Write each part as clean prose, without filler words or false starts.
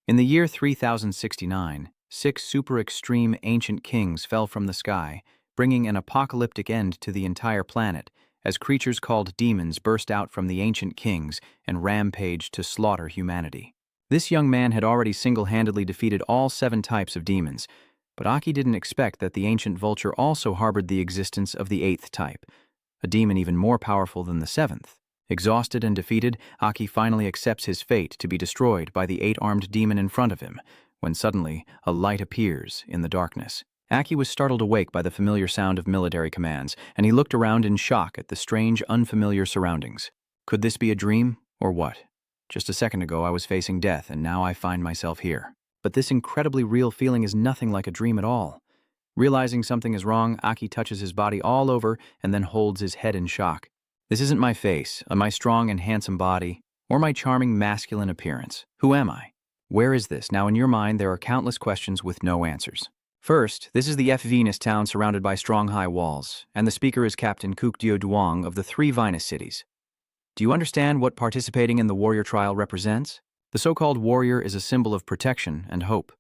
In the year 3069, 6 super-extreme ancient kings fell from the sky, bringing an apocalyptic end to the entire planet, as creatures called demons burst out from the ancient kings and rampaged to slaughter humanity. This young man had already single-handedly defeated all 7 types of demons, but Aki didn't expect that the ancient vulture also harbored the existence of the 8th type, a demon even more powerful than the 7th. Exhausted and defeated, Aki finally accepts his fate to be destroyed by the 8-armed demon in front of him, when suddenly a light appears in the darkness. Aki was startled awake by the familiar sound of military commands, and he looked around in shock at the strange, unfamiliar surroundings. Could this be a dream, or what? Just a second ago I was facing death, and now I find myself here. But this incredibly real feeling is nothing like a dream at all. Realizing something is wrong, Aki touches his body all over and then holds his head in shock. This isn't my face, my strong and handsome body, or my charming masculine appearance. Who am I? Where is this? Now in your mind there are countless questions with no answers. First, this is the F Venus town surrounded by strong high walls, and the speaker is Captain Kukdio Duong of the 3 Venus cities. Do you understand what participating in the warrior trial represents? The so-called warrior is a symbol of protection and hope.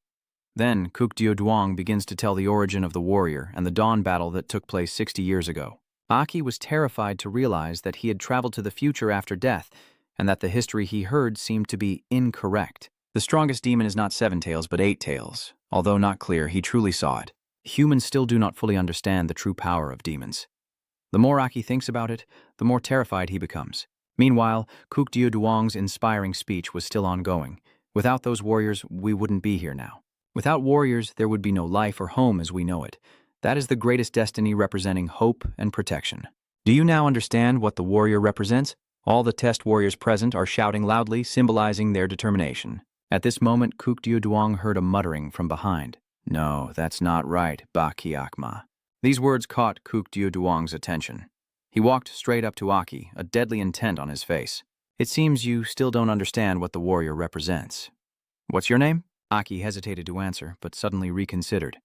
Then Kukdio Duong begins to tell the origin of the warrior and the dawn battle that took place 60 years ago. Aki was terrified to realize that he had traveled to the future after death, and that the history he heard seemed to be incorrect. The strongest demon is not 7 tails, but 8 tails. Although not clear, he truly saw it. Humans still do not fully understand the true power of demons. The more Aki thinks about it, the more terrified he becomes. Meanwhile, Kukdio Duong's inspiring speech was still ongoing. Without those warriors, we wouldn't be here now. Without warriors, there would be no life or home as we know it. That is the greatest destiny representing hope and protection. Do you now understand what the warrior represents? All the test warriors present are shouting loudly, symbolizing their determination. At this moment, Kukdio Duong heard a muttering from behind. No, that's not right, Bakiakma. These words caught Kukdio Duong's attention. He walked straight up to Aki, a deadly intent on his face. It seems you still don't understand what the warrior represents. What's your name? Aki hesitated to answer, but suddenly reconsidered.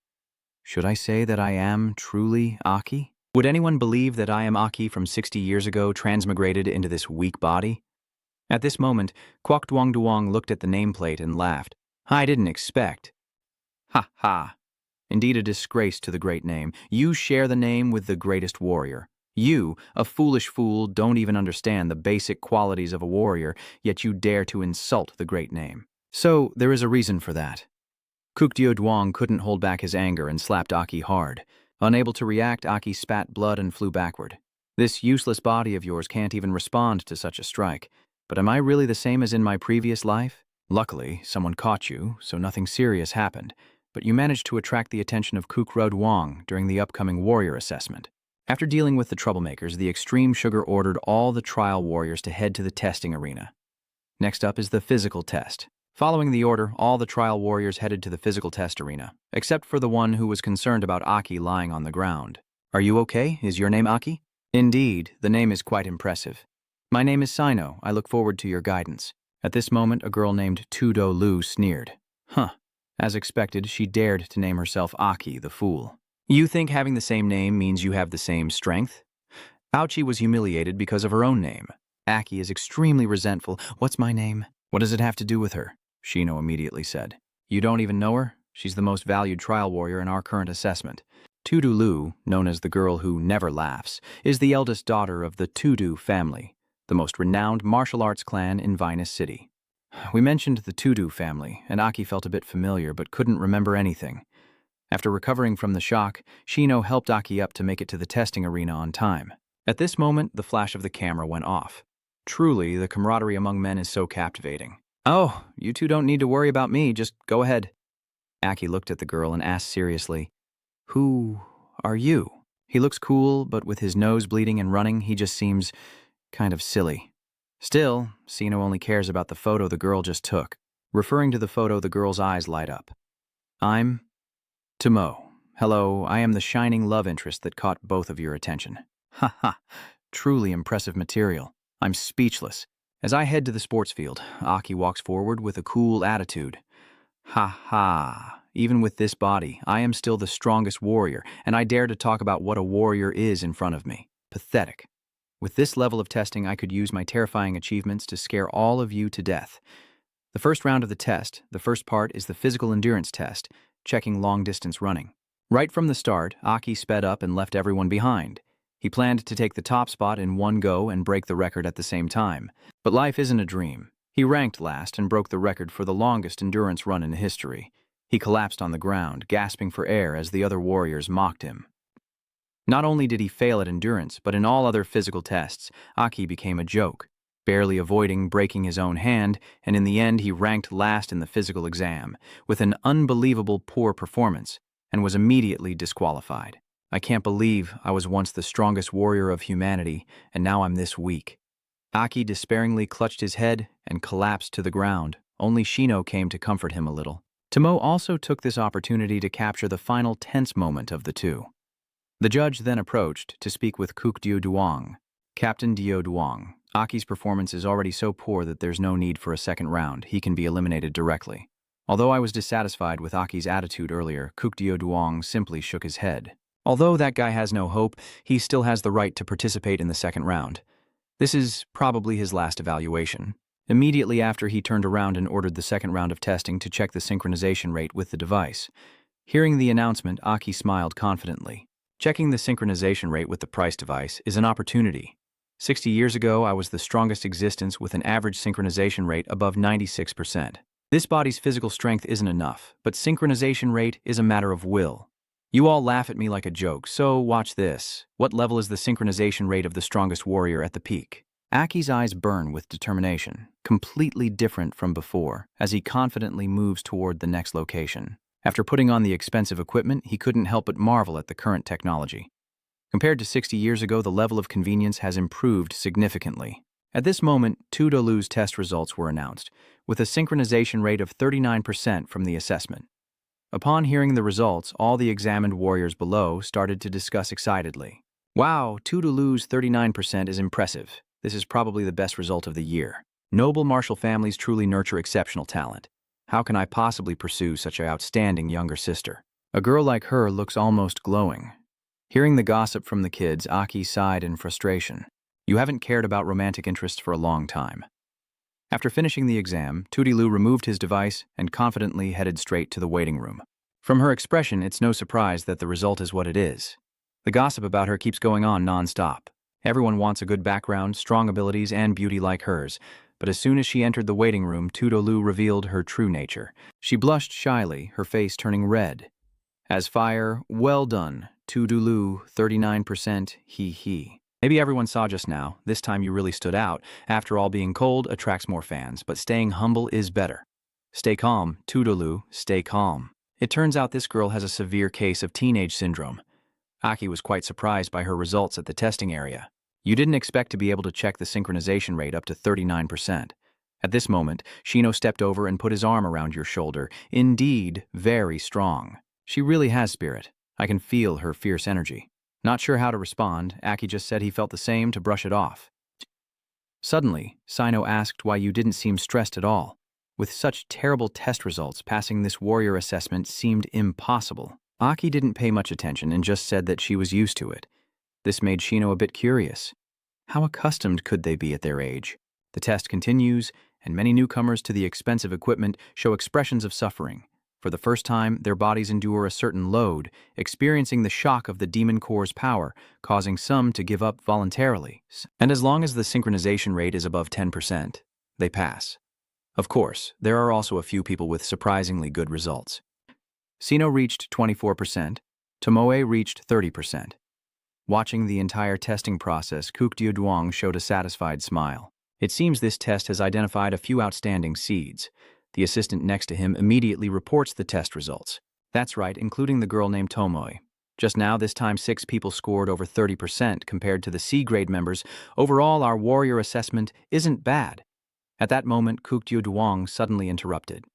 Should I say that I am truly Aki? Would anyone believe that I am Aki from 60 years ago transmigrated into this weak body? At this moment, Kwok Duong Duong looked at the nameplate and laughed. I didn't expect. Ha ha. Indeed a disgrace to the great name. You share the name with the greatest warrior. You, a foolish fool, don't even understand the basic qualities of a warrior, yet you dare to insult the great name. So, there is a reason for that. Kukdio Duong couldn't hold back his anger and slapped Aki hard. Unable to react, Aki spat blood and flew backward. This useless body of yours can't even respond to such a strike. But am I really the same as in my previous life? Luckily, someone caught you, so nothing serious happened. But you managed to attract the attention of Kukro Duong during the upcoming warrior assessment. After dealing with the troublemakers, the Extreme Sugar ordered all the trial warriors to head to the testing arena. Next up is the physical test. Following the order, all the trial warriors headed to the physical test arena, except for the one who was concerned about Aki lying on the ground. Are you okay? Is your name Aki? Indeed, the name is quite impressive. My name is Sino. I look forward to your guidance. At this moment, a girl named Tudo Lu sneered. Huh. As expected, she dared to name herself Aki, the fool. You think having the same name means you have the same strength? Aochi was humiliated because of her own name. Aki is extremely resentful. What's my name? What does it have to do with her? Shino immediately said. You don't even know her? She's the most valued trial warrior in our current assessment. Tudu Lu, known as the girl who never laughs, is the eldest daughter of the Tudu family, the most renowned martial arts clan in Venus City. We mentioned the Tudu family, and Aki felt a bit familiar but couldn't remember anything. After recovering from the shock, Shino helped Aki up to make it to the testing arena on time. At this moment, the flash of the camera went off. Truly, the camaraderie among men is so captivating. Oh, you two don't need to worry about me, just go ahead. Aki looked at the girl and asked seriously, Who are you? He looks cool, but with his nose bleeding and running, he just seems kind of silly. Still, Sino only cares about the photo the girl just took. Referring to the photo, the girl's eyes light up. I'm Tomo. Hello, I am the shining love interest that caught both of your attention. Ha ha, truly impressive material. I'm speechless. As I head to the sports field, Aki walks forward with a cool attitude. Ha ha, even with this body, I am still the strongest warrior, and I dare to talk about what a warrior is in front of me. Pathetic. With this level of testing, I could use my terrifying achievements to scare all of you to death. The first round of the test, the first part is the physical endurance test, checking long-distance running. Right from the start, Aki sped up and left everyone behind. He planned to take the top spot in one go and break the record at the same time. But life isn't a dream. He ranked last and broke the record for the longest endurance run in history. He collapsed on the ground, gasping for air as the other warriors mocked him. Not only did he fail at endurance, but in all other physical tests, Aki became a joke, barely avoiding breaking his own hand, and in the end he ranked last in the physical exam, with an unbelievable poor performance, and was immediately disqualified. I can't believe I was once the strongest warrior of humanity, and now I'm this weak. Aki despairingly clutched his head and collapsed to the ground. Only Shino came to comfort him a little. Tomo also took this opportunity to capture the final tense moment of the two. The judge then approached to speak with Kukdyo Duong. Captain Dio Duong, Aki's performance is already so poor that there's no need for a second round. He can be eliminated directly. Although I was dissatisfied with Aki's attitude earlier, Kukdyo Duong simply shook his head. Although that guy has no hope, he still has the right to participate in the second round. This is probably his last evaluation. Immediately after, he turned around and ordered the second round of testing to check the synchronization rate with the device. Hearing the announcement, Aki smiled confidently. Checking the synchronization rate with the Price device is an opportunity. 60 years ago, I was the strongest existence with an average synchronization rate above 96%. This body's physical strength isn't enough, but synchronization rate is a matter of will. You all laugh at me like a joke, so watch this. What level is the synchronization rate of the strongest warrior at the peak? Aki's eyes burn with determination, completely different from before, as he confidently moves toward the next location. After putting on the expensive equipment, he couldn't help but marvel at the current technology. Compared to 60 years ago, the level of convenience has improved significantly. At this moment, Tudolu's test results were announced, with a synchronization rate of 39% from the assessment. Upon hearing the results, all the examined warriors below started to discuss excitedly. Wow, Tudolu's 39% is impressive. This is probably the best result of the year. Noble martial families truly nurture exceptional talent. How can I possibly pursue such an outstanding younger sister? A girl like her looks almost glowing. Hearing the gossip from the kids, Aki sighed in frustration. You haven't cared about romantic interests for a long time. After finishing the exam, Tudelu removed his device and confidently headed straight to the waiting room. From her expression, it's no surprise that the result is what it is. The gossip about her keeps going on non-stop. Everyone wants a good background, strong abilities, and beauty like hers. But as soon as she entered the waiting room, Tudelu revealed her true nature. She blushed shyly, her face turning red. As fire, well done, Tudelu, 39%, he. Maybe everyone saw just now, this time you really stood out. After all, being cold attracts more fans, but staying humble is better. Stay calm, Tudelu, stay calm. It turns out this girl has a severe case of teenage syndrome. Aki was quite surprised by her results at the testing area. You didn't expect to be able to check the synchronization rate up to 39%. At this moment, Shino stepped over and put his arm around your shoulder. Indeed, very strong. She really has spirit. I can feel her fierce energy. Not sure how to respond, Aki just said he felt the same to brush it off. Suddenly, Sino asked why you didn't seem stressed at all. With such terrible test results, passing this warrior assessment seemed impossible. Aki didn't pay much attention and just said that she was used to it. This made Shino a bit curious. How accustomed could they be at their age? The test continues, and many newcomers to the expensive equipment show expressions of suffering. For the first time, their bodies endure a certain load, experiencing the shock of the demon core's power, causing some to give up voluntarily. And as long as the synchronization rate is above 10%, they pass. Of course, there are also a few people with surprisingly good results. Sino reached 24%, Tomoe reached 30%. Watching the entire testing process, Kukdyo Duong showed a satisfied smile. It seems this test has identified a few outstanding seeds. The assistant next to him immediately reports the test results. That's right, including the girl named Tomoe. Just now, this time 6 people scored over 30% compared to the C-grade members. Overall, our warrior assessment isn't bad. At that moment, Kukdyo Duong suddenly interrupted.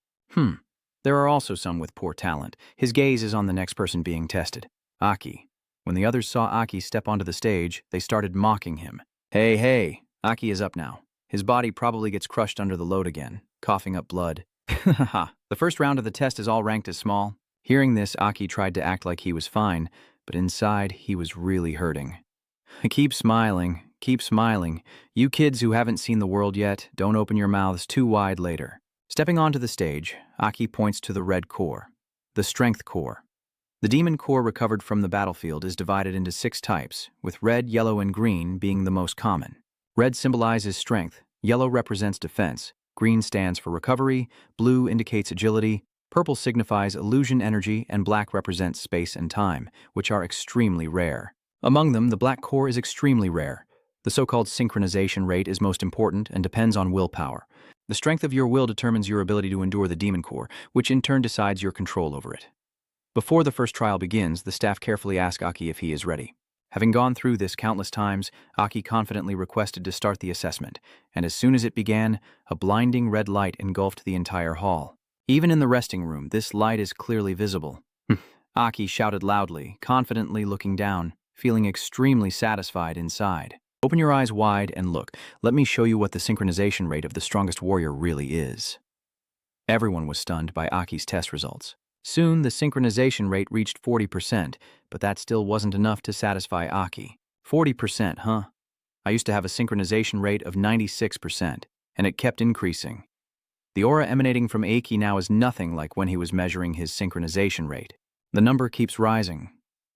There are also some with poor talent. His gaze is on the next person being tested, Aki. When the others saw Aki step onto the stage, they started mocking him. Hey, Aki is up now. His body probably gets crushed under the load again, coughing up blood. The first round of the test is all ranked as small. Hearing this, Aki tried to act like he was fine, but inside he was really hurting. Keep smiling. You kids who haven't seen the world yet, don't open your mouths too wide later. Stepping onto the stage, Aki points to the red core, the strength core. The demon core recovered from the battlefield is divided into 6 types, with red, yellow, and green being the most common. Red symbolizes strength, yellow represents defense, green stands for recovery, blue indicates agility, purple signifies illusion energy, and black represents space and time, which are extremely rare. Among them, the black core is extremely rare. The so-called synchronization rate is most important and depends on willpower. The strength of your will determines your ability to endure the demon core, which in turn decides your control over it. Before the first trial begins, the staff carefully ask Aki if he is ready. Having gone through this countless times, Aki confidently requested to start the assessment, and as soon as it began, a blinding red light engulfed the entire hall. Even in the resting room, this light is clearly visible. Aki shouted loudly, confidently looking down, feeling extremely satisfied inside. Open your eyes wide and look. Let me show you what the synchronization rate of the strongest warrior really is. Everyone was stunned by Aki's test results. Soon, the synchronization rate reached 40%, but that still wasn't enough to satisfy Aki. 40%, huh? I used to have a synchronization rate of 96%, and it kept increasing. The aura emanating from Aki now is nothing like when he was measuring his synchronization rate. The number keeps rising.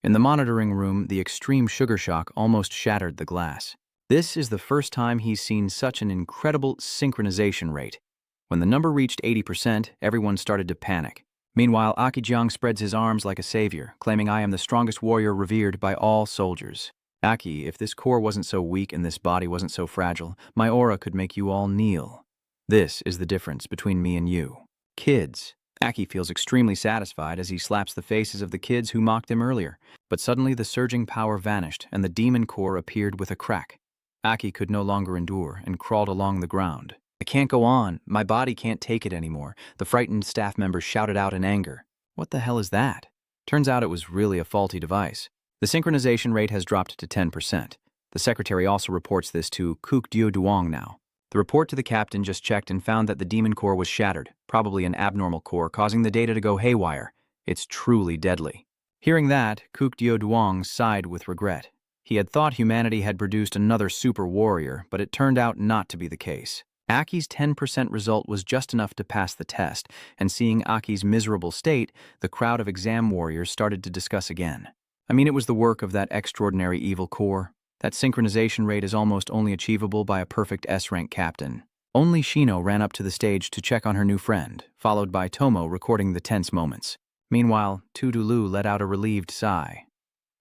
In the monitoring room, the extreme sugar shock almost shattered the glass. This is the first time he's seen such an incredible synchronization rate. When the number reached 80%, everyone started to panic. Meanwhile, Akijiang spreads his arms like a savior, claiming I am the strongest warrior revered by all soldiers. Aki, if this core wasn't so weak and this body wasn't so fragile, my aura could make you all kneel. This is the difference between me and you. Kids. Aki feels extremely satisfied as he slaps the faces of the kids who mocked him earlier. But suddenly the surging power vanished and the demon core appeared with a crack. Aki could no longer endure and crawled along the ground. I can't go on. My body can't take it anymore. The frightened staff members shouted out in anger. What the hell is that? Turns out it was really a faulty device. The synchronization rate has dropped to 10%. The secretary also reports this to Kukdeo Duong now. The report to the captain just checked and found that the demon core was shattered, probably an abnormal core, causing the data to go haywire. It's truly deadly. Hearing that, Kukdeo Duong sighed with regret. He had thought humanity had produced another super warrior, but it turned out not to be the case. Aki's 10% result was just enough to pass the test, and seeing Aki's miserable state, the crowd of exam warriors started to discuss again. I mean, it was the work of that extraordinary evil core. That synchronization rate is almost only achievable by a perfect S-rank captain. Only Shino ran up to the stage to check on her new friend, followed by Tomo recording the tense moments. Meanwhile, Tudulu let out a relieved sigh.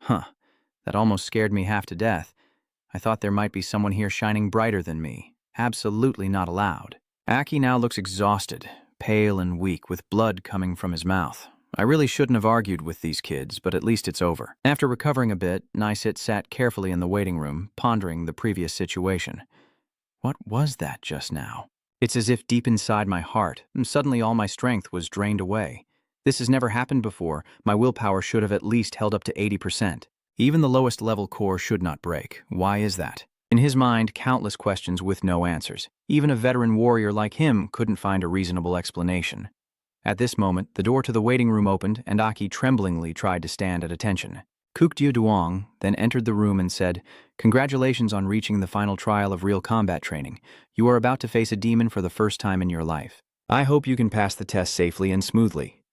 That almost scared me half to death. I thought there might be someone here shining brighter than me. Absolutely not allowed. Aki now looks exhausted, pale and weak, with blood coming from his mouth. I really shouldn't have argued with these kids, but at least it's over. After recovering a bit, Nisit sat carefully in the waiting room, pondering the previous situation. What was that just now? It's as if deep inside my heart, suddenly all my strength was drained away. This has never happened before. My willpower should have at least held up to 80%. Even the lowest level core should not break. Why is that? In his mind, countless questions with no answers. Even a veteran warrior like him couldn't find a reasonable explanation. At this moment, the door to the waiting room opened, and Aki tremblingly tried to stand at attention. Kukdeo Duong then entered the room and said, "Congratulations on reaching the final trial of real combat training. You are about to face a demon for the first time in your life. I hope you can pass the test safely and smoothly."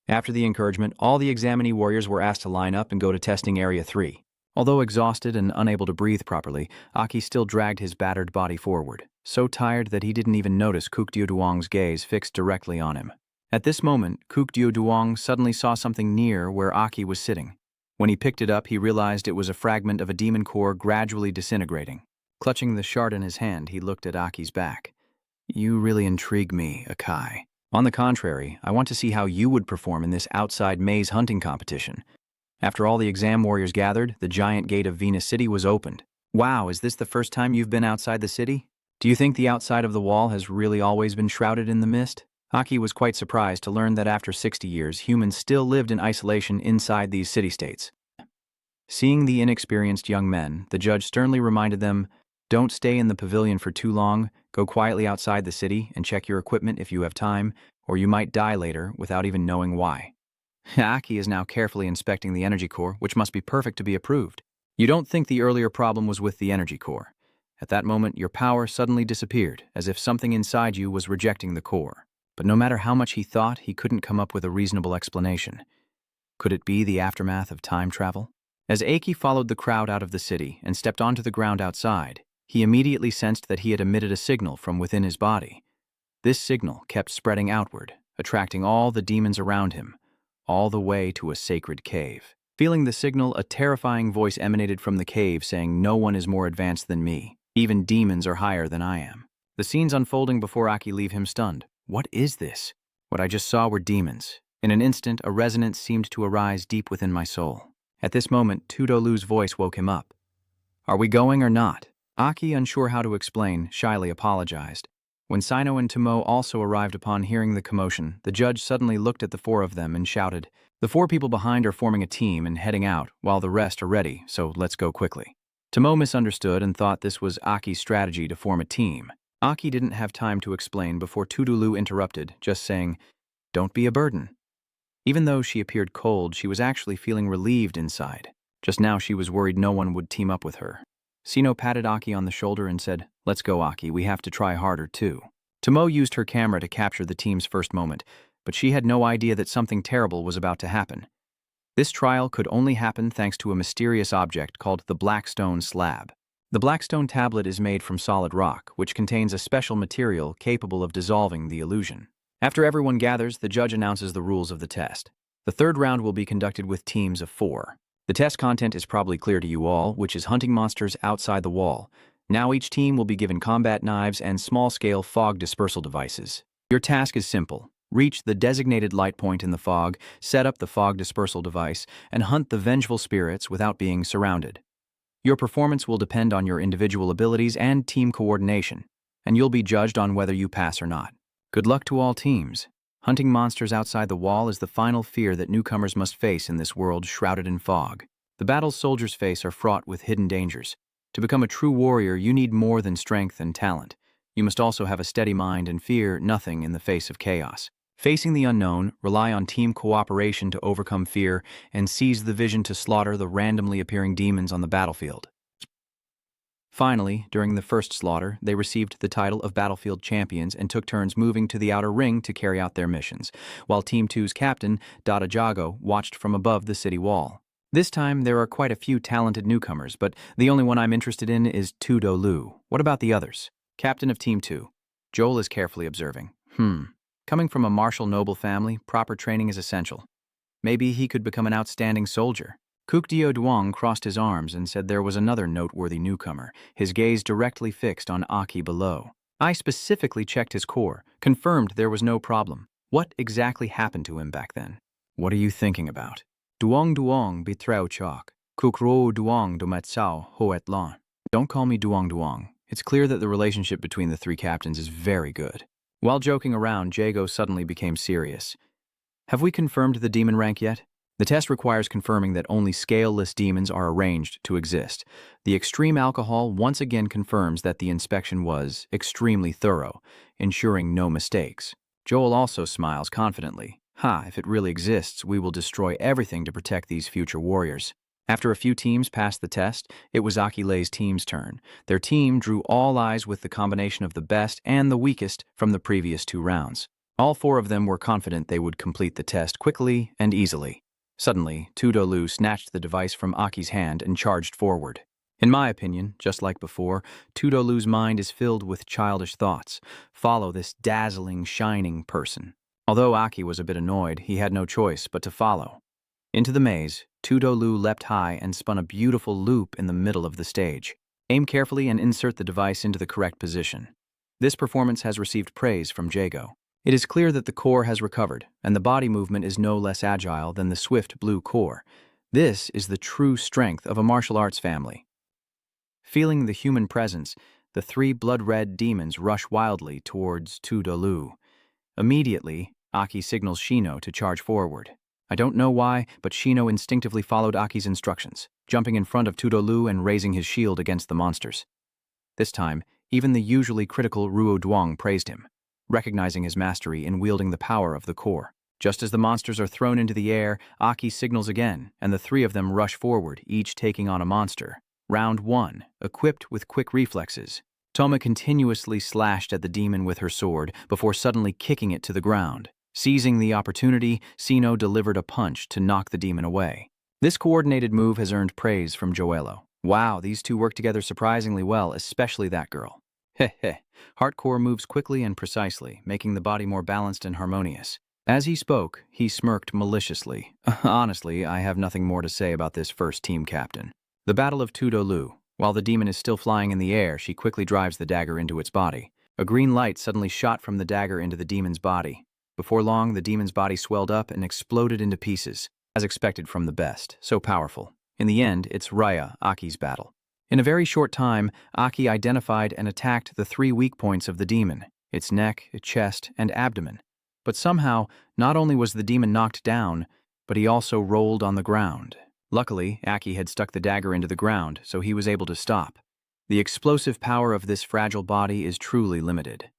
After the encouragement, all the examinee warriors were asked to line up and go to testing area 3. Although exhausted and unable to breathe properly, Aki still dragged his battered body forward, so tired that he didn't even notice Kukdeo Duong's gaze fixed directly on him. At this moment, Kukdeo Duong suddenly saw something near where Aki was sitting. When he picked it up, he realized it was a fragment of a demon core gradually disintegrating. Clutching the shard in his hand, he looked at Aki's back. "You really intrigue me, Akai. On the contrary, I want to see how you would perform in this outside maze hunting competition." After all the exam warriors gathered, the giant gate of Venus City was opened. "Wow, is this the first time you've been outside the city? Do you think the outside of the wall has really always been shrouded in the mist?" Aki was quite surprised to learn that after 60 years, humans still lived in isolation inside these city-states. Seeing the inexperienced young men, the judge sternly reminded them, "Don't stay in the pavilion for too long, go quietly outside the city and check your equipment if you have time, or you might die later without even knowing why." Aki is now carefully inspecting the energy core, which must be perfect to be approved. You don't think the earlier problem was with the energy core. At that moment, your power suddenly disappeared, as if something inside you was rejecting the core. But no matter how much he thought, he couldn't come up with a reasonable explanation. Could it be the aftermath of time travel? As Aki followed the crowd out of the city and stepped onto the ground outside, he immediately sensed that he had emitted a signal from within his body. This signal kept spreading outward, attracting all the demons around him, all the way to a sacred cave. Feeling the signal, a terrifying voice emanated from the cave saying, "No one is more advanced than me. Even demons are higher than I am." The scenes unfolding before Aki leave him stunned. What is this? What I just saw were demons. In an instant, a resonance seemed to arise deep within my soul. At this moment, Tudolu's voice woke him up. "Are we going or not?" Aki, unsure how to explain, shyly apologized. When Sino and Tomo also arrived upon hearing the commotion, the judge suddenly looked at the four of them and shouted, "The four people behind are forming a team and heading out, while the rest are ready, so let's go quickly." Tomo misunderstood and thought this was Aki's strategy to form a team. Aki didn't have time to explain before Tudolu interrupted, just saying, "Don't be a burden." Even though she appeared cold, she was actually feeling relieved inside. Just now she was worried no one would team up with her. Sino patted Aki on the shoulder and said, "Let's go, Aki, we have to try harder too." Tomo used her camera to capture the team's first moment, but she had no idea that something terrible was about to happen. This trial could only happen thanks to a mysterious object called the Blackstone Slab. The Blackstone tablet is made from solid rock, which contains a special material capable of dissolving the illusion. After everyone gathers, the judge announces the rules of the test. The third round will be conducted with teams of 4. The test content is probably clear to you all, which is hunting monsters outside the wall. Now each team will be given combat knives and small-scale fog dispersal devices. Your task is simple. Reach the designated light point in the fog, set up the fog dispersal device, and hunt the vengeful spirits without being surrounded. Your performance will depend on your individual abilities and team coordination, and you'll be judged on whether you pass or not. Good luck to all teams. Hunting monsters outside the wall is the final fear that newcomers must face in this world shrouded in fog. The battles soldiers face are fraught with hidden dangers. To become a true warrior, you need more than strength and talent. You must also have a steady mind and fear nothing in the face of chaos. Facing the unknown, rely on team cooperation to overcome fear and seize the vision to slaughter the randomly appearing demons on the battlefield. Finally, during the first slaughter, they received the title of Battlefield Champions and took turns moving to the outer ring to carry out their missions, while Team 2's captain, Dada Jago, watched from above the city wall. This time, there are quite a few talented newcomers, but the only one I'm interested in is Tudolu. What about the others? Captain of Team 2. Joel is carefully observing. Coming from a martial noble family, proper training is essential. Maybe he could become an outstanding soldier. Kukdio Duong crossed his arms and said there was another noteworthy newcomer, his gaze directly fixed on Aki below. I specifically checked his core, confirmed there was no problem. What exactly happened to him back then? What are you thinking about? Duong Duong bitrao chok, kukro Duong domatsao hoet lon. Don't call me Duong Duong. It's clear that the relationship between the 3 captains is very good. While joking around, Jago suddenly became serious. Have we confirmed the demon rank yet? The test requires confirming that only scaleless demons are arranged to exist. The extreme alcohol once again confirms that the inspection was extremely thorough, ensuring no mistakes. Joel also smiles confidently. If it really exists, we will destroy everything to protect these future warriors. After a few teams passed the test, it was Akile's team's turn. Their team drew all eyes with the combination of the best and the weakest from the previous 2 rounds. All 4 of them were confident they would complete the test quickly and easily. Suddenly, Tudolu snatched the device from Aki's hand and charged forward. In my opinion, just like before, Tudolu's mind is filled with childish thoughts. Follow this dazzling, shining person. Although Aki was a bit annoyed, he had no choice but to follow. Into the maze, Tudolu leapt high and spun a beautiful loop in the middle of the stage. Aim carefully and insert the device into the correct position. This performance has received praise from Jago. It is clear that the core has recovered, and the body movement is no less agile than the swift blue core. This is the true strength of a martial arts family. Feeling the human presence, the 3 blood-red demons rush wildly towards Tudolu. Immediately, Aki signals Shino to charge forward. I don't know why, but Shino instinctively followed Aki's instructions, jumping in front of Tudolu and raising his shield against the monsters. This time, even the usually critical Ruo Duong praised him, recognizing his mastery in wielding the power of the core. Just as the monsters are thrown into the air, Aki signals again, and the 3 of them rush forward, each taking on a monster. Round 1, equipped with quick reflexes. Toma continuously slashed at the demon with her sword before suddenly kicking it to the ground. Seizing the opportunity, Sino delivered a punch to knock the demon away. This coordinated move has earned praise from Joello. Wow, these two work together surprisingly well, especially that girl. Heh heh. Hardcore moves quickly and precisely, making the body more balanced and harmonious. As he spoke, he smirked maliciously. Honestly, I have nothing more to say about this first team captain. The Battle of Tudolu. While the demon is still flying in the air, she quickly drives the dagger into its body. A green light suddenly shot from the dagger into the demon's body. Before long, the demon's body swelled up and exploded into pieces, as expected from the best, so powerful. In the end, it's Raya, Aki's battle. In a very short time, Aki identified and attacked the 3 weak points of the demon, its neck, chest, and abdomen. But somehow, not only was the demon knocked down, but he also rolled on the ground. Luckily, Aki had stuck the dagger into the ground, so he was able to stop. The explosive power of this fragile body is truly limited.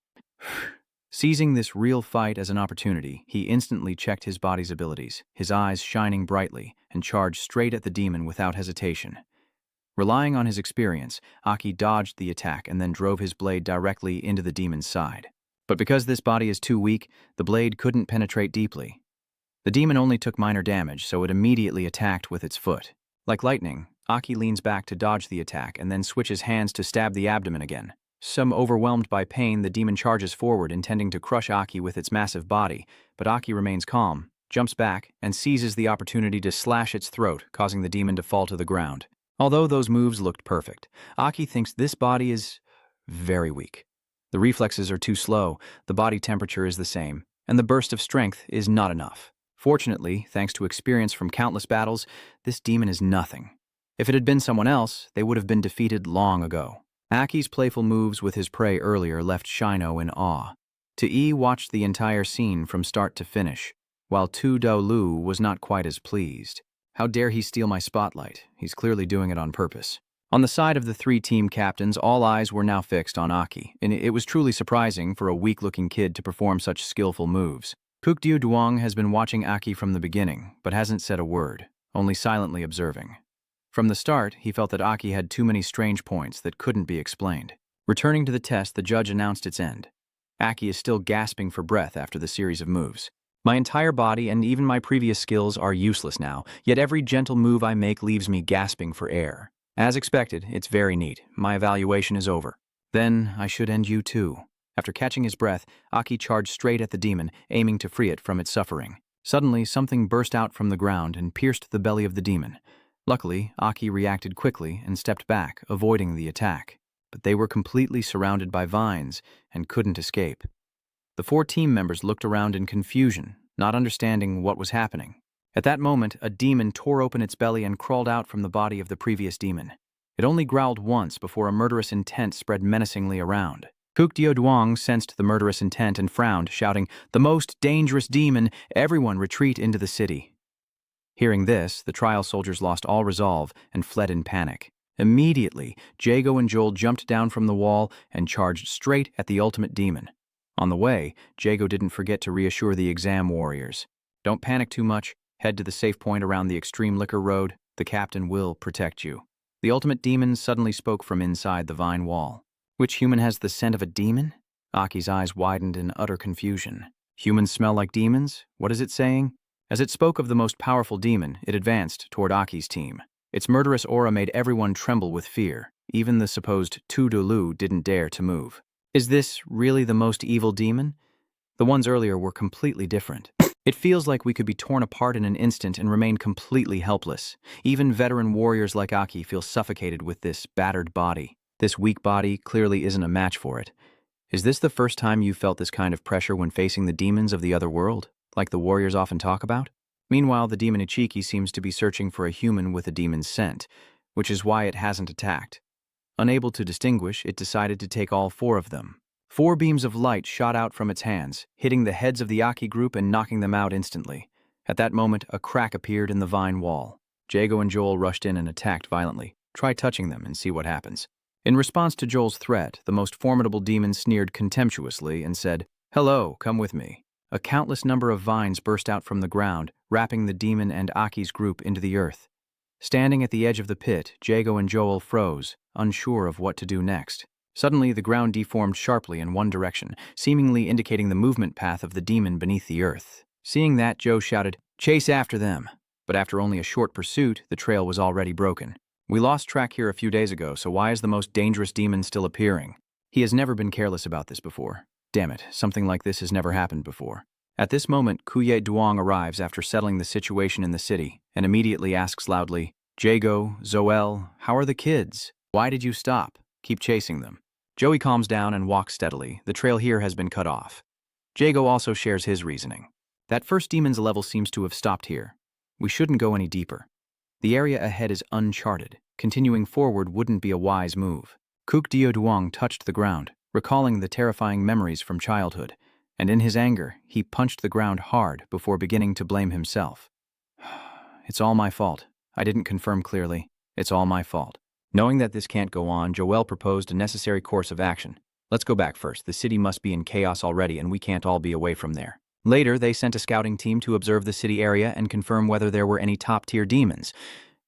Seizing this real fight as an opportunity, he instantly checked his body's abilities, his eyes shining brightly, and charged straight at the demon without hesitation. Relying on his experience, Aki dodged the attack and then drove his blade directly into the demon's side. But because this body is too weak, the blade couldn't penetrate deeply. The demon only took minor damage, so it immediately attacked with its foot. Like lightning, Aki leans back to dodge the attack and then switches hands to stab the abdomen again. Overwhelmed by pain, the demon charges forward, intending to crush Aki with its massive body, but Aki remains calm, jumps back, and seizes the opportunity to slash its throat, causing the demon to fall to the ground. Although those moves looked perfect, Aki thinks this body is very weak. The reflexes are too slow, the body temperature is the same, and the burst of strength is not enough. Fortunately, thanks to experience from countless battles, this demon is nothing. If it had been someone else, they would have been defeated long ago. Aki's playful moves with his prey earlier left Shino in awe. Te watched the entire scene from start to finish, while Tu Do Lu was not quite as pleased. How dare he steal my spotlight? He's clearly doing it on purpose. On the side of the 3 team captains, all eyes were now fixed on Aki, and it was truly surprising for a weak-looking kid to perform such skillful moves. Kukdiu Duong has been watching Aki from the beginning, but hasn't said a word, only silently observing. From the start, he felt that Aki had too many strange points that couldn't be explained. Returning to the test, the judge announced its end. Aki is still gasping for breath after the series of moves. My entire body and even my previous skills are useless now, yet every gentle move I make leaves me gasping for air. As expected, it's very neat. My evaluation is over. Then I should end you too. After catching his breath, Aki charged straight at the demon, aiming to free it from its suffering. Suddenly, something burst out from the ground and pierced the belly of the demon. Luckily, Aki reacted quickly and stepped back, avoiding the attack. But they were completely surrounded by vines and couldn't escape. The 4 team members looked around in confusion, not understanding what was happening. At that moment, a demon tore open its belly and crawled out from the body of the previous demon. It only growled once before a murderous intent spread menacingly around. Kukdiu Duong sensed the murderous intent and frowned, shouting, "The most dangerous demon! Everyone retreat into the city." Hearing this, the trial soldiers lost all resolve and fled in panic. Immediately, Jago and Joel jumped down from the wall and charged straight at the ultimate demon. On the way, Jago didn't forget to reassure the exam warriors. Don't panic too much. Head to the safe point around the Extreme Liquor Road. The captain will protect you. The ultimate demon suddenly spoke from inside the vine wall. Which human has the scent of a demon? Aki's eyes widened in utter confusion. Humans smell like demons? What is it saying? As it spoke of the most powerful demon, it advanced toward Aki's team. Its murderous aura made everyone tremble with fear. Even the supposed Tu Do Lu didn't dare to move. Is this really the most evil demon? The ones earlier were completely different. It feels like we could be torn apart in an instant and remain completely helpless. Even veteran warriors like Aki feel suffocated with this battered body. This weak body clearly isn't a match for it. Is this the first time you felt this kind of pressure when facing the demons of the other world, like the warriors often talk about? Meanwhile, the demon Ichiki seems to be searching for a human with a demon's scent, which is why it hasn't attacked. Unable to distinguish, it decided to take all 4 of them. 4 beams of light shot out from its hands, hitting the heads of the Aki group and knocking them out instantly. At that moment, a crack appeared in the vine wall. Jago and Joel rushed in and attacked violently. Try touching them and see what happens. In response to Joel's threat, the most formidable demon sneered contemptuously and said, "Hello, come with me." A countless number of vines burst out from the ground, wrapping the demon and Aki's group into the earth. Standing at the edge of the pit, Jago and Joel froze, unsure of what to do next. Suddenly, the ground deformed sharply in one direction, seemingly indicating the movement path of the demon beneath the earth. Seeing that, Joe shouted, "Chase after them!" But after only a short pursuit, the trail was already broken. "We lost track here a few days ago, so why is the most dangerous demon still appearing?" He has never been careless about this before. Damn it, something like this has never happened before. At this moment, Kuye Duong arrives after settling the situation in the city, and immediately asks loudly, "Jago, Zoel, how are the kids? Why did you stop? Keep chasing them." Joey calms down and walks steadily. The trail here has been cut off. Jago also shares his reasoning. That first demon's level seems to have stopped here. We shouldn't go any deeper. The area ahead is uncharted. Continuing forward wouldn't be a wise move. Kuk Dio Duong touched the ground, recalling the terrifying memories from childhood, and in his anger, he punched the ground hard before beginning to blame himself. "It's all my fault. I didn't confirm clearly. It's all my fault." Knowing that this can't go on, Joel proposed a necessary course of action. "Let's go back first. The city must be in chaos already, and we can't all be away from there." Later, they sent a scouting team to observe the city area and confirm whether there were any top-tier demons.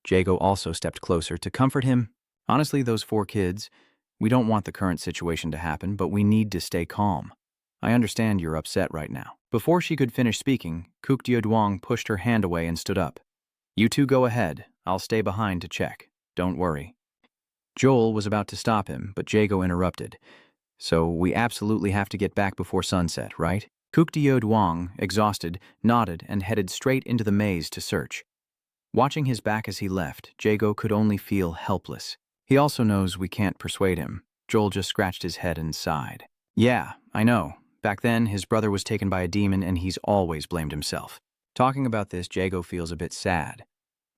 Jago also stepped closer to comfort him. "Honestly, those 4 kids, we don't want the current situation to happen, but we need to stay calm. I understand you're upset right now." Before she could finish speaking, Kuk Dio Duong pushed her hand away and stood up. "You two go ahead. I'll stay behind to check. Don't worry." Joel was about to stop him, but Jago interrupted. "So we absolutely have to get back before sunset, right?" Kuk Dio Duong, exhausted, nodded and headed straight into the maze to search. Watching his back as he left, Jago could only feel helpless. He also knows we can't persuade him. Joel just scratched his head and sighed. "Yeah, I know. Back then, his brother was taken by a demon and he's always blamed himself." Talking about this, Jago feels a bit sad.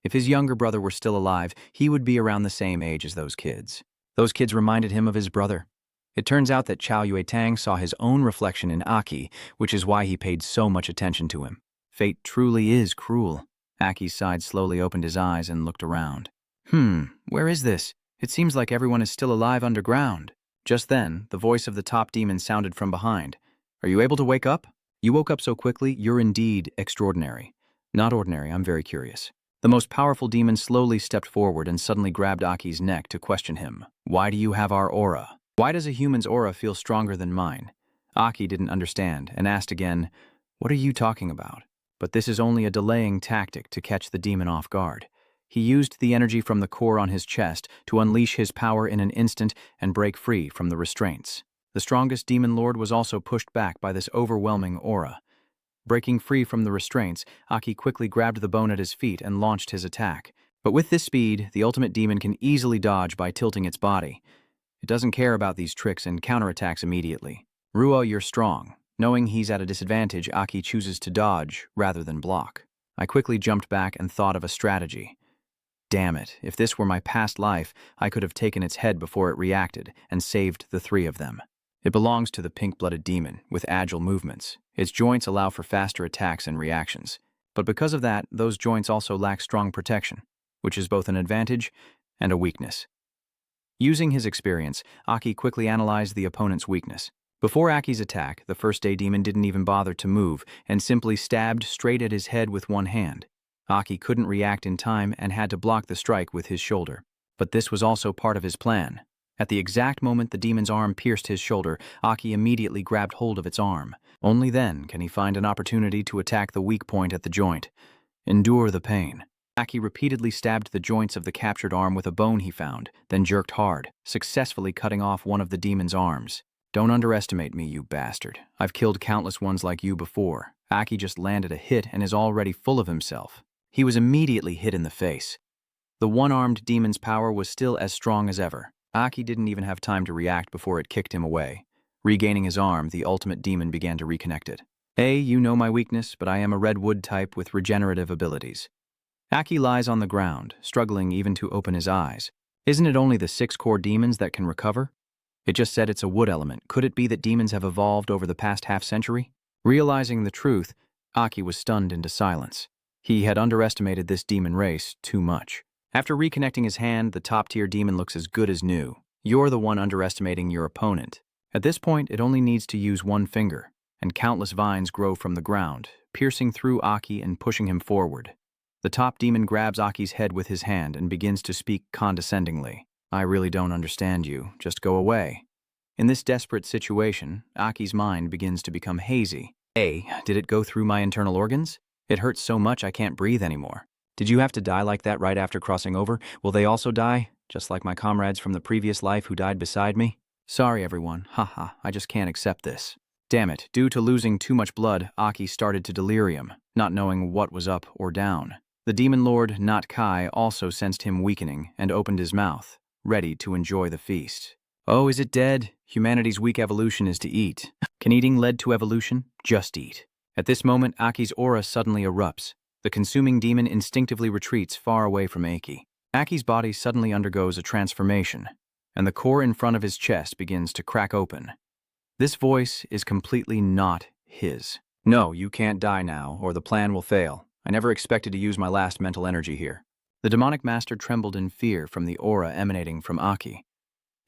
If his younger brother were still alive, he would be around the same age as those kids. Those kids reminded him of his brother. It turns out that Chow Yue Tang saw his own reflection in Aki, which is why he paid so much attention to him. Fate truly is cruel. Aki's side slowly opened his eyes and looked around. Where is this? It seems like everyone is still alive underground." Just then, the voice of the top demon sounded from behind. "Are you able to wake up? You woke up so quickly, you're indeed extraordinary." "Not ordinary, I'm very curious." The most powerful demon slowly stepped forward and suddenly grabbed Aki's neck to question him. "Why do you have our aura? Why does a human's aura feel stronger than mine?" Aki didn't understand and asked again, "What are you talking about?" But this is only a delaying tactic to catch the demon off guard. He used the energy from the core on his chest to unleash his power in an instant and break free from the restraints. The strongest demon lord was also pushed back by this overwhelming aura. Breaking free from the restraints, Aki quickly grabbed the bone at his feet and launched his attack. But with this speed, the ultimate demon can easily dodge by tilting its body. It doesn't care about these tricks and counterattacks immediately. "Ruo, you're strong." Knowing he's at a disadvantage, Aki chooses to dodge rather than block. I quickly jumped back and thought of a strategy. Damn it, if this were my past life, I could have taken its head before it reacted and saved the 3 of them. It belongs to the pink-blooded demon, with agile movements. Its joints allow for faster attacks and reactions. But because of that, those joints also lack strong protection, which is both an advantage and a weakness. Using his experience, Aki quickly analyzed the opponent's weakness. Before Aki's attack, the first-day demon didn't even bother to move and simply stabbed straight at his head with one hand. Aki couldn't react in time and had to block the strike with his shoulder. But this was also part of his plan. At the exact moment the demon's arm pierced his shoulder, Aki immediately grabbed hold of its arm. Only then can he find an opportunity to attack the weak point at the joint. Endure the pain. Aki repeatedly stabbed the joints of the captured arm with a bone he found, then jerked hard, successfully cutting off one of the demon's arms. "Don't underestimate me, you bastard. I've killed countless ones like you before." Aki just landed a hit and is already full of himself. He was immediately hit in the face. The one-armed demon's power was still as strong as ever. Aki didn't even have time to react before it kicked him away. Regaining his arm, the ultimate demon began to reconnect it. You know my weakness, but I am a redwood type with regenerative abilities." Aki lies on the ground, struggling even to open his eyes. Isn't it only the 6 core demons that can recover? It just said it's a wood element. Could it be that demons have evolved over the past half-century? Realizing the truth, Aki was stunned into silence. He had underestimated this demon race too much. After reconnecting his hand, the top-tier demon looks as good as new. You're the one underestimating your opponent. At this point, it only needs to use one finger, and countless vines grow from the ground, piercing through Aki and pushing him forward. The top demon grabs Aki's head with his hand and begins to speak condescendingly. "I really don't understand you. Just go away." In this desperate situation, Aki's mind begins to become hazy. Did it go through my internal organs? It hurts so much I can't breathe anymore. Did you have to die like that right after crossing over? Will they also die? Just like my comrades from the previous life who died beside me? Sorry everyone, haha, I just can't accept this. Damn it, due to losing too much blood, Aki started to delirium, not knowing what was up or down. The demon lord, not Kai, also sensed him weakening and opened his mouth, ready to enjoy the feast. Oh, is it dead? Humanity's weak evolution is to eat. Can eating lead to evolution? Just eat. At this moment, Aki's aura suddenly erupts. The consuming demon instinctively retreats far away from Aki. Aki's body suddenly undergoes a transformation, and the core in front of his chest begins to crack open. This voice is completely not his. No, you can't die now, or the plan will fail. I never expected to use my last mental energy here. The demonic master trembled in fear from the aura emanating from Aki.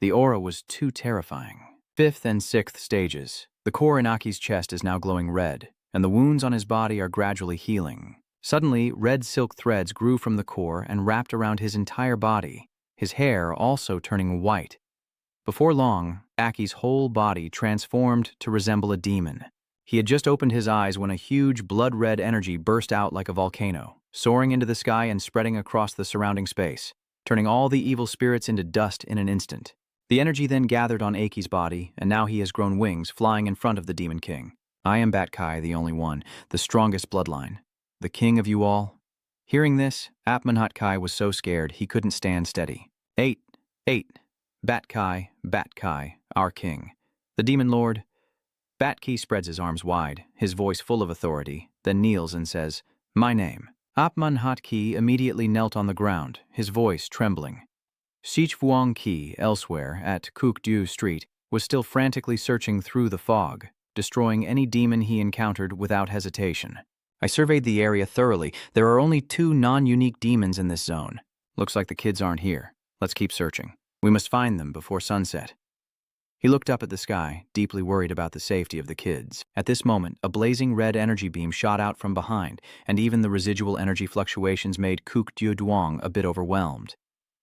The aura was too terrifying. 5th and 6th stages. The core in Aki's chest is now glowing red, and the wounds on his body are gradually healing. Suddenly, red silk threads grew from the core and wrapped around his entire body, his hair also turning white. Before long, Aki's whole body transformed to resemble a demon. He had just opened his eyes when a huge blood-red energy burst out like a volcano, soaring into the sky and spreading across the surrounding space, turning all the evil spirits into dust in an instant. The energy then gathered on Aki's body, and now he has grown wings, flying in front of the Demon King. I am Bat Kai, the only one, the strongest bloodline, the king of you all. Hearing this, Apmanhat Kai was so scared he couldn't stand steady. 8. Bat Kai, our king. The demon lord. Batki spreads his arms wide, his voice full of authority, then kneels and says, "My name." Apmanhat Ki immediately knelt on the ground, his voice trembling. Sichvuong Ki, elsewhere, at Kukdu Street, was still frantically searching through the fog, destroying any demon he encountered without hesitation. I surveyed the area thoroughly. There are only 2 non-unique demons in this zone. Looks like the kids aren't here. Let's keep searching. We must find them before sunset. He looked up at the sky, deeply worried about the safety of the kids. At this moment, a blazing red energy beam shot out from behind, and even the residual energy fluctuations made Kukdu Duong a bit overwhelmed.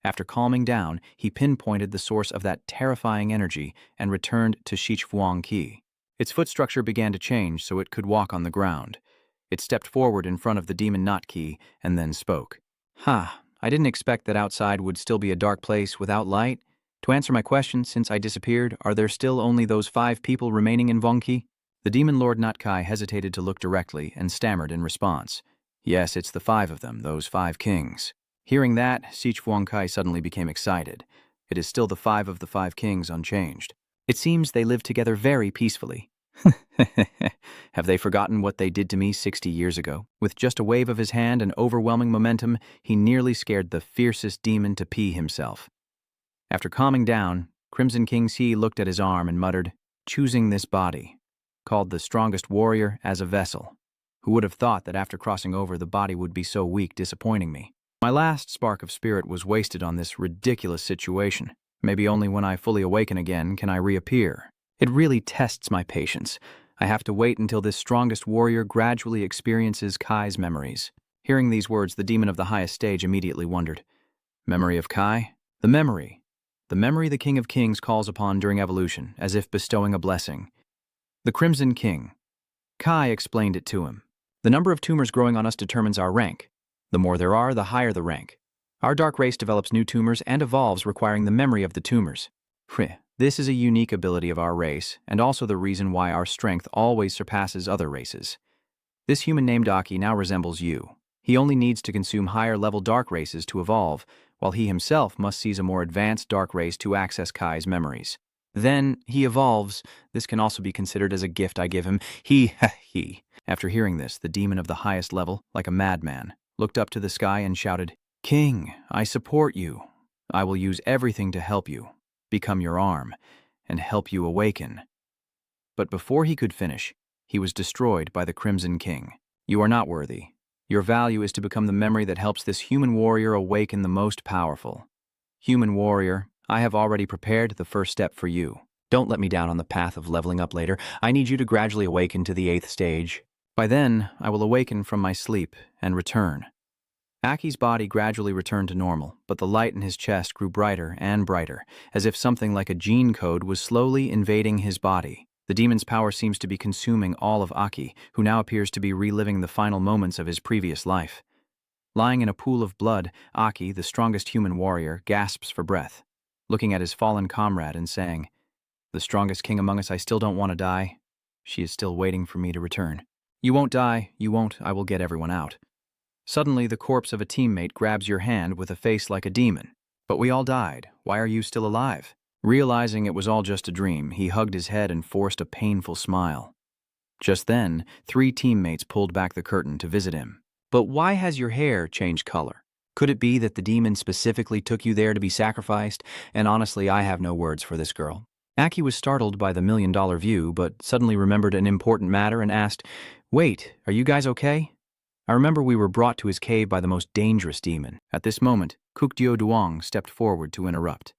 After calming down, he pinpointed the source of that terrifying energy and returned to Sichvuong Ki. Its foot structure began to change so it could walk on the ground. It stepped forward in front of the demon Not Ki and then spoke. I didn't expect that outside would still be a dark place without light. To answer my question, since I disappeared, are there still only those 5 people remaining in Vongki? The demon lord Not Kai hesitated to look directly and stammered in response. Yes, it's the 5 of them, those 5 kings. Hearing that, Sichvuong Kai suddenly became excited. It is still the 5 of the 5 kings unchanged. It seems they live together very peacefully. Have they forgotten what they did to me 60 years ago? With just a wave of his hand and overwhelming momentum, he nearly scared the fiercest demon to pee himself. After calming down, Crimson King Si looked at his arm and muttered, "Choosing this body, called the strongest warrior as a vessel. Who would have thought that after crossing over the body would be so weak, disappointing me? My last spark of spirit was wasted on this ridiculous situation. Maybe only when I fully awaken again can I reappear. It really tests my patience. I have to wait until this strongest warrior gradually experiences Kai's memories." Hearing these words, the demon of the highest stage immediately wondered. Memory of Kai? The memory the King of Kings calls upon during evolution, as if bestowing a blessing. The Crimson King. Kai explained it to him. The number of tumors growing on us determines our rank. The more there are, the higher the rank. Our dark race develops new tumors and evolves requiring the memory of the tumors. This is a unique ability of our race, and also the reason why our strength always surpasses other races. This human named Aki now resembles you. He only needs to consume higher-level dark races to evolve, while he himself must seize a more advanced dark race to access Kai's memories. Then he evolves. This can also be considered as a gift I give him. He. After hearing this, the demon of the highest level, like a madman, looked up to the sky and shouted, "King, I support you. I will use everything to help you, become your arm, and help you awaken." But before he could finish, he was destroyed by the Crimson King. You are not worthy. Your value is to become the memory that helps this human warrior awaken the most powerful. Human warrior, I have already prepared the first step for you. Don't let me down on the path of leveling up later. I need you to gradually awaken to the 8th stage. By then, I will awaken from my sleep and return. Aki's body gradually returned to normal, but the light in his chest grew brighter and brighter, as if something like a gene code was slowly invading his body. The demon's power seems to be consuming all of Aki, who now appears to be reliving the final moments of his previous life. Lying in a pool of blood, Aki, the strongest human warrior, gasps for breath, looking at his fallen comrade and saying, "The strongest king among us, I still don't want to die. She is still waiting for me to return. You won't die, you won't, I will get everyone out." Suddenly, the corpse of a teammate grabs your hand with a face like a demon. "But we all died. Why are you still alive?" Realizing it was all just a dream, he hugged his head and forced a painful smile. Just then, 3 teammates pulled back the curtain to visit him. "But why has your hair changed color? Could it be that the demon specifically took you there to be sacrificed? And honestly, I have no words for this girl." Aki was startled by the million-dollar view, but suddenly remembered an important matter and asked, "Wait, are you guys okay? I remember we were brought to his cave by the most dangerous demon." At this moment, Kukdio Duong stepped forward to interrupt.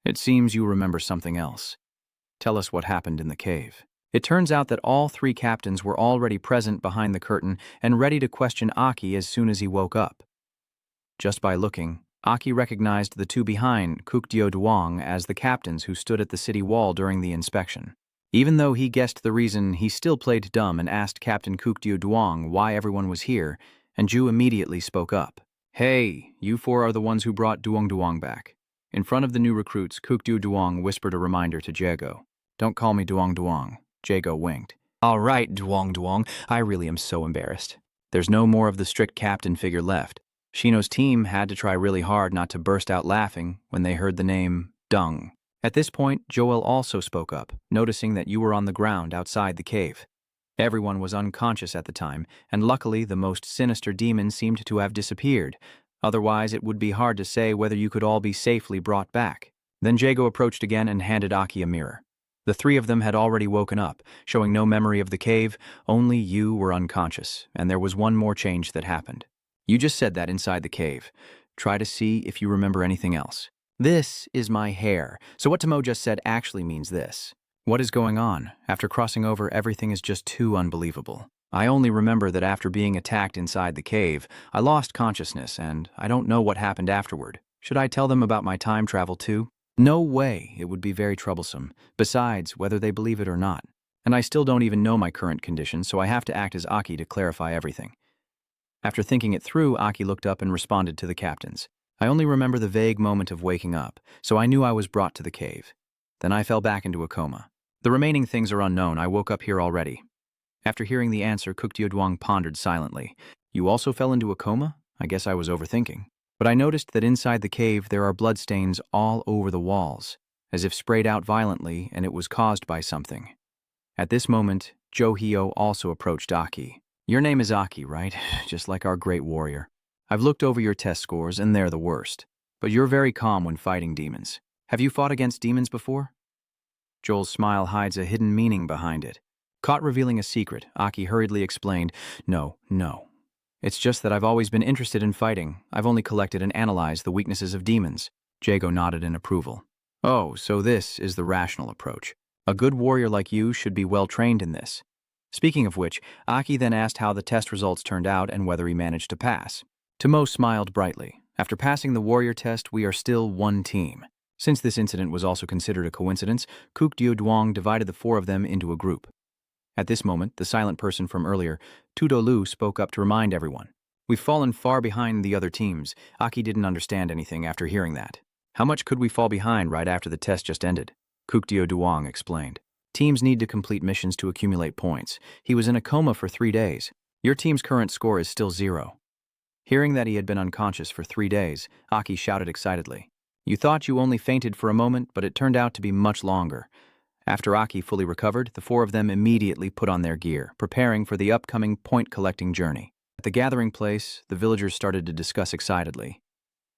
"It seems you remember something else. Tell us what happened in the cave." It turns out that all 3 captains were already present behind the curtain and ready to question Aki as soon as he woke up. Just by looking, Aki recognized the 2 behind Kukdio Duong as the captains who stood at the city wall during the inspection. Even though he guessed the reason, he still played dumb and asked Captain Kukdio Duong why everyone was here, and Ju immediately spoke up. "Hey, you 4 are the ones who brought Duong Duong back." In front of the new recruits, Kukdio Duong whispered a reminder to Jago. "Don't call me Duong Duong." Jago winked. "All right, Duong Duong, I really am so embarrassed." There's no more of the strict captain figure left. Shino's team had to try really hard not to burst out laughing when they heard the name Dung. At this point, Joel also spoke up, noticing that you were on the ground outside the cave. Everyone was unconscious at the time, and luckily the most sinister demon seemed to have disappeared. Otherwise, it would be hard to say whether you could all be safely brought back. Then Jago approached again and handed Aki a mirror. The 3 of them had already woken up, showing no memory of the cave. Only you were unconscious, and there was one more change that happened. You just said that inside the cave. Try to see if you remember anything else. This is my hair, so what Tomo just said actually means this. What is going on? After crossing over, everything is just too unbelievable. I only remember that after being attacked inside the cave, I lost consciousness, and I don't know what happened afterward. Should I tell them about my time travel too? No way, it would be very troublesome. Besides, whether they believe it or not. And I still don't even know my current condition, so I have to act as Aki to clarify everything. After thinking it through, Aki looked up and responded to the captains. "I only remember the vague moment of waking up, so I knew I was brought to the cave. Then I fell back into a coma. The remaining things are unknown. I woke up here already." After hearing the answer, Kukdio Duong pondered silently. "You also fell into a coma? I guess I was overthinking. But I noticed that inside the cave there are bloodstains all over the walls, as if sprayed out violently, and it was caused by something." At this moment, Jo-hyo also approached Aki. "Your name is Aki, right? Just like our great warrior. I've looked over your test scores, and they're the worst. But you're very calm when fighting demons. Have you fought against demons before?" Joel's smile hides a hidden meaning behind it. Caught revealing a secret, Aki hurriedly explained, No. It's just that I've always been interested in fighting. I've only collected and analyzed the weaknesses of demons." Jago nodded in approval. "Oh, so this is the rational approach. A good warrior like you should be well trained in this." Speaking of which, Aki then asked how the test results turned out and whether he managed to pass. Tomo smiled brightly. "After passing the warrior test, we are still one team." Since this incident was also considered a coincidence, Kukdio Duong divided the 4 of them into a group. At this moment, the silent person from earlier, Tudo Lu, spoke up to remind everyone. "We've fallen far behind the other teams." Aki didn't understand anything after hearing that. "How much could we fall behind right after the test just ended?" Kukdio Duong explained. "Teams need to complete missions to accumulate points. He was in a coma for 3 days. Your team's current score is still 0. Hearing that he had been unconscious for 3 days, Aki shouted excitedly. "You thought you only fainted for a moment, but it turned out to be much longer." After Aki fully recovered, the 4 of them immediately put on their gear, preparing for the upcoming point-collecting journey. At the gathering place, the villagers started to discuss excitedly.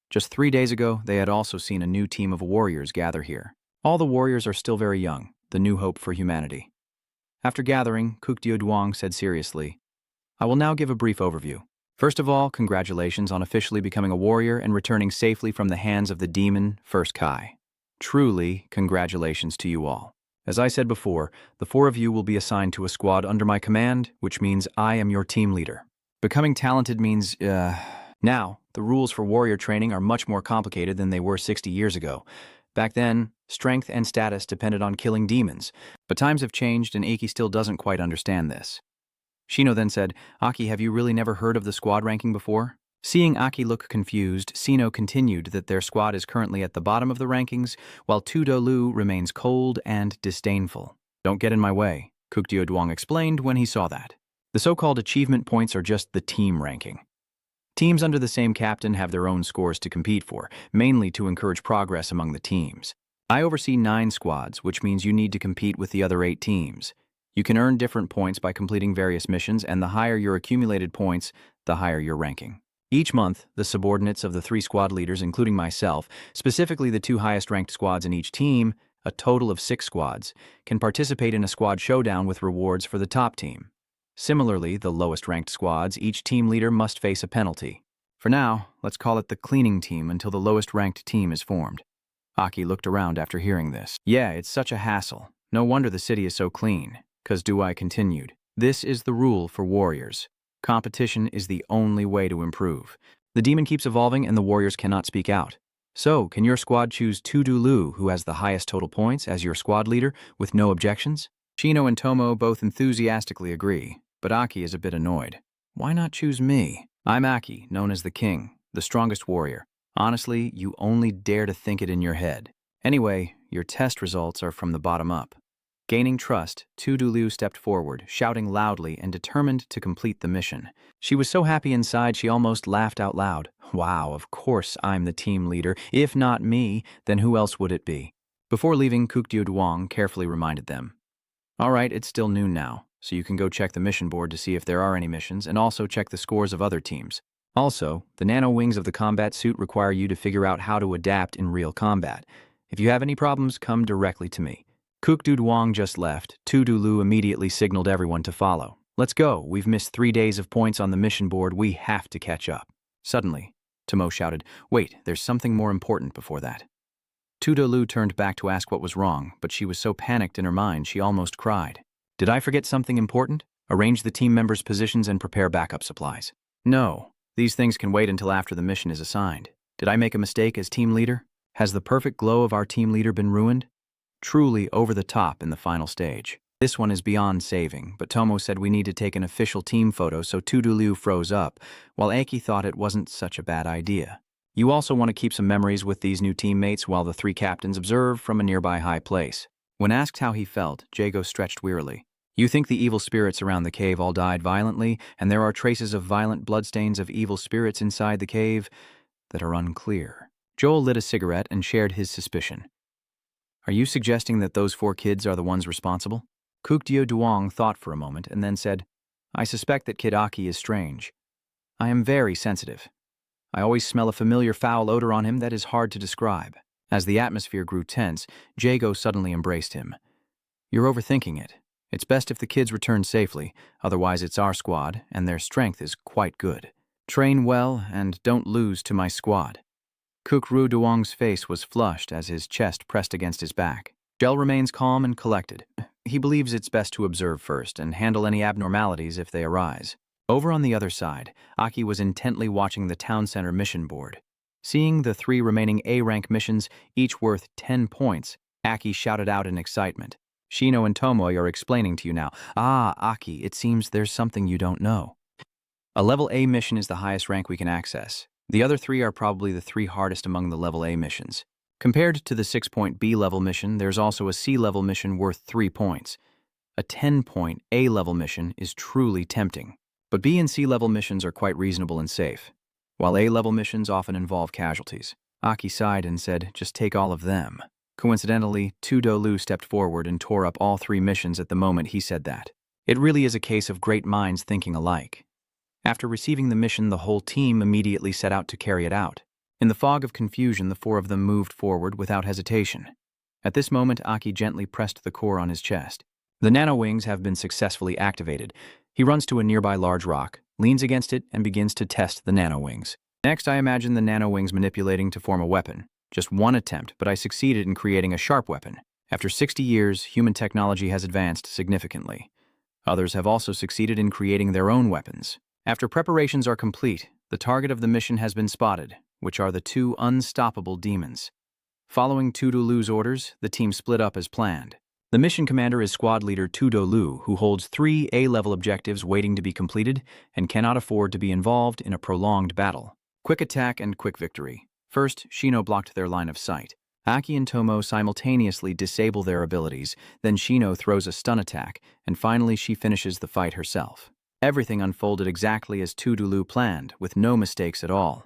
Just 3 days ago, they had also seen a new team of warriors gather here. All the warriors are still very young, the new hope for humanity. After gathering, Kukdio Duong said seriously, "I will now give a brief overview. First of all, congratulations on officially becoming a warrior and returning safely from the hands of the demon, First Kai. Truly, congratulations to you all. As I said before, the 4 of you will be assigned to a squad under my command, which means I am your team leader. Becoming talented means, Now, the rules for warrior training are much more complicated than they were 60 years ago. Back then, strength and status depended on killing demons, but times have changed and Aki still doesn't quite understand this. Shino then said, Aki, have you really never heard of the squad ranking before? Seeing Aki look confused, Shino continued that their squad is currently at the bottom of the rankings, while Tudolu remains cold and disdainful. Don't get in my way, Kukdeo Duong explained when he saw that. The so-called achievement points are just the team ranking. Teams under the same captain have their own scores to compete for, mainly to encourage progress among the teams. I oversee 9 squads, which means you need to compete with the other 8 teams. You can earn different points by completing various missions, and the higher your accumulated points, the higher your ranking. Each month, the subordinates of the 3 squad leaders, including myself, specifically the 2 highest-ranked squads in each team, a total of 6 squads, can participate in a squad showdown with rewards for the top team. Similarly, the lowest-ranked squads, each team leader must face a penalty. For now, let's call it the cleaning team until the lowest-ranked team is formed. Aki looked around after hearing this. Yeah, it's such a hassle. No wonder the city is so clean. Duai continued. This is the rule for warriors. Competition is the only way to improve. The demon keeps evolving and the warriors cannot speak out. So, can your squad choose Tudulu, who has the highest total points, as your squad leader, with no objections? Shino and Tomo both enthusiastically agree, but Aki is a bit annoyed. Why not choose me? I'm Aki, known as the King, the strongest warrior. Honestly, you only dare to think it in your head. Anyway, your test results are from the bottom up. Gaining trust, Tudulu stepped forward, shouting loudly and determined to complete the mission. She was so happy inside she almost laughed out loud. Wow, of course I'm the team leader. If not me, then who else would it be? Before leaving, Kukdeo Duong carefully reminded them. All right, it's still noon now, so you can go check the mission board to see if there are any missions and also check the scores of other teams. Also, the nano wings of the combat suit require you to figure out how to adapt in real combat. If you have any problems, come directly to me. Kukdeo Duong just left. Tudulu immediately signaled everyone to follow. Let's go. We've missed 3 days of points on the mission board. We have to catch up. Suddenly, Tomo shouted, Wait, there's something more important before that. Tudulu turned back to ask what was wrong, but she was so panicked in her mind she almost cried. Did I forget something important? Arrange the team members' positions and prepare backup supplies. No, these things can wait until after the mission is assigned. Did I make a mistake as team leader? Has the perfect glow of our team leader been ruined? Truly over the top in the final stage. This one is beyond saving, but Tomo said we need to take an official team photo, so Tudulu froze up, while Aki thought it wasn't such a bad idea. You also want to keep some memories with these new teammates while the 3 captains observe from a nearby high place. When asked how he felt, Jago stretched wearily. You think the evil spirits around the cave all died violently, and there are traces of violent bloodstains of evil spirits inside the cave that are unclear. Joel lit a cigarette and shared his suspicion. Are you suggesting that those 4 kids are the ones responsible? Kukdeo Duong thought for a moment and then said, I suspect that Kid Aki is strange. I am very sensitive. I always smell a familiar foul odor on him that is hard to describe. As the atmosphere grew tense, Jago suddenly embraced him. You're overthinking it. It's best if the kids return safely, otherwise it's our squad, and their strength is quite good. Train well and don't lose to my squad. Kukdeo Duong's face was flushed as his chest pressed against his back. Gel remains calm and collected. He believes it's best to observe first and handle any abnormalities if they arise. Over on the other side, Aki was intently watching the town center mission board. Seeing the 3 remaining A-rank missions, each worth 10 points, Aki shouted out in excitement. Shino and Tomoe are explaining to you now. Ah, Aki, it seems there's something you don't know. A level A mission is the highest rank we can access. The other 3 are probably the 3 hardest among the level A missions. Compared to the 6-point B-level mission, there's also a C-level mission worth 3 points. A 10-point A-level mission is truly tempting. But B and C-level missions are quite reasonable and safe, while A-level missions often involve casualties. Aki sighed and said, just take all of them. Coincidentally, Tudolu stepped forward and tore up all 3 missions at the moment he said that. It really is a case of great minds thinking alike. After receiving the mission, the whole team immediately set out to carry it out. In the fog of confusion, the 4 of them moved forward without hesitation. At this moment, Aki gently pressed the core on his chest. The nano wings have been successfully activated. He runs to a nearby large rock, leans against it, and begins to test the nano wings. Next, I imagine the nano wings manipulating to form a weapon. Just one attempt, but I succeeded in creating a sharp weapon. After 60 years, human technology has advanced significantly. Others have also succeeded in creating their own weapons. After preparations are complete, The target of the mission has been spotted, which are the two unstoppable demons. Following Tudolu's orders, the team split up as planned. The mission commander is squad leader Tudolu, who holds 3 A-level objectives waiting to be completed and cannot afford to be involved in a prolonged battle. Quick attack and quick victory. First, Shino blocked their line of sight. Aki and Tomo simultaneously disable their abilities, then Shino throws a stun attack, and finally she finishes the fight herself. Everything unfolded exactly as Tudolu planned, with no mistakes at all.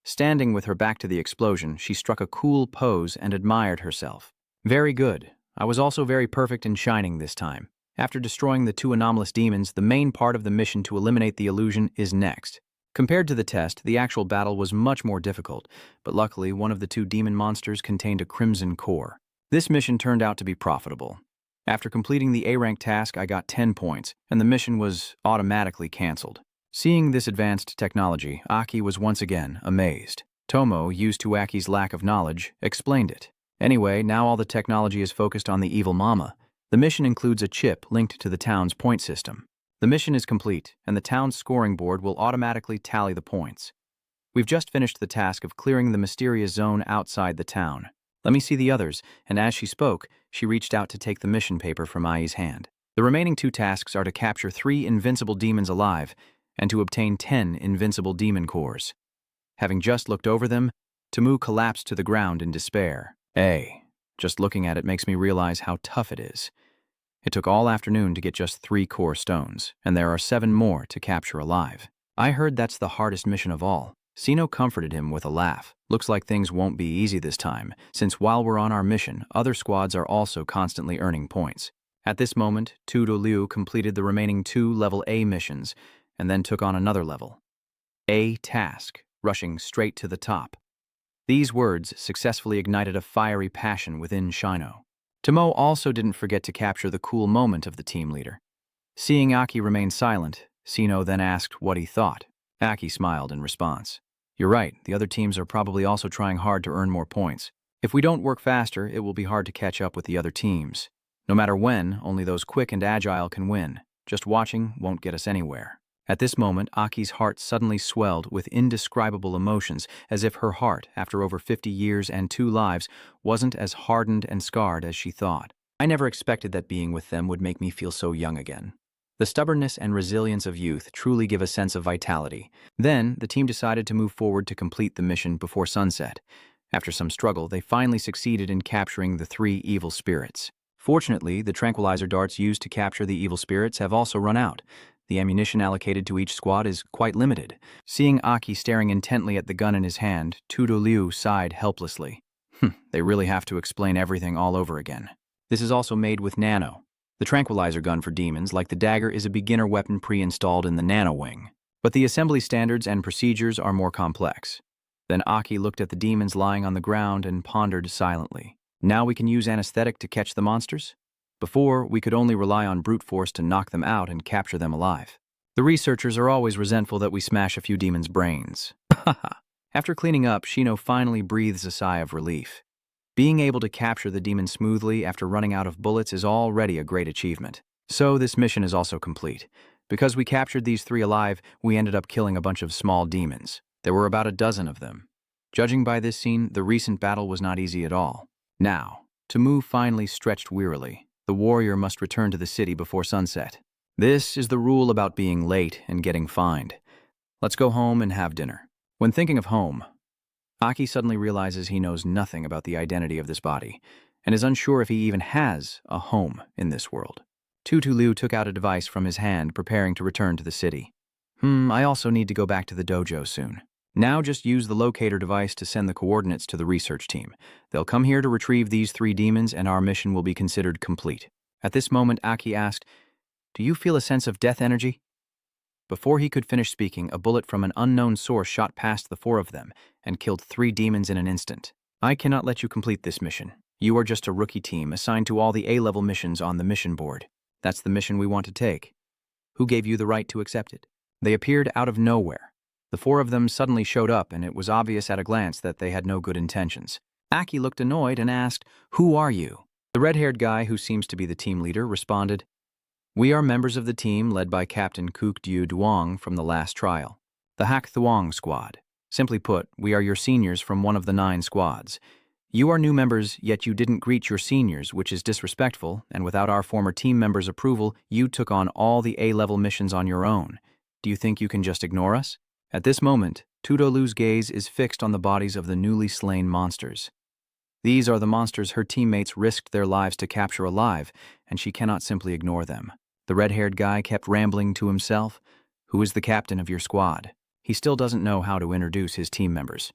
Standing with her back to the explosion, she struck a cool pose and admired herself. Very good. I was also very perfect in shining this time. After destroying the 2 anomalous demons, the main part of the mission to eliminate the illusion is next. Compared to the test, the actual battle was much more difficult, but luckily one of the 2 demon monsters contained a crimson core. This mission turned out to be profitable. After completing the A-rank task, I got 10 points, and the mission was automatically cancelled. Seeing this advanced technology, Aki was once again amazed. Tomo, used to Aki's lack of knowledge, explained it. Anyway, now all the technology is focused on the evil mama. The mission includes a chip linked to the town's point system. The mission is complete, and the town's scoring board will automatically tally the points. We've just finished the task of clearing the mysterious zone outside the town. Let me see the others, and as she spoke, she reached out to take the mission paper from Ai's hand. The remaining 2 tasks are to capture 3 invincible demons alive, and to obtain 10 invincible demon cores. Having just looked over them, Temu collapsed to the ground in despair. Just looking at it makes me realize how tough it is. It took all afternoon to get just 3 core stones, and there are 7 more to capture alive. I heard that's the hardest mission of all. Sino comforted him with a laugh. Looks like things won't be easy this time, since while we're on our mission, other squads are also constantly earning points. At this moment, Tudolu completed the remaining 2 level A missions, and then took on another level. A task, rushing straight to the top. These words successfully ignited a fiery passion within Shino. Tomo also didn't forget to capture the cool moment of the team leader. Seeing Aki remain silent, Sino then asked what he thought. Aki smiled in response. You're right, the other teams are probably also trying hard to earn more points. If we don't work faster, it will be hard to catch up with the other teams. No matter when, only those quick and agile can win. Just watching won't get us anywhere. At this moment, Aki's heart suddenly swelled with indescribable emotions, as if her heart, after over 50 years and 2 lives, wasn't as hardened and scarred as she thought. I never expected that being with them would make me feel so young again. The stubbornness and resilience of youth truly give a sense of vitality. Then, the team decided to move forward to complete the mission before sunset. After some struggle, they finally succeeded in capturing the 3 evil spirits. Fortunately, the tranquilizer darts used to capture the evil spirits have also run out. The ammunition allocated to each squad is quite limited. Seeing Aki staring intently at the gun in his hand, Tudolu sighed helplessly. They really have to explain everything all over again. This is also made with nano. The tranquilizer gun for demons, like the dagger, is a beginner weapon pre-installed in the nano wing. But the assembly standards and procedures are more complex. Then Aki looked at the demons lying on the ground and pondered silently. Now we can use anesthetic to catch the monsters? Before, we could only rely on brute force to knock them out and capture them alive. The researchers are always resentful that we smash a few demons' brains. After cleaning up, Shino finally breathes a sigh of relief. Being able to capture the demon smoothly after running out of bullets is already a great achievement. So this mission is also complete. Because we captured these 3 alive, we ended up killing a bunch of small demons. There were about a dozen of them. Judging by this scene, the recent battle was not easy at all. Now, Temu finally stretched wearily. The warrior must return to the city before sunset. This is the rule about being late and getting fined. Let's go home and have dinner. When thinking of home, Aki suddenly realizes he knows nothing about the identity of this body, and is unsure if he even has a home in this world. Tudolu took out a device from his hand, preparing to return to the city. I also need to go back to the dojo soon. Now just use the locator device to send the coordinates to the research team. They'll come here to retrieve these 3 demons, and our mission will be considered complete. At this moment, Aki asked, "Do you feel a sense of death energy?" Before he could finish speaking, a bullet from an unknown source shot past the 4 of them and killed 3 demons in an instant. I cannot let you complete this mission. You are just a rookie team assigned to all the A-level missions on the mission board. That's the mission we want to take. Who gave you the right to accept it? They appeared out of nowhere. The 4 of them suddenly showed up, and it was obvious at a glance that they had no good intentions. Aki looked annoyed and asked, "Who are you?" The red-haired guy, who seems to be the team leader, responded, "We are members of the team led by Captain Kuk Diu Duong from the last trial. The Hak Thuong Squad. Simply put, we are your seniors from one of the 9 squads. You are new members, yet you didn't greet your seniors, which is disrespectful, and without our former team members' approval, you took on all the A-level missions on your own. Do you think you can just ignore us? At this moment, Tudolu's gaze is fixed on the bodies of the newly slain monsters. These are the monsters her teammates risked their lives to capture alive, and she cannot simply ignore them. The red-haired guy kept rambling to himself. Who is the captain of your squad? He still doesn't know how to introduce his team members.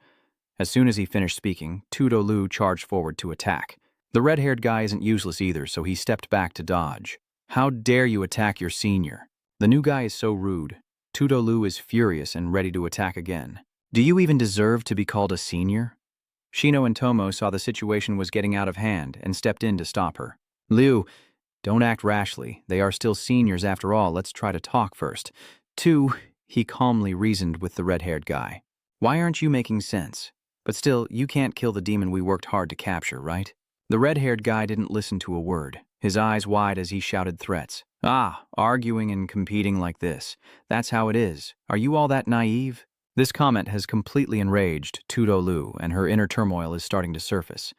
As soon as he finished speaking, Tudolu charged forward to attack. The red-haired guy isn't useless either, so he stepped back to dodge. How dare you attack your senior? The new guy is so rude. Tudolu is furious and ready to attack again. Do you even deserve to be called a senior? Shino and Tomo saw the situation was getting out of hand and stepped in to stop her. Liu, don't act rashly. They are still seniors after all. Let's try to talk first. 2, he calmly reasoned with the red-haired guy. Why aren't you making sense? But still, you can't kill the demon we worked hard to capture, right? The red-haired guy didn't listen to a word, his eyes wide as he shouted threats. Ah, arguing and competing like this. That's how it is. Are you all that naive? This comment has completely enraged Tudolu, and her inner turmoil is starting to surface.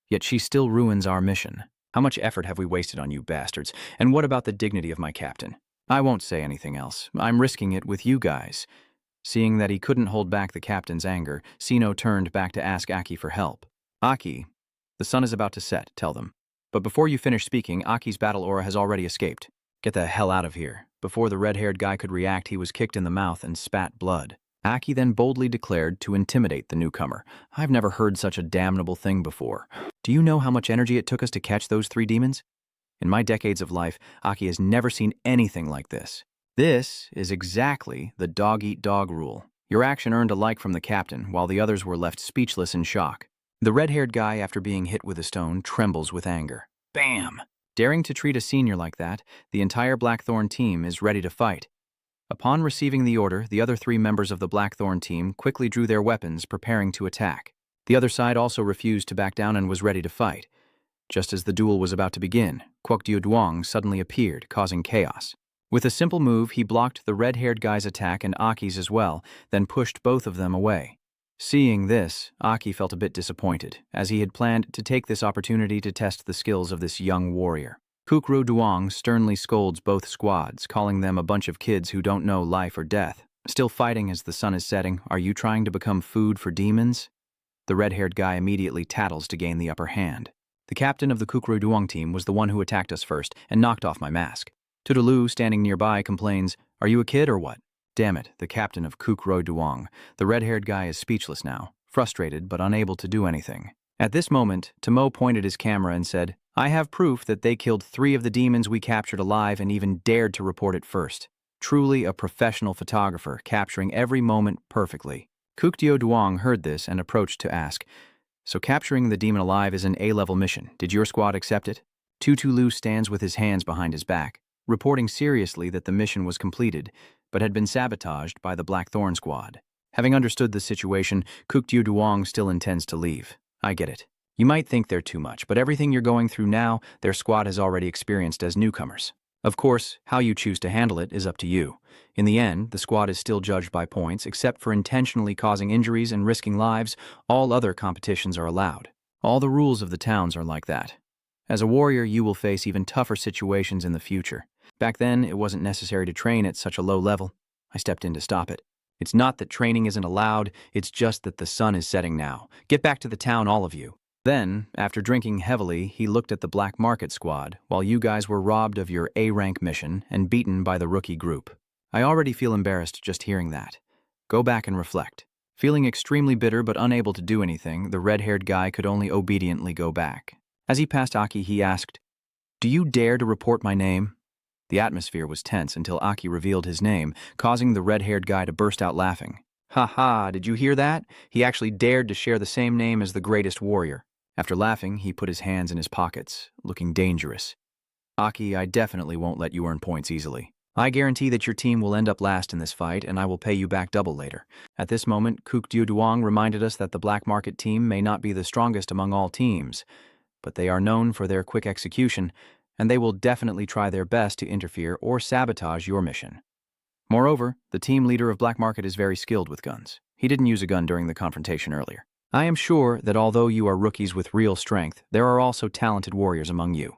Yet she still ruins our mission. How much effort have we wasted on you bastards? And what about the dignity of my captain? I won't say anything else. I'm risking it with you guys. Seeing that he couldn't hold back the captain's anger, Sino turned back to ask Aki for help. Aki, the sun is about to set, tell them. But before you finish speaking, Aki's battle aura has already escaped. Get the hell out of here. Before the red-haired guy could react, he was kicked in the mouth and spat blood. Aki then boldly declared to intimidate the newcomer. I've never heard such a damnable thing before. Do you know how much energy it took us to catch those 3 demons? In my decades of life, Aki has never seen anything like this. This is exactly the dog-eat-dog rule. Your action earned a like from the captain, while the others were left speechless in shock. The red-haired guy, after being hit with a stone, trembles with anger. Bam! Daring to treat a senior like that, the entire Blackthorn team is ready to fight. Upon receiving the order, the other 3 members of the Blackthorn team quickly drew their weapons, preparing to attack. The other side also refused to back down and was ready to fight. Just as the duel was about to begin, Kwokdio Duong suddenly appeared, causing chaos. With a simple move, he blocked the red-haired guy's attack and Aki's as well, then pushed both of them away. Seeing this, Aki felt a bit disappointed, as he had planned to take this opportunity to test the skills of this young warrior. Kukro Duong sternly scolds both squads, calling them a bunch of kids who don't know life or death. Still fighting as the sun is setting, are you trying to become food for demons? The red-haired guy immediately tattles to gain the upper hand. The captain of the Kukro Duong team was the one who attacked us first and knocked off my mask. Tudolu, standing nearby, complains, Are you a kid or what? Damn it, the captain of Kukro Duong. The red-haired guy is speechless now, frustrated but unable to do anything. At this moment, Tomo pointed his camera and said, I have proof that they killed 3 of the demons we captured alive and even dared to report it first. Truly a professional photographer, capturing every moment perfectly. Kukdio Duong heard this and approached to ask, So capturing the demon alive is an A-level mission. Did your squad accept it? Tutulu stands with his hands behind his back, reporting seriously that the mission was completed, but had been sabotaged by the Blackthorn squad. Having understood the situation, Kukdio Duong still intends to leave. I get it. You might think they're too much, but everything you're going through now, their squad has already experienced as newcomers. Of course, how you choose to handle it is up to you. In the end, the squad is still judged by points, except for intentionally causing injuries and risking lives. All other competitions are allowed. All the rules of the towns are like that. As a warrior, you will face even tougher situations in the future. Back then, it wasn't necessary to train at such a low level. I stepped in to stop it. It's not that training isn't allowed, it's just that the sun is setting now. Get back to the town, all of you. Then, after drinking heavily, he looked at the Black Market squad, while you guys were robbed of your A-rank mission and beaten by the rookie group. I already feel embarrassed just hearing that. Go back and reflect. Feeling extremely bitter but unable to do anything, the red-haired guy could only obediently go back. As he passed Aki, he asked, Do you dare to report my name? The atmosphere was tense until Aki revealed his name, causing the red-haired guy to burst out laughing. Ha ha, did you hear that? He actually dared to share the same name as the greatest warrior. After laughing, he put his hands in his pockets, looking dangerous. Aki, I definitely won't let you earn points easily. I guarantee that your team will end up last in this fight, and I will pay you back double later. At this moment, Kukdio Duong reminded us that the Black Market team may not be the strongest among all teams, but they are known for their quick execution, and they will definitely try their best to interfere or sabotage your mission. Moreover, the team leader of Black Market is very skilled with guns. He didn't use a gun during the confrontation earlier. I am sure that although you are rookies with real strength, there are also talented warriors among you.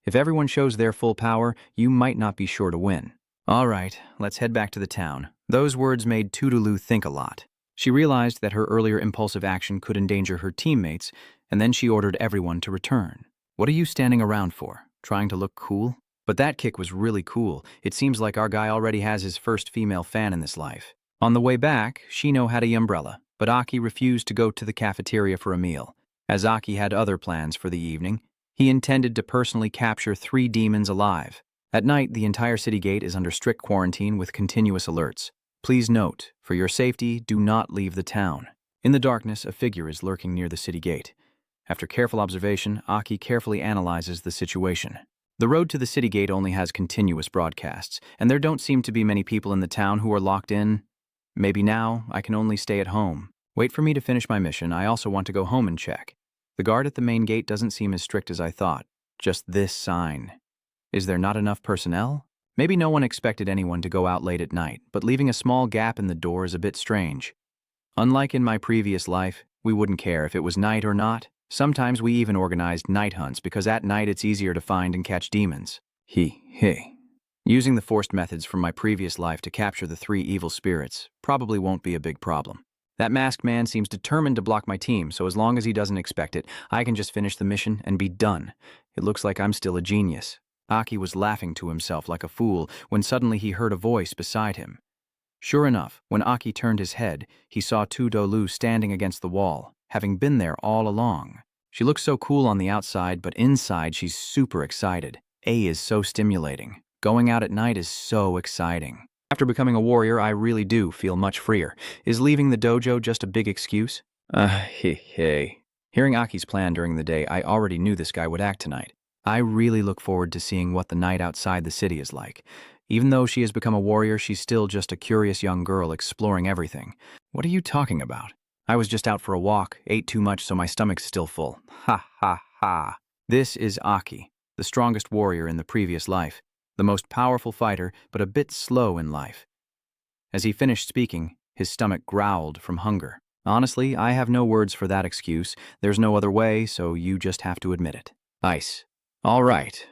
If everyone shows their full power, you might not be sure to win. All right, let's head back to the town. Those words made Tudulu think a lot. She realized that her earlier impulsive action could endanger her teammates, and then she ordered everyone to return. What are you standing around for? Trying to look cool? But that kick was really cool. It seems like our guy already has his first female fan in this life. On the way back, Shino had a umbrella, but Aki refused to go to the cafeteria for a meal. As Aki had other plans for the evening, he intended to personally capture 3 demons alive. At night, the entire city gate is under strict quarantine with continuous alerts. Please note, for your safety, do not leave the town. In the darkness, a figure is lurking near the city gate. After careful observation, Aki carefully analyzes the situation. The road to the city gate only has continuous broadcasts, and there don't seem to be many people in the town who are locked in. Maybe now, I can only stay at home. Wait for me to finish my mission. I also want to go home and check. The guard at the main gate doesn't seem as strict as I thought. Just this sign. Is there not enough personnel? Maybe no one expected anyone to go out late at night, but leaving a small gap in the door is a bit strange. Unlike in my previous life, we wouldn't care if it was night or not. Sometimes we even organized night hunts because at night it's easier to find and catch demons. Using the forced methods from my previous life to capture the 3 evil spirits probably won't be a big problem. That masked man seems determined to block my team, so as long as he doesn't expect it, I can just finish the mission and be done. It looks like I'm still a genius. Aki was laughing to himself like a fool when suddenly he heard a voice beside him. Sure enough, when Aki turned his head, he saw Tudolu standing against the wall, having been there all along. She looks so cool on the outside, but inside she's super excited. A is so stimulating. Going out at night is so exciting. After becoming a warrior, I really do feel much freer. Is leaving the dojo just a big excuse? Hearing Aki's plan during the day, I already knew this guy would act tonight. I really look forward to seeing what the night outside the city is like. Even though she has become a warrior, she's still just a curious young girl exploring everything. What are you talking about? I was just out for a walk, ate too much so my stomach's still full. Ha ha ha. This is Aki, the strongest warrior in the previous life, the most powerful fighter, but a bit slow in life. As he finished speaking, his stomach growled from hunger. Honestly, I have no words for that excuse. There's no other way, so you just have to admit it. Ice. All right.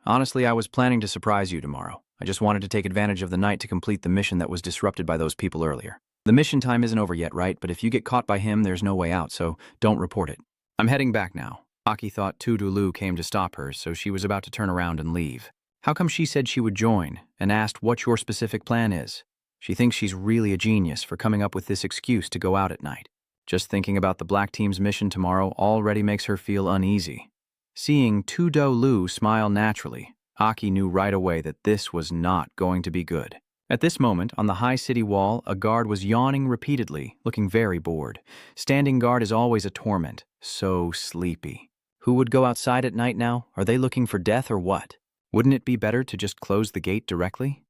Honestly, I was planning to surprise you tomorrow. I just wanted to take advantage of the night to complete the mission that was disrupted by those people earlier. The mission time isn't over yet, right? But if you get caught by him, there's no way out, so don't report it. I'm heading back now. Aki thought Tudulu came to stop her, so she was about to turn around and leave. How come she said she would join and asked what your specific plan is? She thinks she's really a genius for coming up with this excuse to go out at night. Just thinking about the Black Team's mission tomorrow already makes her feel uneasy. Seeing Tudolu smile naturally, Aki knew right away that this was not going to be good. At this moment, on the high city wall, a guard was yawning repeatedly, looking very bored. Standing guard is always a torment. So sleepy. Who would go outside at night now? Are they looking for death or what? Wouldn't it be better to just close the gate directly?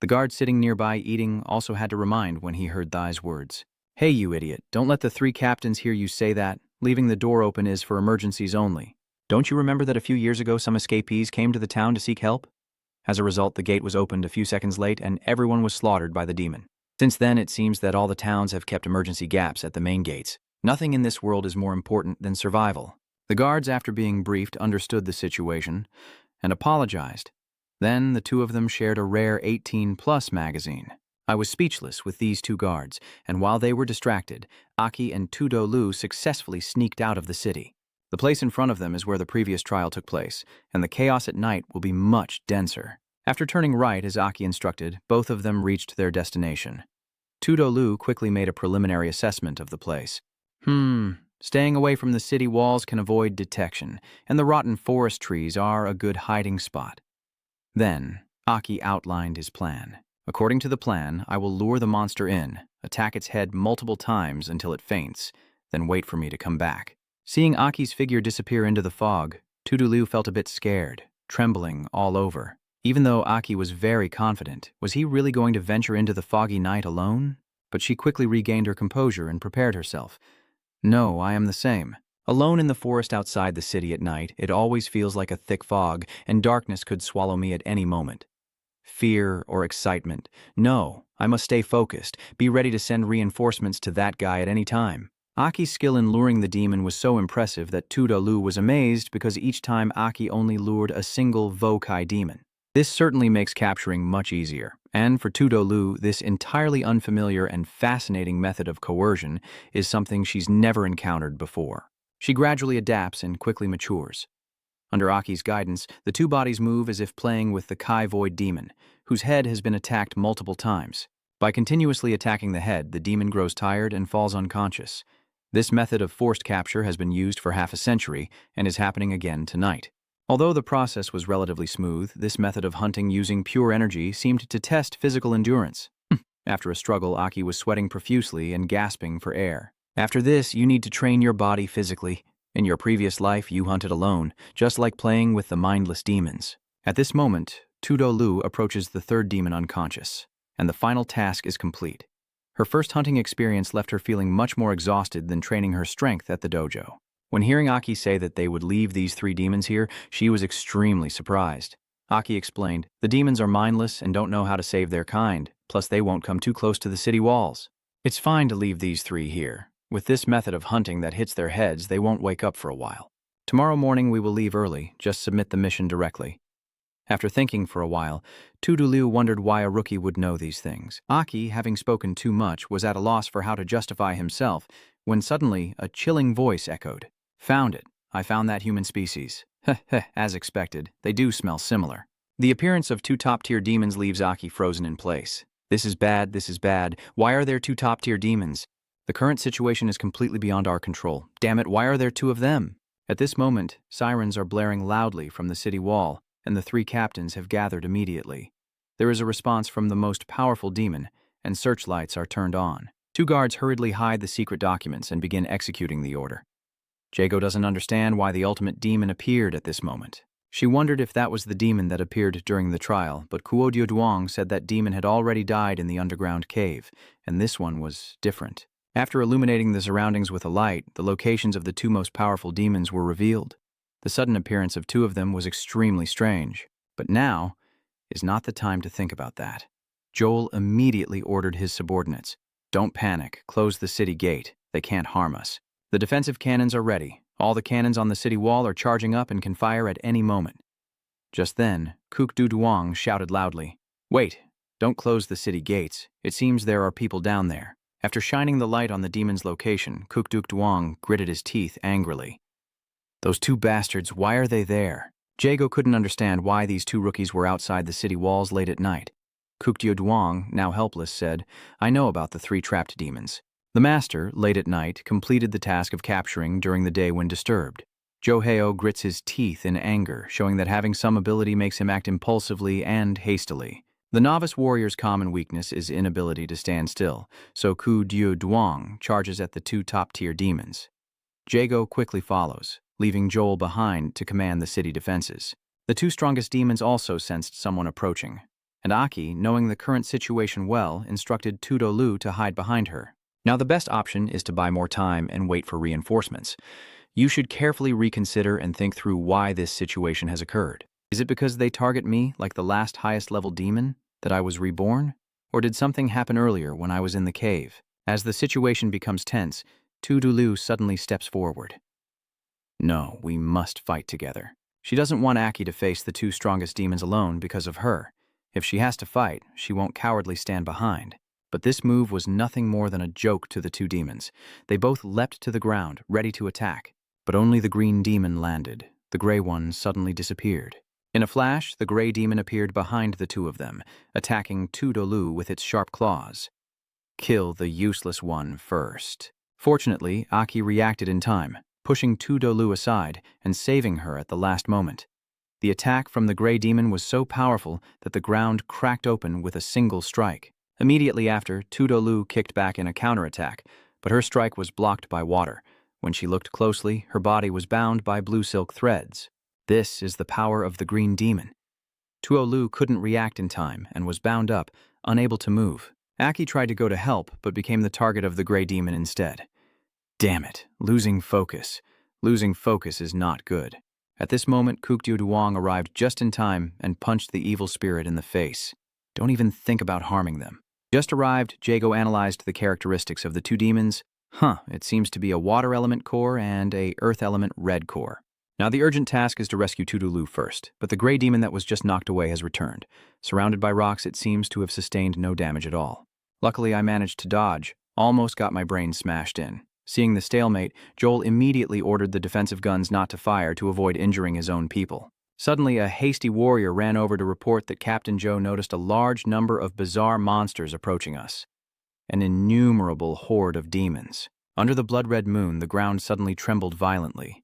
The guard sitting nearby eating also had to remind when he heard Thai's words. Hey, you idiot, don't let the 3 captains hear you say that. Leaving the door open is for emergencies only. Don't you remember that a few years ago some escapees came to the town to seek help? As a result, the gate was opened a few seconds late and everyone was slaughtered by the demon. Since then, it seems that all the towns have kept emergency gaps at the main gates. Nothing in this world is more important than survival. The guards, after being briefed, understood the situation and apologized. Then the 2 of them shared a rare 18+ magazine. I was speechless with these 2 guards, and while they were distracted, Aki and Tudolu successfully sneaked out of the city. The place in front of them is where the previous trial took place, and the chaos at night will be much denser. After turning right as Aki instructed, both of them reached their destination. Tudolu quickly made a preliminary assessment of the place. Staying away from the city walls can avoid detection, and the rotten forest trees are a good hiding spot. Then, Aki outlined his plan. According to the plan, I will lure the monster in, attack its head multiple times until it faints, then wait for me to come back. Seeing Aki's figure disappear into the fog, Tudulu felt a bit scared, trembling all over. Even though Aki was very confident, was he really going to venture into the foggy night alone? But she quickly regained her composure and prepared herself. No, I am the same. Alone in the forest outside the city at night, it always feels like a thick fog, and darkness could swallow me at any moment. fear, or excitement. No, I must stay focused, be ready to send reinforcements to that guy at any time. Aki's skill in luring the demon was so impressive that Tudolu was amazed because each time Aki only lured a single Vokai demon. This certainly makes capturing much easier, and for Tudolu, this entirely unfamiliar and fascinating method of coercion is something she's never encountered before. She gradually adapts and quickly matures. Under Aki's guidance, the two bodies move as if playing with the Kai Void demon, whose head has been attacked multiple times. By continuously attacking the head, the demon grows tired and falls unconscious. This method of forced capture has been used for half a century and is happening again tonight. Although the process was relatively smooth, this method of hunting using pure energy seemed to test physical endurance. After a struggle, Aki was sweating profusely and gasping for air. After this, you need to train your body physically. In your previous life, you hunted alone, just like playing with the mindless demons. At this moment, Tudolu approaches the third demon unconscious, and the final task is complete. Her first hunting experience left her feeling much more exhausted than training her strength at the dojo. When hearing Aki say that they would leave these 3 demons here, she was extremely surprised. Aki explained, "The demons are mindless and don't know how to save their kind, plus they won't come too close to the city walls. It's fine to leave these 3 here. With this method of hunting that hits their heads, they won't wake up for a while. Tomorrow morning we will leave early, just submit the mission directly." After thinking for a while, Tudolu wondered why a rookie would know these things. Aki, having spoken too much, was at a loss for how to justify himself, when suddenly a chilling voice echoed. "Found it. I found that human species." As expected, they do smell similar. The appearance of 2 top-tier demons leaves Aki frozen in place. This is bad, this is bad. Why are there 2 top-tier demons? The current situation is completely beyond our control. Damn it, why are there 2 of them? At this moment, sirens are blaring loudly from the city wall, and the 3 captains have gathered immediately. There is a response from the most powerful demon, and searchlights are turned on. 2 guards hurriedly hide the secret documents and begin executing the order. Jago doesn't understand why the ultimate demon appeared at this moment. She wondered if that was the demon that appeared during the trial, but Kuo Duong said that demon had already died in the underground cave, and this one was different. After illuminating the surroundings with a light, the locations of the 2 most powerful demons were revealed. The sudden appearance of 2 of them was extremely strange, but now is not the time to think about that. Joel immediately ordered his subordinates, "Don't panic, close the city gate, they can't harm us. The defensive cannons are ready. All the cannons on the city wall are charging up and can fire at any moment." Just then, Kuk Du Duong shouted loudly, "Wait, don't close the city gates. It seems there are people down there." After shining the light on the demon's location, Kuk Du Duong gritted his teeth angrily. "Those 2 bastards, why are they there?" Jago couldn't understand why these 2 rookies were outside the city walls late at night. Kuk Du Duong, now helpless, said, "I know about the 3 trapped demons. The master, late at night, completed the task of capturing during the day when disturbed." Joheo grits his teeth in anger, showing that having some ability makes him act impulsively and hastily. The novice warrior's common weakness is inability to stand still, so Ku Diu Duong charges at the 2 top-tier demons. Jago quickly follows, leaving Joel behind to command the city defenses. The 2 strongest demons also sensed someone approaching, and Aki, knowing the current situation well, instructed Tudolu to hide behind her. Now the best option is to buy more time and wait for reinforcements. You should carefully reconsider and think through why this situation has occurred. Is it because they target me like the last highest level demon, that I was reborn? Or did something happen earlier when I was in the cave? As the situation becomes tense, Tudolu suddenly steps forward. "No, we must fight together." She doesn't want Aki to face the 2 strongest demons alone because of her. If she has to fight, she won't cowardly stand behind. But this move was nothing more than a joke to the 2 demons. They both leapt to the ground, ready to attack. But only the green demon landed. The gray one suddenly disappeared. In a flash, the gray demon appeared behind the 2 of them, attacking Tudolu with its sharp claws. Kill the useless one first. Fortunately, Aki reacted in time, pushing Tudolu aside and saving her at the last moment. The attack from the gray demon was so powerful that the ground cracked open with a single strike. Immediately after, Tudolu kicked back in a counterattack, but her strike was blocked by water. When she looked closely, her body was bound by blue silk threads. This is the power of the green demon. Tuolu couldn't react in time and was bound up, unable to move. Aki tried to go to help, but became the target of the gray demon instead. Damn it, losing focus. Losing focus is not good. At this moment, Kukdu Duong arrived just in time and punched the evil spirit in the face. Don't even think about harming them. Just arrived, Jago analyzed the characteristics of the two demons. It seems to be a water element core and a earth element red core. Now the urgent task is to rescue Tudulu first, but the gray demon that was just knocked away has returned. Surrounded by rocks, it seems to have sustained no damage at all. Luckily, I managed to dodge, almost got my brain smashed in. Seeing the stalemate, Joel immediately ordered the defensive guns not to fire to avoid injuring his own people. Suddenly, a hasty warrior ran over to report that Captain Joe noticed a large number of bizarre monsters approaching us. An innumerable horde of demons. Under the blood-red moon, the ground suddenly trembled violently.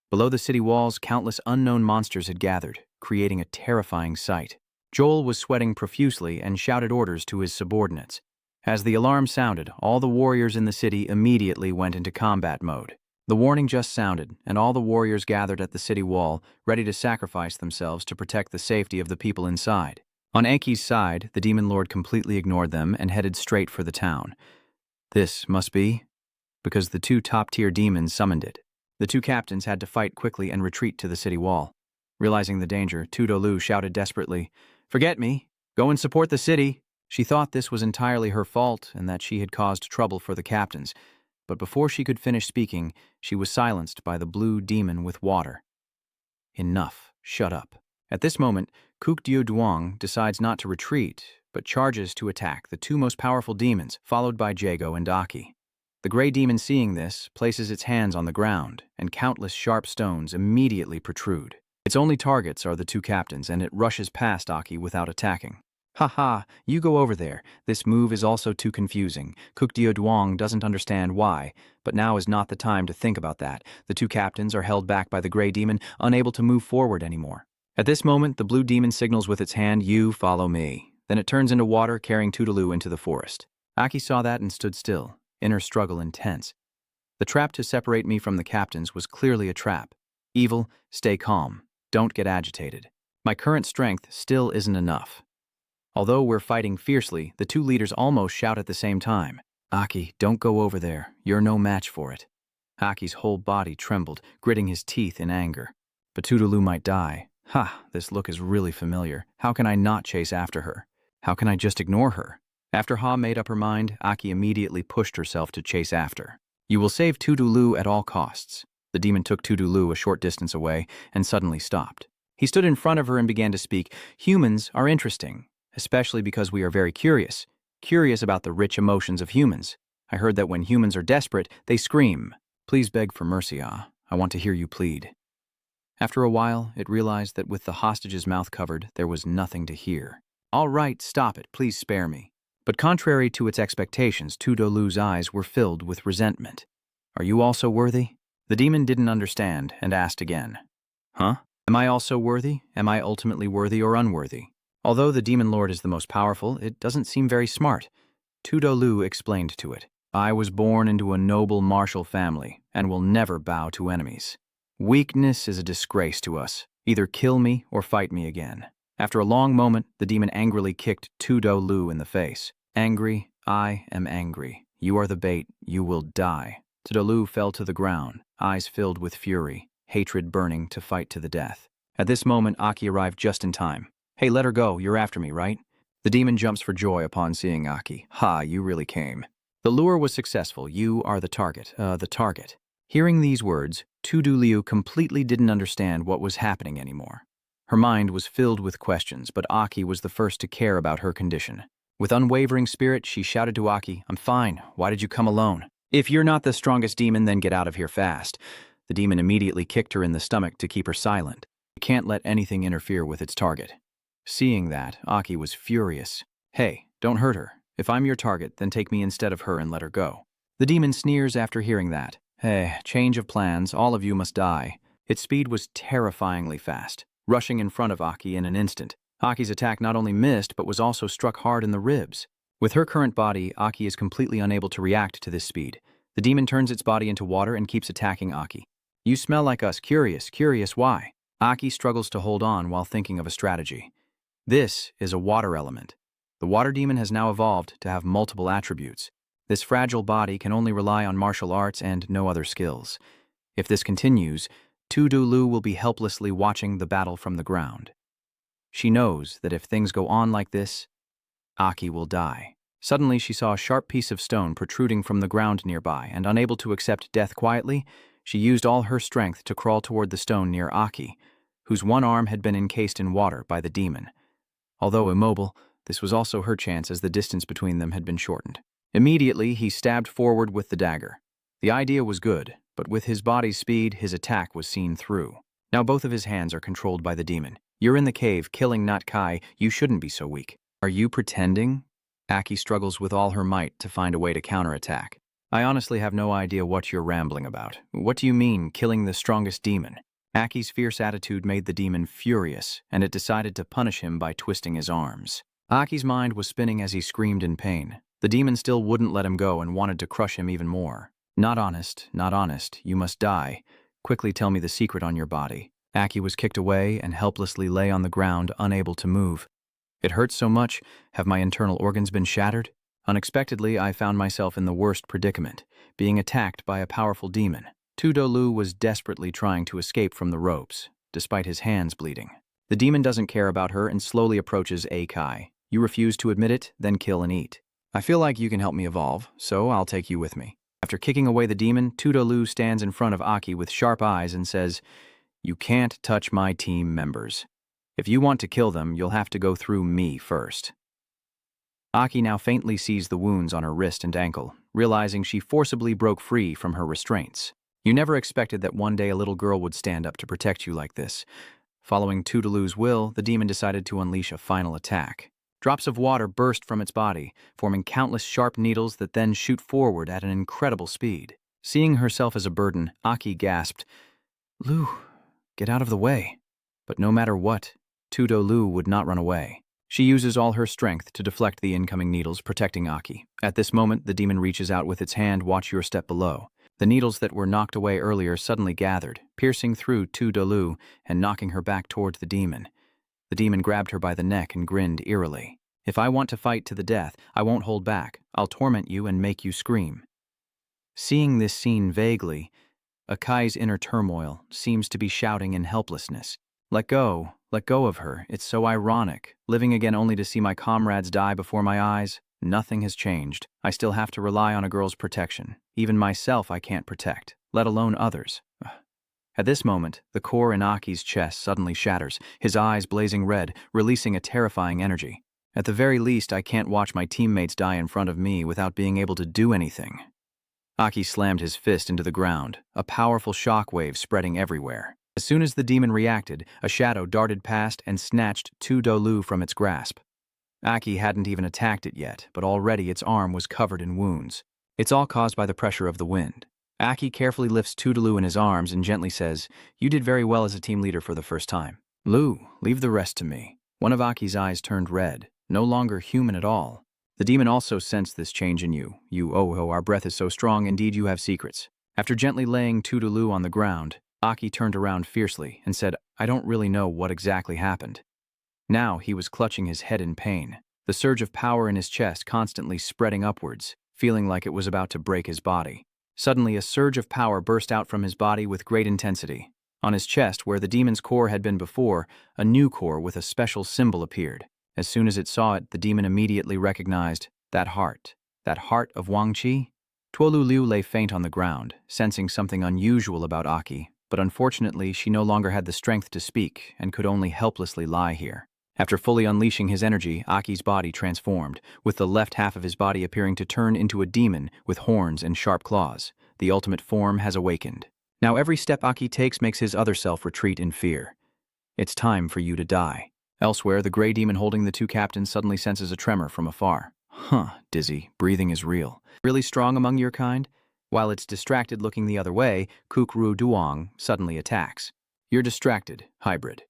Below the city walls, countless unknown monsters had gathered, creating a terrifying sight. Joel was sweating profusely and shouted orders to his subordinates. As the alarm sounded, all the warriors in the city immediately went into combat mode. The warning just sounded, and all the warriors gathered at the city wall, ready to sacrifice themselves to protect the safety of the people inside. On Anki's side, the demon lord completely ignored them and headed straight for the town. This must be because the two top-tier demons summoned it. The two captains had to fight quickly and retreat to the city wall. Realizing the danger, Tudolu shouted desperately, "Forget me! Go and support the city!" She thought this was entirely her fault and that she had caused trouble for the captains, but before she could finish speaking, she was silenced by the blue demon with water. Enough. Shut up. At this moment, Kukdu Duong decides not to retreat, but charges to attack the two most powerful demons, followed by Jago and Aki. The gray demon, seeing this, places its hands on the ground, and countless sharp stones immediately protrude. Its only targets are the two captains, and it rushes past Aki without attacking. "Ha, you go over there. This move is also too confusing. Kukdu Duong doesn't understand why, but now is not the time to think about that. The two captains are held back by the gray demon, unable to move forward anymore." At this moment, the blue demon signals with its hand, "You follow me." Then it turns into water, carrying Tudulu into the forest. Aki saw that and stood still, inner struggle intense. The trap to separate me from the captains was clearly a trap. Evil, stay calm. Don't get agitated. My current strength still isn't enough. Although we're fighting fiercely, the two leaders almost shout at the same time. "Aki, don't go over there. You're no match for it." Aki's whole body trembled, gritting his teeth in anger. But Tudulu might die. This look is really familiar. How can I not chase after her? How can I just ignore her? After Ha made up her mind, Aki immediately pushed herself to chase after. "You will save Tudulu at all costs." The demon took Tudulu a short distance away and suddenly stopped. He stood in front of her and began to speak. "Humans are interesting, especially because we are very curious about the rich emotions of humans. I heard that when humans are desperate, they scream. Please beg for mercy, Ah. I want to hear you plead." After a while, it realized that with the hostage's mouth covered, there was nothing to hear. "All right, stop it. Please spare me." But contrary to its expectations, Tudolu's eyes were filled with resentment. "Are you also worthy?" The demon didn't understand and asked again. Am I also worthy? Am I ultimately worthy or unworthy?" Although the demon lord is the most powerful, it doesn't seem very smart. Tudolu explained to it, "I was born into a noble martial family and will never bow to enemies. Weakness is a disgrace to us. Either kill me or fight me again." After a long moment, the demon angrily kicked Tudolu in the face. "Angry, I am angry. You are the bait. You will die." Tudolu fell to the ground, eyes filled with fury, hatred burning to fight to the death. At this moment, Aki arrived just in time. "Hey, let her go. You're after me, right?" The demon jumps for joy upon seeing Aki. You really came. The lure was successful. You are the target. Hearing these words, Tudulu completely didn't understand what was happening anymore. Her mind was filled with questions, but Aki was the first to care about her condition. With unwavering spirit, she shouted to Aki, "I'm fine. Why did you come alone? If you're not the strongest demon, then get out of here fast." The demon immediately kicked her in the stomach to keep her silent. You can't let anything interfere with its target. Seeing that, Aki was furious. "Hey, don't hurt her. If I'm your target, then take me instead of her and let her go." The demon sneers after hearing that. "Hey, change of plans. All of you must die." Its speed was terrifyingly fast, rushing in front of Aki in an instant. Aki's attack not only missed, but was also struck hard in the ribs. With her current body, Aki is completely unable to react to this speed. The demon turns its body into water and keeps attacking Aki. "You smell like us. Curious why?" Aki struggles to hold on while thinking of a strategy. This is a water element. The water demon has now evolved to have multiple attributes. This fragile body can only rely on martial arts and no other skills. If this continues, Tudolu will be helplessly watching the battle from the ground. She knows that if things go on like this, Aki will die. Suddenly, she saw a sharp piece of stone protruding from the ground nearby, and unable to accept death quietly, she used all her strength to crawl toward the stone near Aki, whose one arm had been encased in water by the demon. Although immobile, this was also her chance as the distance between them had been shortened. Immediately, he stabbed forward with the dagger. The idea was good, but with his body's speed, his attack was seen through. Now both of his hands are controlled by the demon. You're in the cave, killing not Kai, you shouldn't be so weak. Are you pretending? Aki struggles with all her might to find a way to counterattack. I honestly have no idea what you're rambling about. What do you mean, killing the strongest demon? Aki's fierce attitude made the demon furious, and it decided to punish him by twisting his arms. Aki's mind was spinning as he screamed in pain. The demon still wouldn't let him go and wanted to crush him even more. Not honest, you must die. Quickly tell me the secret on your body. Aki was kicked away and helplessly lay on the ground, unable to move. It hurts so much. Have my internal organs been shattered? Unexpectedly, I found myself in the worst predicament, being attacked by a powerful demon. Tudolu was desperately trying to escape from the ropes, despite his hands bleeding. The demon doesn't care about her and slowly approaches Kai. You refuse to admit it, then kill and eat. I feel like you can help me evolve, so I'll take you with me. After kicking away the demon, Tudolu stands in front of Aki with sharp eyes and says, You can't touch my team members. If you want to kill them, you'll have to go through me first. Aki now faintly sees the wounds on her wrist and ankle, realizing she forcibly broke free from her restraints. You never expected that one day a little girl would stand up to protect you like this. Following Tudolu's will, the demon decided to unleash a final attack. Drops of water burst from its body, forming countless sharp needles that then shoot forward at an incredible speed. Seeing herself as a burden, Aki gasped, Lu, get out of the way. But no matter what, Tudolu would not run away. She uses all her strength to deflect the incoming needles, protecting Aki. At this moment, the demon reaches out with its hand, watch your step below. The needles that were knocked away earlier suddenly gathered, piercing through Tudolu and knocking her back towards the demon. The demon grabbed her by the neck and grinned eerily. If I want to fight to the death, I won't hold back. I'll torment you and make you scream. Seeing this scene vaguely, Akai's inner turmoil seems to be shouting in helplessness. Let go of her. It's so ironic. Living again only to see my comrades die before my eyes. Nothing has changed. I still have to rely on a girl's protection. Even myself I can't protect, let alone others. At this moment, the core in Aki's chest suddenly shatters, his eyes blazing red, releasing a terrifying energy. At the very least, I can't watch my teammates die in front of me without being able to do anything. Aki slammed his fist into the ground, a powerful shockwave spreading everywhere. As soon as the demon reacted, a shadow darted past and snatched Tudolu from its grasp. Aki hadn't even attacked it yet, but already its arm was covered in wounds. It's all caused by the pressure of the wind. Aki carefully lifts Tudolu in his arms and gently says, You did very well as a team leader for the first time. Lu, leave the rest to me. One of Aki's eyes turned red, no longer human at all. The demon also sensed this change in you. Our breath is so strong, indeed you have secrets. After gently laying Tudolu on the ground, Aki turned around fiercely and said, I don't really know what exactly happened. Now he was clutching his head in pain, the surge of power in his chest constantly spreading upwards, feeling like it was about to break his body. Suddenly, a surge of power burst out from his body with great intensity. On his chest, where the demon's core had been before, a new core with a special symbol appeared. As soon as it saw it, the demon immediately recognized that heart of Wang Qi. Tuolu Liu lay faint on the ground, sensing something unusual about Aki, but unfortunately she no longer had the strength to speak and could only helplessly lie here. After fully unleashing his energy, Aki's body transformed, with the left half of his body appearing to turn into a demon with horns and sharp claws. The ultimate form has awakened. Now every step Aki takes makes his other self retreat in fear. It's time for you to die. Elsewhere, the gray demon holding the two captains suddenly senses a tremor from afar. Dizzy, breathing is real. Really strong among your kind? While it's distracted looking the other way, Kukru Duong suddenly attacks. You're distracted, hybrid.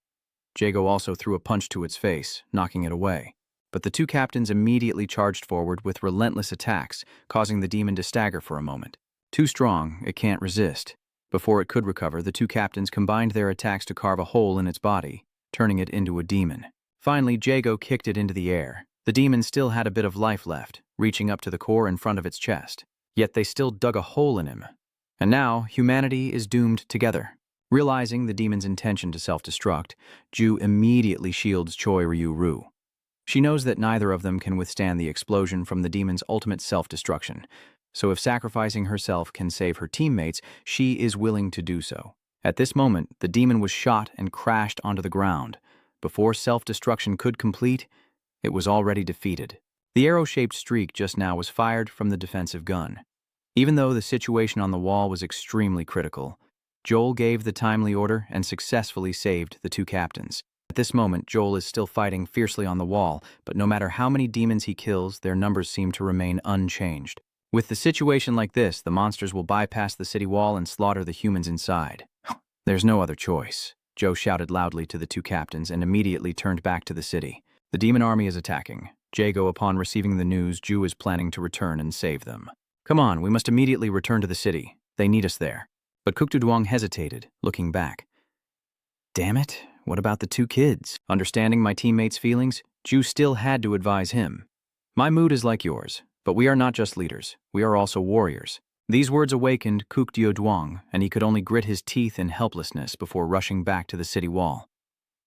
Jago also threw a punch to its face, knocking it away. But the two captains immediately charged forward with relentless attacks, causing the demon to stagger for a moment. Too strong, it can't resist. Before it could recover, the two captains combined their attacks to carve a hole in its body, turning it into a demon. Finally, Jago kicked it into the air. The demon still had a bit of life left, reaching up to the core in front of its chest. Yet they still dug a hole in him. And now, humanity is doomed together. Realizing the demon's intention to self-destruct, Ju immediately shields Choi Ryu-Ru. She knows that neither of them can withstand the explosion from the demon's ultimate self-destruction, so if sacrificing herself can save her teammates, she is willing to do so. At this moment, the demon was shot and crashed onto the ground. Before self-destruction could complete, it was already defeated. The arrow-shaped streak just now was fired from the defensive gun. Even though the situation on the wall was extremely critical, Joel gave the timely order and successfully saved the two captains. At this moment, Joel is still fighting fiercely on the wall, but no matter how many demons he kills, their numbers seem to remain unchanged. With the situation like this, the monsters will bypass the city wall and slaughter the humans inside. There's no other choice, Joe shouted loudly to the two captains and immediately turned back to the city. The demon army is attacking. Jago, upon receiving the news, Ju is planning to return and save them. Come on, we must immediately return to the city. They need us there. But Kuktuduong hesitated, looking back. Damn it, what about the two kids? Understanding my teammates' feelings, Ju still had to advise him. My mood is like yours, but we are not just leaders, we are also warriors. These words awakened Kuktuduong, and he could only grit his teeth in helplessness before rushing back to the city wall.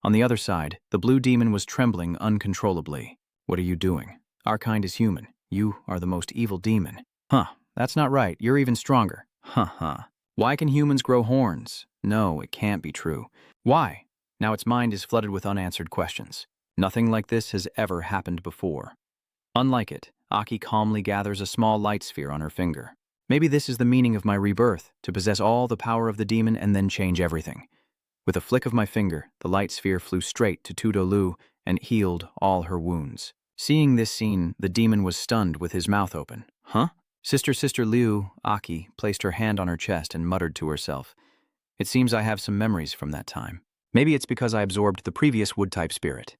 On the other side, the blue demon was trembling uncontrollably. What are you doing? Our kind is human. You are the most evil demon. Huh, that's not right. You're even stronger. Why can humans grow horns? No, it can't be true. Why? Now its mind is flooded with unanswered questions. Nothing like this has ever happened before. Unlike it, Aki calmly gathers a small light sphere on her finger. Maybe this is the meaning of my rebirth, to possess all the power of the demon and then change everything. With a flick of my finger, the light sphere flew straight to Tudolu and healed all her wounds. Seeing this scene, the demon was stunned with his mouth open. Huh? Sister Liu, Aki, placed her hand on her chest and muttered to herself. It seems I have some memories from that time. Maybe it's because I absorbed the previous wood-type spirit.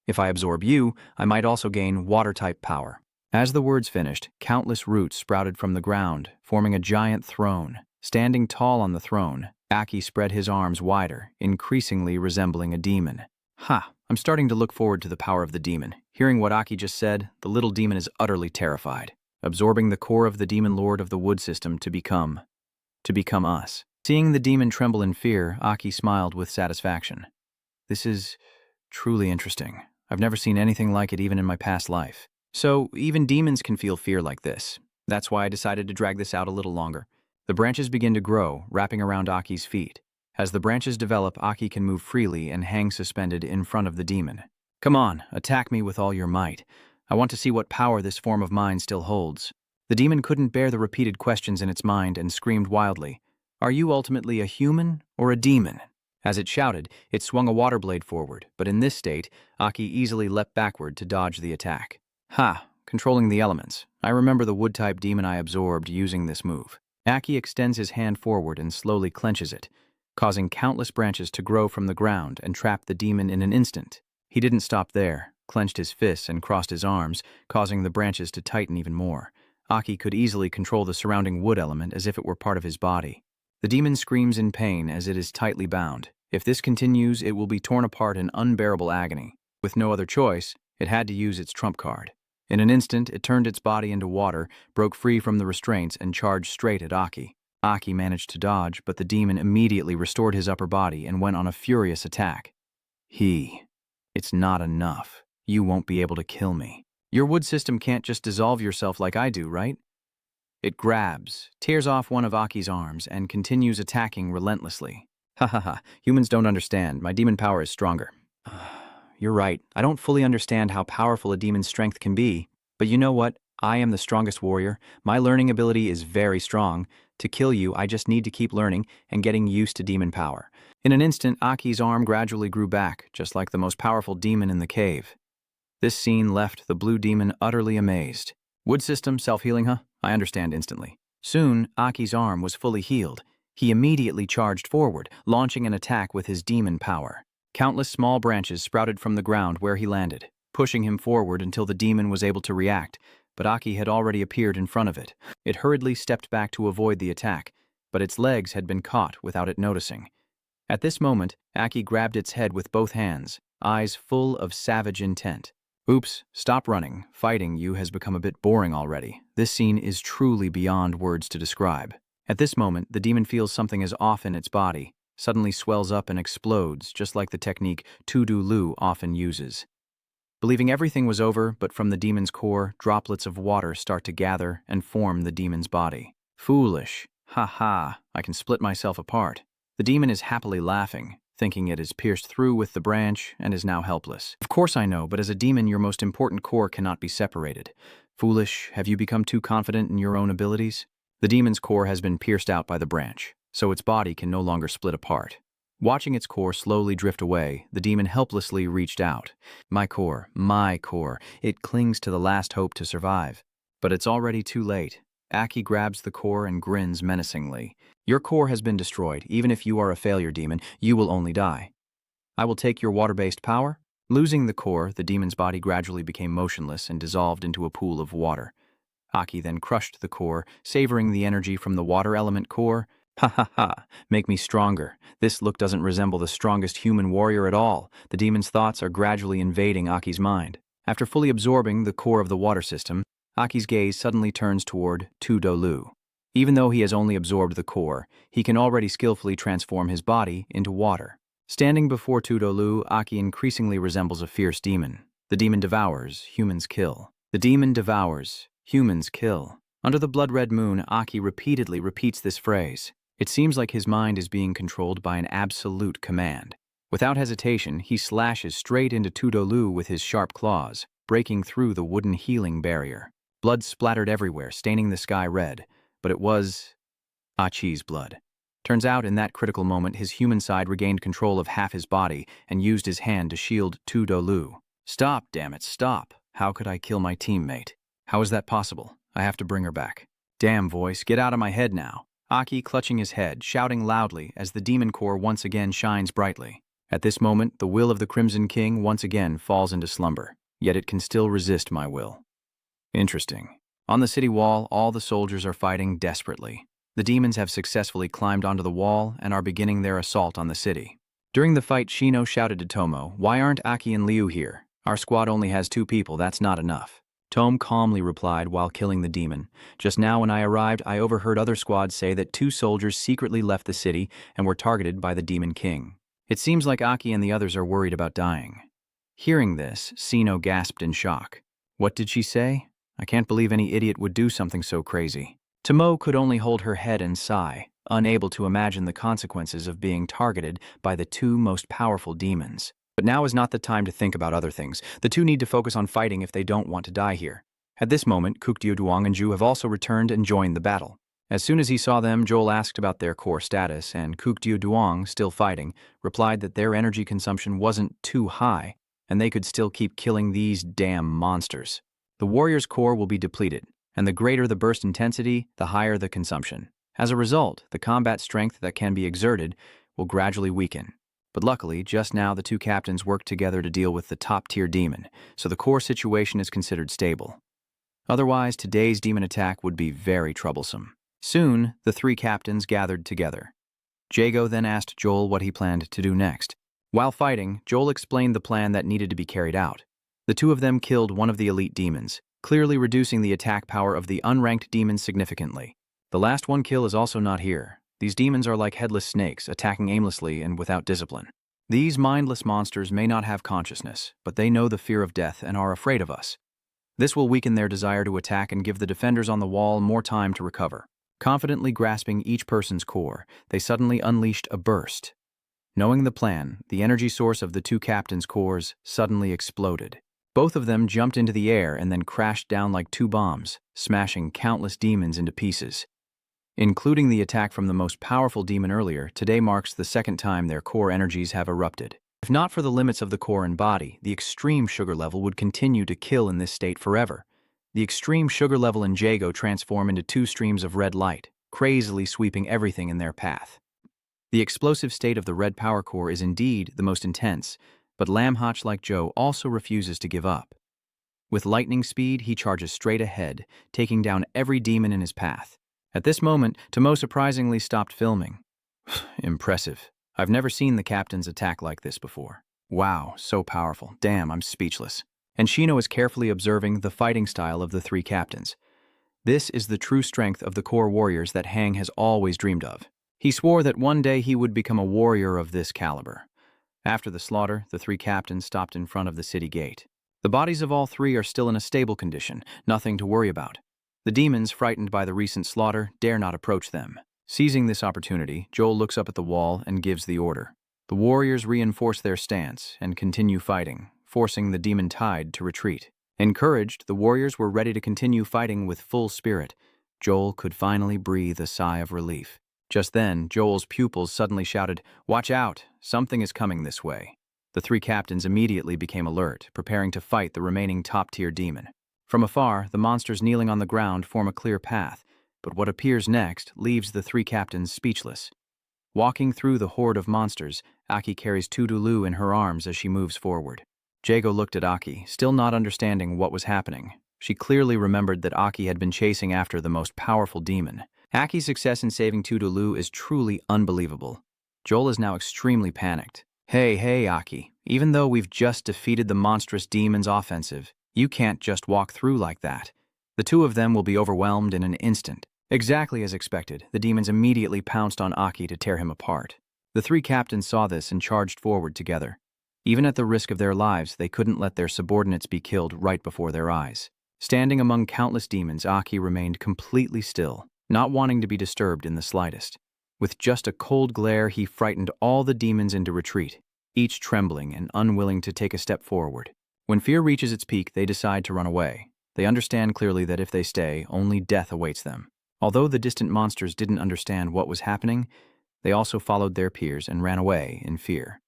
If I absorb you, I might also gain water-type power. As the words finished, countless roots sprouted from the ground, forming a giant throne. Standing tall on the throne, Aki spread his arms wider, increasingly resembling a demon. I'm starting to look forward to the power of the demon. Hearing what Aki just said, the little demon is utterly terrified, absorbing the core of the demon lord of the wood system to become us. Seeing the demon tremble in fear, Aki smiled with satisfaction. This is truly interesting. I've never seen anything like it even in my past life. So, even demons can feel fear like this. That's why I decided to drag this out a little longer. The branches begin to grow, wrapping around Aki's feet. As the branches develop, Aki can move freely and hang suspended in front of the demon. Come on, attack me with all your might. I want to see what power this form of mine still holds. The demon couldn't bear the repeated questions in its mind and screamed wildly, Are you ultimately a human or a demon? As it shouted, it swung a water blade forward, but in this state, Aki easily leapt backward to dodge the attack. Controlling the elements. I remember the wood-type demon I absorbed using this move. Aki extends his hand forward and slowly clenches it, causing countless branches to grow from the ground and trap the demon in an instant. He didn't stop there, clenched his fists and crossed his arms, causing the branches to tighten even more. Aki could easily control the surrounding wood element as if it were part of his body. The demon screams in pain as it is tightly bound. If this continues, it will be torn apart in unbearable agony. With no other choice, it had to use its trump card. In an instant, it turned its body into water, broke free from the restraints, and charged straight at Aki. Aki managed to dodge, but the demon immediately restored his upper body and went on a furious attack. It's not enough. You won't be able to kill me. Your wood system can't just dissolve yourself like I do, right? It grabs, tears off one of Aki's arms, and continues attacking relentlessly. Humans don't understand. My demon power is stronger. You're right. I don't fully understand how powerful a demon's strength can be. But you know what? I am the strongest warrior. My learning ability is very strong. To kill you, I just need to keep learning and getting used to demon power. In an instant, Aki's arm gradually grew back, just like the most powerful demon in the cave. This scene left the blue demon utterly amazed. Wood system, self-healing, huh? I understand instantly. Soon, Aki's arm was fully healed. He immediately charged forward, launching an attack with his demon power. Countless small branches sprouted from the ground where he landed, pushing him forward until the demon was able to react, but Aki had already appeared in front of it. It hurriedly stepped back to avoid the attack, but its legs had been caught without it noticing. At this moment, Aki grabbed its head with both hands, eyes full of savage intent. Oops, stop running. Fighting you has become a bit boring already. This scene is truly beyond words to describe. At this moment, the demon feels something is off in its body. suddenly swells up and explodes, just like the technique Tudu Lu often uses. Believing everything was over, but from the demon's core, droplets of water start to gather and form the demon's body. Foolish. Ha ha, I can split myself apart. The demon is happily laughing, thinking it is pierced through with the branch and is now helpless. Of course I know, but as a demon your most important core cannot be separated. Foolish, have you become too confident in your own abilities? The demon's core has been pierced out by the branch, so its body can no longer split apart. Watching its core slowly drift away, the demon helplessly reached out. My core, it clings to the last hope to survive. But it's already too late. Aki grabs the core and grins menacingly. Your core has been destroyed. Even if you are a failure demon, you will only die. I will take your water-based power. Losing the core, the demon's body gradually became motionless and dissolved into a pool of water. Aki then crushed the core, savoring the energy from the water element core. Ha ha ha, make me stronger. This look doesn't resemble the strongest human warrior at all. The demon's thoughts are gradually invading Aki's mind. After fully absorbing the core of the water system, Aki's gaze suddenly turns toward Tudo Lu. Even though he has only absorbed the core, he can already skillfully transform his body into water. Standing before Tudo Lu, Aki increasingly resembles a fierce demon. The demon devours, humans kill. The demon devours, humans kill. Under the blood-red moon, Aki repeatedly repeats this phrase. It seems like his mind is being controlled by an absolute command. Without hesitation, he slashes straight into Tudo Lu with his sharp claws, breaking through the wooden healing barrier. Blood splattered everywhere, staining the sky red, but it was Achi's blood. Turns out, in that critical moment, his human side regained control of half his body and used his hand to shield Tudo Lu. Stop, damn it, stop. How could I kill my teammate? How is that possible? I have to bring her back. Damn, voice, get out of my head now. Aki clutching his head, shouting loudly as the demon core once again shines brightly. At this moment, the will of the Crimson King once again falls into slumber, yet it can still resist my will. Interesting. On the city wall, all the soldiers are fighting desperately. The demons have successfully climbed onto the wall and are beginning their assault on the city. During the fight, Shino shouted to Tomo, "Why aren't Aki and Liu here? Our squad only has 2 people, that's not enough." Tom calmly replied while killing the demon. Just now when I arrived, I overheard other squads say that 2 soldiers secretly left the city and were targeted by the Demon King. It seems like Aki and the others are worried about dying. Hearing this, Shino gasped in shock. What did she say? I can't believe any idiot would do something so crazy. Tomo could only hold her head and sigh, unable to imagine the consequences of being targeted by the 2 most powerful demons. But now is not the time to think about other things. The 2 need to focus on fighting if they don't want to die here. At this moment, Kukdio Duong and Ju have also returned and joined the battle. As soon as he saw them, Joel asked about their core status, and Kukdio Duong, still fighting, replied that their energy consumption wasn't too high, and they could still keep killing these damn monsters. The warrior's core will be depleted, and the greater the burst intensity, the higher the consumption. As a result, the combat strength that can be exerted will gradually weaken. But luckily, just now the 2 captains worked together to deal with the top-tier demon, so the core situation is considered stable. Otherwise, today's demon attack would be very troublesome. Soon, the 3 captains gathered together. Jago then asked Joel what he planned to do next. While fighting, Joel explained the plan that needed to be carried out. The 2 of them killed one of the elite demons, clearly reducing the attack power of the unranked demons significantly. The last one kill is also not here. These demons are like headless snakes, attacking aimlessly and without discipline. These mindless monsters may not have consciousness, but they know the fear of death and are afraid of us. This will weaken their desire to attack and give the defenders on the wall more time to recover. Confidently grasping each person's core, they suddenly unleashed a burst. Knowing the plan, the energy source of the 2 captains' cores suddenly exploded. Both of them jumped into the air and then crashed down like 2 bombs, smashing countless demons into pieces. Including the attack from the most powerful demon earlier, today marks the 2nd time their core energies have erupted. If not for the limits of the core and body, the extreme sugar level would continue to kill in this state forever. The extreme sugar level and Jago transform into 2 streams of red light, crazily sweeping everything in their path. The explosive state of the red power core is indeed the most intense, but Lamhotch like Joe also refuses to give up. With lightning speed, he charges straight ahead, taking down every demon in his path. At this moment, Tomo surprisingly stopped filming. Impressive. I've never seen the captains attack like this before. Wow, so powerful. Damn, I'm speechless. And Shino is carefully observing the fighting style of the 3 captains. This is the true strength of the core warriors that Hang has always dreamed of. He swore that one day he would become a warrior of this caliber. After the slaughter, the three captains stopped in front of the city gate. The bodies of all three are still in a stable condition, nothing to worry about. The demons, frightened by the recent slaughter, dare not approach them. Seizing this opportunity, Joel looks up at the wall and gives the order. The warriors reinforce their stance and continue fighting, forcing the demon tide to retreat. Encouraged, the warriors were ready to continue fighting with full spirit. Joel could finally breathe a sigh of relief. Just then, Joel's pupils suddenly shouted, "Watch out! Something is coming this way." The three captains immediately became alert, preparing to fight the remaining top-tier demon. From afar, the monsters kneeling on the ground form a clear path, but what appears next leaves the three captains speechless. Walking through the horde of monsters, Aki carries Tudulu in her arms as she moves forward. Jago looked at Aki, still not understanding what was happening. She clearly remembered that Aki had been chasing after the most powerful demon. Aki's success in saving Tudulu is truly unbelievable. Joel is now extremely panicked. Hey, Aki, even though we've just defeated the monstrous demon's offensive, you can't just walk through like that. The two of them will be overwhelmed in an instant. Exactly as expected, the demons immediately pounced on Aki to tear him apart. The three captains saw this and charged forward together. Even at the risk of their lives, they couldn't let their subordinates be killed right before their eyes. Standing among countless demons, Aki remained completely still, not wanting to be disturbed in the slightest. With just a cold glare, he frightened all the demons into retreat, each trembling and unwilling to take a step forward. When fear reaches its peak, they decide to run away. They understand clearly that if they stay, only death awaits them. Although the distant monsters didn't understand what was happening, they also followed their peers and ran away in fear.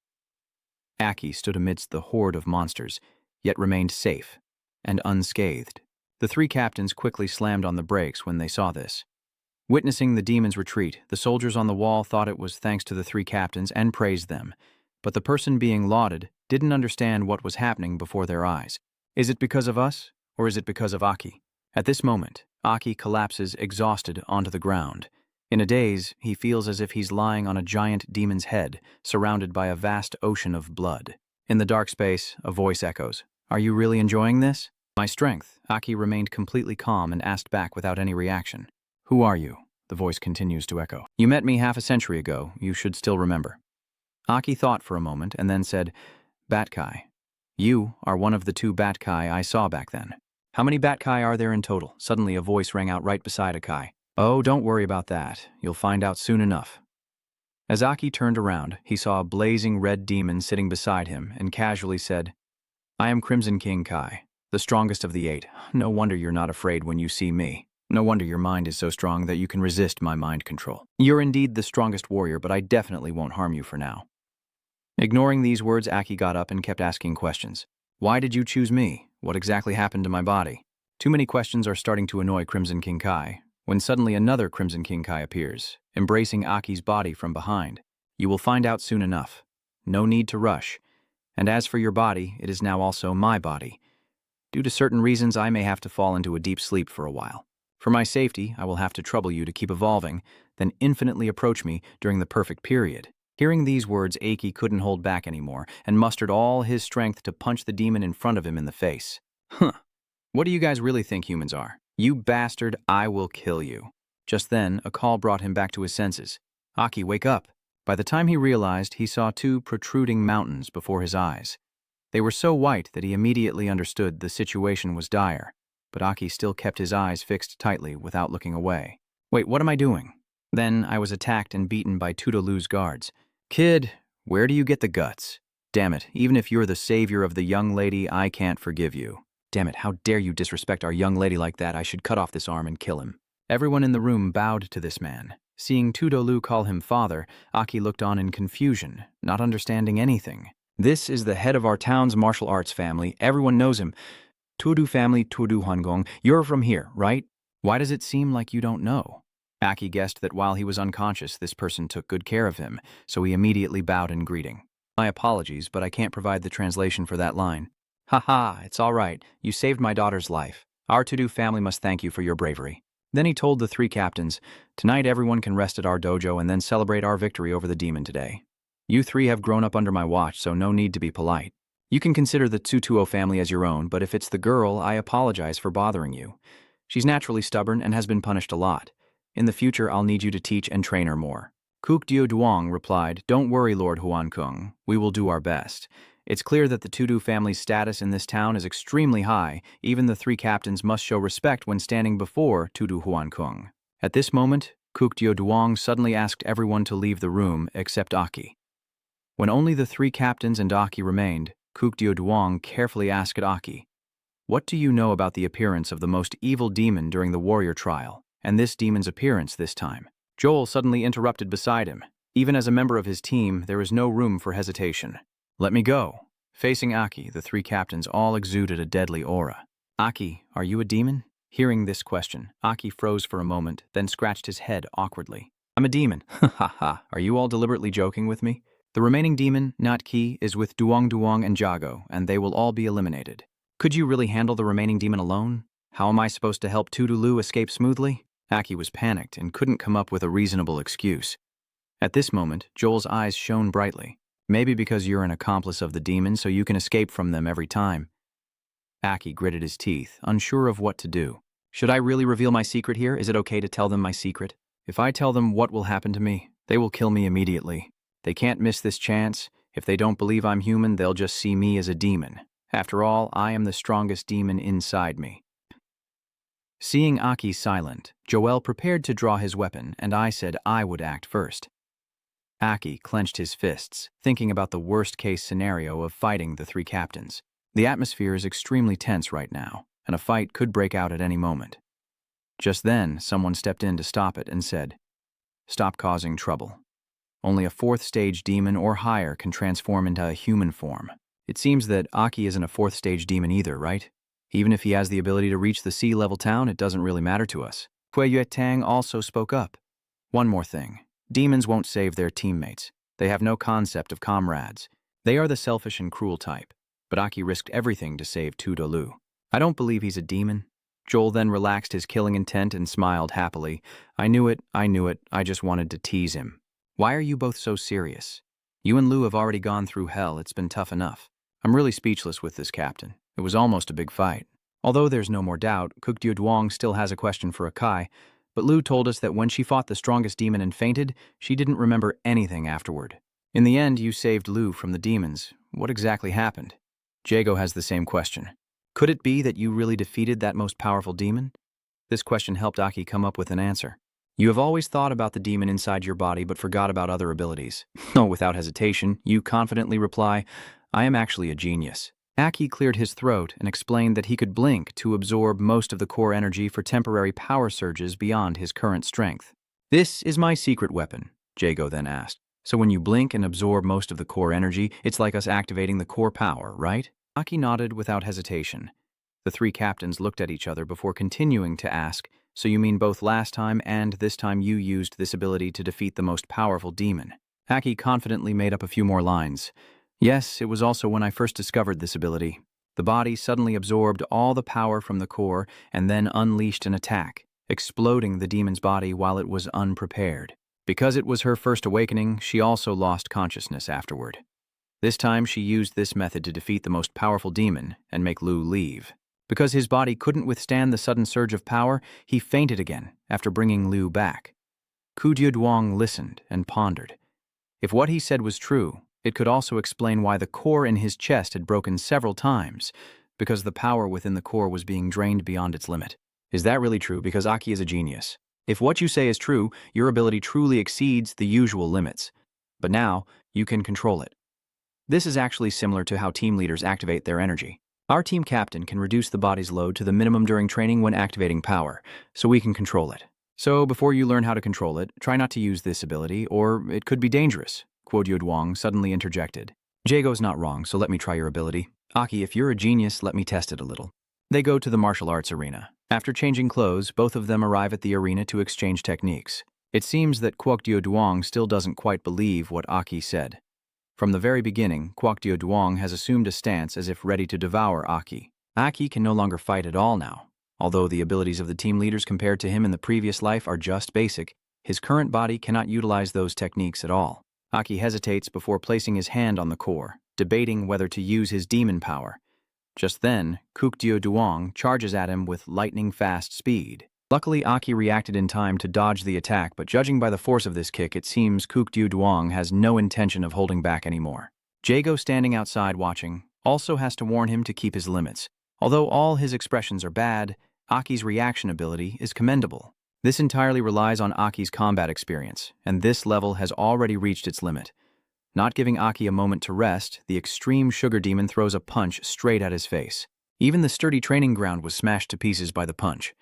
Aki stood amidst the horde of monsters, yet remained safe and unscathed. The three captains quickly slammed on the brakes when they saw this. Witnessing the demons' retreat, the soldiers on the wall thought it was thanks to the three captains and praised them, but the person being lauded didn't understand what was happening before their eyes. Is it because of us, or is it because of Aki? At this moment, Aki collapses exhausted onto the ground. In a daze, he feels as if he's lying on a giant demon's head, surrounded by a vast ocean of blood. In the dark space, a voice echoes, "Are you really enjoying this?" "My strength." Aki remained completely calm and asked back without any reaction. "Who are you?" The voice continues to echo. "You met me half a century ago. You should still remember." Aki thought for a moment and then said, "Batkai. You are one of the two Batkai I saw back then." "How many Batkai are there in total?" Suddenly a voice rang out right beside Aki. "Oh, don't worry about that. You'll find out soon enough." As Aki turned around, he saw a blazing red demon sitting beside him and casually said, "I am Crimson King Kai, the strongest of the 8. No wonder you're not afraid when you see me. No wonder your mind is so strong that you can resist my mind control. You're indeed the strongest warrior, but I definitely won't harm you for now." Ignoring these words, Aki got up and kept asking questions. "Why did you choose me? What exactly happened to my body?" Too many questions are starting to annoy Crimson King Kai, when suddenly another Crimson King Kai appears, embracing Aki's body from behind. "You will find out soon enough. No need to rush. And as for your body, it is now also my body. Due to certain reasons, I may have to fall into a deep sleep for a while. For my safety, I will have to trouble you to keep evolving, then infinitely approach me during the perfect period." Hearing these words, Aki couldn't hold back anymore and mustered all his strength to punch the demon in front of him in the face. "Huh. What do you guys really think humans are? You bastard, I will kill you." Just then, a call brought him back to his senses. "Aki, wake up." By the time he realized, he saw two protruding mountains before his eyes. They were so white that he immediately understood the situation was dire, but Aki still kept his eyes fixed tightly without looking away. "Wait, what am I doing?" Then I was attacked and beaten by Tudulu's guards. "Kid, where do you get the guts? Damn it, even if you're the savior of the young lady, I can't forgive you. Damn it, how dare you disrespect our young lady like that? I should cut off this arm and kill him." Everyone in the room bowed to this man. Seeing Tudulu call him father, Aki looked on in confusion, not understanding anything. "This is the head of our town's martial arts family. Everyone knows him. Tudu family, Tudu Hongong. You're from here, right? Why does it seem like you don't know?" Aki guessed that while he was unconscious, this person took good care of him, so he immediately bowed in greeting. "My apologies, but I can't provide the translation for that line." "Ha, it's all right. You saved my daughter's life. Our Tudu family must thank you for your bravery." Then he told the three captains, "Tonight everyone can rest at our dojo and then celebrate our victory over the demon today. You three have grown up under my watch, so no need to be polite. You can consider the Tsutuo family as your own, but if it's the girl, I apologize for bothering you. She's naturally stubborn and has been punished a lot. In the future, I'll need you to teach and train her more." Kukdio Duong replied, "Don't worry, Lord Huankung. We will do our best. It's clear that the Tudu family's status in this town is extremely high. Even the three captains must show respect when standing before Tudu Huankung." At this moment, Kukdio Duong suddenly asked everyone to leave the room except Aki. When only the three captains and Aki remained, Kukdio Duong carefully asked Aki, "What do you know about the appearance of the most evil demon during the warrior trial, and this demon's appearance this time?" Joel suddenly interrupted beside him. Even as a member of his team, there is no room for hesitation. "Let me go." Facing Aki, the three captains all exuded a deadly aura. "Aki, are you a demon?" Hearing this question, Aki froze for a moment, then scratched his head awkwardly. "I'm a demon." "Ha ha ha. Are you all deliberately joking with me?" "The remaining demon, not Ki, is with Duong Duong and Jago, and they will all be eliminated." "Could you really handle the remaining demon alone? How am I supposed to help Tudulu escape smoothly?" Aki was panicked and couldn't come up with a reasonable excuse. At this moment, Joel's eyes shone brightly. "Maybe because you're an accomplice of the demon, so you can escape from them every time." Aki gritted his teeth, unsure of what to do. "Should I really reveal my secret here? Is it okay to tell them my secret? If I tell them, what will happen to me? They will kill me immediately. They can't miss this chance. If they don't believe I'm human, they'll just see me as a demon. After all, I am the strongest demon inside me." Seeing Aki silent, Joel prepared to draw his weapon, and I said I would act first. Aki clenched his fists, thinking about the worst-case scenario of fighting the three captains. The atmosphere is extremely tense right now, and a fight could break out at any moment. Just then, someone stepped in to stop it and said, "Stop causing trouble. Only a fourth-stage demon or higher can transform into a human form." It seems that Aki isn't a fourth-stage demon either, right? Even if he has the ability to reach the sea-level town, it doesn't really matter to us. Hui Yue Tang also spoke up. "One more thing. Demons won't save their teammates. They have no concept of comrades. They are the selfish and cruel type. But Aki risked everything to save Tudolu. I don't believe he's a demon." Joel then relaxed his killing intent and smiled happily. I knew it. I just wanted to tease him." "Why are you both so serious? You and Lu have already gone through hell. It's been tough enough." "I'm really speechless with this, Captain. It was almost a big fight." Although there's no more doubt, Kukdio Duong still has a question for Akai, but Lu told us that when she fought the strongest demon and fainted, she didn't remember anything afterward. "In the end, you saved Lu from the demons. What exactly happened?" Jago has the same question. "Could it be that you really defeated that most powerful demon?" This question helped Aki come up with an answer. "You have always thought about the demon inside your body but forgot about other abilities." Oh, without hesitation, you confidently reply, "I am actually a genius." Aki cleared his throat and explained that he could blink to absorb most of the core energy for temporary power surges beyond his current strength. "This is my secret weapon," Jago then asked. "So when you blink and absorb most of the core energy, it's like us activating the core power, right?" Aki nodded without hesitation. The three captains looked at each other before continuing to ask, "So you mean both last time and this time you used this ability to defeat the most powerful demon?" Aki confidently made up a few more lines. "Yes, it was also when I first discovered this ability. The body suddenly absorbed all the power from the core and then unleashed an attack, exploding the demon's body while it was unprepared. Because it was her first awakening, she also lost consciousness afterward. This time she used this method to defeat the most powerful demon and make Lu leave. Because his body couldn't withstand the sudden surge of power, he fainted again after bringing Lu back." Kukdio Duong listened and pondered. If what he said was true, it could also explain why the core in his chest had broken several times, because the power within the core was being drained beyond its limit. Is that really true? Because Aki is a genius. If what you say is true, your ability truly exceeds the usual limits. But now, you can control it. This is actually similar to how team leaders activate their energy. Our team captain can reduce the body's load to the minimum during training when activating power, so we can control it. So before you learn how to control it, try not to use this ability, or it could be dangerous. Kukdio Duong suddenly interjected. "Jago's not wrong, so let me try your ability. Aki, if you're a genius, let me test it a little." They go to the martial arts arena. After changing clothes, both of them arrive at the arena to exchange techniques. It seems that Kukdio Duong still doesn't quite believe what Aki said. From the very beginning, Kukdio Duong has assumed a stance as if ready to devour Aki. Aki can no longer fight at all now. Although the abilities of the team leaders compared to him in the previous life are just basic, his current body cannot utilize those techniques at all. Aki hesitates before placing his hand on the core, debating whether to use his demon power. Just then, Kukdio Duong charges at him with lightning-fast speed. Luckily, Aki reacted in time to dodge the attack, but judging by the force of this kick, it seems Kukdyu Duong has no intention of holding back anymore. Jago, standing outside watching, also has to warn him to keep his limits. Although all his expressions are bad, Aki's reaction ability is commendable. This entirely relies on Aki's combat experience, and this level has already reached its limit. Not giving Aki a moment to rest, the extreme sugar demon throws a punch straight at his face. Even the sturdy training ground was smashed to pieces by the punch.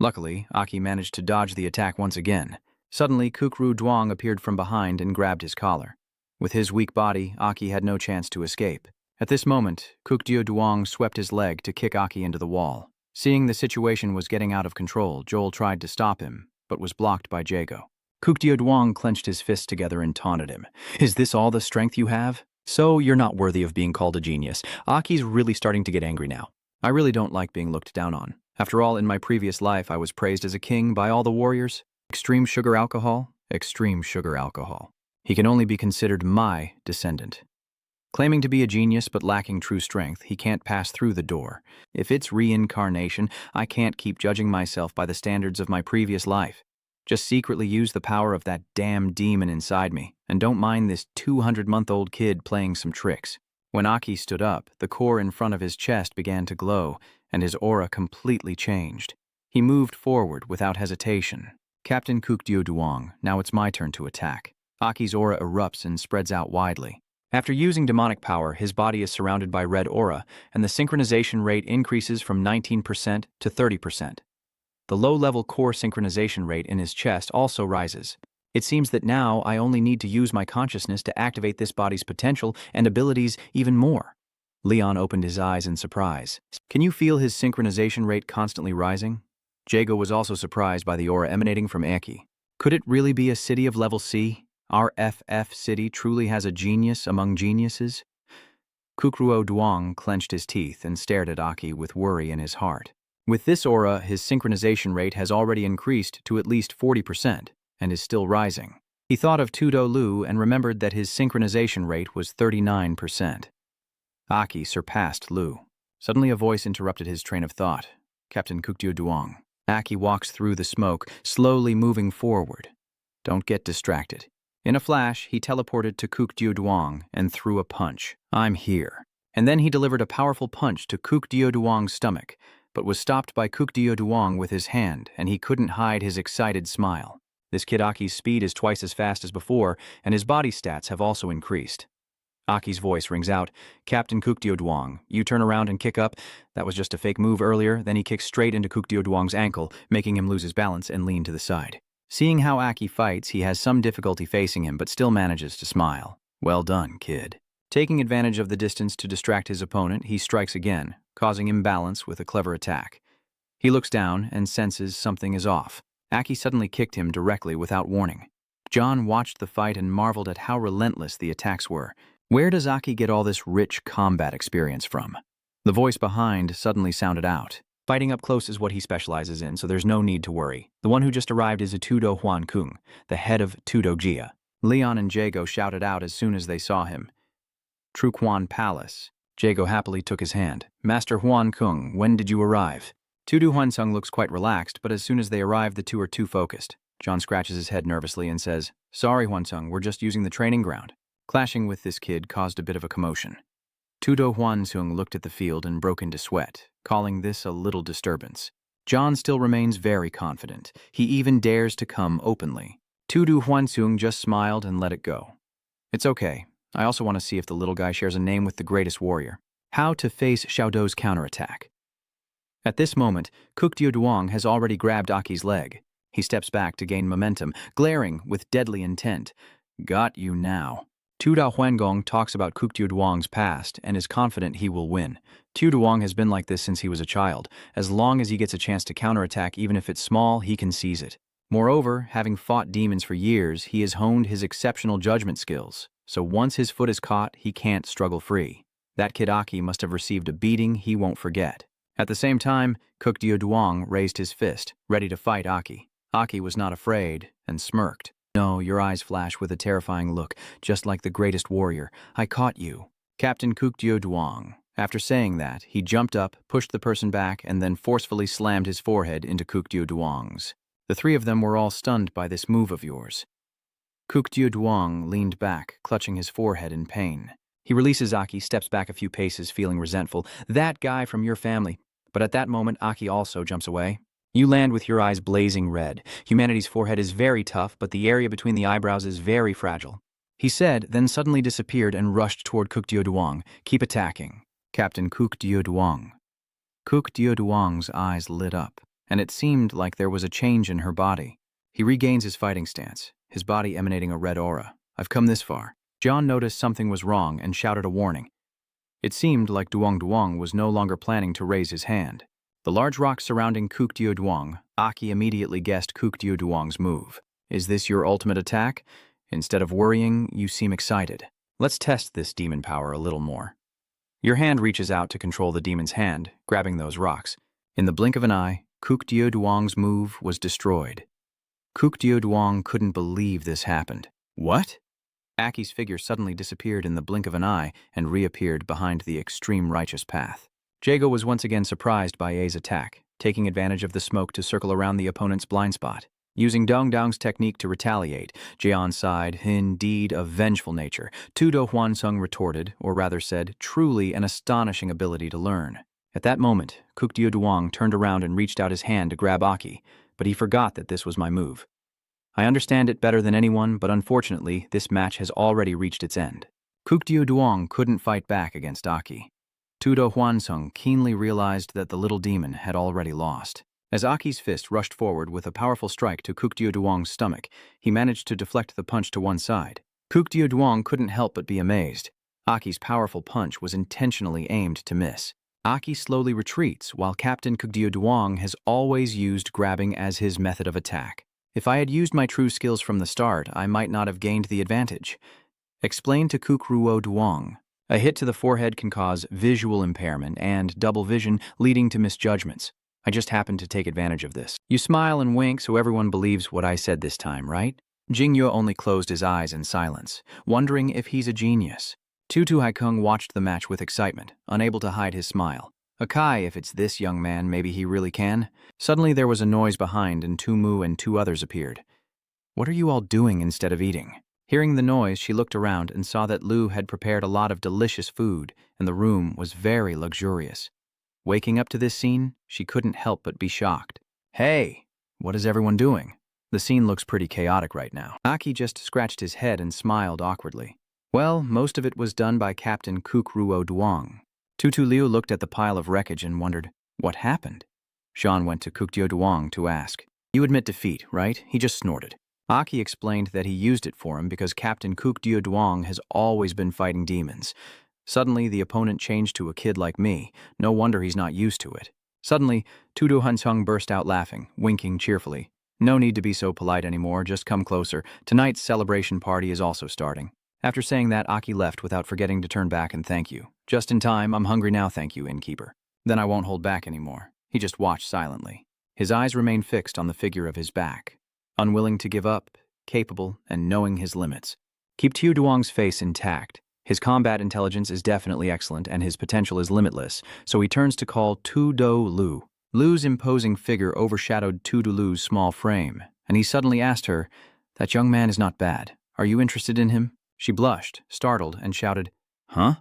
Luckily, Aki managed to dodge the attack once again. Suddenly, Kukru Duong appeared from behind and grabbed his collar. With his weak body, Aki had no chance to escape. At this moment, Kukdyu Duong swept his leg to kick Aki into the wall. Seeing the situation was getting out of control, Joel tried to stop him, but was blocked by Jago. Kukdyu Duong clenched his fists together and taunted him. "Is this all the strength you have? So you're not worthy of being called a genius." Aki's really starting to get angry now. "I really don't like being looked down on. After all, in my previous life, I was praised as a king by all the warriors. Extreme sugar alcohol? Extreme sugar alcohol. He can only be considered my descendant. Claiming to be a genius but lacking true strength, he can't pass through the door. If it's reincarnation, I can't keep judging myself by the standards of my previous life. Just secretly use the power of that damn demon inside me, and don't mind this 200-month-old kid playing some tricks." When Aki stood up, the core in front of his chest began to glow, and his aura completely changed. He moved forward without hesitation. "Captain Kukdyu Duong, now it's my turn to attack." Aki's aura erupts and spreads out widely. After using demonic power, his body is surrounded by red aura, and the synchronization rate increases from 19% to 30%. The low-level core synchronization rate in his chest also rises. It seems that now I only need to use my consciousness to activate this body's potential and abilities even more. Leon opened his eyes in surprise. Can you feel his synchronization rate constantly rising? Jago was also surprised by the aura emanating from Aki. Could it really be a city of level C? Our FF city truly has a genius among geniuses? Kukruo Duong clenched his teeth and stared at Aki with worry in his heart. With this aura, his synchronization rate has already increased to at least 40% and is still rising. He thought of Tudo Lu and remembered that his synchronization rate was 39%. Aki surpassed Lu. Suddenly a voice interrupted his train of thought. "Captain Kukdyu Duong." Aki walks through the smoke, slowly moving forward. "Don't get distracted." In a flash, he teleported to Kukdyu Duong and threw a punch. "I'm here." And then he delivered a powerful punch to Kukdyu Duong's stomach, but was stopped by Kukdyu Duong with his hand, and he couldn't hide his excited smile. This kid Aki's speed is twice as fast as before, and his body stats have also increased. Aki's voice rings out, "Captain Kukdyu Duong, you turn around and kick up." That was just a fake move earlier, then he kicks straight into Kukdyu Duong's ankle, making him lose his balance and lean to the side. Seeing how Aki fights, he has some difficulty facing him, but still manages to smile. "Well done, kid." Taking advantage of the distance to distract his opponent, he strikes again, causing imbalance with a clever attack. He looks down and senses something is off. Aki suddenly kicked him directly without warning. John watched the fight and marveled at how relentless the attacks were. Where does Aki get all this rich combat experience from? The voice behind suddenly sounded out. "Fighting up close is what he specializes in, so there's no need to worry. The one who just arrived is Tudo Huan Kung, the head of Tudo Jia." Leon and Jago shouted out as soon as they saw him. "Truquan Palace." Jago happily took his hand. "Master Huan Kung, when did you arrive?" Tudu Huansung looks quite relaxed, but as soon as they arrive, the two are too focused. John scratches his head nervously and says, "Sorry, Huansung, we're just using the training ground." Clashing with this kid caused a bit of a commotion. Tudo Huansung looked at the field and broke into sweat, calling this a little disturbance. John still remains very confident. He even dares to come openly. Tudu Huansung just smiled and let it go. "It's okay. I also want to see if the little guy shares a name with the greatest warrior." How to face Xiaodo's counterattack. At this moment, Kukdyu Duong has already grabbed Aki's leg. He steps back to gain momentum, glaring with deadly intent. "Got you now." Tudao Huangong talks about Kukdyu Duong's past and is confident he will win. Tu Duong has been like this since he was a child. As long as he gets a chance to counterattack, even if it's small, he can seize it. Moreover, having fought demons for years, he has honed his exceptional judgment skills. So once his foot is caught, he can't struggle free. That kid Aki must have received a beating he won't forget. At the same time, Kukdyu Duong raised his fist, ready to fight Aki. Aki was not afraid and smirked. "No, your eyes flash with a terrifying look, just like the greatest warrior. I caught you." Captain Kukdyu Duong. After saying that, he jumped up, pushed the person back, and then forcefully slammed his forehead into Kukdeo Duong's. The three of them were all stunned by this move of yours. Kukdeo Duong leaned back, clutching his forehead in pain. He releases Aki, steps back a few paces, feeling resentful. That guy from your family. But at that moment, Aki also jumps away. You land with your eyes blazing red. Humanity's forehead is very tough, but the area between the eyebrows is very fragile. He said, then suddenly disappeared and rushed toward Kukdeo Duong. Keep attacking. Captain Kukdeo Duong. Kukdeo Duong's eyes lit up, and it seemed like there was a change in her body. He regains his fighting stance, his body emanating a red aura. I've come this far. John noticed something was wrong and shouted a warning. It seemed like Duong Duong was no longer planning to raise his hand. The large rock surrounding Kukdeo Duong, Aki immediately guessed Kukdeo Duong's move. Is this your ultimate attack? Instead of worrying, you seem excited. Let's test this demon power a little more. Your hand reaches out to control the demon's hand, grabbing those rocks. In the blink of an eye, Kukdeo Duong's move was destroyed. Kukdeo Duong couldn't believe this happened. What? Aki's figure suddenly disappeared in the blink of an eye and reappeared behind the extreme righteous path. Jago was once again surprised by A's attack, taking advantage of the smoke to circle around the opponent's blind spot. Using Dong Dong's technique to retaliate, Jeon sighed, indeed of vengeful nature. Tudo Hwansung retorted, or rather said, truly an astonishing ability to learn. At that moment, Kukdeo Duong turned around and reached out his hand to grab Aki, but he forgot that this was my move. I understand it better than anyone, but unfortunately, this match has already reached its end. Kukdeo Duong couldn't fight back against Aki. Tudo Hwansung keenly realized that the little demon had already lost. As Aki's fist rushed forward with a powerful strike to Kukdeo Duong's stomach, he managed to deflect the punch to one side. Kukdeo Duong couldn't help but be amazed. Aki's powerful punch was intentionally aimed to miss. Aki slowly retreats, while Captain Kukdeo Duong has always used grabbing as his method of attack. If I had used my true skills from the start, I might not have gained the advantage. Explained to Kukruo Duong. A hit to the forehead can cause visual impairment and double vision, leading to misjudgments. I just happened to take advantage of this. You smile and wink so everyone believes what I said this time, right? Jingyeo only closed his eyes in silence, wondering if he's a genius. Tutu Haikung watched the match with excitement, unable to hide his smile. Akai, if it's this young man, maybe he really can. Suddenly there was a noise behind and Tumu and two others appeared. What are you all doing instead of eating? Hearing the noise, she looked around and saw that Lu had prepared a lot of delicious food, and the room was very luxurious. Waking up to this scene, she couldn't help but be shocked. Hey, what is everyone doing? The scene looks pretty chaotic right now. Aki just scratched his head and smiled awkwardly. Well, most of it was done by Captain Kukruo Duong. Tutu Liu looked at the pile of wreckage and wondered, what happened? Sean went to Kukdeo Duong to ask. You admit defeat, right? He just snorted. Aki explained that he used it for him because Captain Kukdeo Duong has always been fighting demons. Suddenly, the opponent changed to a kid like me. No wonder he's not used to it. Suddenly, Tudo Hansung burst out laughing, winking cheerfully. No need to be so polite anymore, just come closer. Tonight's celebration party is also starting. After saying that, Aki left without forgetting to turn back and thank you. Just in time, I'm hungry now, thank you, innkeeper. Then I won't hold back anymore. He just watched silently. His eyes remained fixed on the figure of his back. Unwilling to give up, capable, and knowing his limits. Keep Tiu Duong's face intact. His combat intelligence is definitely excellent and his potential is limitless, so he turns to call Tu Do Lu. Lu's imposing figure overshadowed Tu Do Lu's small frame, and he suddenly asked her, that young man is not bad. Are you interested in him? She blushed, startled, and shouted, huh?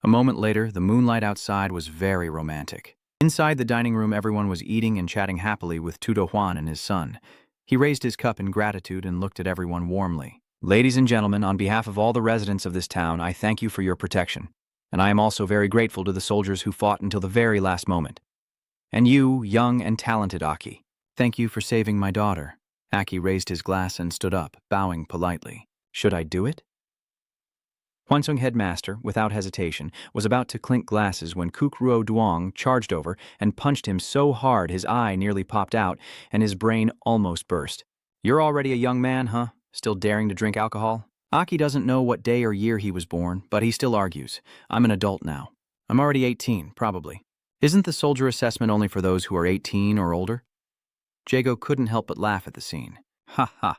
A moment later, the moonlight outside was very romantic. Inside the dining room, everyone was eating and chatting happily with Tudo Huan and his son. He raised his cup in gratitude and looked at everyone warmly. Ladies and gentlemen, on behalf of all the residents of this town, I thank you for your protection. And I am also very grateful to the soldiers who fought until the very last moment. And you, young and talented Aki, thank you for saving my daughter. Aki raised his glass and stood up, bowing politely. Should I do it? Hwansung headmaster, without hesitation, was about to clink glasses when Kukruo Duong charged over and punched him so hard his eye nearly popped out and his brain almost burst. You're already a young man, huh? Still daring to drink alcohol? Aki doesn't know what day or year he was born, but he still argues. I'm an adult now. I'm already 18, probably. Isn't the soldier assessment only for those who are 18 or older? Jago couldn't help but laugh at the scene. Ha ha.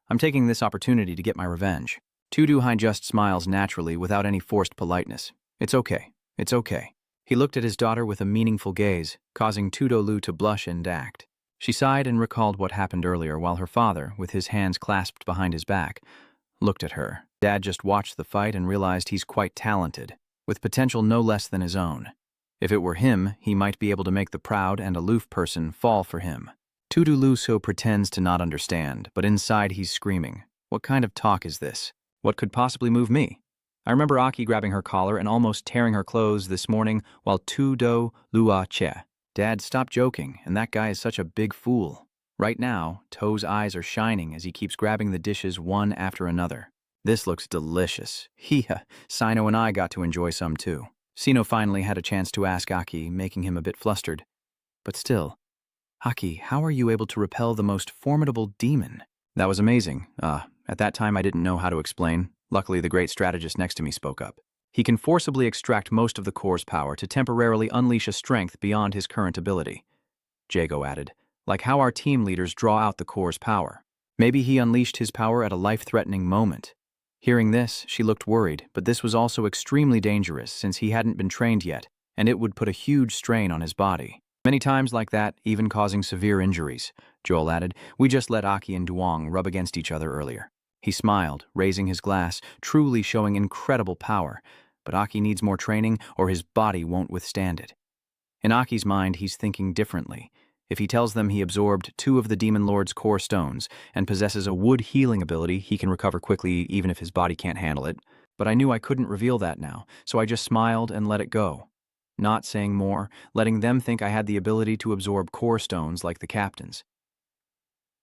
I'm taking this opportunity to get my revenge. Tuduhai just smiles naturally without any forced politeness. It's okay. It's okay. He looked at his daughter with a meaningful gaze, causing Tudolu to blush and act. She sighed and recalled what happened earlier while her father, with his hands clasped behind his back, looked at her. Dad just watched the fight and realized he's quite talented, with potential no less than his own. If it were him, he might be able to make the proud and aloof person fall for him. Tuduluso pretends to not understand, but inside he's screaming, "What kind of talk is this? What could possibly move me?" I remember Aki grabbing her collar and almost tearing her clothes this morning while Tudo Lua Che. Dad, stop joking, and that guy is such a big fool. Right now, To's eyes are shining as he keeps grabbing the dishes one after another. This looks delicious. Sino and I got to enjoy some too. Sino finally had a chance to ask Aki, making him a bit flustered. But still, Aki, how are you able to repel the most formidable demon? That was amazing. At that time I didn't know how to explain. Luckily, the great strategist next to me spoke up. He can forcibly extract most of the core's power to temporarily unleash a strength beyond his current ability. Jago added, like how our team leaders draw out the core's power. Maybe he unleashed his power at a life-threatening moment. Hearing this, she looked worried, but this was also extremely dangerous since he hadn't been trained yet, and it would put a huge strain on his body. Many times like that, even causing severe injuries. Joel added, we just let Aki and Duong rub against each other earlier. He smiled, raising his glass, truly showing incredible power, but Aki needs more training or his body won't withstand it. In Aki's mind, he's thinking differently. If he tells them he absorbed 2 of the Demon Lord's core stones and possesses a wood healing ability, he can recover quickly even if his body can't handle it. But I knew I couldn't reveal that now, so I just smiled and let it go. Not saying more, letting them think I had the ability to absorb core stones like the captain's.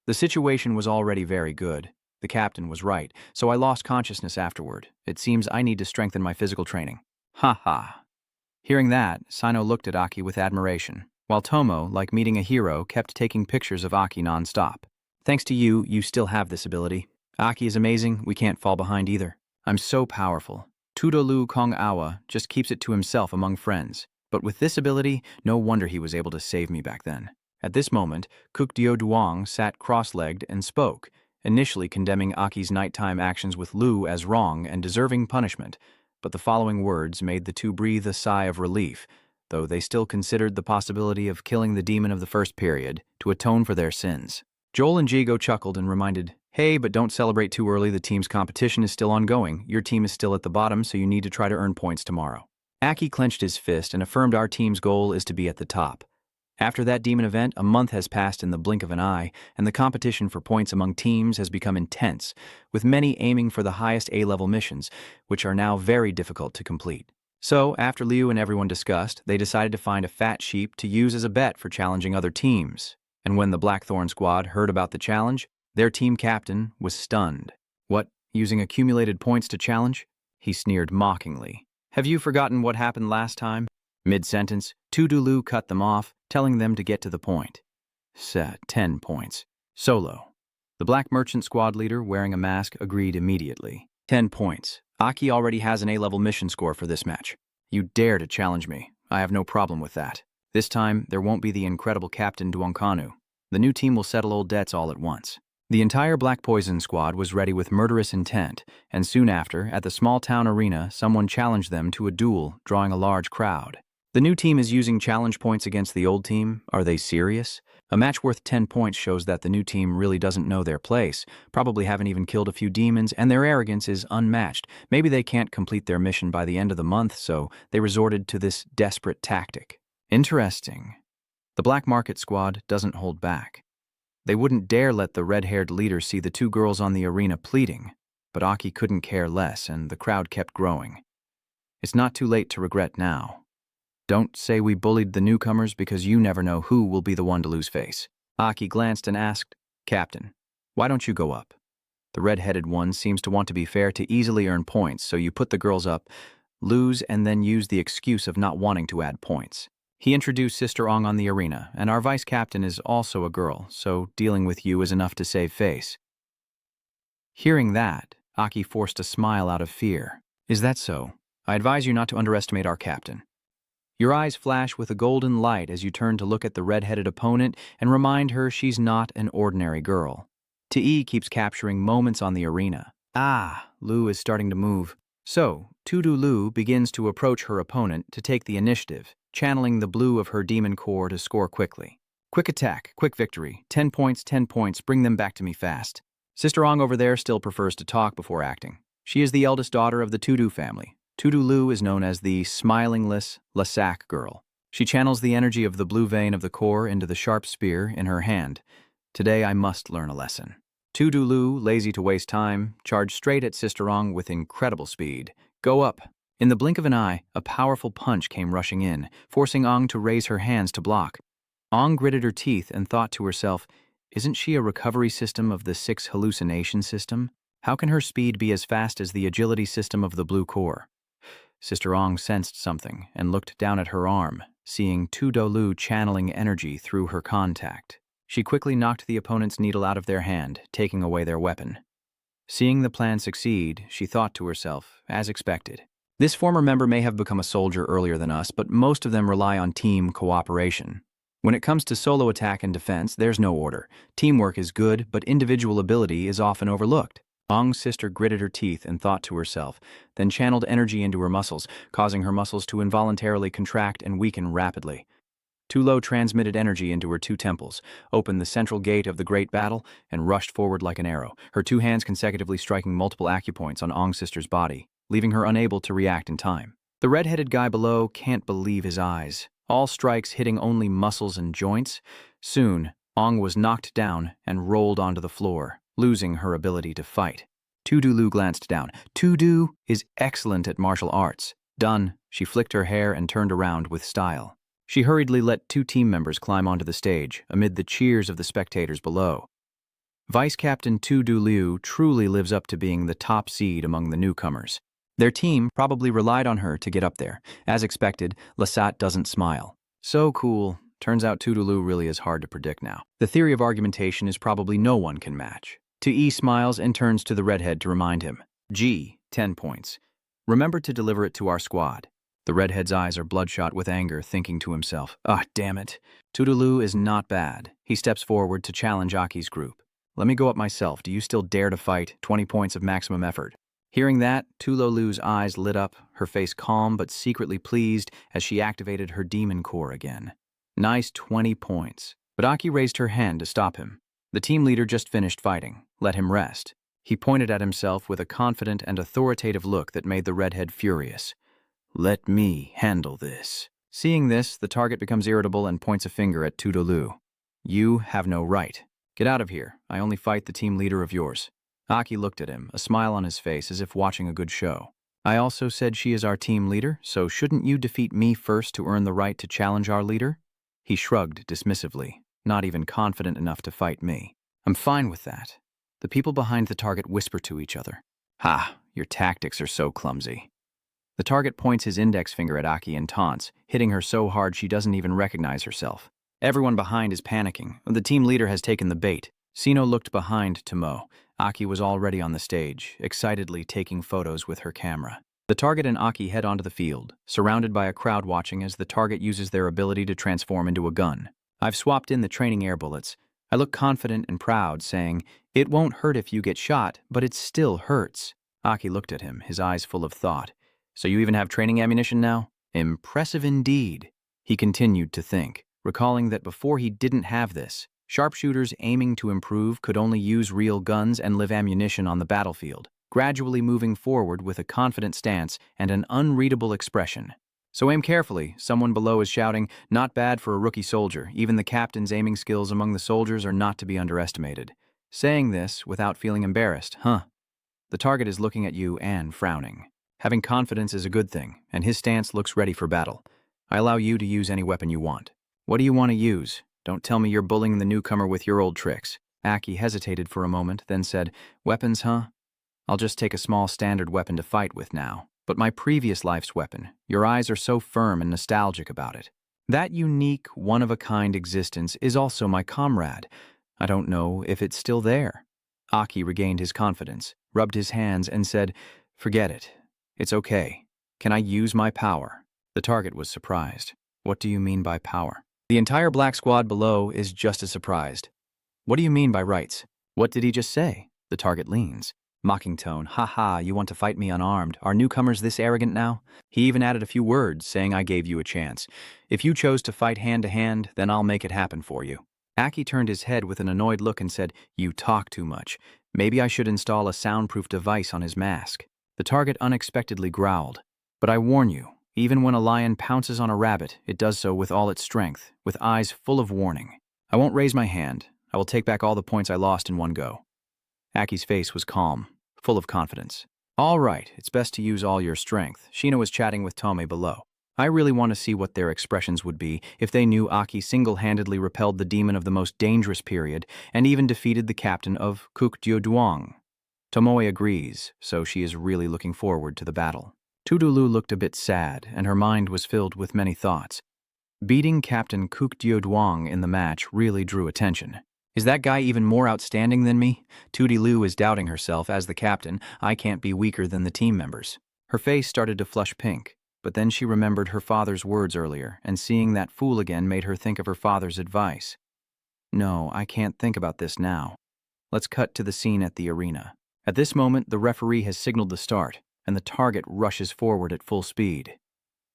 The situation was already very good. The captain was right, so I lost consciousness afterward. It seems I need to strengthen my physical training. Ha ha. Hearing that, Sino looked at Aki with admiration, while Tomo, like meeting a hero, kept taking pictures of Aki non-stop. Thanks to you, you still have this ability. Aki is amazing, we can't fall behind either. I'm so powerful. Tudolu Kong Awa just keeps it to himself among friends. But with this ability, no wonder he was able to save me back then. At this moment, Kukdio Duong sat cross-legged and spoke, initially condemning Aki's nighttime actions with Lu as wrong and deserving punishment, but the following words made the two breathe a sigh of relief, though they still considered the possibility of killing the demon of the first period to atone for their sins. Joel and Jigo chuckled and reminded, hey, but don't celebrate too early, the team's competition is still ongoing. Your team is still at the bottom, so you need to try to earn points tomorrow. Aki clenched his fist and affirmed our team's goal is to be at the top. After that demon event, a month has passed in the blink of an eye, and the competition for points among teams has become intense, with many aiming for the highest A-level missions, which are now very difficult to complete. So, after Liu and everyone discussed, they decided to find a fat sheep to use as a bet for challenging other teams. And when the Blackthorn squad heard about the challenge, their team captain was stunned. What, using accumulated points to challenge? He sneered mockingly. Have you forgotten what happened last time? Mid-sentence, Tudulu cut them off, telling them to get to the point. 10 points. Solo. The Black Merchant squad leader, wearing a mask, agreed immediately. 10 points. Aki already has an A-level mission score for this match. You dare to challenge me. I have no problem with that. This time, there won't be the incredible Captain Duonkanu. The new team will settle old debts all at once. The entire Black Poison squad was ready with murderous intent, and soon after, at the small-town arena, someone challenged them to a duel, drawing a large crowd. The new team is using challenge points against the old team. Are they serious? A match worth 10 points shows that the new team really doesn't know their place, probably haven't even killed a few demons, and their arrogance is unmatched. Maybe they can't complete their mission by the end of the month, so they resorted to this desperate tactic. Interesting. The Black Market squad doesn't hold back. They wouldn't dare let the red-haired leader see the two girls on the arena pleading, but Aki couldn't care less, and the crowd kept growing. It's not too late to regret now. Don't say we bullied the newcomers because you never know who will be the one to lose face. Aki glanced and asked, Captain, why don't you go up? The red-headed one seems to want to be fair to easily earn points, so you put the girls up, lose, and then use the excuse of not wanting to add points. He introduced Sister Ong on the arena, and our vice-captain is also a girl, so dealing with you is enough to save face. Hearing that, Aki forced a smile out of fear. Is that so? I advise you not to underestimate our captain. Your eyes flash with a golden light as you turn to look at the red-headed opponent and remind her she's not an ordinary girl. Ti keeps capturing moments on the arena. Ah, Lu is starting to move. So, Tudulu begins to approach her opponent to take the initiative, channeling the blue of her demon core to score quickly. Quick attack, quick victory, 10 points, bring them back to me fast. Sister Ong over there still prefers to talk before acting. She is the eldest daughter of the Tudu family. Tudulu is known as the smilingless Lasak girl. She channels the energy of the blue vein of the core into the sharp spear in her hand. Today I must learn a lesson. Tudulu, lazy to waste time, charged straight at Sister Ong with incredible speed. Go up. In the blink of an eye, a powerful punch came rushing in, forcing Ong to raise her hands to block. Ong gritted her teeth and thought to herself, isn't she a recovery system of the 6 hallucination system? How can her speed be as fast as the agility system of the blue core? Sister Ong sensed something and looked down at her arm, seeing Tudulu channeling energy through her contact. She quickly knocked the opponent's needle out of their hand, taking away their weapon. Seeing the plan succeed, she thought to herself, as expected, this former member may have become a soldier earlier than us, but most of them rely on team cooperation. When it comes to solo attack and defense, there's no order. Teamwork is good, but individual ability is often overlooked. Ong's sister gritted her teeth and thought to herself, then channeled energy into her muscles, causing her muscles to involuntarily contract and weaken rapidly. Tulo transmitted energy into her 2 temples, opened the central gate of the great battle, and rushed forward like an arrow, her 2 hands consecutively striking multiple acupoints on Ong's sister's body, leaving her unable to react in time. The red-headed guy below can't believe his eyes. All strikes hitting only muscles and joints. Soon, Ong was knocked down and rolled onto the floor, losing her ability to fight. Tudulu glanced down. Tudu is excellent at martial arts. Done. She flicked her hair and turned around with style. She hurriedly let 2 team members climb onto the stage, amid the cheers of the spectators below. Vice Captain Tudulu truly lives up to being the top seed among the newcomers. Their team probably relied on her to get up there. As expected, Lasat doesn't smile. So cool. Turns out Tudulu really is hard to predict now. The theory of argumentation is probably no one can match. Te smiles and turns to the redhead to remind him. G, 10 points. Remember to deliver it to our squad. The redhead's eyes are bloodshot with anger, thinking to himself, ah, damn it. Tudulu is not bad. He steps forward to challenge Aki's group. Let me go up myself. Do you still dare to fight? 20 points of maximum effort. Hearing that, Tudulu's eyes lit up, her face calm but secretly pleased as she activated her demon core again. Nice 20 points. But Aki raised her hand to stop him. The team leader just finished fighting. Let him rest. He pointed at himself with a confident and authoritative look that made the redhead furious. Let me handle this. Seeing this, the target becomes irritable and points a finger at Tudulu. You have no right. Get out of here. I only fight the team leader of yours. Aki looked at him, a smile on his face as if watching a good show. I also said she is our team leader, so shouldn't you defeat me first to earn the right to challenge our leader? He shrugged dismissively, not even confident enough to fight me. I'm fine with that. The people behind the target whisper to each other. Ha, your tactics are so clumsy. The target points his index finger at Aki and taunts, hitting her so hard she doesn't even recognize herself. Everyone behind is panicking. The team leader has taken the bait. Sino looked behind to Mo. Aki was already on the stage, excitedly taking photos with her camera. The target and Aki head onto the field, surrounded by a crowd watching as the target uses their ability to transform into a gun. I've swapped in the training air bullets. I look confident and proud, saying, it won't hurt if you get shot, but it still hurts. Aki looked at him, his eyes full of thought. So you even have training ammunition now? Impressive indeed. He continued to think, recalling that before he didn't have this. Sharpshooters aiming to improve could only use real guns and live ammunition on the battlefield, gradually moving forward with a confident stance and an unreadable expression. So aim carefully, someone below is shouting, not bad for a rookie soldier. Even the captain's aiming skills among the soldiers are not to be underestimated. Saying this without feeling embarrassed, huh? The target is looking at you and frowning. Having confidence is a good thing, and his stance looks ready for battle. I allow you to use any weapon you want. What do you want to use? Don't tell me you're bullying the newcomer with your old tricks. Aki hesitated for a moment, then said, weapons, huh? I'll just take a small standard weapon to fight with now. But my previous life's weapon, your eyes are so firm and nostalgic about it. That unique, one-of-a-kind existence is also my comrade. I don't know if it's still there. Aki regained his confidence, rubbed his hands, and said, forget it. It's okay. Can I use my power? The target was surprised. What do you mean by power? The entire black squad below is just as surprised. What do you mean by rights? What did he just say? The target leans. Mocking tone, haha, you want to fight me unarmed? Are newcomers this arrogant now? He even added a few words, saying I gave you a chance. If you chose to fight hand to hand, then I'll make it happen for you. Aki turned his head with an annoyed look and said, you talk too much. Maybe I should install a soundproof device on his mask. The target unexpectedly growled. But I warn you, even when a lion pounces on a rabbit, it does so with all its strength, with eyes full of warning. I won't raise my hand. I will take back all the points I lost in one go. Aki's face was calm, full of confidence. All right, it's best to use all your strength. Shino was chatting with Tome below. I really want to see what their expressions would be if they knew Aki single-handedly repelled the demon of the most dangerous period and even defeated the captain of Kukdyo Duong. Tomoe agrees, so she is really looking forward to the battle. Tudulu looked a bit sad, and her mind was filled with many thoughts. Beating Captain Kukdyo Duong in the match really drew attention. Is that guy even more outstanding than me? Tudulu is doubting herself as the captain. I can't be weaker than the team members. Her face started to flush pink, but then she remembered her father's words earlier, and seeing that fool again made her think of her father's advice. No, I can't think about this now. Let's cut to the scene at the arena. At this moment, the referee has signaled the start, and the target rushes forward at full speed.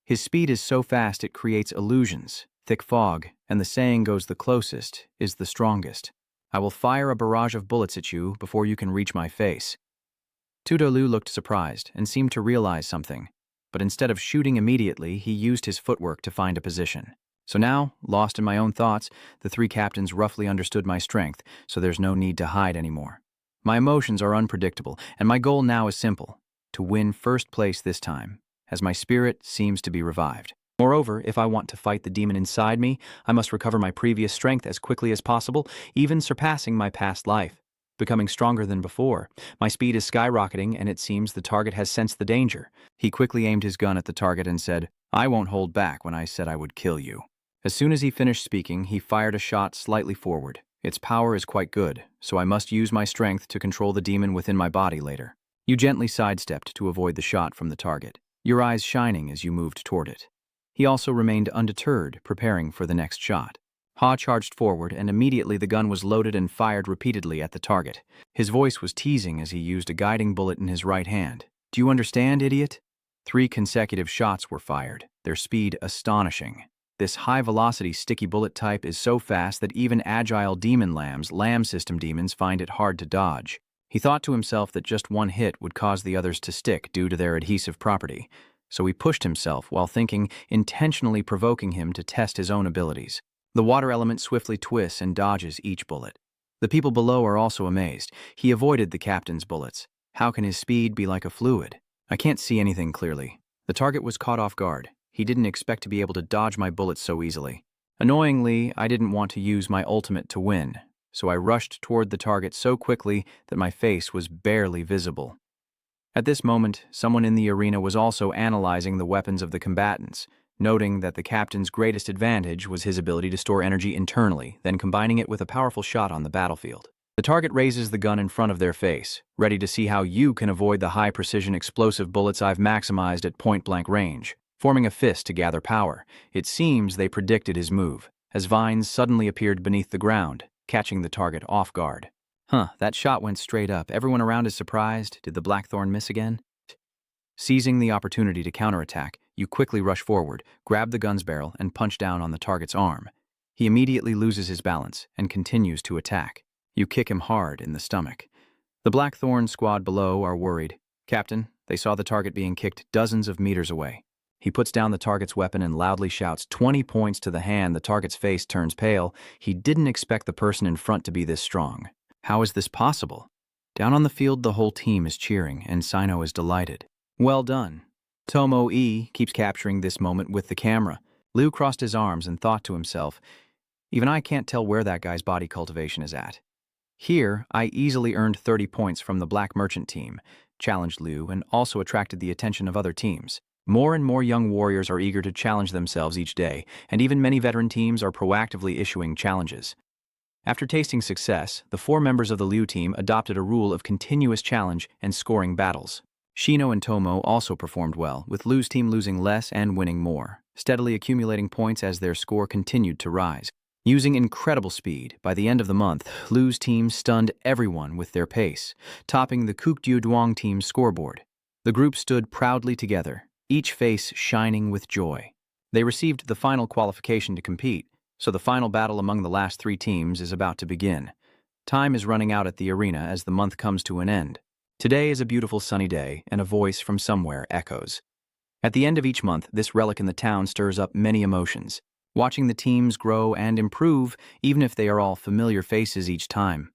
His speed is so fast it creates illusions, thick fog, and the saying goes the closest is the strongest. I will fire a barrage of bullets at you before you can reach my face. Tudolu looked surprised and seemed to realize something, but instead of shooting immediately, he used his footwork to find a position. So now, lost in my own thoughts, the three captains roughly understood my strength, so there's no need to hide anymore. My emotions are unpredictable, and my goal now is simple: to win first place this time, as my spirit seems to be revived. Moreover, if I want to fight the demon inside me, I must recover my previous strength as quickly as possible, even surpassing my past life. Becoming stronger than before, my speed is skyrocketing, and it seems the target has sensed the danger. He quickly aimed his gun at the target and said, I won't hold back when I said I would kill you. As soon as he finished speaking, he fired a shot slightly forward. Its power is quite good, so I must use my strength to control the demon within my body later. You gently sidestepped to avoid the shot from the target, your eyes shining as you moved toward it. He also remained undeterred, preparing for the next shot. Ha charged forward, and immediately the gun was loaded and fired repeatedly at the target. His voice was teasing as he used a guiding bullet in his right hand. Do you understand, idiot? 3 consecutive shots were fired, their speed astonishing. This high-velocity sticky bullet type is so fast that even agile demon lamb system demons find it hard to dodge. He thought to himself that just one hit would cause the others to stick due to their adhesive property, so he pushed himself while thinking, intentionally provoking him to test his own abilities. The water element swiftly twists and dodges each bullet. The people below are also amazed. He avoided the captain's bullets. How can his speed be like a fluid? I can't see anything clearly. The target was caught off guard. He didn't expect to be able to dodge my bullets so easily. Annoyingly, I didn't want to use my ultimate to win, so I rushed toward the target so quickly that my face was barely visible. At this moment, someone in the arena was also analyzing the weapons of the combatants, noting that the captain's greatest advantage was his ability to store energy internally, then combining it with a powerful shot on the battlefield. The target raises the gun in front of their face, ready to see how you can avoid the high-precision explosive bullets I've maximized at point-blank range. Forming a fist to gather power, it seems they predicted his move, as vines suddenly appeared beneath the ground, catching the target off guard. That shot went straight up. Everyone around is surprised. Did the Blackthorn miss again? Seizing the opportunity to counterattack, you quickly rush forward, grab the gun's barrel, and punch down on the target's arm. He immediately loses his balance and continues to attack. You kick him hard in the stomach. The Blackthorn squad below are worried. Captain, they saw the target being kicked dozens of meters away. He puts down the target's weapon and loudly shouts, 20 points to the hand. The target's face turns pale. He didn't expect the person in front to be this strong. How is this possible? Down on the field, the whole team is cheering, and Sino is delighted. Well done. Tomoe keeps capturing this moment with the camera. Liu crossed his arms and thought to himself, even I can't tell where that guy's body cultivation is at. Here, I easily earned 30 points from the Black Merchant team, challenged Liu, and also attracted the attention of other teams. More and more young warriors are eager to challenge themselves each day, and even many veteran teams are proactively issuing challenges. After tasting success, the 4 members of the Liu team adopted a rule of continuous challenge and scoring battles. Shino and Tomo also performed well, with Liu's team losing less and winning more, steadily accumulating points as their score continued to rise. Using incredible speed, by the end of the month, Lu's team stunned everyone with their pace, topping the Kukdyu team's scoreboard. The group stood proudly together, each face shining with joy. They received the final qualification to compete, so the final battle among the last 3 teams is about to begin. Time is running out at the arena as the month comes to an end. Today is a beautiful sunny day, and a voice from somewhere echoes. At the end of each month, this relic in the town stirs up many emotions, watching the teams grow and improve, even if they are all familiar faces each time.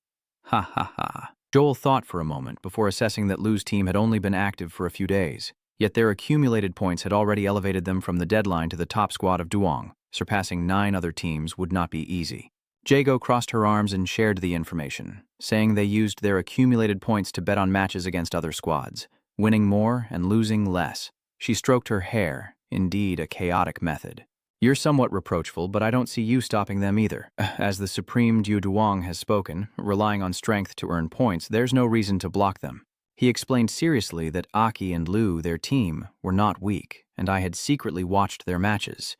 Ha ha ha. Joel thought for a moment before assessing that Lu's team had only been active for a few days, yet their accumulated points had already elevated them from the deadline to the top squad of Duong. Surpassing 9 other teams would not be easy. Jago crossed her arms and shared the information, saying they used their accumulated points to bet on matches against other squads, winning more and losing less. She stroked her hair, indeed a chaotic method. You're somewhat reproachful, but I don't see you stopping them either. As the Supreme Dieu Duong has spoken, relying on strength to earn points, there's no reason to block them. He explained seriously that Aki and Lu, their team, were not weak, and I had secretly watched their matches.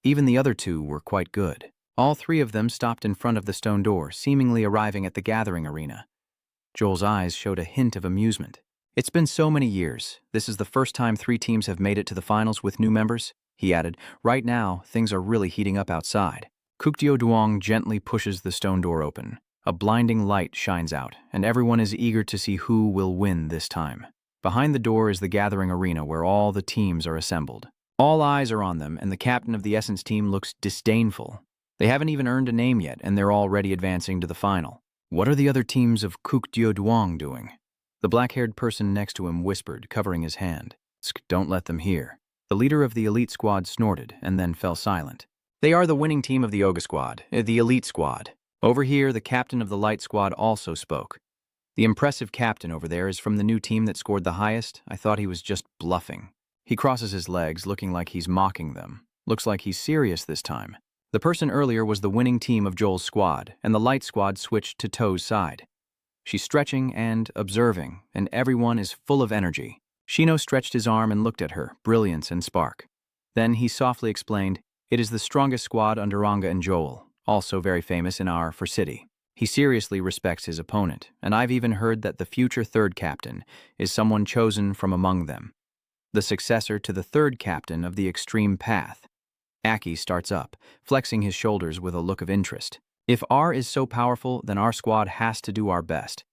Even the other 2 were quite good. All 3 of them stopped in front of the stone door, seemingly arriving at the gathering arena. Joel's eyes showed a hint of amusement. It's been so many years. This is the first time 3 teams have made it to the finals with new members, he added. Right now, things are really heating up outside. Kukdyu Duong gently pushes the stone door open. A blinding light shines out, and everyone is eager to see who will win this time. Behind the door is the gathering arena where all the teams are assembled. All eyes are on them, and the captain of the Essence team looks disdainful. They haven't even earned a name yet, and they're already advancing to the final. What are the other teams of Kukdyu Duong doing? The black-haired person next to him whispered, covering his hand. Don't let them hear. The leader of the elite squad snorted and then fell silent. They are the winning team of the Oga squad, the elite squad. Over here, the captain of the light squad also spoke. The impressive captain over there is from the new team that scored the highest. I thought he was just bluffing. He crosses his legs, looking like he's mocking them. Looks like he's serious this time. The person earlier was the winning team of Joel's squad, and the light squad switched to Toe's side. She's stretching and observing, and everyone is full of energy. Shino stretched his arm and looked at her, brilliance and spark. Then he softly explained, "It is the strongest squad under Ranga and Joel, also very famous in our city. He seriously respects his opponent, and I've even heard that the future 3rd captain is someone chosen from among them. The successor to the 3rd captain of the extreme path." Aki starts up, flexing his shoulders with a look of interest. If R is so powerful, then our squad has to do our best.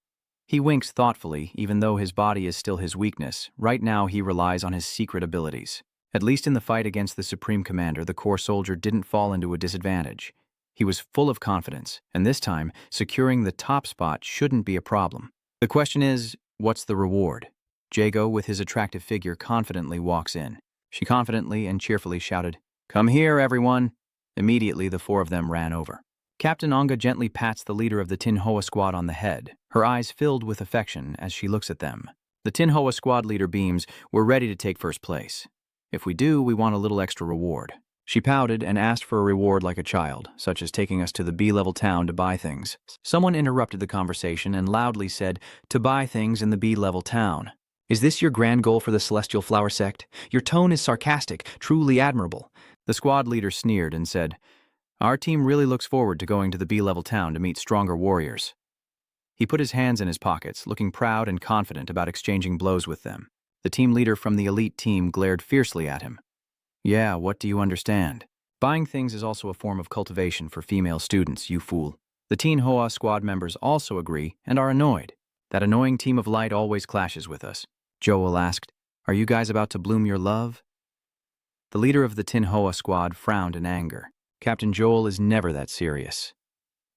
He winks thoughtfully, even though his body is still his weakness. Right now he relies on his secret abilities. At least in the fight against the Supreme Commander, the core soldier didn't fall into a disadvantage. He was full of confidence, and this time, securing the top spot shouldn't be a problem. The question is, what's the reward? Jago, with his attractive figure, confidently walks in. She confidently and cheerfully shouted, "Come here, everyone!" Immediately, the 4 of them ran over. Captain Onga gently pats the leader of the Tin Hoa squad on the head, her eyes filled with affection as she looks at them. The Tin Hoa squad leader beams, "We're ready to take first place. If we do, we want a little extra reward." She pouted and asked for a reward like a child, such as taking us to the B-level town to buy things. Someone interrupted the conversation and loudly said, "To buy things in the B-level town. Is this your grand goal for the Celestial Flower Sect? Your tone is sarcastic, truly admirable." The squad leader sneered and said, "Our team really looks forward to going to the B-level town to meet stronger warriors." He put his hands in his pockets, looking proud and confident about exchanging blows with them. The team leader from the elite team glared fiercely at him. "Yeah, what do you understand? Buying things is also a form of cultivation for female students, you fool." The Teen Hoa squad members also agree and are annoyed. That annoying team of light always clashes with us. Joel asked, "Are you guys about to bloom your love?" The leader of the Tin Hoa squad frowned in anger. Captain Joel is never that serious.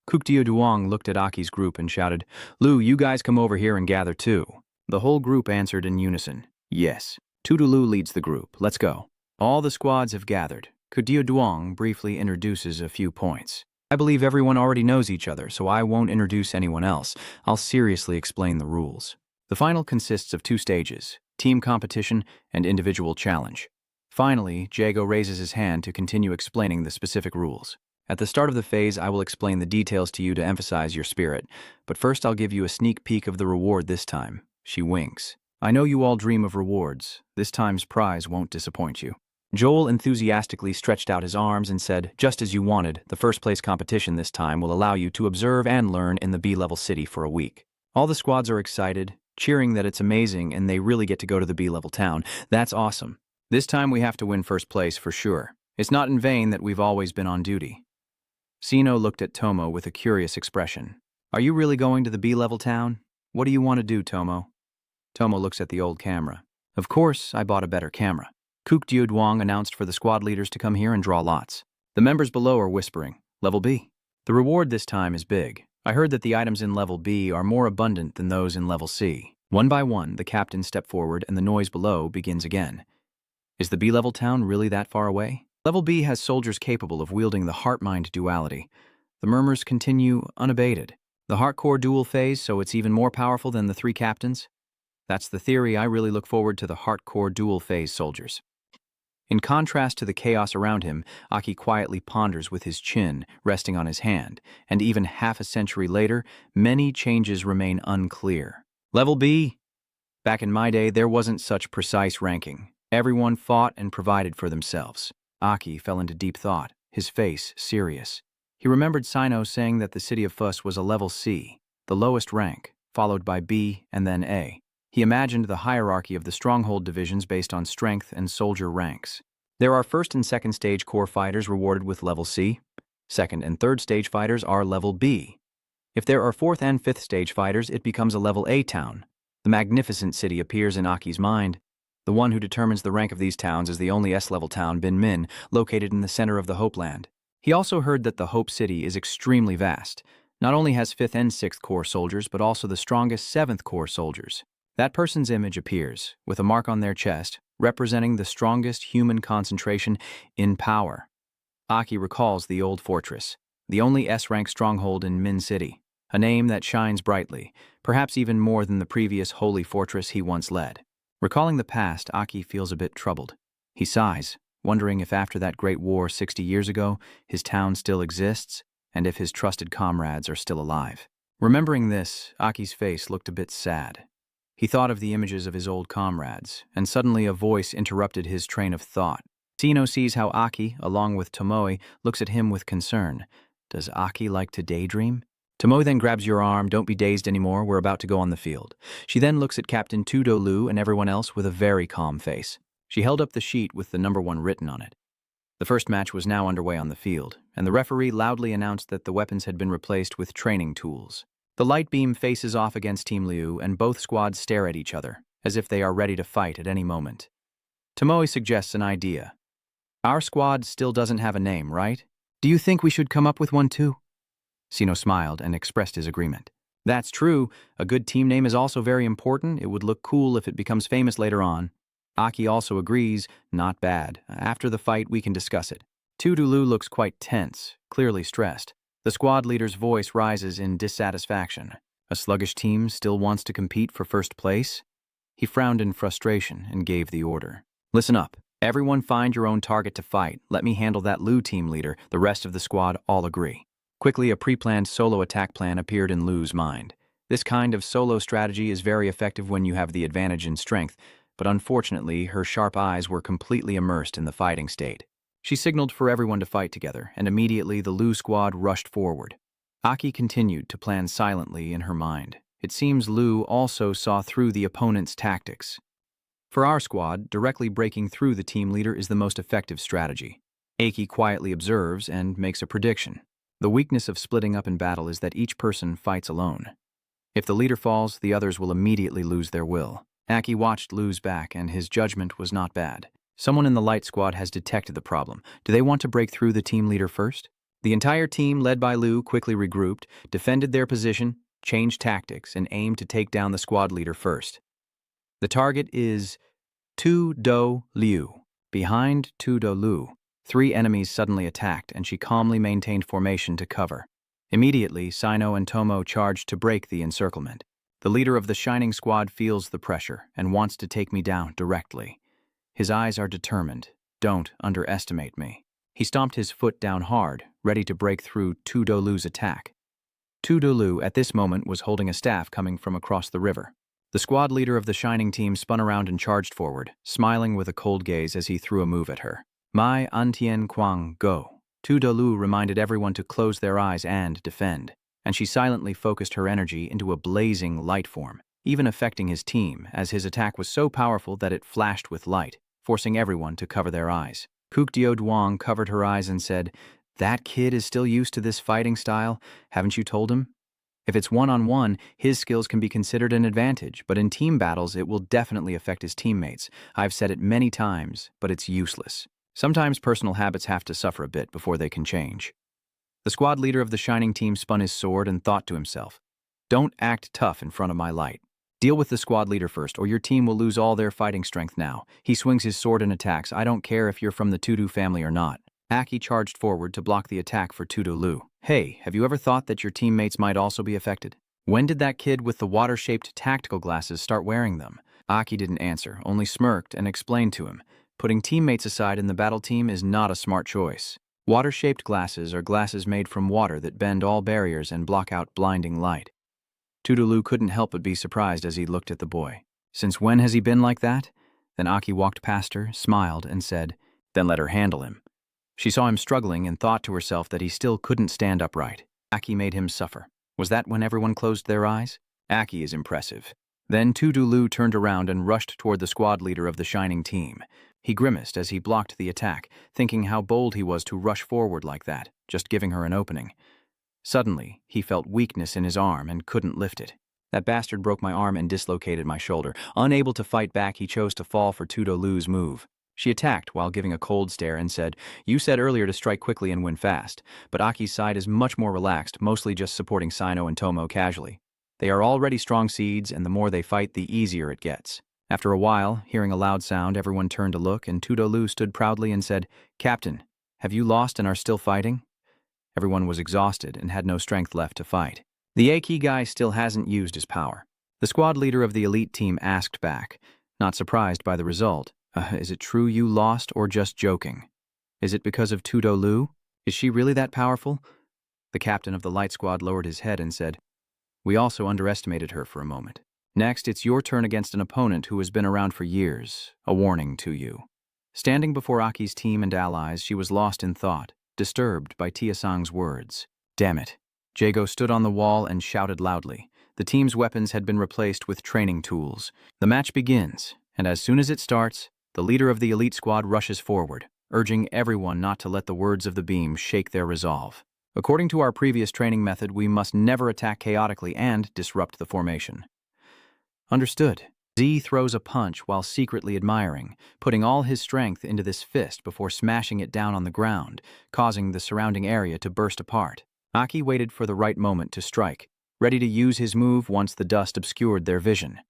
Kukdyu Duong looked at Aki's group and shouted, "Lu, you guys come over here and gather too." The whole group answered in unison, "Yes." Tudulu leads the group. Let's go. All the squads have gathered. Kukdyu Duong briefly introduces a few points. I believe everyone already knows each other, so I won't introduce anyone else. I'll seriously explain the rules. The final consists of 2 stages, team competition and individual challenge. Finally, Jago raises his hand to continue explaining the specific rules. At the start of the phase, I will explain the details to you to emphasize your spirit, but first I'll give you a sneak peek of the reward this time. She winks. I know you all dream of rewards. This time's prize won't disappoint you. Joel enthusiastically stretched out his arms and said, "Just as you wanted, the first place competition this time will allow you to observe and learn in the B-level city for a week." All the squads are excited, cheering that it's amazing and they really get to go to the B-level town. That's awesome. This time we have to win first place for sure. It's not in vain that we've always been on duty. Sino looked at Tomo with a curious expression. "Are you really going to the B-level town? What do you want to do, Tomo?" Tomo looks at the old camera. "Of course, I bought a better camera." Kook Duodwang announced for the squad leaders to come here and draw lots. The members below are whispering, "Level B." The reward this time is big. I heard that the items in Level B are more abundant than those in Level C. One by one, the captains step forward and the noise below begins again. Is the B-level town really that far away? Level B has soldiers capable of wielding the heart-mind duality. The murmurs continue unabated. The heart-core dual phase, so it's even more powerful than the three captains? That's the theory. I really look forward to the heart-core dual phase soldiers. In contrast to the chaos around him, Aki quietly ponders with his chin resting on his hand, and even half a century later, many changes remain unclear. Level B? Back in my day, there wasn't such precise ranking. Everyone fought and provided for themselves. Aki fell into deep thought, his face serious. He remembered Sino saying that the city of Fuss was a level C, the lowest rank, followed by B and then A. He imagined the hierarchy of the stronghold divisions based on strength and soldier ranks. There are first and second stage core fighters rewarded with level C. Second and third stage fighters are level B. If there are fourth and fifth stage fighters, it becomes a level A town. The magnificent city appears in Aki's mind. The one who determines the rank of these towns is the only S-level town, Bin Min, located in the center of the Hope Land. He also heard that the Hope City is extremely vast. Not only has 5th and 6th Corps soldiers, but also the strongest 7th Corps soldiers. That person's image appears, with a mark on their chest, representing the strongest human concentration in power. Aki recalls the old fortress, the only S-rank stronghold in Min City, a name that shines brightly, perhaps even more than the previous holy fortress he once led. Recalling the past, Aki feels a bit troubled. He sighs, wondering if after that great war 60 years ago, his town still exists, and if his trusted comrades are still alive. Remembering this, Aki's face looked a bit sad. He thought of the images of his old comrades, and suddenly a voice interrupted his train of thought. Sino sees how Aki, along with Tomoe, looks at him with concern. Does Aki like to daydream? Tomoe then grabs your arm. "Don't be dazed anymore, we're about to go on the field." She then looks at Captain Tudo Lu and everyone else with a very calm face. She held up the sheet with the number 1 written on it. The first match was now underway on the field, and the referee loudly announced that the weapons had been replaced with training tools. The light beam faces off against Team Liu, and both squads stare at each other, as if they are ready to fight at any moment. Tomoe suggests an idea. "Our squad still doesn't have a name, right? Do you think we should come up with one too?" Sino smiled and expressed his agreement. "That's true. A good team name is also very important. It would look cool if it becomes famous later on." Aki also agrees. "Not bad. After the fight, we can discuss it." Tudulu looks quite tense, clearly stressed. The squad leader's voice rises in dissatisfaction. A sluggish team still wants to compete for first place? He frowned in frustration and gave the order. "Listen up. Everyone find your own target to fight. Let me handle that Lu team leader. The rest of the squad all agree." Quickly, a pre-planned solo attack plan appeared in Lu's mind. This kind of solo strategy is very effective when you have the advantage in strength, but unfortunately, her sharp eyes were completely immersed in the fighting state. She signaled for everyone to fight together, and immediately the Lu squad rushed forward. Aki continued to plan silently in her mind. It seems Lu also saw through the opponent's tactics. For our squad, directly breaking through the team leader is the most effective strategy. Aki quietly observes and makes a prediction. The weakness of splitting up in battle is that each person fights alone. If the leader falls, the others will immediately lose their will. Aki watched Lu's back, and his judgment was not bad. Someone in the light squad has detected the problem. Do they want to break through the team leader first? The entire team, led by Lu, quickly regrouped, defended their position, changed tactics, and aimed to take down the squad leader first. The target is Tu-Do Liu. Behind Tu-Do Liu, 3 enemies suddenly attacked, and she calmly maintained formation to cover. Immediately, Sino and Tomo charged to break the encirclement. The leader of the Shining Squad feels the pressure and wants to take me down directly. His eyes are determined. Don't underestimate me. He stomped his foot down hard, ready to break through Tu-Do Lu's attack. Tu-Do Lu at this moment was holding a staff coming from across the river. The squad leader of the Shining team spun around and charged forward, smiling with a cold gaze as he threw a move at her. Mai Antien Quang Go. Tu Dolu reminded everyone to close their eyes and defend, and she silently focused her energy into a blazing light form, even affecting his team, as his attack was so powerful that it flashed with light, forcing everyone to cover their eyes. Kukdio Duong covered her eyes and said, "That kid is still used to this fighting style, haven't you told him? If it's one-on-one, his skills can be considered an advantage, but in team battles it will definitely affect his teammates. I've said it many times, but it's useless. Sometimes personal habits have to suffer a bit before they can change." The squad leader of the Shining team spun his sword and thought to himself, "Don't act tough in front of my light. Deal with the squad leader first, or your team will lose all their fighting strength now." He swings his sword and attacks. "I don't care if you're from the Tudu family or not." Aki charged forward to block the attack for Tudolu. "Hey, have you ever thought that your teammates might also be affected? When did that kid with the water-shaped tactical glasses start wearing them?" Aki didn't answer, only smirked and explained to him. Putting teammates aside in the battle team is not a smart choice. Water-shaped glasses are glasses made from water that bend all barriers and block out blinding light. Tudolu couldn't help but be surprised as he looked at the boy. "Since when has he been like that?" Then Aki walked past her, smiled, and said, "Then let her handle him." She saw him struggling and thought to herself that he still couldn't stand upright. Aki made him suffer. Was that when everyone closed their eyes? Aki is impressive. Then Tudolu turned around and rushed toward the squad leader of the Shining team. He grimaced as he blocked the attack, thinking how bold he was to rush forward like that, just giving her an opening. Suddenly, he felt weakness in his arm and couldn't lift it. "That bastard broke my arm and dislocated my shoulder." Unable to fight back, he chose to fall for Tudolu's move. She attacked while giving a cold stare and said, "You said earlier to strike quickly and win fast." But Aki's side is much more relaxed, mostly just supporting Sino and Tomo casually. They are already strong seeds, and the more they fight, the easier it gets. After a while, hearing a loud sound, everyone turned to look, and Tudolu stood proudly and said, "Captain, have you lost and are still fighting?" Everyone was exhausted and had no strength left to fight. The Aki guy still hasn't used his power. The squad leader of the elite team asked back, not surprised by the result. Is it true you lost or just joking? Is it because of Tudolu? Is she really that powerful?" The captain of the light squad lowered his head and said, "We also underestimated her for a moment. Next, it's your turn against an opponent who has been around for years. A warning to you." Standing before Aki's team and allies, she was lost in thought, disturbed by Tiasang's words. "Damn it." Jago stood on the wall and shouted loudly. The team's weapons had been replaced with training tools. The match begins, and as soon as it starts, the leader of the elite squad rushes forward, urging everyone not to let the words of the beam shake their resolve. "According to our previous training method, we must never attack chaotically and disrupt the formation." "Understood." Z throws a punch while secretly admiring, putting all his strength into this fist before smashing it down on the ground, causing the surrounding area to burst apart. Aki waited for the right moment to strike, ready to use his move once the dust obscured their vision.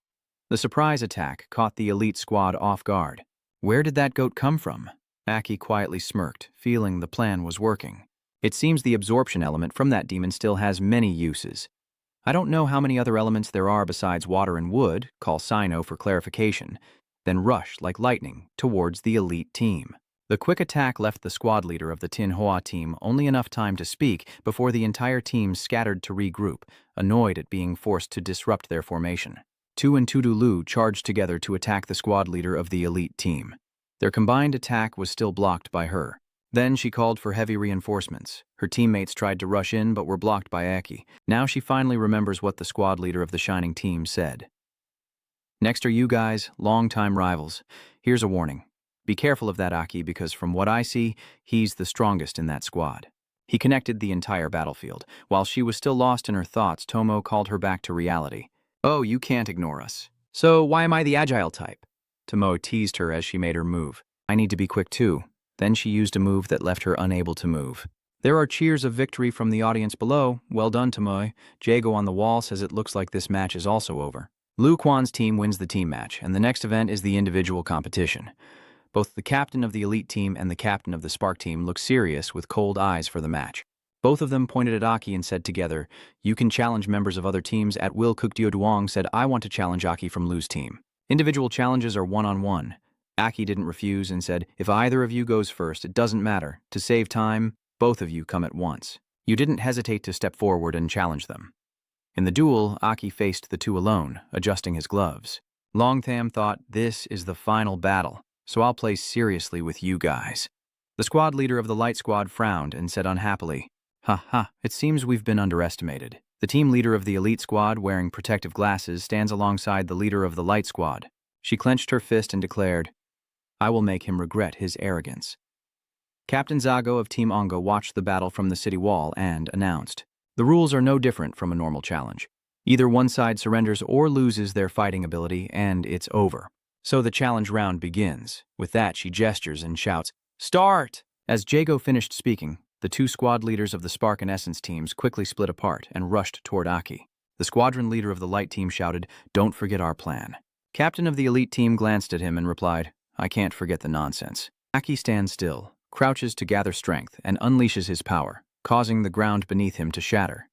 The surprise attack caught the elite squad off guard. Where did that goat come from? Aki quietly smirked, feeling the plan was working. It seems the absorption element from that demon still has many uses. I don't know how many other elements there are besides water and wood, call Sino for clarification, then rush like lightning towards the elite team. The quick attack left the squad leader of the Tinhua team only enough time to speak before the entire team scattered to regroup, annoyed at being forced to disrupt their formation. Tu and Tudulu charged together to attack the squad leader of the elite team. Their combined attack was still blocked by her. Then she called for heavy reinforcements. Her teammates tried to rush in but were blocked by Aki. Now she finally remembers what the squad leader of the Shining team said. "Next are you guys, longtime rivals. Here's a warning. Be careful of that Aki because from what I see, he's the strongest in that squad." He connected the entire battlefield. While she was still lost in her thoughts, Tomo called her back to reality. "Oh, you can't ignore us. So why am I the agile type?" Tomo teased her as she made her move. "I need to be quick too." Then she used a move that left her unable to move. There are cheers of victory from the audience below. "Well done, Tomoe." Jago on the wall says it looks like this match is also over. Lu Quan's team wins the team match, and the next event is the individual competition. Both the captain of the elite team and the captain of the Spark team look serious with cold eyes for the match. Both of them pointed at Aki and said together, "You can challenge members of other teams at will." Kukdio Duong said, "I want to challenge Aki from Lu's team." Individual challenges are one-on-one. Aki didn't refuse and said, "If either of you goes first, it doesn't matter. To save time, both of you come at once." You didn't hesitate to step forward and challenge them. In the duel, Aki faced the two alone, adjusting his gloves. Longtham thought, this is the final battle, so I'll play seriously with you guys. The squad leader of the light squad frowned and said unhappily, "Ha ha, it seems we've been underestimated." The team leader of the elite squad, wearing protective glasses, stands alongside the leader of the light squad. She clenched her fist and declared, "I will make him regret his arrogance." Captain Zago of Team Manga watched the battle from the city wall and announced, "The rules are no different from a normal challenge. Either one side surrenders or loses their fighting ability, and it's over. So the challenge round begins." With that, she gestures and shouts, "Start!" As Jago finished speaking, the two squad leaders of the Spark and Essence teams quickly split apart and rushed toward Aki. The squadron leader of the light team shouted, "Don't forget our plan." Captain of the elite team glanced at him and replied, "I can't forget the nonsense." Aki stands still, crouches to gather strength, and unleashes his power, causing the ground beneath him to shatter.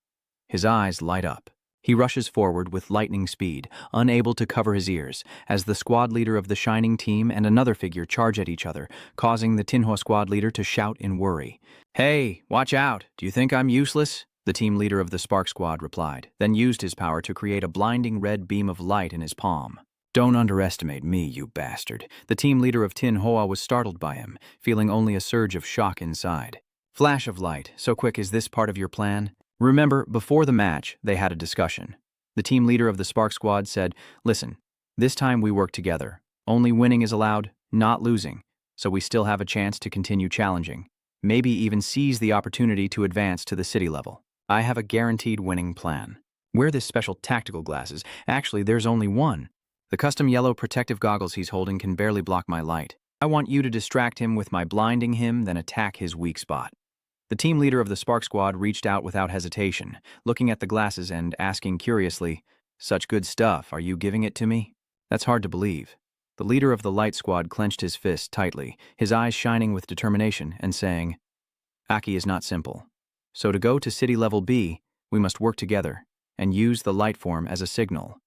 His eyes light up. He rushes forward with lightning speed, unable to cover his ears, as the squad leader of the Shining team and another figure charge at each other, causing the Tinhua squad leader to shout in worry. "Hey, watch out! Do you think I'm useless?" The team leader of the Spark squad replied, then used his power to create a blinding red beam of light in his palm. "Don't underestimate me, you bastard." The team leader of Tinhua was startled by him, feeling only a surge of shock inside. "Flash of light, so quick is this part of your plan?" Remember, before the match, they had a discussion. The team leader of the Spark squad said, "Listen, this time we work together. Only winning is allowed, not losing, so we still have a chance to continue challenging. Maybe even seize the opportunity to advance to the city level. I have a guaranteed winning plan. Wear this special tactical glasses. Actually, there's only one. The custom yellow protective goggles he's holding can barely block my light. I want you to distract him with my blinding him, then attack his weak spot." The team leader of the Spark squad reached out without hesitation, looking at the glasses and asking curiously, "Such good stuff, are you giving it to me?" "That's hard to believe." The leader of the light squad clenched his fist tightly, his eyes shining with determination, and saying, "Aki is not simple. So to go to city level B, we must work together and use the light form as a signal.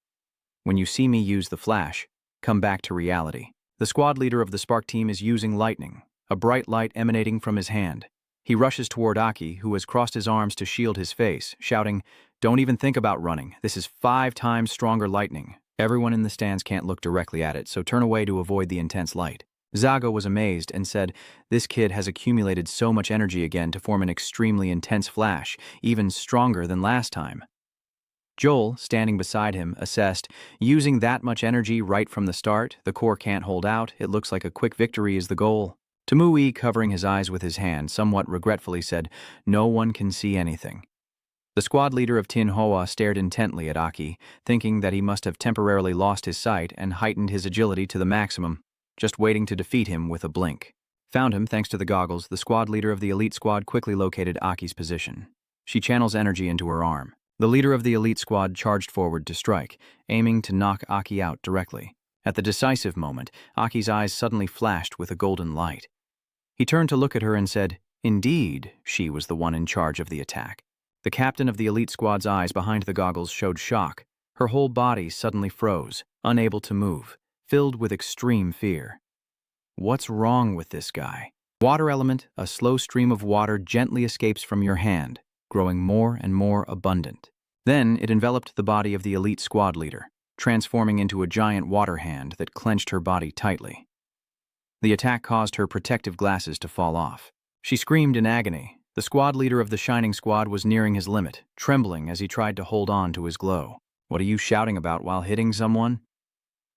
When you see me use the flash, come back to reality." The squad leader of the Spark team is using lightning, a bright light emanating from his hand. He rushes toward Aki, who has crossed his arms to shield his face, shouting, "Don't even think about running. This is 5 times stronger lightning." Everyone in the stands can't look directly at it, so turn away to avoid the intense light. Zago was amazed and said, "This kid has accumulated so much energy again to form an extremely intense flash, even stronger than last time." Joel, standing beside him, assessed, "Using that much energy right from the start, the core can't hold out. It looks like a quick victory is the goal." Tamui, covering his eyes with his hand, somewhat regretfully said, "No one can see anything." The squad leader of Tinhua stared intently at Aki, thinking that he must have temporarily lost his sight and heightened his agility to the maximum, just waiting to defeat him with a blink. Found him thanks to the goggles, the squad leader of the elite squad quickly located Aki's position. She channels energy into her arm. The leader of the elite squad charged forward to strike, aiming to knock Aki out directly. At the decisive moment, Aki's eyes suddenly flashed with a golden light. He turned to look at her and said, "Indeed, she was the one in charge of the attack." The captain of the elite squad's eyes behind the goggles showed shock. Her whole body suddenly froze, unable to move, filled with extreme fear. What's wrong with this guy? Water element, a slow stream of water gently escapes from your hand, growing more and more abundant. Then it enveloped the body of the elite squad leader, transforming into a giant water hand that clenched her body tightly. The attack caused her protective glasses to fall off. She screamed in agony. The squad leader of the Shining Squad was nearing his limit, trembling as he tried to hold on to his glow. "What are you shouting about while hitting someone?"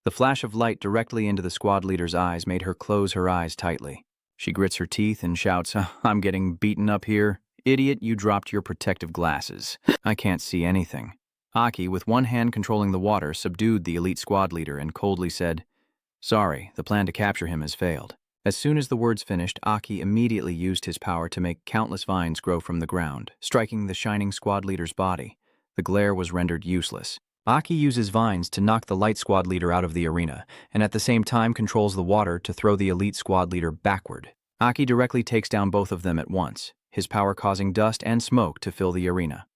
The flash of light directly into the squad leader's eyes made her close her eyes tightly. She grits her teeth and shouts, "I'm getting beaten up here. Idiot, you dropped your protective glasses. I can't see anything." Aki, with one hand controlling the water, subdued the elite squad leader and coldly said, "Sorry, the plan to capture him has failed." As soon as the words finished, Aki immediately used his power to make countless vines grow from the ground, striking the Shining Squad leader's body. The glare was rendered useless. Aki uses vines to knock the light squad leader out of the arena, and at the same time controls the water to throw the elite squad leader backward. Aki directly takes down both of them at once, his power causing dust and smoke to fill the arena.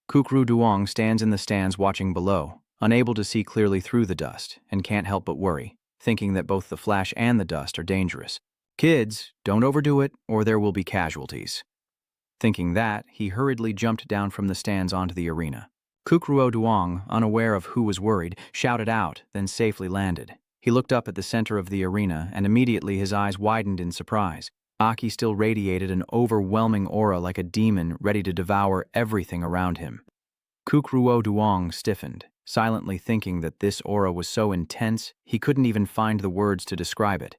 Kukru Duong stands in the stands watching below, unable to see clearly through the dust, and can't help but worry, thinking that both the flash and the dust are dangerous. "Kids, don't overdo it, or there will be casualties." Thinking that, he hurriedly jumped down from the stands onto the arena. Kukruo Duong, unaware of who was worried, shouted out, then safely landed. He looked up at the center of the arena, and immediately his eyes widened in surprise. Aki still radiated an overwhelming aura like a demon ready to devour everything around him. Kukruo Duong stiffened, silently thinking that this aura was so intense he couldn't even find the words to describe it,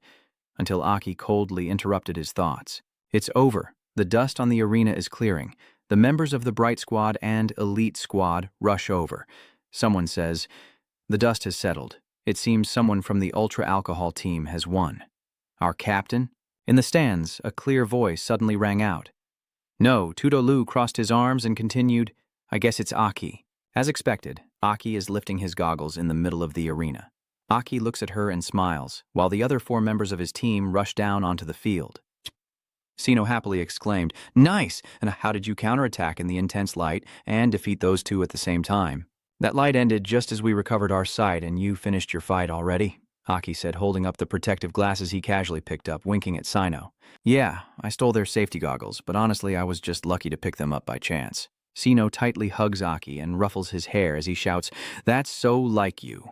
until Aki coldly interrupted his thoughts. It's over. The dust on the arena is clearing. The members of the Bright Squad and Elite Squad rush over. Someone says, "The dust has settled. It seems someone from the Ultra Alcohol team has won." "Our captain?" In the stands, a clear voice suddenly rang out. No, Tudolu crossed his arms and continued, "I guess it's Aki." As expected, Aki is lifting his goggles in the middle of the arena. Aki looks at her and smiles, while the other 4 members of his team rush down onto the field. Sino happily exclaimed, "Nice! And how did you counterattack in the intense light and defeat those 2 at the same time?" "That light ended just as we recovered our sight and you finished your fight already," Aki said, holding up the protective glasses he casually picked up, winking at Sino. "Yeah, I stole their safety goggles, but honestly I was just lucky to pick them up by chance." Sino tightly hugs Aki and ruffles his hair as he shouts, "That's so like you."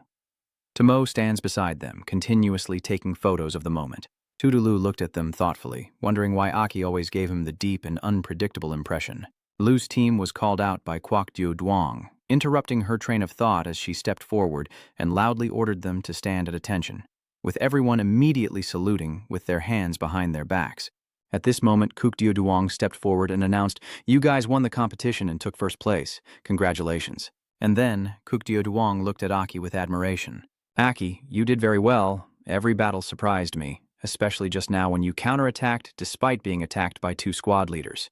Tomo stands beside them, continuously taking photos of the moment. Tudolu looked at them thoughtfully, wondering why Aki always gave him the deep and unpredictable impression. Lu's team was called out by Kwakdeo Duong, interrupting her train of thought as she stepped forward and loudly ordered them to stand at attention, with everyone immediately saluting with their hands behind their backs. At this moment, Kwakdeo Duong stepped forward and announced, "You guys won the competition and took first place. Congratulations." And then, Kwakdeo Duong looked at Aki with admiration. "Aki, you did very well. Every battle surprised me, especially just now when you counterattacked despite being attacked by 2 squad leaders."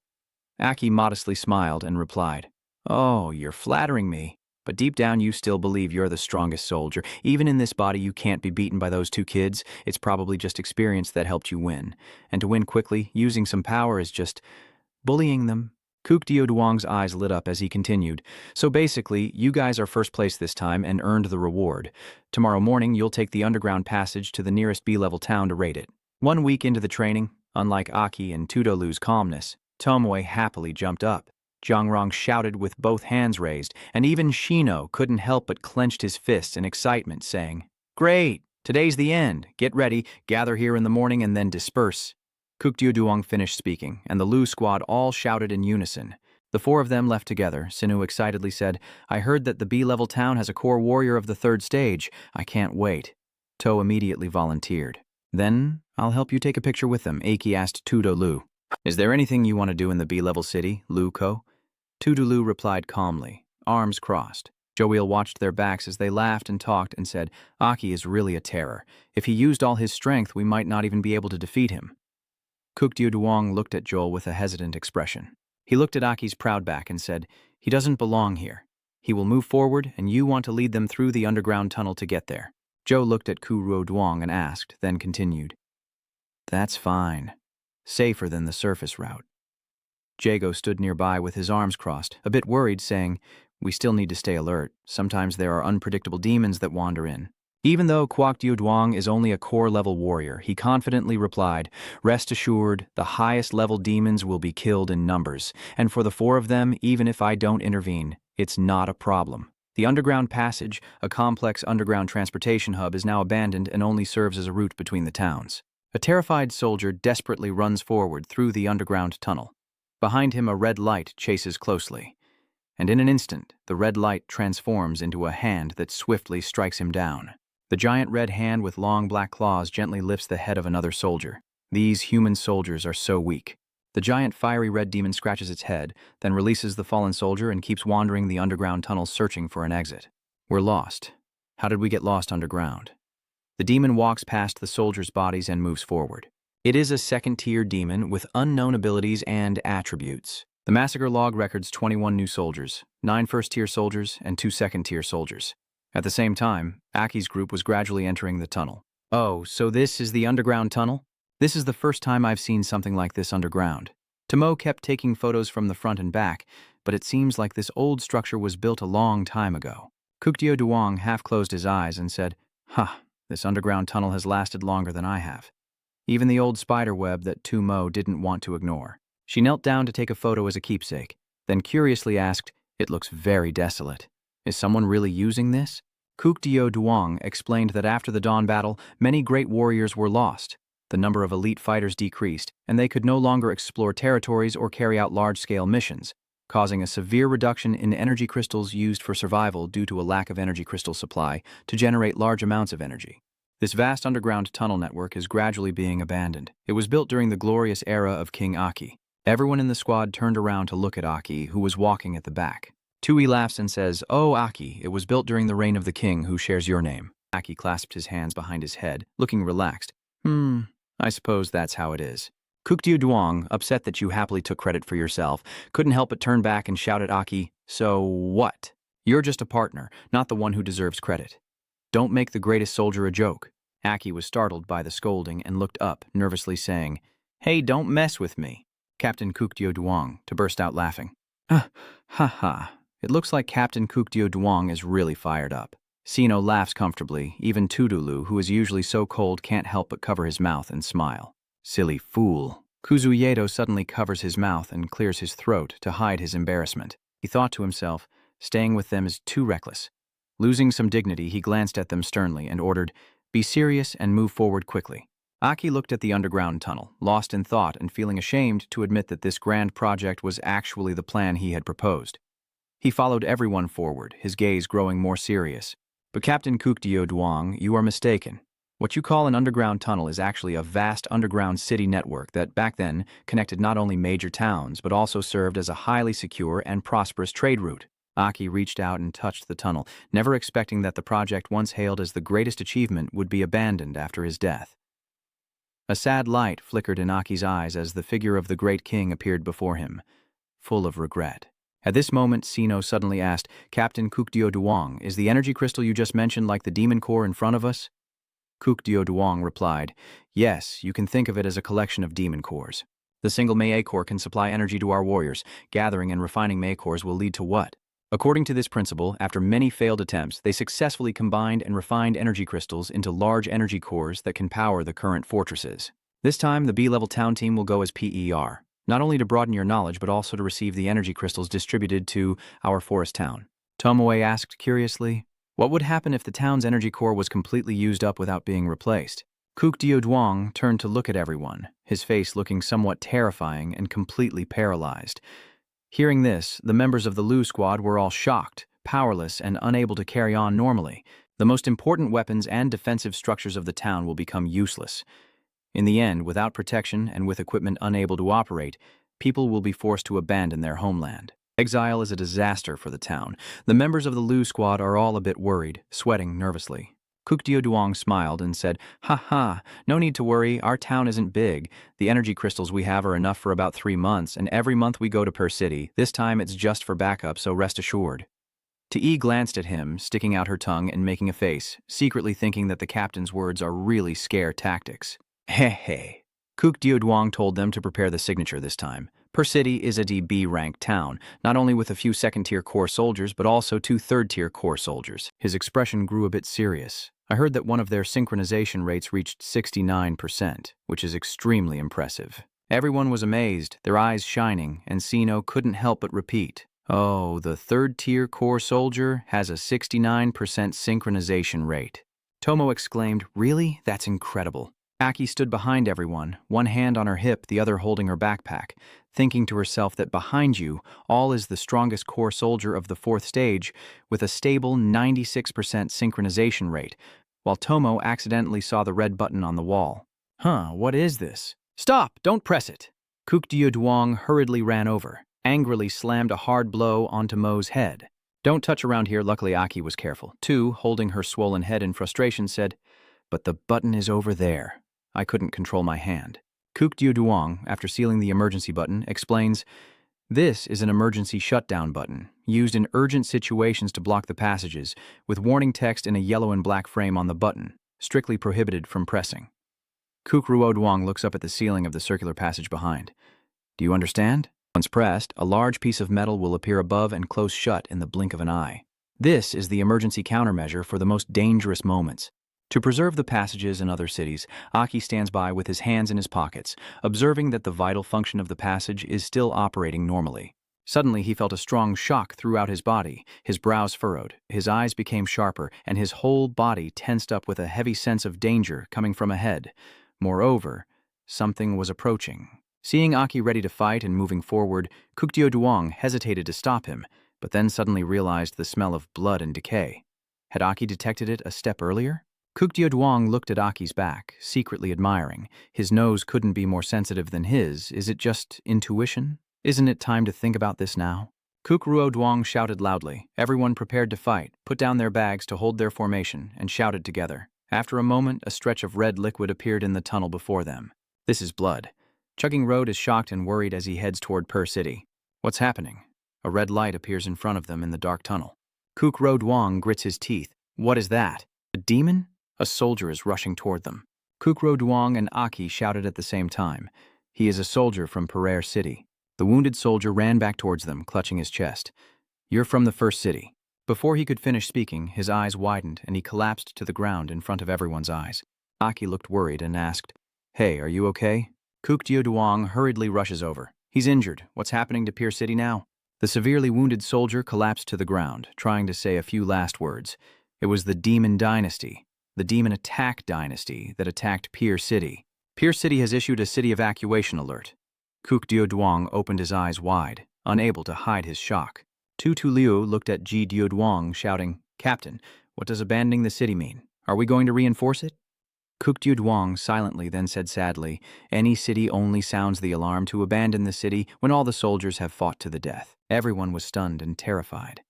Aki modestly smiled and replied, "Oh, you're flattering me. But deep down you still believe you're the strongest soldier. Even in this body you can't be beaten by those 2 kids. It's probably just experience that helped you win. And to win quickly, using some power is just bullying them." Kwakdeo Duong's eyes lit up as he continued, "So basically, you guys are first place this time and earned the reward. Tomorrow morning, you'll take the underground passage to the nearest B-level town to raid it." 1 week into the training, unlike Aki and Tudolu's calmness, Tomoe happily jumped up. Jiangrong shouted with both hands raised, and even Shino couldn't help but clenched his fists in excitement, saying, "Great! Today's the end. Get ready, gather here in the morning, and then disperse." Kwakdeo Duong finished speaking, and the Lu squad all shouted in unison. The 4 of them left together. Sinu excitedly said, "I heard that the B-level town has a core warrior of the 3rd stage. I can't wait." To immediately volunteered. "Then I'll help you take a picture with them," Aki asked Tudolu. "Is there anything you want to do in the B-level city, Lu-ko?" Tudolu replied calmly, arms crossed. Joel watched their backs as they laughed and talked and said, "Aki is really a terror. If he used all his strength, we might not even be able to defeat him." Kwakdeo Duong looked at Joel with a hesitant expression. He looked at Aki's proud back and said, "He doesn't belong here. He will move forward, and you want to lead them through the underground tunnel to get there." Joe looked at Kuro Duong and asked, then continued, "That's fine. Safer than the surface route." Jago stood nearby with his arms crossed, a bit worried, saying, "We still need to stay alert. Sometimes there are unpredictable demons that wander in." Even though Kwakdeo Duong is only a core-level warrior, he confidently replied, "Rest assured, the highest-level demons will be killed in numbers, and for the 4 of them, even if I don't intervene, it's not a problem." The underground passage, a complex underground transportation hub, is now abandoned and only serves as a route between the towns. A terrified soldier desperately runs forward through the underground tunnel. Behind him, a red light chases closely. And in an instant, the red light transforms into a hand that swiftly strikes him down. The giant red hand with long black claws gently lifts the head of another soldier. These human soldiers are so weak. The giant fiery red demon scratches its head, then releases the fallen soldier and keeps wandering the underground tunnel searching for an exit. "We're lost. How did we get lost underground?" The demon walks past the soldiers' bodies and moves forward. It is a 2nd-tier demon with unknown abilities and attributes. The massacre log records 21 new soldiers, 9 1st-tier soldiers, and 2 2nd-tier soldiers. At the same time, Aki's group was gradually entering the tunnel. "Oh, so this is the underground tunnel? This is the first time I've seen something like this underground." Tomo kept taking photos from the front and back, but it seems like this old structure was built a long time ago. Kwakdeo Duong half closed his eyes and said, This underground tunnel has lasted longer than I have. Even the old spider web that Tomo didn't want to ignore. She knelt down to take a photo as a keepsake, then curiously asked, "It looks very desolate." Is someone really using this? Kukdio Duong explained that after the Dawn battle, many great warriors were lost. The number of elite fighters decreased, and they could no longer explore territories or carry out large-scale missions, causing a severe reduction in energy crystals used for survival due to a lack of energy crystal supply to generate large amounts of energy. This vast underground tunnel network is gradually being abandoned. It was built during the glorious era of King Aki. Everyone in the squad turned around to look at Aki, who was walking at the back. Tui laughs and says, "Oh, Aki, it was built during the reign of the king who shares your name." Aki clasped his hands behind his head, looking relaxed. I suppose that's how it is. Kukdiu Duong, upset that you happily took credit for yourself, couldn't help but turn back and shout at Aki, "So what? You're just a partner, not the one who deserves credit. Don't make the greatest soldier a joke." Aki was startled by the scolding and looked up, nervously saying, "Hey, don't mess with me." Captain Kukdio Duong, to burst out laughing. Ha ha. It looks like Captain Kukdio Duong is really fired up. Sino laughs comfortably. Even Tudulu, who is usually so cold, can't help but cover his mouth and smile. Silly fool. Kuzuyedo suddenly covers his mouth and clears his throat to hide his embarrassment. He thought to himself, staying with them is too reckless. Losing some dignity, he glanced at them sternly and ordered, "Be serious and move forward quickly." Aki looked at the underground tunnel, lost in thought and feeling ashamed to admit that this grand project was actually the plan he had proposed. He followed everyone forward, his gaze growing more serious. "But Captain Kukdio Duong, you are mistaken. What you call an underground tunnel is actually a vast underground city network that back then connected not only major towns but also served as a highly secure and prosperous trade route." Aki reached out and touched the tunnel, never expecting that the project once hailed as the greatest achievement would be abandoned after his death. A sad light flickered in Aki's eyes as the figure of the great king appeared before him, full of regret. At this moment, Sino suddenly asked, "Captain Kukdio Duong, is the energy crystal you just mentioned like the demon core in front of us?" Kukdio Duong replied, "Yes, you can think of it as a collection of demon cores. The single Mei core can supply energy to our warriors. Gathering and refining Mei cores will lead to what? According to this principle, after many failed attempts, they successfully combined and refined energy crystals into large energy cores that can power the current fortresses. This time, the B-level town team will go as PER, not only to broaden your knowledge but also to receive the energy crystals distributed to our forest town." Tomoe asked curiously, "What would happen if the town's energy core was completely used up without being replaced?" Kukdio Duong turned to look at everyone, his face looking somewhat terrifying and completely paralyzed. Hearing this, the members of the Lu squad were all shocked, powerless, and unable to carry on normally. The most important weapons and defensive structures of the town will become useless. In the end, without protection and with equipment unable to operate, people will be forced to abandon their homeland. Exile is a disaster for the town. The members of the Lu squad are all a bit worried, sweating nervously. Kukdio Duong smiled and said, "Ha ha, no need to worry, our town isn't big. The energy crystals we have are enough for about 3 months, and every month we go to Per City. This time it's just for backup, so rest assured." Ti glanced at him, sticking out her tongue and making a face, secretly thinking that the captain's words are really scare tactics. Hey. Kukdio Duong told them to prepare the signature this time. Per City is a DB-ranked town, not only with a few second-tier core soldiers, but also 2 third-tier core soldiers. His expression grew a bit serious. "I heard that one of their synchronization rates reached 69%, which is extremely impressive." Everyone was amazed, their eyes shining, and Sino couldn't help but repeat, "Oh, the third-tier core soldier has a 69% synchronization rate." Tomo exclaimed, "Really? That's incredible." Aki stood behind everyone, one hand on her hip, the other holding her backpack, thinking to herself that behind you, all is the strongest core soldier of the 4th stage with a stable 96% synchronization rate, while Tomo accidentally saw the red button on the wall. What is this? "Stop! Don't press it!" Kukdio Duong hurriedly ran over, angrily slammed a hard blow onto Mo's head. "Don't touch around here." Luckily, Aki was careful. Tu, holding her swollen head in frustration, said, "But the button is over there." I couldn't control my hand. Kukdio Duong, after sealing the emergency button, explains, "This is an emergency shutdown button, used in urgent situations to block the passages, with warning text in a yellow and black frame on the button, strictly prohibited from pressing." Kukruo Duong looks up at the ceiling of the circular passage behind. "Do you understand?" Once pressed, a large piece of metal will appear above and close shut in the blink of an eye. This is the emergency countermeasure for the most dangerous moments. To preserve the passages in other cities, Aki stands by with his hands in his pockets, observing that the vital function of the passage is still operating normally. Suddenly he felt a strong shock throughout his body. His brows furrowed, his eyes became sharper, and his whole body tensed up with a heavy sense of danger coming from ahead. Moreover, something was approaching. Seeing Aki ready to fight and moving forward, Kukdeo Duong hesitated to stop him, but then suddenly realized the smell of blood and decay. Had Aki detected it a step earlier? Kukdeo Duong looked at Aki's back, secretly admiring. His nose couldn't be more sensitive than his. Is it just intuition? Isn't it time to think about this now? Kukruo Duong shouted loudly. Everyone prepared to fight, put down their bags to hold their formation, and shouted together. After a moment, a stretch of red liquid appeared in the tunnel before them. This is blood. Chugging Road is shocked and worried as he heads toward Per City. What's happening? A red light appears in front of them in the dark tunnel. Kukruo Duong grits his teeth. What is that? A demon? A soldier is rushing toward them. Kukruo Duong and Aki shouted at the same time. He is a soldier from Per City. The wounded soldier ran back towards them, clutching his chest. You're from the first city. Before he could finish speaking, his eyes widened and he collapsed to the ground in front of everyone's eyes. Aki looked worried and asked, Hey, are you okay? Kukdeo Duong hurriedly rushes over. He's injured. What's happening to Per City now? The severely wounded soldier collapsed to the ground, trying to say a few last words. It was the Demon Dynasty, the Demon Attack Dynasty that attacked Per City. Per City has issued a city evacuation alert. Kukdeo Duong opened his eyes wide, unable to hide his shock. Tu Liu looked at Ji-Deo Duong, shouting, Captain, what does abandoning the city mean? Are we going to reinforce it? Kukdeo Duong silently then said sadly, Any city only sounds the alarm to abandon the city when all the soldiers have fought to the death. Everyone was stunned and terrified.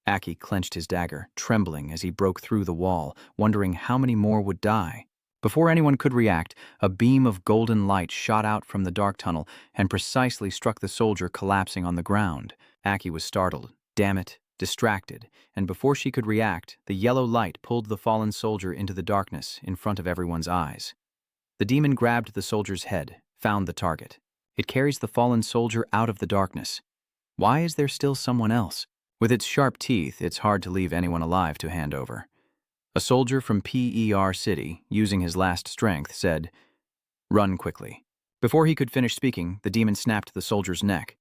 Aki clenched his dagger, trembling as he broke through the wall, wondering how many more would die. Before anyone could react, a beam of golden light shot out from the dark tunnel and precisely struck the soldier collapsing on the ground. Aki was startled, damn it, distracted, and before she could react, the yellow light pulled the fallen soldier into the darkness in front of everyone's eyes. The demon grabbed the soldier's head, found the target. It carries the fallen soldier out of the darkness. Why is there still someone else? With its sharp teeth, it's hard to leave anyone alive to hand over. A soldier from Per City, using his last strength, said, Run quickly. Before he could finish speaking, the demon snapped the soldier's neck.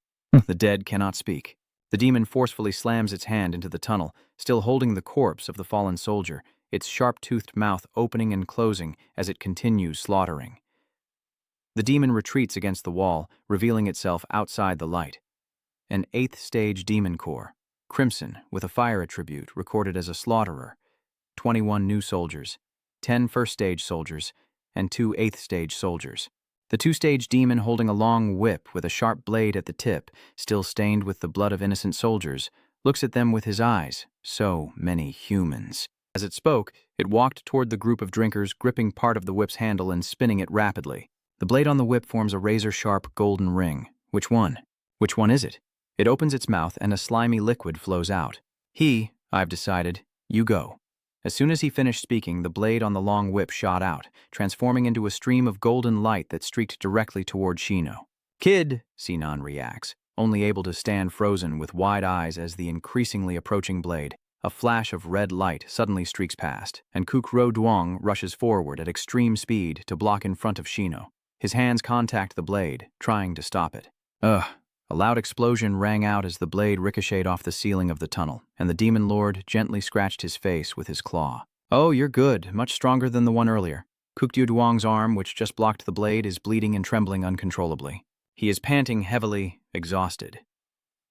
The dead cannot speak. The demon forcefully slams its hand into the tunnel, still holding the corpse of the fallen soldier, its sharp-toothed mouth opening and closing as it continues slaughtering. The demon retreats against the wall, revealing itself outside the light. An 8th stage demon core, Crimson, with a fire attribute, recorded as a slaughterer. 21 new soldiers, 10 first-stage soldiers, and 2 8th-stage soldiers. The 2-stage demon holding a long whip with a sharp blade at the tip, still stained with the blood of innocent soldiers, looks at them with his eyes. So many humans. As it spoke, it walked toward the group of drinkers, gripping part of the whip's handle and spinning it rapidly. The blade on the whip forms a razor-sharp golden ring. Which one? Which one is it? It opens its mouth and a slimy liquid flows out. I've decided, you go. As soon as he finished speaking, the blade on the long whip shot out, transforming into a stream of golden light that streaked directly toward Shino. Kid, Sinan reacts, only able to stand frozen with wide eyes as the increasingly approaching blade. A flash of red light suddenly streaks past, and Kukruo Duong rushes forward at extreme speed to block in front of Shino. His hands contact the blade, trying to stop it. A loud explosion rang out as the blade ricocheted off the ceiling of the tunnel, and the demon lord gently scratched his face with his claw. Oh, you're good, much stronger than the one earlier. Kukdeo Duong's arm, which just blocked the blade, is bleeding and trembling uncontrollably. He is panting heavily, exhausted.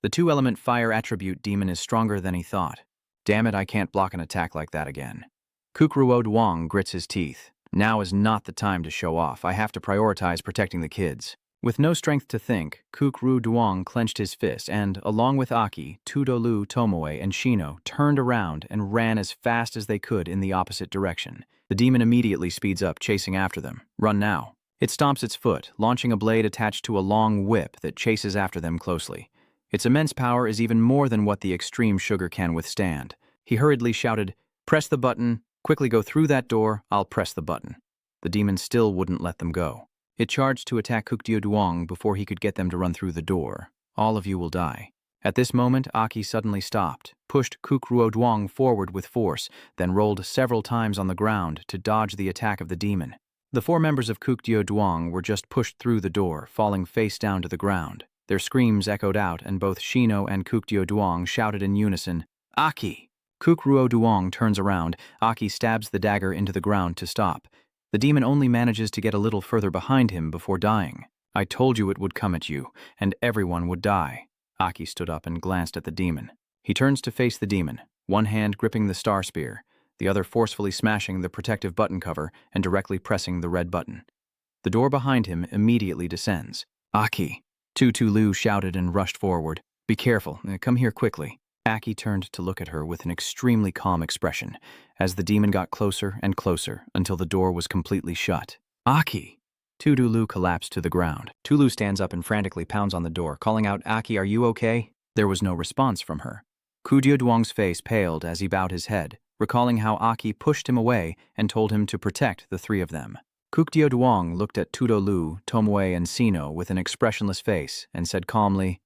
The 2-element fire attribute demon is stronger than he thought. Damn it, I can't block an attack like that again. Kukruo Duong grits his teeth. Now is not the time to show off. I have to prioritize protecting the kids. With no strength to think, Kukruo Duong clenched his fist and, along with Aki, Tudolu, Tomoe, and Shino, turned around and ran as fast as they could in the opposite direction. The demon immediately speeds up, chasing after them. Run now. It stomps its foot, launching a blade attached to a long whip that chases after them closely. Its immense power is even more than what the extreme sugar can withstand. He hurriedly shouted, Press the button. Quickly go through that door. I'll press the button. The demon still wouldn't let them go. It charged to attack Kukdeo Duong before he could get them to run through the door. All of you will die. At this moment, Aki suddenly stopped, pushed Kukruo Duong forward with force, then rolled several times on the ground to dodge the attack of the demon. The 4 members of Kukdeo Duong were just pushed through the door, falling face down to the ground. Their screams echoed out, and both Shino and Kukdio Duong shouted in unison, "Aki!" Kukruo Duong turns around. Aki stabs the dagger into the ground to stop. The demon only manages to get a little further behind him before dying. "I told you it would come at you, and everyone would die." Aki stood up and glanced at the demon. He turns to face the demon, one hand gripping the star spear, the other forcefully smashing the protective button cover and directly pressing the red button. The door behind him immediately descends. "Aki!" Tutulu shouted and rushed forward. "Be careful. Come here quickly." Aki turned to look at her with an extremely calm expression as the demon got closer and closer until the door was completely shut. "Aki!" Tutulu collapsed to the ground. Tulu stands up and frantically pounds on the door, calling out, "Aki, are you okay?" There was no response from her. Kukdio Duong's face paled as he bowed his head, recalling how Aki pushed him away and told him to protect the three of them. Kukdio Duong looked at Tudolu, Tomoe, and Sino with an expressionless face and said calmly,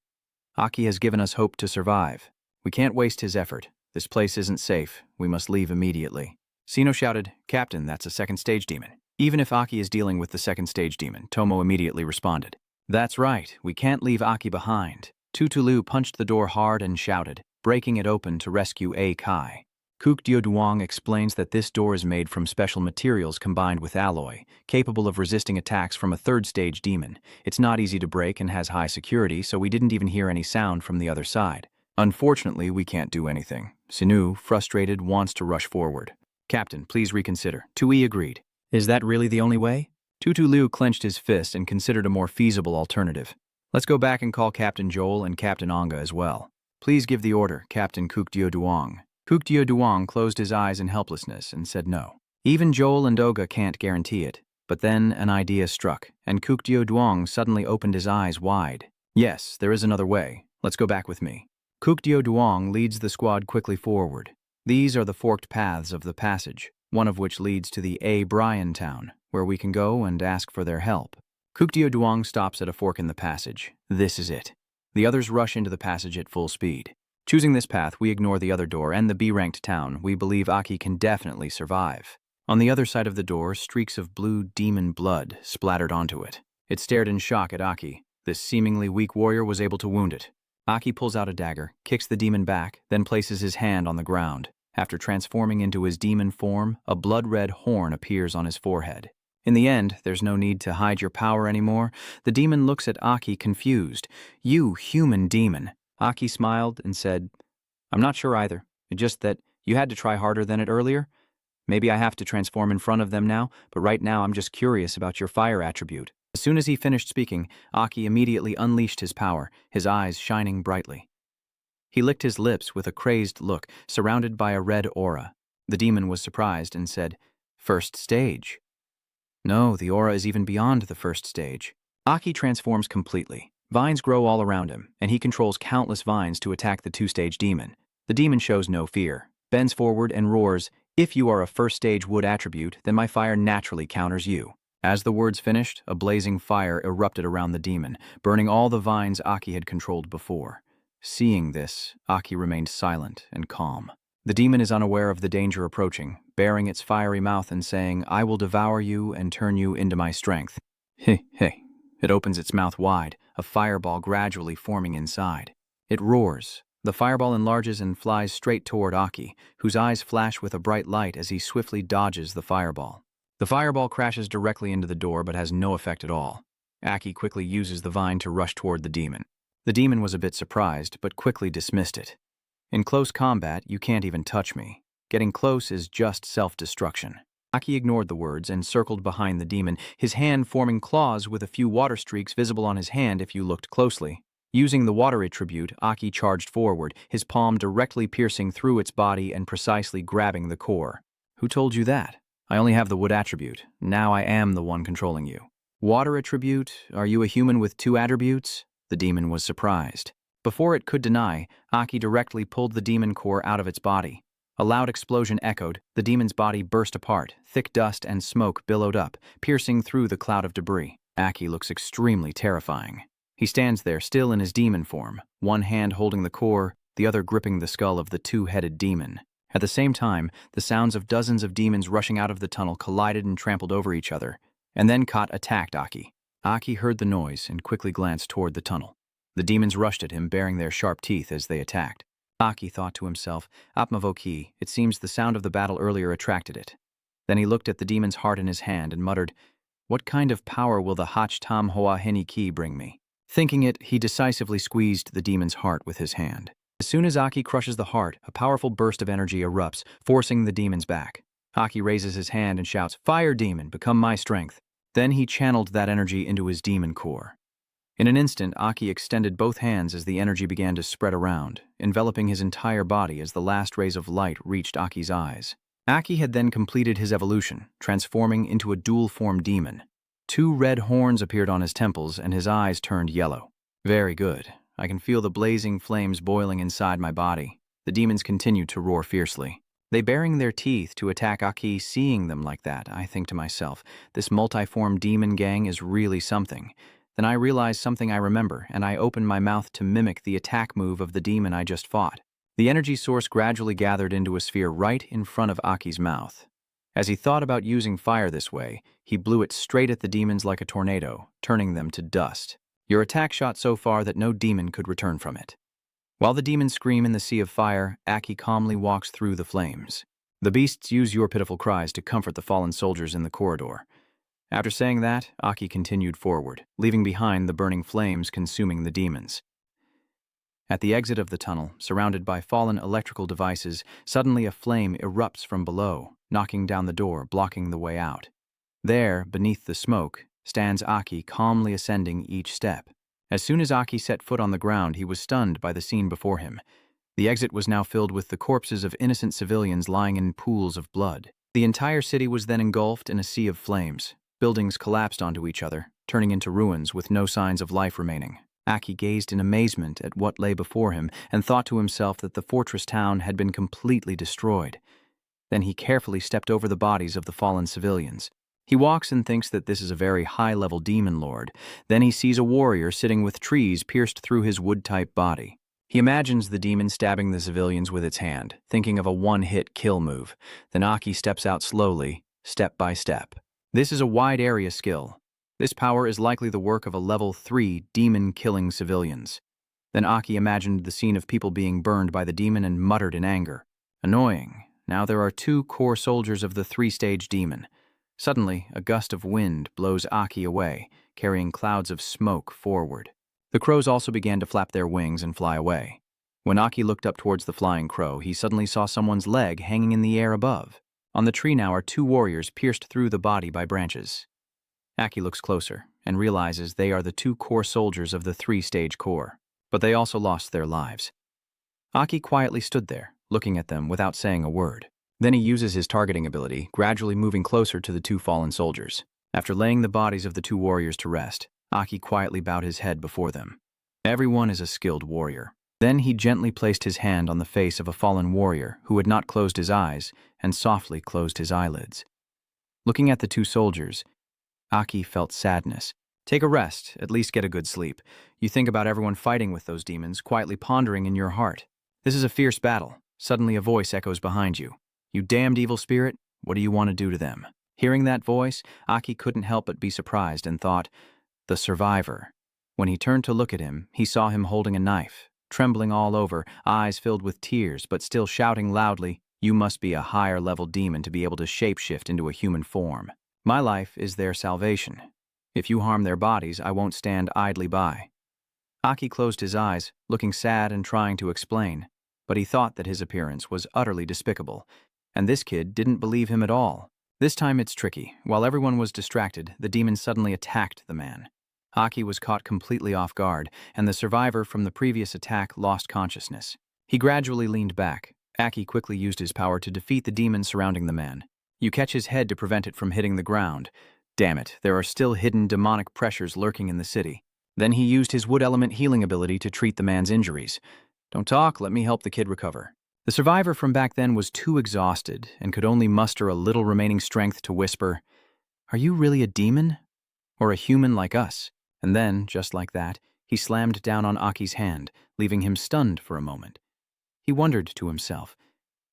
"Aki has given us hope to survive. We can't waste his effort. This place isn't safe. We must leave immediately." Sino shouted, "Captain, that's a second stage demon." Even if Aki is dealing with the second stage demon, Tomo immediately responded, "That's right, we can't leave Aki behind." Tutulu punched the door hard and shouted, breaking it open to rescue A Kai. Kukdio Duong explains that this door is made from special materials combined with alloy, capable of resisting attacks from a third stage demon. It's not easy to break and has high security, so we didn't even hear any sound from the other side. "Unfortunately, we can't do anything." Sinu, frustrated, wants to rush forward. "Captain, please reconsider." Tui agreed. "Is that really the only way?" Tutulu clenched his fist and considered a more feasible alternative. "Let's go back and call Captain Joel and Captain Onga as well. Please give the order, Captain Kukdio Duong." Kukdio Duong closed his eyes in helplessness and said no. Even Joel and Oga can't guarantee it. But then an idea struck, and Kukdio Duong suddenly opened his eyes wide. "Yes, there is another way. Let's go back with me." Kukdio Duong leads the squad quickly forward. These are the forked paths of the passage, one of which leads to the A. Bryan town, where we can go and ask for their help. Kukdio Duong stops at a fork in the passage. This is it. The others rush into the passage at full speed. Choosing this path, we ignore the other door and the B-ranked town. We believe Aki can definitely survive. On the other side of the door, streaks of blue demon blood splattered onto it. It stared in shock at Aki. This seemingly weak warrior was able to wound it. Aki pulls out a dagger, kicks the demon back, then places his hand on the ground. After transforming into his demon form, a blood-red horn appears on his forehead. In the end, there's no need to hide your power anymore. The demon looks at Aki confused. "You human demon." Aki smiled and said, "I'm not sure either. It's just that you had to try harder than it earlier. Maybe I have to transform in front of them now, but right now I'm just curious about your fire attribute." As soon as he finished speaking, Aki immediately unleashed his power, his eyes shining brightly. He licked his lips with a crazed look, surrounded by a red aura. The demon was surprised and said, "First stage." "No, the aura is even beyond the first stage." Aki transforms completely. Vines grow all around him, and he controls countless vines to attack the two-stage demon. The demon shows no fear, bends forward and roars, "If you are a first-stage wood attribute, then my fire naturally counters you." As the words finished, a blazing fire erupted around the demon, burning all the vines Aki had controlled before. Seeing this, Aki remained silent and calm. The demon is unaware of the danger approaching, baring its fiery mouth and saying, "I will devour you and turn you into my strength." Hey. It opens its mouth wide, a fireball gradually forming inside. It roars. The fireball enlarges and flies straight toward Aki, whose eyes flash with a bright light as he swiftly dodges the fireball. The fireball crashes directly into the door but has no effect at all. Aki quickly uses the vine to rush toward the demon. The demon was a bit surprised, but quickly dismissed it. "In close combat, you can't even touch me. Getting close is just self-destruction." Aki ignored the words and circled behind the demon, his hand forming claws with a few water streaks visible on his hand if you looked closely. Using the water attribute, Aki charged forward, his palm directly piercing through its body and precisely grabbing the core. "Who told you that? I only have the wood attribute. Now I am the one controlling you." "Water attribute? Are you a human with two attributes?" The demon was surprised. Before it could deny, Aki directly pulled the demon core out of its body. A loud explosion echoed, the demon's body burst apart, thick dust and smoke billowed up, piercing through the cloud of debris. Aki looks extremely terrifying. He stands there, still in his demon form, one hand holding the core, the other gripping the skull of the two-headed demon. At the same time, the sounds of dozens of demons rushing out of the tunnel collided and trampled over each other, and then Kot attacked Aki. Aki heard the noise and quickly glanced toward the tunnel. The demons rushed at him, baring their sharp teeth as they attacked. Aki thought to himself, Apmavoki, it seems the sound of the battle earlier attracted it. Then he looked at the demon's heart in his hand and muttered, what kind of power will the Hach Tam Hoa Heni Ki bring me? Thinking it, he decisively squeezed the demon's heart with his hand. As soon as Aki crushes the heart, a powerful burst of energy erupts, forcing the demons back. Aki raises his hand and shouts, Fire demon, become my strength. Then he channeled that energy into his demon core. In an instant, Aki extended both hands as the energy began to spread around, enveloping his entire body as the last rays of light reached Aki's eyes. Aki had then completed his evolution, transforming into a dual-form demon. 2 red horns appeared on his temples and his eyes turned yellow. Very good. I can feel the blazing flames boiling inside my body. The demons continued to roar fiercely. They baring their teeth to attack Aki. Seeing them like that, I think to myself, this multiform demon gang is really something. Then I realize something I remember, and I open my mouth to mimic the attack move of the demon I just fought. The energy source gradually gathered into a sphere right in front of Aki's mouth. As he thought about using fire this way, he blew it straight at the demons like a tornado, turning them to dust. Your attack shot so far that no demon could return from it. While the demons scream in the sea of fire, Aki calmly walks through the flames. The beasts use your pitiful cries to comfort the fallen soldiers in the corridor. After saying that, Aki continued forward, leaving behind the burning flames consuming the demons. At the exit of the tunnel, surrounded by fallen electrical devices, suddenly a flame erupts from below, knocking down the door, blocking the way out. There, beneath the smoke, stands Aki calmly ascending each step. As soon as Aki set foot on the ground, he was stunned by the scene before him. The exit was now filled with the corpses of innocent civilians lying in pools of blood. The entire city was then engulfed in a sea of flames. Buildings collapsed onto each other, turning into ruins with no signs of life remaining. Aki gazed in amazement at what lay before him and thought to himself that the fortress town had been completely destroyed. Then he carefully stepped over the bodies of the fallen civilians. He walks and thinks that this is a very high-level demon lord. Then he sees a warrior sitting with trees pierced through his wood-type body. He imagines the demon stabbing the civilians with its hand, thinking of a one-hit kill move. Then Aki steps out slowly, step by step. This is a wide-area skill. This power is likely the work of a level 3 demon killing civilians. Then Aki imagined the scene of people being burned by the demon and muttered in anger. Annoying. Now there are 2 core soldiers of the 3-stage demon. Suddenly, a gust of wind blows Aki away, carrying clouds of smoke forward. The crows also began to flap their wings and fly away. When Aki looked up towards the flying crow, he suddenly saw someone's leg hanging in the air above. On the tree now are 2 warriors pierced through the body by branches. Aki looks closer and realizes they are the 2 core soldiers of the 3-stage core, but they also lost their lives. Aki quietly stood there, looking at them without saying a word. Then he uses his targeting ability, gradually moving closer to the 2 fallen soldiers. After laying the bodies of the 2 warriors to rest, Aki quietly bowed his head before them. Everyone is a skilled warrior. Then he gently placed his hand on the face of a fallen warrior who had not closed his eyes and softly closed his eyelids. Looking at the 2 soldiers, Aki felt sadness. Take a rest, at least get a good sleep. You think about everyone fighting with those demons, quietly pondering in your heart. This is a fierce battle. Suddenly a voice echoes behind you. You damned evil spirit, what do you want to do to them? Hearing that voice, Aki couldn't help but be surprised and thought, the survivor. When he turned to look at him, he saw him holding a knife, trembling all over, eyes filled with tears, but still shouting loudly, you must be a higher-level demon to be able to shapeshift into a human form. My life is their salvation. If you harm their bodies, I won't stand idly by. Aki closed his eyes, looking sad and trying to explain, but he thought that his appearance was utterly despicable, and this kid didn't believe him at all. This time it's tricky. While everyone was distracted, the demon suddenly attacked the man. Aki was caught completely off guard, and the survivor from the previous attack lost consciousness. He gradually leaned back. Aki quickly used his power to defeat the demon surrounding the man. You catch his head to prevent it from hitting the ground. Damn it, there are still hidden demonic pressures lurking in the city. Then he used his wood element healing ability to treat the man's injuries. Don't talk, let me help the kid recover. The survivor from back then was too exhausted and could only muster a little remaining strength to whisper, "Are you really a demon? Or a human like us?" And then, just like that, he slammed down on Aki's hand, leaving him stunned for a moment. He wondered to himself,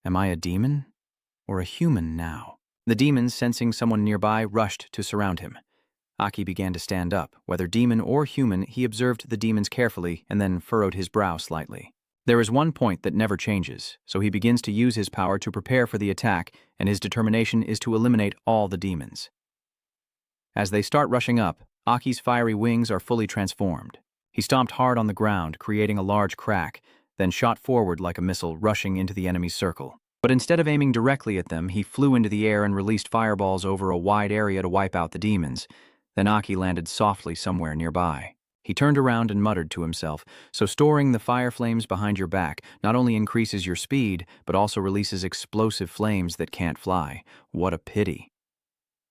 am I a demon? Or a human now? The demons, sensing someone nearby, rushed to surround him. Aki began to stand up. Whether demon or human, he observed the demons carefully and then furrowed his brow slightly. There is one point that never changes, so he begins to use his power to prepare for the attack, and his determination is to eliminate all the demons. As they start rushing up, Aki's fiery wings are fully transformed. He stomped hard on the ground, creating a large crack, then shot forward like a missile, rushing into the enemy's circle. But instead of aiming directly at them, he flew into the air and released fireballs over a wide area to wipe out the demons. Then Aki landed softly somewhere nearby. He turned around and muttered to himself, "So storing the fire flames behind your back not only increases your speed, but also releases explosive flames that can't fly. What a pity."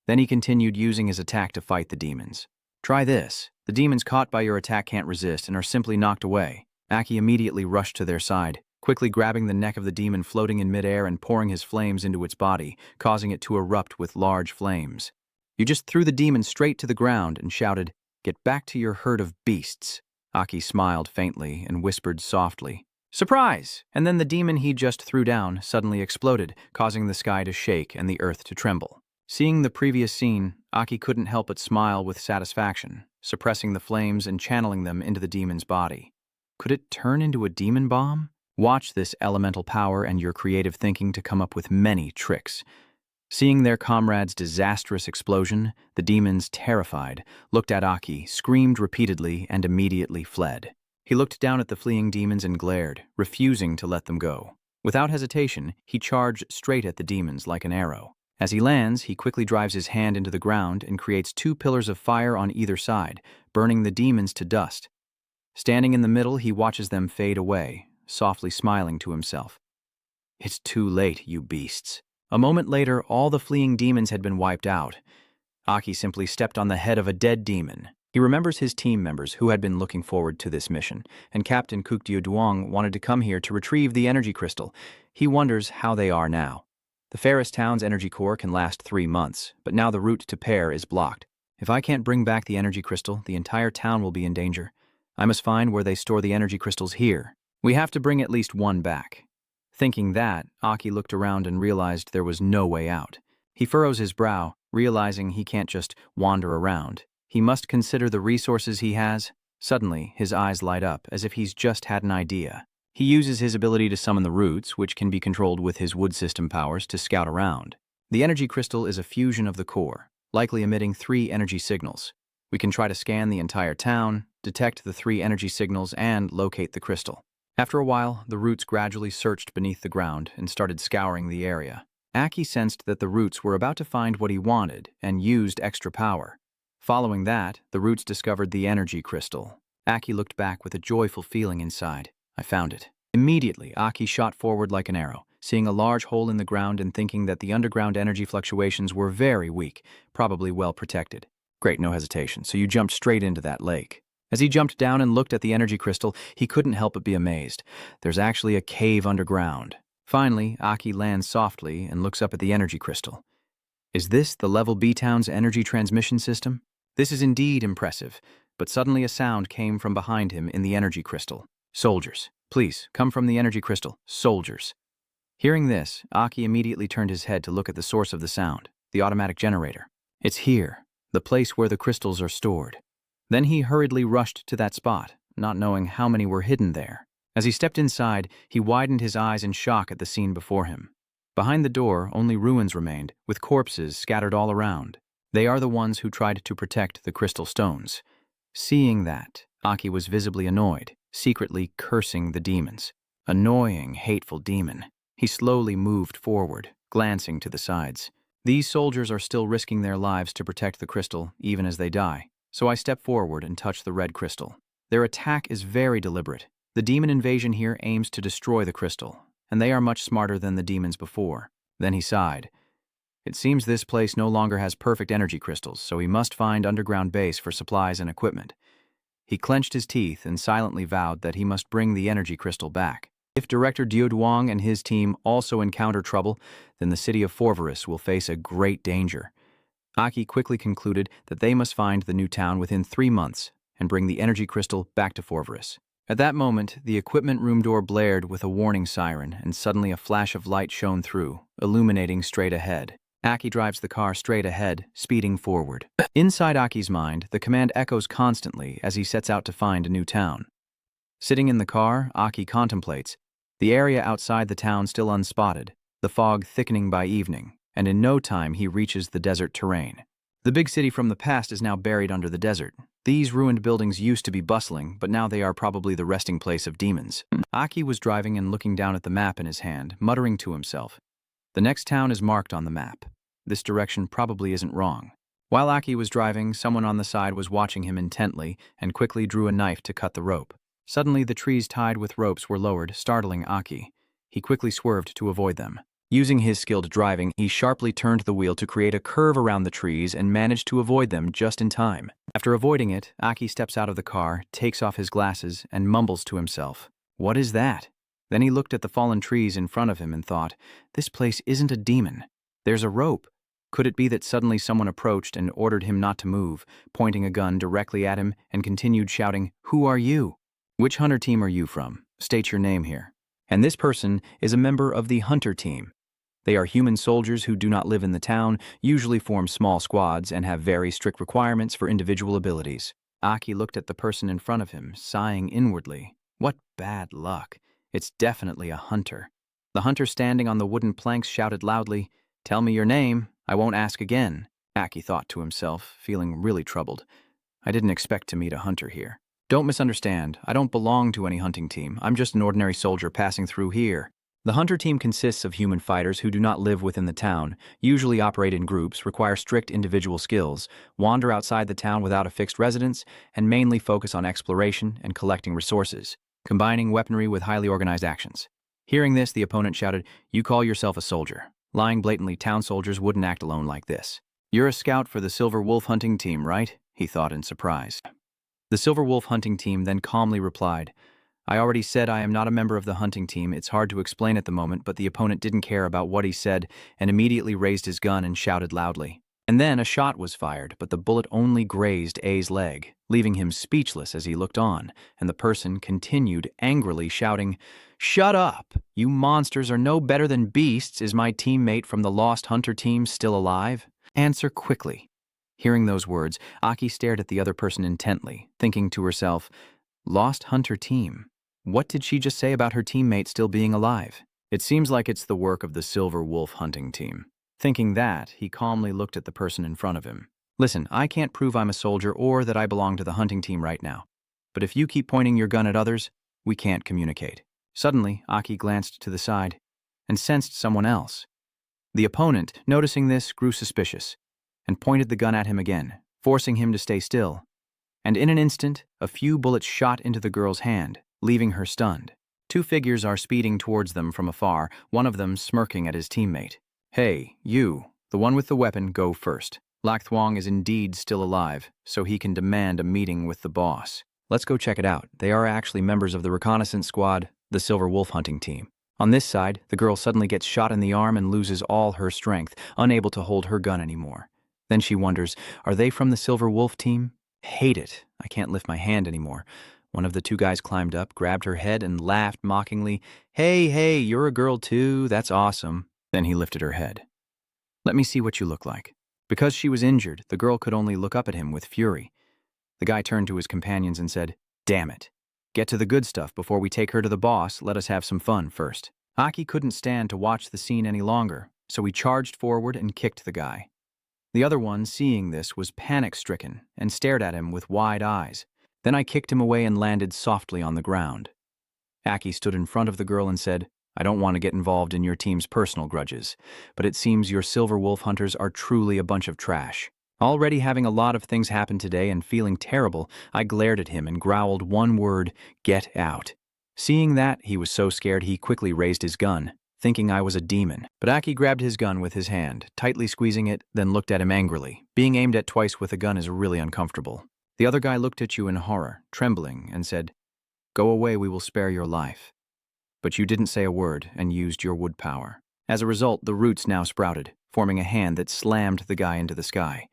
Then he continued using his attack to fight the demons. "Try this. The demons caught by your attack can't resist and are simply knocked away." Aki immediately rushed to their side, quickly grabbing the neck of the demon floating in midair and pouring his flames into its body, causing it to erupt with large flames. "You just threw the demon straight to the ground and shouted, 'Get back to your herd of beasts.'" Aki smiled faintly and whispered softly, "Surprise!" And then the demon he just threw down suddenly exploded, causing the sky to shake and the earth to tremble. Seeing the previous scene, Aki couldn't help but smile with satisfaction, suppressing the flames and channeling them into the demon's body. Could it turn into a demon bomb? Watch this elemental power and your creative thinking to come up with many tricks. Seeing their comrade's disastrous explosion, the demons, terrified, looked at Aki, screamed repeatedly, and immediately fled. He looked down at the fleeing demons and glared, refusing to let them go. Without hesitation, he charged straight at the demons like an arrow. As he lands, he quickly drives his hand into the ground and creates 2 pillars of fire on either side, burning the demons to dust. Standing in the middle, he watches them fade away, softly smiling to himself. "It's too late, you beasts." A moment later, all the fleeing demons had been wiped out. Aki simply stepped on the head of a dead demon. He remembers his team members who had been looking forward to this mission, and Captain Kukdio Duong wanted to come here to retrieve the energy crystal. He wonders how they are now. The Ferris town's energy core can last 3 months, but now the route to Pear is blocked. If I can't bring back the energy crystal, the entire town will be in danger. I must find where they store the energy crystals here. We have to bring at least one back. Thinking that, Aki looked around and realized there was no way out. He furrows his brow, realizing he can't just wander around. He must consider the resources he has. Suddenly, his eyes light up, as if he's just had an idea. He uses his ability to summon the roots, which can be controlled with his wood system powers, to scout around. The energy crystal is a fusion of the core, likely emitting 3 energy signals. We can try to scan the entire town, detect the 3 energy signals, and locate the crystal. After a while, the roots gradually searched beneath the ground and started scouring the area. Aki sensed that the roots were about to find what he wanted and used extra power. Following that, the roots discovered the energy crystal. Aki looked back with a joyful feeling inside. "I found it." Immediately, Aki shot forward like an arrow, seeing a large hole in the ground and thinking that the underground energy fluctuations were very weak, probably well protected. Great, no hesitation, so you jumped straight into that lake. As he jumped down and looked at the energy crystal, he couldn't help but be amazed. There's actually a cave underground. Finally, Aki lands softly and looks up at the energy crystal. Is this the Level B Town's energy transmission system? This is indeed impressive, but suddenly a sound came from behind him in the energy crystal. "Soldiers, please, come from the energy crystal. Soldiers." Hearing this, Aki immediately turned his head to look at the source of the sound, the automatic generator. It's here, the place where the crystals are stored. Then he hurriedly rushed to that spot, not knowing how many were hidden there. As he stepped inside, he widened his eyes in shock at the scene before him. Behind the door, only ruins remained, with corpses scattered all around. They are the ones who tried to protect the crystal stones. Seeing that, Aki was visibly annoyed, secretly cursing the demons. Annoying, hateful demon. He slowly moved forward, glancing to the sides. These soldiers are still risking their lives to protect the crystal, even as they die. So I step forward and touch the red crystal. Their attack is very deliberate. The demon invasion here aims to destroy the crystal, and they are much smarter than the demons before. Then he sighed. It seems this place no longer has perfect energy crystals, so he must find underground base for supplies and equipment. He clenched his teeth and silently vowed that he must bring the energy crystal back. If Director Dio Duong and his team also encounter trouble, then the city of Forvarus will face a great danger. Aki quickly concluded that they must find the new town within 3 months and bring the energy crystal back to Forvarus. At that moment, the equipment room door blared with a warning siren, and suddenly a flash of light shone through, illuminating straight ahead. Aki drives the car straight ahead, speeding forward. Inside Aki's mind, the command echoes constantly as he sets out to find a new town. Sitting in the car, Aki contemplates, the area outside the town still unspotted, the fog thickening by evening, and in no time he reaches the desert terrain. The big city from the past is now buried under the desert. These ruined buildings used to be bustling, but now they are probably the resting place of demons. Aki was driving and looking down at the map in his hand, muttering to himself. The next town is marked on the map. This direction probably isn't wrong. While Aki was driving, someone on the side was watching him intently and quickly drew a knife to cut the rope. Suddenly, the trees tied with ropes were lowered, startling Aki. He quickly swerved to avoid them. Using his skilled driving, he sharply turned the wheel to create a curve around the trees and managed to avoid them just in time. After avoiding it, Aki steps out of the car, takes off his glasses, and mumbles to himself, "What is that?" Then he looked at the fallen trees in front of him and thought, "This place isn't a demon. There's a rope." Could it be that suddenly someone approached and ordered him not to move, pointing a gun directly at him and continued shouting, "Who are you? Which hunter team are you from? State your name here." And this person is a member of the hunter team. They are human soldiers who do not live in the town, usually form small squads, and have very strict requirements for individual abilities. Aki looked at the person in front of him, sighing inwardly. What bad luck. It's definitely a hunter. The hunter standing on the wooden planks shouted loudly, "Tell me your name. I won't ask again." Aki thought to himself, feeling really troubled. I didn't expect to meet a hunter here. Don't misunderstand. I don't belong to any hunting team. I'm just an ordinary soldier passing through here. The hunter team consists of human fighters who do not live within the town, usually operate in groups, require strict individual skills, wander outside the town without a fixed residence, and mainly focus on exploration and collecting resources, combining weaponry with highly organized actions. Hearing this, the opponent shouted, "You call yourself a soldier. Lying blatantly, town soldiers wouldn't act alone like this. You're a scout for the Silver Wolf hunting team, right?" he thought in surprise. The Silver Wolf hunting team then calmly replied, "I already said I am not a member of the hunting team. It's hard to explain at the moment," but the opponent didn't care about what he said and immediately raised his gun and shouted loudly. And then a shot was fired, but the bullet only grazed A's leg, leaving him speechless as he looked on, and the person continued angrily shouting, "Shut up! You monsters are no better than beasts. Is my teammate from the Lost Hunter team still alive? Answer quickly." Hearing those words, Aki stared at the other person intently, thinking to herself, "Lost Hunter team? What did she just say about her teammate still being alive? It seems like it's the work of the Silver Wolf hunting team." Thinking that, he calmly looked at the person in front of him. "Listen, I can't prove I'm a soldier or that I belong to the hunting team right now. But if you keep pointing your gun at others, we can't communicate." Suddenly, Aki glanced to the side and sensed someone else. The opponent, noticing this, grew suspicious and pointed the gun at him again, forcing him to stay still. And in an instant, a few bullets shot into the girl's hand, leaving her stunned. Two figures are speeding towards them from afar, one of them smirking at his teammate. "Hey, you, the one with the weapon, go first. Lak Thuong is indeed still alive, so he can demand a meeting with the boss. Let's go check it out. They are actually members of the reconnaissance squad, the Silver Wolf hunting team." On this side, the girl suddenly gets shot in the arm and loses all her strength, unable to hold her gun anymore. Then she wonders, are they from the Silver Wolf team? Hate it. I can't lift my hand anymore. One of the two guys climbed up, grabbed her head, and laughed mockingly. Hey, you're a girl too? That's awesome." Then he lifted her head. "Let me see what you look like." Because she was injured, the girl could only look up at him with fury. The guy turned to his companions and said, "Damn it. Get to the good stuff before we take her to the boss. Let us have some fun first." Aki couldn't stand to watch the scene any longer, so he charged forward and kicked the guy. The other one, seeing this, was panic-stricken and stared at him with wide eyes. Then I kicked him away and landed softly on the ground. Aki stood in front of the girl and said, "I don't want to get involved in your team's personal grudges, but it seems your Silver Wolf hunters are truly a bunch of trash." Already having a lot of things happen today and feeling terrible, I glared at him and growled one word, "Get out." Seeing that, he was so scared he quickly raised his gun, thinking I was a demon. But Aki grabbed his gun with his hand, tightly squeezing it, then looked at him angrily. Being aimed at twice with a gun is really uncomfortable. The other guy looked at you in horror, trembling, and said, "Go away, we will spare your life." But you didn't say a word and used your wood power. As a result, the roots now sprouted, forming a hand that slammed the guy into the sky.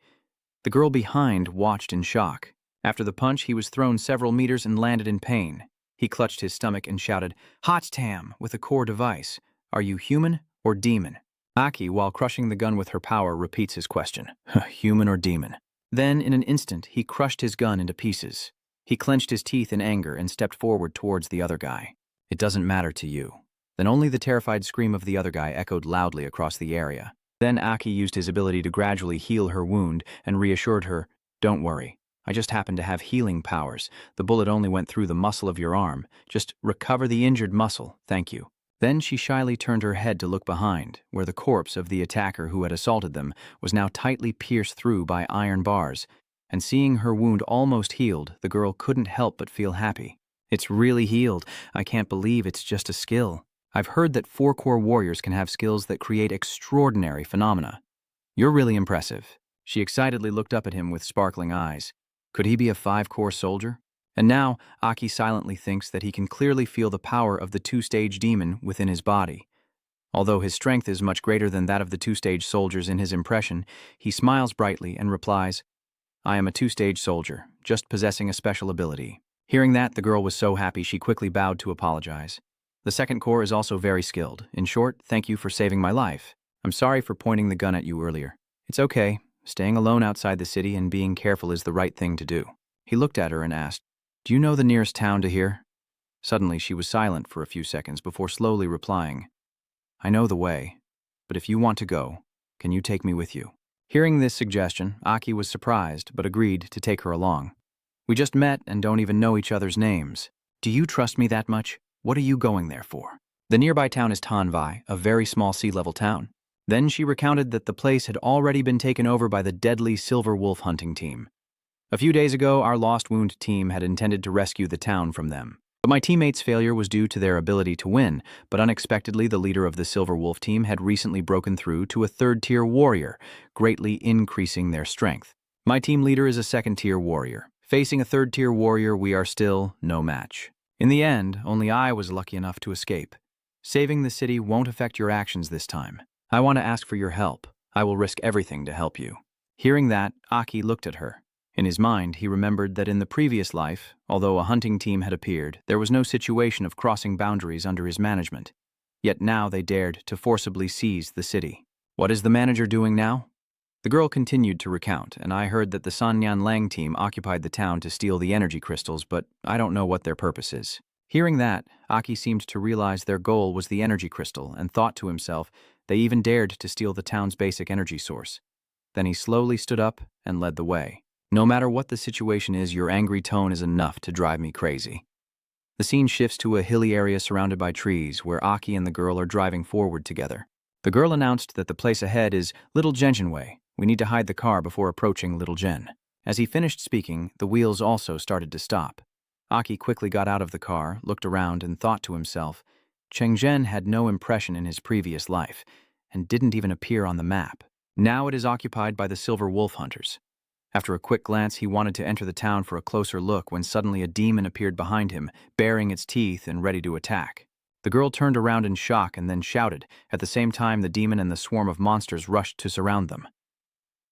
The girl behind watched in shock. After the punch, he was thrown several meters and landed in pain. He clutched his stomach and shouted, "Hot Tam," with a core device. "Are you human or demon?" Aki, while crushing the gun with her power, repeats his question. Human or demon? Then, in an instant, he crushed his gun into pieces. He clenched his teeth in anger and stepped forward towards the other guy. It doesn't matter to you. Then only the terrified scream of the other guy echoed loudly across the area. Then Aki used his ability to gradually heal her wound and reassured her, don't worry. I just happen to have healing powers. The bullet only went through the muscle of your arm. Just recover the injured muscle, thank you. Then she shyly turned her head to look behind, where the corpse of the attacker who had assaulted them was now tightly pierced through by iron bars, and seeing her wound almost healed, the girl couldn't help but feel happy. It's really healed. I can't believe it's just a skill. I've heard that 4-core warriors can have skills that create extraordinary phenomena. You're really impressive. She excitedly looked up at him with sparkling eyes. Could he be a 5-core soldier? And now, Aki silently thinks that he can clearly feel the power of the 2-stage demon within his body. Although his strength is much greater than that of the 2-stage soldiers in his impression, he smiles brightly and replies, I am a 2-stage soldier, just possessing a special ability. Hearing that, the girl was so happy she quickly bowed to apologize. The 2nd core is also very skilled. In short, thank you for saving my life. I'm sorry for pointing the gun at you earlier. It's okay. Staying alone outside the city and being careful is the right thing to do. He looked at her and asked, do you know the nearest town to here? Suddenly, she was silent for a few seconds before slowly replying, I know the way, but if you want to go, can you take me with you? Hearing this suggestion, Aki was surprised but agreed to take her along. We just met and don't even know each other's names. Do you trust me that much? What are you going there for? The nearby town is Tanvai, a very small sea-level town. Then she recounted that the place had already been taken over by the deadly silver wolf hunting team. A few days ago, our Lost Wound team had intended to rescue the town from them. But my teammates' failure was due to their ability to win, but unexpectedly the leader of the Silver Wolf team had recently broken through to a 3rd-tier warrior, greatly increasing their strength. My team leader is a 2nd-tier warrior. Facing a 3rd-tier warrior, we are still no match. In the end, only I was lucky enough to escape. Saving the city won't affect your actions this time. I want to ask for your help. I will risk everything to help you. Hearing that, Aki looked at her. In his mind, he remembered that in the previous life, although a hunting team had appeared, there was no situation of crossing boundaries under his management. Yet now they dared to forcibly seize the city. What is the manager doing now? The girl continued to recount, and I heard that the Sanyan Lang team occupied the town to steal the energy crystals, but I don't know what their purpose is. Hearing that, Aki seemed to realize their goal was the energy crystal and thought to himself, they even dared to steal the town's basic energy source. Then he slowly stood up and led the way. No matter what the situation is, your angry tone is enough to drive me crazy. The scene shifts to a hilly area surrounded by trees where Aki and the girl are driving forward together. The girl announced that the place ahead is Little Gentian Way. We need to hide the car before approaching Little Gen. As he finished speaking, the wheels also started to stop. Aki quickly got out of the car, looked around, and thought to himself, Cheng Zhen had no impression in his previous life, and didn't even appear on the map. Now it is occupied by the Silver Wolf Hunters. After a quick glance, he wanted to enter the town for a closer look when suddenly a demon appeared behind him, baring its teeth and ready to attack. The girl turned around in shock and then shouted. At the same time, the demon and the swarm of monsters rushed to surround them.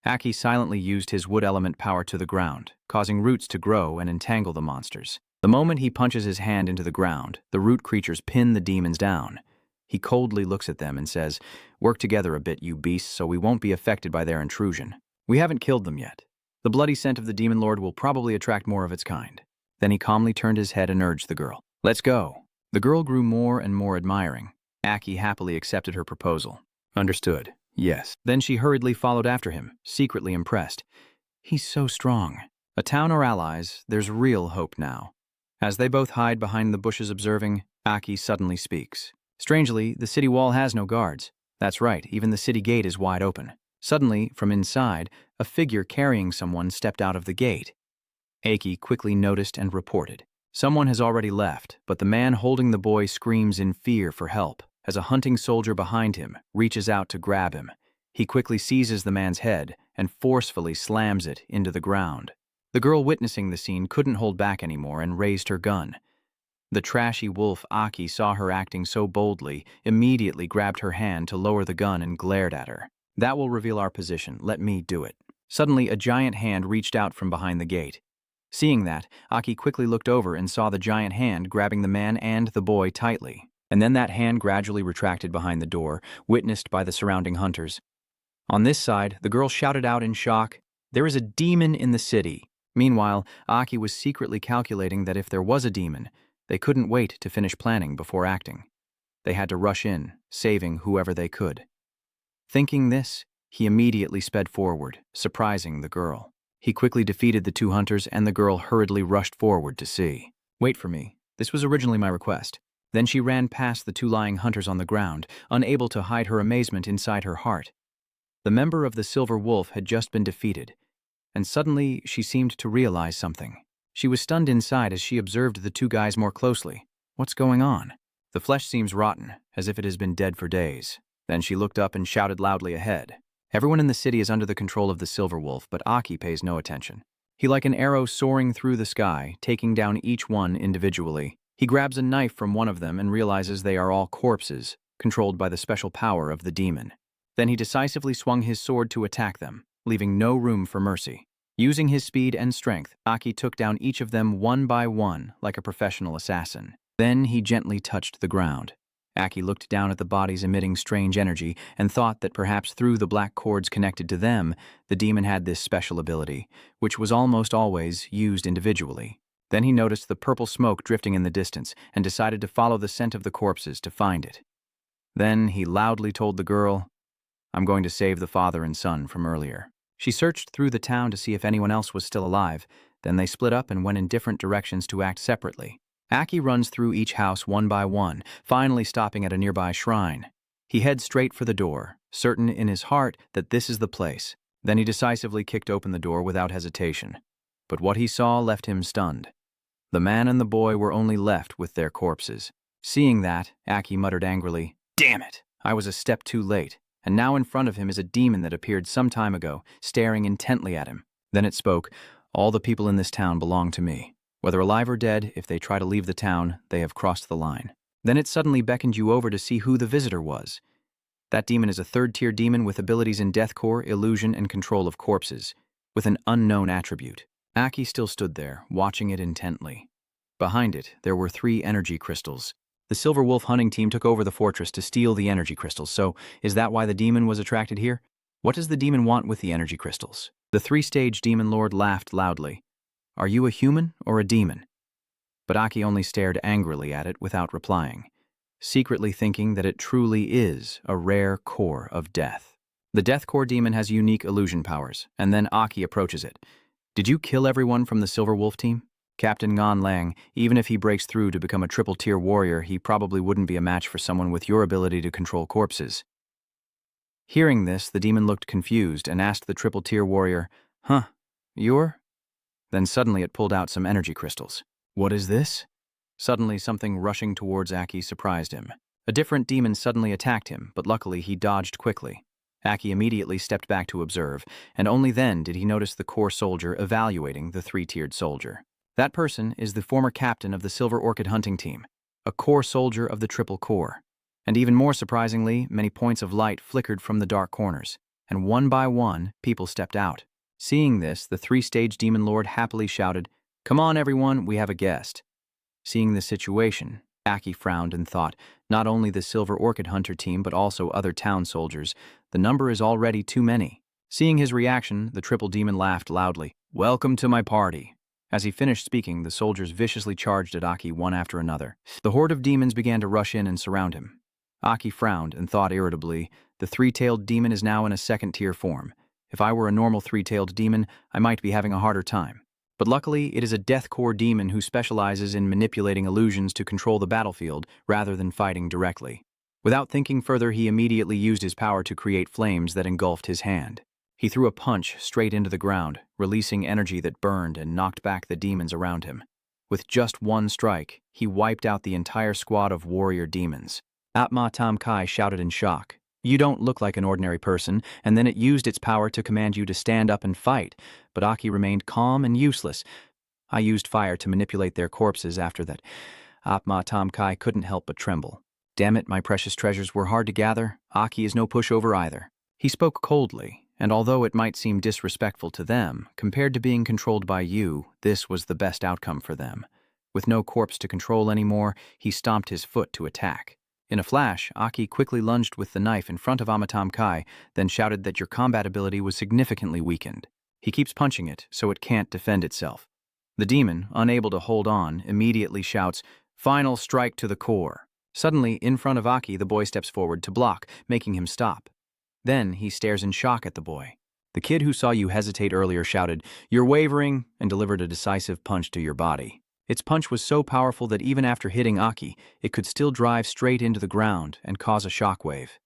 Aki silently used his wood element power to the ground, causing roots to grow and entangle the monsters. The moment he punches his hand into the ground, the root creatures pin the demons down. He coldly looks at them and says, Work together a bit, you beasts, so we won't be affected by their intrusion. We haven't killed them yet. The bloody scent of the demon lord will probably attract more of its kind. Then he calmly turned his head and urged the girl, Let's go. The girl grew more and more admiring. Aki happily accepted her proposal. Understood. Yes. Then she hurriedly followed after him, secretly impressed. He's so strong. A town or allies, there's real hope now. As they both hide behind the bushes observing, Aki suddenly speaks. Strangely, the city wall has no guards. That's right, even the city gate is wide open. Suddenly, from inside, a figure carrying someone stepped out of the gate. Aki quickly noticed and reported. Someone has already left, but the man holding the boy screams in fear for help as a hunting soldier behind him reaches out to grab him. He quickly seizes the man's head and forcefully slams it into the ground. The girl witnessing the scene couldn't hold back anymore and raised her gun. The trashy wolf Aki saw her acting so boldly, immediately grabbed her hand to lower the gun and glared at her. That will reveal our position. Let me do it. Suddenly, a giant hand reached out from behind the gate. Seeing that, Aki quickly looked over and saw the giant hand grabbing the man and the boy tightly. And then that hand gradually retracted behind the door, witnessed by the surrounding hunters. On this side, the girl shouted out in shock, "There is a demon in the city." Meanwhile, Aki was secretly calculating that if there was a demon, they couldn't wait to finish planning before acting. They had to rush in, saving whoever they could. Thinking this, he immediately sped forward, surprising the girl. He quickly defeated the two hunters, and the girl hurriedly rushed forward to see. "Wait for me. This was originally my request." Then she ran past the two lying hunters on the ground, unable to hide her amazement inside her heart. The member of the Silver Wolf had just been defeated, and suddenly she seemed to realize something. She was stunned inside as she observed the two guys more closely. What's going on? The flesh seems rotten, as if it has been dead for days. Then she looked up and shouted loudly ahead. Everyone in the city is under the control of the Silver Wolf, but Aki pays no attention. He like an arrow soaring through the sky, taking down each one individually. He grabs a knife from one of them and realizes they are all corpses, controlled by the special power of the demon. Then he decisively swung his sword to attack them, leaving no room for mercy. Using his speed and strength, Aki took down each of them one by one, like a professional assassin. Then he gently touched the ground. Aki looked down at the bodies emitting strange energy and thought that perhaps through the black cords connected to them, the demon had this special ability, which was almost always used individually. Then he noticed the purple smoke drifting in the distance and decided to follow the scent of the corpses to find it. Then he loudly told the girl, "I'm going to save the father and son from earlier." She searched through the town to see if anyone else was still alive. Then they split up and went in different directions to act separately. Aki runs through each house one by one, finally stopping at a nearby shrine. He heads straight for the door, certain in his heart that this is the place. Then he decisively kicked open the door without hesitation. But what he saw left him stunned. The man and the boy were only left with their corpses. Seeing that, Aki muttered angrily, "Damn it! I was a step too late. And now in front of him is a demon that appeared some time ago, staring intently at him." Then it spoke, "All the people in this town belong to me. Whether alive or dead, if they try to leave the town, they have crossed the line." Then it suddenly beckoned you over to see who the visitor was. That demon is a third-tier demon with abilities in deathcore, illusion, and control of corpses, with an unknown attribute. Aki still stood there, watching it intently. Behind it, there were 3 energy crystals. The Silver Wolf hunting team took over the fortress to steal the energy crystals, so is that why the demon was attracted here? What does the demon want with the energy crystals? The 3-stage demon lord laughed loudly. "Are you a human or a demon?" But Aki only stared angrily at it without replying, secretly thinking that it truly is a rare core of death. The death core demon has unique illusion powers, and then Aki approaches it. "Did you kill everyone from the Silver Wolf team?" Captain Ngan Lang, even if he breaks through to become a triple-tier warrior, he probably wouldn't be a match for someone with your ability to control corpses. Hearing this, the demon looked confused and asked the triple-tier warrior, "Huh, you're?" Then suddenly it pulled out some energy crystals. "What is this?" Suddenly something rushing towards Aki surprised him. A different demon suddenly attacked him, but luckily he dodged quickly. Aki immediately stepped back to observe, and only then did he notice the core soldier evaluating the 3-tiered soldier. That person is the former captain of the Silver Orchid hunting team, a core soldier of the Triple Core. And even more surprisingly, many points of light flickered from the dark corners, and one by one, people stepped out. Seeing this, the 3-stage demon lord happily shouted, "Come on, everyone, we have a guest." Seeing the situation, Aki frowned and thought, not only the Silver Orchid hunter team but also other town soldiers, the number is already too many. Seeing his reaction, the triple demon laughed loudly, "Welcome to my party." As he finished speaking, the soldiers viciously charged at Aki one after another. The horde of demons began to rush in and surround him. Aki frowned and thought irritably, the 3-tailed demon is now in a 2nd-tier form. If I were a normal 3-tailed demon, I might be having a harder time. But luckily, it is a death core demon who specializes in manipulating illusions to control the battlefield rather than fighting directly. Without thinking further, he immediately used his power to create flames that engulfed his hand. He threw a punch straight into the ground, releasing energy that burned and knocked back the demons around him. With just one strike, he wiped out the entire squad of warrior demons. Atma Tam Kai shouted in shock, "You don't look like an ordinary person," and then it used its power to command you to stand up and fight, but Aki remained calm and useless. "I used fire to manipulate their corpses after that." Atma Tam Kai couldn't help but tremble. "Damn it, my precious treasures were hard to gather. Aki is no pushover either." He spoke coldly, and although it might seem disrespectful to them, compared to being controlled by you, this was the best outcome for them. With no corpse to control anymore, he stomped his foot to attack. In a flash, Aki quickly lunged with the knife in front of Amatam Kai, then shouted that your combat ability was significantly weakened. He keeps punching it, so it can't defend itself. The demon, unable to hold on, immediately shouts, "Final strike to the core." Suddenly, in front of Aki, the boy steps forward to block, making him stop. Then he stares in shock at the boy. The kid who saw you hesitate earlier shouted, "You're wavering," and delivered a decisive punch to your body. Its punch was so powerful that even after hitting Aki, it could still drive straight into the ground and cause a shockwave.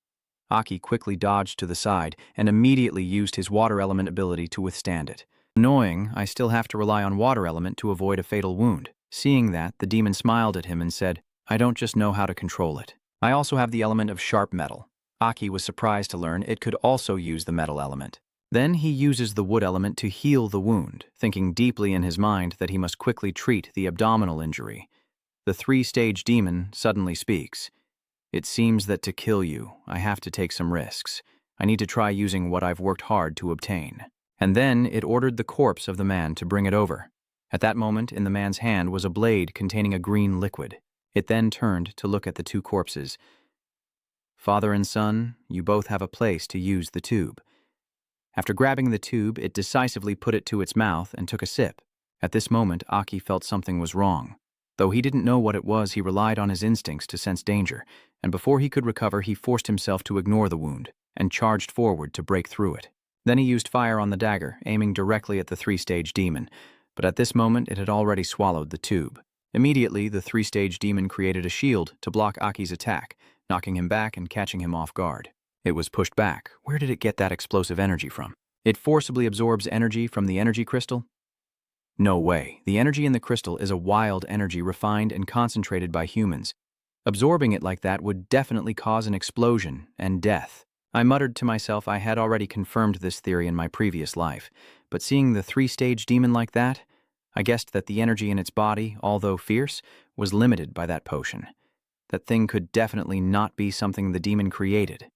Aki quickly dodged to the side and immediately used his water element ability to withstand it. Annoying, I still have to rely on water element to avoid a fatal wound. Seeing that, the demon smiled at him and said, "I don't just know how to control it. I also have the element of sharp metal." Aki was surprised to learn it could also use the metal element. Then he uses the wood element to heal the wound, thinking deeply in his mind that he must quickly treat the abdominal injury. The three-stage demon suddenly speaks. "It seems that to kill you, I have to take some risks. I need to try using what I've worked hard to obtain." And then it ordered the corpse of the man to bring it over. At that moment, in the man's hand was a blade containing a green liquid. It then turned to look at the two corpses. "Father and son, you both have a place to use the tube." After grabbing the tube, it decisively put it to its mouth and took a sip. At this moment, Aki felt something was wrong. Though he didn't know what it was, he relied on his instincts to sense danger, and before he could recover, he forced himself to ignore the wound and charged forward to break through it. Then he used fire on the dagger, aiming directly at the three-stage demon, but at this moment it had already swallowed the tube. Immediately, the three-stage demon created a shield to block Aki's attack, knocking him back and catching him off guard. It was pushed back. Where did it get that explosive energy from? It forcibly absorbs energy from the energy crystal? No way. The energy in the crystal is a wild energy refined and concentrated by humans. Absorbing it like that would definitely cause an explosion and death. I muttered to myself I had already confirmed this theory in my previous life, but seeing the three-stage demon like that, I guessed that the energy in its body, although fierce, was limited by that potion. That thing could definitely not be something the demon created.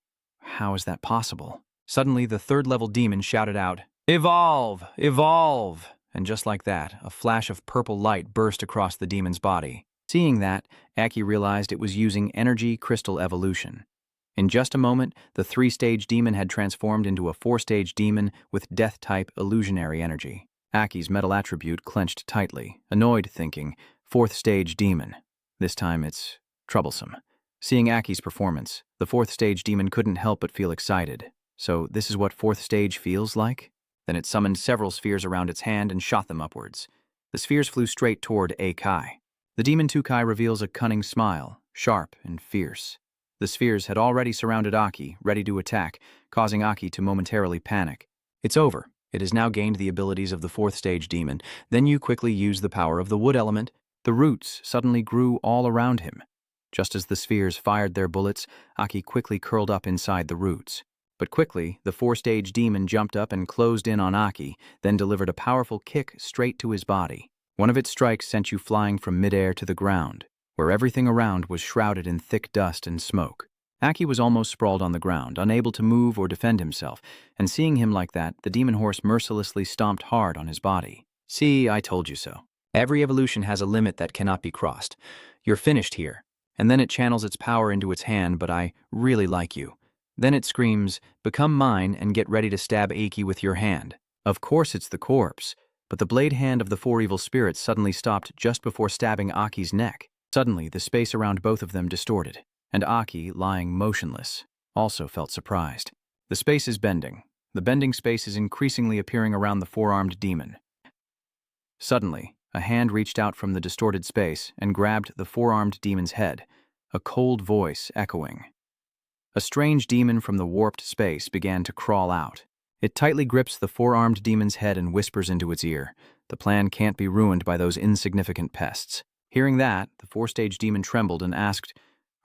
How is that possible? Suddenly, the third-level demon shouted out, "Evolve! Evolve!" And just like that, a flash of purple light burst across the demon's body. Seeing that, Aki realized it was using energy crystal evolution. In just a moment, the three-stage demon had transformed into a four-stage demon with death-type illusionary energy. Aki's metal attribute clenched tightly, annoyed, thinking, "Fourth-stage demon. This time it's troublesome." Seeing Aki's performance, the fourth-stage demon couldn't help but feel excited. So this is what fourth stage feels like? Then it summoned several spheres around its hand and shot them upwards. The spheres flew straight toward Kai. The demon Tukai reveals a cunning smile, sharp and fierce. The spheres had already surrounded Aki, ready to attack, causing Aki to momentarily panic. "It's over. It has now gained the abilities of the fourth stage demon. Then you quickly use the power of the wood element." The roots suddenly grew all around him. Just as the spheres fired their bullets, Aki quickly curled up inside the roots. But quickly, the four-stage demon jumped up and closed in on Aki, then delivered a powerful kick straight to his body. One of its strikes sent you flying from midair to the ground, where everything around was shrouded in thick dust and smoke. Aki was almost sprawled on the ground, unable to move or defend himself, and seeing him like that, the demon horse mercilessly stomped hard on his body. "See, I told you so. Every evolution has a limit that cannot be crossed. You're finished here." And then it channels its power into its hand, "But I really like you." Then it screams, "Become mine and get ready to stab Aki with your hand." Of course it's the corpse, but the blade hand of the four evil spirits suddenly stopped just before stabbing Aki's neck. Suddenly, the space around both of them distorted, and Aki, lying motionless, also felt surprised. The space is bending. The bending space is increasingly appearing around the four-armed demon. Suddenly, a hand reached out from the distorted space and grabbed the four-armed demon's head, a cold voice echoing. A strange demon from the warped space began to crawl out. It tightly grips the four-armed demon's head and whispers into its ear, "The plan can't be ruined by those insignificant pests." Hearing that, the four-stage demon trembled and asked,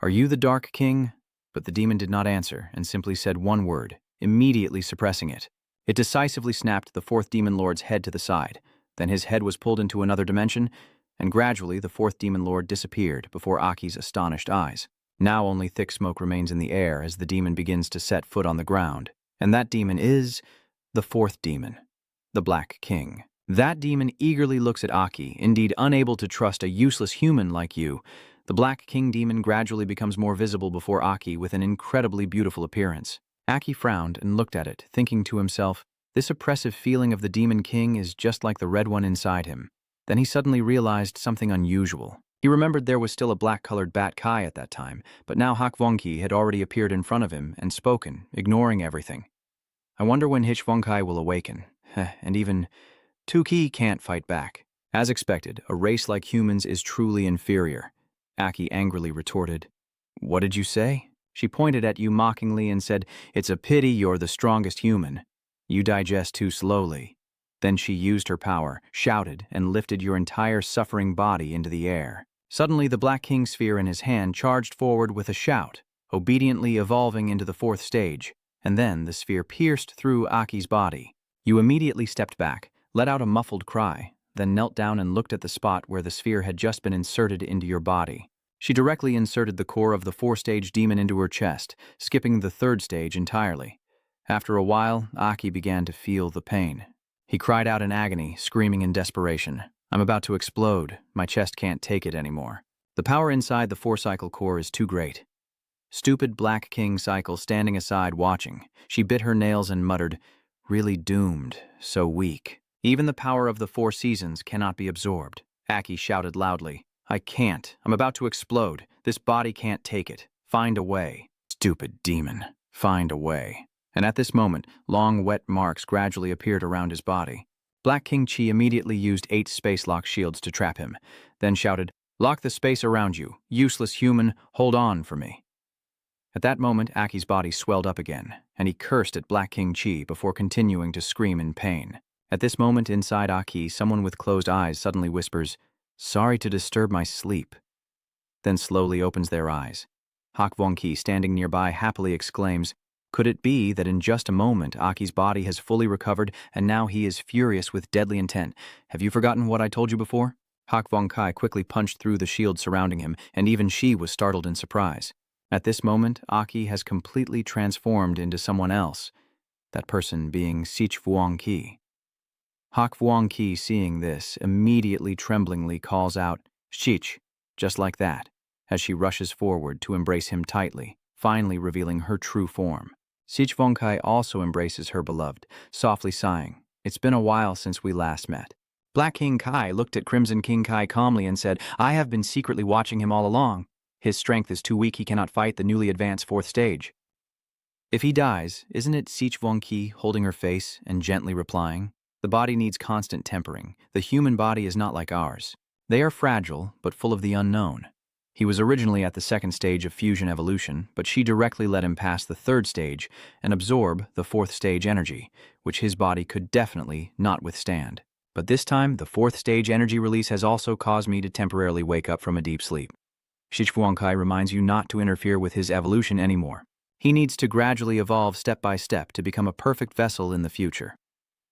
"Are you the Dark King?" But the demon did not answer and simply said one word, immediately suppressing it. It decisively snapped the fourth demon lord's head to the side. Then his head was pulled into another dimension, and gradually the fourth demon lord disappeared before Aki's astonished eyes. Now only thick smoke remains in the air as the demon begins to set foot on the ground. And that demon is the fourth demon, the Black King. That demon eagerly looks at Aki, indeed unable to trust a useless human like you. The Black King demon gradually becomes more visible before Aki with an incredibly beautiful appearance. Aki frowned and looked at it, thinking to himself, this oppressive feeling of the Demon King is just like the red one inside him. Then he suddenly realized something unusual. He remembered there was still a black-colored Bat Kai at that time, but now Hak Vongki had already appeared in front of him and spoken, ignoring everything. I wonder when Hitch Vongkai will awaken. And even Tuki can't fight back. As expected, a race like humans is truly inferior. Aki angrily retorted, "What did you say?" She pointed at you mockingly and said, "It's a pity you're the strongest human. You digest too slowly." Then she used her power, shouted, and lifted your entire suffering body into the air. Suddenly, the Black King sphere in his hand charged forward with a shout, obediently evolving into the fourth stage, and then the sphere pierced through Aki's body. You immediately stepped back, let out a muffled cry, then knelt down and looked at the spot where the sphere had just been inserted into your body. She directly inserted the core of the four-stage demon into her chest, skipping the third stage entirely. After a while, Aki began to feel the pain. He cried out in agony, screaming in desperation, "I'm about to explode. My chest can't take it anymore." The power inside the four-cycle core is too great. Stupid Black King Cycle standing aside watching. She bit her nails and muttered, "Really doomed, so weak. Even the power of the four seasons cannot be absorbed." Aki shouted loudly, "I can't. I'm about to explode. This body can't take it. Find a way." Stupid demon. Find a way. And at this moment, long, wet marks gradually appeared around his body. Black King Chi immediately used 8 space lock shields to trap him, then shouted, "Lock the space around you. Useless human, hold on for me." At that moment, Aki's body swelled up again, and he cursed at Black King Chi before continuing to scream in pain. At this moment, inside Aki, someone with closed eyes suddenly whispers, "Sorry to disturb my sleep," then slowly opens their eyes. Hak Vongki, standing nearby, happily exclaims, "Could it be that in just a moment Aki's body has fully recovered and now he is furious with deadly intent? Have you forgotten what I told you before?" Hak Vongkai quickly punched through the shield surrounding him, and even she was startled in surprise. At this moment, Aki has completely transformed into someone else, that person being Sich Vuong Ki. Hak Vuong Ki, seeing this, immediately tremblingly calls out, "Sich," just like that, as she rushes forward to embrace him tightly, finally revealing her true form. Sich Vuong Kai also embraces her beloved, softly sighing, "It's been a while since we last met." Black King Kai looked at Crimson King Kai calmly and said, "I have been secretly watching him all along. His strength is too weak, he cannot fight the newly advanced fourth stage." "If he dies, isn't it Sich Vuong Ki holding her face and gently replying? The body needs constant tempering. The human body is not like ours. They are fragile, but full of the unknown." He was originally at the second stage of fusion evolution, but she directly let him pass the third stage and absorb the fourth stage energy, which his body could definitely not withstand. But this time, the fourth stage energy release has also caused me to temporarily wake up from a deep sleep. Sich Vuong Kai reminds you not to interfere with his evolution anymore. He needs to gradually evolve step by step to become a perfect vessel in the future.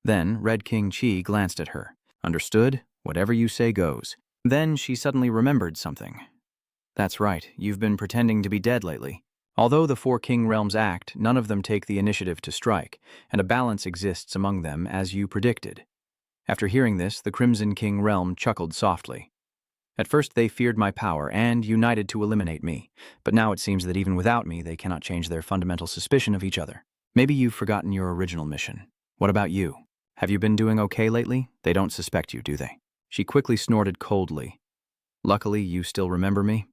Then Red King Chi glanced at her. "Understood? Whatever you say goes." Then she suddenly remembered something. "That's right, you've been pretending to be dead lately. Although the four king realms act, none of them take the initiative to strike, and a balance exists among them as you predicted." After hearing this, the Crimson King realm chuckled softly. "At first they feared my power and united to eliminate me, but now it seems that even without me they cannot change their fundamental suspicion of each other. Maybe you've forgotten your original mission. What about you? Have you been doing okay lately? They don't suspect you, do they?" She quickly snorted coldly. "Luckily, you still remember me.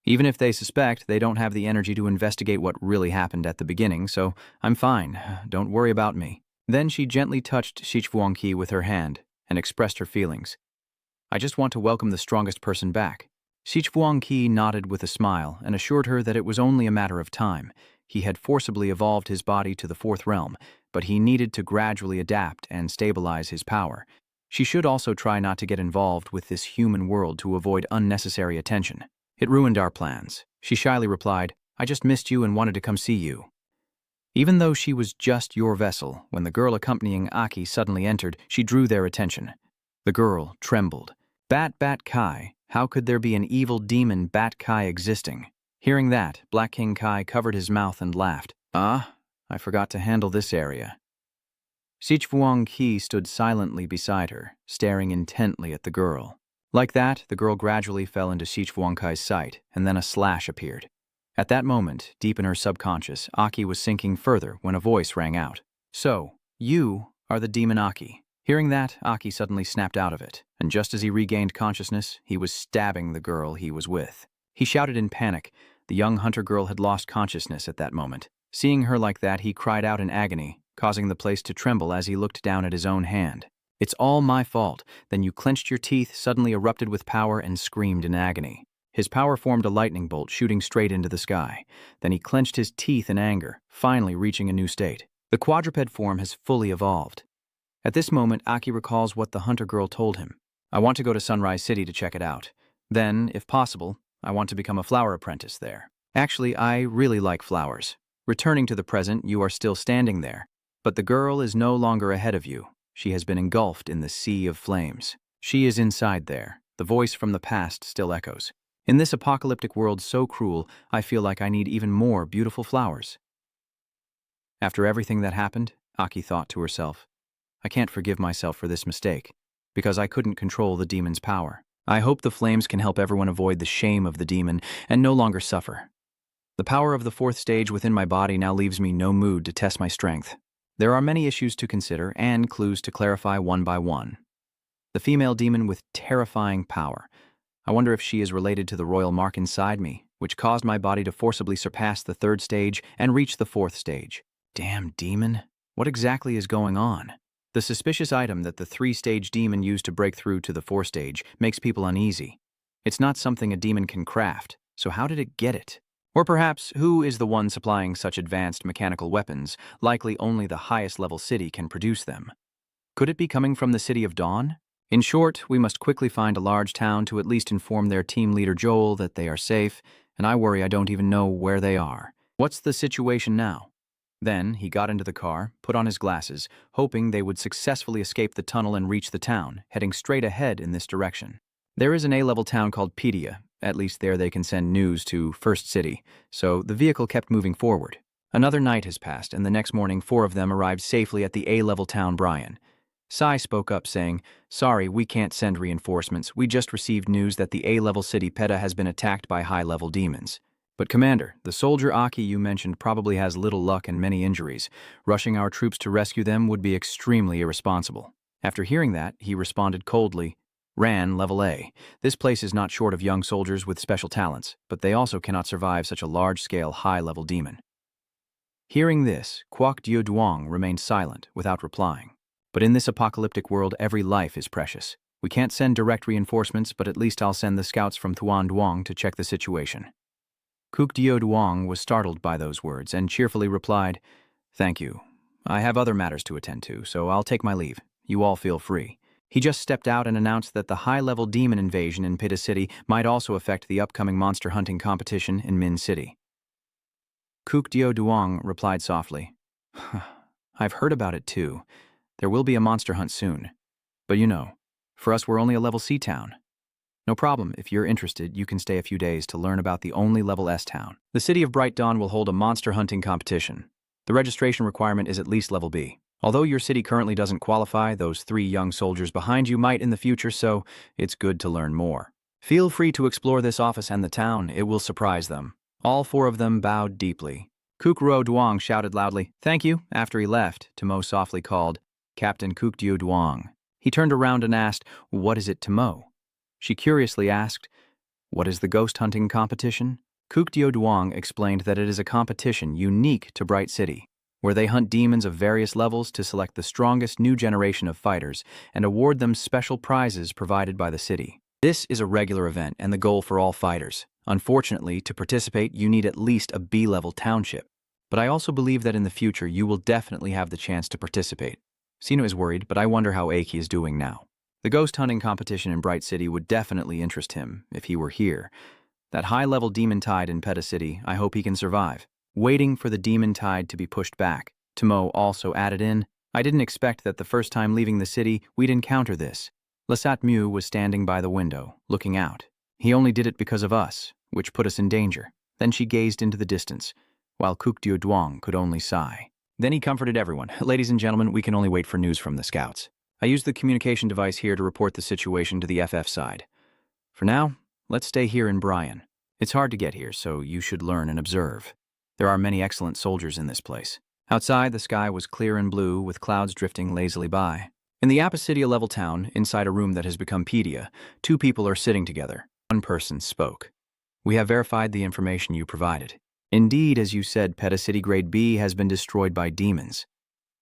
Even if they suspect, they don't have the energy to investigate what really happened at the beginning, so I'm fine. Don't worry about me." Then she gently touched Sich Vuong Ki with her hand and expressed her feelings. "I just want to welcome the strongest person back." Sich Vuong Ki nodded with a smile and assured her that it was only a matter of time. He had forcibly evolved his body to the fourth realm, but he needed to gradually adapt and stabilize his power. She should also try not to get involved with this human world to avoid unnecessary attention. "It ruined our plans." She shyly replied, "I just missed you and wanted to come see you." Even though she was just your vessel, when the girl accompanying Aki suddenly entered, she drew their attention. The girl trembled. Bat Kai, how could there be an evil demon Bat Kai existing? Hearing that, Black King Kai covered his mouth and laughed. "Ah, I forgot to handle this area." Sichuan Qi stood silently beside her, staring intently at the girl. Like that, the girl gradually fell into Sichuan Kai's sight, and then a slash appeared. At that moment, deep in her subconscious, Aki was sinking further when a voice rang out. "So, you are the demon Aki." Hearing that, Aki suddenly snapped out of it, and just as he regained consciousness, he was stabbing the girl he was with. He shouted in panic. The young hunter girl had lost consciousness at that moment. Seeing her like that, he cried out in agony, causing the place to tremble as he looked down at his own hand. "It's all my fault." Then you clenched your teeth, suddenly erupted with power, and screamed in agony. His power formed a lightning bolt shooting straight into the sky. Then he clenched his teeth in anger, finally reaching a new state. The quadruped form has fully evolved. At this moment, Aki recalls what the hunter girl told him. "I want to go to Sunrise City to check it out. Then, if possible, I want to become a flower apprentice there. Actually, I really like flowers." Returning to the present, you are still standing there. But the girl is no longer ahead of you. She has been engulfed in the sea of flames. She is inside there. The voice from the past still echoes. "In this apocalyptic world so cruel, I feel like I need even more beautiful flowers." After everything that happened, Aki thought to herself, "I can't forgive myself for this mistake, because I couldn't control the demon's power. I hope the flames can help everyone avoid the shame of the demon and no longer suffer. The power of the fourth stage within my body now leaves me no mood to test my strength. There are many issues to consider and clues to clarify one by one. The female demon with terrifying power. I wonder if she is related to the royal mark inside me, which caused my body to forcibly surpass the third stage and reach the fourth stage. Damn demon. What exactly is going on? The suspicious item that the three-stage demon used to break through to the fourth stage makes people uneasy. It's not something a demon can craft, so how did it get it? Or perhaps, who is the one supplying such advanced mechanical weapons? Likely only the highest-level city can produce them. Could it be coming from the City of Dawn? In short, we must quickly find a large town to at least inform their team leader Joel that they are safe, and I worry I don't even know where they are. What's the situation now? Then he got into the car, put on his glasses, hoping they would successfully escape the tunnel and reach the town, heading straight ahead in this direction. There is an A-level town called Pedia. At least there they can send news to First City, so the vehicle kept moving forward. Another night has passed, and the next morning 4 of them arrived safely at the A-level town Brian. Sai spoke up saying, "Sorry, we can't send reinforcements. We just received news that the A-level city Peta has been attacked by high-level demons. But Commander, the soldier Aki you mentioned probably has little luck and many injuries. Rushing our troops to rescue them would be extremely irresponsible." After hearing that, he responded coldly, "Ran, level A. This place is not short of young soldiers with special talents, but they also cannot survive such a large-scale, high-level demon." Hearing this, Kwok Dio Duong remained silent, without replying. But in this apocalyptic world, every life is precious. We can't send direct reinforcements, but at least I'll send the scouts from Thuan Duong to check the situation. Kuk Dio Duong was startled by those words and cheerfully replied, "Thank you. I have other matters to attend to, so I'll take my leave. You all feel free." He just stepped out and announced that the high-level demon invasion in Pita City might also affect the upcoming monster hunting competition in Min City. Kuk Dio Duong replied softly, "I've heard about it too. There will be a monster hunt soon. But you know, for us we're only a level C town. No problem, if you're interested, you can stay a few days to learn about the only level S town. The City of Bright Dawn will hold a monster hunting competition. The registration requirement is at least level B. Although your city currently doesn't qualify, those 3 young soldiers behind you might in the future, so it's good to learn more. Feel free to explore this office and the town, it will surprise them." All 4 of them bowed deeply. Kuk Ro Duong shouted loudly, "Thank you." After he left, Tomo softly called, "Captain Kuk Dio Duong." He turned around and asked, "What is it, Tomo?" She curiously asked, "What is the ghost hunting competition?" Kuk Dio Duong explained that it is a competition unique to Bright City, where they hunt demons of various levels to select the strongest new generation of fighters and award them special prizes provided by the city. This is a regular event and the goal for all fighters. Unfortunately, to participate, you need at least a B-level township. But I also believe that in the future, you will definitely have the chance to participate. Sino is worried, but I wonder how Aki is doing now. The ghost hunting competition in Bright City would definitely interest him if he were here. That high-level demon tide in Peta City, I hope he can survive. Waiting for the demon tide to be pushed back, Tomo also added in, "I didn't expect that the first time leaving the city, we'd encounter this." Lasat Mu was standing by the window, looking out. "He only did it because of us, which put us in danger." Then she gazed into the distance, while Kuk Dio Duong could only sigh. Then he comforted everyone. Ladies and gentlemen, we can only wait for news from the scouts. I used the communication device here to report the situation to the FF side. For now, let's stay here in Bryan. It's hard to get here, so you should learn and observe. There are many excellent soldiers in this place. Outside, the sky was clear and blue, with clouds drifting lazily by. In the Apicidia-level town, inside a room that has become Pedia, two people are sitting together. One person spoke. We have verified the information you provided. Indeed, as you said, Pedicity Grade B has been destroyed by demons.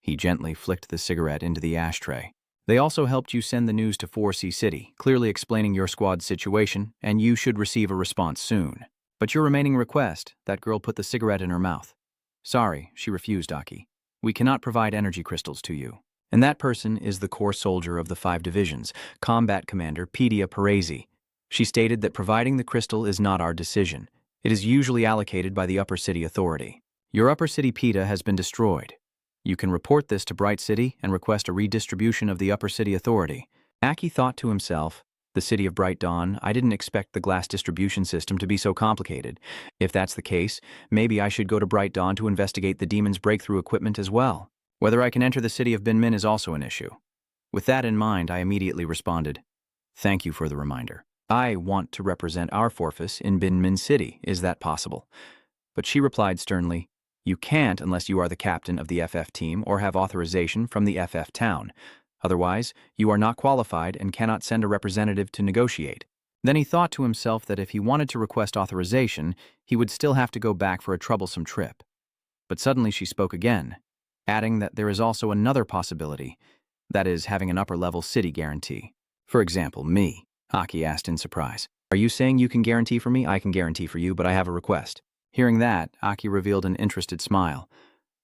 He gently flicked the cigarette into the ashtray. They also helped you send the news to 4C City, clearly explaining your squad's situation, and you should receive a response soon. But your remaining request, that girl put the cigarette in her mouth. Sorry, she refused, Aki. We cannot provide energy crystals to you. And that person is the core soldier of the 5 divisions, Combat Commander Pedia Parisi. She stated that providing the crystal is not our decision. It is usually allocated by the Upper City Authority. Your Upper City PETA has been destroyed. You can report this to Bright City and request a redistribution of the Upper City Authority. Aki thought to himself, the City of Bright Dawn, I didn't expect the glass distribution system to be so complicated. If that's the case, maybe I should go to Bright Dawn to investigate the demon's breakthrough equipment as well. Whether I can enter the city of Binmin is also an issue. With that in mind, I immediately responded, Thank you for the reminder. I want to represent our forces in Binmin City. Is that possible? But she replied sternly, You can't unless you are the captain of the FF team or have authorization from the FF town. Otherwise, you are not qualified and cannot send a representative to negotiate. Then he thought to himself that if he wanted to request authorization, he would still have to go back for a troublesome trip. But suddenly she spoke again, adding that there is also another possibility, that is, having an upper-level city guarantee. For example, me. Aki asked in surprise. Are you saying you can guarantee for me? I can guarantee for you, but I have a request. Hearing that, Aki revealed an interested smile.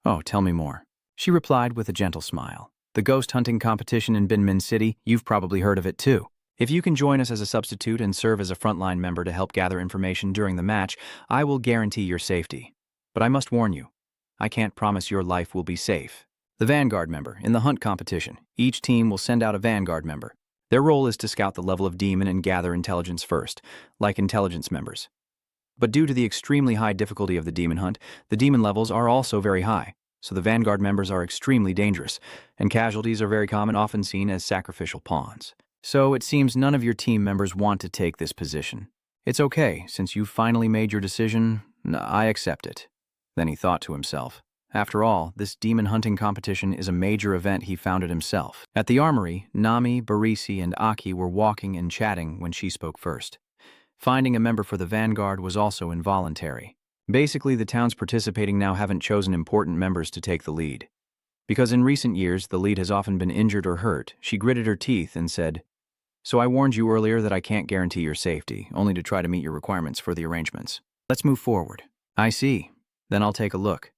Oh, tell me more. She replied with a gentle smile. The ghost hunting competition in Binmin City, you've probably heard of it too. If you can join us as a substitute and serve as a frontline member to help gather information during the match, I will guarantee your safety. But I must warn you, I can't promise your life will be safe. The Vanguard member, in the hunt competition, each team will send out a Vanguard member. Their role is to scout the level of demon and gather intelligence first, like intelligence members. But due to the extremely high difficulty of the demon hunt, the demon levels are also very high, so the Vanguard members are extremely dangerous, and casualties are very common, often seen as sacrificial pawns. So it seems none of your team members want to take this position. It's okay, since you've finally made your decision, I accept it. Then he thought to himself, after all, this demon hunting competition is a major event he founded himself. At the armory, Nami, Barisi, and Aki were walking and chatting when she spoke first. Finding a member for the Vanguard was also involuntary. Basically, the towns participating now haven't chosen important members to take the lead. Because in recent years, the lead has often been injured or hurt, she gritted her teeth and said, So I warned you earlier that I can't guarantee your safety, only to try to meet your requirements for the arrangements. Let's move forward. I see. Then I'll take a look.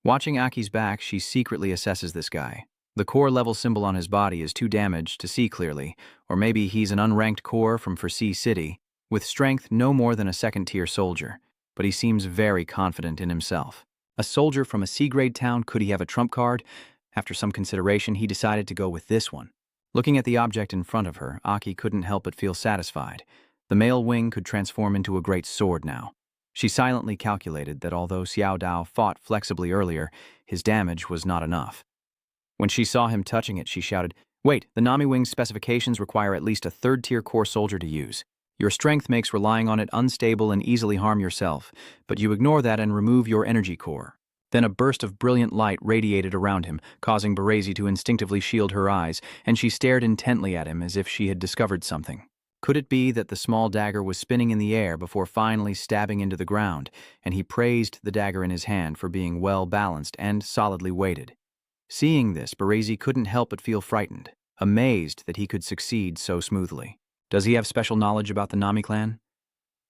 Watching Aki's back, she secretly assesses this guy. The core level symbol on his body is too damaged to see clearly, or maybe he's an unranked core from 4C City, with strength no more than a second-tier soldier, but he seems very confident in himself. A soldier from a C-grade town, could he have a trump card? After some consideration, he decided to go with this one. Looking at the object in front of her, Aki couldn't help but feel satisfied. The male wing could transform into a great sword now. She silently calculated that although Xiao Dao fought flexibly earlier, his damage was not enough. When she saw him touching it, she shouted, Wait, the Nami Wing's specifications require at least a third-tier core soldier to use. Your strength makes relying on it unstable and easily harm yourself, but you ignore that and remove your energy core. Then a burst of brilliant light radiated around him, causing Baresi to instinctively shield her eyes, and she stared intently at him as if she had discovered something. Could it be that the small dagger was spinning in the air before finally stabbing into the ground, and he praised the dagger in his hand for being well-balanced and solidly weighted? Seeing this, Baresi couldn't help but feel frightened, amazed that he could succeed so smoothly. Does he have special knowledge about the Nami clan?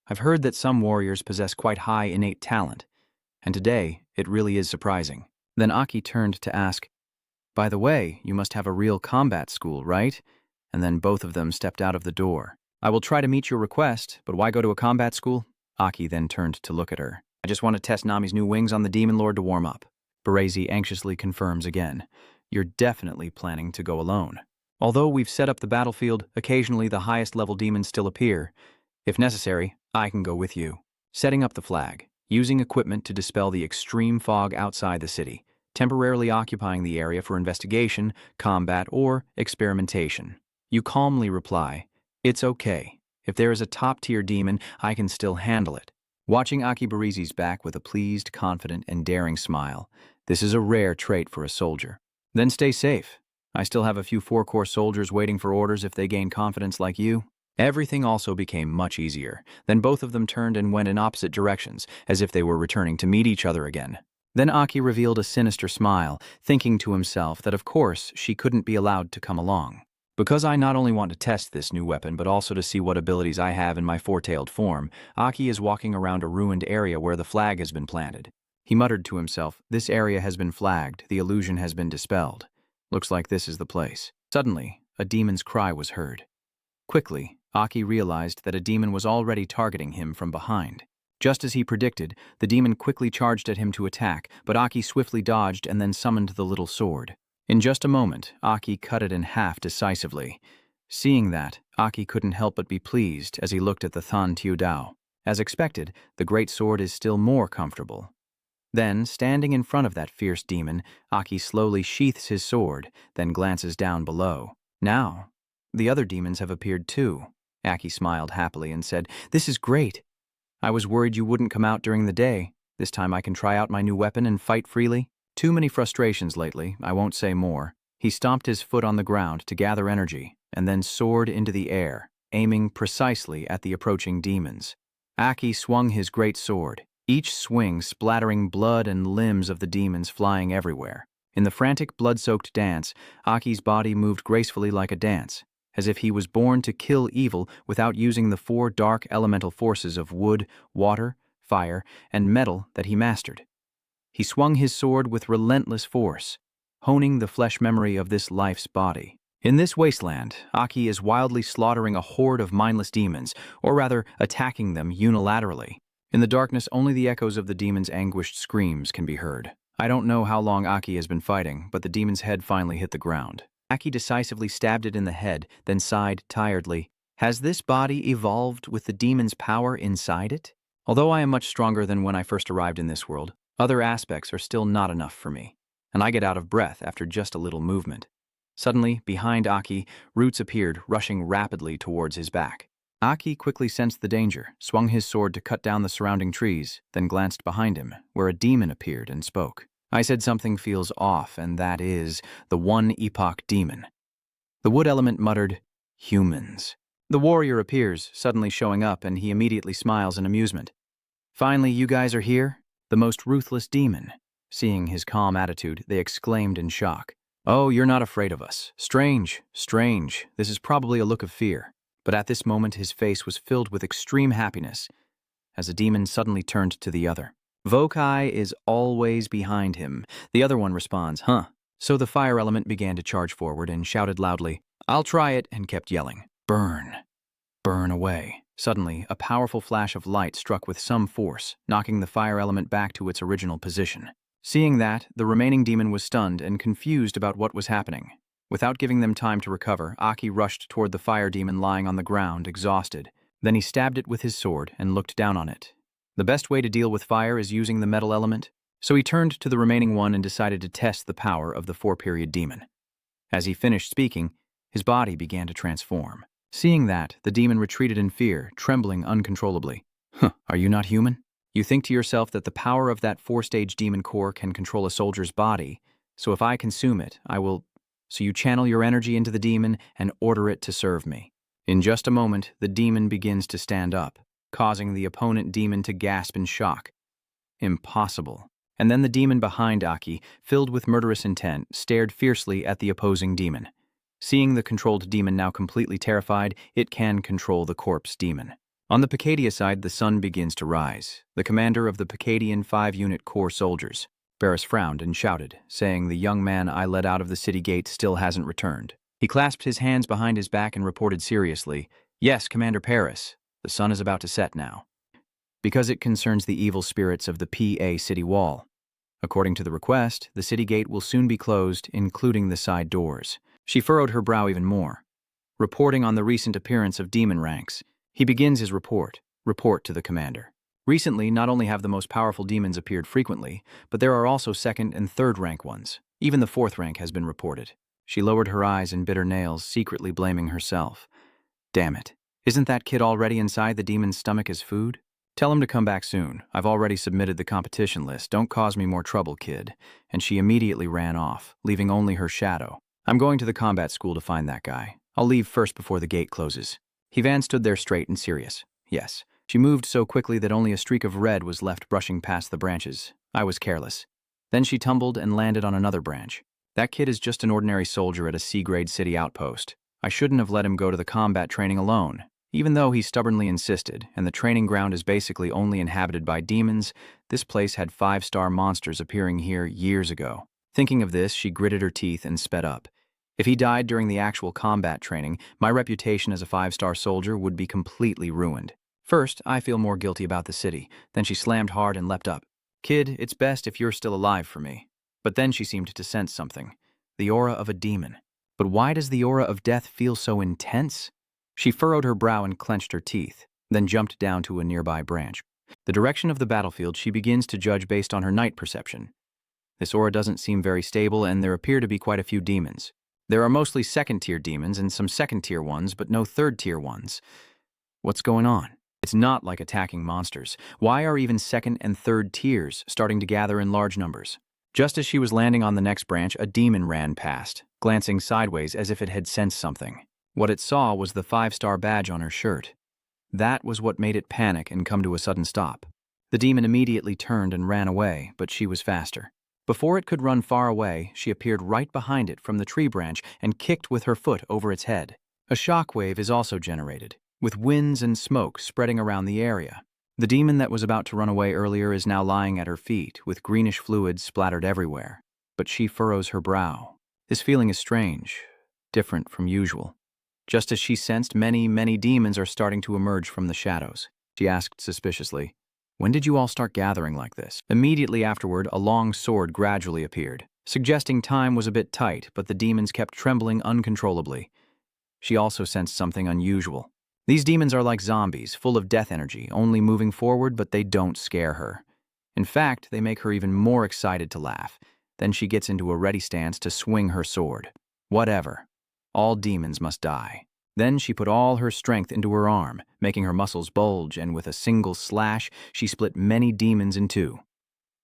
I've heard that some warriors possess quite high innate talent, and today it really is surprising. Then Aki turned to ask, By the way, you must have a real combat school, right? And then both of them stepped out of the door. I will try to meet your request, but why go to a combat school? Aki then turned to look at her. I just want to test Nami's new wings on the Demon Lord to warm up. Baresi anxiously confirms again. You're definitely planning to go alone. Although we've set up the battlefield, occasionally the highest level demons still appear. If necessary, I can go with you. Setting up the flag, using equipment to dispel the extreme fog outside the city, temporarily occupying the area for investigation, combat, or experimentation. You calmly reply, "It's okay. If there is a top-tier demon, I can still handle it." Watching Aki Barizi's back with a pleased, confident, and daring smile, this is a rare trait for a soldier. Then stay safe. I still have a few 4-Corps soldiers waiting for orders if they gain confidence like you. Everything also became much easier. Then both of them turned and went in opposite directions, as if they were returning to meet each other again. Then Aki revealed a sinister smile, thinking to himself that of course she couldn't be allowed to come along. Because I not only want to test this new weapon, but also to see what abilities I have in my four-tailed form, Aki is walking around a ruined area where the flag has been planted. He muttered to himself, "This area has been flagged, the illusion has been dispelled. Looks like this is the place." Suddenly, a demon's cry was heard. Quickly, Aki realized that a demon was already targeting him from behind. Just as he predicted, the demon quickly charged at him to attack, but Aki swiftly dodged and then summoned the little sword. In just a moment, Aki cut it in half decisively. Seeing that, Aki couldn't help but be pleased as he looked at the Than Tiu Dao. As expected, the great sword is still more comfortable. Then, standing in front of that fierce demon, Aki slowly sheaths his sword, then glances down below. Now, the other demons have appeared too. Aki smiled happily and said, "This is great. I was worried you wouldn't come out during the day. This time I can try out my new weapon and fight freely. Too many frustrations lately, I won't say more." He stomped his foot on the ground to gather energy, and then soared into the air, aiming precisely at the approaching demons. Aki swung his great sword, each swing splattering blood and limbs of the demons flying everywhere. In the frantic, blood-soaked dance, Aki's body moved gracefully like a dance, as if he was born to kill evil without using the 4 dark elemental forces of wood, water, fire, and metal that he mastered. He swung his sword with relentless force, honing the flesh memory of this life's body. In this wasteland, Aki is wildly slaughtering a horde of mindless demons, or rather, attacking them unilaterally. In the darkness, only the echoes of the demons' anguished screams can be heard. I don't know how long Aki has been fighting, but the demon's head finally hit the ground. Aki decisively stabbed it in the head, then sighed tiredly. Has this body evolved with the demon's power inside it? Although I am much stronger than when I first arrived in this world, other aspects are still not enough for me, and I get out of breath after just a little movement. Suddenly, behind Aki, roots appeared, rushing rapidly towards his back. Aki quickly sensed the danger, swung his sword to cut down the surrounding trees, then glanced behind him, where a demon appeared and spoke. I said something feels off, and that is the One Epoch demon. The wood element muttered, "Humans." The warrior appears, suddenly showing up, and he immediately smiles in amusement. "Finally, you guys are here? The most ruthless demon." Seeing his calm attitude, they exclaimed in shock. "Oh, you're not afraid of us. Strange, strange. This is probably a look of fear." But at this moment, his face was filled with extreme happiness, as the demon suddenly turned to the other. "Vokai is always behind him." The other one responds, "Huh." So the fire element began to charge forward and shouted loudly, "I'll try it," and kept yelling, "Burn. Burn away." Suddenly, a powerful flash of light struck with some force, knocking the fire element back to its original position. Seeing that, the remaining demon was stunned and confused about what was happening. Without giving them time to recover, Aki rushed toward the fire demon lying on the ground, exhausted. Then he stabbed it with his sword and looked down on it. The best way to deal with fire is using the metal element, so he turned to the remaining one and decided to test the power of the 4-period demon. As he finished speaking, his body began to transform. Seeing that, the demon retreated in fear, trembling uncontrollably. Are you not human? You think to yourself that the power of that 4-stage demon core can control a soldier's body, so if I consume it, I will... So you channel your energy into the demon and order it to serve me. In just a moment, the demon begins to stand up, causing the opponent demon to gasp in shock. Impossible. And then the demon behind Aki, filled with murderous intent, stared fiercely at the opposing demon. Seeing the controlled demon now completely terrified, it can control the corpse demon. On the Piccadia side, the sun begins to rise. The commander of the Piccadian 5-unit Corps soldiers. Barris frowned and shouted, saying the young man I led out of the city gate still hasn't returned. He clasped his hands behind his back and reported seriously, "Yes, Commander Paris. The sun is about to set now. Because it concerns the evil spirits of the PA city wall. According to the request, the city gate will soon be closed, including the side doors." She furrowed her brow even more. Reporting on the recent appearance of demon ranks, he begins his report to the commander. Recently, not only have the most powerful demons appeared frequently, but there are also second and third rank ones. Even the fourth rank has been reported. She lowered her eyes and bit her nails, secretly blaming herself. Damn it. Isn't that kid already inside the demon's stomach as food? Tell him to come back soon. I've already submitted the competition list. Don't cause me more trouble, kid. And she immediately ran off, leaving only her shadow. I'm going to the combat school to find that guy. I'll leave first before the gate closes. Hivan stood there straight and serious. Yes. She moved so quickly that only a streak of red was left brushing past the branches. I was careless. Then she tumbled and landed on another branch. That kid is just an ordinary soldier at a C-grade city outpost. I shouldn't have let him go to the combat training alone. Even though he stubbornly insisted, and the training ground is basically only inhabited by demons, this place had 5-star monsters appearing here years ago. Thinking of this, she gritted her teeth and sped up. If he died during the actual combat training, my reputation as a 5-star soldier would be completely ruined. First, I feel more guilty about the city. Then she slammed hard and leapt up. Kid, it's best if you're still alive for me. But then she seemed to sense something. The aura of a demon. But why does the aura of death feel so intense? She furrowed her brow and clenched her teeth, then jumped down to a nearby branch. The direction of the battlefield she begins to judge based on her night perception. This aura doesn't seem very stable, and there appear to be quite a few demons. There are mostly second-tier demons and some second-tier ones, but no third-tier ones. What's going on? It's not like attacking monsters. Why are even second and third tiers starting to gather in large numbers? Just as she was landing on the next branch, a demon ran past, glancing sideways as if it had sensed something. What it saw was the 5-star badge on her shirt. That was what made it panic and come to a sudden stop. The demon immediately turned and ran away, but she was faster. Before it could run far away, she appeared right behind it from the tree branch and kicked with her foot over its head. A shockwave is also generated, with winds and smoke spreading around the area. The demon that was about to run away earlier is now lying at her feet, with greenish fluid splattered everywhere. But she furrows her brow. This feeling is strange, different from usual. Just as she sensed, many demons are starting to emerge from the shadows. She asked suspiciously, "When did you all start gathering like this?" Immediately afterward, a long sword gradually appeared, suggesting time was a bit tight, but the demons kept trembling uncontrollably. She also sensed something unusual. These demons are like zombies, full of death energy, only moving forward, but they don't scare her. In fact, they make her even more excited to laugh. Then she gets into a ready stance to swing her sword. Whatever. All demons must die. Then she put all her strength into her arm, making her muscles bulge, and with a single slash, she split many demons in two.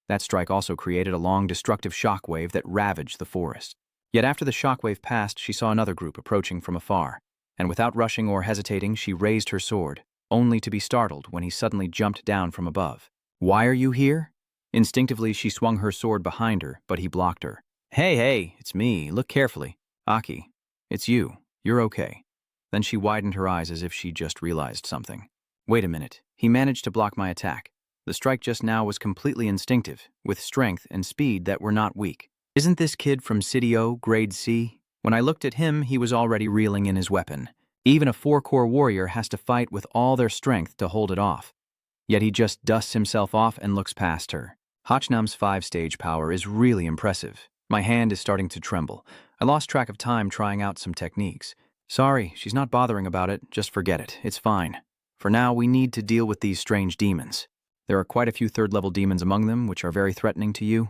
That strike also created a long, destructive shockwave that ravaged the forest. Yet after the shockwave passed, she saw another group approaching from afar, and without rushing or hesitating, she raised her sword, only to be startled when he suddenly jumped down from above. "Why are you here?" Instinctively, she swung her sword behind her, but he blocked her. Hey, it's me. Look carefully. Aki, it's you. You're okay." Then she widened her eyes as if she just realized something. Wait a minute. He managed to block my attack. The strike just now was completely instinctive, with strength and speed that were not weak. Isn't this kid from City O, Grade C? When I looked at him, he was already reeling in his weapon. Even a 4-core warrior has to fight with all their strength to hold it off. Yet he just dusts himself off and looks past her. Hachnam's 5-stage power is really impressive. My hand is starting to tremble. I lost track of time trying out some techniques. Sorry, she's not bothering about it. Just forget it. It's fine. For now, we need to deal with these strange demons. There are quite a few 3rd-level demons among them, which are very threatening to you.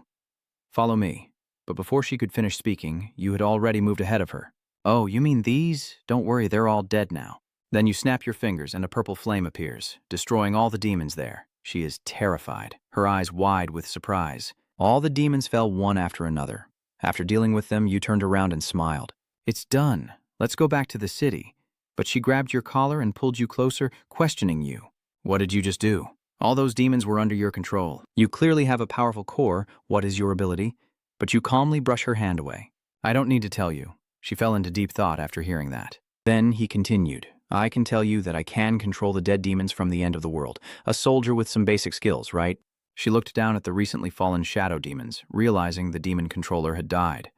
Follow me. But before she could finish speaking, you had already moved ahead of her. Oh, you mean these? Don't worry, they're all dead now. Then you snap your fingers and a purple flame appears, destroying all the demons there. She is terrified, her eyes wide with surprise. All the demons fell one after another. After dealing with them, you turned around and smiled. It's done. Let's go back to the city. But she grabbed your collar and pulled you closer, questioning you. What did you just do? All those demons were under your control. You clearly have a powerful core. What is your ability? But you calmly brush her hand away. I don't need to tell you. She fell into deep thought after hearing that. Then he continued. I can tell you that I can control the dead demons from the end of the world. A soldier with some basic skills, right? She looked down at the recently fallen shadow demons, realizing the demon controller had died.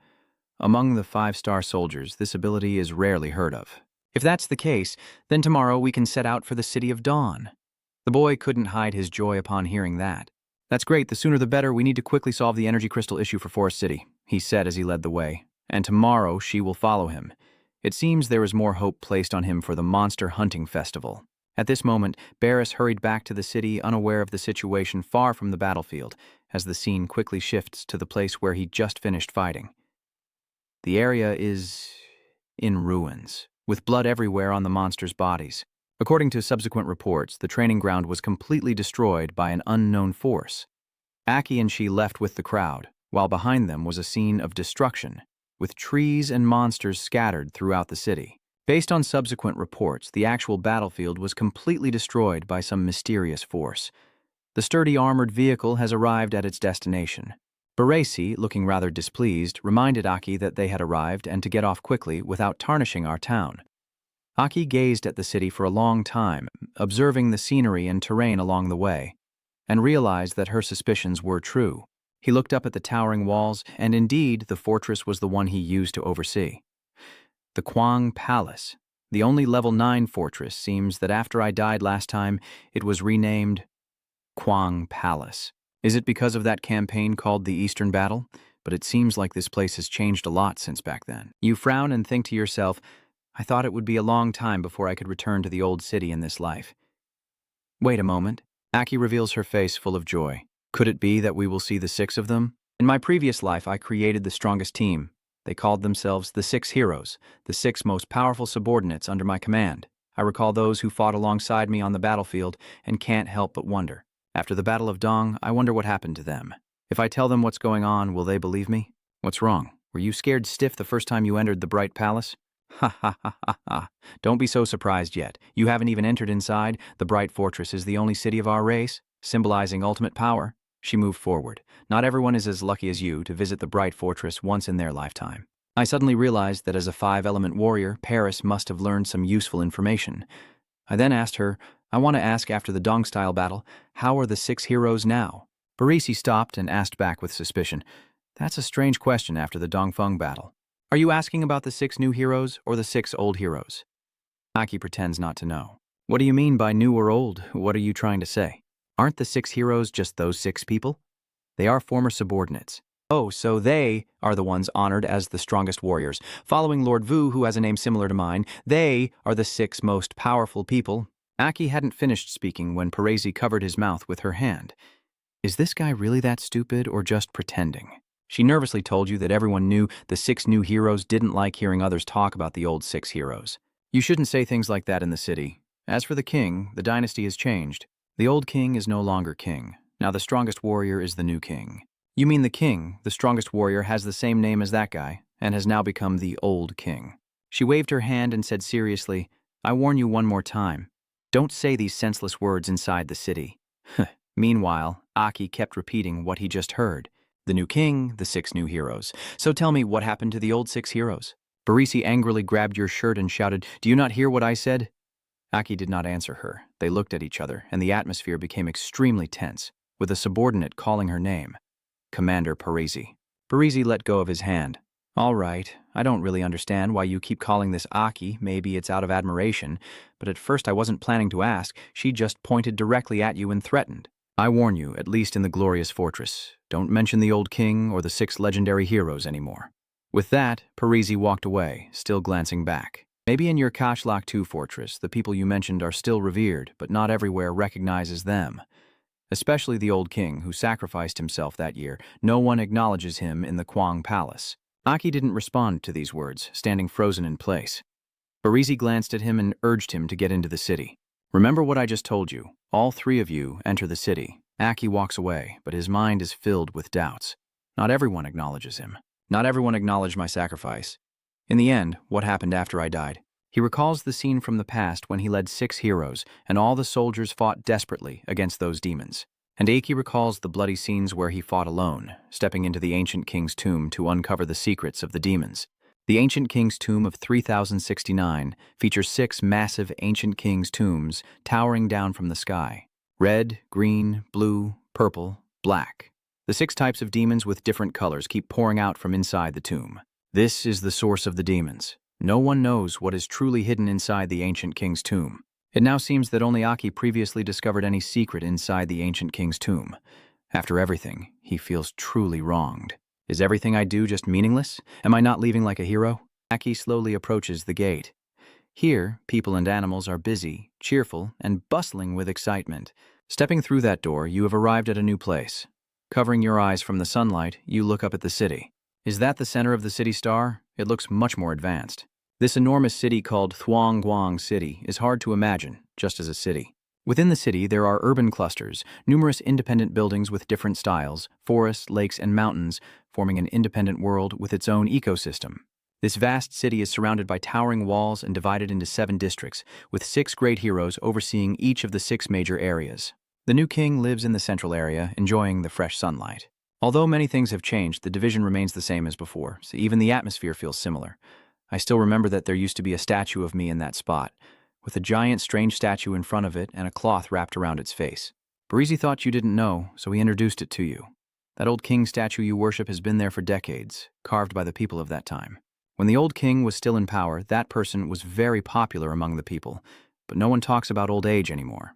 Among the 5-star soldiers, this ability is rarely heard of. If that's the case, then tomorrow we can set out for the City of Dawn. The boy couldn't hide his joy upon hearing that. That's great, the sooner the better. We need to quickly solve the energy crystal issue for Forest City, he said as he led the way. And tomorrow she will follow him. It seems there is more hope placed on him for the Monster Hunting Festival. At this moment, Barris hurried back to the city, unaware of the situation far from the battlefield, as the scene quickly shifts to the place where he just finished fighting. The area is in ruins, with blood everywhere on the monsters' bodies. According to subsequent reports, the training ground was completely destroyed by an unknown force. Aki and she left with the crowd, while behind them was a scene of destruction, with trees and monsters scattered throughout the city. Based on subsequent reports, the actual battlefield was completely destroyed by some mysterious force. The sturdy armored vehicle has arrived at its destination. Baresi, looking rather displeased, reminded Aki that they had arrived and to get off quickly without tarnishing our town. Aki gazed at the city for a long time, observing the scenery and terrain along the way, and realized that her suspicions were true. He looked up at the towering walls, and indeed the fortress was the one he used to oversee. The Kwang Palace, the only level 9 fortress, seems that after I died last time, it was renamed Kwang Palace. Is it because of that campaign called the Eastern Battle? But it seems like this place has changed a lot since back then. You frown and think to yourself, I thought it would be a long time before I could return to the old city in this life. Wait a moment. Aki reveals her face full of joy. Could it be that we will see the 6 of them? In my previous life, I created the strongest team. They called themselves the 6 heroes, the 6 most powerful subordinates under my command. I recall those who fought alongside me on the battlefield and can't help but wonder. After the Battle of Dong, I wonder what happened to them. If I tell them what's going on, will they believe me? What's wrong? Were you scared stiff the first time you entered the Bright Palace? Ha ha ha ha ha. Don't be so surprised yet. You haven't even entered inside. The Bright Fortress is the only city of our race, symbolizing ultimate power. She moved forward. Not everyone is as lucky as you to visit the Bright Fortress once in their lifetime. I suddenly realized that as a 5-element warrior, Paris must have learned some useful information. I then asked her, I want to ask after the Dong-style battle, how are the 6 heroes now? Barisi stopped and asked back with suspicion. That's a strange question after the Dongfeng battle. Are you asking about the 6 new heroes or the 6 old heroes? Aki pretends not to know. What do you mean by new or old? What are you trying to say? Aren't the 6 heroes just those 6 people? They are former subordinates. Oh, so they are the ones honored as the strongest warriors. Following Lord Vu, who has a name similar to mine, they are the 6 most powerful people. Aki hadn't finished speaking when Paresi covered his mouth with her hand. Is this guy really that stupid or just pretending? She nervously told you that everyone knew the 6 new heroes didn't like hearing others talk about the old 6 heroes. You shouldn't say things like that in the city. As for the king, the dynasty has changed. The old king is no longer king. Now the strongest warrior is the new king. You mean the king, the strongest warrior, has the same name as that guy, and has now become the old king. She waved her hand and said seriously, I warn you one more time. Don't say these senseless words inside the city. Meanwhile, Aki kept repeating what he just heard. The new king, the 6 new heroes. So tell me, what happened to the old 6 heroes? Barisi angrily grabbed your shirt and shouted, Do you not hear what I said? Aki did not answer her. They looked at each other, and the atmosphere became extremely tense, with a subordinate calling her name. Commander Parisi. Parisi let go of his hand. All right, I don't really understand why you keep calling this Aki. Maybe it's out of admiration, but at first I wasn't planning to ask. She just pointed directly at you and threatened. I warn you, at least in the glorious fortress, don't mention the old king or the 6 legendary heroes anymore. With that, Parisi walked away, still glancing back. Maybe in your Kashlak 2 fortress, the people you mentioned are still revered, but not everywhere recognizes them. Especially the old king, who sacrificed himself that year. No one acknowledges him in the Kwang Palace. Aki didn't respond to these words, standing frozen in place. Parisi glanced at him and urged him to get into the city. Remember what I just told you. All 3 of you enter the city. Aki walks away, but his mind is filled with doubts. Not everyone acknowledges him. Not everyone acknowledged my sacrifice. In the end, what happened after I died? He recalls the scene from the past when he led 6 heroes, and all the soldiers fought desperately against those demons. And Aki recalls the bloody scenes where he fought alone, stepping into the ancient king's tomb to uncover the secrets of the demons. The ancient king's tomb of 3069 features 6 massive ancient king's tombs towering down from the sky. Red, green, blue, purple, black. The 6 types of demons with different colors keep pouring out from inside the tomb. This is the source of the demons. No one knows what is truly hidden inside the ancient king's tomb. It now seems that only Aki previously discovered any secret inside the ancient king's tomb. After everything, he feels truly wronged. Is everything I do just meaningless? Am I not leaving like a hero? Aki slowly approaches the gate. Here, people and animals are busy, cheerful, and bustling with excitement. Stepping through that door, you have arrived at a new place. Covering your eyes from the sunlight, you look up at the city. Is that the center of the city star? It looks much more advanced. This enormous city called Thuongguang City is hard to imagine, just as a city. Within the city, there are urban clusters, numerous independent buildings with different styles, forests, lakes, and mountains, forming an independent world with its own ecosystem. This vast city is surrounded by towering walls and divided into 7 districts, with 6 great heroes overseeing each of the 6 major areas. The new king lives in the central area, enjoying the fresh sunlight. Although many things have changed, the division remains the same as before, so even the atmosphere feels similar. I still remember that there used to be a statue of me in that spot, with a giant strange statue in front of it and a cloth wrapped around its face. Barisi thought you didn't know, so he introduced it to you. That old king statue you worship has been there for decades, carved by the people of that time. When the old king was still in power, that person was very popular among the people, but no one talks about old age anymore.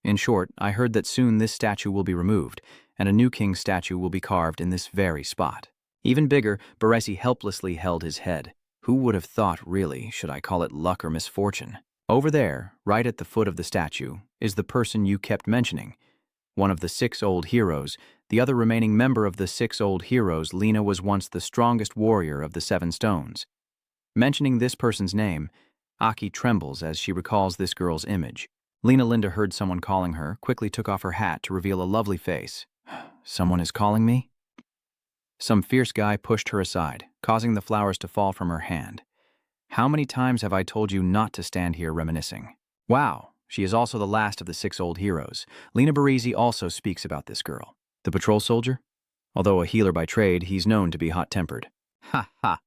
In short, I heard that soon this statue will be removed, and a new king statue will be carved in this very spot. Even bigger, Barisi helplessly held his head. Who would have thought, really, should I call it luck or misfortune? Over there, right at the foot of the statue, is the person you kept mentioning. One of the 6 old heroes, the other remaining member of the 6 old heroes. Lena was once the strongest warrior of the 7 stones. Mentioning this person's name, Aki trembles as she recalls this girl's image. Lena Linda heard someone calling her, quickly took off her hat to reveal a lovely face. Someone is calling me? Some fierce guy pushed her aside, causing the flowers to fall from her hand. How many times have I told you not to stand here reminiscing? Wow, she is also the last of the 6 old heroes. Lena Barisi also speaks about this girl. The patrol soldier? Although a healer by trade, he's known to be hot-tempered. Ha ha.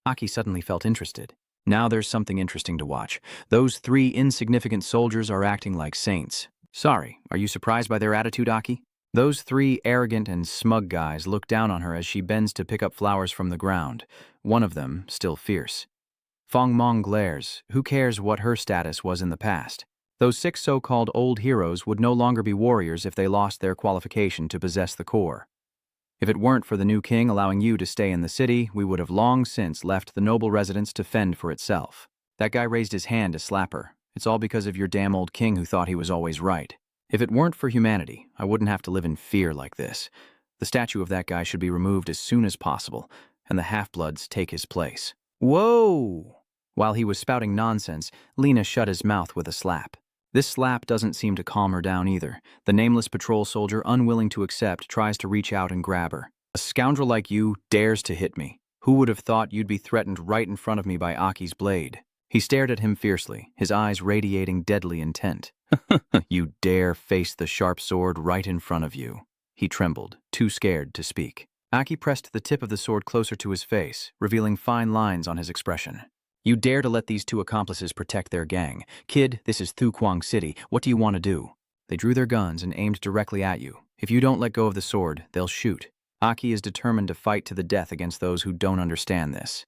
Aki suddenly felt interested. Now there's something interesting to watch. Those 3 insignificant soldiers are acting like saints. Sorry, are you surprised by their attitude, Aki? Those 3 arrogant and smug guys look down on her as she bends to pick up flowers from the ground, one of them still fierce. Fong Mong glares. Who cares what her status was in the past? Those 6 so-called old heroes would no longer be warriors if they lost their qualification to possess the core. If it weren't for the new king allowing you to stay in the city, we would have long since left the noble residence to fend for itself. That guy raised his hand to slap her. It's all because of your damn old king who thought he was always right. If it weren't for humanity, I wouldn't have to live in fear like this. The statue of that guy should be removed as soon as possible, and the half-bloods take his place. Whoa! While he was spouting nonsense, Lena shut his mouth with a slap. This slap doesn't seem to calm her down either. The nameless patrol soldier, unwilling to accept, tries to reach out and grab her. A scoundrel like you dares to hit me. Who would have thought you'd be threatened right in front of me by Aki's blade? He stared at him fiercely, his eyes radiating deadly intent. You dare face the sharp sword right in front of you. He trembled, too scared to speak. Aki pressed the tip of the sword closer to his face, revealing fine lines on his expression. You dare to let these 2 accomplices protect their gang. Kid, this is Thuongguang City. What do you want to do? They drew their guns and aimed directly at you. If you don't let go of the sword, they'll shoot. Aki is determined to fight to the death against those who don't understand this.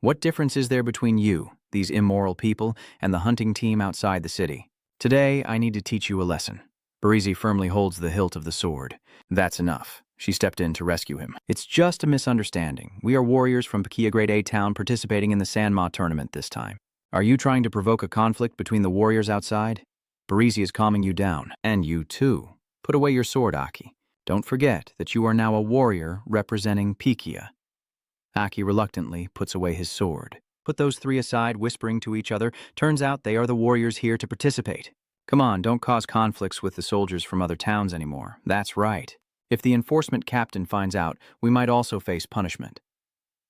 What difference is there between you, these immoral people, and the hunting team outside the city? Today, I need to teach you a lesson. Barisi firmly holds the hilt of the sword. That's enough. She stepped in to rescue him. It's just a misunderstanding. We are warriors from Pakia Grade A Town participating in the Sanma tournament this time. Are you trying to provoke a conflict between the warriors outside? Barisi is calming you down. And you too. Put away your sword, Aki. Don't forget that you are now a warrior representing Pakia. Aki reluctantly puts away his sword. Put those 3 aside, whispering to each other. Turns out they are the warriors here to participate. Come on, don't cause conflicts with the soldiers from other towns anymore. That's right. If the enforcement captain finds out, we might also face punishment.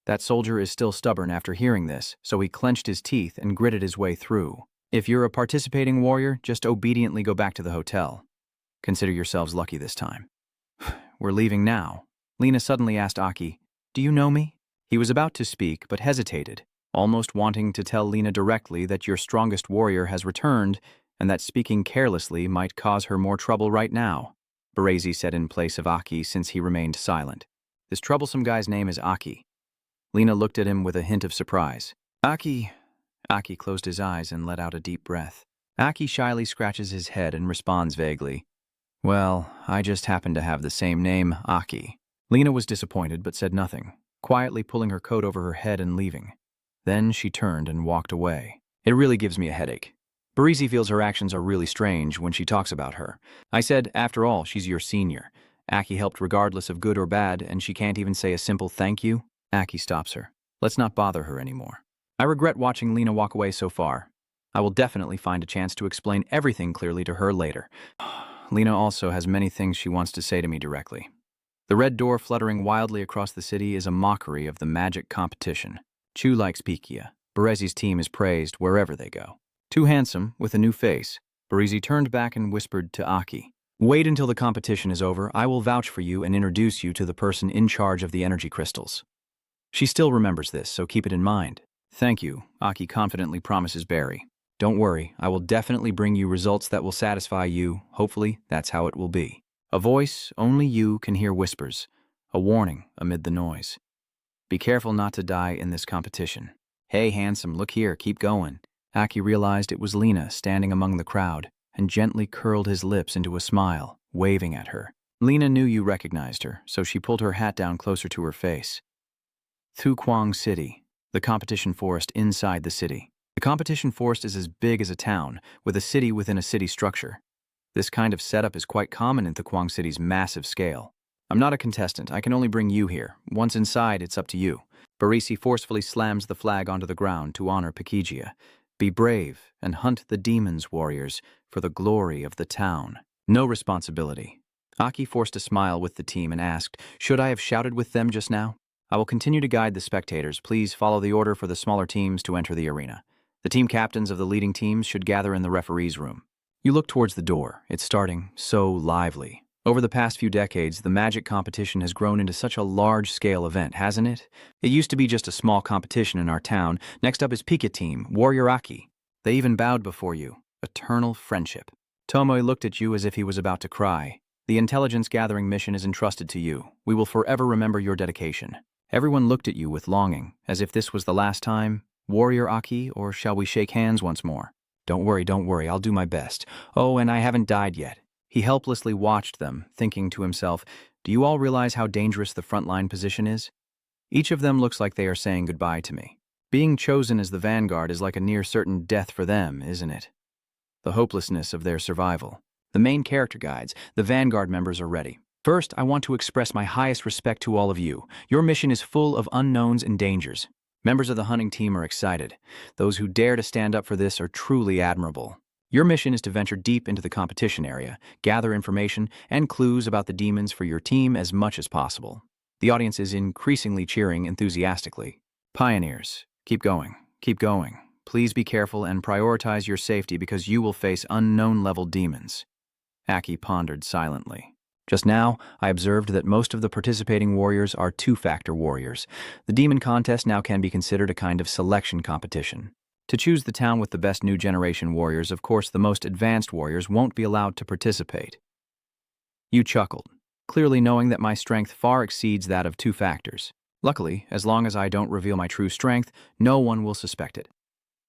That soldier is still stubborn after hearing this, so he clenched his teeth and gritted his way through. If you're a participating warrior, just obediently go back to the hotel. Consider yourselves lucky this time. We're leaving now. Lena suddenly asked Aki, "Do you know me?" He was about to speak, but hesitated, almost wanting to tell Lena directly that your strongest warrior has returned and that speaking carelessly might cause her more trouble right now. Barisi said in place of Aki since he remained silent. This troublesome guy's name is Aki. Lena looked at him with a hint of surprise. Aki closed his eyes and let out a deep breath. Aki shyly scratches his head and responds vaguely. Well, I just happen to have the same name, Aki. Lena was disappointed but said nothing, quietly pulling her coat over her head and leaving. Then she turned and walked away. It really gives me a headache. Barisi feels her actions are really strange when she talks about her. I said, after all, she's your senior. Aki helped regardless of good or bad, and she can't even say a simple thank you? Aki stops her. Let's not bother her anymore. I regret watching Lena walk away so far. I will definitely find a chance to explain everything clearly to her later. Lena also has many things she wants to say to me directly. The red door fluttering wildly across the city is a mockery of the magic competition. Chu likes Pikia. Baresi's team is praised wherever they go. Too handsome, with a new face, Baresi turned back and whispered to Aki, "Wait until the competition is over. I will vouch for you and introduce you to the person in charge of the energy crystals." She still remembers this, so keep it in mind. Thank you, Aki confidently promises Barry. Don't worry, I will definitely bring you results that will satisfy you. Hopefully, that's how it will be. A voice only you can hear whispers, a warning amid the noise. Be careful not to die in this competition. Hey, handsome, look here, keep going. Aki realized it was Lena standing among the crowd and gently curled his lips into a smile, waving at her. Lena knew you recognized her, so she pulled her hat down closer to her face. Thukwang City, the competition forest inside the city. The competition forest is as big as a town, with a city within a city structure. This kind of setup is quite common in Thukwang City's massive scale. I'm not a contestant, I can only bring you here. Once inside, it's up to you. Barisi forcefully slams the flag onto the ground to honor Pikigia. Be brave and hunt the demons, warriors, for the glory of the town. No responsibility. Aki forced a smile with the team and asked, should I have shouted with them just now? I will continue to guide the spectators. Please follow the order for the smaller teams to enter the arena. The team captains of the leading teams should gather in the referee's room. You look towards the door. It's starting so lively. Over the past few decades, the magic competition has grown into such a large-scale event, hasn't it? It used to be just a small competition in our town. Next up is Pika Team, Warrior Aki. They even bowed before you. Eternal friendship. Tomoe looked at you as if he was about to cry. The intelligence-gathering mission is entrusted to you. We will forever remember your dedication. Everyone looked at you with longing, as if this was the last time. Warrior Aki, or shall we shake hands once more? Don't worry, I'll do my best. Oh, and I haven't died yet. He helplessly watched them, thinking to himself, do you all realize how dangerous the frontline position is? Each of them looks like they are saying goodbye to me. Being chosen as the vanguard is like a near-certain death for them, isn't it? The hopelessness of their survival. The main character guides, the vanguard members are ready. First, I want to express my highest respect to all of you. Your mission is full of unknowns and dangers. Members of the hunting team are excited. Those who dare to stand up for this are truly admirable. Your mission is to venture deep into the competition area, gather information and clues about the demons for your team as much as possible. The audience is increasingly cheering enthusiastically. Pioneers, keep going, keep going. Please be careful and prioritize your safety because you will face unknown-level demons. Aki pondered silently. Just now, I observed that most of the participating warriors are two-factor warriors. The demon contest now can be considered a kind of selection competition. To choose the town with the best new generation warriors, of course the most advanced warriors won't be allowed to participate. You chuckled, clearly knowing that my strength far exceeds that of two factors. Luckily, as long as I don't reveal my true strength, no one will suspect it.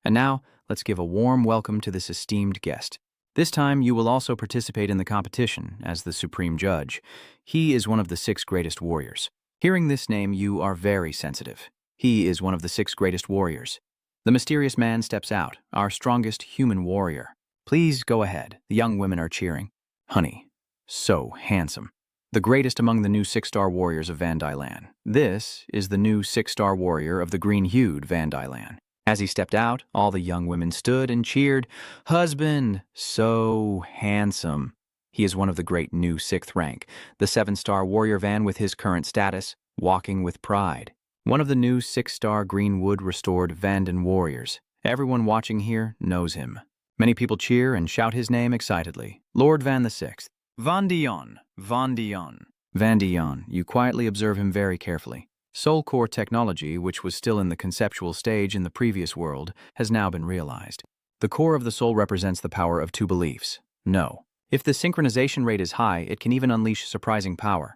And now, let's give a warm welcome to this esteemed guest. This time, you will also participate in the competition as the supreme judge. He is one of the 6 greatest warriors. Hearing this name, you are very sensitive. He is one of the 6 greatest warriors. The mysterious man steps out, our strongest human warrior. Please go ahead. The young women are cheering. Honey, so handsome. The greatest among the new 6-star warriors of Vandylan. This is the new 6-star warrior of the green-hued Vandylan. As he stepped out, all the young women stood and cheered, "Husband, so handsome." He is one of the great new 6th rank, the 7-star warrior Van with his current status, walking with pride. One of the new 6-star Greenwood restored Vanden warriors. Everyone watching here knows him. Many people cheer and shout his name excitedly. Lord Van the 6th. Vandion, Vandion. Vandion, you quietly observe him very carefully. Soul Core technology, which was still in the conceptual stage in the previous world, has now been realized. The core of the soul represents the power of 2 beliefs. No. If the synchronization rate is high, it can even unleash surprising power.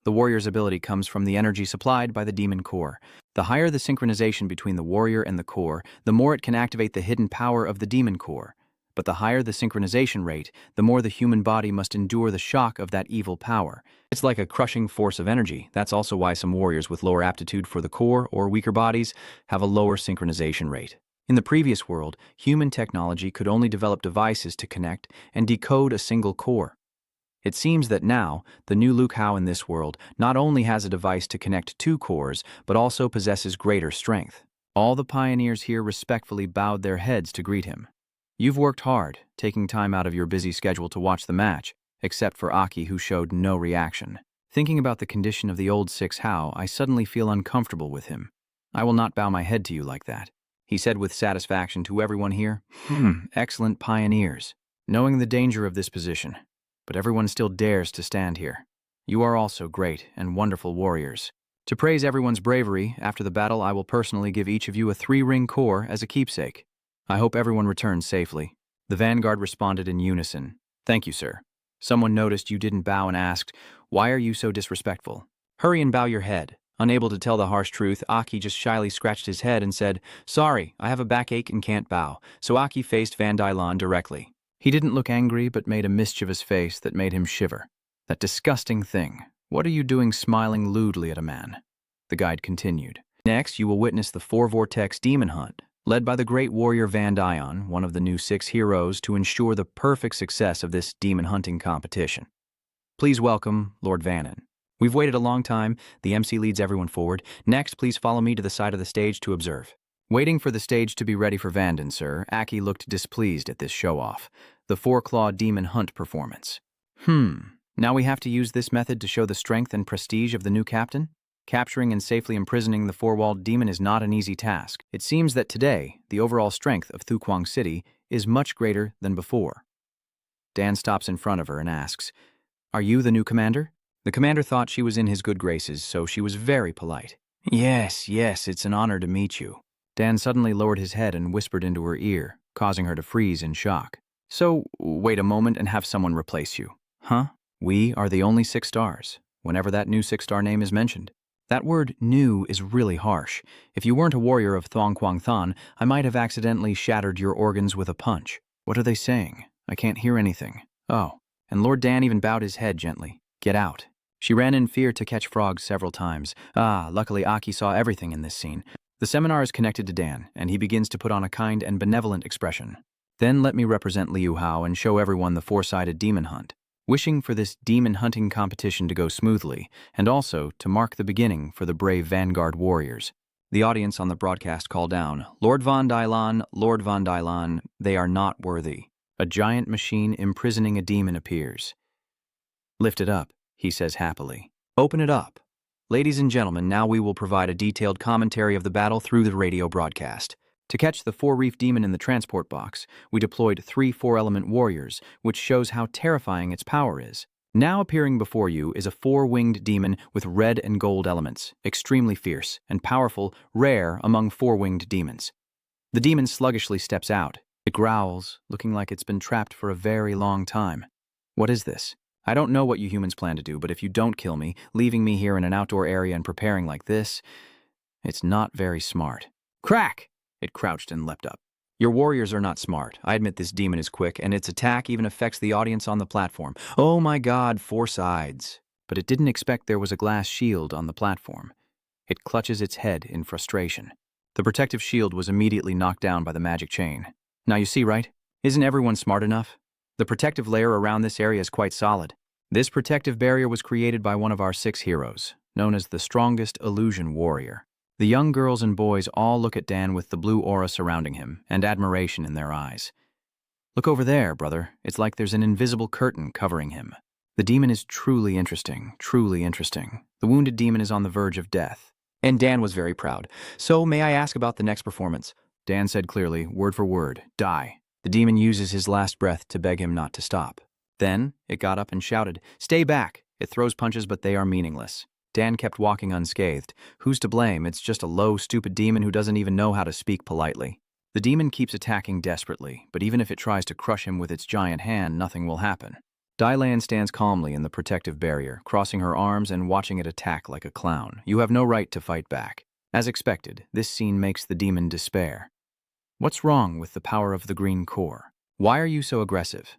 The warrior's ability comes from the energy supplied by the demon core. The higher the synchronization between the warrior and the core, the more it can activate the hidden power of the demon core. But the higher the synchronization rate, the more the human body must endure the shock of that evil power. It's like a crushing force of energy. That's also why some warriors with lower aptitude for the core or weaker bodies have a lower synchronization rate. In the previous world, human technology could only develop devices to connect and decode a single core. It seems that now, the new Liu Hao in this world not only has a device to connect two cores, but also possesses greater strength. All the pioneers here respectfully bowed their heads to greet him. You've worked hard, taking time out of your busy schedule to watch the match, except for Aki, who showed no reaction. Thinking about the condition of the old 6 Hao, I suddenly feel uncomfortable with him. I will not bow my head to you like that, he said with satisfaction to everyone here. Excellent pioneers, knowing the danger of this position. But everyone still dares to stand here. You are also great and wonderful warriors. To praise everyone's bravery, after the battle I will personally give each of you a 3-ring core as a keepsake. I hope everyone returns safely. The vanguard responded in unison. Thank you, sir. Someone noticed you didn't bow and asked, why are you so disrespectful? Hurry and bow your head. Unable to tell the harsh truth, Aki just shyly scratched his head and said, sorry, I have a backache and can't bow. So Aki faced Van Dylan directly. He didn't look angry, but made a mischievous face that made him shiver. That disgusting thing. What are you doing smiling lewdly at a man? The guide continued. Next, you will witness the 4-vortex demon hunt, led by the great warrior Van Dylan, one of the new 6 heroes, to ensure the perfect success of this demon hunting competition. Please welcome Lord Vannon. We've waited a long time. The MC leads everyone forward. Next, please follow me to the side of the stage to observe. Waiting for the stage to be ready for Vanden, sir, Aki looked displeased at this show-off. The 4-claw demon hunt performance. Now we have to use this method to show the strength and prestige of the new captain? Capturing and safely imprisoning the 4-walled demon is not an easy task. It seems that today, the overall strength of Thukwang City is much greater than before. Dan stops in front of her and asks, are you the new commander? The commander thought she was in his good graces, so she was very polite. Yes, it's an honor to meet you. Dan suddenly lowered his head and whispered into her ear, causing her to freeze in shock. So, wait a moment and have someone replace you. Huh? We are the only 6 stars, whenever that new 6-star name is mentioned. That word new is really harsh. If you weren't a warrior of Thong Quang Than, I might have accidentally shattered your organs with a punch. What are they saying? I can't hear anything. Oh, and Lord Dan even bowed his head gently. Get out. She ran in fear to catch frogs several times. Luckily Aki saw everything in this scene. The seminar is connected to Dan, and he begins to put on a kind and benevolent expression. Then let me represent Liu Hao and show everyone the 4-sided demon hunt. Wishing for this demon hunting competition to go smoothly, and also to mark the beginning for the brave vanguard warriors. The audience on the broadcast call down, Lord Van Dylan, they are not worthy. A giant machine imprisoning a demon appears. Lift it up, he says happily. Open it up. Ladies and gentlemen, now we will provide a detailed commentary of the battle through the radio broadcast. To catch the 4-reef demon in the transport box, we deployed 3 4-element warriors, which shows how terrifying its power is. Now appearing before you is a 4-winged demon with red and gold elements, extremely fierce and powerful, rare among 4-winged demons. The demon sluggishly steps out. It growls, looking like it's been trapped for a very long time. What is this? I don't know what you humans plan to do, but if you don't kill me, leaving me here in an outdoor area and preparing like this, it's not very smart. Crack! It crouched and leapt up. Your warriors are not smart. I admit this demon is quick, and its attack even affects the audience on the platform. Oh my God, 4 sides. But it didn't expect there was a glass shield on the platform. It clutches its head in frustration. The protective shield was immediately knocked down by the magic chain. Now you see, right? Isn't everyone smart enough? The protective layer around this area is quite solid. This protective barrier was created by one of our 6 heroes, known as the strongest illusion warrior. The young girls and boys all look at Dan with the blue aura surrounding him and admiration in their eyes. Look over there, brother. It's like there's an invisible curtain covering him. The demon is truly interesting, truly interesting. The wounded demon is on the verge of death. And Dan was very proud. So may I ask about the next performance? Dan said clearly, word for word, die. The demon uses his last breath to beg him not to stop. Then it got up and shouted, stay back. It throws punches, but they are meaningless. Dan kept walking unscathed. Who's to blame? It's just a low, stupid demon who doesn't even know how to speak politely. The demon keeps attacking desperately, but even if it tries to crush him with its giant hand, nothing will happen. Dailan stands calmly in the protective barrier, crossing her arms and watching it attack like a clown. You have no right to fight back. As expected, this scene makes the demon despair. What's wrong with the power of the green core? Why are you so aggressive?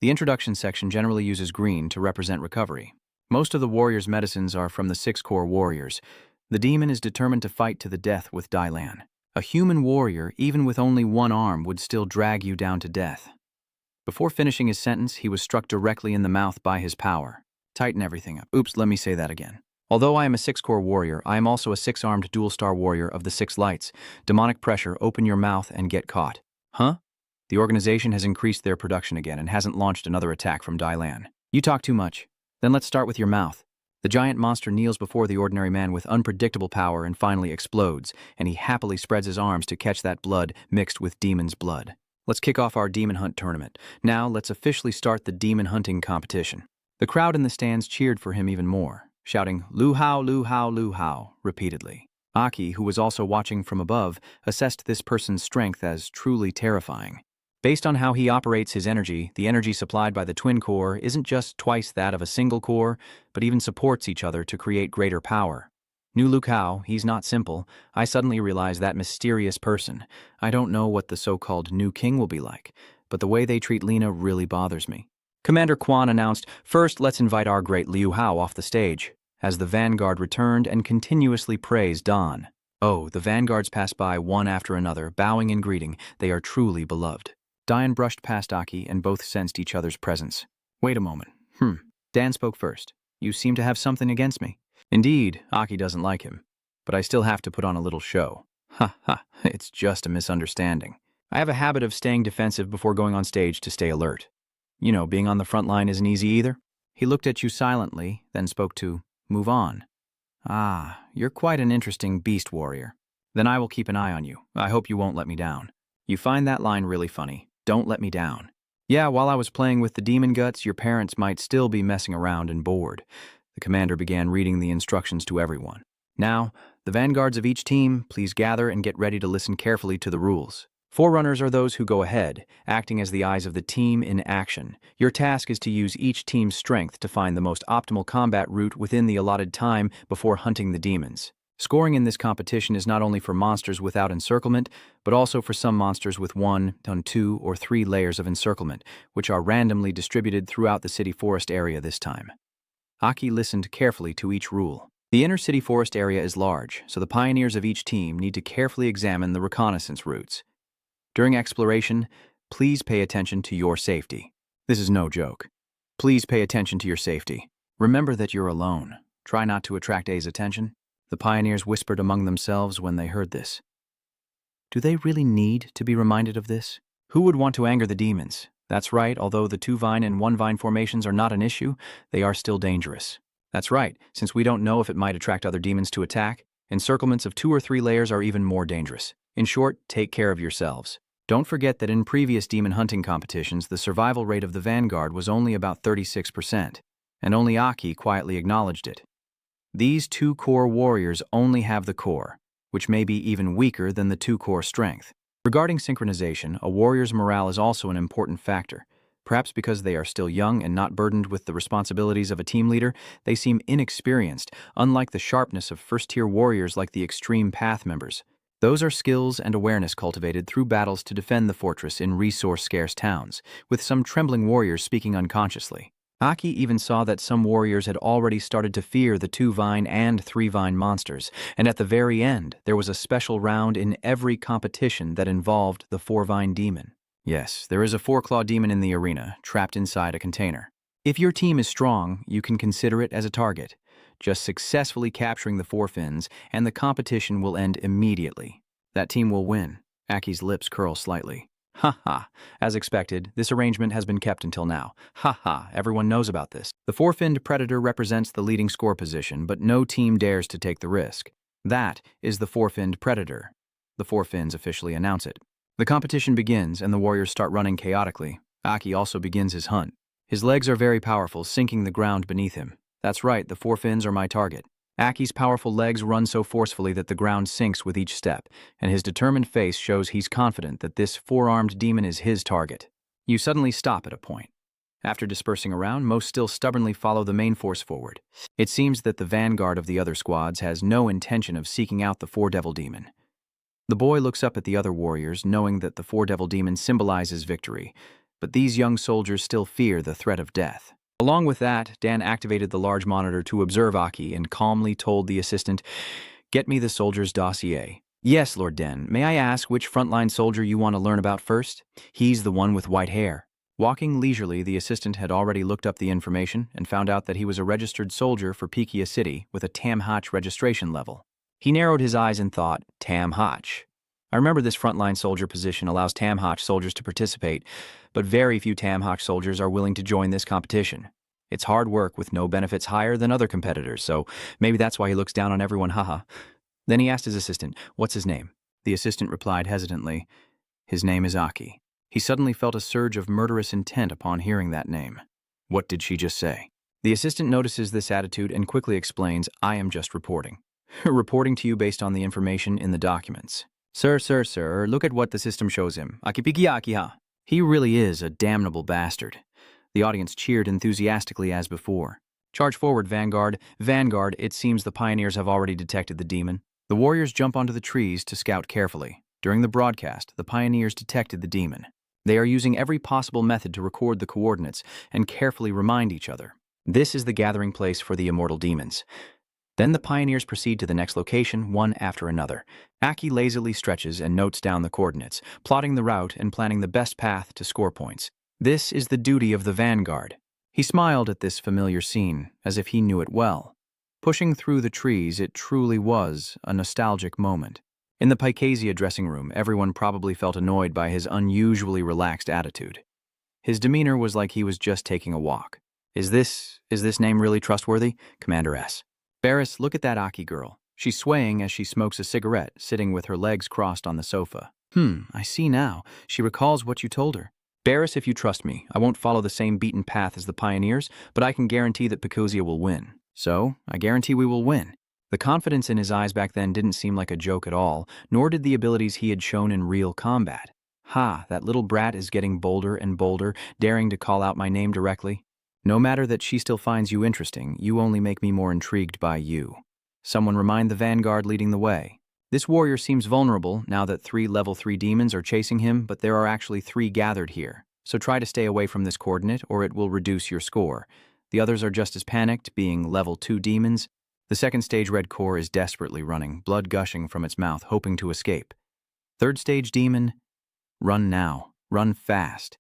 The introduction section generally uses green to represent recovery. Most of the warrior's medicines are from the 6 core warriors. The demon is determined to fight to the death with Dailan. A human warrior, even with only one arm, would still drag you down to death. Before finishing his sentence, he was struck directly in the mouth by his power. Tighten everything up. Oops, let me say that again. Although I am a 6 core warrior, I am also a 6-armed dual-star warrior of the 6 lights. Demonic pressure, open your mouth and get caught. Huh? The organization has increased their production again and hasn't launched another attack from Dailan. You talk too much. Then let's start with your mouth. The giant monster kneels before the ordinary man with unpredictable power and finally explodes, and he happily spreads his arms to catch that blood mixed with demon's blood. Let's kick off our demon hunt tournament. Now let's officially start the demon hunting competition. The crowd in the stands cheered for him even more, shouting, "Lu Hao, Lu Hao, Lu Hao," repeatedly. Aki, who was also watching from above, assessed this person's strength as truly terrifying. Based on how he operates his energy, the energy supplied by the twin core isn't just twice that of a single core, but even supports each other to create greater power. New Lu Hao, he's not simple. I suddenly realize that mysterious person. I don't know what the so-called new king will be like, but the way they treat Lena really bothers me. Commander Quan announced, "First, let's invite our great Liu Hao off the stage," as the vanguard returned and continuously praised Don. Oh, the vanguards passed by one after another, bowing and greeting. They are truly beloved. Diane brushed past Aki and both sensed each other's presence. Wait a moment. Dan spoke first. You seem to have something against me. Indeed, Aki doesn't like him, but I still have to put on a little show. Ha ha, it's just a misunderstanding. I have a habit of staying defensive before going on stage to stay alert. You know, being on the front line isn't easy either. He looked at you silently, then spoke to, "Move on." Ah, you're quite an interesting beast warrior. Then I will keep an eye on you. I hope you won't let me down. You find that line really funny. Don't let me down. Yeah, while I was playing with the demon guts, your parents might still be messing around and bored. The commander began reading the instructions to everyone. Now, the vanguards of each team, please gather and get ready to listen carefully to the rules. Forerunners are those who go ahead, acting as the eyes of the team in action. Your task is to use each team's strength to find the most optimal combat route within the allotted time before hunting the demons. Scoring in this competition is not only for monsters without encirclement, but also for some monsters with 1, 2, or 3 layers of encirclement, which are randomly distributed throughout the city forest area this time. Aki listened carefully to each rule. The inner city forest area is large, so the pioneers of each team need to carefully examine the reconnaissance routes. During exploration, please pay attention to your safety. This is no joke. Please pay attention to your safety. Remember that you're alone. Try not to attract A's attention. The pioneers whispered among themselves when they heard this. Do they really need to be reminded of this? Who would want to anger the demons? That's right, although the 2-vine and 1-vine formations are not an issue, they are still dangerous. That's right, since we don't know if it might attract other demons to attack, encirclements of 2 or 3 layers are even more dangerous. In short, take care of yourselves. Don't forget that in previous demon hunting competitions, the survival rate of the vanguard was only about 36%, and only Aki quietly acknowledged it. These 2 core warriors only have the core, which may be even weaker than the 2 core strength. Regarding synchronization, a warrior's morale is also an important factor. Perhaps because they are still young and not burdened with the responsibilities of a team leader, they seem inexperienced, unlike the sharpness of first-tier warriors like the Extreme Path members. Those are skills and awareness cultivated through battles to defend the fortress in resource-scarce towns, with some trembling warriors speaking unconsciously. Aki even saw that some warriors had already started to fear the 2-vine and 3-vine monsters, and at the very end, there was a special round in every competition that involved the 4-vine demon. Yes, there is a 4-claw demon in the arena, trapped inside a container. If your team is strong, you can consider it as a target. Just successfully capturing the 4 fins, and the competition will end immediately. That team will win. Aki's lips curl slightly. Ha ha. As expected, this arrangement has been kept until now. Ha ha, everyone knows about this. The 4-finned predator represents the leading score position, but no team dares to take the risk. That is the 4-finned predator. The 4 fins officially announce it. The competition begins, and the warriors start running chaotically. Aki also begins his hunt. His legs are very powerful, sinking the ground beneath him. That's right, the 4 fins are my target. Aki's powerful legs run so forcefully that the ground sinks with each step, and his determined face shows he's confident that this 4-armed demon is his target. You suddenly stop at a point. After dispersing around, most still stubbornly follow the main force forward. It seems that the vanguard of the other squads has no intention of seeking out the 4-devil demon. The boy looks up at the other warriors, knowing that the four devil demon symbolizes victory, but these young soldiers still fear the threat of death. Along with that, Dan activated the large monitor to observe Aki and calmly told the assistant, "Get me the soldier's dossier." "Yes, Lord Den. May I ask which frontline soldier you want to learn about first?" "He's the one with white hair." Walking leisurely, the assistant had already looked up the information and found out that he was a registered soldier for Pekia City with a Tam-Hach registration level. He narrowed his eyes and thought, Tam-Hach. I remember this frontline soldier position allows Tam-Hach soldiers to participate, but very few Tam-Hach soldiers are willing to join this competition. It's hard work with no benefits higher than other competitors, so maybe that's why he looks down on everyone, haha. Then he asked his assistant, "What's his name?" The assistant replied hesitantly, "His name is Aki." He suddenly felt a surge of murderous intent upon hearing that name. What did she just say? The assistant notices this attitude and quickly explains, "I am just reporting." Reporting to you based on the information in the documents. Sir, look at what the system shows him. Akipikiakiha. He really is a damnable bastard. The audience cheered enthusiastically as before. Charge forward, Vanguard. Vanguard, it seems the pioneers have already detected the demon. The warriors jump onto the trees to scout carefully. During the broadcast, the pioneers detected the demon. They are using every possible method to record the coordinates and carefully remind each other. This is the gathering place for the immortal demons. Then the pioneers proceed to the next location, one after another. Aki lazily stretches and notes down the coordinates, plotting the route and planning the best path to score points. This is the duty of the vanguard. He smiled at this familiar scene, as if he knew it well. Pushing through the trees, it truly was a nostalgic moment. In the Pikasia dressing room, everyone probably felt annoyed by his unusually relaxed attitude. His demeanor was like he was just taking a walk. Is this name really trustworthy? Commander S. Barris, look at that Aki girl. She's swaying as she smokes a cigarette, sitting with her legs crossed on the sofa. I see now. She recalls what you told her. Barris, if you trust me, I won't follow the same beaten path as the pioneers, but I can guarantee that Pikosia will win. So, I guarantee we will win. The confidence in his eyes back then didn't seem like a joke at all, nor did the abilities he had shown in real combat. Ha, that little brat is getting bolder and bolder, daring to call out my name directly. No matter that she still finds you interesting, you only make me more intrigued by you. Someone remind the vanguard leading the way. This warrior seems vulnerable now that 3 level 3 demons are chasing him, but there are actually 3 gathered here. So try to stay away from this coordinate or it will reduce your score. The others are just as panicked, being level 2 demons. The second stage red core is desperately running, blood gushing from its mouth, hoping to escape. Third stage demon, run now, run fast.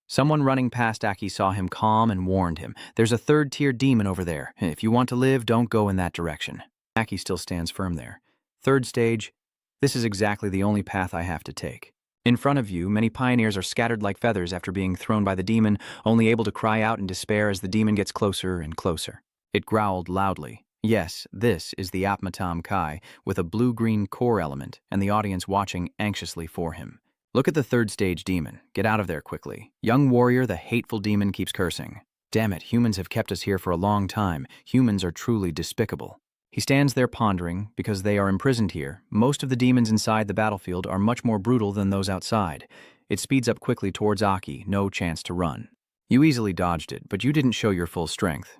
Someone running past Aki saw him calm and warned him. There's a 3rd-tier demon over there. If you want to live, don't go in that direction. Aki still stands firm there. 3rd stage, this is exactly the only path I have to take. In front of you, many pioneers are scattered like feathers after being thrown by the demon, only able to cry out in despair as the demon gets closer and closer. It growled loudly. Yes, this is the Apmatam Kai, with a blue-green core element, and the audience watching anxiously for him. Look at the 3rd stage demon. Get out of there quickly. Young warrior, the hateful demon keeps cursing. Damn it, humans have kept us here for a long time. Humans are truly despicable. He stands there pondering, because they are imprisoned here. Most of the demons inside the battlefield are much more brutal than those outside. It speeds up quickly towards Aki, no chance to run. You easily dodged it, but you didn't show your full strength.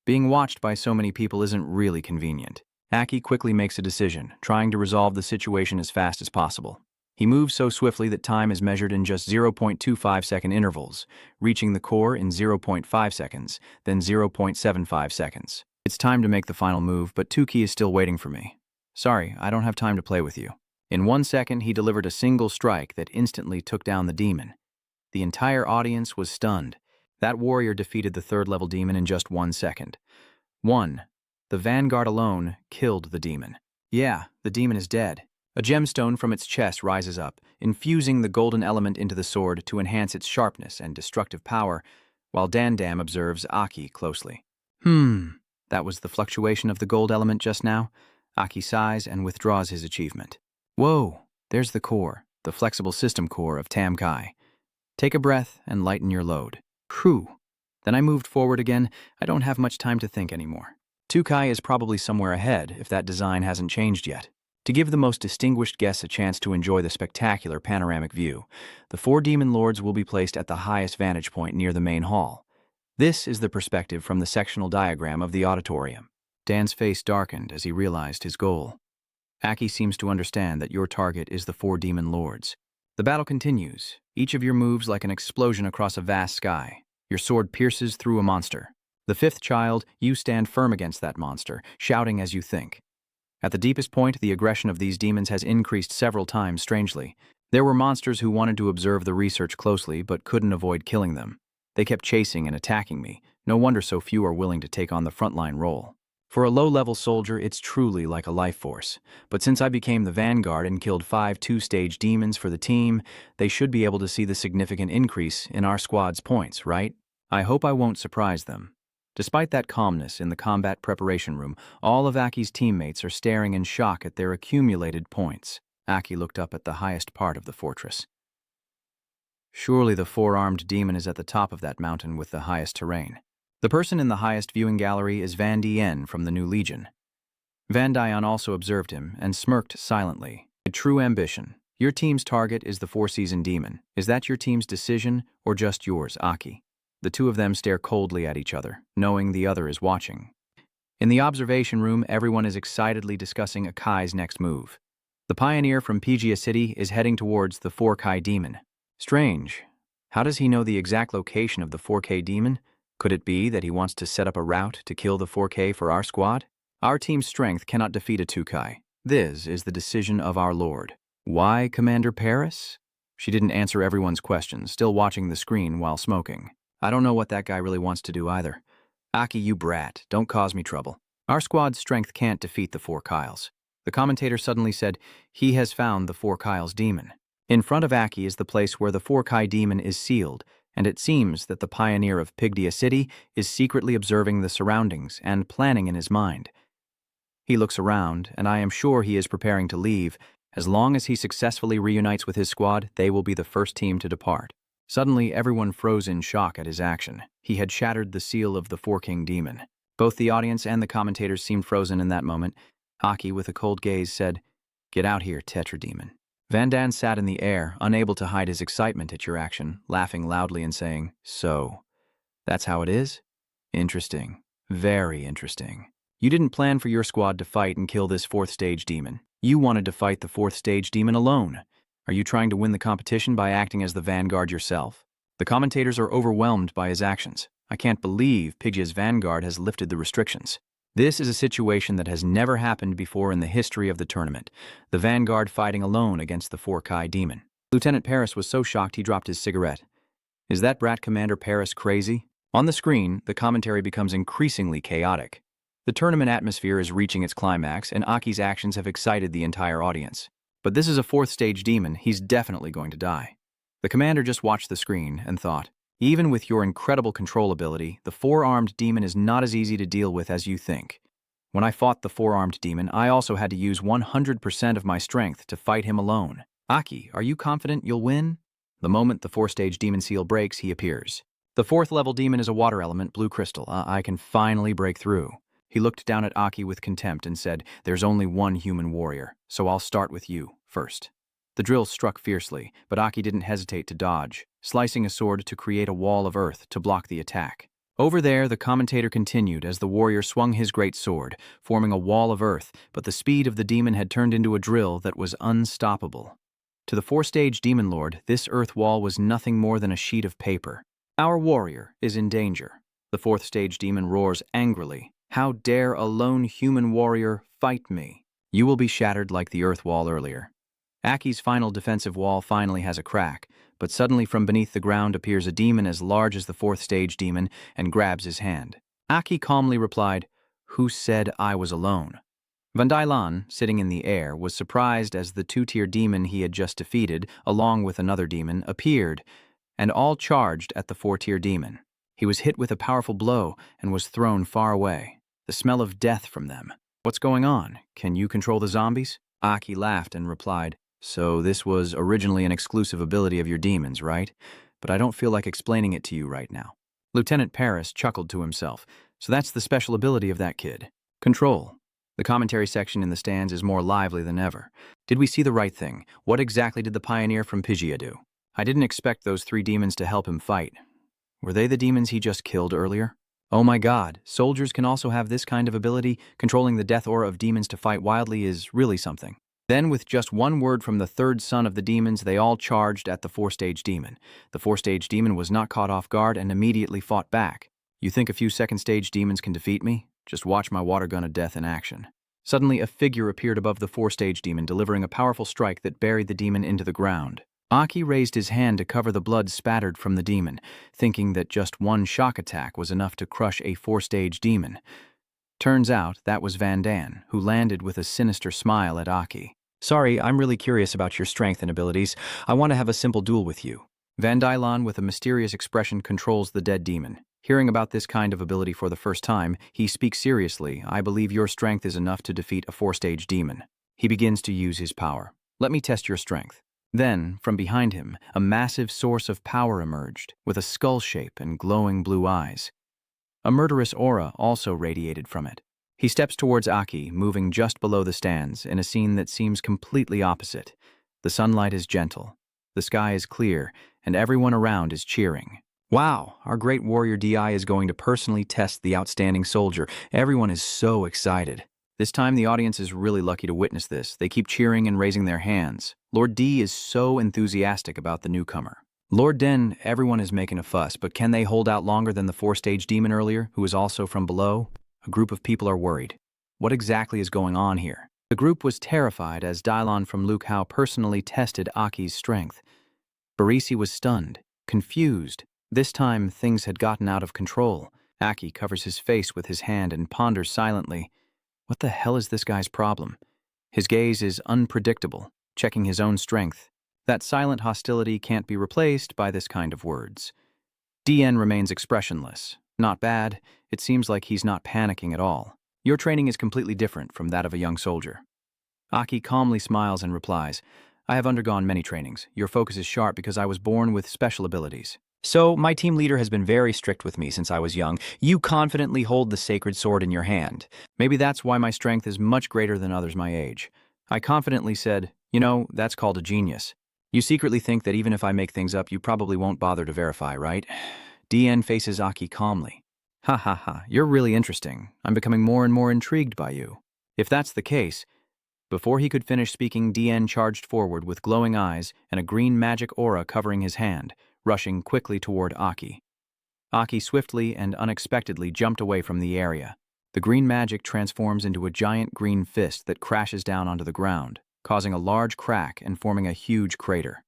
Being watched by so many people isn't really convenient. Aki quickly makes a decision, trying to resolve the situation as fast as possible. He moves so swiftly that time is measured in just 0.25-second intervals, reaching the core in 0.5 seconds, then 0.75 seconds. It's time to make the final move, but Tuki is still waiting for me. Sorry, I don't have time to play with you. In 1 second, he delivered a single strike that instantly took down the demon. The entire audience was stunned. That warrior defeated the 3rd-level demon in just 1 second. 1. The vanguard alone killed the demon. Yeah, the demon is dead. A gemstone from its chest rises up, infusing the golden element into the sword to enhance its sharpness and destructive power, while Dandam observes Aki closely. That was the fluctuation of the gold element just now? Aki sighs and withdraws his achievement. Whoa, there's the core, the flexible system core of Tam Kai. Take a breath and lighten your load. Phew. Then I moved forward again. I don't have much time to think anymore. Tukai is probably somewhere ahead if that design hasn't changed yet. To give the most distinguished guests a chance to enjoy the spectacular panoramic view, the 4 demon lords will be placed at the highest vantage point near the main hall. This is the perspective from the sectional diagram of the auditorium. Dan's face darkened as he realized his goal. Aki seems to understand that your target is the 4 demon lords. The battle continues. Each of your moves like an explosion across a vast sky. Your sword pierces through a monster. The 5th child, you stand firm against that monster, shouting as you think. At the deepest point, the aggression of these demons has increased several times strangely. There were monsters who wanted to observe the research closely but couldn't avoid killing them. They kept chasing and attacking me. No wonder so few are willing to take on the frontline role. For a low-level soldier, it's truly like a life force. But since I became the vanguard and killed 5 2-stage demons for the team, they should be able to see the significant increase in our squad's points, right? I hope I won't surprise them. Despite that calmness in the combat preparation room, all of Aki's teammates are staring in shock at their accumulated points. Aki looked up at the highest part of the fortress. Surely the 4-armed demon is at the top of that mountain with the highest terrain. The person in the highest viewing gallery is Van Dien from the New Legion. Van Dien also observed him and smirked silently. A true ambition. Your team's target is the 4-season demon. Is that your team's decision or just yours, Aki? The two of them stare coldly at each other, knowing the other is watching. In the observation room, everyone is excitedly discussing Akai's next move. The pioneer from Pigia City is heading towards the 4Kai demon. Strange. How does he know the exact location of the 4K demon? Could it be that he wants to set up a route to kill the 4K for our squad? Our team's strength cannot defeat a 2Kai. This is the decision of our Lord. Why, Commander Paris? She didn't answer everyone's questions, still watching the screen while smoking. I don't know what that guy really wants to do either. Aki, you brat, don't cause me trouble. Our squad's strength can't defeat the 4 Kyles. The commentator suddenly said, he has found the 4 Kyles demon. In front of Aki is the place where the 4Kai demon is sealed, and it seems that the pioneer of Pigdia City is secretly observing the surroundings and planning in his mind. He looks around, and I am sure he is preparing to leave. As long as he successfully reunites with his squad, they will be the first team to depart. Suddenly, everyone froze in shock at his action. He had shattered the seal of the 4-King demon. Both the audience and the commentators seemed frozen in that moment. Aki, with a cold gaze, said, "Get out here, Tetrademon." Van Dien sat in the air, unable to hide his excitement at your action, laughing loudly and saying, "So, that's how it is? Interesting. Very interesting. You didn't plan for your squad to fight and kill this 4th-stage demon. You wanted to fight the 4th-stage demon alone. Are you trying to win the competition by acting as the vanguard yourself?" The commentators are overwhelmed by his actions. I can't believe Pidge's vanguard has lifted the restrictions. This is a situation that has never happened before in the history of the tournament. The vanguard fighting alone against the 4Kai demon. Lieutenant Paris was so shocked he dropped his cigarette. Is that brat Commander Paris crazy? On the screen, the commentary becomes increasingly chaotic. The tournament atmosphere is reaching its climax, and Aki's actions have excited the entire audience. But this is a 4th-stage demon, he's definitely going to die. The commander just watched the screen and thought, even with your incredible control ability, the 4-armed demon is not as easy to deal with as you think. When I fought the 4-armed demon, I also had to use 100% of my strength to fight him alone. Aki, are you confident you'll win? The moment the 4-stage demon seal breaks, he appears. The 4th-level demon is a water element, blue crystal. I can finally break through. He looked down at Aki with contempt and said, "There's only one human warrior, so I'll start with you first." The drill struck fiercely, but Aki didn't hesitate to dodge, slicing a sword to create a wall of earth to block the attack. Over there, the commentator continued as the warrior swung his great sword, forming a wall of earth, but the speed of the demon had turned into a drill that was unstoppable. To the 4-stage demon lord, this earth wall was nothing more than a sheet of paper. Our warrior is in danger. The 4th-stage demon roars angrily. How dare a lone human warrior fight me? You will be shattered like the earth wall earlier. Aki's final defensive wall finally has a crack, but suddenly from beneath the ground appears a demon as large as the 4th-stage demon and grabs his hand. Aki calmly replied, "Who said I was alone?" Van Dailan, sitting in the air, was surprised as the 2-tier demon he had just defeated, along with another demon, appeared, and all charged at the 4-tier demon. He was hit with a powerful blow and was thrown far away. The smell of death from them. "What's going on? Can you control the zombies?" Aki laughed and replied, "So this was originally an exclusive ability of your demons, right? But I don't feel like explaining it to you right now." Lieutenant Paris chuckled to himself. "So that's the special ability of that kid. Control." The commentary section in the stands is more lively than ever. Did we see the right thing? What exactly did the pioneer from Pigia do? I didn't expect those 3 demons to help him fight. Were they the demons he just killed earlier? Oh my god, soldiers can also have this kind of ability. Controlling the death aura of demons to fight wildly is really something. Then, with just one word from the third son of the demons, they all charged at the four-stage demon. The four-stage demon was not caught off guard and immediately fought back. You think a few second-stage demons can defeat me? Just watch my water gun of death in action. Suddenly, a figure appeared above the four-stage demon, delivering a powerful strike that buried the demon into the ground. Aki raised his hand to cover the blood spattered from the demon, thinking that just one shock attack was enough to crush a four-stage demon. Turns out that was Van Dan, who landed with a sinister smile at Aki. Sorry, I'm really curious about your strength and abilities. I want to have a simple duel with you. Van Dylan, with a mysterious expression, controls the dead demon. Hearing about this kind of ability for the first time, he speaks seriously. I believe your strength is enough to defeat a four-stage demon. He begins to use his power. Let me test your strength. Then, from behind him, a massive source of power emerged, with a skull shape and glowing blue eyes. A murderous aura also radiated from it. He steps towards Aki, moving just below the stands, in a scene that seems completely opposite. The sunlight is gentle, the sky is clear, and everyone around is cheering. Wow, our great warrior DI is going to personally test the outstanding soldier. Everyone is so excited. This time the audience is really lucky to witness this. They keep cheering and raising their hands. Lord D is so enthusiastic about the newcomer. Lord Den, everyone is making a fuss, but can they hold out longer than the four-stage demon earlier, who is also from below? A group of people are worried. What exactly is going on here? The group was terrified as Dylan from Luke Hao personally tested Aki's strength. Barisi was stunned, confused. This time, things had gotten out of control. Aki covers his face with his hand and ponders silently. What the hell is this guy's problem? His gaze is unpredictable, checking his own strength. That silent hostility can't be replaced by this kind of words. DN remains expressionless. Not bad. It seems like he's not panicking at all. Your training is completely different from that of a young soldier. Aki calmly smiles and replies, I have undergone many trainings. Your focus is sharp because I was born with special abilities. So, my team leader has been very strict with me since I was young. You confidently hold the sacred sword in your hand. Maybe that's why my strength is much greater than others my age. I confidently said, that's called a genius. You secretly think that even if I make things up, you probably won't bother to verify, right? DN faces Aki calmly. Ha ha ha, you're really interesting. I'm becoming more and more intrigued by you. If that's the case... Before he could finish speaking, DN charged forward with glowing eyes and a green magic aura covering his hand, rushing quickly toward Aki. Aki swiftly and unexpectedly jumped away from the area. The green magic transforms into a giant green fist that crashes down onto the ground, causing a large crack and forming a huge crater.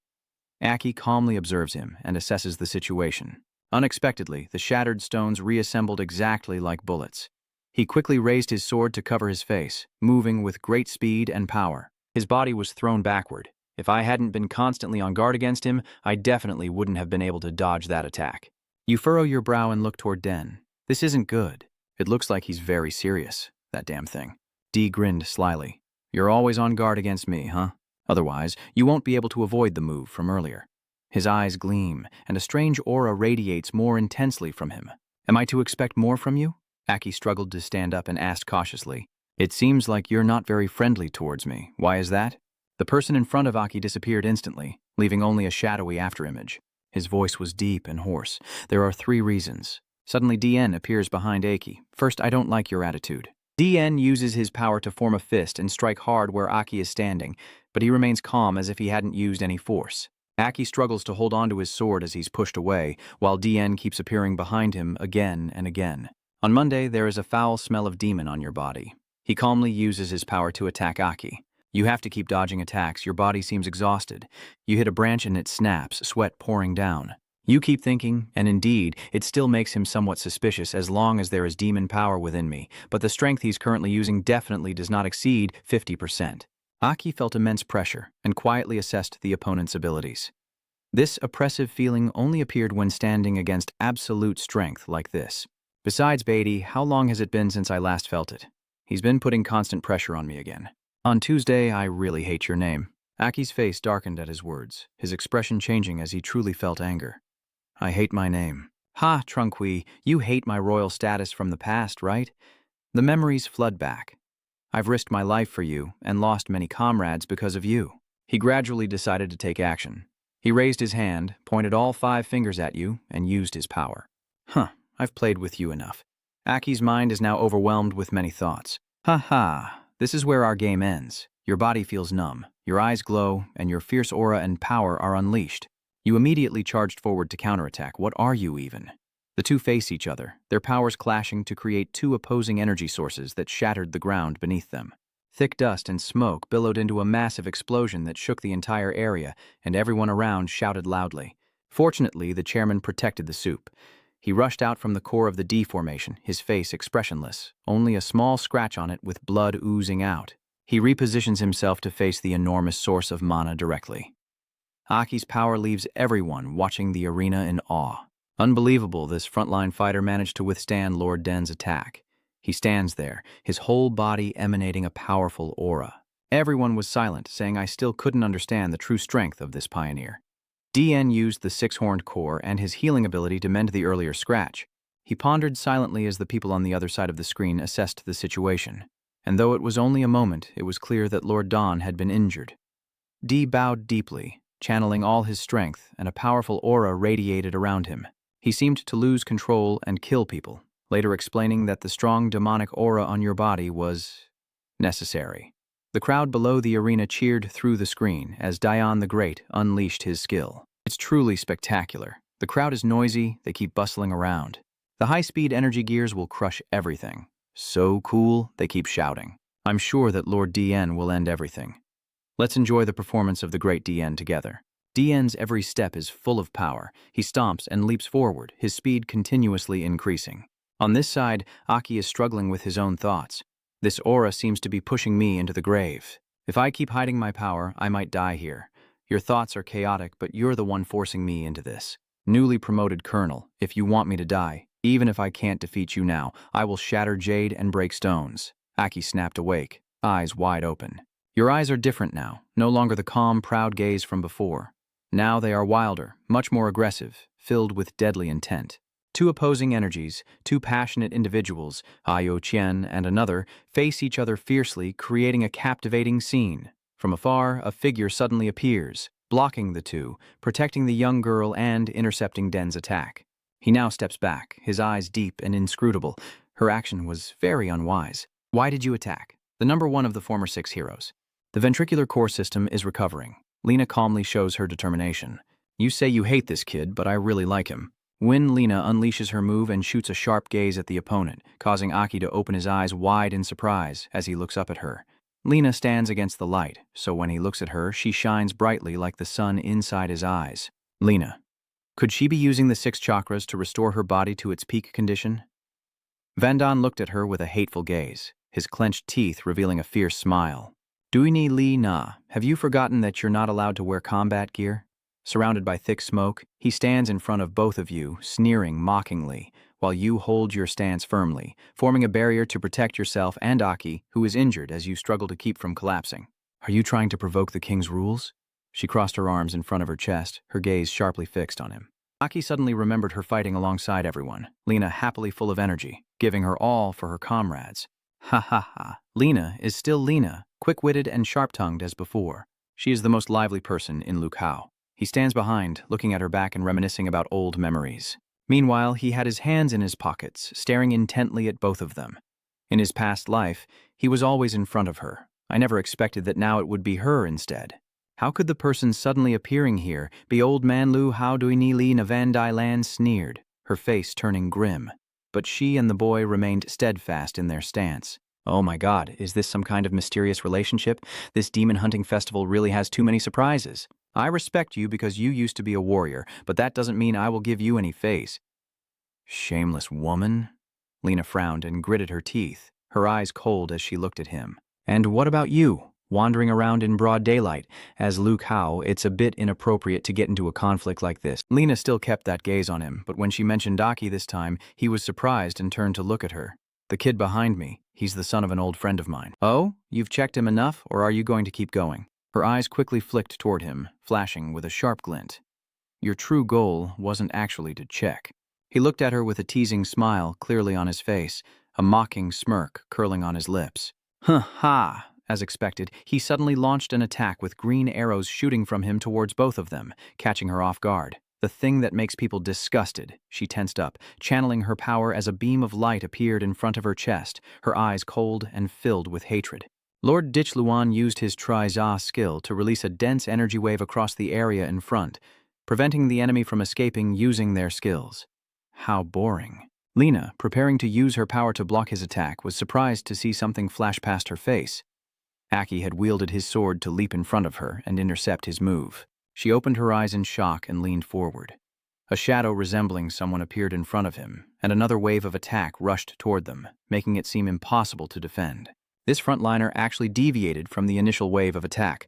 Aki calmly observes him and assesses the situation. Unexpectedly, the shattered stones reassembled exactly like bullets. He quickly raised his sword to cover his face, moving with great speed and power. His body was thrown backward. If I hadn't been constantly on guard against him, I definitely wouldn't have been able to dodge that attack. You furrow your brow and look toward Den. This isn't good. It looks like he's very serious, that damn thing. D grinned slyly. You're always on guard against me, huh? Otherwise, you won't be able to avoid the move from earlier. His eyes gleam, and a strange aura radiates more intensely from him. Am I to expect more from you? Aki struggled to stand up and asked cautiously. It seems like you're not very friendly towards me. Why is that? The person in front of Aki disappeared instantly, leaving only a shadowy afterimage. His voice was deep and hoarse. There are 3 reasons. Suddenly DN appears behind Aki. First, I don't like your attitude. DN uses his power to form a fist and strike hard where Aki is standing, but he remains calm as if he hadn't used any force. Aki struggles to hold onto his sword as he's pushed away, while DN keeps appearing behind him again and again. On Monday, there is a foul smell of demon on your body. He calmly uses his power to attack Aki. You have to keep dodging attacks. Your body seems exhausted. You hit a branch and it snaps, sweat pouring down. You keep thinking, and indeed, it still makes him somewhat suspicious as long as there is demon power within me, but the strength he's currently using definitely does not exceed 50%. Aki felt immense pressure and quietly assessed the opponent's abilities. This oppressive feeling only appeared when standing against absolute strength like this. Besides, Beatty, how long has it been since I last felt it? He's been putting constant pressure on me again. On Tuesday, I really hate your name. Aki's face darkened at his words, his expression changing as he truly felt anger. I hate my name. Ha, Trunqui, you hate my royal status from the past, right? The memories flood back. I've risked my life for you and lost many comrades because of you. He gradually decided to take action. He raised his hand, pointed all 5 fingers at you, and used his power. I've played with you enough. Aki's mind is now overwhelmed with many thoughts. Ha ha, this is where our game ends. Your body feels numb, your eyes glow, and your fierce aura and power are unleashed. You immediately charged forward to counterattack. What are you even? The two face each other, their powers clashing to create two opposing energy sources that shattered the ground beneath them. Thick dust and smoke billowed into a massive explosion that shook the entire area, and everyone around shouted loudly. Fortunately, the chairman protected the soup. He rushed out from the core of the D formation, his face expressionless, only a small scratch on it with blood oozing out. He repositions himself to face the enormous source of mana directly. Aki's power leaves everyone watching the arena in awe. Unbelievable, this frontline fighter managed to withstand Lord Den's attack. He stands there, his whole body emanating a powerful aura. Everyone was silent, saying I still couldn't understand the true strength of this pioneer. DN used the six-horned core and his healing ability to mend the earlier scratch. He pondered silently as the people on the other side of the screen assessed the situation. And though it was only a moment, it was clear that Lord Don had been injured. D bowed deeply, channeling all his strength, and a powerful aura radiated around him. He seemed to lose control and kill people, later explaining that the strong demonic aura on your body was necessary. The crowd below the arena cheered through the screen as Dion the Great unleashed his skill. It's truly spectacular. The crowd is noisy, they keep bustling around. The high-speed energy gears will crush everything. So cool, they keep shouting. I'm sure that Lord DN will end everything. Let's enjoy the performance of the great DN together. DN's every step is full of power. He stomps and leaps forward, his speed continuously increasing. On this side, Aki is struggling with his own thoughts. This aura seems to be pushing me into the grave. If I keep hiding my power, I might die here. Your thoughts are chaotic, but you're the one forcing me into this. Newly promoted colonel, if you want me to die, even if I can't defeat you now, I will shatter jade and break stones. Aki snapped awake, eyes wide open. Your eyes are different now, no longer the calm, proud gaze from before. Now they are wilder, much more aggressive, filled with deadly intent. Two opposing energies, two passionate individuals, Ayo Qian and another, face each other fiercely, creating a captivating scene. From afar, a figure suddenly appears, blocking the two, protecting the young girl and intercepting Den's attack. He now steps back, his eyes deep and inscrutable. Her action was very unwise. Why did you attack? The number one of the former 6 heroes. The ventricular core system is recovering. Lena calmly shows her determination. You say you hate this kid, but I really like him. When Lena unleashes her move and shoots a sharp gaze at the opponent, causing Aki to open his eyes wide in surprise as he looks up at her. Lena stands against the light, so when he looks at her, she shines brightly like the sun inside his eyes. Lena. Could she be using the 6 chakras to restore her body to its peak condition? Vandon looked at her with a hateful gaze, his clenched teeth revealing a fierce smile. Duini Li Na, have you forgotten that you're not allowed to wear combat gear? Surrounded by thick smoke, he stands in front of both of you, sneering mockingly, while you hold your stance firmly, forming a barrier to protect yourself and Aki, who is injured as you struggle to keep from collapsing. Are you trying to provoke the king's rules? She crossed her arms in front of her chest, her gaze sharply fixed on him. Aki suddenly remembered her fighting alongside everyone, Lena happily full of energy, giving her all for her comrades. Ha ha ha. Lena is still Lena, quick-witted and sharp-tongued as before. She is the most lively person in Lukhao. He stands behind, looking at her back and reminiscing about old memories. Meanwhile, he had his hands in his pockets, staring intently at both of them. In his past life, he was always in front of her. I never expected that now it would be her instead. How could the person suddenly appearing here be old man Lu Hao Duini Li Navandai Lan sneered, her face turning grim. But she and the boy remained steadfast in their stance. Oh my God, is this some kind of mysterious relationship? This demon hunting festival really has too many surprises. I respect you because you used to be a warrior, but that doesn't mean I will give you any face. Shameless woman? Lena frowned and gritted her teeth, her eyes cold as she looked at him. And what about you? Wandering around in broad daylight. As Luke Hao, it's a bit inappropriate to get into a conflict like this. Lena still kept that gaze on him, but when she mentioned Aki this time, he was surprised and turned to look at her. The kid behind me, he's the son of an old friend of mine. Oh, you've checked him enough, or are you going to keep going? Her eyes quickly flicked toward him, flashing with a sharp glint. Your true goal wasn't actually to check. He looked at her with a teasing smile clearly on his face, a mocking smirk curling on his lips. Huh ha! As expected, he suddenly launched an attack with green arrows shooting from him towards both of them, catching her off guard. The thing that makes people disgusted. She tensed up, channeling her power as a beam of light appeared in front of her chest, her eyes cold and filled with hatred. Lord Dichluan used his Tri-Za skill to release a dense energy wave across the area in front, preventing the enemy from escaping using their skills. How boring. Lena, preparing to use her power to block his attack, was surprised to see something flash past her face. Aki had wielded his sword to leap in front of her and intercept his move. She opened her eyes in shock and leaned forward. A shadow resembling someone appeared in front of him, and another wave of attack rushed toward them, making it seem impossible to defend. This frontliner actually deviated from the initial wave of attack.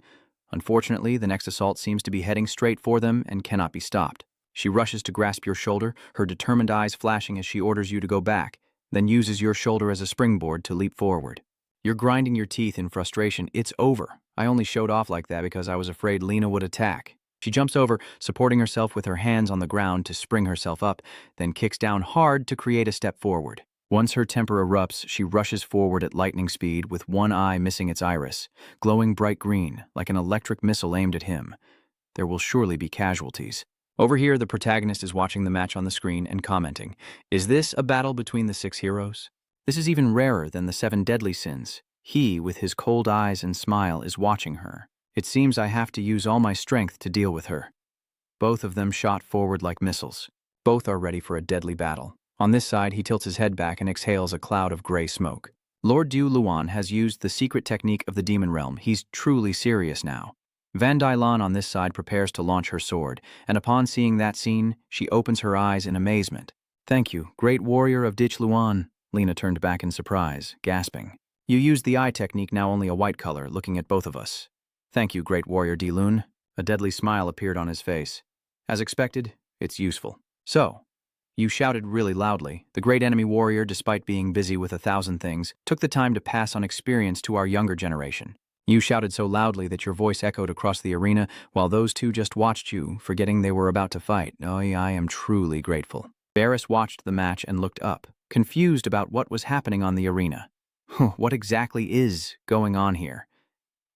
Unfortunately, the next assault seems to be heading straight for them and cannot be stopped. She rushes to grasp your shoulder, her determined eyes flashing as she orders you to go back, then uses your shoulder as a springboard to leap forward. You're grinding your teeth in frustration. It's over. I only showed off like that because I was afraid Lena would attack. She jumps over, supporting herself with her hands on the ground to spring herself up, then kicks down hard to create a step forward. Once her temper erupts, she rushes forward at lightning speed with one eye missing its iris, glowing bright green, like an electric missile aimed at him. There will surely be casualties. Over here, the protagonist is watching the match on the screen and commenting, "Is this a battle between the 6 heroes? This is even rarer than the 7 deadly sins. He, with his cold eyes and smile, is watching her. It seems I have to use all my strength to deal with her." Both of them shot forward like missiles. Both are ready for a deadly battle. On this side, he tilts his head back and exhales a cloud of gray smoke. Lord Du Luan has used the secret technique of the demon realm. He's truly serious now. Van Dylan on this side prepares to launch her sword, and upon seeing that scene, she opens her eyes in amazement. "Thank you, great warrior of Dichluan." Lena turned back in surprise, gasping. "You used the eye technique, now only a white color, looking at both of us." "Thank you, great warrior Dilun." A deadly smile appeared on his face. "As expected, it's useful." "So," you shouted really loudly. The great enemy warrior, despite being busy with 1,000 things, took the time to pass on experience to our younger generation. You shouted so loudly that your voice echoed across the arena, while those two just watched you, forgetting they were about to fight. Oh, I am truly grateful. Barris watched the match and looked up, confused about what was happening on the arena. What exactly is going on here?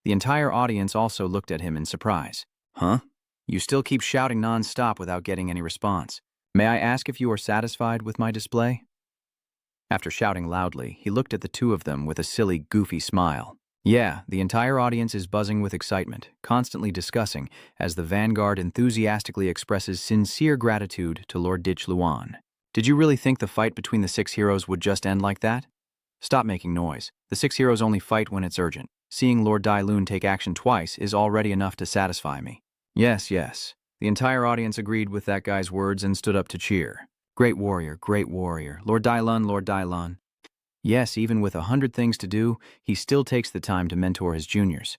The entire audience also looked at him in surprise. "Huh? You still keep shouting non-stop without getting any response. May I ask if you are satisfied with my display?" After shouting loudly, he looked at the two of them with a silly, goofy smile. Yeah, the entire audience is buzzing with excitement, constantly discussing, as the vanguard enthusiastically expresses sincere gratitude to Lord Dichluan. Did you really think the fight between the 6 heroes would just end like that? Stop making noise. The 6 heroes only fight when it's urgent. Seeing Lord Dilun take action twice is already enough to satisfy me. Yes, yes. The entire audience agreed with that guy's words and stood up to cheer. Great warrior, Lord Dilun, Lord Dilun. Yes, even with 100 things to do, he still takes the time to mentor his juniors.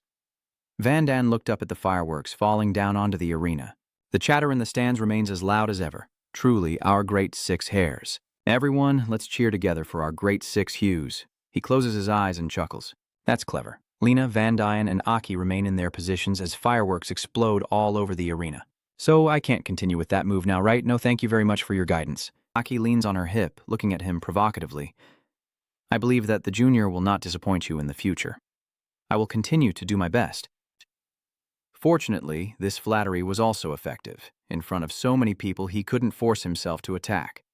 Van Dan looked up at the fireworks falling down onto the arena. The chatter in the stands remains as loud as ever. Truly, our great 6 hairs. Everyone, let's cheer together for our great 6 hues. He closes his eyes and chuckles. That's clever. Lena, Van Dyne, and Aki remain in their positions as fireworks explode all over the arena. So I can't continue with that move now, right? No, thank you very much for your guidance. Aki leans on her hip, looking at him provocatively. I believe that the junior will not disappoint you in the future. I will continue to do my best. Fortunately, this flattery was also effective. In front of so many people, he couldn't force himself to attack.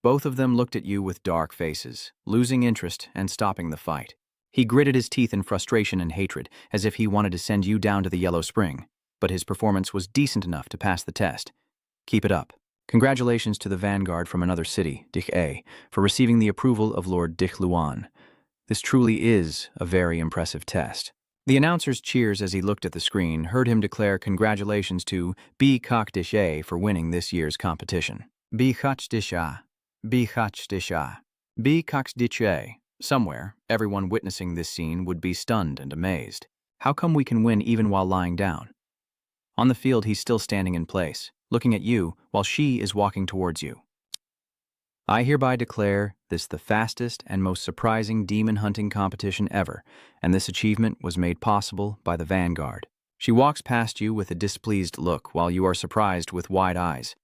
Both of them looked at you with dark faces, losing interest and stopping the fight. He gritted his teeth in frustration and hatred, as if he wanted to send you down to the Yellow Spring, but his performance was decent enough to pass the test. Keep it up. Congratulations to the vanguard from another city, Dich A, for receiving the approval of Lord Dichluan. This truly is a very impressive test. The announcer's cheers as he looked at the screen heard him declare congratulations to B. Kok Dich A for winning this year's competition. B. Kok Dich A. B. Kok Dich A. B. Kok Dich A. Somewhere, everyone witnessing this scene would be stunned and amazed. How come we can win even while lying down? On the field, he's still standing in place, looking at you while she is walking towards you. I hereby declare this the fastest and most surprising demon hunting competition ever, and this achievement was made possible by the vanguard. She walks past you with a displeased look while you are surprised with wide eyes.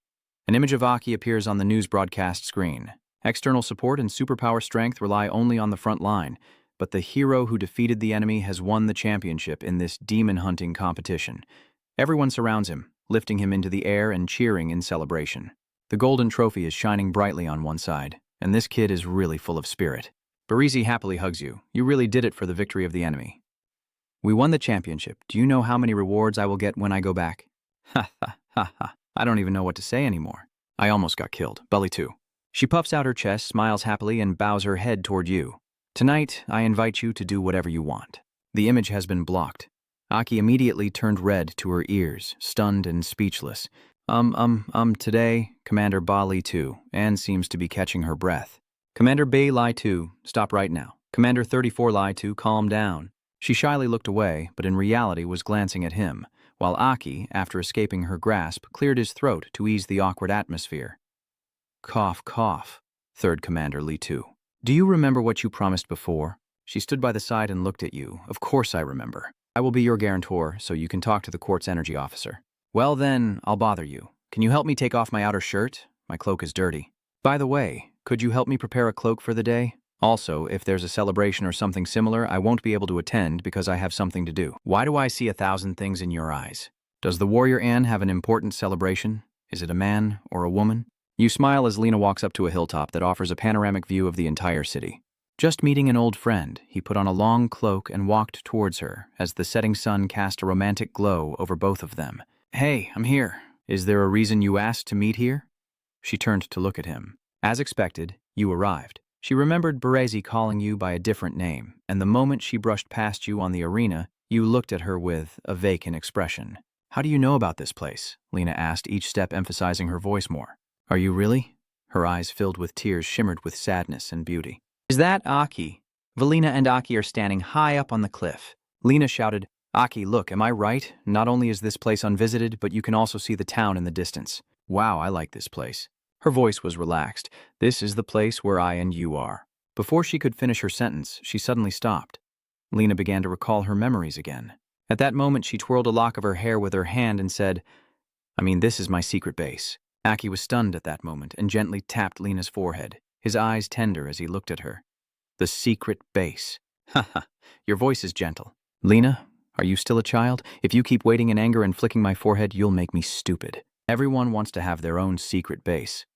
An image of Aki appears on the news broadcast screen. External support and superpower strength rely only on the front line, but the hero who defeated the enemy has won the championship in this demon hunting competition. Everyone surrounds him, lifting him into the air and cheering in celebration. The golden trophy is shining brightly on one side, and this kid is really full of spirit. Barizi happily hugs you. You really did it for the victory of the enemy. We won the championship. Do you know how many rewards I will get when I go back? Ha ha ha ha. I don't even know what to say anymore. I almost got killed. Bully too. She puffs out her chest, smiles happily, and bows her head toward you. Tonight, I invite you to do whatever you want. The image has been blocked. Aki immediately turned red to her ears, stunned and speechless. Today, Commander Ba Li Tu, Anne seems to be catching her breath. Commander Ba Li Tu, stop right now. Commander 34 Li Tu, calm down. She shyly looked away, but in reality was glancing at him, while Aki, after escaping her grasp, cleared his throat to ease the awkward atmosphere. Cough, cough, Third Commander Li Tu. Do you remember what you promised before? She stood by the side and looked at you. Of course I remember. I will be your guarantor, so you can talk to the court's energy officer. Well then, I'll bother you. Can you help me take off my outer shirt? My cloak is dirty. By the way, could you help me prepare a cloak for the day? Also, if there's a celebration or something similar, I won't be able to attend because I have something to do. Why do I see 1,000 things in your eyes? Does the warrior Anne have an important celebration? Is it a man or a woman? You smile as Lena walks up to a hilltop that offers a panoramic view of the entire city. Just meeting an old friend, he put on a long cloak and walked towards her as the setting sun cast a romantic glow over both of them. Hey, I'm here. Is there a reason you asked to meet here? She turned to look at him. As expected, you arrived. She remembered Barizi calling you by a different name, and the moment she brushed past you on the arena, you looked at her with a vacant expression. How do you know about this place? Lena asked, each step emphasizing her voice more. Are you really? Her eyes filled with tears shimmered with sadness and beauty. Is that Aki? Valina and Aki are standing high up on the cliff. Lena shouted, Aki, look, am I right? Not only is this place unvisited, but you can also see the town in the distance. Wow, I like this place. Her voice was relaxed. This is the place where I and you are. Before she could finish her sentence, she suddenly stopped. Lena began to recall her memories again. At that moment, she twirled a lock of her hair with her hand and said, this is my secret base. Aki was stunned at that moment and gently tapped Lena's forehead, his eyes tender as he looked at her. The secret base. Haha, your voice is gentle. Lena, are you still a child? If you keep waiting in anger and flicking my forehead, you'll make me stupid. Everyone wants to have their own secret base.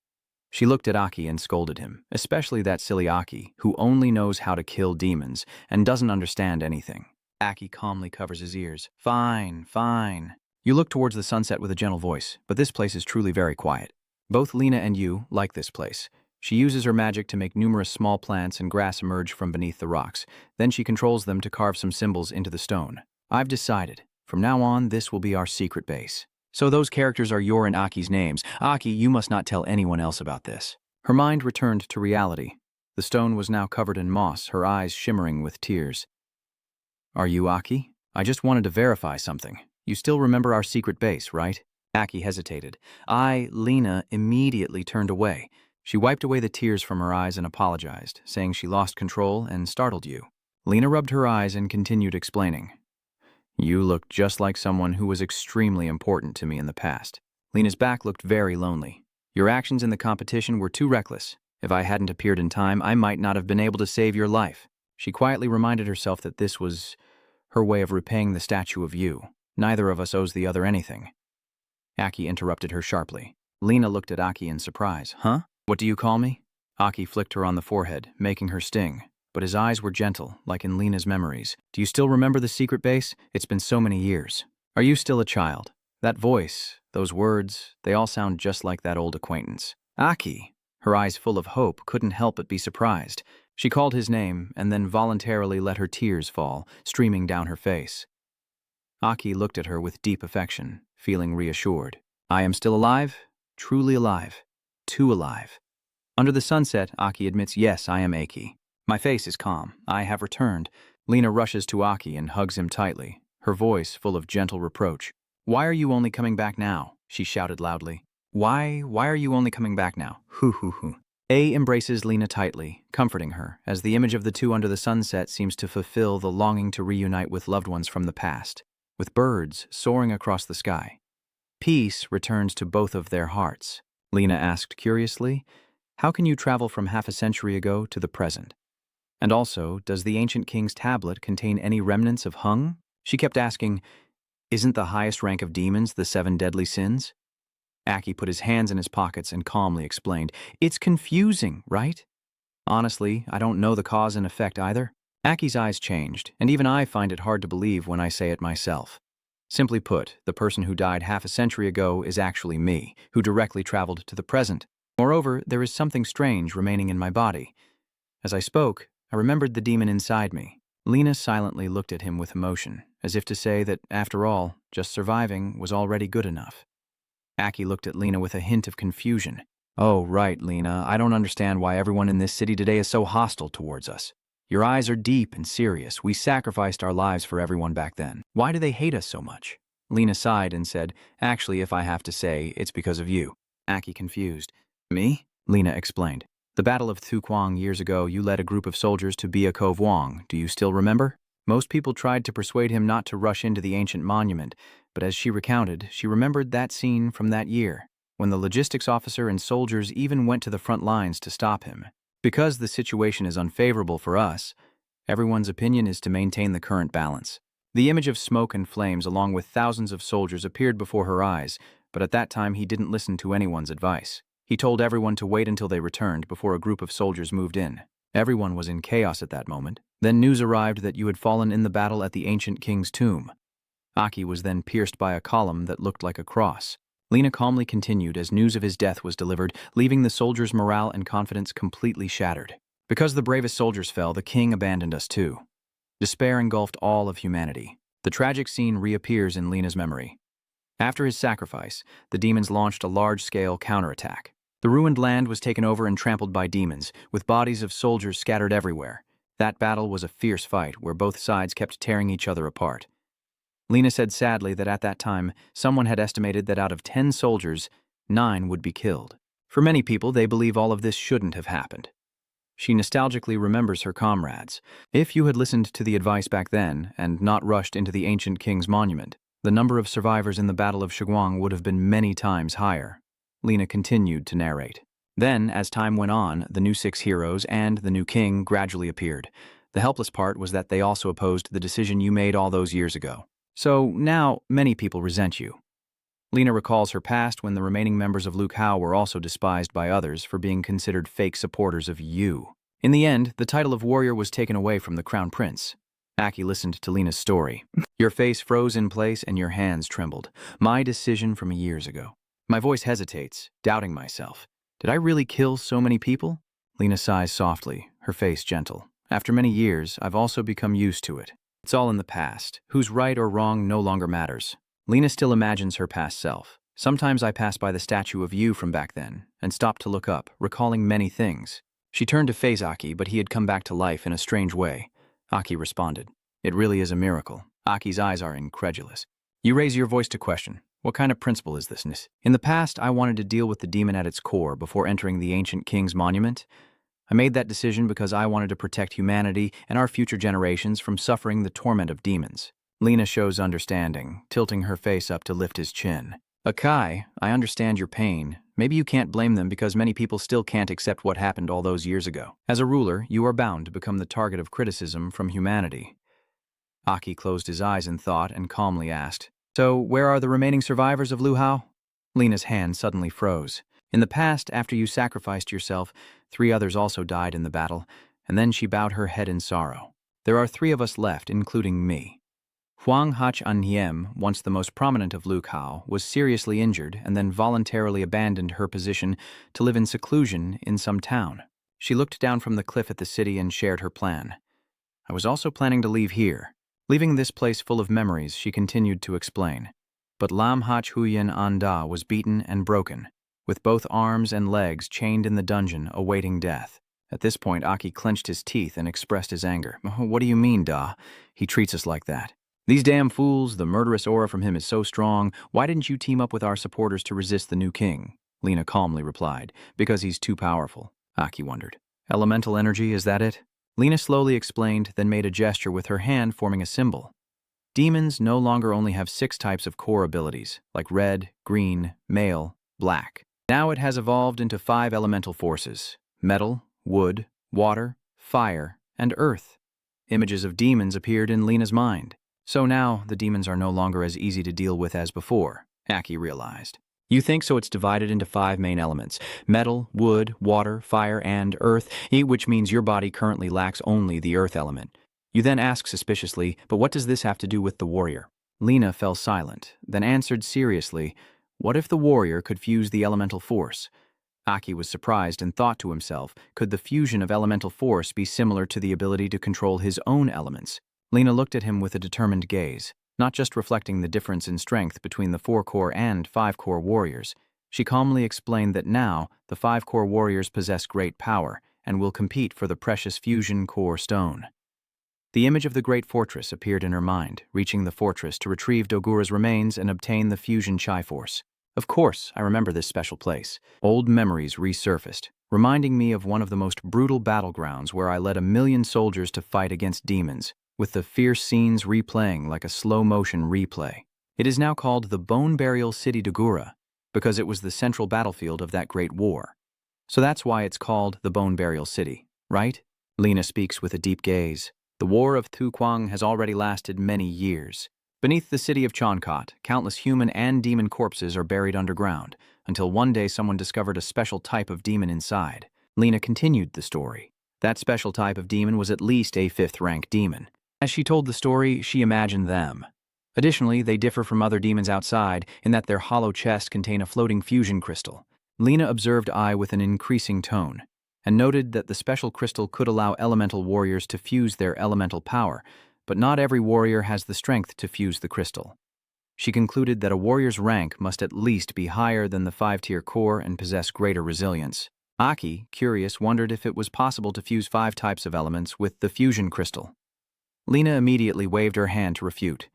She looked at Aki and scolded him, especially that silly Aki, who only knows how to kill demons and doesn't understand anything. Aki calmly covers his ears. Fine, fine. You look towards the sunset with a gentle voice, but this place is truly very quiet. Both Lena and you like this place. She uses her magic to make numerous small plants and grass emerge from beneath the rocks. Then she controls them to carve some symbols into the stone. I've decided. From now on, this will be our secret base. So those characters are your and Aki's names. Aki, you must not tell anyone else about this. Her mind returned to reality. The stone was now covered in moss, her eyes shimmering with tears. Are you Aki? I just wanted to verify something. You still remember our secret base, right? Aki hesitated. Lena, immediately turned away. She wiped away the tears from her eyes and apologized, saying she lost control and startled you. Lena rubbed her eyes and continued explaining. You looked just like someone who was extremely important to me in the past. Lena's back looked very lonely. Your actions in the competition were too reckless. If I hadn't appeared in time, I might not have been able to save your life. She quietly reminded herself that this was her way of repaying the statue of you. Neither of us owes the other anything. Aki interrupted her sharply. Lena looked at Aki in surprise. Huh? What do you call me? Aki flicked her on the forehead, making her sting. But his eyes were gentle, like in Lena's memories. Do you still remember the secret base? It's been so many years. Are you still a child? That voice, those words, they all sound just like that old acquaintance. Aki, her eyes full of hope, couldn't help but be surprised. She called his name and then voluntarily let her tears fall, streaming down her face. Aki looked at her with deep affection, feeling reassured. I am still alive, truly alive, too alive. Under the sunset, Aki admits, yes, I am Aki. My face is calm. I have returned. Lena rushes to Aki and hugs him tightly, her voice full of gentle reproach. Why are you only coming back now? She shouted loudly. Why are you only coming back now? Hoo hoo hoo. A embraces Lena tightly, comforting her, as the image of the two under the sunset seems to fulfill the longing to reunite with loved ones from the past, with birds soaring across the sky. Peace returns to both of their hearts. Lena asked curiously, how can you travel from half a century ago to the present? And also, does the ancient king's tablet contain any remnants of Hung? She kept asking, Isn't the highest rank of demons the 7 deadly sins? Aki put his hands in his pockets and calmly explained, "It's confusing, right? Honestly, I don't know the cause and effect either." Aki's eyes changed, and even I find it hard to believe when I say it myself. Simply put, the person who died half a century ago is actually me, who directly traveled to the present. Moreover, there is something strange remaining in my body. As I spoke, I remembered the demon inside me. Lena silently looked at him with emotion, as if to say that, after all, just surviving was already good enough. Aki looked at Lena with a hint of confusion. "Oh, right, Lena, I don't understand why everyone in this city today is so hostile towards us. Your eyes are deep and serious. We sacrificed our lives for everyone back then. Why do they hate us so much?" Lena sighed and said, "Actually, if I have to say, it's because of you." Aki confused. "Me?" Lena explained. "The Battle of Thu Quang years ago, you led a group of soldiers to Bia Cove Wong. Do you still remember? Most people tried to persuade him not to rush into the ancient monument, but as she recounted, she remembered that scene from that year, when the logistics officer and soldiers even went to the front lines to stop him. Because the situation is unfavorable for us, everyone's opinion is to maintain the current balance." The image of smoke and flames along with thousands of soldiers appeared before her eyes, but at that time he didn't listen to anyone's advice. He told everyone to wait until they returned before a group of soldiers moved in. Everyone was in chaos at that moment. Then news arrived that you had fallen in the battle at the ancient king's tomb. Aki was then pierced by a column that looked like a cross. Lena calmly continued as news of his death was delivered, leaving the soldiers' morale and confidence completely shattered. Because the bravest soldiers fell, the king abandoned us too. Despair engulfed all of humanity. The tragic scene reappears in Lena's memory. After his sacrifice, the demons launched a large-scale counterattack. The ruined land was taken over and trampled by demons, with bodies of soldiers scattered everywhere. That battle was a fierce fight where both sides kept tearing each other apart. Lena said sadly that at that time, someone had estimated that out of 10 soldiers, 9 would be killed. For many people, they believe all of this shouldn't have happened. She nostalgically remembers her comrades. If you had listened to the advice back then and not rushed into the ancient king's monument, the number of survivors in the Battle of Shiguang would have been many times higher. Lena continued to narrate. Then, as time went on, the new 6 heroes and the new king gradually appeared. The helpless part was that they also opposed the decision you made all those years ago. So now, many people resent you. Lena recalls her past when the remaining members of Lu Hao were also despised by others for being considered fake supporters of you. In the end, the title of warrior was taken away from the crown prince. Aki listened to Lena's story. Your face froze in place and your hands trembled. My decision from years ago. My voice hesitates, doubting myself. Did I really kill so many people? Lena sighs softly, her face gentle. After many years, I've also become used to it. It's all in the past. Who's right or wrong no longer matters. Lena still imagines her past self. Sometimes I pass by the statue of you from back then and stop to look up, recalling many things. She turned to face Aki, but he had come back to life in a strange way. Aki responded. It really is a miracle. Aki's eyes are incredulous. You raise your voice to question. What kind of principle is this? In the past, I wanted to deal with the demon at its core before entering the ancient king's monument. I made that decision because I wanted to protect humanity and our future generations from suffering the torment of demons. Lena shows understanding, tilting her face up to lift his chin. Akai, I understand your pain. Maybe you can't blame them because many people still can't accept what happened all those years ago. As a ruler, you are bound to become the target of criticism from humanity. Aki closed his eyes in thought and calmly asked, So, where are the remaining survivors of Lu Hao? Lena's hand suddenly froze. In the past, after you sacrificed yourself, 3 others also died in the battle, and then she bowed her head in sorrow. There are 3 of us left, including me. Huang Hach Anhiem, once the most prominent of Lu Hao, was seriously injured and then voluntarily abandoned her position to live in seclusion in some town. She looked down from the cliff at the city and shared her plan. I was also planning to leave here. Leaving this place full of memories, she continued to explain. But Lam Hach Huyen Anda was beaten and broken, with both arms and legs chained in the dungeon, awaiting death. At this point, Aki clenched his teeth and expressed his anger. What do you mean, Da? He treats us like that. These damn fools, the murderous aura from him is so strong. Why didn't you team up with our supporters to resist the new king? Lena calmly replied. Because he's too powerful. Aki wondered. Elemental energy, is that it? Lena slowly explained, then made a gesture with her hand forming a symbol. Demons no longer only have 6 types of core abilities, like red, green, male, black. Now it has evolved into 5 elemental forces: metal, wood, water, fire, and earth. Images of demons appeared in Lena's mind. So now, the demons are no longer as easy to deal with as before, Aki realized. You think so? It's divided into 5 main elements: metal, wood, water, fire, and earth, which means your body currently lacks only the earth element. You then ask suspiciously, but what does this have to do with the warrior? Lena fell silent, then answered seriously, what if the warrior could fuse the elemental force? Aki was surprised and thought to himself, could the fusion of elemental force be similar to the ability to control his own elements? Lena looked at him with a determined gaze, not just reflecting the difference in strength between the 4-core and 5-core warriors. She calmly explained that now, the 5-core warriors possess great power and will compete for the precious fusion core stone. The image of the great fortress appeared in her mind, reaching the fortress to retrieve Dogura's remains and obtain the fusion chi force. Of course, I remember this special place. Old memories resurfaced, reminding me of one of the most brutal battlegrounds where I led 1,000,000 soldiers to fight against demons, with the fierce scenes replaying like a slow-motion replay. It is now called the Bone Burial City Dogura, because it was the central battlefield of that great war. So that's why it's called the Bone Burial City, right? Lena speaks with a deep gaze. The War of Tukwang has already lasted many years. Beneath the city of Chonkot, countless human and demon corpses are buried underground, until one day someone discovered a special type of demon inside. Lena continued the story. That special type of demon was at least a 5th-rank demon. As she told the story, she imagined them. Additionally, they differ from other demons outside in that their hollow chests contain a floating fusion crystal. Lena observed I with an increasing tone, and noted that the special crystal could allow elemental warriors to fuse their elemental power, but not every warrior has the strength to fuse the crystal. She concluded that a warrior's rank must at least be higher than the 5-tier core and possess greater resilience. Aki, curious, wondered if it was possible to fuse 5 types of elements with the fusion crystal. Lena immediately waved her hand to refute.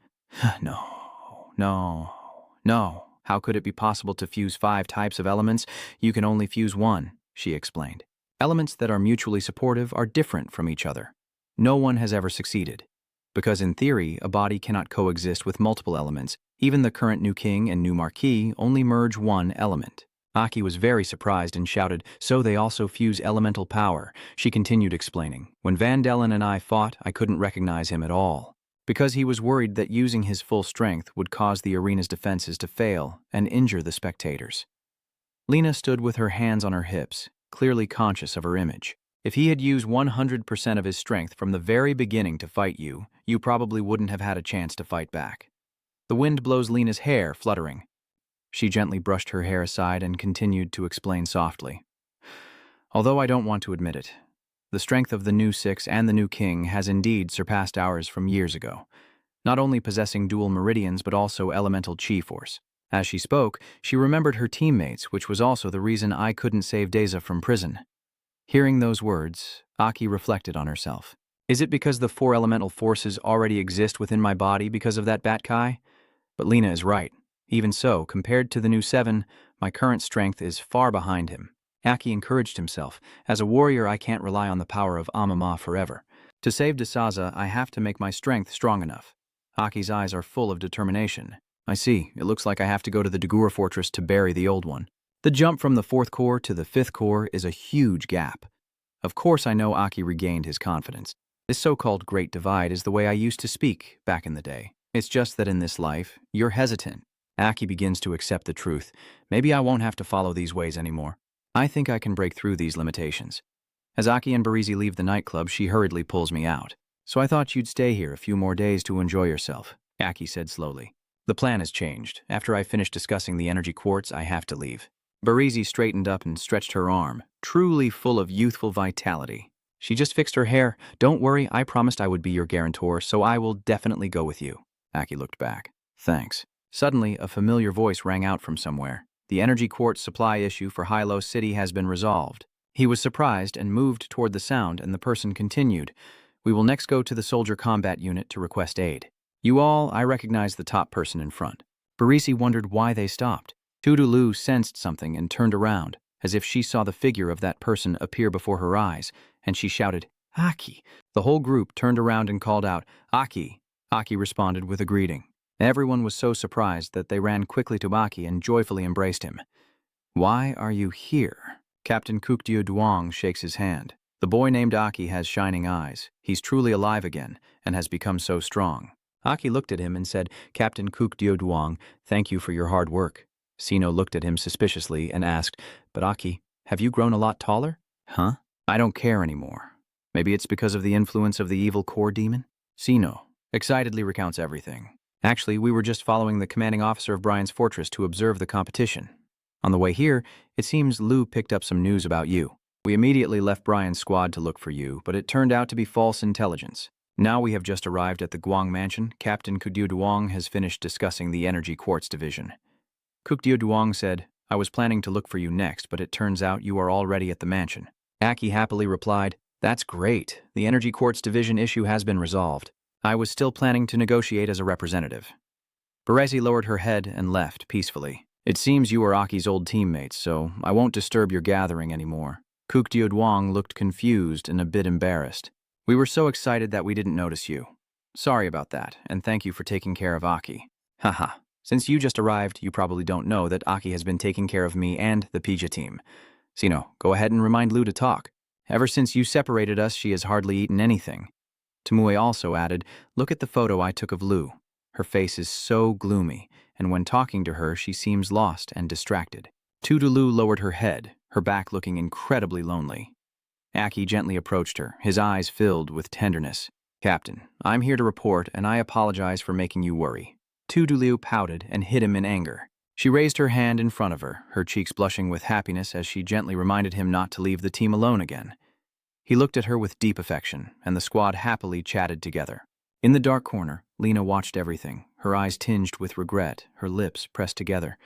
No. How could it be possible to fuse 5 types of elements? You can only fuse 1, she explained. Elements that are mutually supportive are different from each other. No one has ever succeeded. Because in theory, a body cannot coexist with multiple elements. Even the current new king and new marquis only merge 1 element. Aki was very surprised and shouted, so they also fuse elemental power. She continued explaining. When Van Dellen and I fought, I couldn't recognize him at all, because he was worried that using his full strength would cause the arena's defenses to fail and injure the spectators. Lena stood with her hands on her hips, clearly conscious of her image. If he had used 100% of his strength from the very beginning to fight you, you probably wouldn't have had a chance to fight back. The wind blows Lena's hair, fluttering. She gently brushed her hair aside and continued to explain softly. Although I don't want to admit it, the strength of the new 6 and the new king has indeed surpassed ours from years ago, not only possessing dual meridians but also elemental chi force. As she spoke, she remembered her teammates, which was also the reason I couldn't save Deza from prison. Hearing those words, Aki reflected on herself. Is it because the 4 elemental forces already exist within my body because of that Bat Kai? But Lena is right. Even so, compared to the new 7, my current strength is far behind him. Aki encouraged himself. As a warrior, I can't rely on the power of Amama forever. To save Desaza, I have to make my strength strong enough. Aki's eyes are full of determination. I see. It looks like I have to go to the Dagura fortress to bury the old one. The jump from the 4th core to the 5th core is a huge gap. Of course I know Aki regained his confidence. This so-called Great Divide is the way I used to speak back in the day. It's just that in this life, you're hesitant. Aki begins to accept the truth. Maybe I won't have to follow these ways anymore. I think I can break through these limitations. As Aki and Barizi leave the nightclub, she hurriedly pulls me out. So I thought you'd stay here a few more days to enjoy yourself, Aki said slowly. The plan has changed. After I finish discussing the energy quartz, I have to leave. Barizi straightened up and stretched her arm, truly full of youthful vitality. She just fixed her hair. Don't worry, I promised I would be your guarantor, so I will definitely go with you. Aki looked back. Thanks. Suddenly, a familiar voice rang out from somewhere. The energy quartz supply issue for Hilo City has been resolved. He was surprised and moved toward the sound, and the person continued. We will next go to the soldier combat unit to request aid. You all, I recognize the top person in front. Barisi wondered why they stopped. Tudulu sensed something and turned around, as if she saw the figure of that person appear before her eyes, and she shouted, Aki. The whole group turned around and called out, Aki. Aki responded with a greeting. Everyone was so surprised that they ran quickly to Aki and joyfully embraced him. Why are you here? Captain Kukdiu Duong shakes his hand. The boy named Aki has shining eyes. He's truly alive again and has become so strong. Aki looked at him and said, Captain Kook Dio Duong, thank you for your hard work. Sino looked at him suspiciously and asked, but Aki, have you grown a lot taller? Huh? I don't care anymore. Maybe it's because of the influence of the evil core demon? Sino excitedly recounts everything. Actually, we were just following the commanding officer of Brian's fortress to observe the competition. On the way here, it seems Lu picked up some news about you. We immediately left Brian's squad to look for you, but it turned out to be false intelligence. Now we have just arrived at the Guang Mansion. Captain Kudyu Duong has finished discussing the Energy Quartz Division. Kukdio Duong said, I was planning to look for you next, but it turns out you are already at the mansion. Aki happily replied, that's great. The Energy Quartz Division issue has been resolved. I was still planning to negotiate as a representative. Berezi lowered her head and left peacefully. It seems you are Aki's old teammates, so I won't disturb your gathering anymore. Kukdio Duong looked confused and a bit embarrassed. We were so excited that we didn't notice you. Sorry about that, and thank you for taking care of Aki. Haha. Since you just arrived, you probably don't know that Aki has been taking care of me and the Pija team. Sino, go ahead and remind Lu to talk. Ever since you separated us, she has hardly eaten anything. Tumue also added, look at the photo I took of Lu. Her face is so gloomy, and when talking to her, she seems lost and distracted. Tudulu lowered her head, her back looking incredibly lonely. Aki gently approached her, his eyes filled with tenderness. Captain, I'm here to report, and I apologize for making you worry. Tudulu pouted and hit him in anger. She raised her hand in front of her cheeks blushing with happiness as she gently reminded him not to leave the team alone again. He looked at her with deep affection, and the squad happily chatted together. In the dark corner, Lena watched everything, her eyes tinged with regret, her lips pressed together.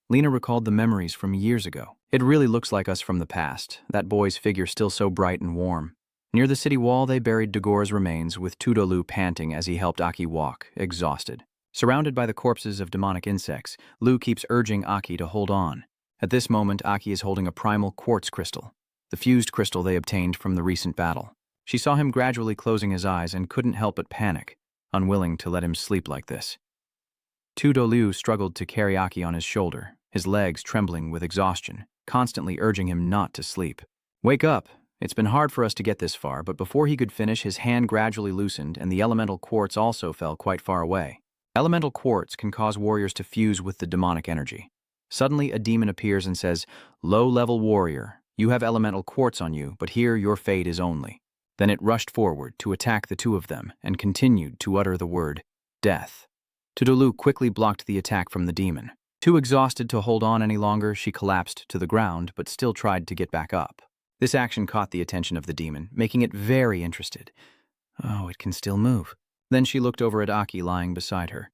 Lena recalled the memories from years ago. It really looks like us from the past, that boy's figure still so bright and warm. Near the city wall, they buried Dagora's remains, with Tudolu panting as he helped Aki walk, exhausted. Surrounded by the corpses of demonic insects, Lu keeps urging Aki to hold on. At this moment, Aki is holding a primal quartz crystal, the fused crystal they obtained from the recent battle. She saw him gradually closing his eyes and couldn't help but panic, unwilling to let him sleep like this. Tudolu struggled to carry Aki on his shoulder, his legs trembling with exhaustion, constantly urging him not to sleep. Wake up! It's been hard for us to get this far, but before he could finish, his hand gradually loosened and the elemental quartz also fell quite far away. Elemental quartz can cause warriors to fuse with the demonic energy. Suddenly, a demon appears and says, Low-level warrior, you have elemental quartz on you, but here your fate is only. Then it rushed forward to attack the two of them and continued to utter the word, death. Tudulu quickly blocked the attack from the demon. Too exhausted to hold on any longer, she collapsed to the ground, but still tried to get back up. This action caught the attention of the demon, making it very interested. Oh, it can still move. Then she looked over at Aki lying beside her.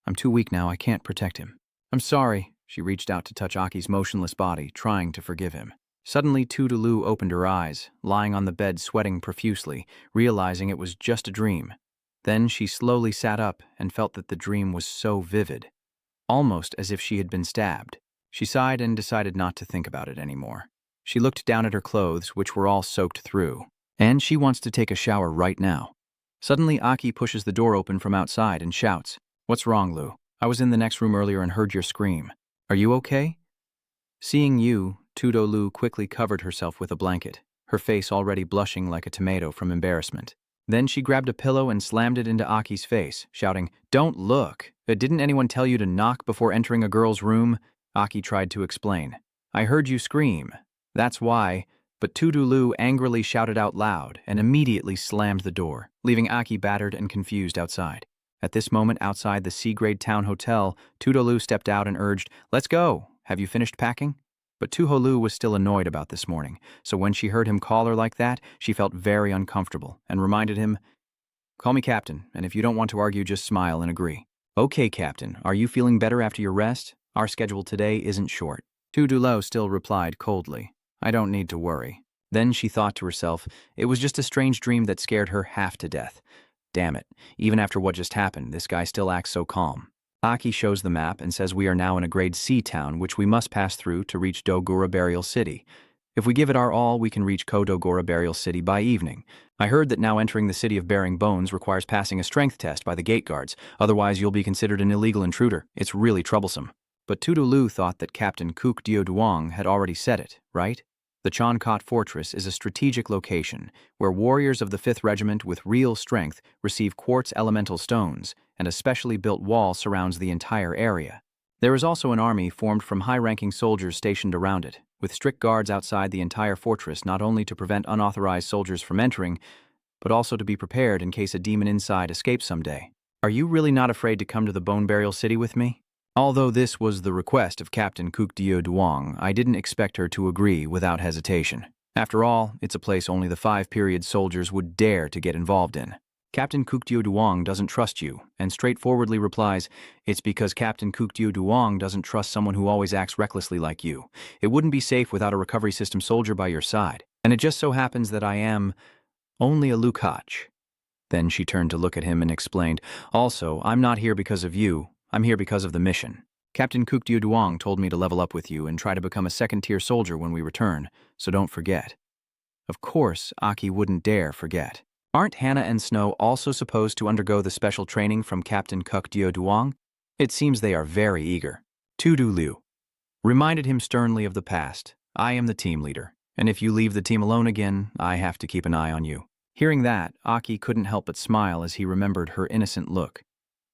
I'm too weak now, I can't protect him. I'm sorry. She reached out to touch Aki's motionless body, trying to forgive him. Suddenly, Tudulu opened her eyes, lying on the bed sweating profusely, realizing it was just a dream. Then she slowly sat up and felt that the dream was so vivid, almost as if she had been stabbed. She sighed and decided not to think about it anymore. She looked down at her clothes, which were all soaked through, and she wants to take a shower right now. Suddenly, Aki pushes the door open from outside and shouts, What's wrong, Lu? I was in the next room earlier and heard your scream. Are you okay? Seeing you, Tudolu quickly covered herself with a blanket, her face already blushing like a tomato from embarrassment. Then she grabbed a pillow and slammed it into Aki's face, shouting, Don't look! Didn't anyone tell you to knock before entering a girl's room? Aki tried to explain. I heard you scream. That's why. But Tudulu angrily shouted out loud and immediately slammed the door, leaving Aki battered and confused outside. At this moment, outside the C-grade town hotel, Tudulu stepped out and urged, Let's go! Have you finished packing? But Tuholu was still annoyed about this morning, so when she heard him call her like that, she felt very uncomfortable and reminded him, Call me Captain, and if you don't want to argue, just smile and agree. Okay, Captain, are you feeling better after your rest? Our schedule today isn't short. Tudulo still replied coldly, I don't need to worry. Then she thought to herself, it was just a strange dream that scared her half to death. Damn it, even after what just happened, this guy still acts so calm. Aki shows the map and says we are now in a grade C town which we must pass through to reach Dogura Burial City. If we give it our all, we can reach Kodogora Burial City by evening. I heard that now entering the city of Bearing Bones requires passing a strength test by the gate guards, otherwise you'll be considered an illegal intruder. It's really troublesome. But Tudulu thought that Captain Kook Dio Duong had already said it, right? The Chankot Fortress is a strategic location where warriors of the 5th Regiment with real strength receive quartz elemental stones, and a specially built wall surrounds the entire area. There is also an army formed from high-ranking soldiers stationed around it, with strict guards outside the entire fortress not only to prevent unauthorized soldiers from entering, but also to be prepared in case a demon inside escapes someday. Are you really not afraid to come to the Bone Burial City with me? Although this was the request of Captain Kukdio Duong, I didn't expect her to agree without hesitation. After all, it's a place only the 5-period soldiers would dare to get involved in. Captain Kukdio Duong doesn't trust you, and straightforwardly replies, it's because Captain Kukdio Duong doesn't trust someone who always acts recklessly like you. It wouldn't be safe without a recovery system soldier by your side. And it just so happens that I am only a Lukach. Then she turned to look at him and explained, also, I'm not here because of you. I'm here because of the mission. Captain Kukdio Duong told me to level up with you and try to become a 2nd-tier soldier when we return, so don't forget. Of course, Aki wouldn't dare forget. Aren't Hannah and Snow also supposed to undergo the special training from Captain Kukdio Duong? It seems they are very eager. Tudu Liu reminded him sternly of the past. I am the team leader, and if you leave the team alone again, I have to keep an eye on you. Hearing that, Aki couldn't help but smile as he remembered her innocent look.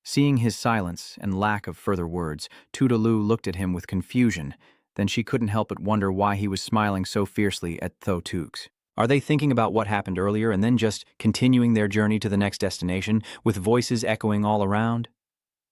Seeing his silence and lack of further words, Tudelu looked at him with confusion. Then she couldn't help but wonder why he was smiling so fiercely at Thotukes. Are they thinking about what happened earlier and then just continuing their journey to the next destination, with voices echoing all around?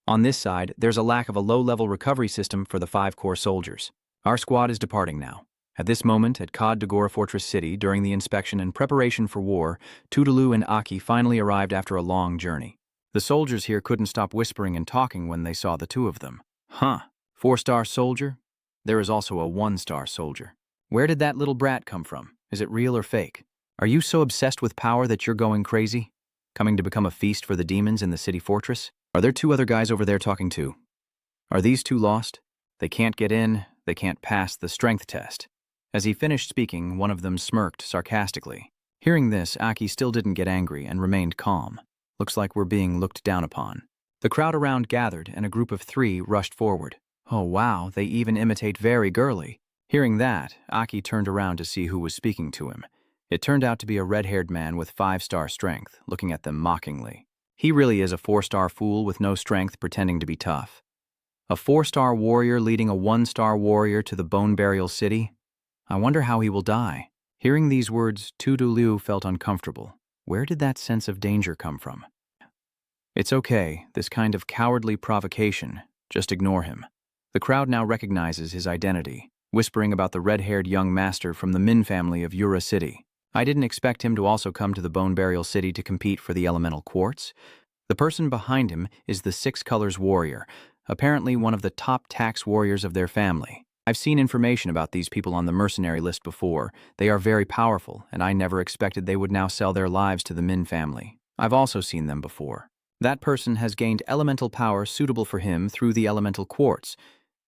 On this side, there's a lack of a low-level recovery system for the 5-corps soldiers. Our squad is departing now. At this moment, at Kad Dagora Fortress City, during the inspection and preparation for war, Tudelu and Aki finally arrived after a long journey. The soldiers here couldn't stop whispering and talking when they saw the two of them. Huh, 4-star soldier? There is also a 1-star soldier. Where did that little brat come from? Is it real or fake? Are you so obsessed with power that you're going crazy? Coming to become a feast for the demons in the city fortress? Are there 2 other guys over there talking too? Are these 2 lost? They can't get in, they can't pass the strength test. As he finished speaking, one of them smirked sarcastically. Hearing this, Aki still didn't get angry and remained calm. Looks like we're being looked down upon. The crowd around gathered, and a group of 3 rushed forward. Oh wow, they even imitate very girly. Hearing that, Aki turned around to see who was speaking to him. It turned out to be a red-haired man with 5-star strength, looking at them mockingly. He really is a 4-star fool with no strength, pretending to be tough. A 4-star warrior leading a 1-star warrior to the Bone Burial City? I wonder how he will die. Hearing these words, Tudu Liu felt uncomfortable. Where did that sense of danger come from? It's okay, this kind of cowardly provocation. Just ignore him. The crowd now recognizes his identity, whispering about the red-haired young master from the Min family of Yura City. I didn't expect him to also come to the Bone Burial City to compete for the elemental quartz. The person behind him is the 6 Colors warrior, apparently one of the top tax warriors of their family. I've seen information about these people on the mercenary list before. They are very powerful, and I never expected they would now sell their lives to the Min family. I've also seen them before. That person has gained elemental power suitable for him through the elemental quartz.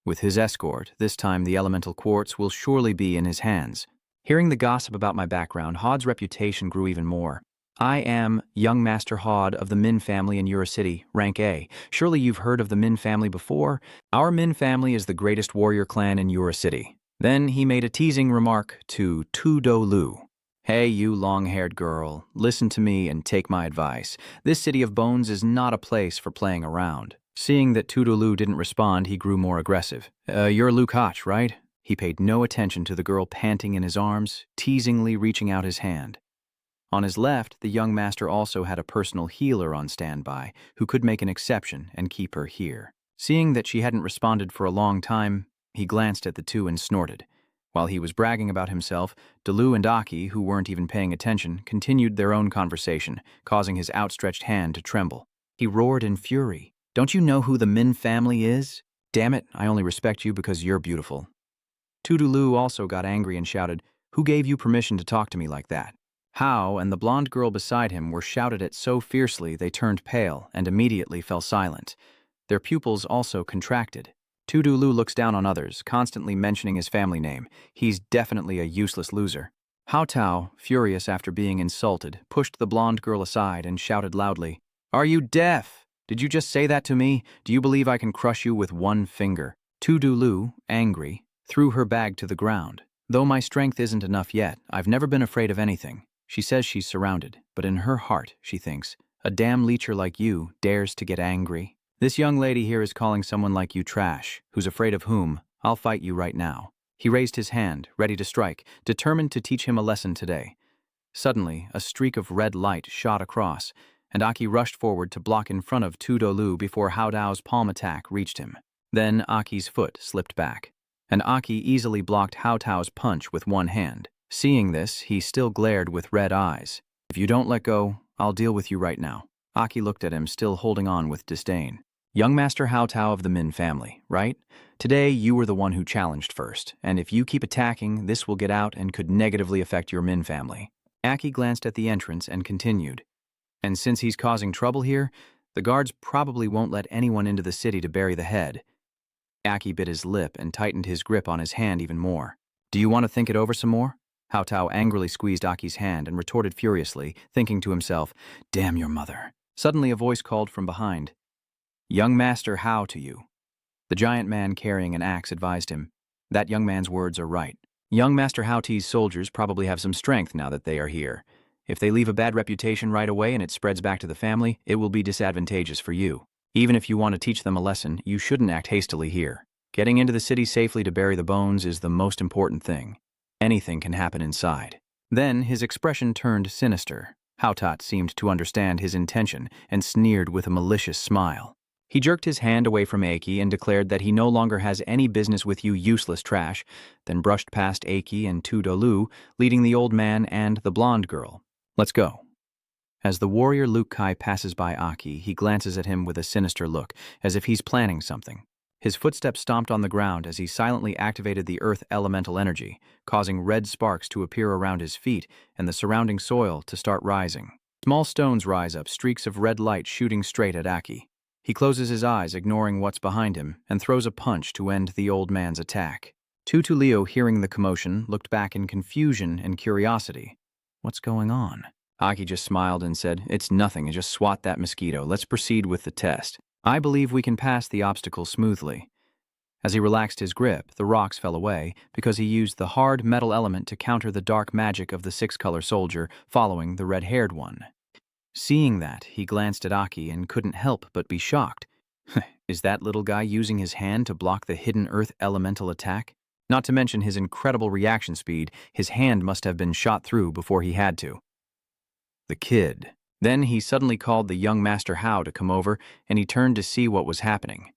With his escort, this time the elemental quartz will surely be in his hands. Hearing the gossip about my background, Hod's reputation grew even more. I am young Master Hod of the Min family in Yura City, rank A. Surely you've heard of the Min family before? Our Min family is the greatest warrior clan in Yura City. Then he made a teasing remark to Tudo Lu. Hey, you long-haired girl, listen to me and take my advice. This city of bones is not a place for playing around. Seeing that Tudo Lu didn't respond, he grew more aggressive. You're Lu Koch, right? He paid no attention to the girl panting in his arms, teasingly reaching out his hand. On his left, the young master also had a personal healer on standby, who could make an exception and keep her here. Seeing that she hadn't responded for a long time, he glanced at the 2 and snorted. While he was bragging about himself, Delu and Aki, who weren't even paying attention, continued their own conversation, causing his outstretched hand to tremble. He roared in fury. Don't you know who the Min family is? Damn it, I only respect you because you're beautiful. Tudulu also got angry and shouted, Who gave you permission to talk to me like that? Hao and the blonde girl beside him were shouted at so fiercely they turned pale and immediately fell silent. Their pupils also contracted. Tudulu looks down on others, constantly mentioning his family name. He's definitely a useless loser. Hao Tao, furious after being insulted, pushed the blonde girl aside and shouted loudly, Are you deaf? Did you just say that to me? Do you believe I can crush you with one finger? Tudulu, angry, threw her bag to the ground. Though my strength isn't enough yet, I've never been afraid of anything. She says she's surrounded, but in her heart, she thinks, a damn leecher like you dares to get angry. This young lady here is calling someone like you trash. Who's afraid of whom? I'll fight you right now. He raised his hand, ready to strike, determined to teach him a lesson today. Suddenly, a streak of red light shot across, and Aki rushed forward to block in front of Tudolu before Hao Dao's palm attack reached him. Then Aki's foot slipped back, and Aki easily blocked Hao Tao's punch with one hand. Seeing this, he still glared with red eyes. If you don't let go, I'll deal with you right now. Aki looked at him, still holding on with disdain. Young Master Hao Tao of the Min family, right? Today, you were the one who challenged first, and if you keep attacking, this will get out and could negatively affect your Min family. Aki glanced at the entrance and continued. And since he's causing trouble here, the guards probably won't let anyone into the city to bury the head. Aki bit his lip and tightened his grip on his hand even more. Do you want to think it over some more? Hao Tao angrily squeezed Aki's hand and retorted furiously, thinking to himself, damn your mother. Suddenly a voice called from behind. Young Master Hao to you. The giant man carrying an axe advised him. That young man's words are right. Young Master Hao T's soldiers probably have some strength now that they are here. If they leave a bad reputation right away and it spreads back to the family, it will be disadvantageous for you. Even if you want to teach them a lesson, you shouldn't act hastily here. Getting into the city safely to bury the bones is the most important thing. Anything can happen inside. Then his expression turned sinister. Hao Tat seemed to understand his intention and sneered with a malicious smile. He jerked his hand away from Aki and declared that he no longer has any business with you useless trash, then brushed past Aki and Tudolu, leading the old man and the blonde girl. Let's go. As the warrior Luke Kai passes by Aki, he glances at him with a sinister look, as if he's planning something. His footsteps stomped on the ground as he silently activated the earth elemental energy, causing red sparks to appear around his feet and the surrounding soil to start rising. Small stones rise up, streaks of red light shooting straight at Aki. He closes his eyes, ignoring what's behind him, and throws a punch to end the old man's attack. Tutulio, hearing the commotion, looked back in confusion and curiosity. What's going on? Aki just smiled and said, It's nothing, just swat that mosquito. Let's proceed with the test. I believe we can pass the obstacle smoothly. As he relaxed his grip, the rocks fell away because he used the hard metal element to counter the dark magic of the six-color soldier following the red-haired one. Seeing that, he glanced at Aki and couldn't help but be shocked. Is that little guy using his hand to block the hidden earth elemental attack? Not to mention his incredible reaction speed, his hand must have been shot through before he had to. The kid. Then he suddenly called the young Master Hao to come over, and he turned to see what was happening.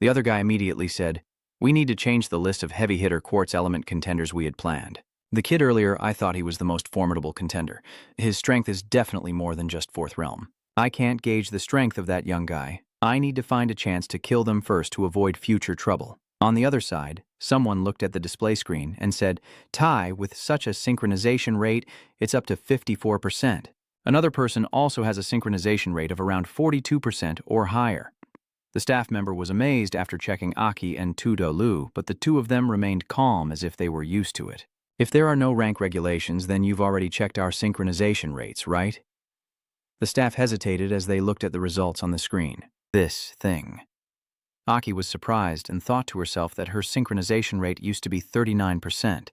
The other guy immediately said, We need to change the list of heavy-hitter quartz element contenders we had planned. The kid earlier, I thought he was the most formidable contender. His strength is definitely more than just fourth realm. I can't gauge the strength of that young guy. I need to find a chance to kill them first to avoid future trouble. On the other side, someone looked at the display screen and said, Tai, with such a synchronization rate, it's up to 54%. Another person also has a synchronization rate of around 42% or higher. The staff member was amazed after checking Aki and Tudolu, but the two of them remained calm as if they were used to it. If there are no rank regulations, then you've already checked our synchronization rates, right? The staff hesitated as they looked at the results on the screen. This thing. Aki was surprised and thought to herself that her synchronization rate used to be 39%,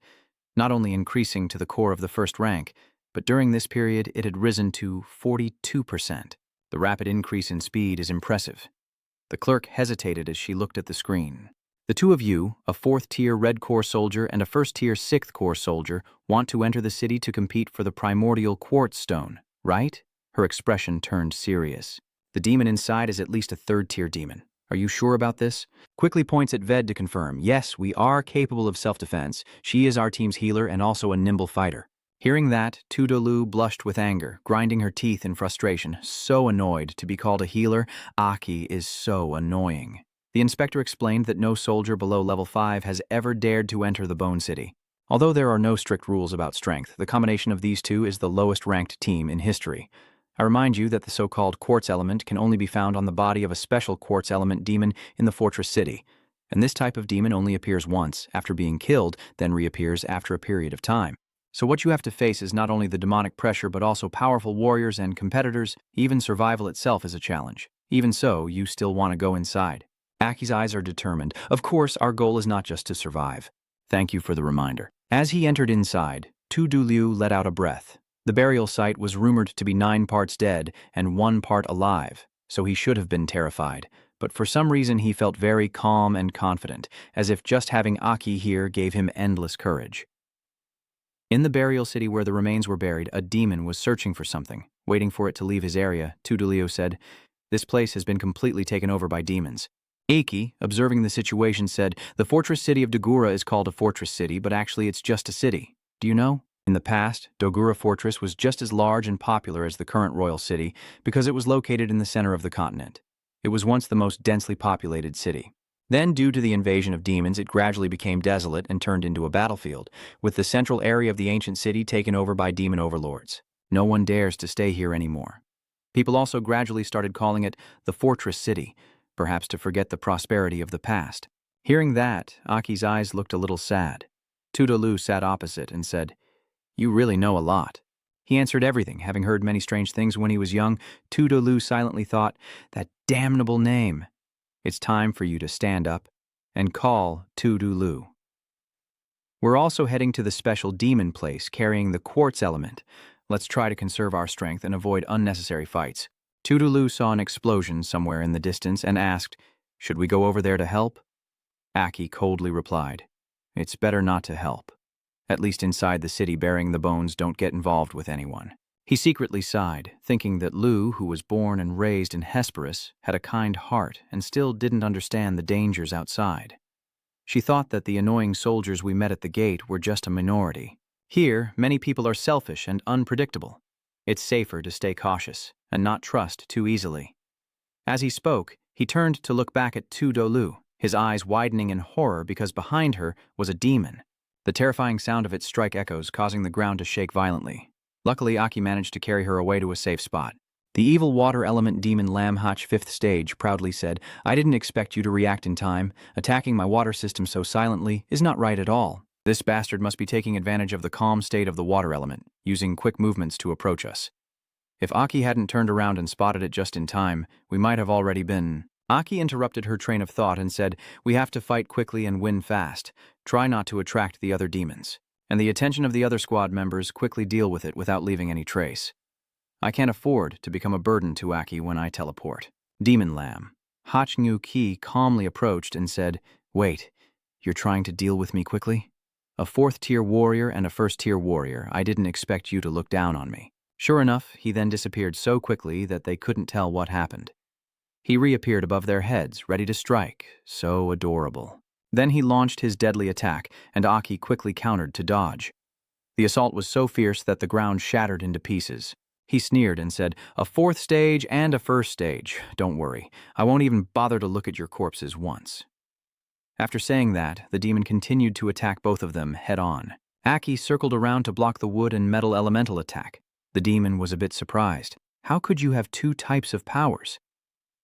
not only increasing to the core of the first rank, but during this period it had risen to 42%. The rapid increase in speed is impressive. The clerk hesitated as she looked at the screen. The two of you, a 4th-tier Red Corps soldier and a 1st-tier 6th Corps soldier, want to enter the city to compete for the primordial quartz stone, right? Her expression turned serious. The demon inside is at least a 3rd-tier demon. Are you sure about this? Quickly points at Ved to confirm. Yes, we are capable of self-defense. She is our team's healer and also a nimble fighter. Hearing that, Tudolu blushed with anger, grinding her teeth in frustration. So annoyed to be called a healer. Aki is so annoying. The inspector explained that no soldier below level 5 has ever dared to enter the Bone City. Although there are no strict rules about strength, the combination of these two is the lowest-ranked team in history. I remind you that the so-called quartz element can only be found on the body of a special quartz element demon in the fortress city, and this type of demon only appears once, after being killed, then reappears after a period of time. So what you have to face is not only the demonic pressure but also powerful warriors and competitors. Even survival itself is a challenge. Even so, you still want to go inside. Aki's eyes are determined. Of course, our goal is not just to survive. Thank you for the reminder. As he entered inside, Tu Du Liu let out a breath. The burial site was rumored to be 9 parts dead and 1 part alive, so he should have been terrified. But for some reason he felt very calm and confident, as if just having Aki here gave him endless courage. In the burial city where the remains were buried, a demon was searching for something. Waiting for it to leave his area, Tu Du Liu said, "This place has been completely taken over by demons." Aki, observing the situation, said, "The fortress city of Dogura is called a fortress city, but actually it's just a city. Do you know? In the past, Dogura Fortress was just as large and popular as the current royal city because it was located in the center of the continent. It was once the most densely populated city. Then, due to the invasion of demons, it gradually became desolate and turned into a battlefield, with the central area of the ancient city taken over by demon overlords. No one dares to stay here anymore. People also gradually started calling it the Fortress City, perhaps to forget the prosperity of the past." Hearing that, Aki's eyes looked a little sad. Tu Du Liu sat opposite and said, "You really know a lot." He answered everything, having heard many strange things when he was young. Tu Du Liu silently thought, "That damnable name. It's time for you to stand up and call Tu Du Liu." We're also heading to the special demon place carrying the quartz element. Let's try to conserve our strength and avoid unnecessary fights. Tu Du Liu saw an explosion somewhere in the distance and asked, "Should we go over there to help?" Aki coldly replied, "It's better not to help. At least inside the city, burying the bones don't get involved with anyone." He secretly sighed, thinking that Liu, who was born and raised in Hesperus, had a kind heart and still didn't understand the dangers outside. She thought that the annoying soldiers we met at the gate were just a minority. Here, many people are selfish and unpredictable. It's safer to stay cautious and not trust too easily. As he spoke, he turned to look back at Tu Du Liu, his eyes widening in horror because behind her was a demon. The terrifying sound of its strike echoes, causing the ground to shake violently. Luckily, Aki managed to carry her away to a safe spot. The evil water element demon Lamhach 5th stage proudly said, "I didn't expect you to react in time. Attacking my water system so silently is not right at all. This bastard must be taking advantage of the calm state of the water element, using quick movements to approach us." If Aki hadn't turned around and spotted it just in time, we might have already been... Aki interrupted her train of thought and said, "We have to fight quickly and win fast. Try not to attract the other demons. And the attention of the other squad members, quickly deal with it without leaving any trace. I can't afford to become a burden to Aki when I teleport." Demon Lamb. Hachngu Ki calmly approached and said, "Wait, you're trying to deal with me quickly? A 4th-tier warrior and a 1st-tier warrior. I didn't expect you to look down on me." Sure enough, he then disappeared so quickly that they couldn't tell what happened. He reappeared above their heads, ready to strike. So adorable. Then he launched his deadly attack, and Aki quickly countered to dodge. The assault was so fierce that the ground shattered into pieces. He sneered and said, "A 4th stage and a 1st stage. Don't worry, I won't even bother to look at your corpses once." After saying that, the demon continued to attack both of them head-on. Aki circled around to block the wood and metal elemental attack. The demon was a bit surprised. How could you have 2 types of powers?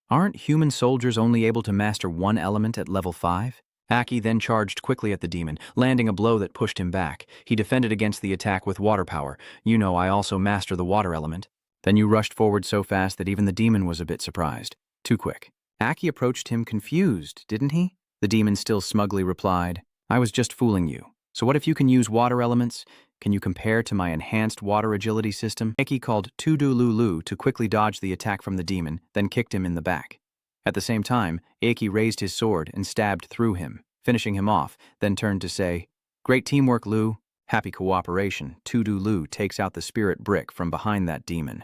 Aren't human soldiers only able to master 1 element at level 5? Aki then charged quickly at the demon, landing a blow that pushed him back. He defended against the attack with water power. "You know I also master the water element." Then you rushed forward so fast that even the demon was a bit surprised. Too quick. Aki approached him confused, didn't he? The demon still smugly replied, "I was just fooling you. So what if you can use water elements? Can you compare to my enhanced water agility system?" Aki called Tu Du Liu to quickly dodge the attack from the demon, then kicked him in the back. At the same time, Aki raised his sword and stabbed through him, finishing him off, then turned to say, "Great teamwork, Liu." Happy cooperation, Tu Du Liu takes out the spirit brick from behind that demon.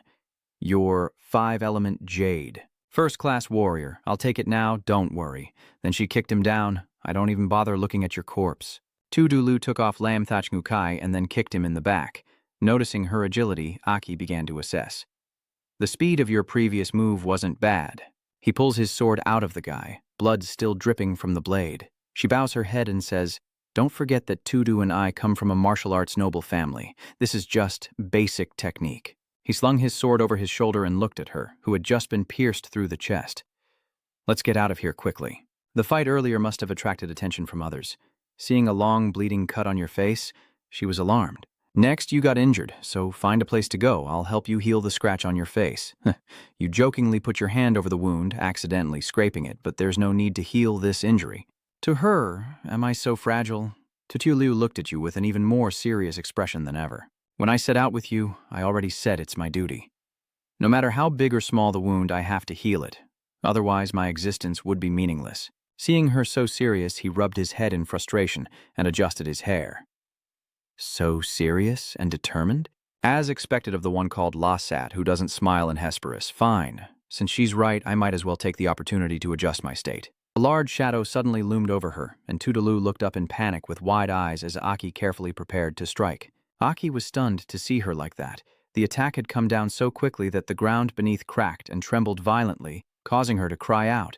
"Your 5-element jade. First-class warrior. I'll take it now, don't worry." Then she kicked him down. "I don't even bother looking at your corpse." Tu Du Liu took off Lam Thachnu Kai and then kicked him in the back. Noticing her agility, Aki began to assess. "The speed of your previous move wasn't bad." He pulls his sword out of the guy, blood still dripping from the blade. She bows her head and says, "Don't forget that Tudu and I come from a martial arts noble family. This is just basic technique." He slung his sword over his shoulder and looked at her, who had just been pierced through the chest. "Let's get out of here quickly." The fight earlier must have attracted attention from others. Seeing a long, bleeding cut on your face, she was alarmed. "Next, you got injured, so find a place to go. I'll help you heal the scratch on your face." You jokingly put your hand over the wound, accidentally scraping it, but there's no need to heal this injury. To her, am I so fragile? Liu looked at you with an even more serious expression than ever. When I set out with you, I already said it's my duty. No matter how big or small the wound, I have to heal it. Otherwise, my existence would be meaningless. Seeing her so serious, he rubbed his head in frustration and adjusted his hair. So serious and determined? As expected of the one called Lasat, who doesn't smile in Hesperus. Fine. Since she's right, I might as well take the opportunity to adjust my state. A large shadow suddenly loomed over her, and Liu looked up in panic with wide eyes as Aki carefully prepared to strike. Aki was stunned to see her like that. The attack had come down so quickly that the ground beneath cracked and trembled violently, causing her to cry out.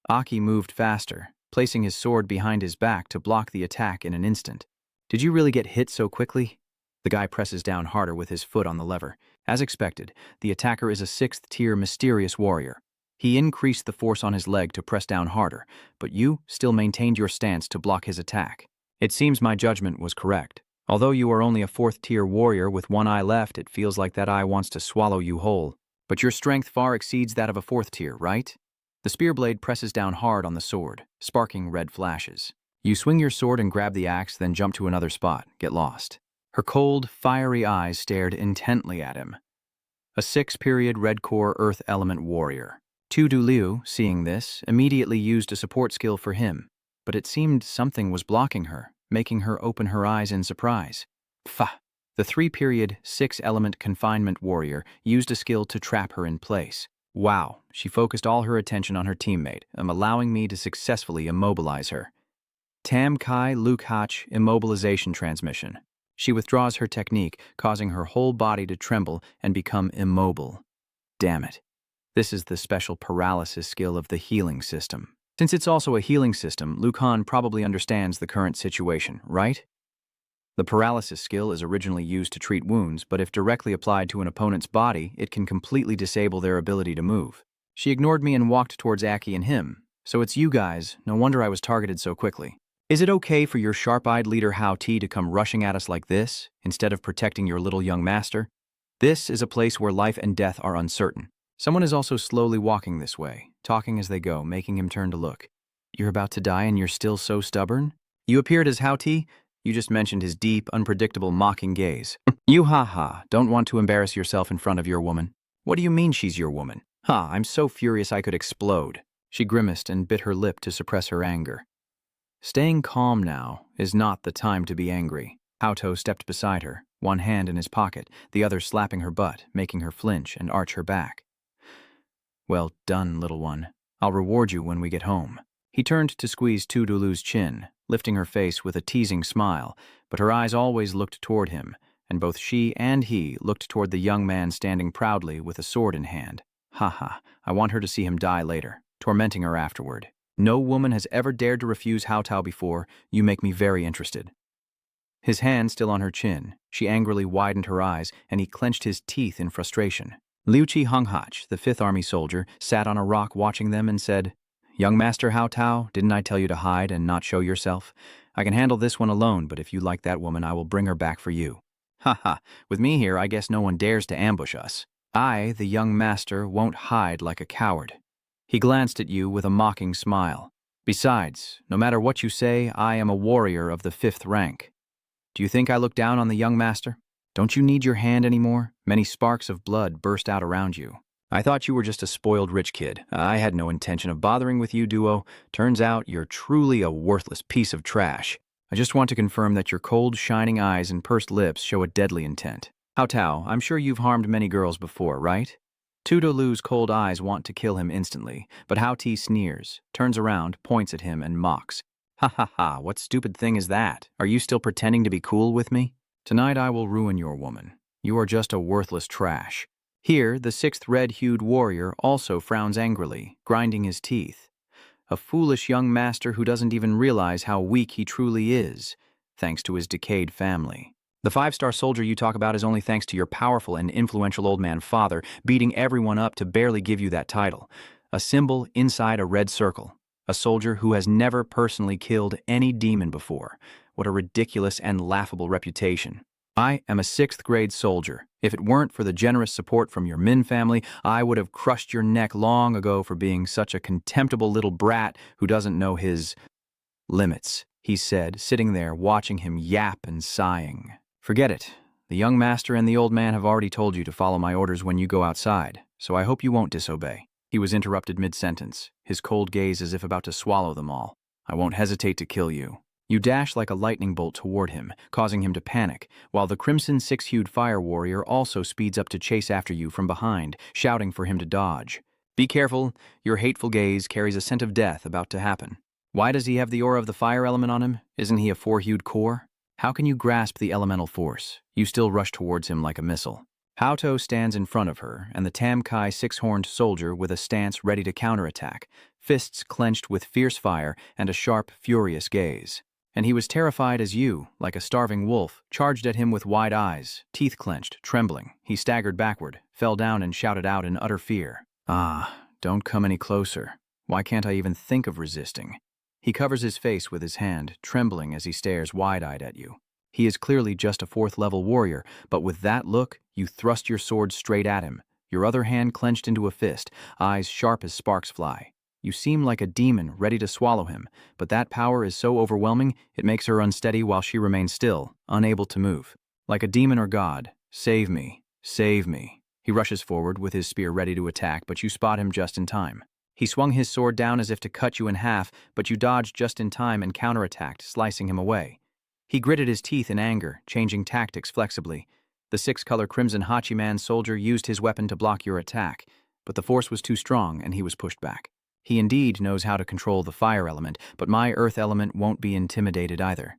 Aki moved faster, placing his sword behind his back to block the attack in an instant. Did you really get hit so quickly? The guy presses down harder with his foot on the lever. As expected, the attacker is a 6th-tier mysterious warrior. He increased the force on his leg to press down harder, but you still maintained your stance to block his attack. It seems my judgment was correct. Although you are only a 4th-tier warrior with one eye left, it feels like that eye wants to swallow you whole. But your strength far exceeds that of a 4th tier, right? The spear blade presses down hard on the sword, sparking red flashes. You swing your sword and grab the axe, then jump to another spot, get lost. Her cold, fiery eyes stared intently at him. A 6-period red core earth element warrior. Liu, seeing this, immediately used a support skill for him, but it seemed something was blocking her, making her open her eyes in surprise. Fa! The 3-period, 6-element confinement warrior used a skill to trap her in place. Wow, she focused all her attention on her teammate, allowing me to successfully immobilize her. Tam Kai Luke Hach Immobilization Transmission. She withdraws her technique, causing her whole body to tremble and become immobile. Damn it. This is the special paralysis skill of the healing system. Since it's also a healing system, Liu Khan probably understands the current situation, right? The paralysis skill is originally used to treat wounds, but if directly applied to an opponent's body, it can completely disable their ability to move. She ignored me and walked towards Aki and him. So it's you guys, no wonder I was targeted so quickly. Is it okay for your sharp-eyed leader Hao Ti to come rushing at us like this, instead of protecting your little young master? This is a place where life and death are uncertain. Someone is also slowly walking this way, talking as they go, making him turn to look. You're about to die and you're still so stubborn? You appeared as Hao Ti? You just mentioned his deep, unpredictable, mocking gaze. You don't want to embarrass yourself in front of your woman. What do you mean she's your woman? I'm so furious I could explode. She grimaced and bit her lip to suppress her anger. Staying calm now is not the time to be angry. Haoto stepped beside her, one hand in his pocket, the other slapping her butt, making her flinch and arch her back. Well done, little one. I'll reward you when we get home. He turned to squeeze Liu's chin, lifting her face with a teasing smile, but her eyes always looked toward him, and both she and he looked toward the young man standing proudly with a sword in hand. I want her to see him die later, tormenting her afterward. No woman has ever dared to refuse Hao Tao before. You make me very interested. His hand still on her chin, she angrily widened her eyes, and he clenched his teeth in frustration. Liu Qi Honghach, the 5th Army soldier, sat on a rock watching them and said, Young Master Hao Tao, didn't I tell you to hide and not show yourself? I can handle this one alone, but if you like that woman, I will bring her back for you. With me here, I guess no one dares to ambush us. I, the young master, won't hide like a coward. He glanced at you with a mocking smile. Besides, no matter what you say, I am a warrior of the 5th rank. Do you think I look down on the young master? Don't you need your hand anymore? Many sparks of blood burst out around you. I thought you were just a spoiled rich kid. I had no intention of bothering with you, Duo. Turns out you're truly a worthless piece of trash. I just want to confirm that your cold, shining eyes and pursed lips show a deadly intent. Hao Tao, I'm sure you've harmed many girls before, right? Liu's cold eyes want to kill him instantly, but Hao Ti sneers, turns around, points at him, and mocks. What stupid thing is that? Are you still pretending to be cool with me? Tonight I will ruin your woman. You are just a worthless trash. Here, the 6th red-hued warrior also frowns angrily, grinding his teeth. A foolish young master who doesn't even realize how weak he truly is, thanks to his decayed family. The 5-star soldier you talk about is only thanks to your powerful and influential old man father beating everyone up to barely give you that title. A symbol inside a red circle. A soldier who has never personally killed any demon before. What a ridiculous and laughable reputation. I am a 6th grade soldier. If it weren't for the generous support from your Min family, I would have crushed your neck long ago for being such a contemptible little brat who doesn't know his limits. he said, sitting there watching him yap and sighing. Forget it. The young master and the old man have already told you to follow my orders when you go outside, so I hope you won't disobey. He was interrupted mid-sentence, his cold gaze as if about to swallow them all. I won't hesitate to kill you. You dash like a lightning bolt toward him, causing him to panic, while the crimson six-hued fire warrior also speeds up to chase after you from behind, shouting for him to dodge. Be careful, your hateful gaze carries a scent of death about to happen. Why does he have the aura of the fire element on him? Isn't he a four-hued core? How can you grasp the elemental force? You still rush towards him like a missile. Haoto stands in front of her, and the Tam-Kai six-horned soldier with a stance ready to counterattack, fists clenched with fierce fire and a sharp, furious gaze. And he was terrified as you, like a starving wolf, charged at him with wide eyes, teeth clenched, trembling. He staggered backward, fell down and shouted out in utter fear. Ah, don't come any closer. Why can't I even think of resisting? He covers his face with his hand, trembling as he stares wide-eyed at you. He is clearly just a fourth-level warrior, but with that look, you thrust your sword straight at him, your other hand clenched into a fist, eyes sharp as sparks fly. You seem like a demon ready to swallow him, but that power is so overwhelming it makes her unsteady while she remains still, unable to move. Like a demon or god, save me, save me. He rushes forward with his spear ready to attack, but you spot him just in time. He swung his sword down as if to cut you in half, but you dodged just in time and counterattacked, slicing him away. He gritted his teeth in anger, changing tactics flexibly. The six-color Crimson Hachiman soldier used his weapon to block your attack, but the force was too strong and he was pushed back. He indeed knows how to control the fire element, but my earth element won't be intimidated either.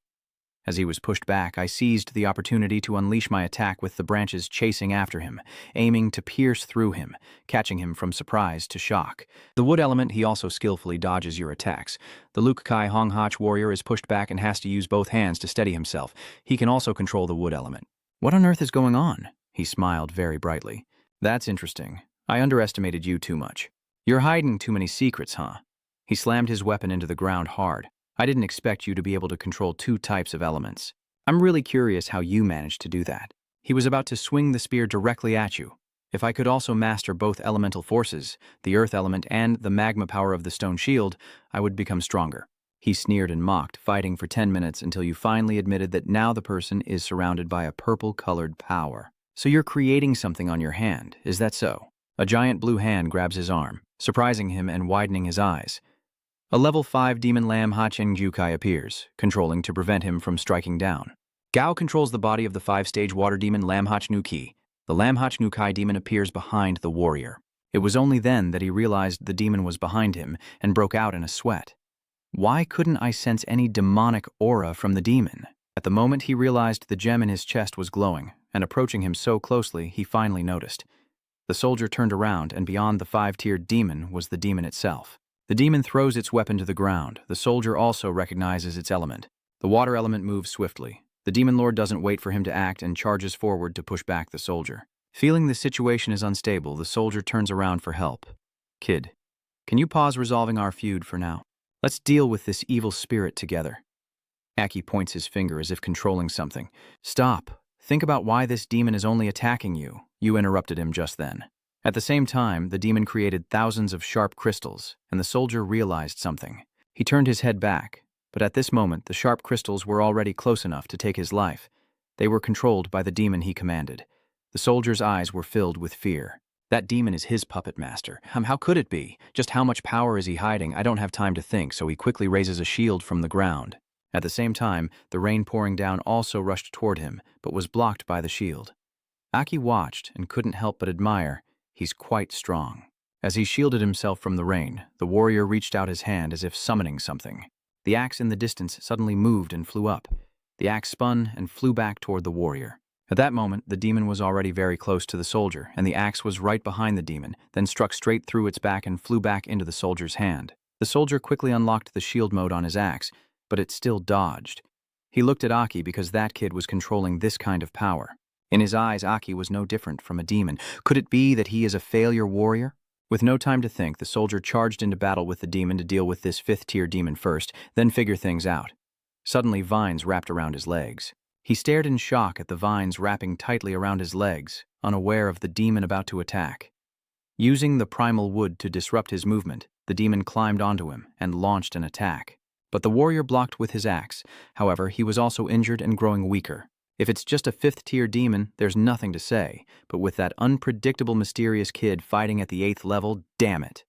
As he was pushed back, I seized the opportunity to unleash my attack with the branches chasing after him, aiming to pierce through him, catching him from surprise to shock. The wood element, he also skillfully dodges your attacks. The Luke Kai Honghach warrior is pushed back and has to use both hands to steady himself. He can also control the wood element. What on earth is going on? He smiled very brightly. That's interesting. I underestimated you too much. You're hiding too many secrets, huh? He slammed his weapon into the ground hard. I didn't expect you to be able to control two types of elements. I'm really curious how you managed to do that. He was about to swing the spear directly at you. If I could also master both elemental forces, the earth element and the magma power of the stone shield, I would become stronger. He sneered and mocked, fighting for 10 minutes until you finally admitted that now the person is surrounded by a purple-colored power. So you're creating something on your hand, is that so? A giant blue hand grabs his arm, surprising him and widening his eyes. A level 5 demon Lam Hachen Jukai appears, controlling to prevent him from striking down. Gao controls the body of the 5-stage water demon Lam Hach Nu Ki. The Lam Hach Nu Kai demon appears behind the warrior. It was only then that he realized the demon was behind him and broke out in a sweat. Why couldn't I sense any demonic aura from the demon? At the moment he realized the gem in his chest was glowing, and approaching him so closely he finally noticed. The soldier turned around, and beyond the 5-tiered demon was the demon itself. The demon throws its weapon to the ground. The soldier also recognizes its element. The water element moves swiftly. The demon lord doesn't wait for him to act and charges forward to push back the soldier. Feeling the situation is unstable, the soldier turns around for help. Kid, can you pause resolving our feud for now? Let's deal with this evil spirit together. Aki points his finger as if controlling something. Stop. Think about why this demon is only attacking you. You interrupted him just then. At the same time, the demon created thousands of sharp crystals, and the soldier realized something. He turned his head back, but at this moment the sharp crystals were already close enough to take his life. They were controlled by the demon he commanded. The soldier's eyes were filled with fear. That demon is his puppet master. How could it be? Just how much power is he hiding? I don't have time to think, so he quickly raises a shield from the ground. At the same time, the rain pouring down also rushed toward him, but was blocked by the shield. Aki watched and couldn't help but admire. He's quite strong. As he shielded himself from the rain, the warrior reached out his hand as if summoning something. The axe in the distance suddenly moved and flew up. The axe spun and flew back toward the warrior. At that moment, the demon was already very close to the soldier, and the axe was right behind the demon, then struck straight through its back and flew back into the soldier's hand. The soldier quickly unlocked the shield mode on his axe, but it still dodged. He looked at Aki because that kid was controlling this kind of power. In his eyes, Aki was no different from a demon. Could it be that he is a failure warrior? With no time to think, the soldier charged into battle with the demon to deal with this 5th-tier demon first, then figure things out. Suddenly, vines wrapped around his legs. He stared in shock at the vines wrapping tightly around his legs, unaware of the demon about to attack. Using the primal wood to disrupt his movement, the demon climbed onto him and launched an attack. But the warrior blocked with his axe. However, he was also injured and growing weaker. If it's just a 5th-tier demon, there's nothing to say. But with that unpredictable, mysterious kid fighting at the 8th level, damn it.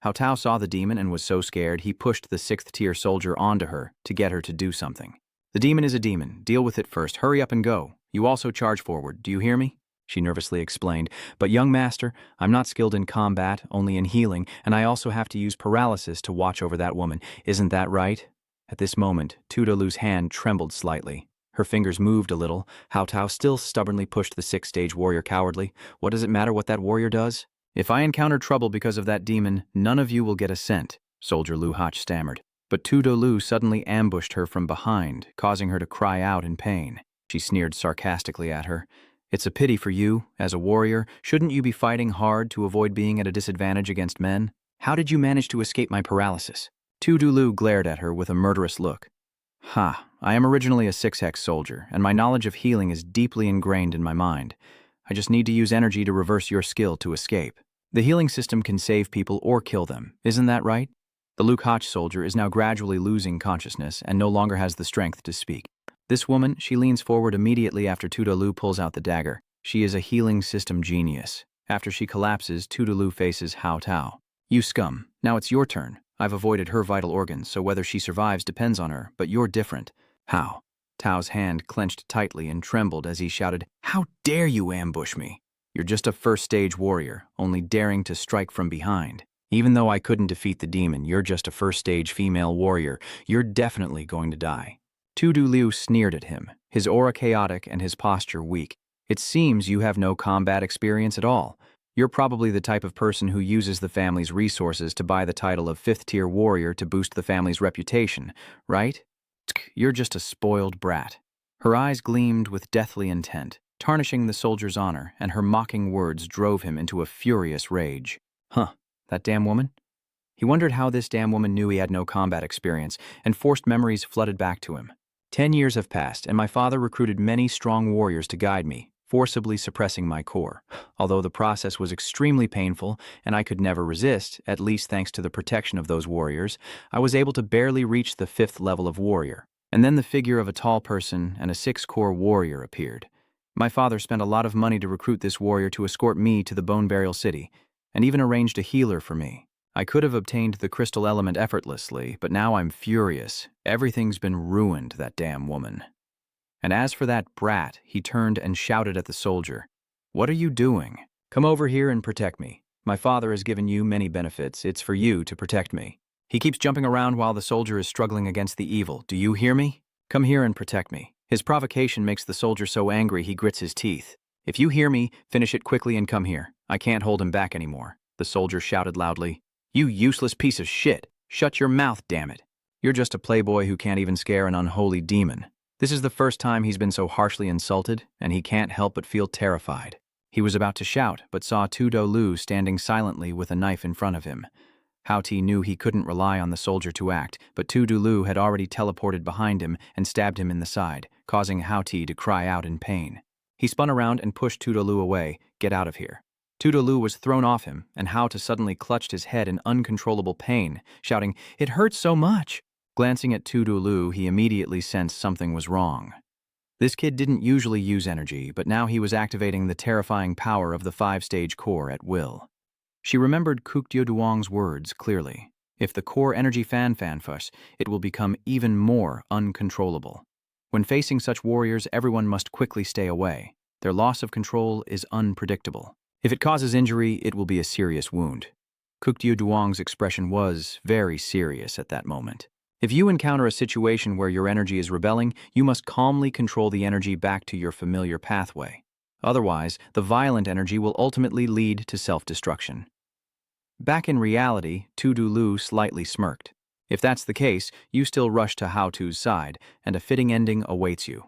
Hao Tao saw the demon and was so scared he pushed the 6th-tier soldier onto her to get her to do something. The demon is a demon. Deal with it first. Hurry up and go. You also charge forward. Do you hear me? She nervously explained. But young master, I'm not skilled in combat, only in healing, and I also have to use paralysis to watch over that woman. Isn't that right? At this moment, Tudolu's hand trembled slightly. Her fingers moved a little. Hao Tao still stubbornly pushed the 6th-stage warrior cowardly. What does it matter what that warrior does? If I encounter trouble because of that demon, none of you will get a cent, Soldier Lu Hach stammered. But Tudolu suddenly ambushed her from behind, causing her to cry out in pain. She sneered sarcastically at her. It's a pity for you, as a warrior. Shouldn't you be fighting hard to avoid being at a disadvantage against men? How did you manage to escape my paralysis? Tudolu glared at her with a murderous look. Ha, I am originally a 6-hex soldier, and my knowledge of healing is deeply ingrained in my mind. I just need to use energy to reverse your skill to escape. The healing system can save people or kill them, isn't that right? The Lu Hach soldier is now gradually losing consciousness and no longer has the strength to speak. This woman, she leans forward immediately after Tudolu pulls out the dagger. She is a healing system genius. After she collapses, Tudolu faces Hao Tao. You scum, now it's your turn. I've avoided her vital organs, so whether she survives depends on her, but you're different. How? Tao's hand clenched tightly and trembled as he shouted, How dare you ambush me? You're just a 1st-stage warrior, only daring to strike from behind. Even though I couldn't defeat the demon, you're just a 1st-stage female warrior. You're definitely going to die. Tudolu sneered at him, his aura chaotic and his posture weak. It seems you have no combat experience at all. You're probably the type of person who uses the family's resources to buy the title of 5th-tier warrior to boost the family's reputation, right? You're just a spoiled brat. Her eyes gleamed with deathly intent, tarnishing the soldier's honor, and her mocking words drove him into a furious rage. Huh, that damn woman? He wondered how this damn woman knew he had no combat experience, and forced memories flooded back to him. 10 years have passed, and my father recruited many strong warriors to guide me, forcibly suppressing my core. Although the process was extremely painful and I could never resist, at least thanks to the protection of those warriors, I was able to barely reach the 5th level of warrior. And then the figure of a tall person and a 6-core warrior appeared. My father spent a lot of money to recruit this warrior to escort me to the Bone Burial City, and even arranged a healer for me. I could have obtained the crystal element effortlessly, but now I'm furious. Everything's been ruined, that damn woman. And as for that brat, he turned and shouted at the soldier. What are you doing? Come over here and protect me. My father has given you many benefits. It's for you to protect me. He keeps jumping around while the soldier is struggling against the evil. Do you hear me? Come here and protect me. His provocation makes the soldier so angry he grits his teeth. If you hear me, finish it quickly and come here. I can't hold him back anymore. The soldier shouted loudly. You useless piece of shit. Shut your mouth, damn it. You're just a playboy who can't even scare an unholy demon. This is the first time he's been so harshly insulted, and he can't help but feel terrified. He was about to shout, but saw Tudolu standing silently with a knife in front of him. Hao Ti knew he couldn't rely on the soldier to act, but Tudolu had already teleported behind him and stabbed him in the side, causing Hao Ti to cry out in pain. He spun around and pushed Tudolu away. Get out of here. Tudolu was thrown off him, and Hao Ti suddenly clutched his head in uncontrollable pain, shouting, It hurts so much! Glancing at Tudolu, he immediately sensed something was wrong. This kid didn't usually use energy, but now he was activating the terrifying power of the 5-stage core at will. She remembered Kukdio Duong's words clearly. If the core energy fanfuss, it will become even more uncontrollable. When facing such warriors, everyone must quickly stay away. Their loss of control is unpredictable. If it causes injury, it will be a serious wound. Kukdio Duong's expression was very serious at that moment. If you encounter a situation where your energy is rebelling, you must calmly control the energy back to your familiar pathway. Otherwise, the violent energy will ultimately lead to self-destruction. Back in reality, Tudolu slightly smirked. If that's the case, you still rush to Hao Ti's side, and a fitting ending awaits you.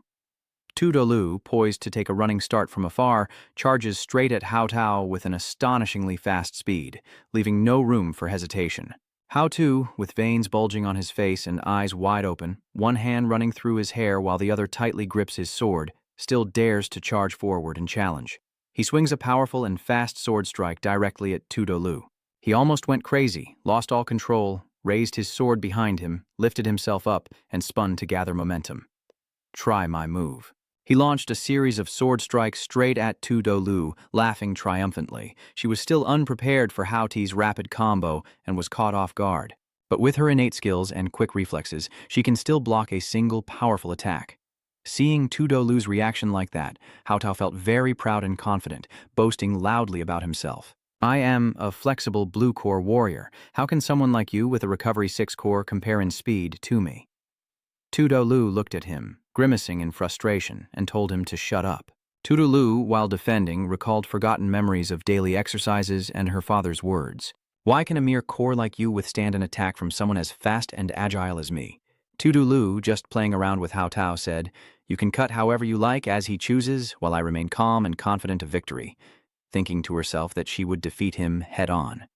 Tudolu, poised to take a running start from afar, charges straight at Hao Ti with an astonishingly fast speed, leaving no room for hesitation. Hao Ti, with veins bulging on his face and eyes wide open, one hand running through his hair while the other tightly grips his sword, still dares to charge forward and challenge. He swings a powerful and fast sword strike directly at Tudolu. He almost went crazy, lost all control, raised his sword behind him, lifted himself up, and spun to gather momentum. Try my move. He launched a series of sword strikes straight at Tu Dolu, laughing triumphantly. She was still unprepared for Hao Ti's rapid combo and was caught off guard. But with her innate skills and quick reflexes, she can still block a single powerful attack. Seeing Tu Dolu's reaction like that, Hao Tao felt very proud and confident, boasting loudly about himself. I am a flexible blue core warrior. How can someone like you with a recovery 6 core compare in speed to me? Tu Dolu looked at him, grimacing in frustration, and told him to shut up. Tu Dolu, while defending, recalled forgotten memories of daily exercises and her father's words. Why can a mere core like you withstand an attack from someone as fast and agile as me? Tu Dolu, just playing around with Hao Tao, said, You can cut however you like as he chooses, while I remain calm and confident of victory, thinking to herself that she would defeat him head-on.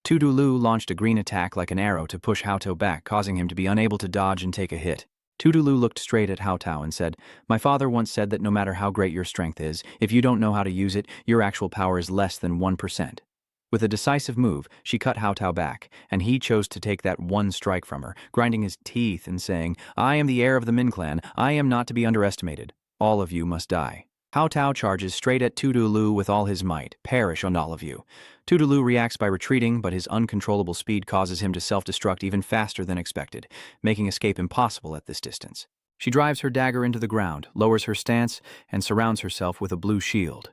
Tu Dolu launched a green attack like an arrow to push Hao Tao back, causing him to be unable to dodge and take a hit. Tu Dolu looked straight at Hao Tao and said, My father once said that no matter how great your strength is, if you don't know how to use it, your actual power is less than 1%. With a decisive move, she cut Hao Tao back, and he chose to take that one strike from her, grinding his teeth and saying, I am the heir of the Min clan. I am not to be underestimated. All of you must die. Hao Tao charges straight at Tu Dolu with all his might. Perish on all of you. Tu Dolu reacts by retreating, but his uncontrollable speed causes him to self-destruct even faster than expected, making escape impossible at this distance. She drives her dagger into the ground, lowers her stance, and surrounds herself with a blue shield.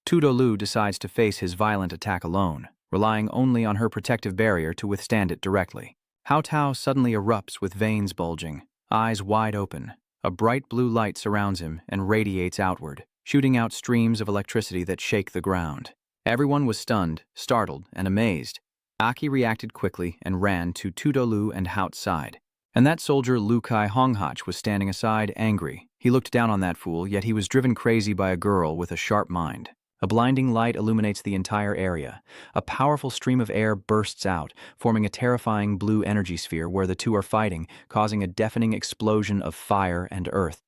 Tu Dolu decides to face his violent attack alone, relying only on her protective barrier to withstand it directly. Hao Tao suddenly erupts with veins bulging, eyes wide open. A bright blue light surrounds him and radiates outward, shooting out streams of electricity that shake the ground. Everyone was stunned, startled, and amazed. Aki reacted quickly and ran to Tu Dolu and Hao's side. And that soldier Lu Kai Honghach was standing aside, angry. He looked down on that fool, yet he was driven crazy by a girl with a sharp mind. A blinding light illuminates the entire area. A powerful stream of air bursts out, forming a terrifying blue energy sphere where the two are fighting, causing a deafening explosion of fire and earth.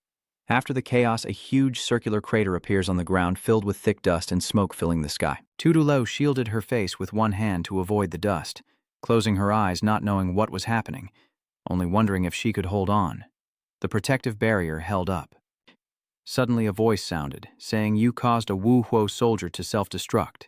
After the chaos, a huge circular crater appears on the ground filled with thick dust and smoke filling the sky. Tu Dolu shielded her face with one hand to avoid the dust, closing her eyes not knowing what was happening, only wondering if she could hold on. The protective barrier held up. Suddenly a voice sounded, saying you caused a Wu Huo soldier to self-destruct.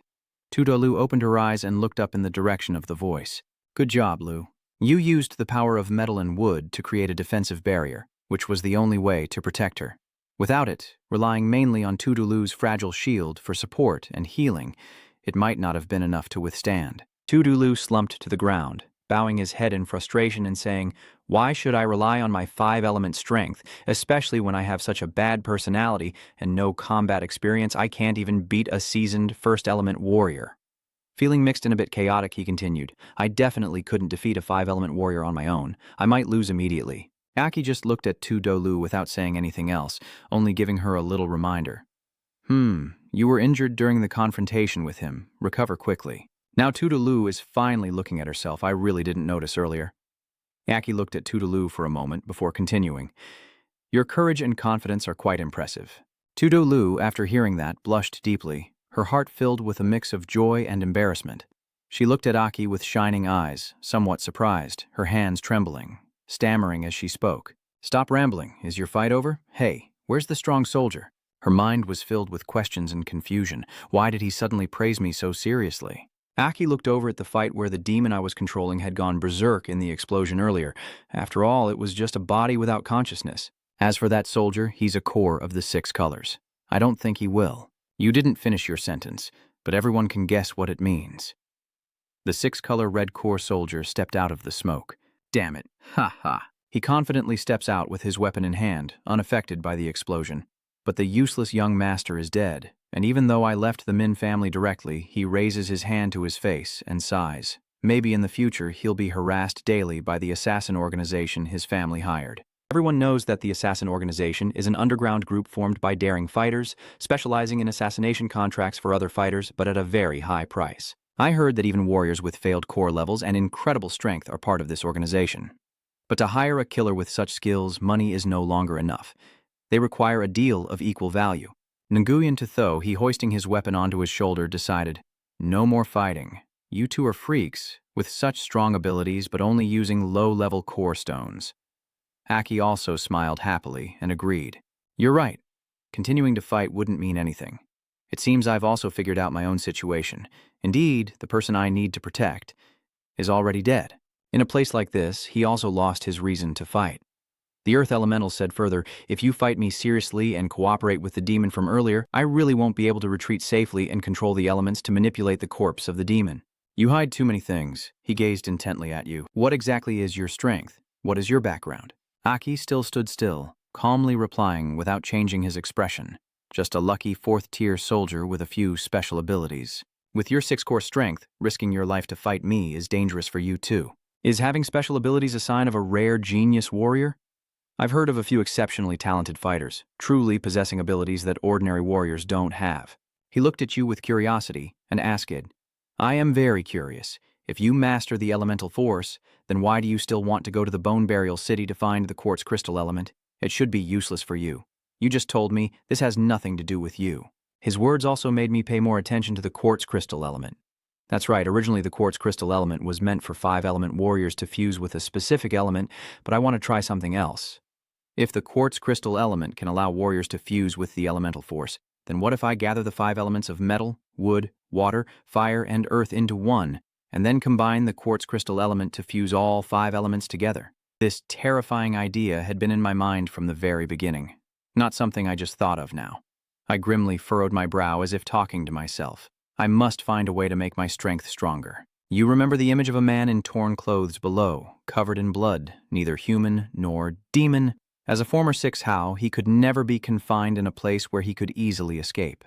Tu Dolu opened her eyes and looked up in the direction of the voice. Good job, Lu. You used the power of metal and wood to create a defensive barrier, which was the only way to protect her. Without it, relying mainly on Tu Dolu's fragile shield for support and healing, it might not have been enough to withstand. Tu Dolu slumped to the ground, bowing his head in frustration and saying, Why should I rely on my 5-element strength, especially when I have such a bad personality and no combat experience? I can't even beat a seasoned first-element warrior. Feeling mixed and a bit chaotic, he continued, I definitely couldn't defeat a 5-element warrior on my own. I might lose immediately. Aki just looked at Tu Dolu without saying anything else, only giving her a little reminder. You were injured during the confrontation with him. Recover quickly. Now Tu Dolu is finally looking at herself. I really didn't notice earlier. Aki looked at Tu Dolu for a moment before continuing. Your courage and confidence are quite impressive. Tu Dolu, after hearing that, blushed deeply, her heart filled with a mix of joy and embarrassment. She looked at Aki with shining eyes, somewhat surprised, her hands trembling, stammering as she spoke. Stop rambling. Is your fight over? Hey, where's the strong soldier? Her mind was filled with questions and confusion. Why did he suddenly praise me so seriously? Aki looked over at the fight where the demon I was controlling had gone berserk in the explosion earlier. After all, it was just a body without consciousness. As for that soldier, he's a core of the 6 colors. I don't think he will. You didn't finish your sentence, but everyone can guess what it means. The 6-color red core soldier stepped out of the smoke. Damn it. Ha ha. He confidently steps out with his weapon in hand, unaffected by the explosion. But the useless young master is dead, and even though I left the Min family directly, he raises his hand to his face and sighs. Maybe in the future he'll be harassed daily by the assassin organization his family hired. Everyone knows that the assassin organization is an underground group formed by daring fighters, specializing in assassination contracts for other fighters, but at a very high price. I heard that even warriors with failed core levels and incredible strength are part of this organization. But to hire a killer with such skills, money is no longer enough. They require a deal of equal value. Nguyen Tutho, he hoisting his weapon onto his shoulder, decided, no more fighting. You two are freaks, with such strong abilities but only using low-level core stones. Aki also smiled happily and agreed. You're right. Continuing to fight wouldn't mean anything. It seems I've also figured out my own situation. Indeed, the person I need to protect is already dead. In a place like this, he also lost his reason to fight. The Earth Elemental said further, if you fight me seriously and cooperate with the demon from earlier, I really won't be able to retreat safely and control the elements to manipulate the corpse of the demon. You hide too many things. He gazed intently at you. What exactly is your strength? What is your background? Aki still stood still, calmly replying without changing his expression. Just a lucky 4th-tier soldier with a few special abilities. With your 6-core strength, risking your life to fight me is dangerous for you too. Is having special abilities a sign of a rare genius warrior? I've heard of a few exceptionally talented fighters, truly possessing abilities that ordinary warriors don't have. He looked at you with curiosity and asked, I am very curious. If you master the elemental force, then why do you still want to go to the Bone Burial City to find the quartz crystal element? It should be useless for you. You just told me this has nothing to do with you. His words also made me pay more attention to the quartz crystal element. That's right, originally the quartz crystal element was meant for 5-element warriors to fuse with a specific element, but I want to try something else. If the quartz crystal element can allow warriors to fuse with the elemental force, then what if I gather the 5 elements of metal, wood, water, fire, and earth into one, and then combine the quartz crystal element to fuse all 5 elements together? This terrifying idea had been in my mind from the very beginning, not something I just thought of now. I grimly furrowed my brow as if talking to myself. I must find a way to make my strength stronger. You remember the image of a man in torn clothes below, covered in blood, neither human nor demon. As a former 6 Hao, he could never be confined in a place where he could easily escape.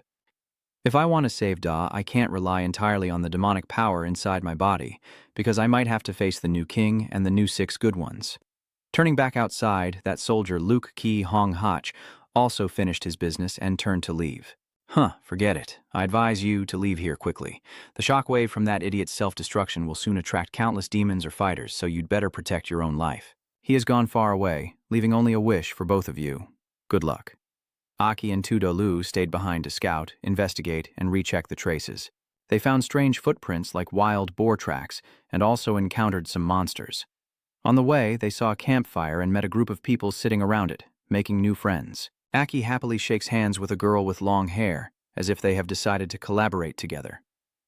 If I want to save Da, I can't rely entirely on the demonic power inside my body, because I might have to face the new king and the new 6 good ones. Turning back outside, that soldier Luke Ki Hong Hach also finished his business and turned to leave. Forget it. I advise you to leave here quickly. The shockwave from that idiot's self-destruction will soon attract countless demons or fighters, so you'd better protect your own life. He has gone far away, leaving only a wish for both of you. Good luck. Aki and Tudolu stayed behind to scout, investigate, and recheck the traces. They found strange footprints like wild boar tracks and also encountered some monsters. On the way, they saw a campfire and met a group of people sitting around it, making new friends. Aki happily shakes hands with a girl with long hair, as if they have decided to collaborate together.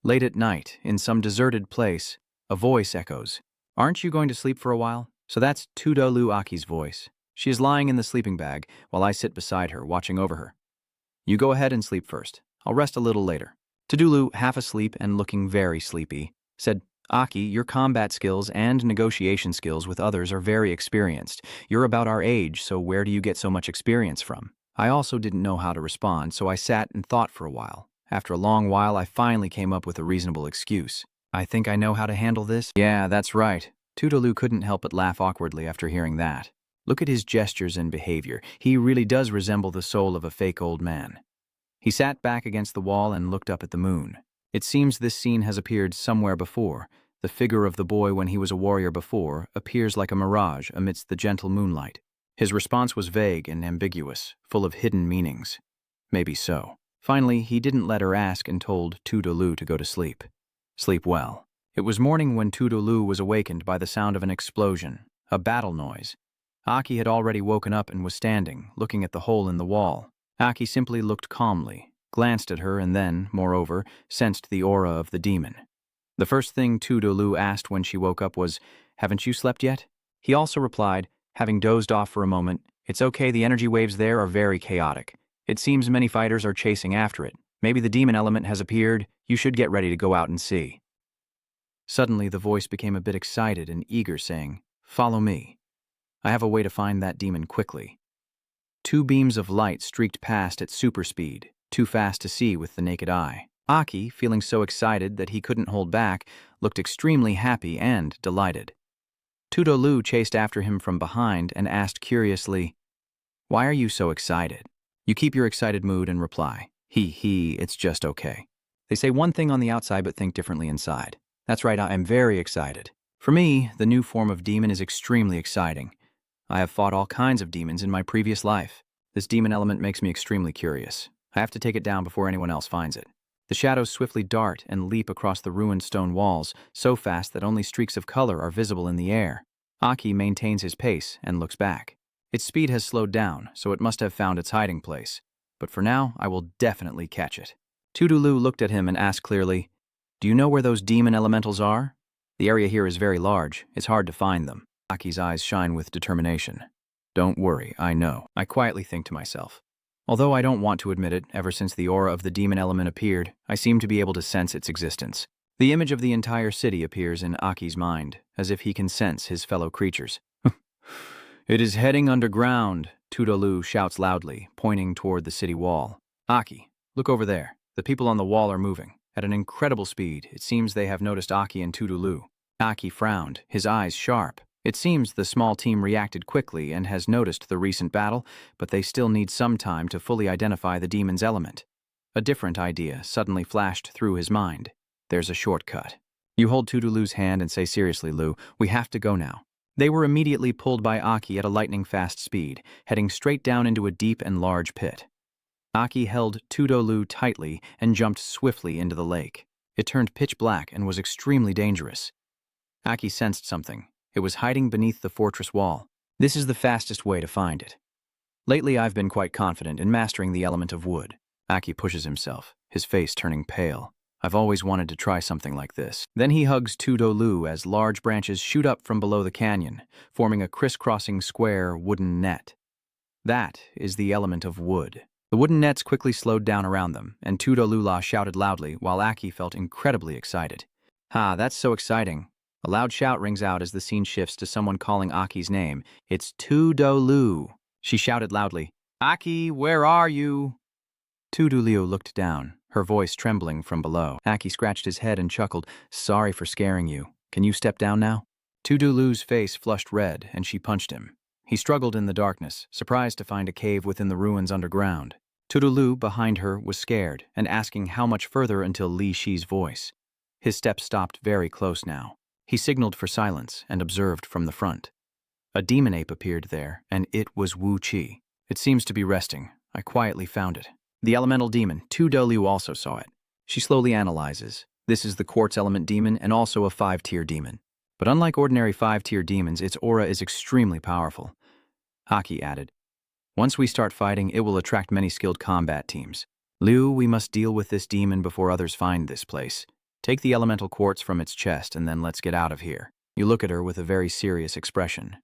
Late at night, in some deserted place, a voice echoes, "Aren't you going to sleep for a while?" So that's Tudolu Aki's voice. She is lying in the sleeping bag while I sit beside her, watching over her. You go ahead and sleep first. I'll rest a little later. Tudolu, half asleep and looking very sleepy, said, Aki, your combat skills and negotiation skills with others are very experienced. You're about our age, so where do you get so much experience from? I also didn't know how to respond, so I sat and thought for a while. After a long while, I finally came up with a reasonable excuse. I think I know how to handle this. Yeah, that's right. Tudolu couldn't help but laugh awkwardly after hearing that. Look at his gestures and behavior. He really does resemble the soul of a fake old man. He sat back against the wall and looked up at the moon. It seems this scene has appeared somewhere before. The figure of the boy when he was a warrior before appears like a mirage amidst the gentle moonlight. His response was vague and ambiguous, full of hidden meanings. Maybe so. Finally, he didn't let her ask and told Tudolu to go to sleep. Sleep well. It was morning when Tudolu was awakened by the sound of an explosion, a battle noise. Aki had already woken up and was standing, looking at the hole in the wall. Aki simply looked calmly, glanced at her, and then, moreover, sensed the aura of the demon. The first thing Tudolu asked when she woke up was, "Haven't you slept yet?" He also replied, having dozed off for a moment, "It's okay, the energy waves there are very chaotic. It seems many fighters are chasing after it. Maybe the demon element has appeared. You should get ready to go out and see." Suddenly, the voice became a bit excited and eager, saying, "Follow me. I have a way to find that demon quickly." 2 beams of light streaked past at super speed, too fast to see with the naked eye. Aki, feeling so excited that he couldn't hold back, looked extremely happy and delighted. Tudolu chased after him from behind and asked curiously, "Why are you so excited?" You keep your excited mood and reply, It's just okay. They say one thing on the outside but think differently inside. That's right, I am very excited. For me, the new form of demon is extremely exciting. I have fought all kinds of demons in my previous life. This demon element makes me extremely curious. I have to take it down before anyone else finds it. The shadows swiftly dart and leap across the ruined stone walls, so fast that only streaks of color are visible in the air. Aki maintains his pace and looks back. Its speed has slowed down, so it must have found its hiding place. But for now, I will definitely catch it. Tudulu looked at him and asked clearly, "Do you know where those demon elementals are? The area here is very large. It's hard to find them." Aki's eyes shine with determination. "Don't worry, I know," I quietly think to myself. Although I don't want to admit it, ever since the aura of the demon element appeared, I seem to be able to sense its existence. The image of the entire city appears in Aki's mind, as if he can sense his fellow creatures. "It is heading underground," Tudolu shouts loudly, pointing toward the city wall. "Aki, look over there. The people on the wall are moving. At an incredible speed, it seems they have noticed Aki and Tudolu." Aki frowned, his eyes sharp. It seems the small team reacted quickly and has noticed the recent battle, but they still need some time to fully identify the demon's element. A different idea suddenly flashed through his mind. There's a shortcut. You hold Tudulu's hand and say, "Seriously, Lu, we have to go now." They were immediately pulled by Aki at a lightning-fast speed, heading straight down into a deep and large pit. Aki held Tudolu tightly and jumped swiftly into the lake. It turned pitch black and was extremely dangerous. Aki sensed something. It was hiding beneath the fortress wall. This is the fastest way to find it. Lately, I've been quite confident in mastering the element of wood. Aki pushes himself, his face turning pale. I've always wanted to try something like this. Then he hugs Tudolu as large branches shoot up from below the canyon, forming a crisscrossing square wooden net. That is the element of wood. The wooden nets quickly slowed down around them, and Tudolula shouted loudly while Aki felt incredibly excited. "Ha, that's so exciting." A loud shout rings out as the scene shifts to someone calling Aki's name. It's Tudolu. She shouted loudly, "Aki, where are you?" Tudolu looked down, her voice trembling from below. Aki scratched his head and chuckled, "Sorry for scaring you. Can you step down now?" Tudulu's face flushed red, and she punched him. He struggled in the darkness, surprised to find a cave within the ruins underground. Tudolu, behind her, was scared and asking how much further until Li Shi's voice. His steps stopped very close now. He signaled for silence and observed from the front. A demon ape appeared there, and it was Wu Qi. It seems to be resting. I quietly found it. The elemental demon, Tudolu, also saw it. She slowly analyzes. This is the quartz element demon and also a 5-tier demon. But unlike ordinary 5-tier demons, its aura is extremely powerful. Aki added, "Once we start fighting, it will attract many skilled combat teams. Liu, we must deal with this demon before others find this place. Take the elemental quartz from its chest and then let's get out of here." You look at her with a very serious expression.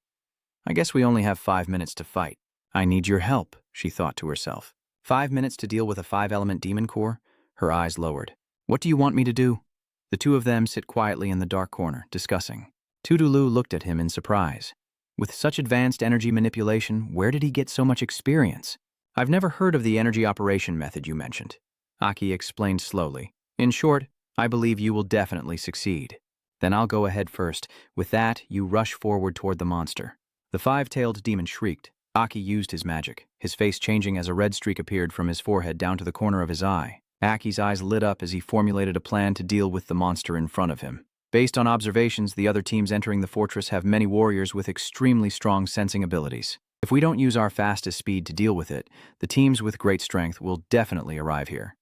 "I guess we only have 5 minutes to fight." "I need your help," she thought to herself. 5 minutes to deal with a 5-element demon core? Her eyes lowered. "What do you want me to do?" The two of them sit quietly in the dark corner, discussing. Tudolu looked at him in surprise. With such advanced energy manipulation, where did he get so much experience? "I've never heard of the energy operation method you mentioned." Aki explained slowly. "In short, I believe you will definitely succeed. Then I'll go ahead first. With that, you rush forward toward the monster." The 5-tailed demon shrieked. Aki used his magic, his face changing as a red streak appeared from his forehead down to the corner of his eye. Aki's eyes lit up as he formulated a plan to deal with the monster in front of him. Based on observations, the other teams entering the fortress have many warriors with extremely strong sensing abilities. If we don't use our fastest speed to deal with it, the teams with great strength will definitely arrive here.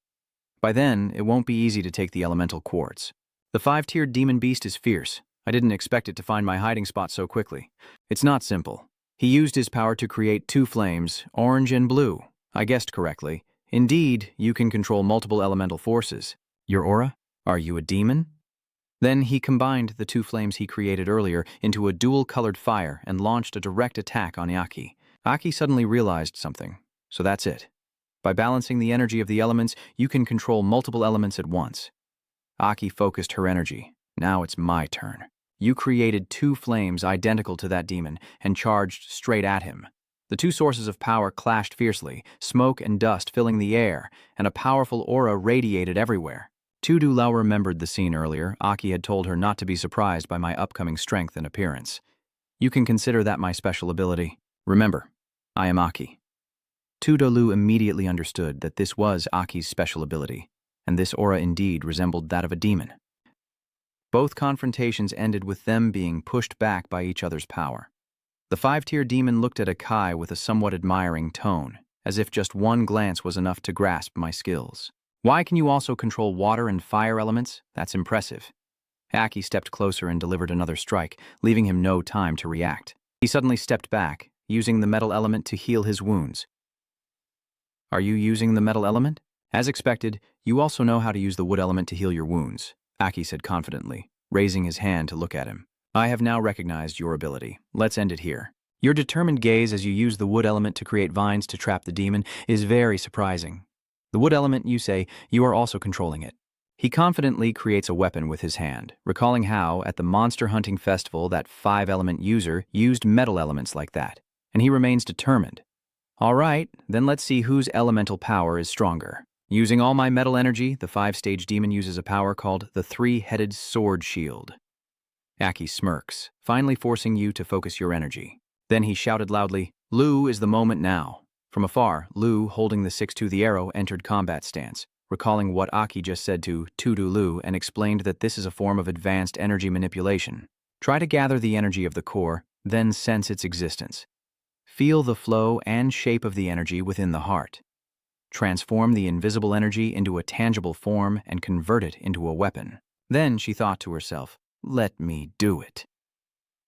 By then, it won't be easy to take the elemental quartz. The 5-tiered demon beast is fierce. I didn't expect it to find my hiding spot so quickly. It's not simple. He used his power to create 2 flames, orange and blue. I guessed correctly. Indeed, you can control multiple elemental forces. Your aura? Are you a demon? Then he combined the 2 flames he created earlier into a dual-colored fire and launched a direct attack on Aki. Aki suddenly realized something. So that's it. By balancing the energy of the elements, you can control multiple elements at once. Aki focused her energy. Now it's my turn. You created 2 flames identical to that demon and charged straight at him. The 2 sources of power clashed fiercely, smoke and dust filling the air, and a powerful aura radiated everywhere. Tudulu remembered the scene earlier. Aki had told her not to be surprised by my upcoming strength and appearance. You can consider that my special ability. Remember, I am Aki. Tudulu immediately understood that this was Aki's special ability, and this aura indeed resembled that of a demon. Both confrontations ended with them being pushed back by each other's power. The 5-tier demon looked at Akai with a somewhat admiring tone, as if just one glance was enough to grasp my skills. Why can you also control water and fire elements? That's impressive. Aki stepped closer and delivered another strike, leaving him no time to react. He suddenly stepped back, using the metal element to heal his wounds. Are you using the metal element? As expected, you also know how to use the wood element to heal your wounds, Aki said confidently, raising his hand to look at him. I have now recognized your ability. Let's end it here. Your determined gaze as you use the wood element to create vines to trap the demon is very surprising. The wood element, you say, you are also controlling it. He confidently creates a weapon with his hand, recalling how, at the monster hunting festival, that 5-element user used metal elements like that, and he remains determined. All right, then let's see whose elemental power is stronger. Using all my metal energy, the 5-stage demon uses a power called the 3-headed sword shield. Aki smirks, finally forcing you to focus your energy. Then he shouted loudly, Lu is the moment now. From afar, Lu, holding the 6-2 the arrow, entered combat stance, recalling what Aki just said to Tudu Lu and explained that this is a form of advanced energy manipulation. Try to gather the energy of the core, then sense its existence. Feel the flow and shape of the energy within the heart. Transform the invisible energy into a tangible form and convert it into a weapon. Then she thought to herself, let me do it.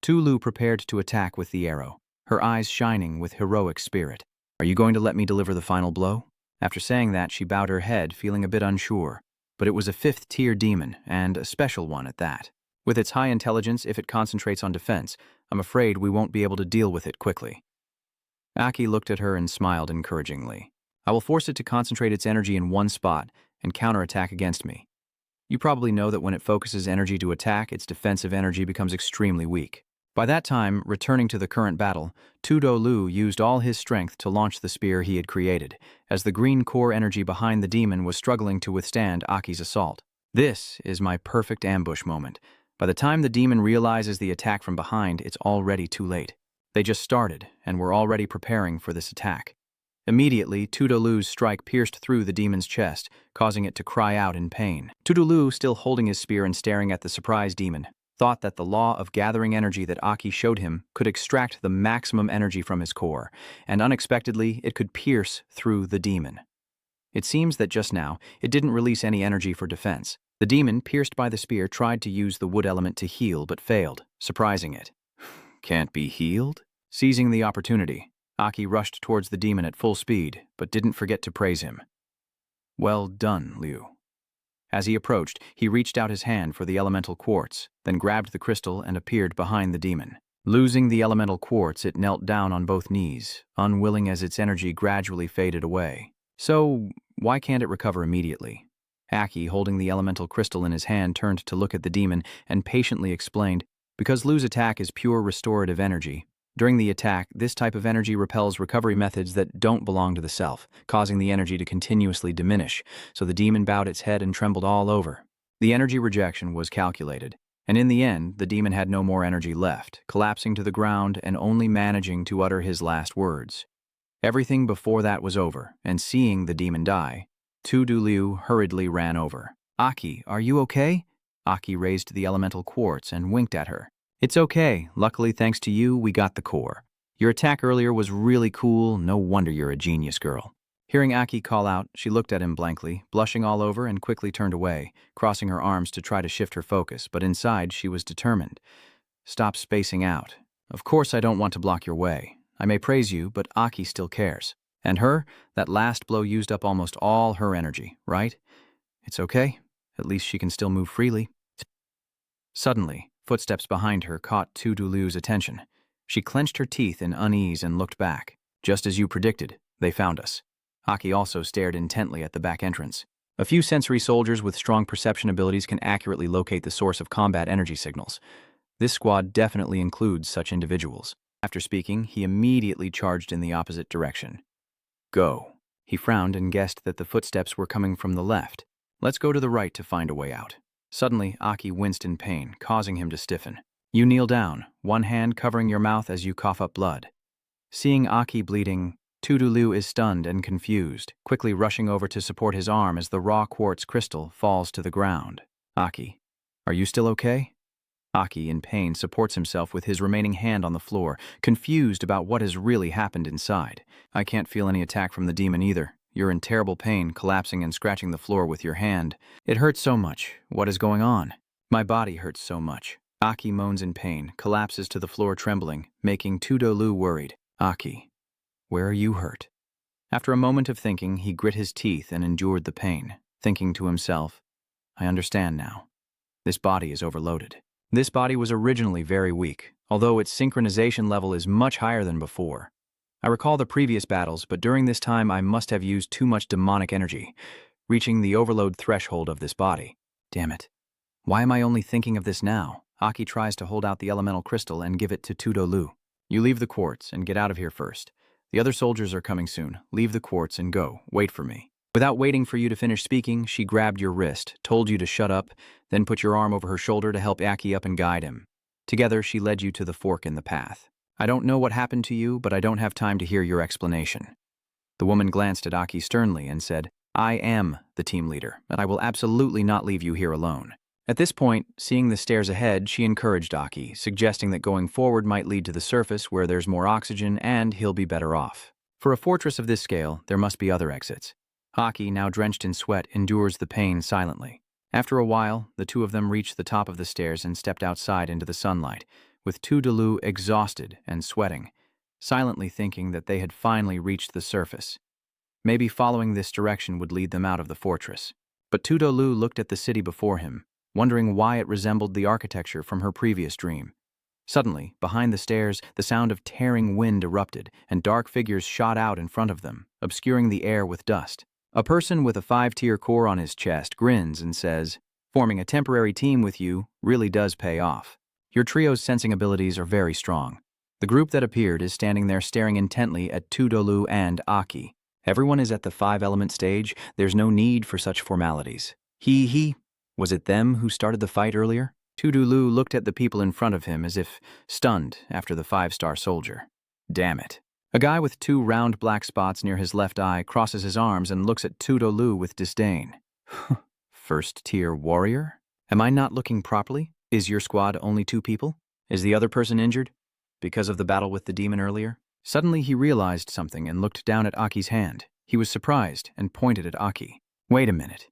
Tulu prepared to attack with the arrow, her eyes shining with heroic spirit. Are you going to let me deliver the final blow? After saying that, she bowed her head, feeling a bit unsure. But it was a 5th-tier demon, and a special one at that. With its high intelligence, if it concentrates on defense, I'm afraid we won't be able to deal with it quickly. Aki looked at her and smiled encouragingly. I will force it to concentrate its energy in one spot and counterattack against me. You probably know that when it focuses energy to attack, its defensive energy becomes extremely weak. By that time, returning to the current battle, Tudo Lu used all his strength to launch the spear he had created, as the green core energy behind the demon was struggling to withstand Aki's assault. This is my perfect ambush moment. By the time the demon realizes the attack from behind, it's already too late. They just started, and were already preparing for this attack. Immediately, Tudolu's strike pierced through the demon's chest, causing it to cry out in pain. Tudolu, still holding his spear and staring at the surprised demon, thought that the law of gathering energy that Aki showed him could extract the maximum energy from his core, and unexpectedly, it could pierce through the demon. It seems that just now, it didn't release any energy for defense. The demon, pierced by the spear, tried to use the wood element to heal but failed, surprising it. Can't be healed? Seizing the opportunity, Aki rushed towards the demon at full speed, but didn't forget to praise him. Well done, Liu. As he approached, he reached out his hand for the elemental quartz, then grabbed the crystal and appeared behind the demon. Losing the elemental quartz, it knelt down on both knees, unwilling as its energy gradually faded away. So, why can't it recover immediately? Aki, holding the elemental crystal in his hand, turned to look at the demon and patiently explained, because Lu's attack is pure restorative energy. During the attack, this type of energy repels recovery methods that don't belong to the self, causing the energy to continuously diminish, so the demon bowed its head and trembled all over. The energy rejection was calculated, and in the end, the demon had no more energy left, collapsing to the ground and only managing to utter his last words. Everything before that was over, and seeing the demon die, Tudu Liu hurriedly ran over. Aki, are you okay? Aki raised the elemental quartz and winked at her. It's okay. Luckily, thanks to you, we got the core. Your attack earlier was really cool. No wonder you're a genius girl. Hearing Aki call out, she looked at him blankly, blushing all over, and quickly turned away, crossing her arms to try to shift her focus, but inside she was determined. Stop spacing out. Of course I don't want to block your way. I may praise you, but Aki still cares. And her, that last blow used up almost all her energy, right? It's okay. At least she can still move freely. Suddenly, footsteps behind her caught Tudulu's attention. She clenched her teeth in unease and looked back. Just as you predicted, they found us. Aki also stared intently at the back entrance. A few sensory soldiers with strong perception abilities can accurately locate the source of combat energy signals. This squad definitely includes such individuals. After speaking, he immediately charged in the opposite direction. Go. He frowned and guessed that the footsteps were coming from the left. Let's go to the right to find a way out. Suddenly, Aki winced in pain, causing him to stiffen. You kneel down, one hand covering your mouth as you cough up blood. Seeing Aki bleeding, Tudulu is stunned and confused, quickly rushing over to support his arm as the raw quartz crystal falls to the ground. Aki, are you still okay? Aki, in pain, supports himself with his remaining hand on the floor, confused about what has really happened inside. I can't feel any attack from the demon either. You're in terrible pain, collapsing and scratching the floor with your hand. It hurts so much. What is going on? My body hurts so much. Aki moans in pain, collapses to the floor trembling, making Tudolu worried. Aki, where are you hurt? After a moment of thinking, he grit his teeth and endured the pain, thinking to himself, I understand now. This body is overloaded. This body was originally very weak, although its synchronization level is much higher than before. I recall the previous battles, but during this time I must have used too much demonic energy, reaching the overload threshold of this body. Damn it. Why am I only thinking of this now? Aki tries to hold out the elemental crystal and give it to Tudolu. You leave the quartz and get out of here first. The other soldiers are coming soon. Leave the quartz and go. Wait for me. Without waiting for you to finish speaking, she grabbed your wrist, told you to shut up, then put your arm over her shoulder to help Aki up and guide him. Together, she led you to the fork in the path. I don't know what happened to you, but I don't have time to hear your explanation. The woman glanced at Aki sternly and said, I am the team leader, and I will absolutely not leave you here alone. At this point, seeing the stairs ahead, she encouraged Aki, suggesting that going forward might lead to the surface where there's more oxygen and he'll be better off. For a fortress of this scale, there must be other exits. Aki, now drenched in sweat, endures the pain silently. After a while, the two of them reached the top of the stairs and stepped outside into the sunlight, with Tudolu exhausted and sweating, silently thinking that they had finally reached the surface. Maybe following this direction would lead them out of the fortress. But Tudolu looked at the city before him, wondering why it resembled the architecture from her previous dream. Suddenly, behind the stairs, the sound of tearing wind erupted, and dark figures shot out in front of them, obscuring the air with dust. A person with a 5-tier core on his chest grins and says, forming a temporary team with you really does pay off. Your trio's sensing abilities are very strong. The group that appeared is standing there staring intently at Tudolu and Aki. Everyone is at the 5-element stage. There's no need for such formalities. Was it them who started the fight earlier? Tudolu looked at the people in front of him as if stunned after the 5-star soldier. Damn it. A guy with 2 round black spots near his left eye crosses his arms and looks at Tudolu with disdain. First-tier warrior? Am I not looking properly? Is your squad only 2 people? Is the other person injured? Because of the battle with the demon earlier? Suddenly he realized something and looked down at Aki's hand. He was surprised and pointed at Aki. Wait a minute.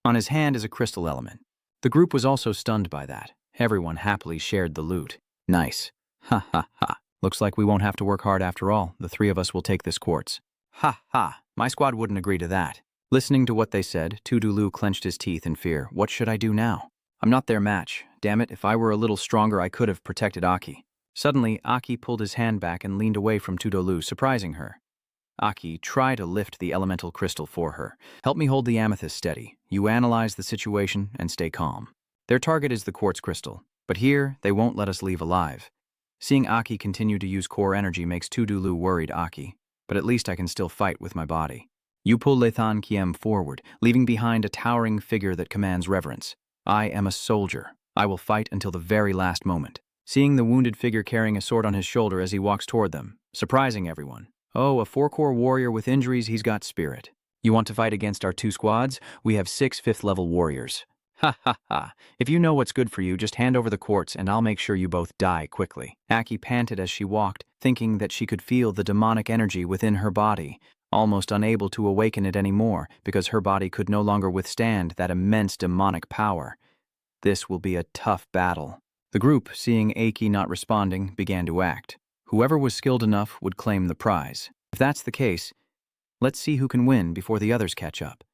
On his hand is a crystal element. The group was also stunned by that. Everyone happily shared the loot. Nice. Ha ha ha. Looks like we won't have to work hard after all. The 3 of us will take this quartz. Ha ha. My squad wouldn't agree to that. Listening to what they said, Tudolu clenched his teeth in fear. What should I do now? I'm not their match. Damn it, if I were a little stronger I could have protected Aki. Suddenly, Aki pulled his hand back and leaned away from Tudolu, surprising her. Aki, try to lift the elemental crystal for her. Help me hold the amethyst steady. You analyze the situation and stay calm. Their target is the quartz crystal, but here they won't let us leave alive. Seeing Aki continue to use core energy makes Tudolu worried. Aki, but at least I can still fight with my body. You pull Lethan Kiem forward, leaving behind a towering figure that commands reverence. I am a soldier. I will fight until the very last moment. Seeing the wounded figure carrying a sword on his shoulder as he walks toward them, surprising everyone. Oh, a 4-core warrior with injuries, he's got spirit. You want to fight against our 2 squads? We have 6 5th-level warriors. Ha ha ha. If you know what's good for you, just hand over the quartz and I'll make sure you both die quickly. Aki panted as she walked, thinking that she could feel the demonic energy within her body, almost unable to awaken it anymore because her body could no longer withstand that immense demonic power. This will be a tough battle. The group, seeing Aki not responding, began to act. Whoever was skilled enough would claim the prize. If that's the case, let's see who can win before the others catch up.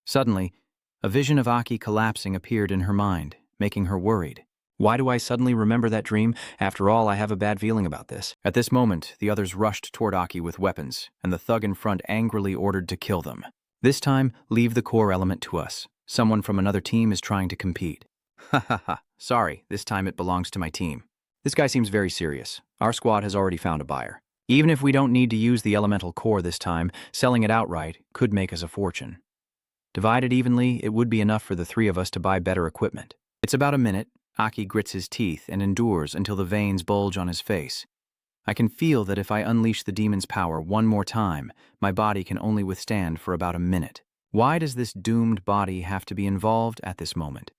Suddenly, a vision of Aki collapsing appeared in her mind, making her worried. Why do I suddenly remember that dream? After all, I have a bad feeling about this. At this moment, the others rushed toward Aki with weapons, and the thug in front angrily ordered to kill them. This time, leave the core element to us. Someone from another team is trying to compete. Ha ha ha. Sorry, this time it belongs to my team. This guy seems very serious. Our squad has already found a buyer. Even if we don't need to use the elemental core this time, selling it outright could make us a fortune. Divided evenly, it would be enough for the 3 of us to buy better equipment. It's about a minute. Aki grits his teeth and endures until the veins bulge on his face. I can feel that if I unleash the demon's power one more time, my body can only withstand for about a minute. Why does this doomed body have to be involved at this moment?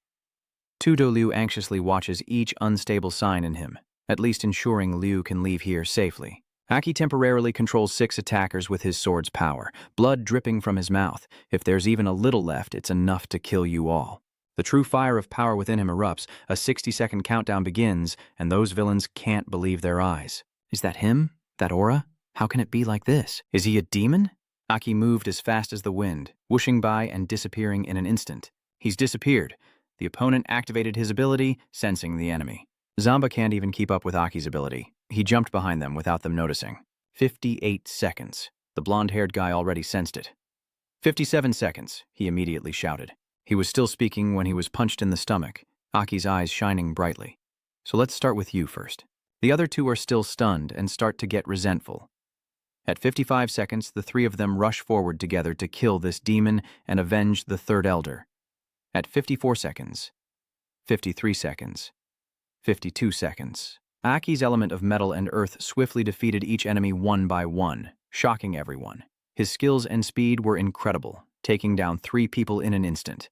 Tudolu anxiously watches each unstable sign in him, at least ensuring Liu can leave here safely. Aki temporarily controls 6 attackers with his sword's power, blood dripping from his mouth. If there's even a little left, it's enough to kill you all. The true fire of power within him erupts, a 60-second countdown begins, and those villains can't believe their eyes. Is that him? That aura? How can it be like this? Is he a demon? Aki moved as fast as the wind, whooshing by and disappearing in an instant. He's disappeared. The opponent activated his ability, sensing the enemy. Zamba can't even keep up with Aki's ability. He jumped behind them without them noticing. 58 seconds. The blonde-haired guy already sensed it. 57 seconds, he immediately shouted. He was still speaking when he was punched in the stomach, Aki's eyes shining brightly. So let's start with you first. The other two are still stunned and start to get resentful. At 55 seconds, the 3 of them rush forward together to kill this demon and avenge the third elder. At 54 seconds, 53 seconds, 52 seconds. Aki's element of metal and earth swiftly defeated each enemy one by one, shocking everyone. His skills and speed were incredible, taking down 3 people in an instant.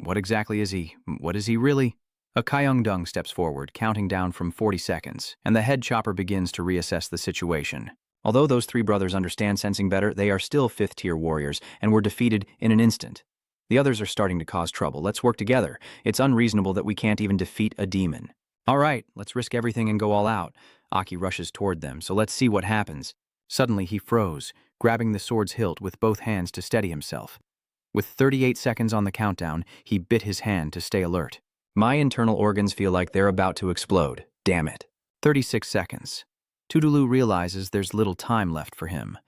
What exactly is he? What is he really? A Kyung-dung steps forward, counting down from 40 seconds, and the head chopper begins to reassess the situation. Although those 3 brothers understand sensing better, they are still 5th-tier warriors and were defeated in an instant. The others are starting to cause trouble. Let's work together. It's unreasonable that we can't even defeat a demon. All right, let's risk everything and go all out. Aki rushes toward them, so let's see what happens. Suddenly he froze, grabbing the sword's hilt with both hands to steady himself. With 38 seconds on the countdown, he bit his hand to stay alert. My internal organs feel like they're about to explode. Damn it. 36 seconds. Tudulu realizes there's little time left for him.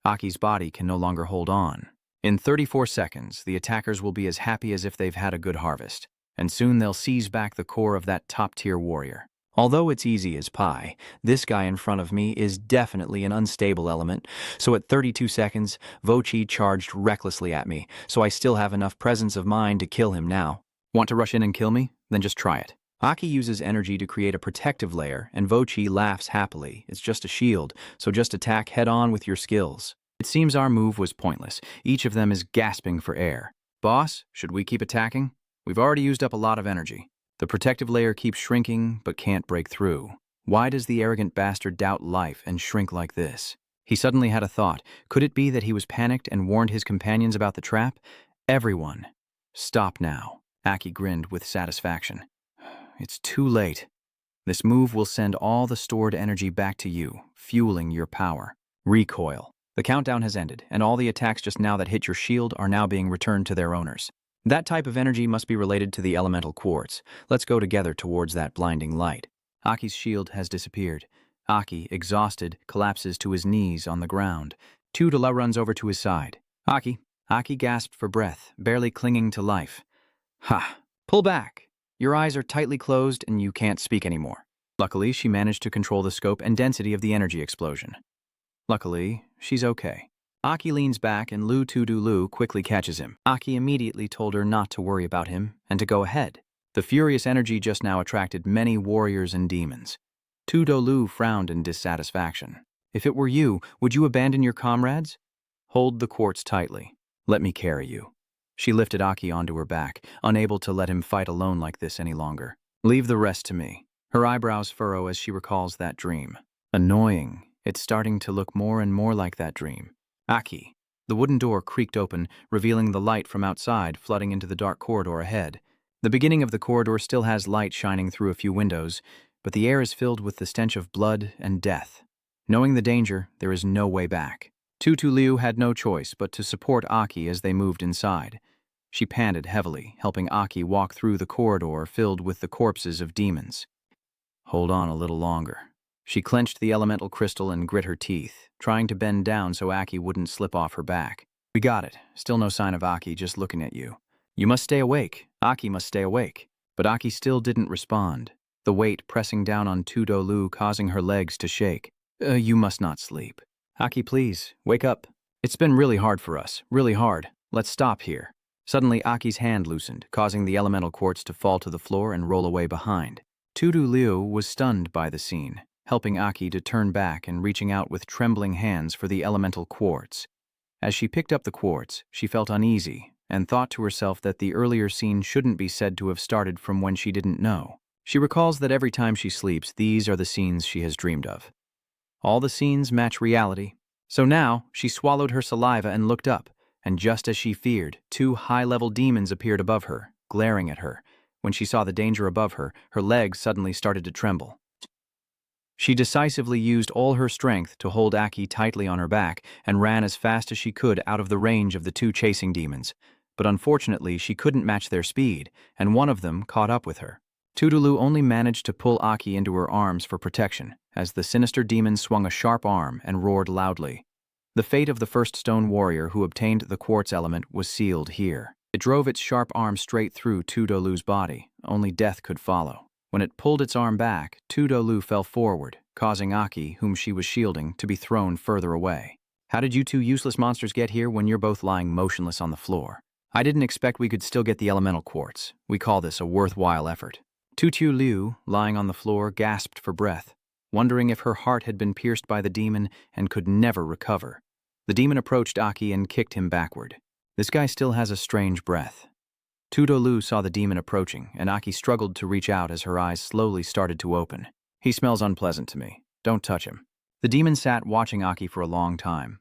Aki's body can no longer hold on. In 34 seconds, the attackers will be as happy as if they've had a good harvest, and soon they'll seize back the core of that top-tier warrior. Although it's easy as pie, this guy in front of me is definitely an unstable element, so at 32 seconds, Vochi charged recklessly at me, so I still have enough presence of mind to kill him now. Want to rush in and kill me? Then just try it. Aki uses energy to create a protective layer, and Vochi laughs happily. It's just a shield, so just attack head-on with your skills. It seems our move was pointless. Each of them is gasping for air. Boss, should we keep attacking? We've already used up a lot of energy. The protective layer keeps shrinking, but can't break through. Why does the arrogant bastard doubt life and shrink like this? He suddenly had a thought. Could it be that he was panicked and warned his companions about the trap? Everyone. Stop now. Aki grinned with satisfaction. It's too late. This move will send all the stored energy back to you, fueling your power. Recoil. The countdown has ended, and all the attacks just now that hit your shield are now being returned to their owners. That type of energy must be related to the elemental quartz. Let's go together towards that blinding light. Aki's shield has disappeared. Aki, exhausted, collapses to his knees on the ground. Tudela runs over to his side. Aki gasped for breath, barely clinging to life. Ha! Pull back! Your eyes are tightly closed and you can't speak anymore. Luckily, she managed to control the scope and density of the energy explosion. Luckily, she's okay. Aki leans back and Lu Tudulu quickly catches him. Aki immediately told her not to worry about him and to go ahead. The furious energy just now attracted many warriors and demons. Tudolu frowned in dissatisfaction. If it were you, would you abandon your comrades? Hold the quartz tightly. Let me carry you. She lifted Aki onto her back, unable to let him fight alone like this any longer. Leave the rest to me. Her eyebrows furrow as she recalls that dream. Annoying. It's starting to look more and more like that dream. Aki. The wooden door creaked open, revealing the light from outside flooding into the dark corridor ahead. The beginning of the corridor still has light shining through a few windows, but the air is filled with the stench of blood and death. Knowing the danger, there is no way back. Tutu Liu had no choice but to support Aki as they moved inside. She panted heavily, helping Aki walk through the corridor filled with the corpses of demons. Hold on a little longer. She clenched the elemental crystal and grit her teeth, trying to bend down so Aki wouldn't slip off her back. We got it. Still no sign of Aki just looking at you. You must stay awake. Aki must stay awake. But Aki still didn't respond, the weight pressing down on Tudolu causing her legs to shake. You must not sleep. Aki, please, wake up. It's been really hard for us, really hard. Let's stop here. Suddenly, Aki's hand loosened, causing the elemental quartz to fall to the floor and roll away behind. Tudu Liu was stunned by the scene, helping Aki to turn back and reaching out with trembling hands for the elemental quartz. As she picked up the quartz, she felt uneasy and thought to herself that the earlier scene shouldn't be said to have started from when she didn't know. She recalls that every time she sleeps, these are the scenes she has dreamed of. All the scenes match reality. So now, she swallowed her saliva and looked up, and just as she feared, two high-level demons appeared above her, glaring at her. When she saw the danger above her, her legs suddenly started to tremble. She decisively used all her strength to hold Aki tightly on her back and ran as fast as she could out of the range of the two chasing demons. But unfortunately, she couldn't match their speed, and one of them caught up with her. Tudulu only managed to pull Aki into her arms for protection, as the sinister demon swung a sharp arm and roared loudly. The fate of the first stone warrior who obtained the quartz element was sealed here. It drove its sharp arm straight through Tudulu's body. Only death could follow. When it pulled its arm back, Tudolu fell forward, causing Aki, whom she was shielding, to be thrown further away. How did you two useless monsters get here when you're both lying motionless on the floor? I didn't expect we could still get the elemental quartz. We call this a worthwhile effort. Tutu Liu, lying on the floor, gasped for breath, wondering if her heart had been pierced by the demon and could never recover. The demon approached Aki and kicked him backward. This guy still has a strange breath. Tudolu saw the demon approaching, and Aki struggled to reach out as her eyes slowly started to open. He smells unpleasant to me. Don't touch him. The demon sat watching Aki for a long time.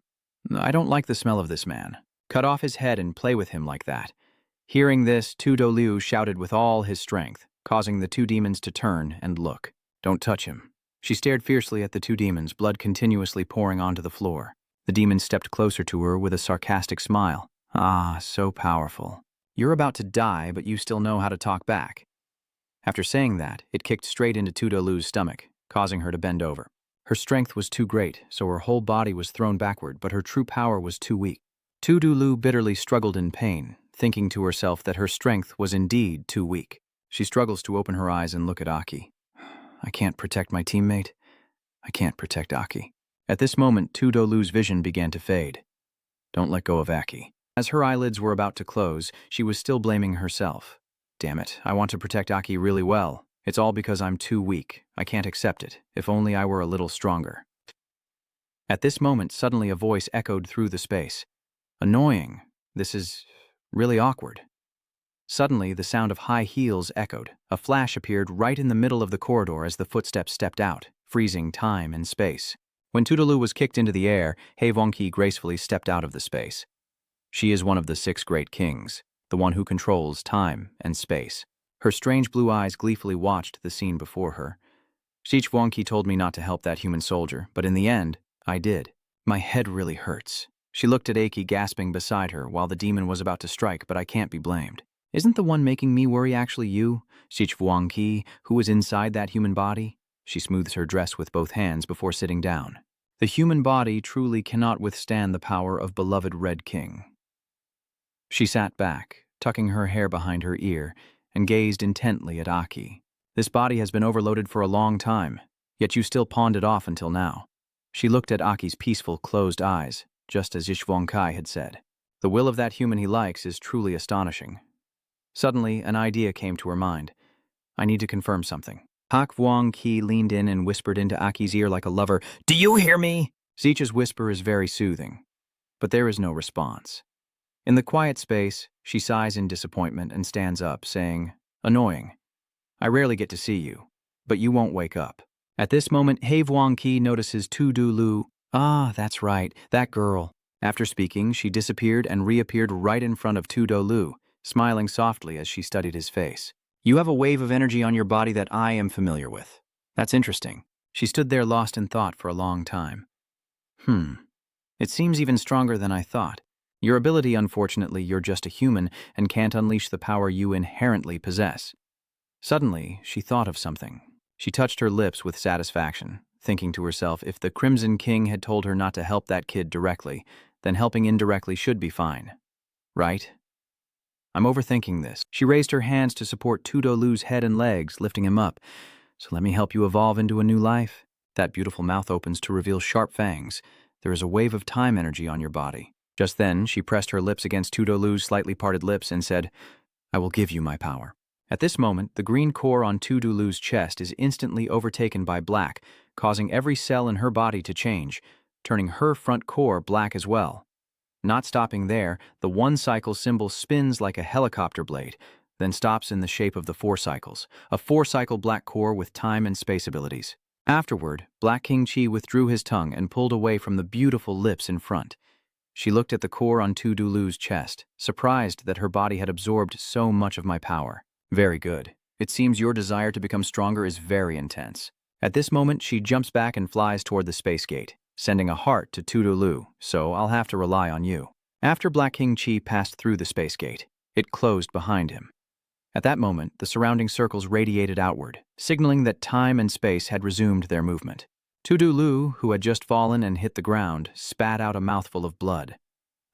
I don't like the smell of this man. Cut off his head and play with him like that. Hearing this, Tudolu shouted with all his strength, causing the two demons to turn and look. Don't touch him. She stared fiercely at the two demons, blood continuously pouring onto the floor. The demon stepped closer to her with a sarcastic smile. Ah, so powerful. You're about to die, but you still know how to talk back. After saying that, it kicked straight into Tudolu's stomach, causing her to bend over. Her strength was too great, so her whole body was thrown backward, but her true power was too weak. Tudolu bitterly struggled in pain, thinking to herself that her strength was indeed too weak. She struggles to open her eyes and look at Aki. I can't protect my teammate. I can't protect Aki. At this moment, Tudolu's vision began to fade. Don't let go of Aki. As her eyelids were about to close, she was still blaming herself. Damn it, I want to protect Aki really well. It's all because I'm too weak. I can't accept it. If only I were a little stronger. At this moment, suddenly a voice echoed through the space. Annoying. This is really awkward. Suddenly, the sound of high heels echoed. A flash appeared right in the middle of the corridor as the footsteps stepped out, freezing time and space. When Tudolu was kicked into the air, He Wonki gracefully stepped out of the space. She is one of the 6 great kings, the one who controls time and space. Her strange blue eyes gleefully watched the scene before her. Sich Wonki told me not to help that human soldier, but in the end, I did. My head really hurts. She looked at Aki gasping beside her while the demon was about to strike, but I can't be blamed. Isn't the one making me worry actually you, Sich Wonki, who was inside that human body? She smooths her dress with both hands before sitting down. The human body truly cannot withstand the power of beloved Red King. She sat back, tucking her hair behind her ear, and gazed intently at Aki. This body has been overloaded for a long time, yet you still pawned it off until now. She looked at Aki's peaceful, closed eyes, just as Ishwonkai had said. The will of that human he likes is truly astonishing. Suddenly, an idea came to her mind. I need to confirm something. Hak Wong Ki leaned in and whispered into Aki's ear like a lover, Do you hear me? Zicha's whisper is very soothing, but there is no response. In the quiet space, she sighs in disappointment and stands up, saying, Annoying. I rarely get to see you, but you won't wake up. At this moment, He Wong Ki notices Tudulu. Ah, that's right, that girl. After speaking, she disappeared and reappeared right in front of Tudolu, smiling softly as she studied his face. You have a wave of energy on your body that I am familiar with. That's interesting. She stood there lost in thought for a long time. It seems even stronger than I thought. Your ability, unfortunately, you're just a human and can't unleash the power you inherently possess. Suddenly, she thought of something. She touched her lips with satisfaction, thinking to herself if the Crimson King had told her not to help that kid directly, then helping indirectly should be fine. Right? I'm overthinking this. She raised her hands to support Tudolu's head and legs, lifting him up. So let me help you evolve into a new life. That beautiful mouth opens to reveal sharp fangs. There is a wave of time energy on your body. Just then, she pressed her lips against Tudolu's slightly parted lips and said, I will give you my power. At this moment, the green core on Tudulu's chest is instantly overtaken by black, causing every cell in her body to change, turning her front core black as well. Not stopping there, the 1 cycle symbol spins like a helicopter blade, then stops in the shape of the 4 cycles, a 4 cycle black core with time and space abilities. Afterward, Black King Chi withdrew his tongue and pulled away from the beautiful lips in front. She looked at the core on Tu Dulu's chest, surprised that her body had absorbed so much of my power. Very good. It seems your desire to become stronger is very intense. At this moment, she jumps back and flies toward the space gate, sending a heart to Tu Dulu, so I'll have to rely on you. After Black King Chi passed through the space gate, it closed behind him. At that moment, the surrounding circles radiated outward, signaling that time and space had resumed their movement. Tu Dulu, who had just fallen and hit the ground, spat out a mouthful of blood.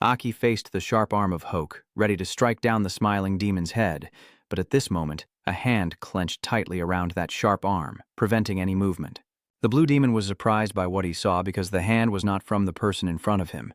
Aki faced the sharp arm of Hoke, ready to strike down the smiling demon's head, but at this moment, a hand clenched tightly around that sharp arm, preventing any movement. The blue demon was surprised by what he saw because the hand was not from the person in front of him.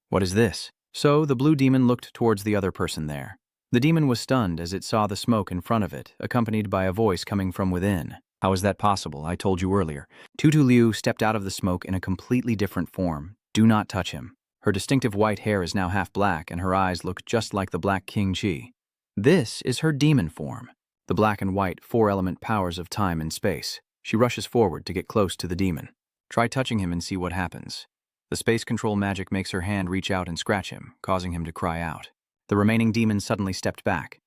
What is this? So the blue demon looked towards the other person there. The demon was stunned as it saw the smoke in front of it, accompanied by a voice coming from within. How is that possible? I told you earlier. Tu Dulu stepped out of the smoke in a completely different form. Do not touch him. Her distinctive white hair is now half black, and her eyes look just like the Black King Chi. This is her demon form, the black and white four-element powers of time and space. She rushes forward to get close to the demon. Try touching him and see what happens. The space control magic makes her hand reach out and scratch him, causing him to cry out. The remaining demon suddenly stepped back.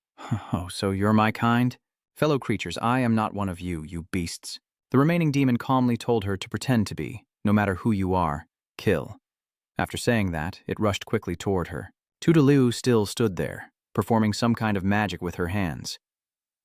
Oh, so you're my kind? Fellow creatures, I am not one of you, you beasts. The remaining demon calmly told her to pretend to be, no matter who you are, kill. After saying that, it rushed quickly toward her. Tu Dulu still stood there, performing some kind of magic with her hands.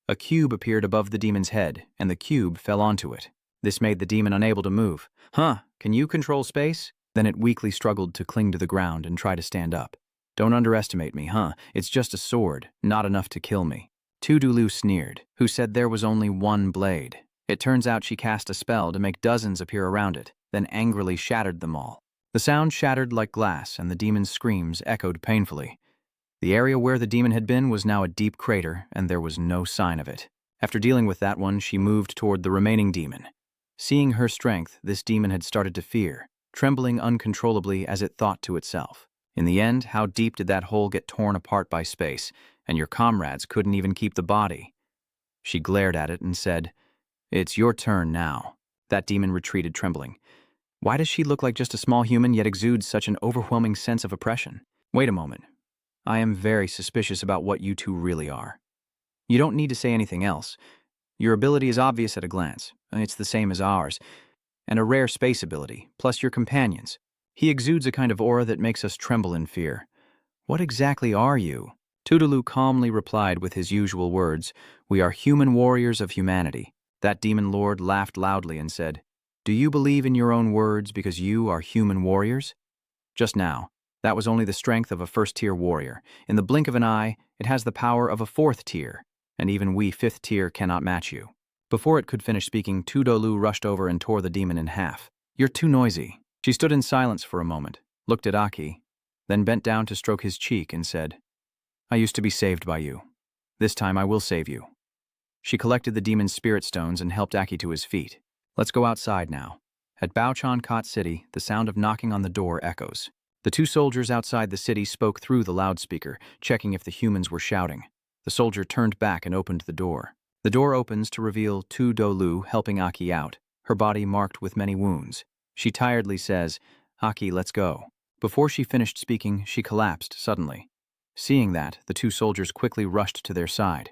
A cube appeared above the demon's head, and the cube fell onto it. This made the demon unable to move. Huh, can you control space? Then it weakly struggled to cling to the ground and try to stand up. Don't underestimate me, huh? It's just a sword, not enough to kill me. Tu Dulu sneered, who said there was only one blade. It turns out she cast a spell to make dozens appear around it, then angrily shattered them all. The sound shattered like glass, and the demon's screams echoed painfully. The area where the demon had been was now a deep crater, and there was no sign of it. After dealing with that one, she moved toward the remaining demon. Seeing her strength, this demon had started to fear, trembling uncontrollably as it thought to itself. In the end, how deep did that hole get torn apart by space, and your comrades couldn't even keep the body? She glared at it and said, It's your turn now. That demon retreated trembling. Why does she look like just a small human yet exudes such an overwhelming sense of oppression? Wait a moment. I am very suspicious about what you two really are. You don't need to say anything else. Your ability is obvious at a glance. It's the same as ours. And a rare space ability, plus your companions. He exudes a kind of aura that makes us tremble in fear. What exactly are you? Tu Dulu calmly replied with his usual words, We are human warriors of humanity. That demon lord laughed loudly and said, Do you believe in your own words because you are human warriors? Just now, that was only the strength of a first-tier warrior. In the blink of an eye, it has the power of a fourth tier, and even we fifth tier cannot match you. Before it could finish speaking, Tu Dulu rushed over and tore the demon in half. You're too noisy. She stood in silence for a moment, looked at Aki, then bent down to stroke his cheek and said, I used to be saved by you. This time I will save you. She collected the demon's spirit stones and helped Aki to his feet. Let's go outside now. At Baochan Kot City, the sound of knocking on the door echoes. The two soldiers outside the city spoke through the loudspeaker, checking if the humans were shouting. The soldier turned back and opened the door. The door opens to reveal Tu Dulu helping Aki out, her body marked with many wounds. She tiredly says, Aki, let's go. Before she finished speaking, she collapsed suddenly. Seeing that, the two soldiers quickly rushed to their side.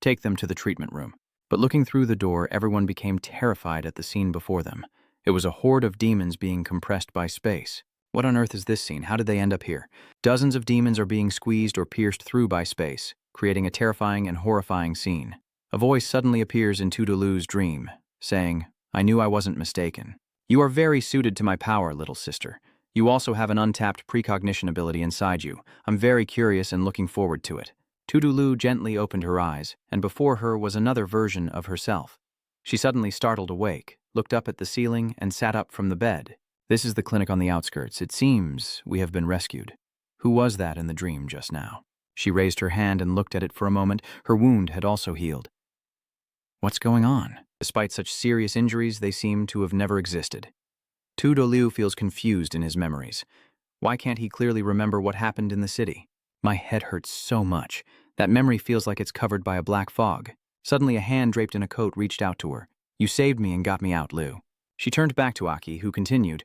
Take them to the treatment room. But looking through the door, everyone became terrified at the scene before them. It was a horde of demons being compressed by space. What on earth is this scene? How did they end up here? Dozens of demons are being squeezed or pierced through by space, creating a terrifying and horrifying scene. A voice suddenly appears in Tu Dulu's dream, saying, I knew I wasn't mistaken. You are very suited to my power, little sister. You also have an untapped precognition ability inside you. I'm very curious and looking forward to it. Tu Dulu gently opened her eyes, and before her was another version of herself. She suddenly startled awake, looked up at the ceiling, and sat up from the bed. This is the clinic on the outskirts. It seems we have been rescued. Who was that in the dream just now? She raised her hand and looked at it for a moment. Her wound had also healed. What's going on? Despite such serious injuries, they seem to have never existed. Tu Dulu feels confused in his memories. Why can't he clearly remember what happened in the city? My head hurts so much. That memory feels like it's covered by a black fog. Suddenly a hand draped in a coat reached out to her. You saved me and got me out, Lu. She turned back to Aki, who continued,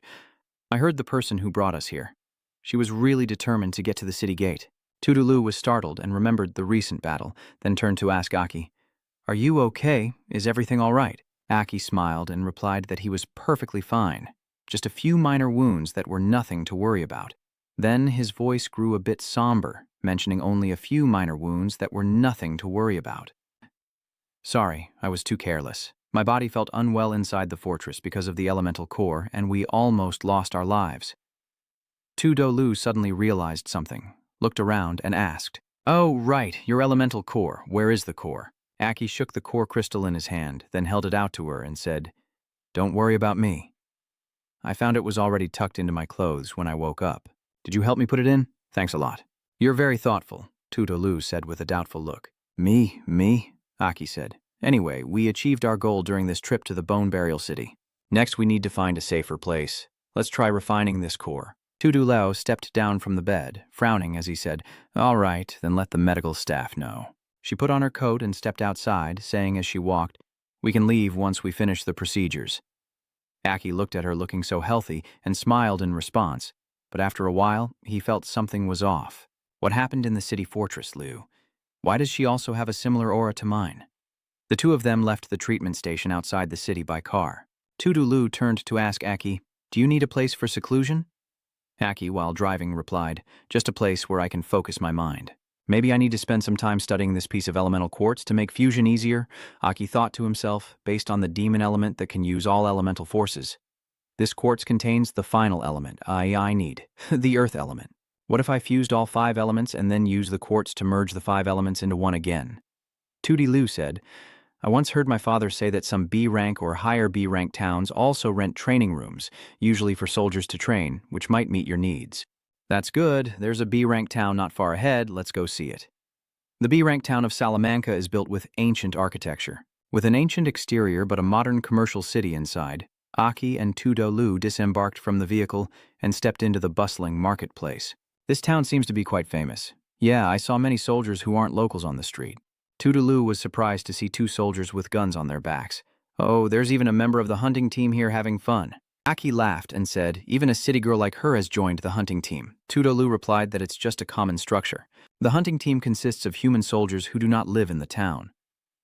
I heard the person who brought us here. She was really determined to get to the city gate. Tudulu was startled and remembered the recent battle, then turned to ask Aki, Are you okay? Is everything all right? Aki smiled and replied that he was perfectly fine. Just a few minor wounds that were nothing to worry about. Then his voice grew a bit somber, mentioning only a few minor wounds that were nothing to worry about. Sorry, I was too careless. My body felt unwell inside the fortress because of the elemental core, and we almost lost our lives. Tudolu suddenly realized something, looked around, and asked, Oh, right, your elemental core. Where is the core? Aki shook the core crystal in his hand, then held it out to her and said, Don't worry about me. I found it was already tucked into my clothes when I woke up. Did you help me put it in? Thanks a lot. You're very thoughtful, Tudolu said with a doubtful look. Me? Aki said. Anyway, we achieved our goal during this trip to the Bone Burial City. Next, we need to find a safer place. Let's try refining this core. Tudulao stepped down from the bed, frowning as he said, All right, then let the medical staff know. She put on her coat and stepped outside, saying as she walked, We can leave once we finish the procedures. Aki looked at her looking so healthy and smiled in response, but after a while, he felt something was off. What happened in the city fortress, Lu? Why does she also have a similar aura to mine? The two of them left the treatment station outside the city by car. Tudulu turned to ask Aki, Do you need a place for seclusion? Aki, while driving, replied, Just a place where I can focus my mind. Maybe I need to spend some time studying this piece of elemental quartz to make fusion easier, Aki thought to himself, based on the demon element that can use all elemental forces. This quartz contains the final element I need, the earth element. What if I fused all 5 elements and then used the quartz to merge the 5 elements into one again? Tudulu said, I once heard my father say that some B-rank or higher B-rank towns also rent training rooms, usually for soldiers to train, which might meet your needs. That's good. There's a B-rank town not far ahead. Let's go see it. The B-rank town of Salamanca is built with ancient architecture. With an ancient exterior but a modern commercial city inside, Aki and Tudolu disembarked from the vehicle and stepped into the bustling marketplace. This town seems to be quite famous. Yeah, I saw many soldiers who aren't locals on the street. Tudulu was surprised to see 2 soldiers with guns on their backs. Oh, there's even a member of the hunting team here having fun. Aki laughed and said, Even a city girl like her has joined the hunting team. Tudolu replied that it's just a common structure. The hunting team consists of human soldiers who do not live in the town.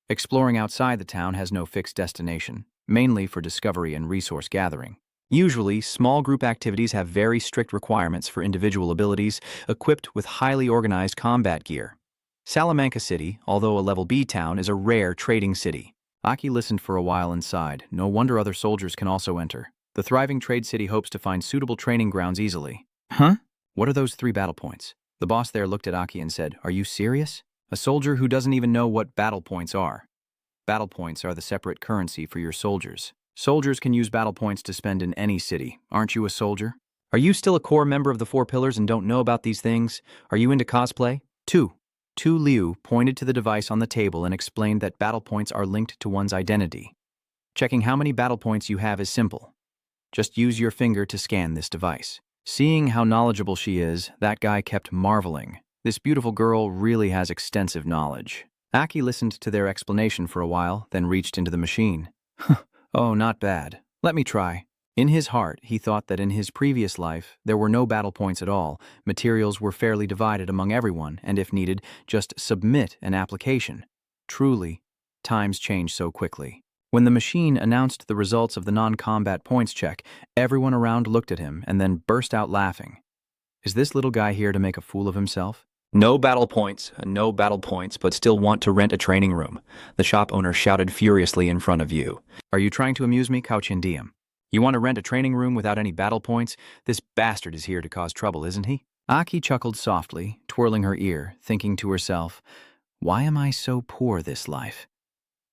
Exploring outside the town has no fixed destination, mainly for discovery and resource gathering. Usually, small group activities have very strict requirements for individual abilities, equipped with highly organized combat gear. Salamanca City, although a level B town, is a rare trading city. Aki listened for a while inside. No wonder other soldiers can also enter. The thriving trade city hopes to find suitable training grounds easily. Huh? What are those 3 battle points? The boss there looked at Aki and said, Are you serious? A soldier who doesn't even know what battle points are. Battle points are the separate currency for your soldiers. Soldiers can use battle points to spend in any city. Aren't you a soldier? Are you still a core member of the 4 pillars and don't know about these things? Are you into cosplay? 2. Tu Liu pointed to the device on the table and explained that battle points are linked to one's identity. Checking how many battle points you have is simple. Just use your finger to scan this device. Seeing how knowledgeable she is, that guy kept marveling. This beautiful girl really has extensive knowledge. Aki listened to their explanation for a while, then reached into the machine. Oh, not bad. Let me try. In his heart, he thought that in his previous life, there were no battle points at all. Materials were fairly divided among everyone, and if needed, just submit an application. Truly, times change so quickly. When the machine announced the results of the non-combat points check, everyone around looked at him and then burst out laughing. Is this little guy here to make a fool of himself? No battle points, but still want to rent a training room. The shop owner shouted furiously in front of you. Are you trying to amuse me, Kauchindium? You want to rent a training room without any battle points? This bastard is here to cause trouble, isn't he? Aki chuckled softly, twirling her ear, thinking to herself, Why am I so poor this life?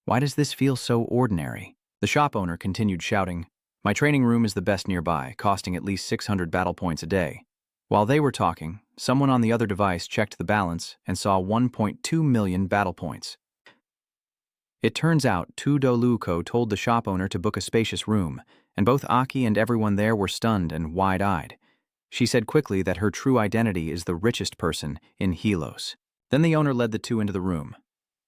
Why does this feel so ordinary? The shop owner continued shouting, My training room is the best nearby, costing at least 600 battle points a day. While they were talking, someone on the other device checked the balance and saw 1.2 million battle points. It turns out Tudoluko told the shop owner to book a spacious room, and both Aki and everyone there were stunned and wide-eyed. She said quickly that her true identity is the richest person in Helos. Then the owner led the 2 into the room.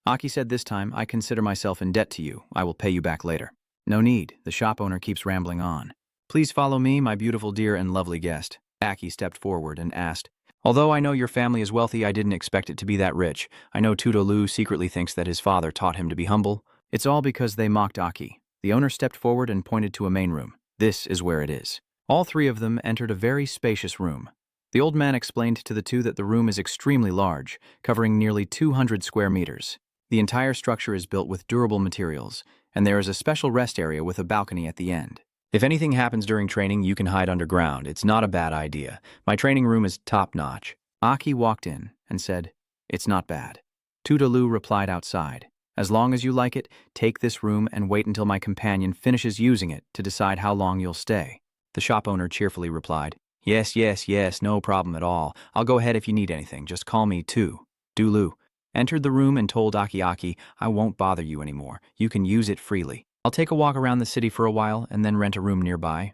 Aki said, This time, I consider myself in debt to you. I will pay you back later. No need, the shop owner keeps rambling on. Please follow me, my beautiful dear and lovely guest. Aki stepped forward and asked, although I know your family is wealthy, I didn't expect it to be that rich. I know Tudolu secretly thinks that his father taught him to be humble. It's all because they mocked Aki. The owner stepped forward and pointed to a main room. This is where it is. All three of them entered a very spacious room. The old man explained to the two that the room is extremely large, covering nearly 200 square meters. The entire structure is built with durable materials, and there is a special rest area with a balcony at the end. If anything happens during training, you can hide underground. It's not a bad idea. My training room is top-notch. Aki walked in and said, it's not bad. Tudolu replied outside, as long as you like it, take this room and wait until my companion finishes using it to decide how long you'll stay. The shop owner cheerfully replied, yes, yes, yes, no problem at all. I'll go ahead if you need anything. Just call me too. Dulu entered the room and told Aki, I won't bother you anymore. You can use it freely. I'll take a walk around the city for a while and then rent a room nearby.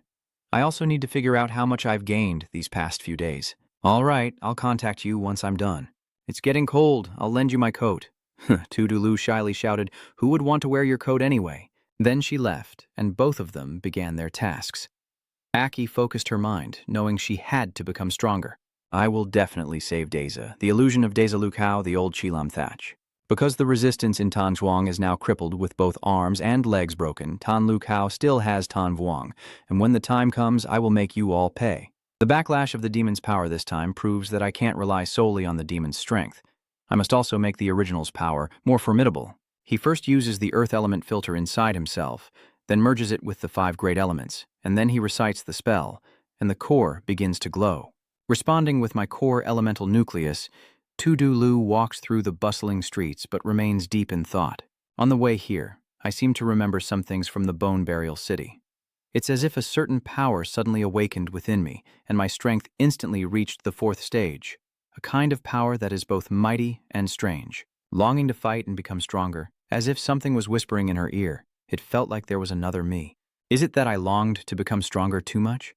I also need to figure out how much I've gained these past few days. All right, I'll contact you once I'm done. It's getting cold. I'll lend you my coat. Tudulu shyly shouted, who would want to wear your coat anyway? Then she left, and both of them began their tasks. Aki focused her mind, knowing she had to become stronger. I will definitely save Deza, the illusion of Deza Lukao, the old Chilam Thatch. Because the resistance in Tan Zhuang is now crippled with both arms and legs broken, Tan Lukao still has Tan Vuong, and when the time comes, I will make you all pay. The backlash of the demon's power this time proves that I can't rely solely on the demon's strength. I must also make the original's power more formidable. He first uses the earth element filter inside himself, then merges it with the 5 great elements, and then he recites the spell, and the core begins to glow. Responding with my core elemental nucleus, Tudulu walks through the bustling streets but remains deep in thought. On the way here, I seem to remember some things from the Bone Burial City. It's as if a certain power suddenly awakened within me, and my strength instantly reached the 4th stage, a kind of power that is both mighty and strange. Longing to fight and become stronger, as if something was whispering in her ear, it felt like there was another me. Is it that I longed to become stronger too much?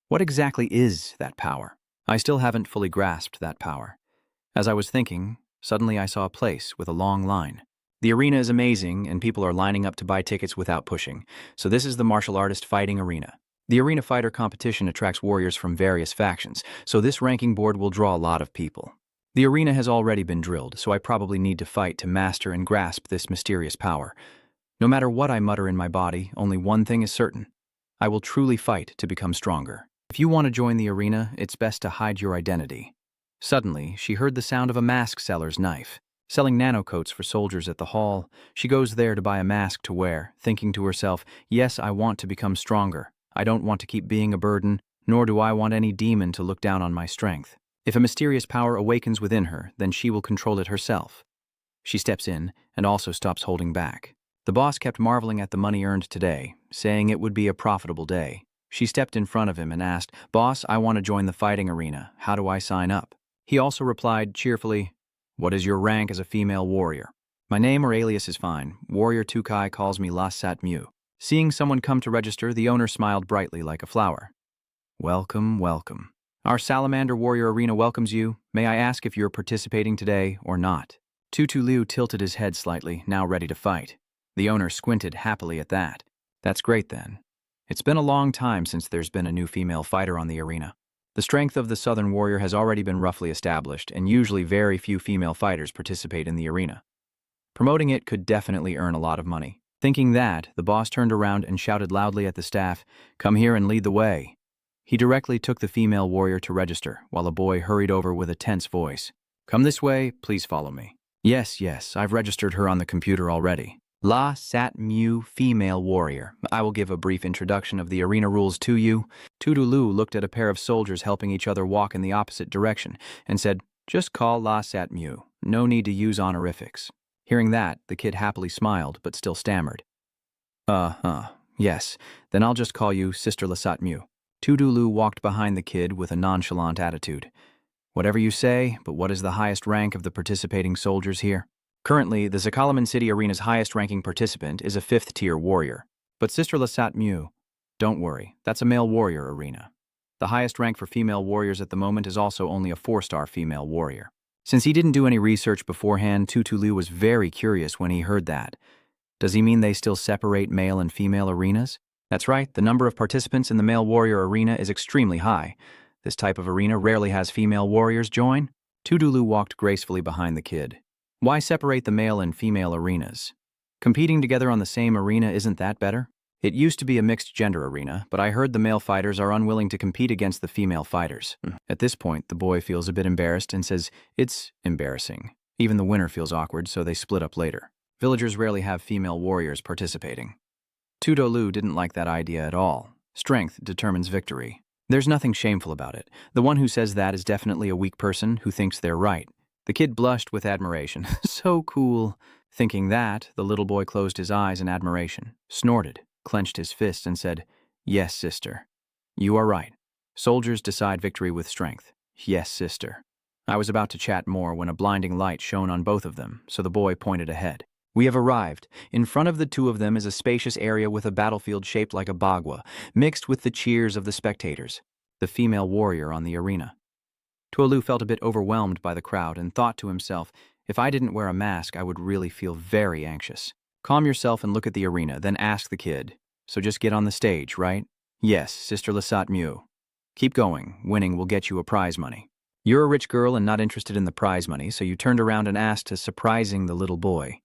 What exactly is that power? I still haven't fully grasped that power. As I was thinking, suddenly I saw a place with a long line. The arena is amazing, and people are lining up to buy tickets without pushing. So this is the martial artist fighting arena. The arena fighter competition attracts warriors from various factions, so this ranking board will draw a lot of people. The arena has already been drilled, so I probably need to fight to master and grasp this mysterious power. No matter what I mutter in my body, only one thing is certain. I will truly fight to become stronger. If you want to join the arena, it's best to hide your identity. Suddenly, she heard the sound of a mask seller's knife. Selling nanocoats for soldiers at the hall, she goes there to buy a mask to wear, thinking to herself, yes, I want to become stronger. I don't want to keep being a burden, nor do I want any demon to look down on my strength. If a mysterious power awakens within her, then she will control it herself. She steps in and also stops holding back. The boss kept marveling at the money earned today, saying it would be a profitable day. She stepped in front of him and asked, "Boss, I want to join the fighting arena. How do I sign up?" He also replied cheerfully, "What is your rank as a female warrior?" "My name or alias is fine. Warrior Tukai calls me La Sat Mu." Seeing someone come to register, the owner smiled brightly like a flower. "Welcome, welcome. Our Salamander Warrior Arena welcomes you. May I ask if you're participating today or not?" Tutu Liu tilted his head slightly, now ready to fight. The owner squinted happily at that. "That's great then. It's been a long time since there's been a new female fighter on the arena. The strength of the Southern Warrior has already been roughly established, and usually very few female fighters participate in the arena. Promoting it could definitely earn a lot of money." Thinking that, the boss turned around and shouted loudly at the staff, "Come here and lead the way." He directly took the female warrior to register, while a boy hurried over with a tense voice. "Come this way, please follow me." Yes, I've registered her on the computer already. La Sat Mu, female warrior. I will give a brief introduction of the arena rules to you. Tudulu looked at a pair of soldiers helping each other walk in the opposite direction and said, "Just call La Sat Mu. No need to use honorifics." Hearing that, the kid happily smiled, but still stammered. Yes, then I'll just call you Sister Lasat Mu." Tudulu walked behind the kid with a nonchalant attitude. "Whatever you say, but what is the highest rank of the participating soldiers here?" Currently, the Zakalaman City Arena's highest-ranking participant is a 5th-tier warrior. But Sister Lasat Mu, don't worry, that's a male warrior arena. The highest rank for female warriors at the moment is also only a 4-star female warrior. Since he didn't do any research beforehand, Tutu Liu was very curious when he heard that. Does he mean they still separate male and female arenas? That's right, the number of participants in the male warrior arena is extremely high. This type of arena rarely has female warriors join. Tudulu walked gracefully behind the kid. Why separate the male and female arenas? Competing together on the same arena isn't that better? It used to be a mixed-gender arena, but I heard the male fighters are unwilling to compete against the female fighters. At this point, the boy feels a bit embarrassed and says, "It's embarrassing." Even the winner feels awkward, so they split up later. Villagers rarely have female warriors participating. Tudolu didn't like that idea at all. Strength determines victory. There's nothing shameful about it. The one who says that is definitely a weak person who thinks they're right. The kid blushed with admiration. So cool. Thinking that, the little boy closed his eyes in admiration, snorted, clenched his fists, and said, "Yes, sister. You are right. Soldiers decide victory with strength. Yes, sister." I was about to chat more when a blinding light shone on both of them, so the boy pointed ahead. "We have arrived. In front of the two of them is a spacious area with a battlefield shaped like a bagua, mixed with the cheers of the spectators, the female warrior on the arena." Tuolu felt a bit overwhelmed by the crowd and thought to himself, if I didn't wear a mask, I would really feel very anxious. Calm yourself and look at the arena, then ask the kid. "So just get on the stage, right?" "Yes, Sister Lasat Mew." "Keep going. Winning will get you a prize money." You're a rich girl and not interested in the prize money, so you turned around and asked, surprising the little boy.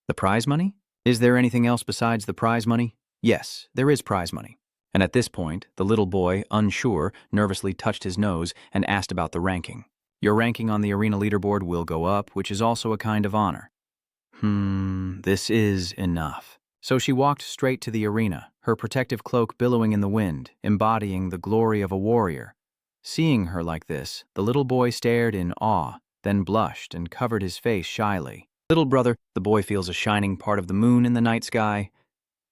"The prize money? Is there anything else besides the prize money?" "Yes, there is prize money." And at this point, the little boy, unsure, nervously touched his nose and asked about the ranking. "Your ranking on the arena leaderboard will go up, which is also a kind of honor." This is enough. So she walked straight to the arena, her protective cloak billowing in the wind, embodying the glory of a warrior. Seeing her like this, the little boy stared in awe, then blushed and covered his face shyly. "Little brother," the boy feels a shining part of the moon in the night sky.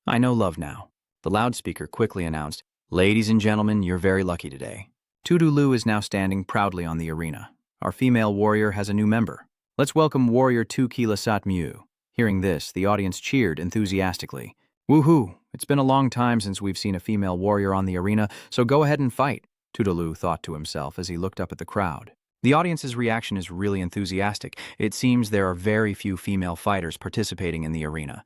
"I know love now." The loudspeaker quickly announced, "Ladies and gentlemen, you're very lucky today." Tudulu is now standing proudly on the arena. Our female warrior has a new member. Let's welcome Warrior Tuki Lasat Mew. Hearing this, the audience cheered enthusiastically. "Woohoo! It's been a long time since we've seen a female warrior on the arena, so go ahead and fight," Tudulu thought to himself as he looked up at the crowd. The audience's reaction is really enthusiastic. It seems there are very few female fighters participating in the arena.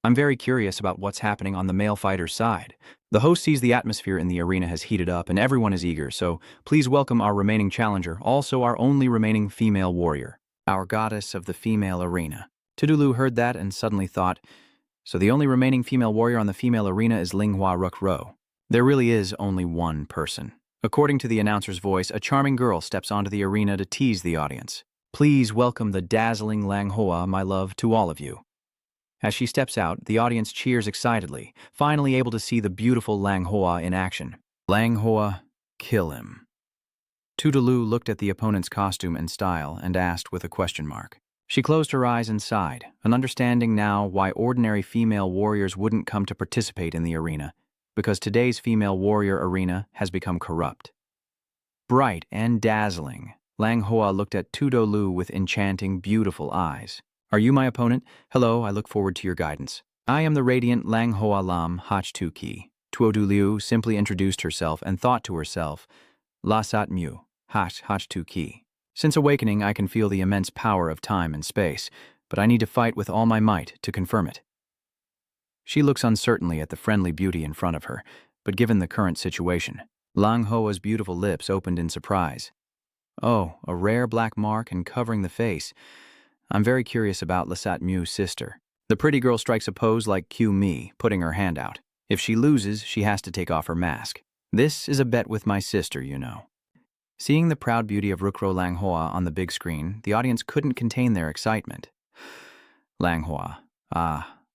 I'm very curious about what's happening on the male fighter's side. The host sees the atmosphere in the arena has heated up and everyone is eager, so please welcome our remaining challenger, also our only remaining female warrior, our goddess of the female arena. Tudulu heard that and suddenly thought, so the only remaining female warrior on the female arena is Linghua Rukro. There really is only one person. According to the announcer's voice, a charming girl steps onto the arena to tease the audience. "Please welcome the dazzling Langhua, my love, to all of you." As she steps out, the audience cheers excitedly, finally able to see the beautiful Langhua in action. "Langhua, kill him." Tudulu looked at the opponent's costume and style and asked with a question mark. She closed her eyes and sighed, an understanding now why ordinary female warriors wouldn't come to participate in the arena, because today's female warrior arena has become corrupt. Bright and dazzling, Langhua looked at Tudolu with enchanting, beautiful eyes. "Are you my opponent? Hello, I look forward to your guidance. I am the radiant Langhua Lam Hachtuki." Tuodulu simply introduced herself and thought to herself, "Lasat Mu, Hachtuki. Since awakening, I can feel the immense power of time and space, but I need to fight with all my might to confirm it." She looks uncertainly at the friendly beauty in front of her, but given the current situation, Langhua's beautiful lips opened in surprise. "Oh, a rare black mark and covering the face. I'm very curious about Lasat Mu's sister." The pretty girl strikes a pose like cue me, putting her hand out. If she loses, she has to take off her mask. "This is a bet with my sister, you know." Seeing the proud beauty of Rukro Langhua on the big screen, the audience couldn't contain their excitement. Langhua.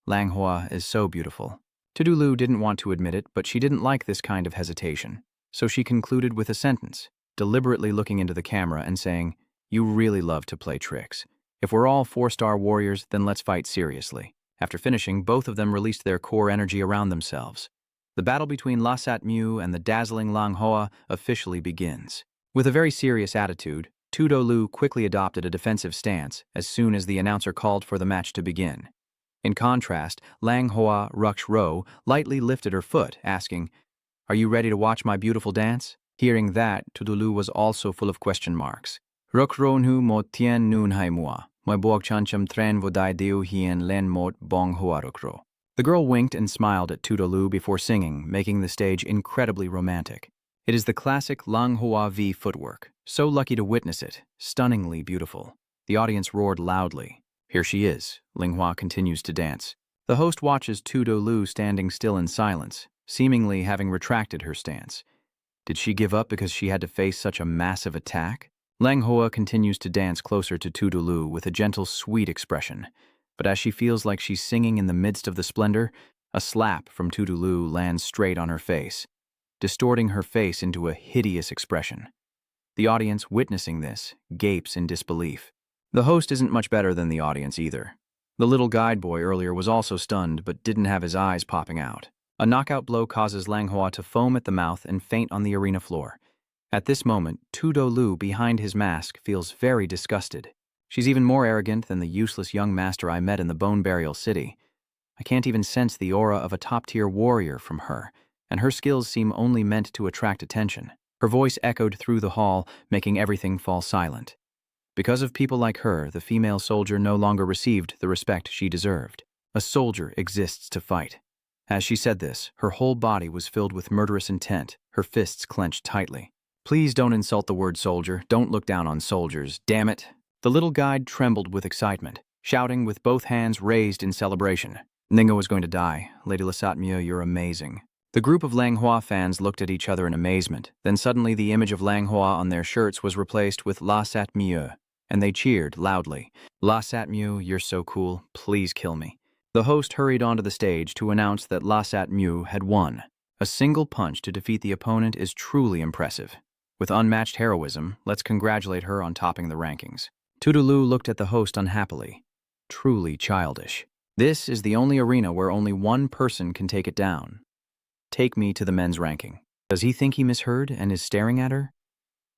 Langhua is so beautiful. Tudulu didn't want to admit it, but she didn't like this kind of hesitation. So she concluded with a sentence, deliberately looking into the camera and saying, "You really love to play tricks. If we're all 4-star warriors, then let's fight seriously." After finishing, both of them released their core energy around themselves. The battle between Lasat Mu and the dazzling Langhua officially begins. With a very serious attitude, Tudolu quickly adopted a defensive stance as soon as the announcer called for the match to begin. In contrast, Langhua Rukro lightly lifted her foot, asking, "Are you ready to watch my beautiful dance?" Hearing that, Tudulu was also full of question marks. "Rukro nu mo tien nun hai mua," Moi buok chancham tren vodai diu hien len mot bong huarokro. The girl winked and smiled at Tudolu before singing, making the stage incredibly romantic. It is the classic Lang Hua V footwork. So lucky to witness it. Stunningly beautiful. The audience roared loudly. Here she is. Ling Hua continues to dance. The host watches Tudolu standing still in silence, seemingly having retracted her stance. Did she give up because she had to face such a massive attack? Lang Hua continues to dance closer to Tudolu with a gentle, sweet expression. But as she feels like she's singing in the midst of the splendor, a slap from Tudolu lands straight on her face, distorting her face into a hideous expression. The audience, witnessing this, gapes in disbelief. The host isn't much better than the audience either. The little guide boy earlier was also stunned but didn't have his eyes popping out. A knockout blow causes Lang Hua to foam at the mouth and faint on the arena floor. At this moment, Tudolu behind his mask feels very disgusted. She's even more arrogant than the useless young master I met in the Bone Burial City. I can't even sense the aura of a top-tier warrior from her, and her skills seem only meant to attract attention. Her voice echoed through the hall, making everything fall silent. Because of people like her, the female soldier no longer received the respect she deserved. A soldier exists to fight. As she said this, her whole body was filled with murderous intent, her fists clenched tightly. Please don't insult the word soldier. Don't look down on soldiers. Damn it. The little guide trembled with excitement, shouting with both hands raised in celebration. Ningo was going to die. Lady Lasat Mieux, you're amazing. The group of Lang Hua fans looked at each other in amazement. Then suddenly the image of Lang Hua on their shirts was replaced with La Sat Mieux, and they cheered loudly. La Sat Mieux, you're so cool. Please kill me. The host hurried onto the stage to announce that La Sat Mieux had won. A single punch to defeat the opponent is truly impressive. With unmatched heroism, let's congratulate her on topping the rankings. Tudolu looked at the host unhappily. Truly childish. This is the only arena where only one person can take it down. Take me to the men's ranking. Does he think he misheard and is staring at her?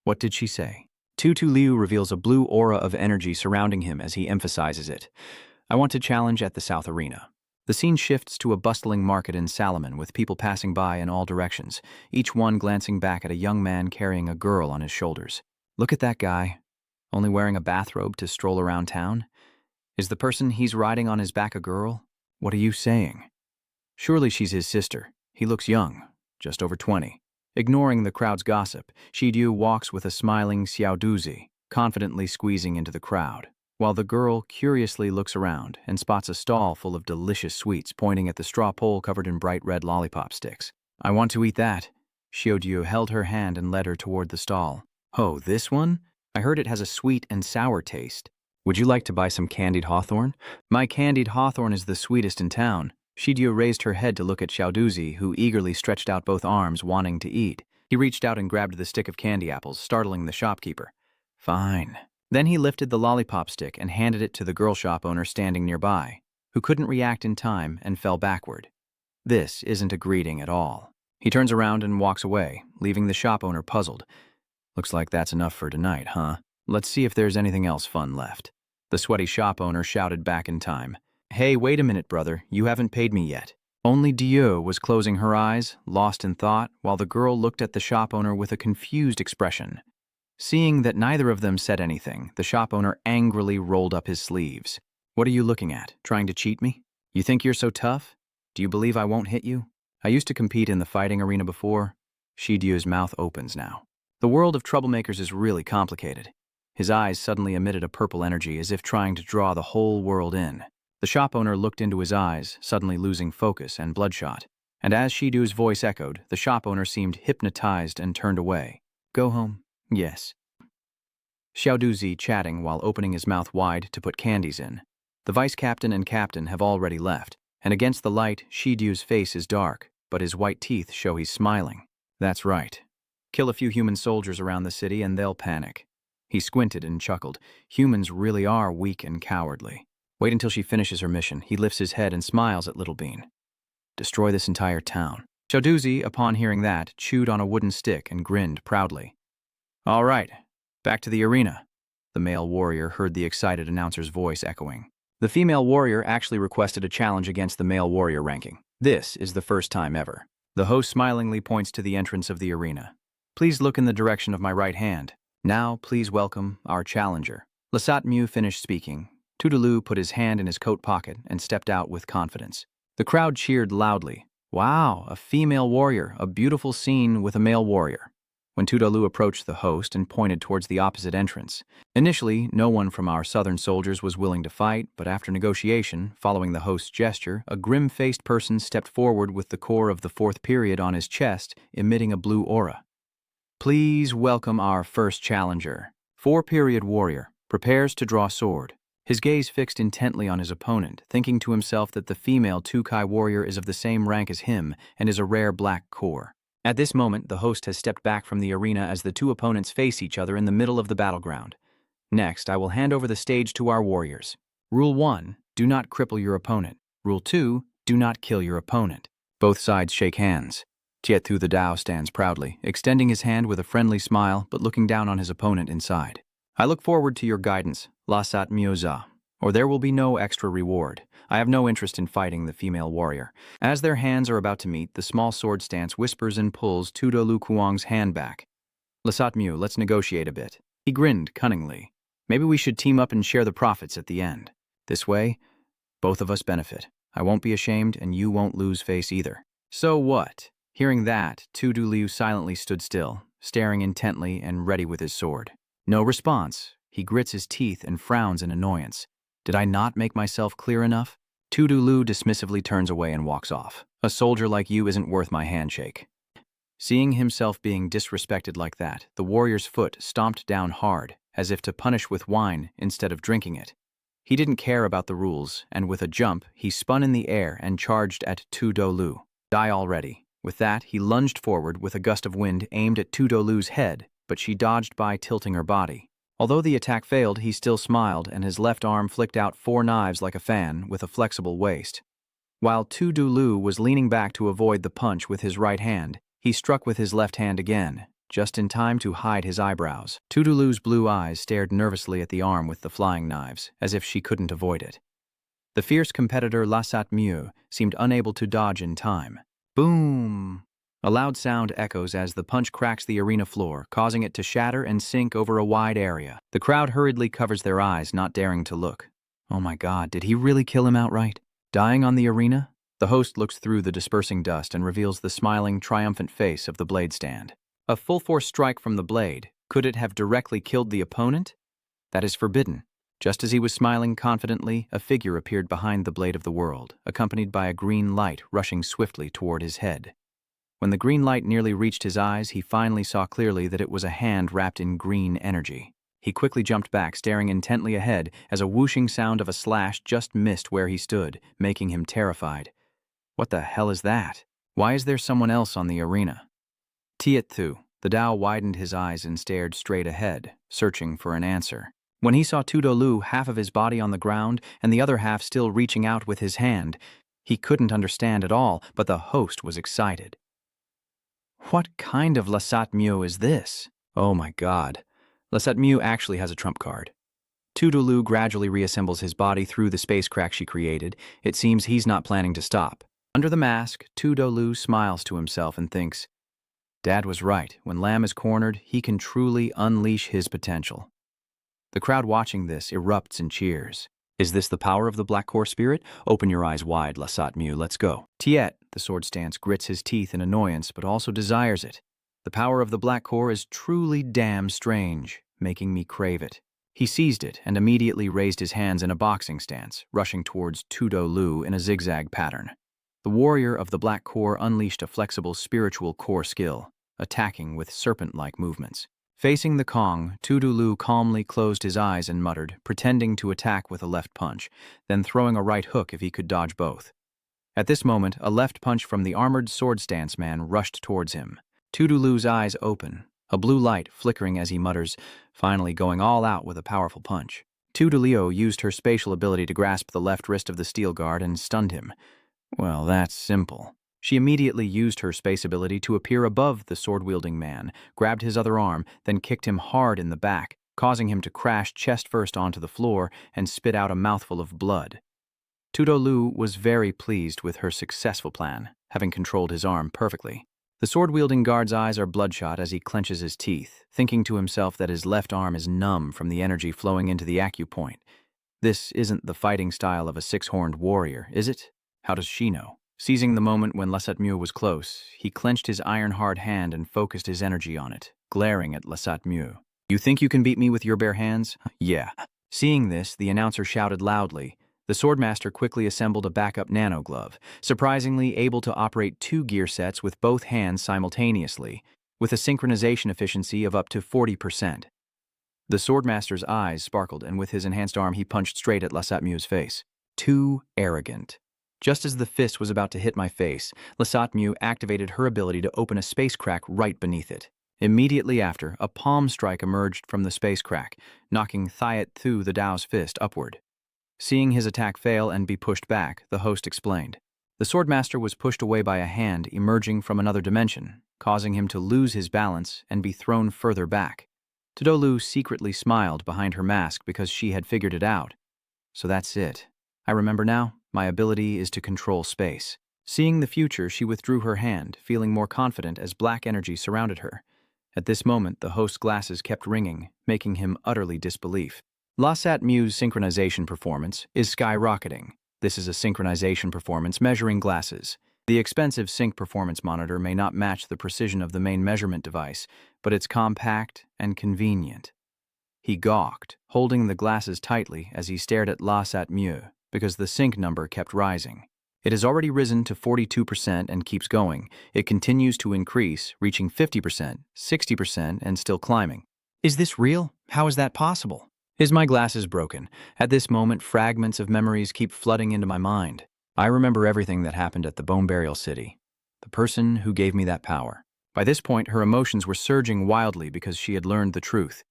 What did she say? Tutu Liu reveals a blue aura of energy surrounding him as he emphasizes it. I want to challenge at the South Arena. The scene shifts to a bustling market in Salaman with people passing by in all directions, each one glancing back at a young man carrying a girl on his shoulders. Look at that guy. Only wearing a bathrobe to stroll around town? Is the person he's riding on his back a girl? What are you saying? Surely she's his sister. He looks young, just over 20. Ignoring the crowd's gossip, Shidu walks with a smiling Xiaoduzi, confidently squeezing into the crowd, while the girl curiously looks around and spots a stall full of delicious sweets pointing at the straw pole covered in bright red lollipop sticks. I want to eat that. Xiaodu held her hand and led her toward the stall. Oh, this one? I heard it has a sweet and sour taste. Would you like to buy some candied hawthorn? My candied hawthorn is the sweetest in town. Shidio raised her head to look at Xiaoduzi, who eagerly stretched out both arms, wanting to eat. He reached out and grabbed the stick of candy apples, startling the shopkeeper. Fine. Then he lifted the lollipop stick and handed it to the girl shop owner standing nearby, who couldn't react in time and fell backward. This isn't a greeting at all. He turns around and walks away, leaving the shop owner puzzled. Looks like that's enough for tonight, huh? Let's see if there's anything else fun left. The sweaty shop owner shouted back in time. Hey, wait a minute, brother. You haven't paid me yet. Only Dio was closing her eyes, lost in thought, while the girl looked at the shop owner with a confused expression. Seeing that neither of them said anything, the shop owner angrily rolled up his sleeves. What are you looking at? Trying to cheat me? You think you're so tough? Do you believe I won't hit you? I used to compete in the fighting arena before. Shidio's mouth opens now. The world of troublemakers is really complicated. His eyes suddenly emitted a purple energy as if trying to draw the whole world in. The shop owner looked into his eyes, suddenly losing focus and bloodshot. And as Shidu's voice echoed, the shop owner seemed hypnotized and turned away. Go home? Yes. Xiaoduzi chatting while opening his mouth wide to put candies in. The vice captain and captain have already left, and against the light, Shidu's face is dark, but his white teeth show he's smiling. That's right. Kill a few human soldiers around the city and they'll panic. He squinted and chuckled. Humans really are weak and cowardly. Wait until she finishes her mission. He lifts his head and smiles at Little Bean. Destroy this entire town. Xiaoduzi, upon hearing that, chewed on a wooden stick and grinned proudly. All right, back to the arena. The male warrior heard the excited announcer's voice echoing. The female warrior actually requested a challenge against the male warrior ranking. This is the first time ever. The host smilingly points to the entrance of the arena. Please look in the direction of my right hand. Now, please welcome our challenger. Lasat Mieux finished speaking, Toodaloo put his hand in his coat pocket and stepped out with confidence. The crowd cheered loudly. Wow, a female warrior, a beautiful scene with a male warrior. When Toodaloo approached the host and pointed towards the opposite entrance. Initially, no one from our southern soldiers was willing to fight, but after negotiation, following the host's gesture, a grim-faced person stepped forward with the core of the 4th period on his chest, emitting a blue aura. Please welcome our first challenger. 4-period warrior, prepares to draw sword. His gaze fixed intently on his opponent, thinking to himself that the female Tukai warrior is of the same rank as him and is a rare black core. At this moment, the host has stepped back from the arena as the two opponents face each other in the middle of the battleground. Next, I will hand over the stage to our warriors. Rule 1, do not cripple your opponent. Rule 2, do not kill your opponent. Both sides shake hands. Tietu the Dao stands proudly, extending his hand with a friendly smile but looking down on his opponent inside. I look forward to your guidance, Lasat Myoza, or there will be no extra reward. I have no interest in fighting the female warrior. As their hands are about to meet, the small sword stance whispers and pulls Toodaloo Kuang's hand back. Lasat Myo, let's negotiate a bit. He grinned cunningly. Maybe we should team up and share the profits at the end. This way, both of us benefit. I won't be ashamed and you won't lose face either. So what? Hearing that, Toodaloo silently stood still, staring intently and ready with his sword. No response. He grits his teeth and frowns in annoyance. Did I not make myself clear enough? Toodaloo dismissively turns away and walks off. A soldier like you isn't worth my handshake. Seeing himself being disrespected like that, the warrior's foot stomped down hard, as if to punish with wine instead of drinking it. He didn't care about the rules, and with a jump, he spun in the air and charged at Toodaloo. Die already. With that, he lunged forward with a gust of wind aimed at Toodaloo's head, but she dodged by tilting her body. Although the attack failed, he still smiled, and his left arm flicked out 4 knives like a fan with a flexible waist. While Toodaloo was leaning back to avoid the punch with his right hand, he struck with his left hand again, just in time to hide his eyebrows. Toodaloo's blue eyes stared nervously at the arm with the flying knives, as if she couldn't avoid it. The fierce competitor Lasat Myo seemed unable to dodge in time. Boom! A loud sound echoes as the punch cracks the arena floor, causing it to shatter and sink over a wide area. The crowd hurriedly covers their eyes, not daring to look. Oh my God, did he really kill him outright? Dying on the arena? The host looks through the dispersing dust and reveals the smiling, triumphant face of the blade stand. A full-force strike from the blade. Could it have directly killed the opponent? That is forbidden. Just as he was smiling confidently, a figure appeared behind the blade of the world, accompanied by a green light rushing swiftly toward his head. When the green light nearly reached his eyes, he finally saw clearly that it was a hand wrapped in green energy. He quickly jumped back, staring intently ahead, as a whooshing sound of a slash just missed where he stood, making him terrified. What the hell is that? Why is there someone else on the arena? Tietu, the Dao widened his eyes and stared straight ahead, searching for an answer. When he saw Toodaloo, half of his body on the ground and the other half still reaching out with his hand, he couldn't understand at all, but the host was excited. What kind of Lasat Myo is this? Oh my God. Lasat Myo actually has a trump card. Toodaloo gradually reassembles his body through the space crack she created. It seems he's not planning to stop. Under the mask, Toodaloo smiles to himself and thinks, Dad was right. When Lamb is cornered, he can truly unleash his potential. The crowd watching this erupts in cheers. Is this the power of the Black Core spirit? Open your eyes wide, Lasat Myo, let's go. Tiet, the sword stance, grits his teeth in annoyance, but also desires it. The power of the Black Core is truly damn strange, making me crave it. He seized it and immediately raised his hands in a boxing stance, rushing towards Toodaloo in a zigzag pattern. The warrior of the Black Core unleashed a flexible spiritual core skill, attacking with serpent-like movements. Facing the Kong, Toodaloo calmly closed his eyes and muttered, pretending to attack with a left punch, then throwing a right hook if he could dodge both. At this moment, a left punch from the armored sword stance man rushed towards him. Toodaloo's eyes open, a blue light flickering as he mutters, finally going all out with a powerful punch. Toodaloo used her spatial ability to grasp the left wrist of the steel guard and stunned him. Well, that's simple. She immediately used her space ability to appear above the sword-wielding man, grabbed his other arm, then kicked him hard in the back, causing him to crash chest-first onto the floor and spit out a mouthful of blood. Toodaloo was very pleased with her successful plan, having controlled his arm perfectly. The sword-wielding guard's eyes are bloodshot as he clenches his teeth, thinking to himself that his left arm is numb from the energy flowing into the acupoint. This isn't the fighting style of a six-horned warrior, is it? How does she know? Seizing the moment when Lasatmu was close, he clenched his iron-hard hand and focused his energy on it, glaring at Lasatmu. You think you can beat me with your bare hands? Yeah. Seeing this, the announcer shouted loudly. The Swordmaster quickly assembled a backup nano-glove, surprisingly able to operate 2 gear sets with both hands simultaneously, with a synchronization efficiency of up to 40%. The Swordmaster's eyes sparkled, and with his enhanced arm he punched straight at Lasatmu's face. Too arrogant. Just as the fist was about to hit my face, Lasatmu activated her ability to open a space crack right beneath it. Immediately after, a palm strike emerged from the space crack, knocking Thiet through the Tao's fist upward. Seeing his attack fail and be pushed back, the host explained. The Swordmaster was pushed away by a hand emerging from another dimension, causing him to lose his balance and be thrown further back. Todolu secretly smiled behind her mask because she had figured it out. So that's it. I remember now, my ability is to control space. Seeing the future, she withdrew her hand, feeling more confident as black energy surrounded her. At this moment, the host's glasses kept ringing, making him utterly disbelief. Lasatmu's synchronization performance is skyrocketing. This is a synchronization performance measuring glasses. The expensive sync performance monitor may not match the precision of the main measurement device, but it's compact and convenient. He gawked, holding the glasses tightly as he stared at Lasatmu, because the sync number kept rising. It has already risen to 42% and keeps going. It continues to increase, reaching 50%, 60%, and still climbing. Is this real? How is that possible? Is my glasses broken? At this moment, fragments of memories keep flooding into my mind. I remember everything that happened at the Bone Burial City. The person who gave me that power. By this point, her emotions were surging wildly because she had learned the truth.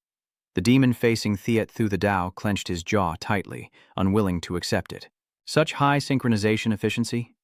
The demon facing Thiet through the Tao clenched his jaw tightly, unwilling to accept it. Such high synchronization efficiency?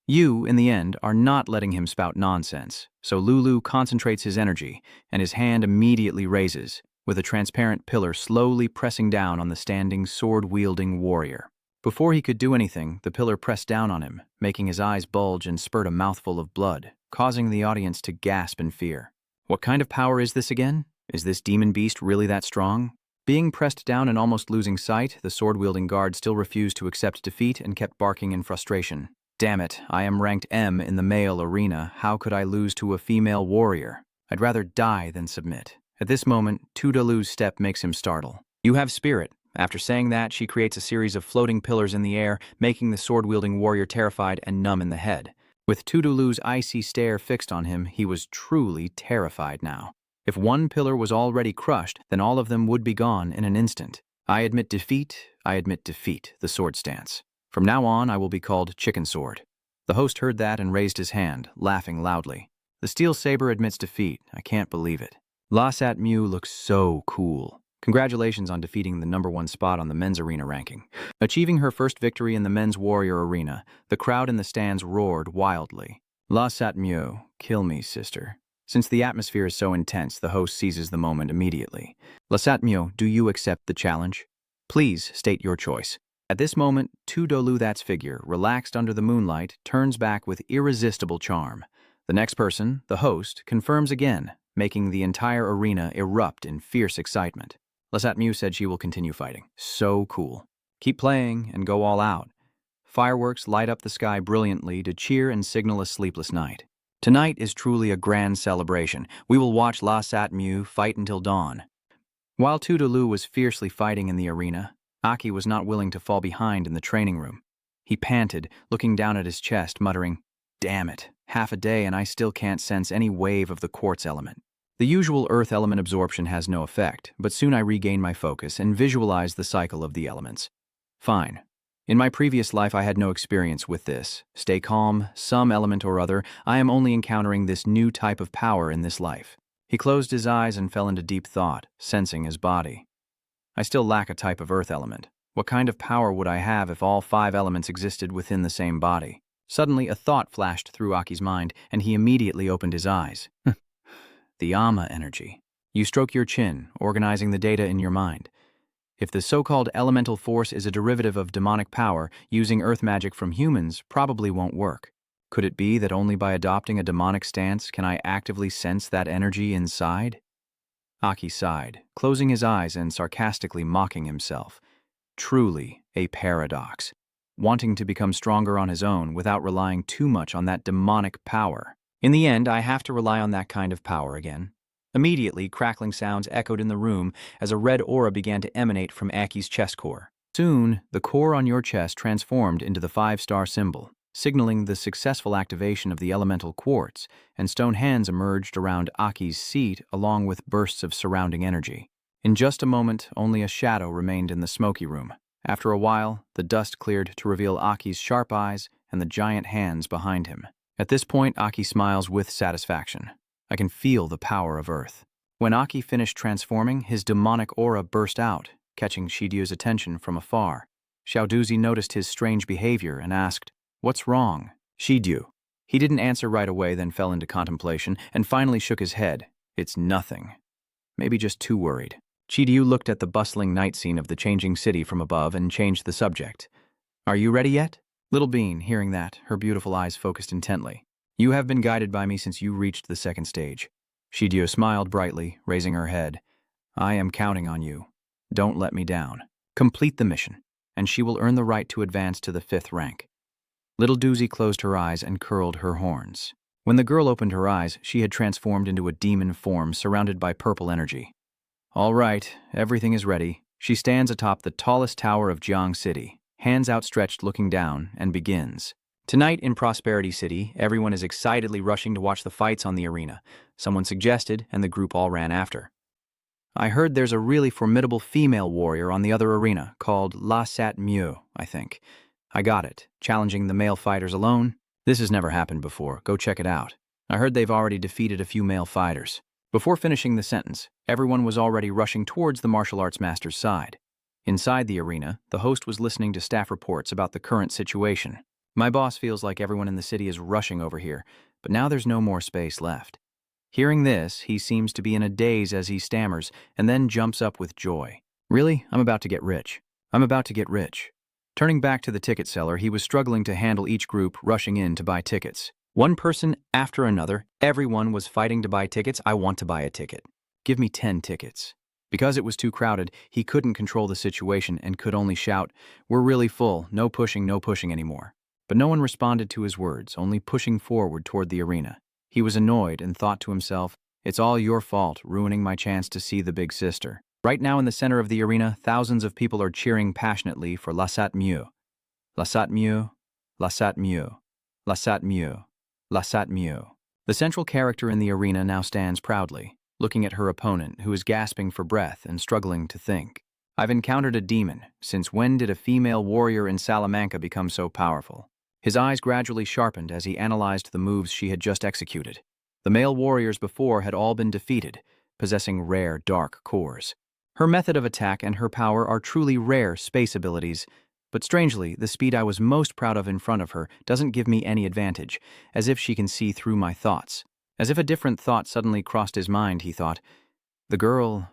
You, in the end, are not letting him spout nonsense, so Lulu concentrates his energy, and his hand immediately raises, with a transparent pillar slowly pressing down on the standing, sword-wielding warrior. Before he could do anything, the pillar pressed down on him, making his eyes bulge and spurt a mouthful of blood, causing the audience to gasp in fear. What kind of power is this again? Is this demon beast really that strong? Being pressed down and almost losing sight, the sword-wielding guard still refused to accept defeat and kept barking in frustration. Damn it, I am ranked M in the male arena. How could I lose to a female warrior? I'd rather die than submit. At this moment, Tudolu's step makes him startle. You have spirit. After saying that, she creates a series of floating pillars in the air, making the sword-wielding warrior terrified and numb in the head. With Tudolu's icy stare fixed on him, he was truly terrified now. If one pillar was already crushed, then all of them would be gone in an instant. I admit defeat, the sword stance. From now on, I will be called Chicken Sword. The host heard that and raised his hand, laughing loudly. The steel saber admits defeat. I can't believe it. Lasatmu looks so cool. Congratulations on defeating the #1 spot on the men's arena ranking. Achieving her first victory in the men's warrior arena, the crowd in the stands roared wildly. Lasatmu, kill me, sister. Since the atmosphere is so intense, the host seizes the moment immediately. Lasatmu, do you accept the challenge? Please state your choice. At this moment, Tudolu, that's figure, relaxed under the moonlight, turns back with irresistible charm. The next person, the host, confirms again, making the entire arena erupt in fierce excitement. Lasatmu said she will continue fighting. So cool. Keep playing and go all out. Fireworks light up the sky brilliantly to cheer and signal a sleepless night. Tonight is truly a grand celebration. We will watch Lasatmu fight until dawn. While Tudolu was fiercely fighting in the arena, Aki was not willing to fall behind in the training room. He panted, looking down at his chest, muttering, "Damn it, half a day and I still can't sense any wave of the quartz element." The usual earth element absorption has no effect, but soon I regained my focus and visualized the cycle of the elements. Fine. In my previous life, I had no experience with this. Stay calm, some element or other. I am only encountering this new type of power in this life. He closed his eyes and fell into deep thought, sensing his body. I still lack a type of earth element. What kind of power would I have if all 5 elements existed within the same body? Suddenly, a thought flashed through Aki's mind, and he immediately opened his eyes. The Ama energy. You stroke your chin, organizing the data in your mind. If the so-called elemental force is a derivative of demonic power, using earth magic from humans probably won't work. Could it be that only by adopting a demonic stance can I actively sense that energy inside? Aki sighed, closing his eyes and sarcastically mocking himself. Truly a paradox. Wanting to become stronger on his own without relying too much on that demonic power. In the end, I have to rely on that kind of power again. Immediately, crackling sounds echoed in the room as a red aura began to emanate from Aki's chest core. Soon, the core on your chest transformed into the 5-star symbol, signaling the successful activation of the elemental quartz, and stone hands emerged around Aki's seat along with bursts of surrounding energy. In just a moment, only a shadow remained in the smoky room. After a while, the dust cleared to reveal Aki's sharp eyes and the giant hands behind him. At this point, Aki smiles with satisfaction. I can feel the power of Earth. When Aki finished transforming, his demonic aura burst out, catching Shiryu's attention from afar. Xiaoduzi noticed his strange behavior and asked, "What's wrong, Shiryu?" He didn't answer right away, then fell into contemplation and finally shook his head. "It's nothing. Maybe just too worried." Shiryu looked at the bustling night scene of the changing city from above and changed the subject. "Are you ready yet?" Little Bean, hearing that, her beautiful eyes focused intently. "You have been guided by me since you reached the second stage." Shiryu smiled brightly, raising her head. "I am counting on you. Don't let me down. Complete the mission, and she will earn the right to advance to the 5th rank." Little Doozy closed her eyes and curled her horns. When the girl opened her eyes, she had transformed into a demon form surrounded by purple energy. "All right, everything is ready." She stands atop the tallest tower of Jiang City, hands outstretched looking down, and begins. Tonight in Prosperity City, everyone is excitedly rushing to watch the fights on the arena. Someone suggested, and the group all ran after. "I heard there's a really formidable female warrior on the other arena, called La Sat Mieux, I think. I got it, challenging the male fighters alone. This has never happened before, go check it out. I heard they've already defeated a few male fighters." Before finishing the sentence, everyone was already rushing towards the martial arts master's side. Inside the arena, the host was listening to staff reports about the current situation. "My boss feels like everyone in the city is rushing over here, but now there's no more space left." Hearing this, he seems to be in a daze as he stammers, and then jumps up with joy. "Really? I'm about to get rich. I'm about to get rich." Turning back to the ticket seller, he was struggling to handle each group rushing in to buy tickets. One person after another, everyone was fighting to buy tickets. "I want to buy a ticket. Give me 10 tickets. Because it was too crowded, he couldn't control the situation and could only shout, "We're really full, no pushing anymore." But no one responded to his words, only pushing forward toward the arena. He was annoyed and thought to himself, "It's all your fault, ruining my chance to see the big sister." Right now in the center of the arena, thousands of people are cheering passionately for La Sat Mieux. La Sat Mieux, La Sat Mieux, La Sat Mieux, La Sat Mieux. The central character in the arena now stands proudly, looking at her opponent, who is gasping for breath and struggling to think. "I've encountered a demon. Since when did a female warrior in Salamanca become so powerful?" His eyes gradually sharpened as he analyzed the moves she had just executed. The male warriors before had all been defeated, possessing rare, dark cores. Her method of attack and her power are truly rare space abilities, but strangely, the speed I was most proud of in front of her doesn't give me any advantage, as if she can see through my thoughts. As if a different thought suddenly crossed his mind, he thought, "The girl...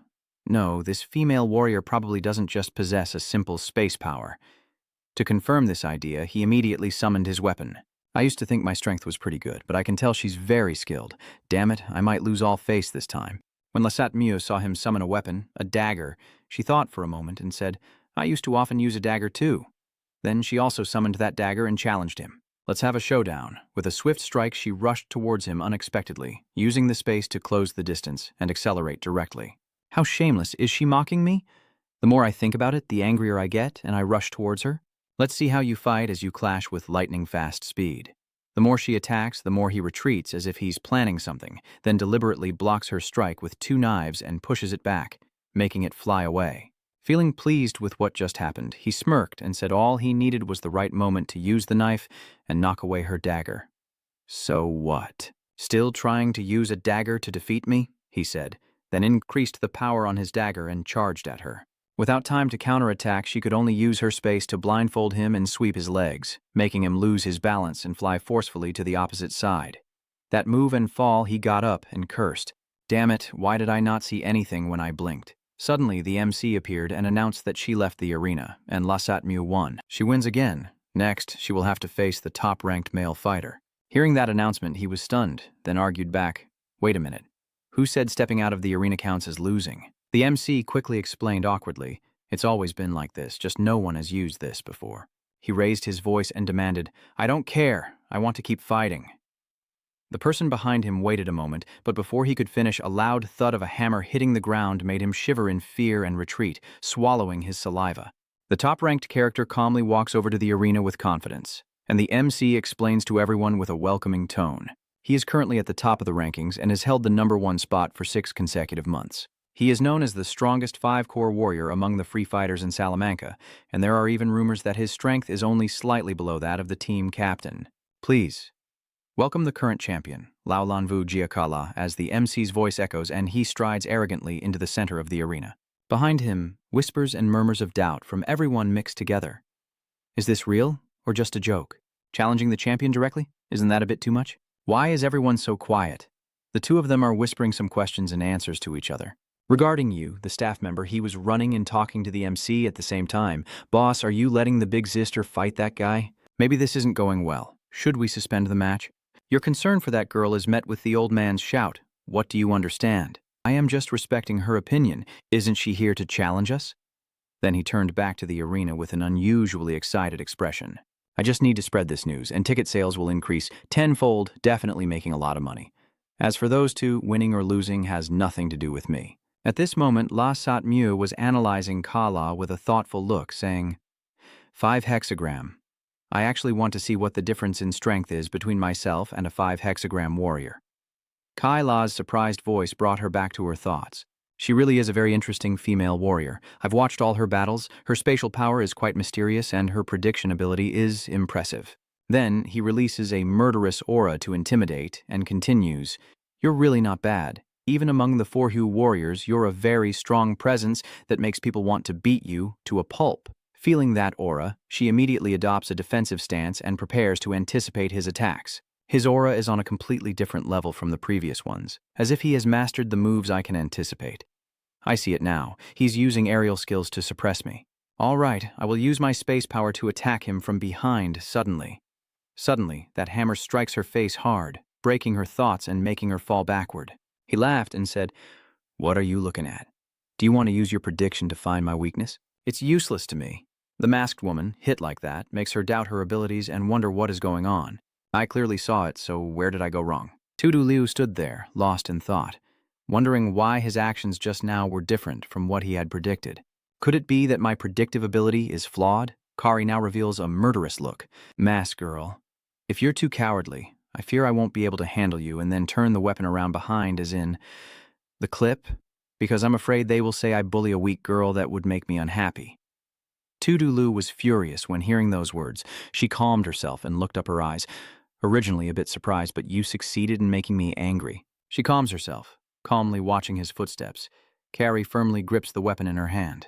No, this female warrior probably doesn't just possess a simple space power." To confirm this idea, he immediately summoned his weapon. "I used to think my strength was pretty good, but I can tell she's very skilled. Damn it, I might lose all face this time." When La Sat Mieux saw him summon a weapon, a dagger, she thought for a moment and said, "I used to often use a dagger too." Then she also summoned that dagger and challenged him. "Let's have a showdown." With a swift strike, she rushed towards him unexpectedly, using the space to close the distance and accelerate directly. How shameless, is she mocking me? The more I think about it, the angrier I get, and I rush towards her. Let's see how you fight as you clash with lightning-fast speed. The more she attacks, the more he retreats as if he's planning something, then deliberately blocks her strike with 2 knives and pushes it back, making it fly away. Feeling pleased with what just happened, he smirked and said all he needed was the right moment to use the knife and knock away her dagger. "So what? Still trying to use a dagger to defeat me?" he said, then increased the power on his dagger and charged at her. Without time to counterattack, she could only use her space to blindfold him and sweep his legs, making him lose his balance and fly forcefully to the opposite side. That move and fall, he got up and cursed. "Damn it, why did I not see anything when I blinked?" Suddenly, the MC appeared and announced that she left the arena, and La Sat Mieux won. She wins again. Next, she will have to face the top-ranked male fighter. Hearing that announcement, he was stunned, then argued back, "Wait a minute. Who said stepping out of the arena counts as losing?" The MC quickly explained awkwardly, It's always been like this, just no one has used this before. He raised his voice and demanded, "I don't care. I want to keep fighting." The person behind him waited a moment, but before he could finish, a loud thud of a hammer hitting the ground made him shiver in fear and retreat, swallowing his saliva. The top-ranked character calmly walks over to the arena with confidence, and the MC explains to everyone with a welcoming tone. He is currently at the top of the rankings and has held the #1 spot for 6 consecutive months. He is known as the strongest 5-core warrior among the free fighters in Salamanca, and there are even rumors that his strength is only slightly below that of the team captain. Please, welcome the current champion, Laulanvu Giacala, as the MC's voice echoes and he strides arrogantly into the center of the arena. Behind him, whispers and murmurs of doubt from everyone mixed together. Is this real or just a joke? Challenging the champion directly? Isn't that a bit too much? Why is everyone so quiet? The two of them are whispering some questions and answers to each other. Regarding you, the staff member, he was running and talking to the MC at the same time. Boss, are you letting the big sister fight that guy? Maybe this isn't going well. Should we suspend the match? Your concern for that girl is met with the old man's shout. What do you understand? I am just respecting her opinion. Isn't she here to challenge us? Then he turned back to the arena with an unusually excited expression. I just need to spread this news, and ticket sales will increase tenfold, definitely making a lot of money. As for those two, winning or losing has nothing to do with me. At this moment, La Sat Mu was analyzing Kala with a thoughtful look, saying, 5 hexagram. I actually want to see what the difference in strength is between myself and a 5 hexagram warrior. Kai La's surprised voice brought her back to her thoughts. She really is a very interesting female warrior. I've watched all her battles, her spatial power is quite mysterious, and her prediction ability is impressive. Then he releases a murderous aura to intimidate and continues, You're really not bad. Even among the Forhu warriors, you're a very strong presence that makes people want to beat you to a pulp. Feeling that aura, she immediately adopts a defensive stance and prepares to anticipate his attacks. His aura is on a completely different level from the previous ones, as if he has mastered the moves I can anticipate. I see it now. He's using aerial skills to suppress me. All right, I will use my space power to attack him from behind suddenly. Suddenly, that hammer strikes her face hard, breaking her thoughts and making her fall backward. He laughed and said, What are you looking at? Do you want to use your prediction to find my weakness? It's useless to me. The masked woman, hit like that, makes her doubt her abilities and wonder what is going on. I clearly saw it, so where did I go wrong? Tudu Liu stood there, lost in thought, wondering why his actions just now were different from what he had predicted. Could it be that my predictive ability is flawed? Kari now reveals a murderous look. Mask girl, if you're too cowardly, I fear I won't be able to handle you, and then turn the weapon around behind as in the clip, because I'm afraid they will say I bully a weak girl that would make me unhappy. Tudulu was furious when hearing those words. She calmed herself and looked up her eyes, originally a bit surprised, but you succeeded in making me angry. She calms herself, calmly watching his footsteps. Carrie firmly grips the weapon in her hand.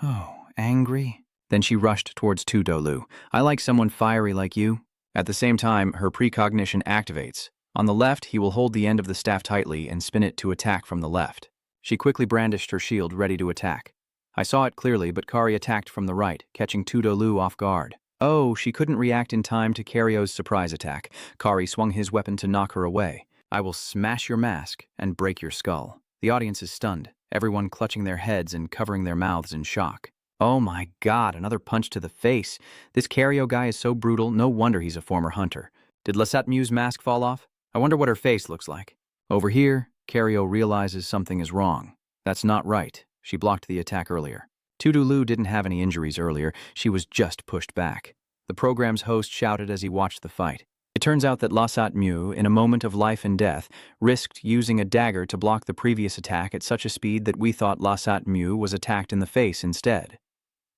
Oh, angry? Then she rushed towards Tudolu. I like someone fiery like you. At the same time, her precognition activates. On the left, he will hold the end of the staff tightly and spin it to attack from the left. She quickly brandished her shield, ready to attack. I saw it clearly, but Kari attacked from the right, catching Tudolu off guard. Oh, she couldn't react in time to Kario's surprise attack. Kari swung his weapon to knock her away. I will smash your mask and break your skull. The audience is stunned, everyone clutching their heads and covering their mouths in shock. Oh my God, another punch to the face. This Cario guy is so brutal, no wonder he's a former hunter. Did Lasat Mu's mask fall off? I wonder what her face looks like. Over here, Cario realizes something is wrong. That's not right. She blocked the attack earlier. Tudulu didn't have any injuries earlier, she was just pushed back. The program's host shouted as he watched the fight. It turns out that Lasat Mu, in a moment of life and death, risked using a dagger to block the previous attack at such a speed that we thought Lasat Mu was attacked in the face instead.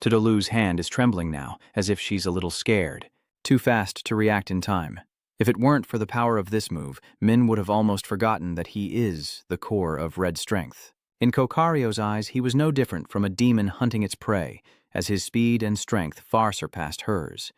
Tudulu's hand is trembling now, as if she's a little scared. Too fast to react in time. If it weren't for the power of this move, Min would have almost forgotten that he is the core of Red Strength. In Kokario's eyes, he was no different from a demon hunting its prey, as his speed and strength far surpassed hers.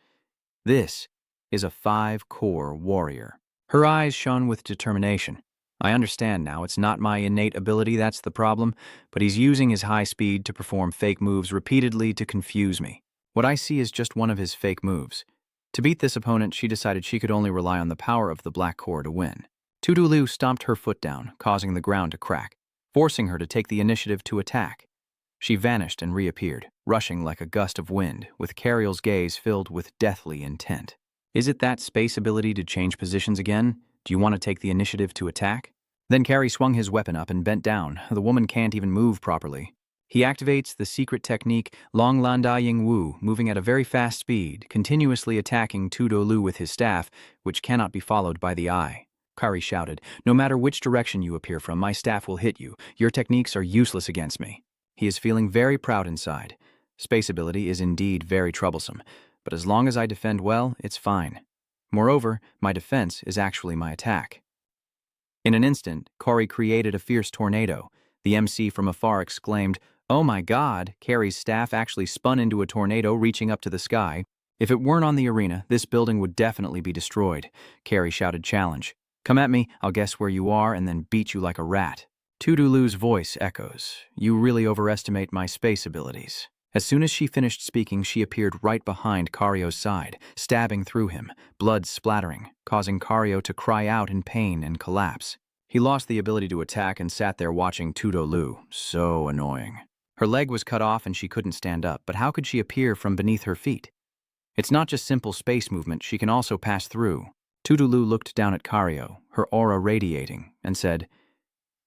This is a 5-core warrior. Her eyes shone with determination. I understand now, it's not my innate ability that's the problem, but he's using his high speed to perform fake moves repeatedly to confuse me. What I see is just one of his fake moves. To beat this opponent, she decided she could only rely on the power of the black core to win. Tudulu stomped her foot down, causing the ground to crack, forcing her to take the initiative to attack. She vanished and reappeared, rushing like a gust of wind, with Cariel's gaze filled with deathly intent. Is it that space ability to change positions again? Do you want to take the initiative to attack? Then Carrie swung his weapon up and bent down. The woman can't even move properly. He activates the secret technique Long Lan Da Ying Wu, moving at a very fast speed, continuously attacking Tudo Lu with his staff, which cannot be followed by the eye. Kari shouted, "No matter which direction you appear from, my staff will hit you. Your techniques are useless against me." He is feeling very proud inside. Space ability is indeed very troublesome, but as long as I defend well, it's fine. Moreover, my defense is actually my attack. In an instant, Kari created a fierce tornado. The MC from afar exclaimed, "Oh my God!" Carrie's staff actually spun into a tornado reaching up to the sky. If it weren't on the arena, this building would definitely be destroyed. Carrie shouted challenge. "Come at me, I'll guess where you are and then beat you like a rat." Tudulu's voice echoes. "You really overestimate my space abilities." As soon as she finished speaking, she appeared right behind Cario's side, stabbing through him, blood splattering, causing Cario to cry out in pain and collapse. He lost the ability to attack and sat there watching Tudolu. So annoying. Her leg was cut off and she couldn't stand up, but how could she appear from beneath her feet? It's not just simple space movement, she can also pass through. Tudulu looked down at Cario, her aura radiating, and said,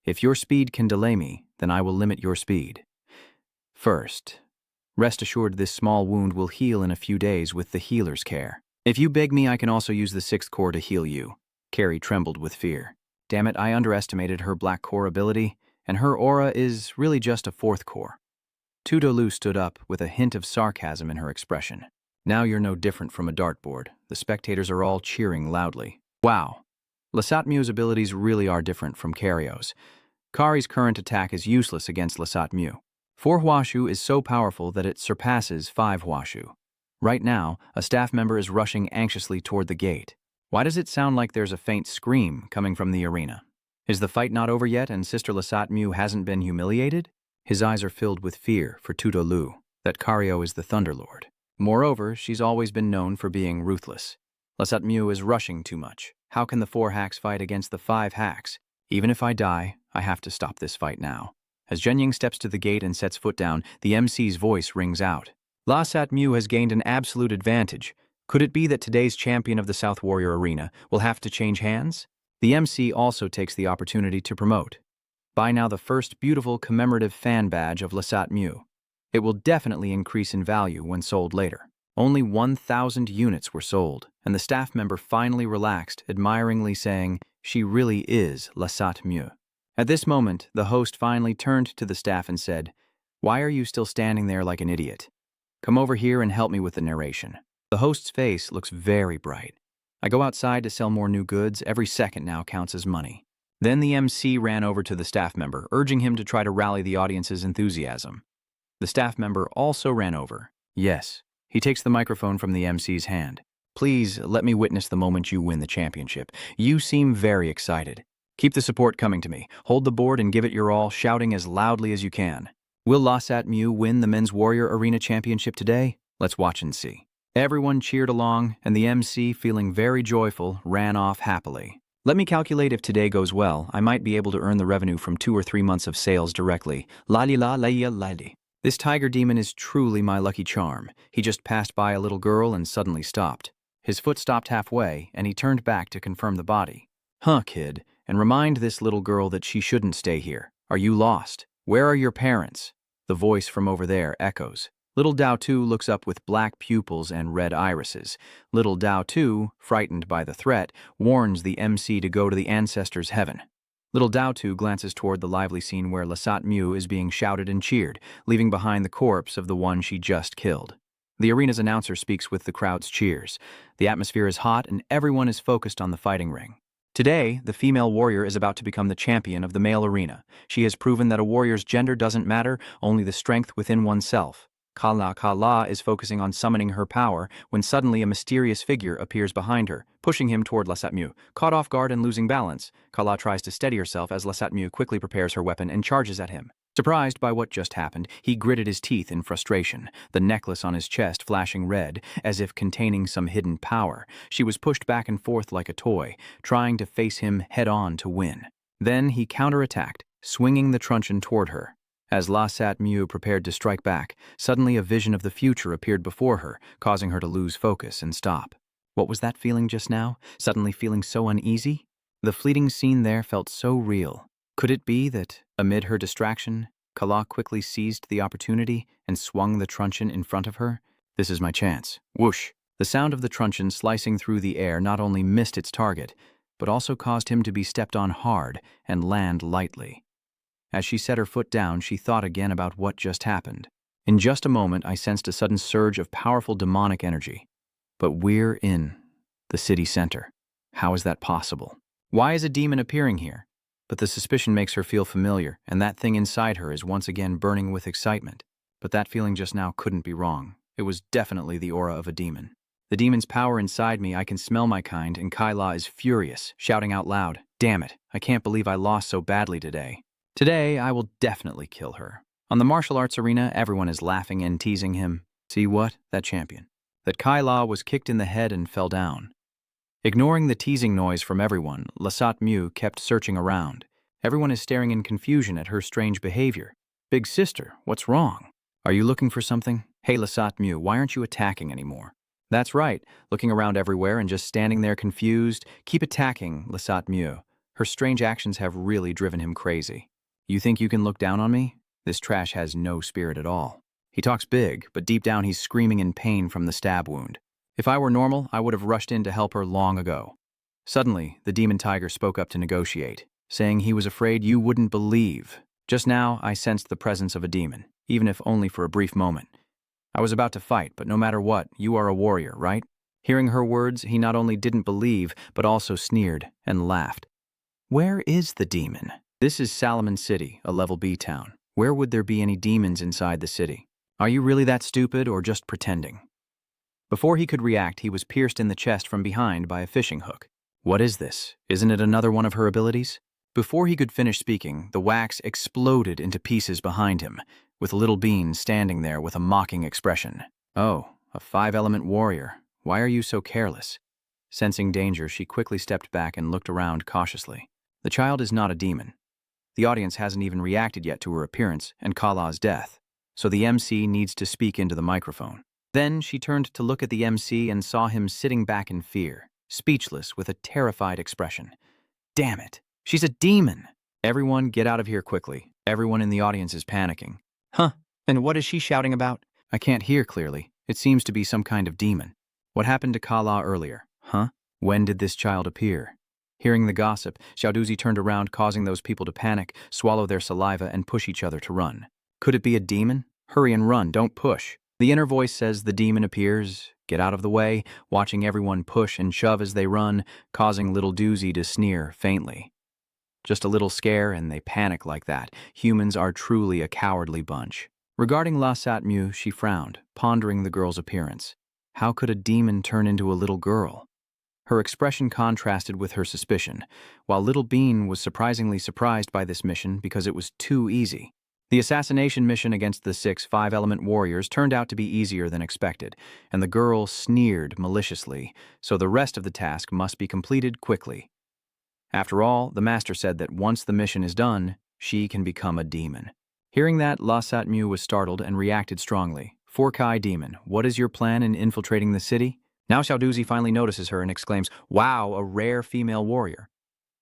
"If your speed can delay me, then I will limit your speed. First, rest assured this small wound will heal in a few days with the healer's care. If you beg me, I can also use the 6th core to heal you." Carrie trembled with fear. Damn it, I underestimated her black core ability, and her aura is really just a 4th core. Tudolu stood up with a hint of sarcasm in her expression. "Now you're no different from a dartboard." The spectators are all cheering loudly. Wow. Lasatmu's abilities really are different from Cario's. Kari's current attack is useless against Lasatmu. 4 Huashu is so powerful that it surpasses 5 Huashu. Right now, a staff member is rushing anxiously toward the gate. Why does it sound like there's a faint scream coming from the arena? Is the fight not over yet and Sister Lasatmu hasn't been humiliated? His eyes are filled with fear for Tudolu, that Cario is the Thunderlord. Moreover, she's always been known for being ruthless. Lasatmu is rushing too much. How can the 4 hacks fight against the 5 hacks? Even if I die, I have to stop this fight now. As Zhenying steps to the gate and sets foot down, the MC's voice rings out. Lasatmu has gained an absolute advantage. Could it be that today's champion of the South Warrior Arena will have to change hands? The MC also takes the opportunity to promote. Buy now the first beautiful commemorative fan badge of Lasatmu. It will definitely increase in value when sold later. Only 1,000 units were sold, and the staff member finally relaxed, admiringly saying, "She really is Lasatmu." At this moment, the host finally turned to the staff and said, "Why are you still standing there like an idiot? Come over here and help me with the narration." The host's face looks very bright. "I go outside to sell more new goods. Every second now counts as money." Then the MC ran over to the staff member, urging him to try to rally the audience's enthusiasm. The staff member also ran over. Yes, he takes the microphone from the MC's hand. "Please, let me witness the moment you win the championship. You seem very excited. Keep the support coming to me. Hold the board and give it your all, shouting as loudly as you can. Will Lasatmu win the Men's Warrior Arena Championship today? Let's watch and see." Everyone cheered along, and the MC, feeling very joyful, ran off happily. "Let me calculate if today goes well. I might be able to earn the revenue from 2 or 3 months of sales directly. Lali. This tiger demon is truly my lucky charm. He just passed by a little girl and suddenly stopped. His foot stopped halfway, and he turned back to confirm the body. Huh, kid, and remind this little girl that she shouldn't stay here. Are you lost? Where are your parents?" The voice from over there echoes. Little Dao Tu looks up with black pupils and red irises. Little Dao Tu, frightened by the threat, warns the MC to go to the ancestors' heaven. Little Dao Tu glances toward the lively scene where Lasatmu is being shouted and cheered, leaving behind the corpse of the one she just killed. The arena's announcer speaks with the crowd's cheers. The atmosphere is hot and everyone is focused on the fighting ring. Today, the female warrior is about to become the champion of the male arena. She has proven that a warrior's gender doesn't matter, only the strength within oneself. Kala is focusing on summoning her power when suddenly a mysterious figure appears behind her, pushing him toward Lasatmu. Caught off guard and losing balance, Kala tries to steady herself as Lasatmu quickly prepares her weapon and charges at him. Surprised by what just happened, he gritted his teeth in frustration, the necklace on his chest flashing red, as if containing some hidden power. She was pushed back and forth like a toy, trying to face him head-on to win. Then he counterattacked, swinging the truncheon toward her. As La Sat Mew prepared to strike back, suddenly a vision of the future appeared before her, causing her to lose focus and stop. What was that feeling just now? Suddenly feeling so uneasy? The fleeting scene there felt so real. Could it be that, amid her distraction, Kala quickly seized the opportunity and swung the truncheon in front of her? This is my chance. Whoosh! The sound of the truncheon slicing through the air not only missed its target, but also caused him to be stepped on hard and land lightly. As she set her foot down, she thought again about what just happened. In just a moment, I sensed a sudden surge of powerful demonic energy. But we're in the city center. How is that possible? Why is a demon appearing here? But the suspicion makes her feel familiar, and that thing inside her is once again burning with excitement. But that feeling just now couldn't be wrong. It was definitely the aura of a demon. The demon's power inside me, I can smell my kind, and Kaila is furious, shouting out loud, "Damn it, I can't believe I lost so badly today. Today, I will definitely kill her." On the martial arts arena, everyone is laughing and teasing him. See what? That champion. That Kaila was kicked in the head and fell down. Ignoring the teasing noise from everyone, Lasat Mew kept searching around. Everyone is staring in confusion at her strange behavior. "Big sister, what's wrong? Are you looking for something? Hey Lasat Mew, why aren't you attacking anymore?" That's right, looking around everywhere and just standing there confused. Keep attacking, Lasat Mew. Her strange actions have really driven him crazy. You think you can look down on me? This trash has no spirit at all. He talks big, but deep down he's screaming in pain from the stab wound. If I were normal, I would have rushed in to help her long ago. Suddenly, the demon tiger spoke up to negotiate, saying he was afraid you wouldn't believe. Just now, I sensed the presence of a demon, even if only for a brief moment. I was about to fight, but no matter what, you are a warrior, right? Hearing her words, he not only didn't believe, but also sneered and laughed. Where is the demon? This is Salomon City, a level B town. Where would there be any demons inside the city? Are you really that stupid or just pretending? Before he could react, he was pierced in the chest from behind by a fishing hook. What is this? Isn't it another one of her abilities? Before he could finish speaking, the wax exploded into pieces behind him, with Little Bean standing there with a mocking expression. Oh, a 5-element warrior. Why are you so careless? Sensing danger, she quickly stepped back and looked around cautiously. The child is not a demon. The audience hasn't even reacted yet to her appearance and Kala's death, so the MC needs to speak into the microphone. Then she turned to look at the MC and saw him sitting back in fear, speechless with a terrified expression. Damn it, she's a demon! Everyone get out of here quickly. Everyone in the audience is panicking. Huh, and what is she shouting about? I can't hear clearly. It seems to be some kind of demon. What happened to Kala earlier? Huh? When did this child appear? Hearing the gossip, Xiaoduzi turned around, causing those people to panic, swallow their saliva, and push each other to run. Could it be a demon? Hurry and run, don't push. The inner voice says the demon appears. Get out of the way, watching everyone push and shove as they run, causing little Doozy to sneer faintly. Just a little scare and they panic like that. Humans are truly a cowardly bunch. Regarding La Sat Mew, she frowned, pondering the girl's appearance. How could a demon turn into a little girl? Her expression contrasted with her suspicion, while Little Bean was surprisingly surprised by this mission because it was too easy. The assassination mission against the 6 5-element warriors turned out to be easier than expected, and the girl sneered maliciously, so the rest of the task must be completed quickly. After all, the master said that once the mission is done, she can become a demon. Hearing that, La Sat Mew was startled and reacted strongly. Forkai demon, what is your plan in infiltrating the city? Now Xiaoduzi finally notices her and exclaims, wow, a rare female warrior.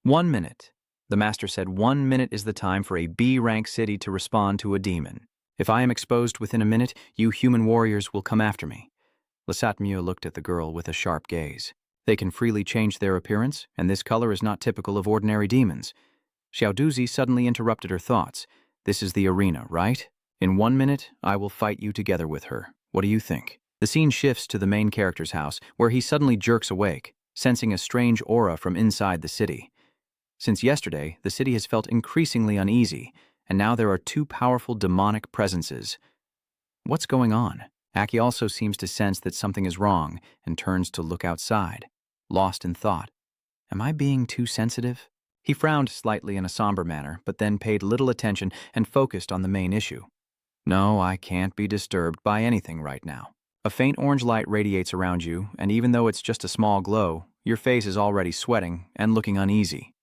1 minute. The master said 1 minute is the time for a B-rank city to respond to a demon. If I am exposed within a minute, you human warriors will come after me. Lasat Mew looked at the girl with a sharp gaze. They can freely change their appearance, and this color is not typical of ordinary demons. Xiaoduzi suddenly interrupted her thoughts. This is the arena, right? In 1 minute, I will fight you together with her. What do you think? The scene shifts to the main character's house, where he suddenly jerks awake, sensing a strange aura from inside the city. Since yesterday, the city has felt increasingly uneasy, and now there are 2 powerful demonic presences. What's going on? Aki also seems to sense that something is wrong and turns to look outside, lost in thought. Am I being too sensitive? He frowned slightly in a somber manner, but then paid little attention and focused on the main issue. No, I can't be disturbed by anything right now. A faint orange light radiates around you, and even though it's just a small glow, your face is already sweating and looking uneasy.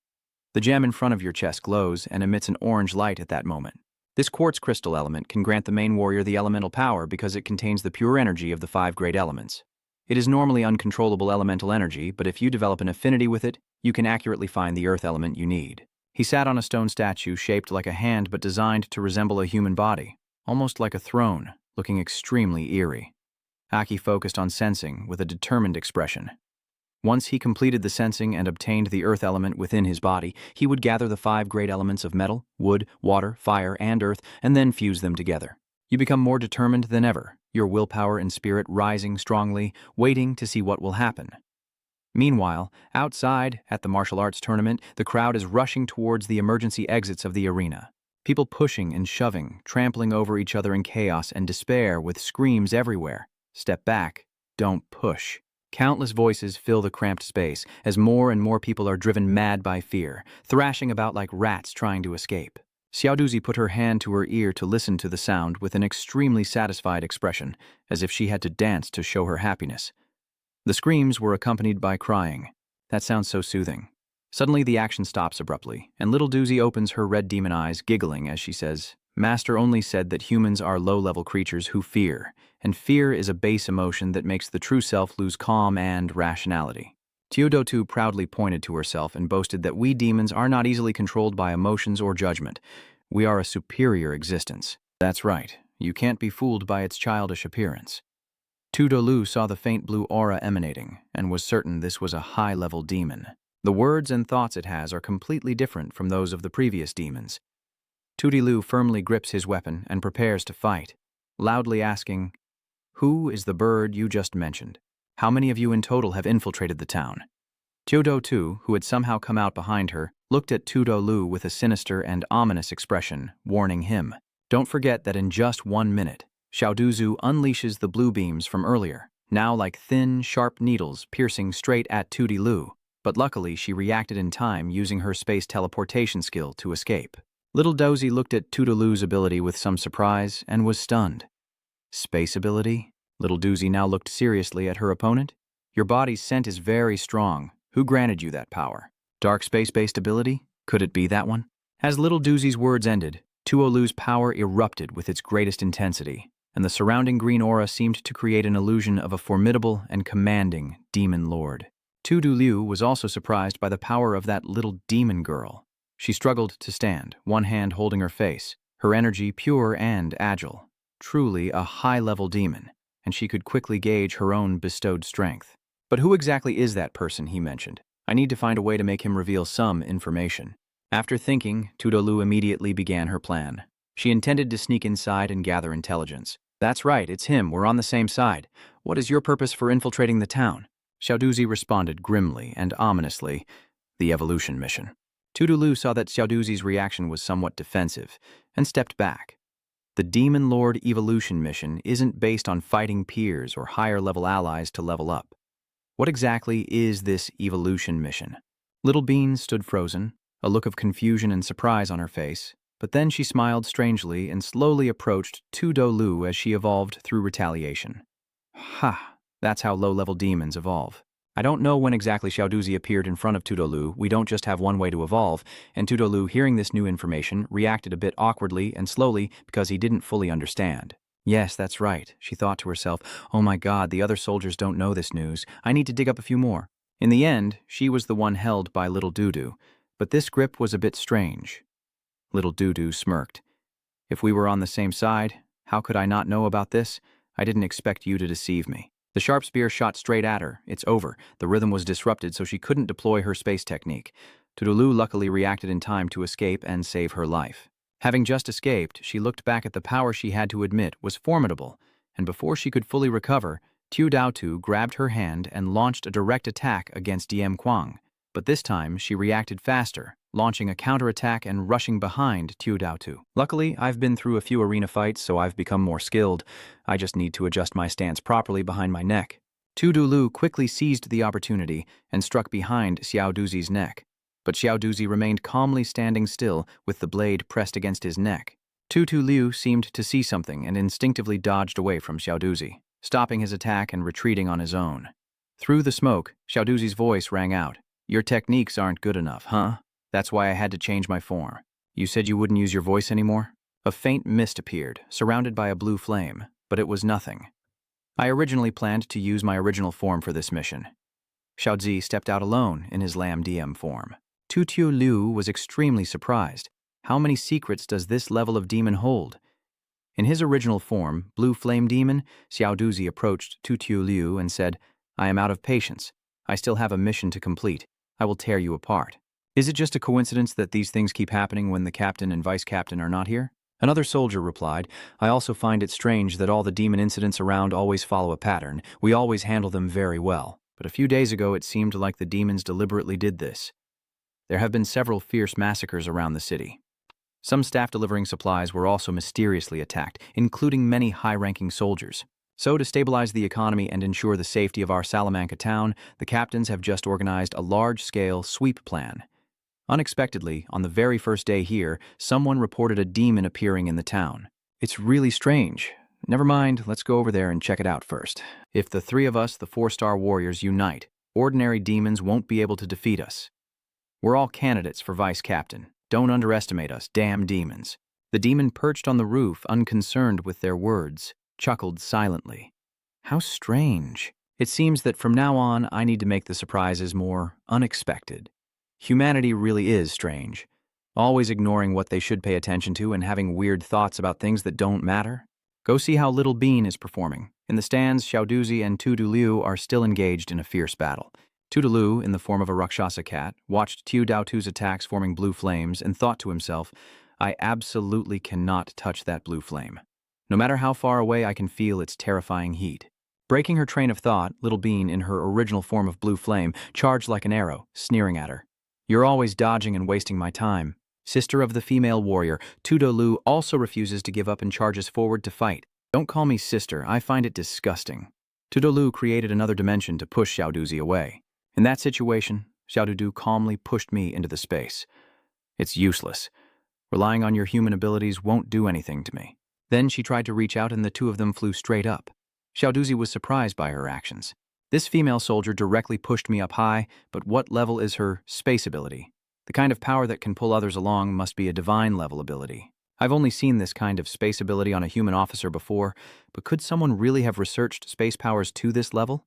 The gem in front of your chest glows and emits an orange light at that moment. This quartz crystal element can grant the main warrior the elemental power because it contains the pure energy of the 5 great elements. It is normally uncontrollable elemental energy, but if you develop an affinity with it, you can accurately find the earth element you need. He sat on a stone statue shaped like a hand but designed to resemble a human body, almost like a throne, looking extremely eerie. Aki focused on sensing with a determined expression. Once he completed the sensing and obtained the earth element within his body, he would gather the 5 great elements of metal, wood, water, fire, and earth, and then fuse them together. You become more determined than ever, your willpower and spirit rising strongly, waiting to see what will happen. Meanwhile, outside, at the martial arts tournament, the crowd is rushing towards the emergency exits of the arena. People pushing and shoving, trampling over each other in chaos and despair with screams everywhere. Step back, don't push. Countless voices fill the cramped space as more and more people are driven mad by fear, thrashing about like rats trying to escape. Xiaoduzi put her hand to her ear to listen to the sound with an extremely satisfied expression, as if she had to dance to show her happiness. The screams were accompanied by crying. That sounds so soothing. Suddenly the action stops abruptly, and little Doozy opens her red demon eyes, giggling as she says, "Master only said that humans are low-level creatures who fear, and fear is a base emotion that makes the true self lose calm and rationality." Teodotu proudly pointed to herself and boasted that we demons are not easily controlled by emotions or judgment. We are a superior existence. That's right, you can't be fooled by its childish appearance. Tudolu saw the faint blue aura emanating and was certain this was a high-level demon. The words and thoughts it has are completely different from those of the previous demons. Tudilu firmly grips his weapon and prepares to fight, loudly asking, "Who is the bird you just mentioned? How many of you in total have infiltrated the town?" Teodotu, who had somehow come out behind her, looked at Tudolu with a sinister and ominous expression, warning him, "Don't forget that in just 1 minute, Xiaoduzu unleashes the blue beams from earlier, now like thin, sharp needles piercing straight at Tudilu, but luckily she reacted in time using her space teleportation skill to escape." Little Dozy looked at Tudilu's ability with some surprise and was stunned. Space ability? Little Doozy now looked seriously at her opponent. "Your body's scent is very strong. Who granted you that power? Dark space-based ability? Could it be that one?" As Little Doozy's words ended, Tuolu's power erupted with its greatest intensity, and the surrounding green aura seemed to create an illusion of a formidable and commanding demon lord. Tudulu was also surprised by the power of that little demon girl. She struggled to stand, one hand holding her face, her energy pure and agile. Truly a high-level demon, and she could quickly gauge her own bestowed strength. But who exactly is that person he mentioned? I need to find a way to make him reveal some information. After thinking, Tudolu immediately began her plan. She intended to sneak inside and gather intelligence. "That's right, it's him, we're on the same side. What is your purpose for infiltrating the town?" Xiaoduzi responded grimly and ominously, "The evolution mission." Tudolu saw that Xiaoduzi's reaction was somewhat defensive, and stepped back. The Demon Lord evolution mission isn't based on fighting peers or higher-level allies to level up. What exactly is this evolution mission? Little Bean stood frozen, a look of confusion and surprise on her face, but then she smiled strangely and slowly approached Tudolu as she evolved through retaliation. Ha! That's how low-level demons evolve. I don't know when exactly Xiaoduzi appeared in front of Tudolu. We don't just have one way to evolve, and Tudolu, hearing this new information, reacted a bit awkwardly and slowly because he didn't fully understand. Yes, that's right, she thought to herself. Oh my god, the other soldiers don't know this news. I need to dig up a few more. In the end, she was the one held by Little Dudu, but this grip was a bit strange. Little Dudu smirked. "If we were on the same side, how could I not know about this? I didn't expect you to deceive me." The sharp spear shot straight at her. It's over. The rhythm was disrupted, so she couldn't deploy her space technique. Tudulu luckily reacted in time to escape and save her life. Having just escaped, she looked back at the power she had to admit was formidable, and before she could fully recover, Tu Daotu grabbed her hand and launched a direct attack against Diem Quang. But this time, she reacted faster, launching a counterattack and rushing behind Tu Daotu. Luckily, I've been through a few arena fights, so I've become more skilled. I just need to adjust my stance properly behind my neck. Tu Dulu quickly seized the opportunity and struck behind Xiao Duzi's neck. But Xiao Duzi remained calmly standing still with the blade pressed against his neck. Tu Liu seemed to see something and instinctively dodged away from Xiao Duzi, stopping his attack and retreating on his own. Through the smoke, Xiao Duzi's voice rang out. "Your techniques aren't good enough, huh? That's why I had to change my form. You said you wouldn't use your voice anymore?" A faint mist appeared, surrounded by a blue flame, but it was nothing. I originally planned to use my original form for this mission. Xiaozi stepped out alone in his Lam DM form. Tu Liu was extremely surprised. How many secrets does this level of demon hold? In his original form, Blue Flame Demon, Xiaoduzi approached Tu Liu and said, "I am out of patience. I still have a mission to complete. I will tear you apart." Is it just a coincidence that these things keep happening when the captain and vice captain are not here? Another soldier replied, "I also find it strange that all the demon incidents around always follow a pattern. We always handle them very well. But a few days ago it seemed like the demons deliberately did this. There have been several fierce massacres around the city. Some staff delivering supplies were also mysteriously attacked, including many high-ranking soldiers. So, to stabilize the economy and ensure the safety of our Salamanca town, the captains have just organized a large-scale sweep plan. Unexpectedly, on the very first day here, someone reported a demon appearing in the town. It's really strange. Never mind, let's go over there and check it out first. If the three of us, the 4-star warriors, unite, ordinary demons won't be able to defeat us. We're all candidates for vice captain. Don't underestimate us, damn demons." The demon perched on the roof, unconcerned with their words, chuckled silently. How strange. It seems that from now on, I need to make the surprises more unexpected. Humanity really is strange. Always ignoring what they should pay attention to and having weird thoughts about things that don't matter. Go see how Little Bean is performing. In the stands, Xiaoduzi and Tu Liu are still engaged in a fierce battle. Tu Liu, in the form of a Rakshasa cat, watched Tiu Daotu's attacks forming blue flames and thought to himself, "I absolutely cannot touch that blue flame. No matter how far away, I can feel its terrifying heat." Breaking her train of thought, Little Bean, in her original form of blue flame, charged like an arrow, sneering at her. "You're always dodging and wasting my time." Sister of the female warrior, Tu Liu also refuses to give up and charges forward to fight. "Don't call me sister, I find it disgusting." Tu Liu created another dimension to push Xiaoduzi away. In that situation, Xiaoduzi calmly pushed me into the space. "It's useless. Relying on your human abilities won't do anything to me." Then she tried to reach out and the two of them flew straight up. Xiaoduzi was surprised by her actions. This female soldier directly pushed me up high, but what level is her space ability? The kind of power that can pull others along must be a divine level ability. I've only seen this kind of space ability on a human officer before, but could someone really have researched space powers to this level?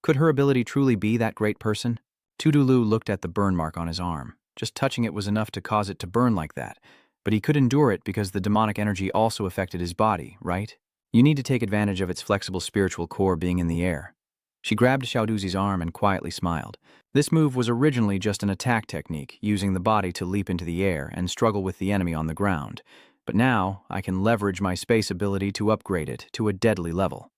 Could her ability truly be that great person? Tu Liu looked at the burn mark on his arm. Just touching it was enough to cause it to burn like that. But he could endure it because the demonic energy also affected his body, right? You need to take advantage of its flexible spiritual core being in the air. She grabbed Xiaoduzi's arm and quietly smiled. This move was originally just an attack technique, using the body to leap into the air and struggle with the enemy on the ground. But now, I can leverage my space ability to upgrade it to a deadly level.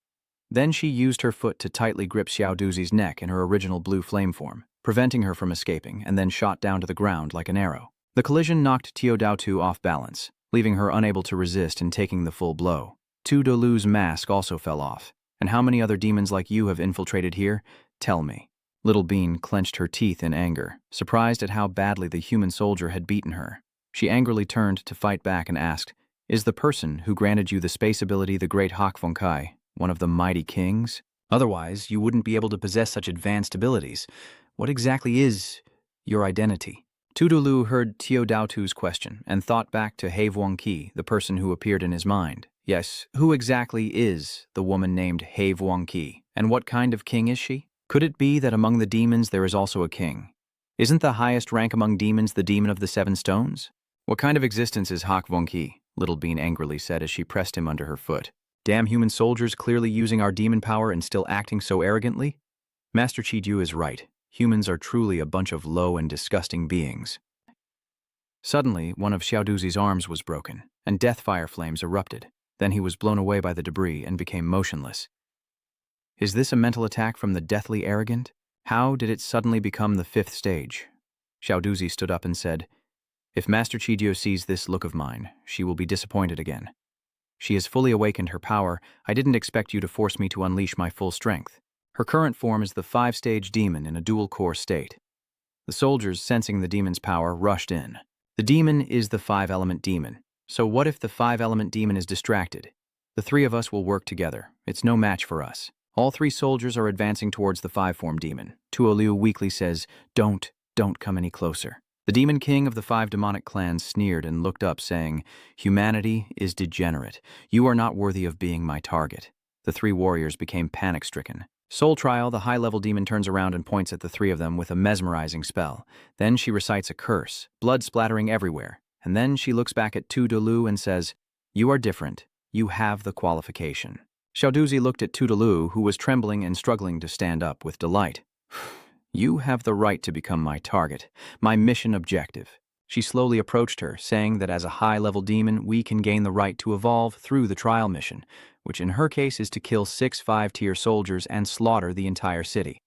Then she used her foot to tightly grip Xiaoduzi's neck in her original blue flame form, preventing her from escaping, and then shot down to the ground like an arrow. The collision knocked Tiu Daotu off balance, leaving her unable to resist and taking the full blow. Tu Liu's mask also fell off. "And how many other demons like you have infiltrated here? Tell me." Little Bean clenched her teeth in anger, surprised at how badly the human soldier had beaten her. She angrily turned to fight back and asked, "Is the person who granted you the space ability the great Hak Von Kai, one of the mighty kings? Otherwise, you wouldn't be able to possess such advanced abilities. What exactly is your identity?" Tu Liu heard Tio Daotu's question and thought back to He Vuongqi, the person who appeared in his mind. Yes, who exactly is the woman named He Vuongqi, and what kind of king is she? Could it be that among the demons there is also a king? Isn't the highest rank among demons the demon of the 7 stones? "What kind of existence is Hak Vuongqi?" Little Bean angrily said as she pressed him under her foot. "Damn human soldiers clearly using our demon power and still acting so arrogantly?" Master Chidu is right. Humans are truly a bunch of low and disgusting beings. Suddenly, one of Xiaoduzi's arms was broken, and death fire flames erupted. Then he was blown away by the debris and became motionless. Is this a mental attack from the deathly arrogant? How did it suddenly become the 5th stage? Xiaoduzi stood up and said, "If Master Chidio sees this look of mine, she will be disappointed again. She has fully awakened her power. I didn't expect you to force me to unleash my full strength." Her current form is the 5-stage demon in a dual-core state. The soldiers, sensing the demon's power, rushed in. The demon is the 5-element demon. So what if the 5-element demon is distracted? The 3 of us will work together. It's no match for us. All 3 soldiers are advancing towards the 5-form demon. Tu Liu weakly says, Don't come any closer." The demon king of the 5 demonic clans sneered and looked up, saying, "Humanity is degenerate. You are not worthy of being my target." The 3 warriors became panic-stricken. Soul Trial, the high-level demon, turns around and points at the 3 of them with a mesmerizing spell. Then she recites a curse, blood splattering everywhere. And then she looks back at Tudolu and says, "You are different. You have the qualification." Xiaoduzi looked at Tudolu, who was trembling and struggling to stand up, with delight. "You have the right to become my target, my mission objective." She slowly approached her, saying that as a high-level demon, we can gain the right to evolve through the trial mission, which in her case is to kill 6 5-tier soldiers and slaughter the entire city.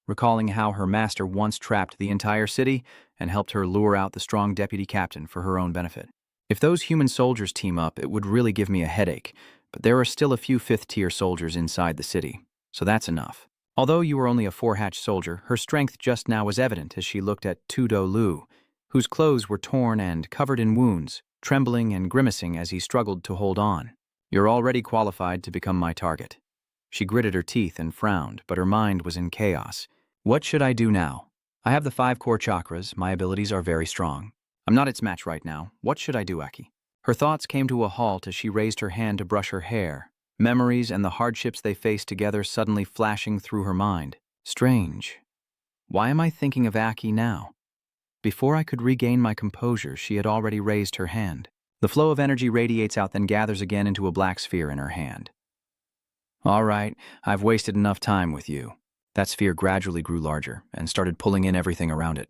Recalling how her master once trapped the entire city and helped her lure out the strong deputy captain for her own benefit. If those human soldiers team up, it would really give me a headache, but there are still a few 5th-tier soldiers inside the city, so that's enough. Although you were only a 4-hatch soldier, her strength just now was evident as she looked at Tudolu, whose clothes were torn and covered in wounds, trembling and grimacing as he struggled to hold on. "You're already qualified to become my target." She gritted her teeth and frowned, but her mind was in chaos. "What should I do now? I have the 5 core chakras, my abilities are very strong. I'm not its match right now. What should I do, Aki?" Her thoughts came to a halt as she raised her hand to brush her hair, memories and the hardships they faced together suddenly flashing through her mind. Strange. Why am I thinking of Aki now? Before I could regain my composure, she had already raised her hand. The flow of energy radiates out, then gathers again into a black sphere in her hand. "All right, I've wasted enough time with you." That sphere gradually grew larger and started pulling in everything around it.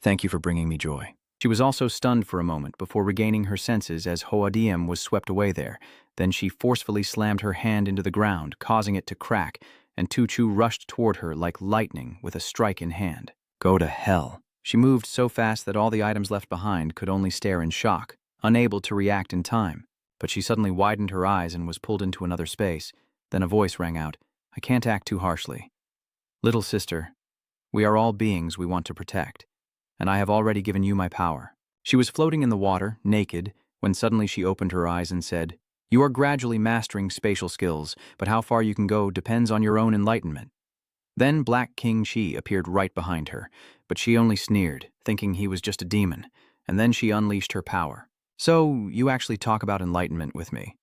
"Thank you for bringing me joy." She was also stunned for a moment before regaining her senses as Hoadiem was swept away there. Then she forcefully slammed her hand into the ground, causing it to crack, and Tuchu rushed toward her like lightning with a strike in hand. Go to hell. She moved so fast that all the items left behind could only stare in shock, unable to react in time. But she suddenly widened her eyes and was pulled into another space. Then a voice rang out, "I can't act too harshly. Little sister, we are all beings we want to protect, and I have already given you my power." She was floating in the water, naked, when suddenly she opened her eyes and said, "You are gradually mastering spatial skills, but how far you can go depends on your own enlightenment." Then Black King Chi appeared right behind her, but she only sneered, thinking he was just a demon, and then she unleashed her power. "So, you actually talk about enlightenment with me."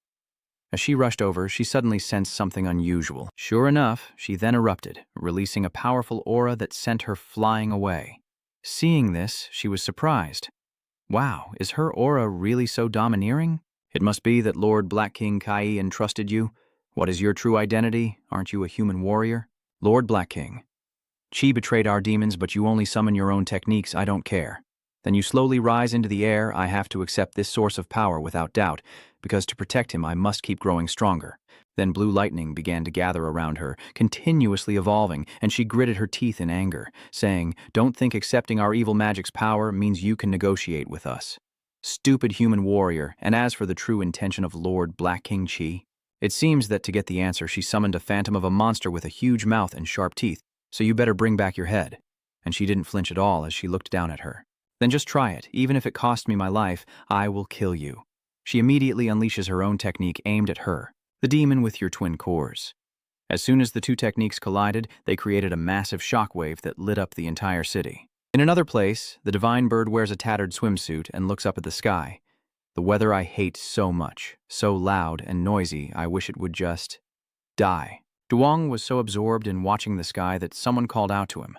As she rushed over, she suddenly sensed something unusual. Sure enough, she then erupted, releasing a powerful aura that sent her flying away. Seeing this, she was surprised. Wow, is her aura really so domineering? It must be that Lord Black King Kai entrusted you. What is your true identity? Aren't you a human warrior? Lord Black King. Chi betrayed our demons, but you only summon your own techniques. I don't care. Then you slowly rise into the air. I have to accept this source of power without doubt, because to protect him I must keep growing stronger. Then blue lightning began to gather around her, continuously evolving, and she gritted her teeth in anger, saying, "Don't think accepting our evil magic's power means you can negotiate with us. Stupid human warrior, and as for the true intention of Lord Black King Chi?" It seems that to get the answer she summoned a phantom of a monster with a huge mouth and sharp teeth, "So you better bring back your head." And she didn't flinch at all as she looked down at her. "Then just try it. Even if it costs me my life, I will kill you." She immediately unleashes her own technique aimed at her, the demon with your twin cores. As soon as the two techniques collided, they created a massive shockwave that lit up the entire city. In another place, the divine bird wears a tattered swimsuit and looks up at the sky. "The weather I hate so much, so loud and noisy, I wish it would just die." Duong was so absorbed in watching the sky that someone called out to him.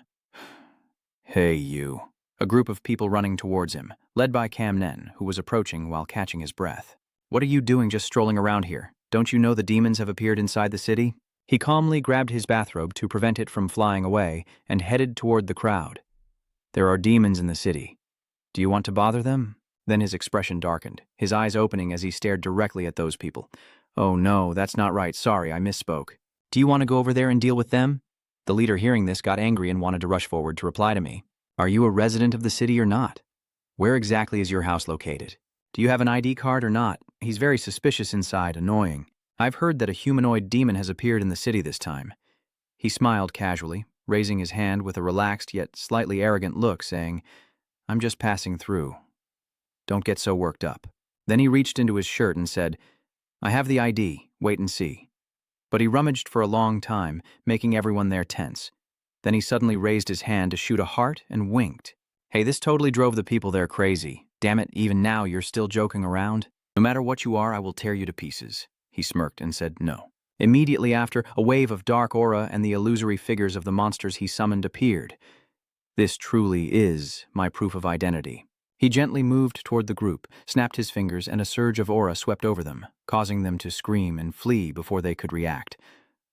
"Hey, you." A group of people running towards him, led by Cam Nen, who was approaching while catching his breath. "What are you doing just strolling around here? Don't you know the demons have appeared inside the city?" He calmly grabbed his bathrobe to prevent it from flying away and headed toward the crowd. "There are demons in the city. Do you want to bother them?" Then his expression darkened, his eyes opening as he stared directly at those people. "Oh no, that's not right. Sorry, I misspoke. Do you want to go over there and deal with them?" The leader, hearing this, got angry and wanted to rush forward to reply to me. "Are you a resident of the city or not? Where exactly is your house located? Do you have an ID card or not? He's very suspicious inside, annoying. I've heard that a humanoid demon has appeared in the city this time." He smiled casually, raising his hand with a relaxed yet slightly arrogant look, saying, "I'm just passing through. Don't get so worked up." Then he reached into his shirt and said, "I have the ID, wait and see." But he rummaged for a long time, making everyone there tense. Then he suddenly raised his hand to shoot a heart and winked. Hey, this totally drove the people there crazy. Damn it, even now you're still joking around? No matter what you are, I will tear you to pieces. He smirked and said no. Immediately after, a wave of dark aura and the illusory figures of the monsters he summoned appeared. This truly is my proof of identity. He gently moved toward the group, snapped his fingers, and a surge of aura swept over them, causing them to scream and flee before they could react.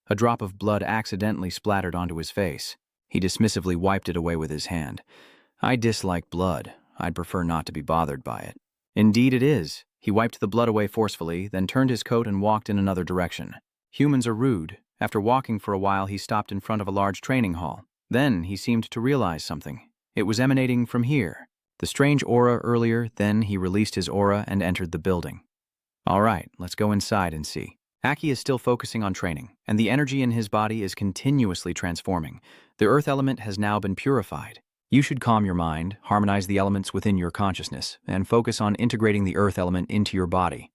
A drop of blood accidentally splattered onto his face. He dismissively wiped it away with his hand. I dislike blood. I'd prefer not to be bothered by it. Indeed it is. He wiped the blood away forcefully, then turned his coat and walked in another direction. Humans are rude. After walking for a while, he stopped in front of a large training hall. Then he seemed to realize something. It was emanating from here. The strange aura earlier, then he released his aura and entered the building. All right, let's go inside and see. Aki is still focusing on training, and the energy in his body is continuously transforming. The earth element has now been purified. You should calm your mind, harmonize the elements within your consciousness, and focus on integrating the earth element into your body.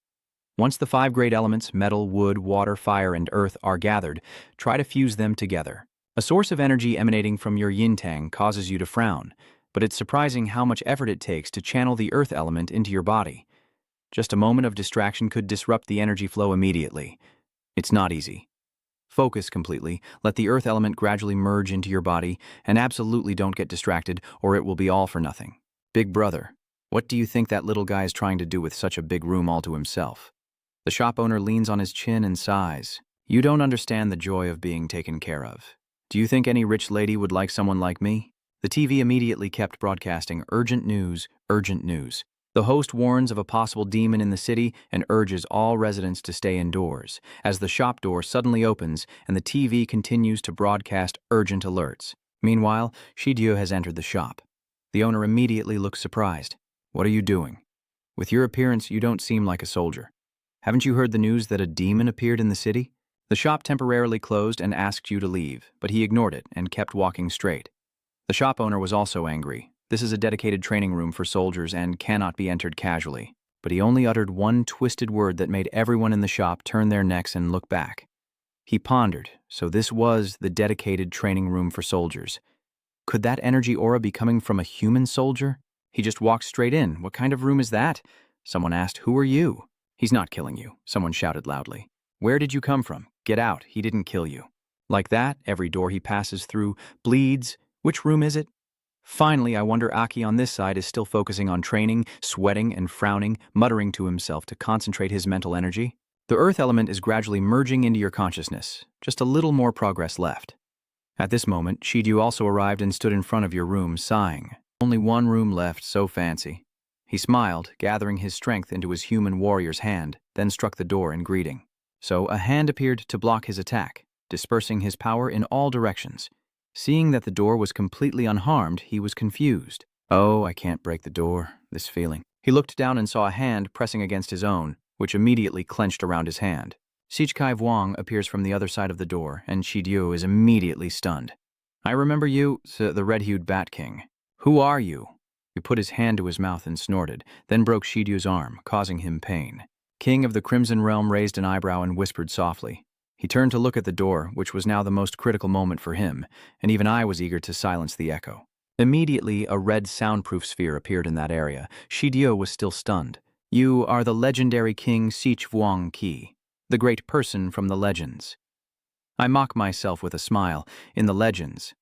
Once the 5 great elements, metal, wood, water, fire, and earth, are gathered, try to fuse them together. A source of energy emanating from your yin-tang causes you to frown, but it's surprising how much effort it takes to channel the earth element into your body. Just a moment of distraction could disrupt the energy flow immediately. It's not easy. Focus completely, let the earth element gradually merge into your body, and absolutely don't get distracted or it will be all for nothing. Big brother, what do you think that little guy is trying to do with such a big room all to himself? The shop owner leans on his chin and sighs. You don't understand the joy of being taken care of. Do you think any rich lady would like someone like me? The TV immediately kept broadcasting urgent news, urgent news. The host warns of a possible demon in the city and urges all residents to stay indoors, as the shop door suddenly opens and the TV continues to broadcast urgent alerts. Meanwhile, Shidyu has entered the shop. The owner immediately looks surprised. What are you doing? With your appearance, you don't seem like a soldier. Haven't you heard the news that a demon appeared in the city? The shop temporarily closed and asked you to leave, but he ignored it and kept walking straight. The shop owner was also angry. This is a dedicated training room for soldiers and cannot be entered casually. But he only uttered one twisted word that made everyone in the shop turn their necks and look back. He pondered, so this was the dedicated training room for soldiers. Could that energy aura be coming from a human soldier? He just walked straight in. What kind of room is that? Someone asked, who are you? He's not killing you, someone shouted loudly. Where did you come from? Get out, he didn't kill you. Like that, every door he passes through bleeds. Which room is it? Finally, I wonder Aki on this side is still focusing on training, sweating and frowning, muttering to himself to concentrate his mental energy. The earth element is gradually merging into your consciousness. Just a little more progress left. At this moment, Shidyu also arrived and stood in front of your room, sighing. Only one room left, so fancy. He smiled, gathering his strength into his human warrior's hand, then struck the door in greeting. So a hand appeared to block his attack, dispersing his power in all directions. Seeing that the door was completely unharmed, he was confused. Oh, I can't break the door, this feeling. He looked down and saw a hand pressing against his own, which immediately clenched around his hand. Sichkai Vuong appears from the other side of the door, and Shidyu is immediately stunned. I remember you, the red-hued Bat King. Who are you? He put his hand to his mouth and snorted, then broke Shidyu's arm, causing him pain. King of the Crimson Realm raised an eyebrow and whispered softly. He turned to look at the door, which was now the most critical moment for him, and even I was eager to silence the echo. Immediately, a red soundproof sphere appeared in that area. Shidyu was still stunned. You are the legendary King Sich Vuong Ki, the great person from the legends. I mock myself with a smile. In the legends,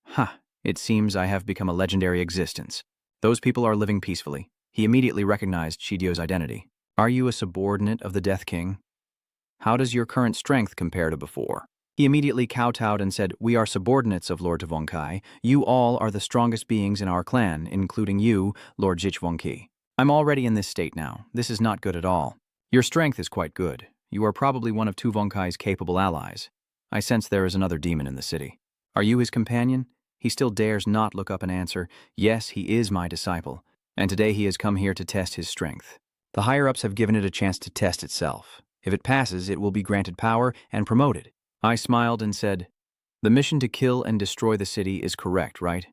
it seems I have become a legendary existence. Those people are living peacefully. He immediately recognized Shidyu's identity. Are you a subordinate of the Death King? How does your current strength compare to before? He immediately kowtowed and said, We are subordinates of Lord Tavongkai. You all are the strongest beings in our clan, including you, Lord Jichvongki. I'm already in this state now. This is not good at all. Your strength is quite good. You are probably one of Tuvongkai's capable allies. I sense there is another demon in the city. Are you his companion? He still dares not look up and answer, Yes, he is my disciple, and today he has come here to test his strength. The higher-ups have given it a chance to test itself. If it passes, it will be granted power and promoted. I smiled and said, The mission to kill and destroy the city is correct, right?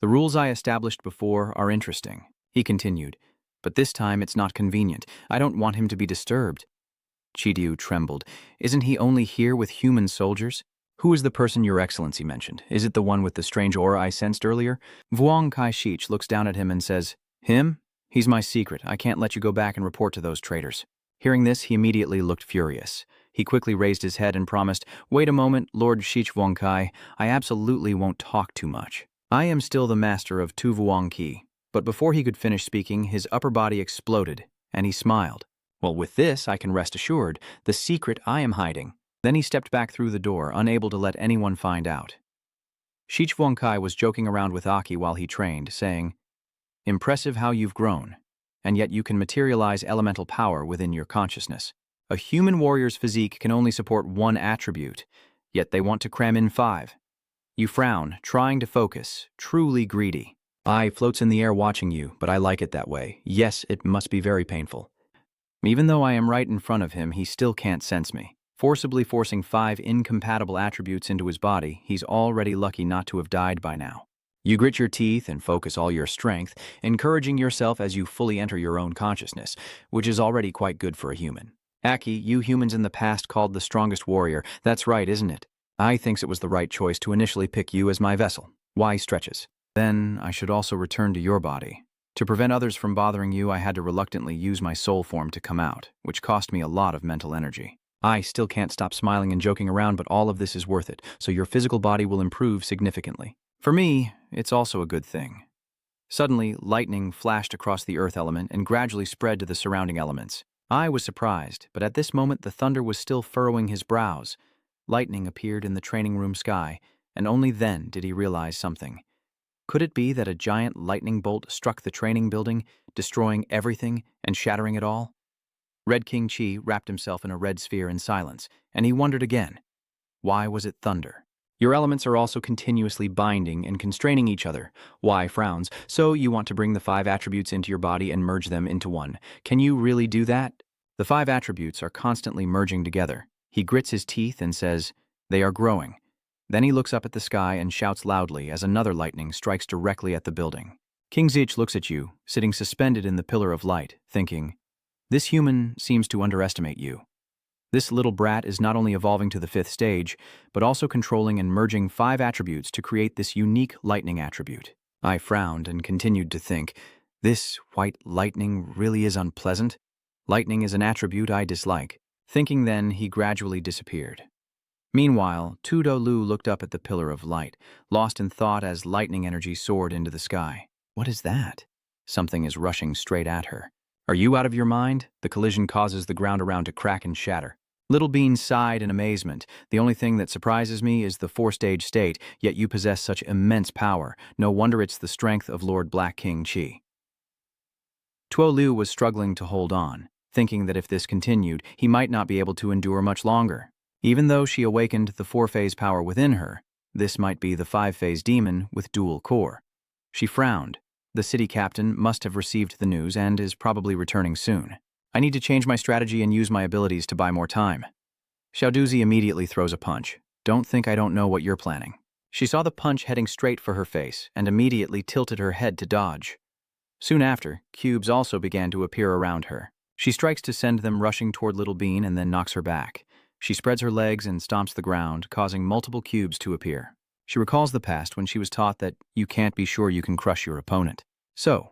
The rules I established before are interesting. He continued, But this time it's not convenient. I don't want him to be disturbed. Shidyu trembled. Isn't he only here with human soldiers? Who is the person Your Excellency mentioned? Is it the one with the strange aura I sensed earlier? Vuong Kai-shich looks down at him and says, Him? He's my secret. I can't let you go back and report to those traitors. Hearing this, he immediately looked furious. He quickly raised his head and promised, Wait a moment, Lord Shich Vuong Kai. I absolutely won't talk too much. I am still the master of Tu Vuong Ki. But before he could finish speaking, his upper body exploded, and he smiled. Well, with this, I can rest assured, the secret I am hiding. Then he stepped back through the door, unable to let anyone find out. Shich Vuong Kai was joking around with Aki while he trained, saying, Impressive how you've grown, and yet you can materialize elemental power within your consciousness. A human warrior's physique can only support one attribute, yet they want to cram in 5. You frown, trying to focus, truly greedy. I floats in the air watching you, but I like it that way. Yes, it must be very painful. Even though I am right in front of him, he still can't sense me. Forcibly forcing 5 incompatible attributes into his body, he's already lucky not to have died by now. You grit your teeth and focus all your strength, encouraging yourself as you fully enter your own consciousness, which is already quite good for a human. Aki, you humans in the past called the strongest warrior. That's right, isn't it? I thinks it was the right choice to initially pick you as my vessel. Why stretches? Then I should also return to your body. To prevent others from bothering you, I had to reluctantly use my soul form to come out, which cost me a lot of mental energy. I still can't stop smiling and joking around, but all of this is worth it, so your physical body will improve significantly. For me, it's also a good thing. Suddenly, lightning flashed across the earth element and gradually spread to the surrounding elements. I was surprised, but at this moment the thunder was still furrowing his brows. Lightning appeared in the training room sky, and only then did he realize something. Could it be that a giant lightning bolt struck the training building, destroying everything and shattering it all? Red King Chi wrapped himself in a red sphere in silence, and he wondered again. Why was it thunder? Your elements are also continuously binding and constraining each other. Why frowns? So you want to bring the 5 attributes into your body and merge them into one. Can you really do that? The 5 attributes are constantly merging together. He grits his teeth and says, They are growing. Then he looks up at the sky and shouts loudly as another lightning strikes directly at the building. King Zich looks at you, sitting suspended in the pillar of light, thinking, This human seems to underestimate you. This little brat is not only evolving to the 5th stage, but also controlling and merging 5 attributes to create this unique lightning attribute. I frowned and continued to think, This white lightning really is unpleasant. Lightning is an attribute I dislike. Thinking then, he gradually disappeared. Meanwhile, Tu Do Lu looked up at the pillar of light, lost in thought as lightning energy soared into the sky. What is that? Something is rushing straight at her. Are you out of your mind? The collision causes the ground around to crack and shatter. Little Bean sighed in amazement. The only thing that surprises me is the 4-stage state, yet you possess such immense power. No wonder it's the strength of Lord Black King Chi. Tuo Liu was struggling to hold on, thinking that if this continued, he might not be able to endure much longer. Even though she awakened the 4-phase power within her, this might be the 5-phase demon with dual core. She frowned. The city captain must have received the news and is probably returning soon. I need to change my strategy and use my abilities to buy more time. Xiaoduzi immediately throws a punch. Don't think I don't know what you're planning. She saw the punch heading straight for her face and immediately tilted her head to dodge. Soon after, cubes also began to appear around her. She strikes to send them rushing toward Little Bean and then knocks her back. She spreads her legs and stomps the ground, causing multiple cubes to appear. She recalls the past when she was taught that you can't be sure you can crush your opponent. So,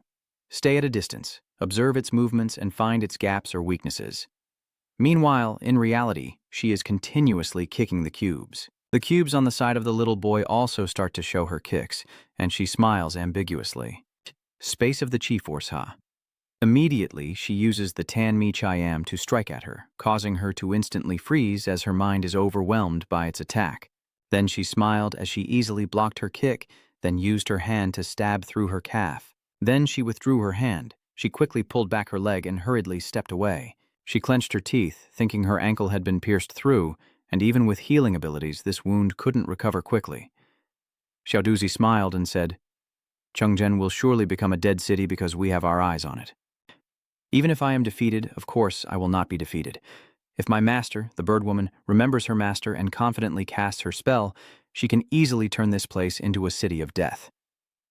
stay at a distance, observe its movements, and find its gaps or weaknesses. Meanwhile, in reality, she is continuously kicking the cubes. The cubes on the side of the little boy also start to show her kicks, and she smiles ambiguously. Space of the Chi Force, ha. Immediately, she uses the Tan Mi Chiam to strike at her, causing her to instantly freeze as her mind is overwhelmed by its attack. Then she smiled as she easily blocked her kick, then used her hand to stab through her calf. Then she withdrew her hand. She quickly pulled back her leg and hurriedly stepped away. She clenched her teeth, thinking her ankle had been pierced through, and even with healing abilities, this wound couldn't recover quickly. Xiaoduzi smiled and said, Chengzhen will surely become a dead city because we have our eyes on it. Even if I am defeated, of course I will not be defeated. If my master, the bird woman, remembers her master and confidently casts her spell, she can easily turn this place into a city of death.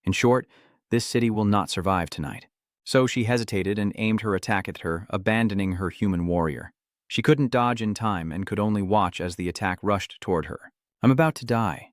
In short, this city will not survive tonight. So she hesitated and aimed her attack at her, abandoning her human warrior. She couldn't dodge in time and could only watch as the attack rushed toward her. I'm about to die.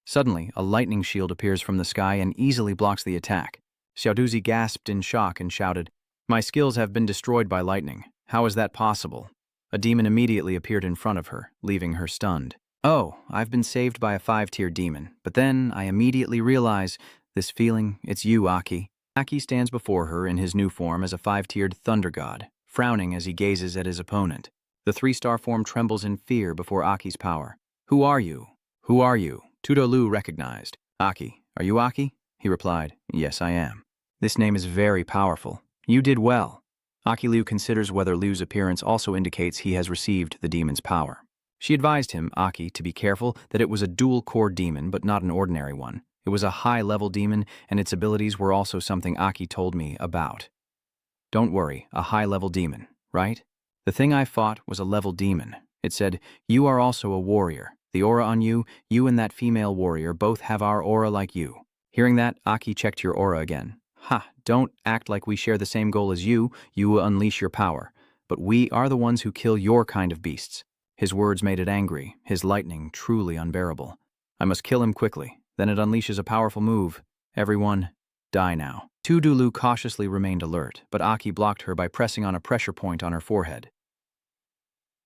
Suddenly, a lightning shield appears from the sky and easily blocks the attack. Xiaoduzi gasped in shock and shouted, "My skills have been destroyed by lightning. How is that possible?" A demon immediately appeared in front of her, leaving her stunned. "Oh, I've been saved by a 5-tier demon, but then I immediately realize this feeling, it's you, Aki." Aki stands before her in his new form as a 5-tiered thunder god, frowning as he gazes at his opponent. The 3-star form trembles in fear before Aki's power. "Who are you? Who are you?" Tudo Lu recognized. "Aki. Are you Aki?" He replied, "Yes, I am." "This name is very powerful. You did well." Aki Liu considers whether Liu's appearance also indicates he has received the demon's power. She advised him, Aki, to be careful that it was a dual-core demon but not an ordinary one. It was a high-level demon, and its abilities were also something Aki told me about. "Don't worry, a high-level demon, right? The thing I fought was a level demon. It said, 'You are also a warrior. The aura on you, you and that female warrior both have our aura like you.'" Hearing that, Aki checked your aura again. "Ha, don't act like we share the same goal as you will unleash your power. But we are the ones who kill your kind of beasts." His words made it angry, his lightning truly unbearable. "I must kill him quickly. Then it unleashes a powerful move. Everyone, die now." Tudulu cautiously remained alert, but Aki blocked her by pressing on a pressure point on her forehead.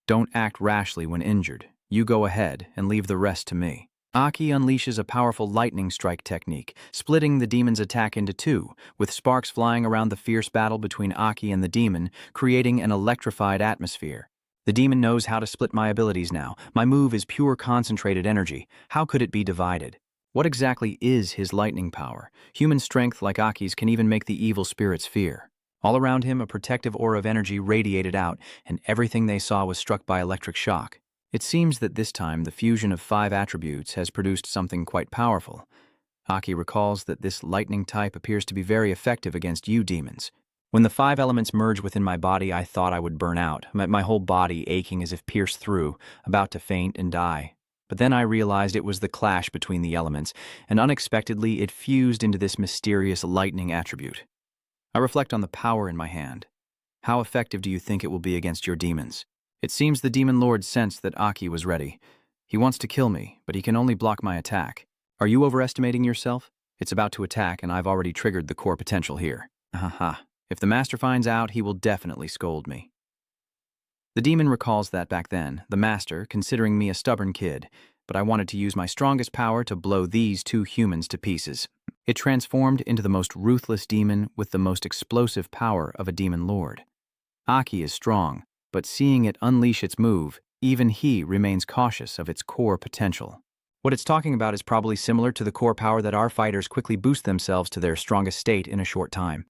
"Don't act rashly when injured. You go ahead and leave the rest to me." Aki unleashes a powerful lightning strike technique, splitting the demon's attack into two, with sparks flying around the fierce battle between Aki and the demon, creating an electrified atmosphere. The demon knows how to split my abilities now. My move is pure concentrated energy. How could it be divided? What exactly is his lightning power? Human strength like Aki's can even make the evil spirits fear. All around him, a protective aura of energy radiated out, and everything they saw was struck by electric shock. It seems that this time the fusion of 5 attributes has produced something quite powerful. Aki recalls that this lightning type appears to be very effective against you demons. "When the 5 elements merged within my body, I thought I would burn out, my whole body aching as if pierced through, about to faint and die. But then I realized it was the clash between the elements, and unexpectedly it fused into this mysterious lightning attribute. I reflect on the power in my hand. How effective do you think it will be against your demons?" It seems the demon lord sensed that Aki was ready. He wants to kill me, but he can only block my attack. "Are you overestimating yourself? It's about to attack, and I've already triggered the core potential here. Haha. If the master finds out, he will definitely scold me." The demon recalls that back then, the master, considering me a stubborn kid, but I wanted to use my strongest power to blow these 2 humans to pieces. It transformed into the most ruthless demon with the most explosive power of a demon lord. Aki is strong, but seeing it unleash its move, even he remains cautious of its core potential. What it's talking about is probably similar to the core power that our fighters quickly boost themselves to their strongest state in a short time.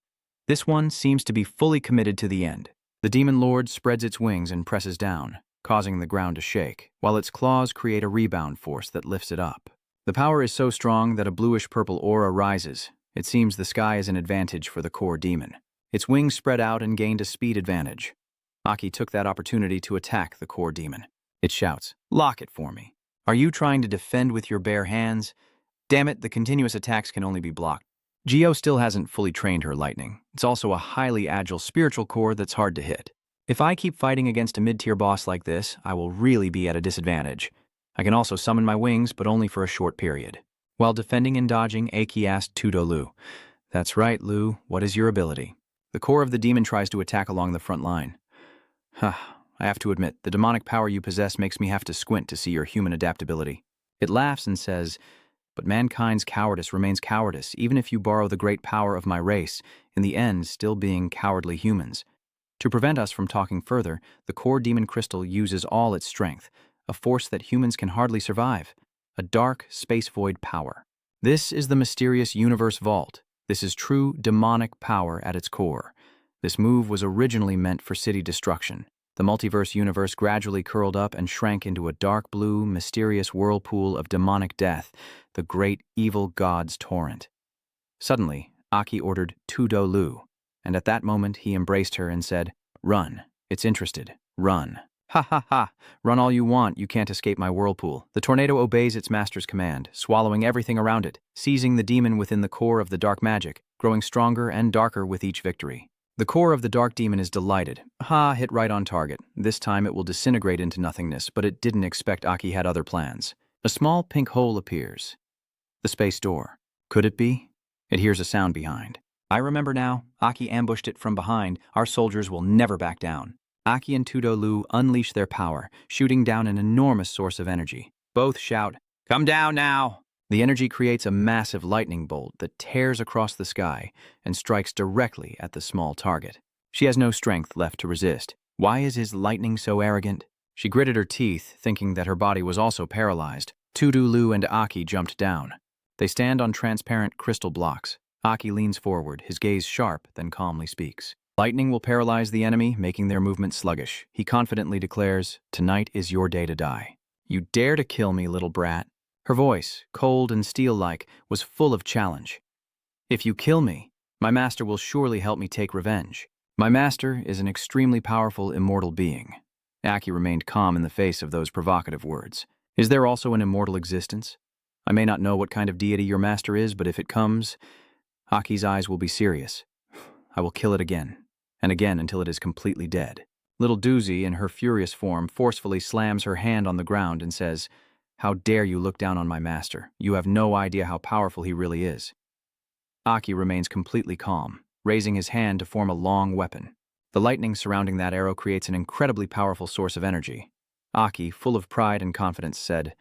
This one seems to be fully committed to the end. The demon lord spreads its wings and presses down, causing the ground to shake, while its claws create a rebound force that lifts it up. The power is so strong that a bluish-purple aura rises. It seems the sky is an advantage for the core demon. Its wings spread out and gained a speed advantage. Aki took that opportunity to attack the core demon. It shouts, "Lock it for me. Are you trying to defend with your bare hands? Damn it, the continuous attacks can only be blocked." Geo still hasn't fully trained her lightning. It's also a highly agile spiritual core that's hard to hit. If I keep fighting against a mid-tier boss like this, I will really be at a disadvantage. I can also summon my wings, but only for a short period. While defending and dodging, Aki asked Tudo Lu, "That's right, Lu. What is your ability?" The core of the demon tries to attack along the front line. I have to admit, the demonic power you possess makes me have to squint to see your human adaptability. It laughs and says, "But mankind's cowardice remains cowardice, even if you borrow the great power of my race, in the end still being cowardly humans." To prevent us from talking further, the core demon crystal uses all its strength, a force that humans can hardly survive, a dark, space void power. This is the mysterious universe vault. This is true demonic power at its core. This move was originally meant for city destruction. The multiverse universe gradually curled up and shrank into a dark blue, mysterious whirlpool of demonic death, the great evil god's torrent. Suddenly, Aki ordered Tudo Lu, and at that moment he embraced her and said, "Run. It's interested. Run." "Ha ha ha. Run all you want. You can't escape my whirlpool." The tornado obeys its master's command, swallowing everything around it, seizing the demon within the core of the dark magic, growing stronger and darker with each victory. The core of the dark demon is delighted. Hit right on target. This time it will disintegrate into nothingness, but it didn't expect Aki had other plans. A small pink hole appears. The space door. Could it be? It hears a sound behind. I remember now. Aki ambushed it from behind. Our soldiers will never back down. Aki and Tudolu unleash their power, shooting down an enormous source of energy. Both shout, "Come down now!" The energy creates a massive lightning bolt that tears across the sky and strikes directly at the small target. She has no strength left to resist. Why is his lightning so arrogant? She gritted her teeth, thinking that her body was also paralyzed. Tudolu and Aki jumped down. They stand on transparent crystal blocks. Aki leans forward, his gaze sharp, then calmly speaks. Lightning will paralyze the enemy, making their movement sluggish. He confidently declares, "Tonight is your day to die." "You dare to kill me, little brat." Her voice, cold and steel-like, was full of challenge. "If you kill me, my master will surely help me take revenge. My master is an extremely powerful immortal being." Aki remained calm in the face of those provocative words. "Is there also an immortal existence? I may not know what kind of deity your master is, but if it comes..." Aki's eyes will be serious. "I will kill it again, and again until it is completely dead." Little Doozy, in her furious form, forcefully slams her hand on the ground and says, "How dare you look down on my master? You have no idea how powerful he really is." Aki remains completely calm, raising his hand to form a long weapon. The lightning surrounding that arrow creates an incredibly powerful source of energy. Aki, full of pride and confidence, said,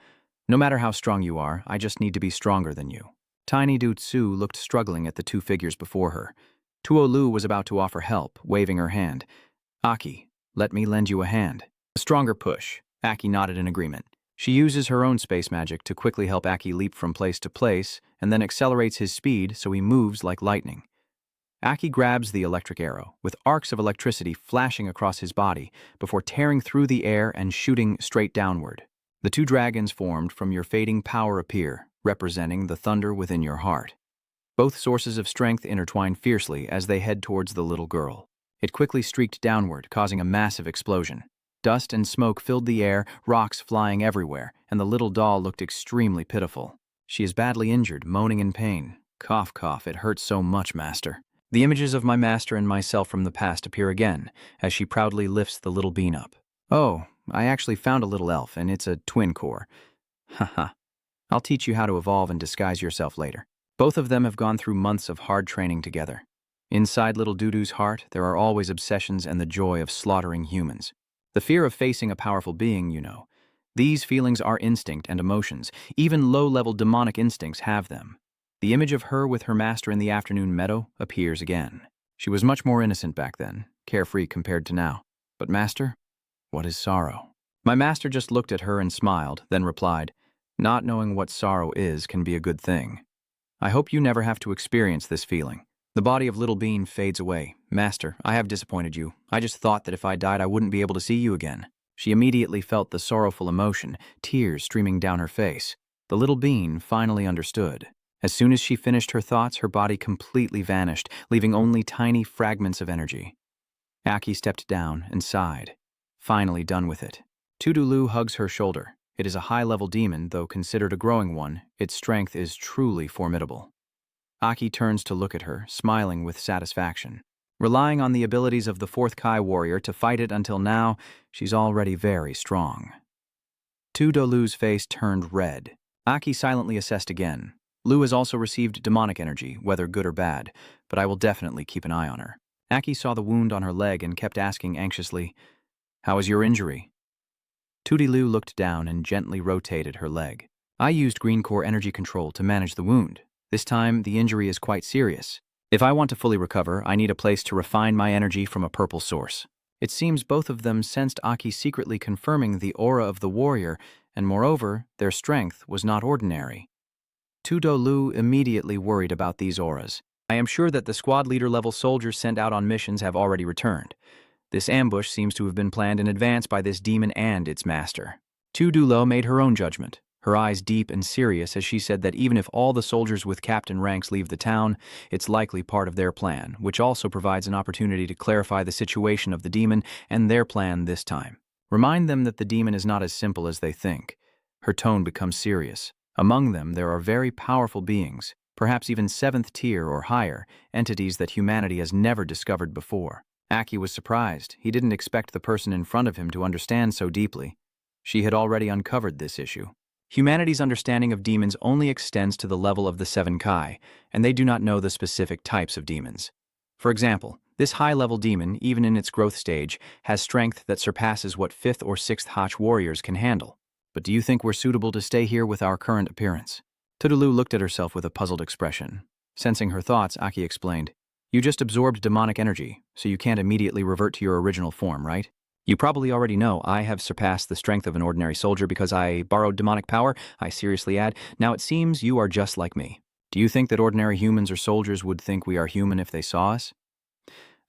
"No matter how strong you are, I just need to be stronger than you." Tiny Tsu looked struggling at the two figures before her. Tuolu was about to offer help, waving her hand. "Aki, let me lend you a hand." A stronger push. Aki nodded in agreement. She uses her own space magic to quickly help Aki leap from place to place, and then accelerates his speed so he moves like lightning. Aki grabs the electric arrow, with arcs of electricity flashing across his body, before tearing through the air and shooting straight downward. The two dragons formed from your fading power appear, representing the thunder within your heart. Both sources of strength intertwine fiercely as they head towards the little girl. It quickly streaked downward, causing a massive explosion. Dust and smoke filled the air, rocks flying everywhere, and the little doll looked extremely pitiful. "She is badly injured, moaning in pain. Cough, cough, it hurts so much, master." The images of my master and myself from the past appear again, as she proudly lifts the little bean up. "Oh, I actually found a little elf, and it's a twin core. Haha. I'll teach you how to evolve and disguise yourself later." Both of them have gone through months of hard training together. Inside little Dudu's heart, there are always obsessions and the joy of slaughtering humans. The fear of facing a powerful being, you know. These feelings are instinct and emotions. Even low-level demonic instincts have them. The image of her with her master in the afternoon meadow appears again. She was much more innocent back then, carefree compared to now. But master, what is sorrow? My master just looked at her and smiled, then replied, "Not knowing what sorrow is can be a good thing. I hope you never have to experience this feeling." The body of little Bean fades away. "Master, I have disappointed you. I just thought that if I died I wouldn't be able to see you again." She immediately felt the sorrowful emotion, tears streaming down her face. The little Bean finally understood. As soon as she finished her thoughts, her body completely vanished, leaving only tiny fragments of energy. Aki stepped down and sighed. Finally done with it. Tudulu hugs her shoulder. It is a high-level demon, though considered a growing one. Its strength is truly formidable. Aki turns to look at her, smiling with satisfaction. Relying on the abilities of the fourth Kai warrior to fight it until now, she's already very strong. Tudolu's face turned red. Aki silently assessed again. Lu has also received demonic energy, whether good or bad, but I will definitely keep an eye on her. Aki saw the wound on her leg and kept asking anxiously, "How is your injury?" Tudilu looked down and gently rotated her leg. "I used Green Core energy control to manage the wound. This time, the injury is quite serious. If I want to fully recover, I need a place to refine my energy from a purple source." It seems both of them sensed Aki secretly confirming the aura of the warrior, and moreover, their strength was not ordinary. Tudolu immediately worried about these auras. "I am sure that the squad leader-level soldiers sent out on missions have already returned. This ambush seems to have been planned in advance by this demon and its master." Tudulo made her own judgment, her eyes deep and serious as she said that even if all the soldiers with captain ranks leave the town, it's likely part of their plan, which also provides an opportunity to clarify the situation of the demon and their plan this time. Remind them that the demon is not as simple as they think. Her tone becomes serious. Among them, there are very powerful beings, perhaps even 7th tier or higher, entities that humanity has never discovered before. Aki was surprised. He didn't expect the person in front of him to understand so deeply. She had already uncovered this issue. Humanity's understanding of demons only extends to the level of the seven Kai, and they do not know the specific types of demons. For example, this high-level demon, even in its growth stage, has strength that surpasses what 5th or 6th Hach warriors can handle. But do you think we're suitable to stay here with our current appearance? Tudelu looked at herself with a puzzled expression. Sensing her thoughts, Aki explained, "You just absorbed demonic energy, so you can't immediately revert to your original form, right? You probably already know I have surpassed the strength of an ordinary soldier because I borrowed demonic power, I seriously add. Now it seems you are just like me. Do you think that ordinary humans or soldiers would think we are human if they saw us?"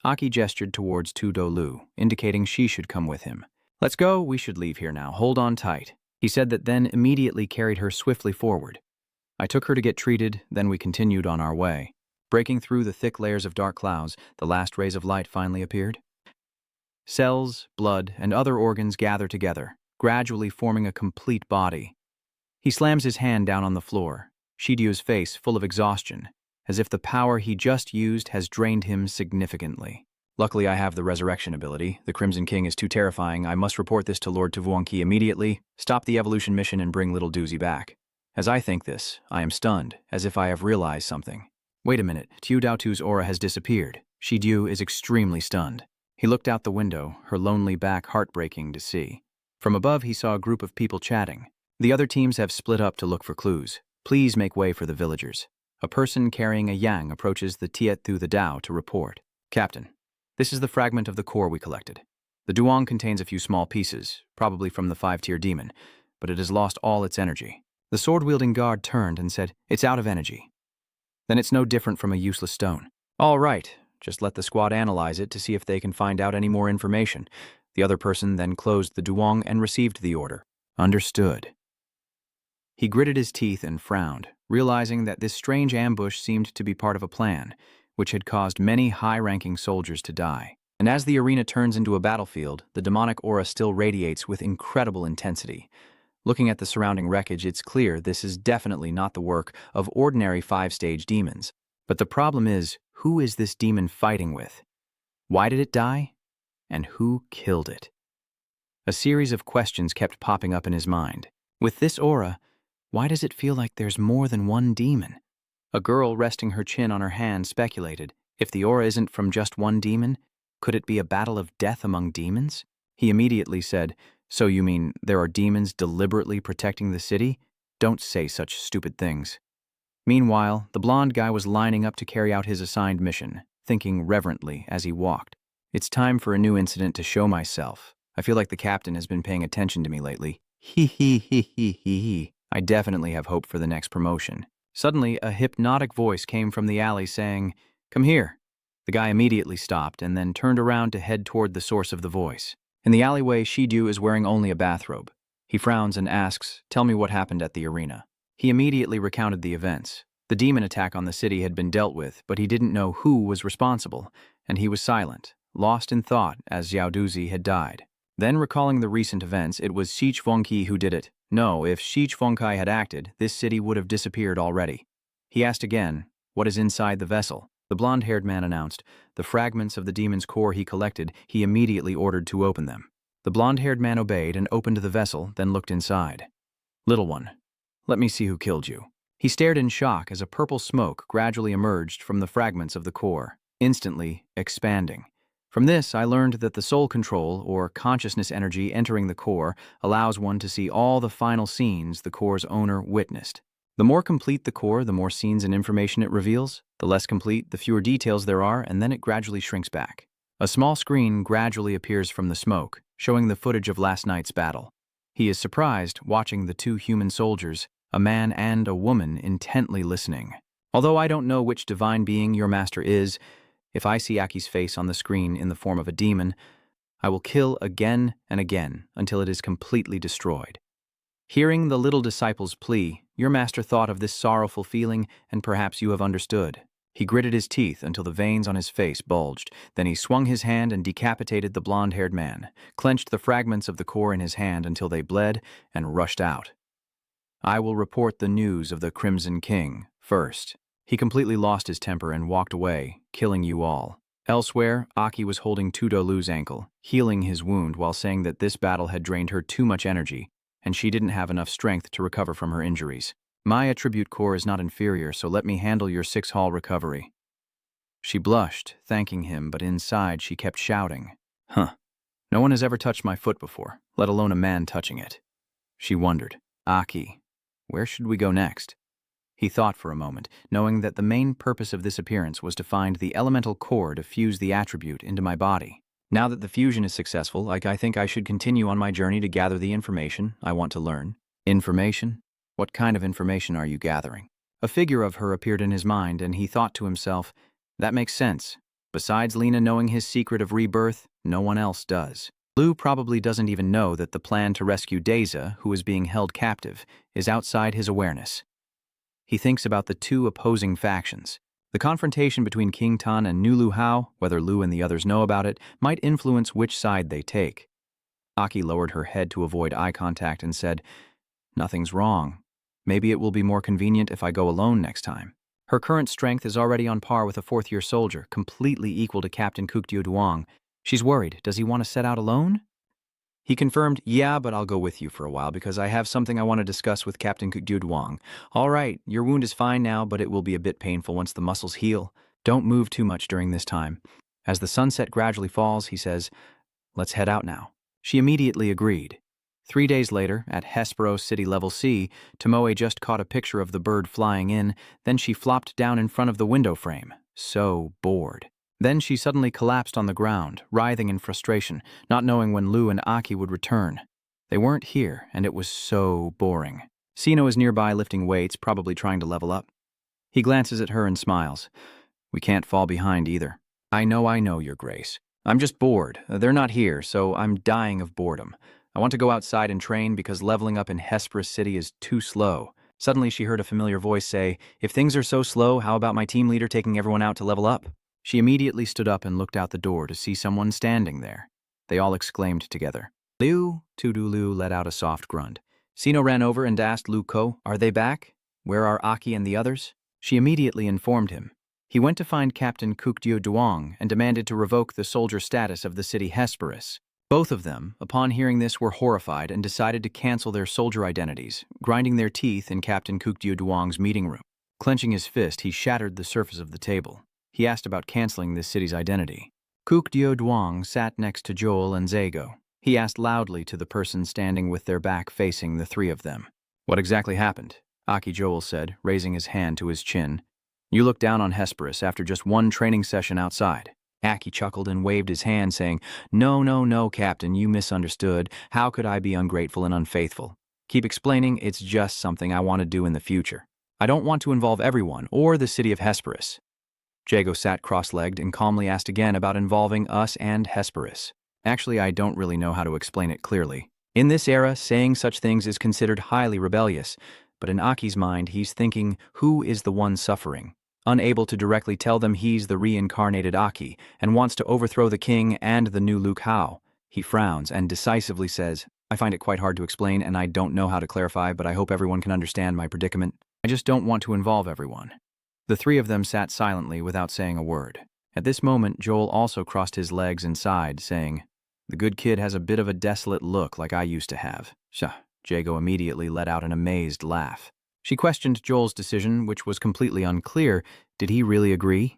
Aki gestured towards Tu Do-lu, indicating she should come with him. "Let's go, we should leave here now, hold on tight." He said that then immediately carried her swiftly forward. I took her to get treated, then we continued on our way. Breaking through the thick layers of dark clouds, the last rays of light finally appeared. Cells, blood, and other organs gather together, gradually forming a complete body. He slams his hand down on the floor, Shiryu's face full of exhaustion, as if the power he just used has drained him significantly. Luckily, I have the resurrection ability. The Crimson King is too terrifying. I must report this to Lord Tuvuanqi immediately, stop the evolution mission, and bring little Doozy back. As I think this, I am stunned, as if I have realized something. Wait a minute, Tu Daotu's aura has disappeared. Shiryu is extremely stunned. He looked out the window, her lonely back heartbreaking to see. From above, he saw a group of people chatting. The other teams have split up to look for clues. Please make way for the villagers. A person carrying a yang approaches the Tiet Thu the Dao to report. Captain, this is the fragment of the core we collected. The Duong contains a few small pieces, probably from the 5-tier demon, but it has lost all its energy. The sword-wielding guard turned and said, "It's out of energy." Then it's no different from a useless stone. All right, just let the squad analyze it to see if they can find out any more information. The other person then closed the Duong and received the order. Understood. He gritted his teeth and frowned, realizing that this strange ambush seemed to be part of a plan, which had caused many high-ranking soldiers to die. And as the arena turns into a battlefield, the demonic aura still radiates with incredible intensity. Looking at the surrounding wreckage, it's clear this is definitely not the work of ordinary 5-stage demons. But the problem is, who is this demon fighting with? Why did it die? And who killed it? A series of questions kept popping up in his mind. With this aura, why does it feel like there's more than one demon? A girl resting her chin on her hand speculated, if the aura isn't from just one demon, could it be a battle of death among demons? He immediately said, "So you mean there are demons deliberately protecting the city? Don't say such stupid things." Meanwhile, the blonde guy was lining up to carry out his assigned mission, thinking reverently as he walked. It's time for a new incident to show myself. I feel like the captain has been paying attention to me lately. He. I definitely have hope for the next promotion. Suddenly, a hypnotic voice came from the alley saying, "Come here." The guy immediately stopped and then turned around to head toward the source of the voice. In the alleyway, Shiryu is wearing only a bathrobe. He frowns and asks, "Tell me what happened at the arena." He immediately recounted the events. The demon attack on the city had been dealt with, but he didn't know who was responsible, and he was silent, lost in thought as Xiao Duzi had died. Then, recalling the recent events, it was Shi Chuangqi who did it. No, if Shi Chuangqi had acted, this city would have disappeared already. He asked again, "What is inside the vessel?" The blonde-haired man announced, the fragments of the demon's core he collected, he immediately ordered to open them. The blonde-haired man obeyed and opened the vessel, then looked inside. "Little one, let me see who killed you." He stared in shock as a purple smoke gradually emerged from the fragments of the core, instantly expanding. From this, I learned that the soul control, or consciousness energy entering the core, allows one to see all the final scenes the core's owner witnessed. The more complete the core, the more scenes and information it reveals. The less complete, the fewer details there are, and then it gradually shrinks back. A small screen gradually appears from the smoke, showing the footage of last night's battle. He is surprised, watching the two human soldiers, a man and a woman, intently listening. Although I don't know which divine being your master is, if I see Aki's face on the screen in the form of a demon, I will kill again and again until it is completely destroyed. Hearing the little disciple's plea, your master thought of this sorrowful feeling, and perhaps you have understood. He gritted his teeth until the veins on his face bulged. Then he swung his hand and decapitated the blonde-haired man, clenched the fragments of the core in his hand until they bled, and rushed out. I will report the news of the Crimson King first. He completely lost his temper and walked away, killing you all. Elsewhere, Aki was holding Tu Do-lu's ankle, healing his wound while saying that this battle had drained her too much energy, and she didn't have enough strength to recover from her injuries. My attribute core is not inferior, so let me handle your 6-hall recovery. She blushed, thanking him, but inside she kept shouting. Huh. No one has ever touched my foot before, let alone a man touching it. She wondered. Aki, where should we go next? He thought for a moment, knowing that the main purpose of this appearance was to find the elemental core to fuse the attribute into my body. Now that the fusion is successful, I think I should continue on my journey to gather the information I want to learn. Information? What kind of information are you gathering? A figure of her appeared in his mind, and he thought to himself, that makes sense. Besides Lena knowing his secret of rebirth, no one else does. Lou probably doesn't even know that the plan to rescue Daisa, who is being held captive, is outside his awareness. He thinks about the two opposing factions. The confrontation between King Tan and Nulu Hao, whether Lou and the others know about it, might influence which side they take. Aki lowered her head to avoid eye contact and said, Nothing's wrong. Maybe it will be more convenient if I go alone next time. Her current strength is already on par with a 4th-year soldier, completely equal to Captain Kukdio Duong. She's worried. Does he want to set out alone? He confirmed, yeah, but I'll go with you for a while because I have something I want to discuss with Captain Kukdio Duong. All right, your wound is fine now, but it will be a bit painful once the muscles heal. Don't move too much during this time. As the sunset gradually falls, he says, let's head out now. She immediately agreed. 3 days later, at Hesperos City Level C, Tomoe just caught a picture of the bird flying in, then she flopped down in front of the window frame. So bored. Then she suddenly collapsed on the ground, writhing in frustration, not knowing when Lou and Aki would return. They weren't here, and it was so boring. Sino is nearby lifting weights, probably trying to level up. He glances at her and smiles. We can't fall behind either. I know, Your Grace. I'm just bored. They're not here, so I'm dying of boredom. I want to go outside and train because leveling up in Hesperos City is too slow. Suddenly she heard a familiar voice say, if things are so slow, how about my team leader taking everyone out to level up? She immediately stood up and looked out the door to see someone standing there. They all exclaimed together. Liu, Tudulu let out a soft grunt. Sino ran over and asked Lu Ko, are they back? Where are Aki and the others? She immediately informed him. He went to find Captain Kukdio Duong and demanded to revoke the soldier status of the city Hesperos. Both of them, upon hearing this, were horrified and decided to cancel their soldier identities, grinding their teeth in Captain Kukdio Duong's meeting room. Clenching his fist, he shattered the surface of the table. He asked about canceling this city's identity. Kukdio Duong sat next to Joel and Zago. He asked loudly to the person standing with their back facing the three of them. What exactly happened? Aki Joel said, raising his hand to his chin. You looked down on Hesperos after just one training session outside. Aki chuckled and waved his hand, saying, No, Captain, you misunderstood. How could I be ungrateful and unfaithful? Keep explaining, it's just something I want to do in the future. I don't want to involve everyone, or the city of Hesperos. Jago sat cross-legged and calmly asked again about involving us and Hesperos. Actually, I don't really know how to explain it clearly. In this era, saying such things is considered highly rebellious, but in Aki's mind, he's thinking, who is the one suffering? Unable to directly tell them he's the reincarnated Aki and wants to overthrow the king and the new Lu Hao. He frowns and decisively says, I find it quite hard to explain and I don't know how to clarify, but I hope everyone can understand my predicament. I just don't want to involve everyone. The three of them sat silently without saying a word. At this moment, Joel also crossed his legs and sighed, saying, The good kid has a bit of a desolate look like I used to have. Shah. Jago immediately let out an amazed laugh. She questioned Joel's decision, which was completely unclear. Did he really agree?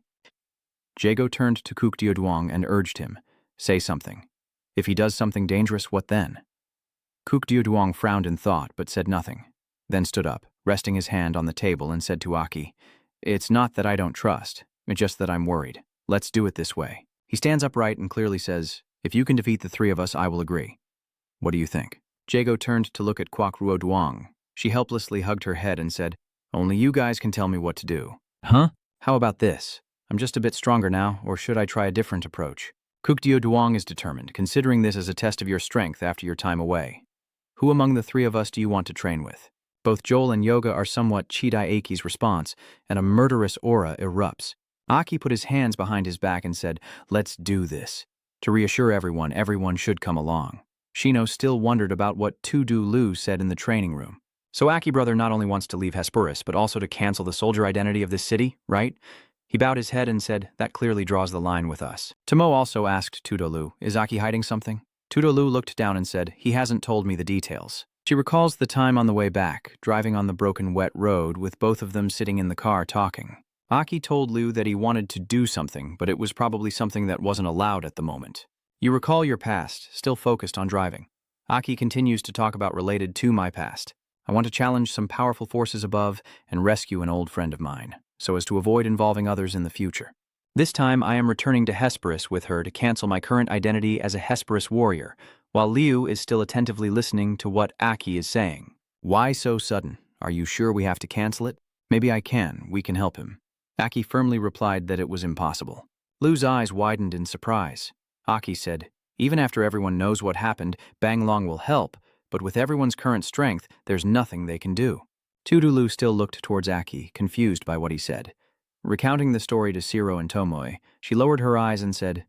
Jago turned to Kukdio Duong and urged him, Say something. If he does something dangerous, what then? Kukdio Duong frowned in thought, but said nothing, then stood up, resting his hand on the table and said to Aki, It's not that I don't trust, it's just that I'm worried. Let's do it this way. He stands upright and clearly says, If you can defeat the three of us, I will agree. What do you think? Jago turned to look at Kwak Ruo Duong. She helplessly hugged her head and said, Only you guys can tell me what to do. Huh? How about this? I'm just a bit stronger now, or should I try a different approach? Kukdio Duong is determined, considering this as a test of your strength after your time away. Who among the three of us do you want to train with? Both Joel and Yoga are somewhat Chidai Aki's response, and a murderous aura erupts. Aki put his hands behind his back and said, Let's do this. To reassure everyone should come along. Shino still wondered about what Tudu Lu said in the training room. So Aki brother not only wants to leave Hesperos, but also to cancel the soldier identity of this city, right? He bowed his head and said, That clearly draws the line with us. Tomo also asked Tudolu, Is Aki hiding something? Tudolu looked down and said, He hasn't told me the details. She recalls the time on the way back, driving on the broken wet road with both of them sitting in the car talking. Aki told Liu that he wanted to do something, but it was probably something that wasn't allowed at the moment. You recall your past, still focused on driving. Aki continues to talk about related to my past. I want to challenge some powerful forces above and rescue an old friend of mine, so as to avoid involving others in the future. This time I am returning to Hesperus with her to cancel my current identity as a Hesperus warrior, while Liu is still attentively listening to what Aki is saying. Why so sudden? Are you sure we have to cancel it? Maybe I can. We can help him. Aki firmly replied that it was impossible. Liu's eyes widened in surprise. Aki said, even after everyone knows what happened, Banglong will help, but with everyone's current strength, there's nothing they can do. Tudulu still looked towards Aki, confused by what he said. Recounting the story to Shiro and Tomoe, she lowered her eyes and said,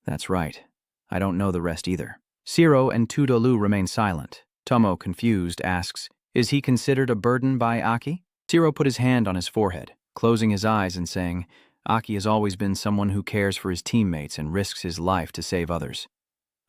that's right. I don't know the rest either. Shiro and Tudulu remain silent. Tomo, confused, asks, is he considered a burden by Aki? Shiro put his hand on his forehead, closing his eyes and saying, Aki has always been someone who cares for his teammates and risks his life to save others.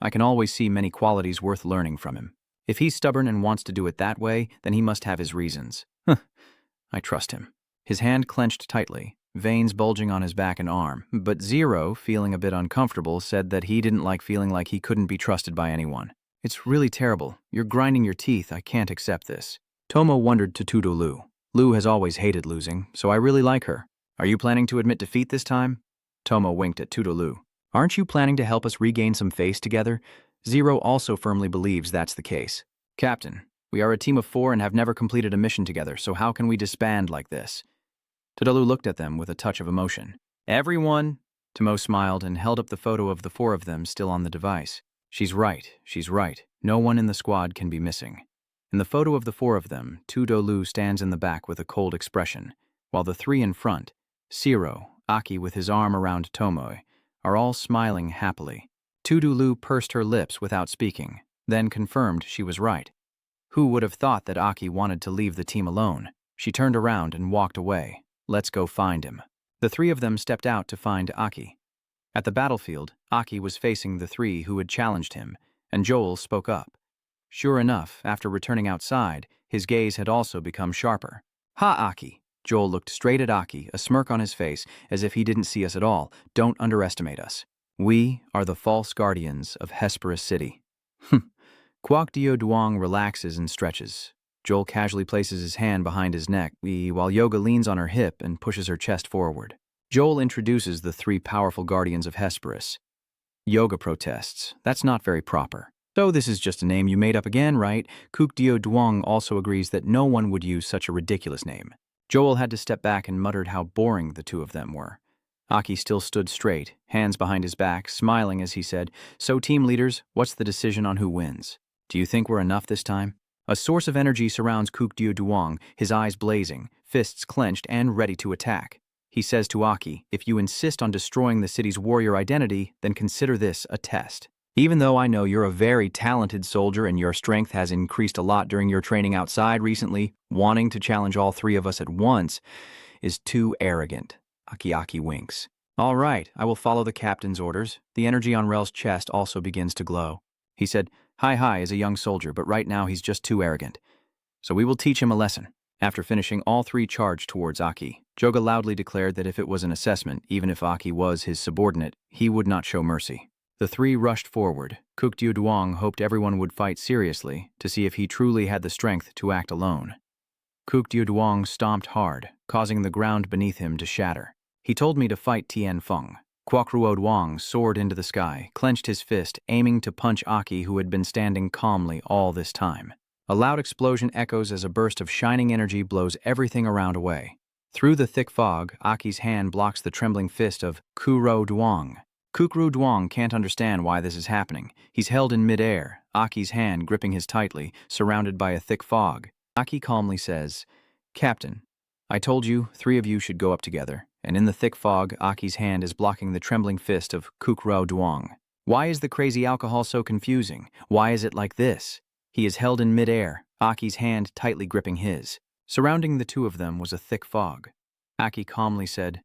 I can always see many qualities worth learning from him. If he's stubborn and wants to do it that way, then he must have his reasons. I trust him. His hand clenched tightly, veins bulging on his back and arm, but Zero, feeling a bit uncomfortable, said that he didn't like feeling like he couldn't be trusted by anyone. It's really terrible. You're grinding your teeth. I can't accept this. Tomo wondered to Tudulu. Liu has always hated losing, so I really like her. Are you planning to admit defeat this time? Tomo winked at Tudulu. Aren't you planning to help us regain some face together? Zero also firmly believes that's the case. Captain, we are a team of 4 and have never completed a mission together, so how can we disband like this? Tudulu looked at them with a touch of emotion. Everyone! Tomo smiled and held up the photo of the 4 of them still on the device. She's right. No one in the squad can be missing. In the photo of the 4 of them, Tudulu stands in the back with a cold expression, while the 3 in front, Shiro, Aki with his arm around Tomoe, are all smiling happily. Tudulu pursed her lips without speaking, then confirmed she was right. Who would have thought that Aki wanted to leave the team alone? She turned around and walked away. Let's go find him. The 3 of them stepped out to find Aki. At the battlefield, Aki was facing the 3 who had challenged him, and Joel spoke up. Sure enough, after returning outside, his gaze had also become sharper. Ha, Aki! Joel looked straight at Aki, a smirk on his face, as if he didn't see us at all. Don't underestimate us. We are the false guardians of Hesperus City. Kwok Dio Duong relaxes and stretches. Joel casually places his hand behind his neck, while Yoga leans on her hip and pushes her chest forward. Joel introduces the 3 powerful guardians of Hesperus. Yoga protests. That's not very proper. So this is just a name you made up again, right? Kwok Dio Duong also agrees that no one would use such a ridiculous name. Joel had to step back and muttered how boring the 2 of them were. Aki still stood straight, hands behind his back, smiling as he said, so team leaders, what's the decision on who wins? Do you think we're enough this time? A source of energy surrounds Kwok Dio Duong, his eyes blazing, fists clenched and ready to attack. He says to Aki, if you insist on destroying the city's warrior identity, then consider this a test. Even though I know you're a very talented soldier and your strength has increased a lot during your training outside recently, wanting to challenge all 3 of us at once is too arrogant. Aki winks. All right, I will follow the captain's orders. The energy on Rel's chest also begins to glow. He said, Hi is a young soldier, but right now he's just too arrogant. So we will teach him a lesson. After finishing, all 3 charged towards Aki. Joga loudly declared that if it was an assessment, even if Aki was his subordinate, he would not show mercy. The 3 rushed forward. Kwok Dio Duong hoped everyone would fight seriously to see if he truly had the strength to act alone. Kwok Dio Duong stomped hard, causing the ground beneath him to shatter. He told me to fight Tien Feng. Kwok Ruo Duong soared into the sky, clenched his fist, aiming to punch Aki, who had been standing calmly all this time. A loud explosion echoes as a burst of shining energy blows everything around away. Through the thick fog, Aki's hand blocks the trembling fist of Kuro Duong. Kukru Duong can't understand why this is happening. He's held in midair, Aki's hand gripping his tightly, surrounded by a thick fog. Aki calmly says, Captain, I told you 3 of you should go up together, and in the thick fog, Aki's hand is blocking the trembling fist of Kukru Duong. Why is the crazy alcohol so confusing? Why is it like this? He is held in midair, Aki's hand tightly gripping his. Surrounding the 2 of them was a thick fog. Aki calmly said,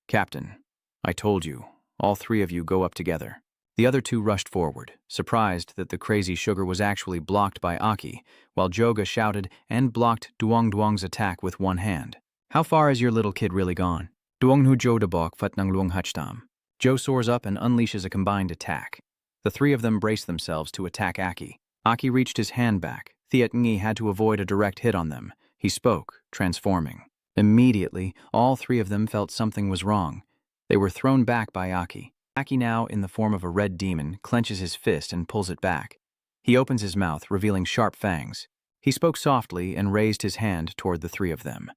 Captain, I told you. All 3 of you go up together. The other two rushed forward, surprised that the crazy sugar was actually blocked by Aki, while Joga shouted and blocked Duong Duong's attack with one hand. How far is your little kid really gone? Duong Hu Jo de Bok Fat Nang Luong Hachtam. Joe soars up and unleashes a combined attack. The three of them brace themselves to attack Aki. Aki reached his hand back. Thiet Ngi had to avoid a direct hit on them. He spoke, transforming. Immediately, all three of them felt something was wrong. They were thrown back by Aki. Aki, now in the form of a red demon, clenches his fist and pulls it back. He opens his mouth, revealing sharp fangs. He spoke softly and raised his hand toward the three of them.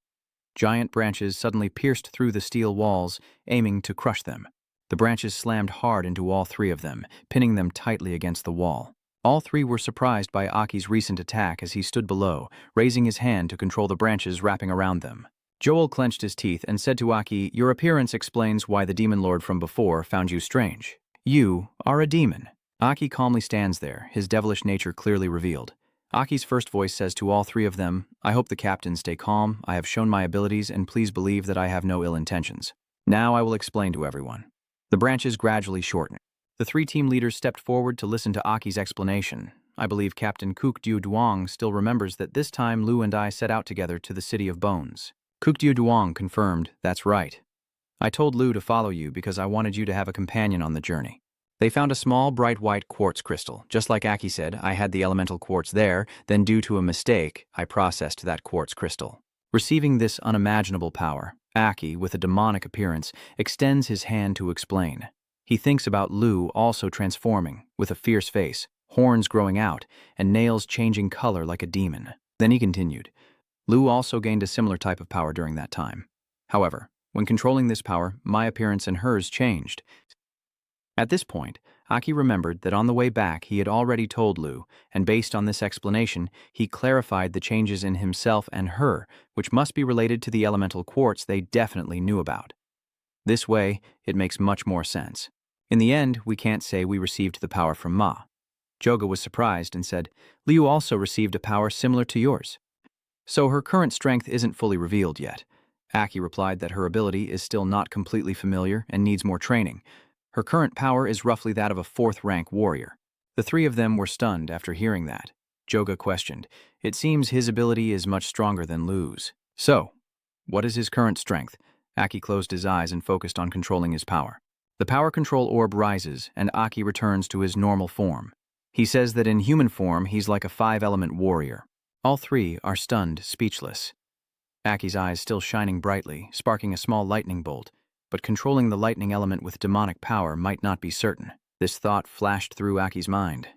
Giant branches suddenly pierced through the steel walls, aiming to crush them. The branches slammed hard into all three of them, pinning them tightly against the wall. All three were surprised by Aki's recent attack as he stood below, raising his hand to control the branches wrapping around them. Joel clenched his teeth and said to Aki, "Your appearance explains why the demon lord from before found you strange. You are a demon." Aki calmly stands there, his devilish nature clearly revealed. Aki's first voice says to all three of them, "I hope the captains stay calm. I have shown my abilities, and please believe that I have no ill intentions. Now I will explain to everyone." The branches gradually shortened. The three team leaders stepped forward to listen to Aki's explanation. I believe Captain Kook Diu Duong still remembers that this time Lu and I set out together to the City of Bones. Kook Diu Duong confirmed, "That's right. I told Lu to follow you because I wanted you to have a companion on the journey." They found a small, bright white quartz crystal. Just like Aki said, I had the elemental quartz there, then due to a mistake, I processed that quartz crystal. Receiving this unimaginable power, Aki, with a demonic appearance, extends his hand to explain. He thinks about Lu also transforming, with a fierce face, horns growing out, and nails changing color like a demon. Then he continued, "Lu also gained a similar type of power during that time. However, when controlling this power, my appearance and hers changed." At this point, Aki remembered that on the way back he had already told Lu, and based on this explanation, he clarified the changes in himself and her, which must be related to the elemental quartz they definitely knew about. This way, it makes much more sense. In the end, we can't say we received the power from Ma. Joga was surprised and said, "Liu also received a power similar to yours. So her current strength isn't fully revealed yet." Aki replied that her ability is still not completely familiar and needs more training. Her current power is roughly that of a 4th-rank warrior. The three of them were stunned after hearing that. Joga questioned, "It seems his ability is much stronger than Lu's. So, what is his current strength?" Aki closed his eyes and focused on controlling his power. The power control orb rises, and Aki returns to his normal form. He says that in human form, he's like a 5-element warrior. All three are stunned, speechless. Aki's eyes still shining brightly, sparking a small lightning bolt, but controlling the lightning element with demonic power might not be certain. This thought flashed through Aki's mind.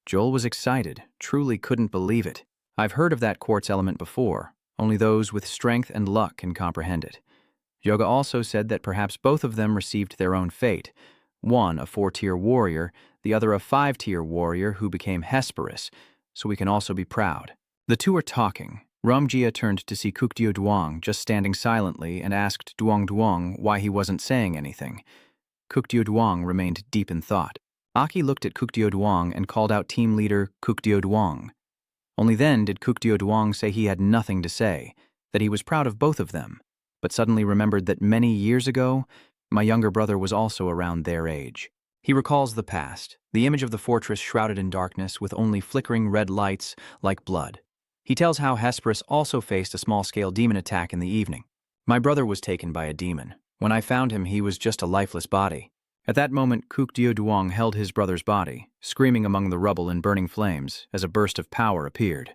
Joel was excited, truly couldn't believe it. I've heard of that quartz element before. Only those with strength and luck can comprehend it. Yoga also said that perhaps both of them received their own fate. One a 4-tier warrior, the other a 5-tier warrior who became Hesperus, so we can also be proud. The two are talking. Ramjia turned to see Kukdio Duong just standing silently and asked Duong Duong why he wasn't saying anything. Kukdio Duong remained deep in thought. Aki looked at Kukdio Duong and called out team leader Kukdio Duong. Only then did Kukdio Duong say he had nothing to say, that he was proud of both of them, but suddenly remembered that many years ago, my younger brother was also around their age. He recalls the past, the image of the fortress shrouded in darkness with only flickering red lights like blood. He tells how Hesperus also faced a small-scale demon attack in the evening. My brother was taken by a demon. When I found him, he was just a lifeless body. At that moment, Kukdio Duong held his brother's body, screaming among the rubble and burning flames as a burst of power appeared.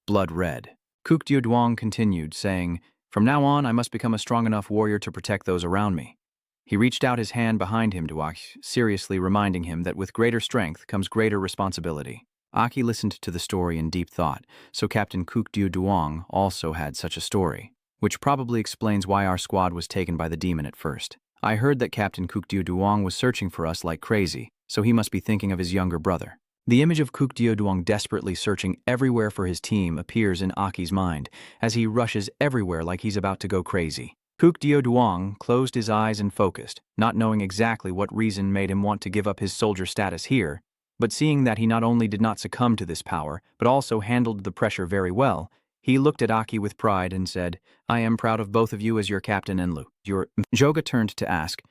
Blood red. Kukdio Duong continued, saying, "From now on, I must become a strong enough warrior to protect those around me." He reached out his hand behind him to Aki, seriously reminding him that with greater strength comes greater responsibility. Aki listened to the story in deep thought, so Captain Kukdio Duong also had such a story, which probably explains why our squad was taken by the demon at first. I heard that Captain Kukdio Duong was searching for us like crazy, so he must be thinking of his younger brother. The image of Kukdio Duong desperately searching everywhere for his team appears in Aki's mind, as he rushes everywhere like he's about to go crazy. Kukdio Duong closed his eyes and focused, not knowing exactly what reason made him want to give up his soldier status here, but seeing that he not only did not succumb to this power, but also handled the pressure very well, he looked at Aki with pride and said, "I am proud of both of you as your captain and Lu. Your..." Joga turned to ask,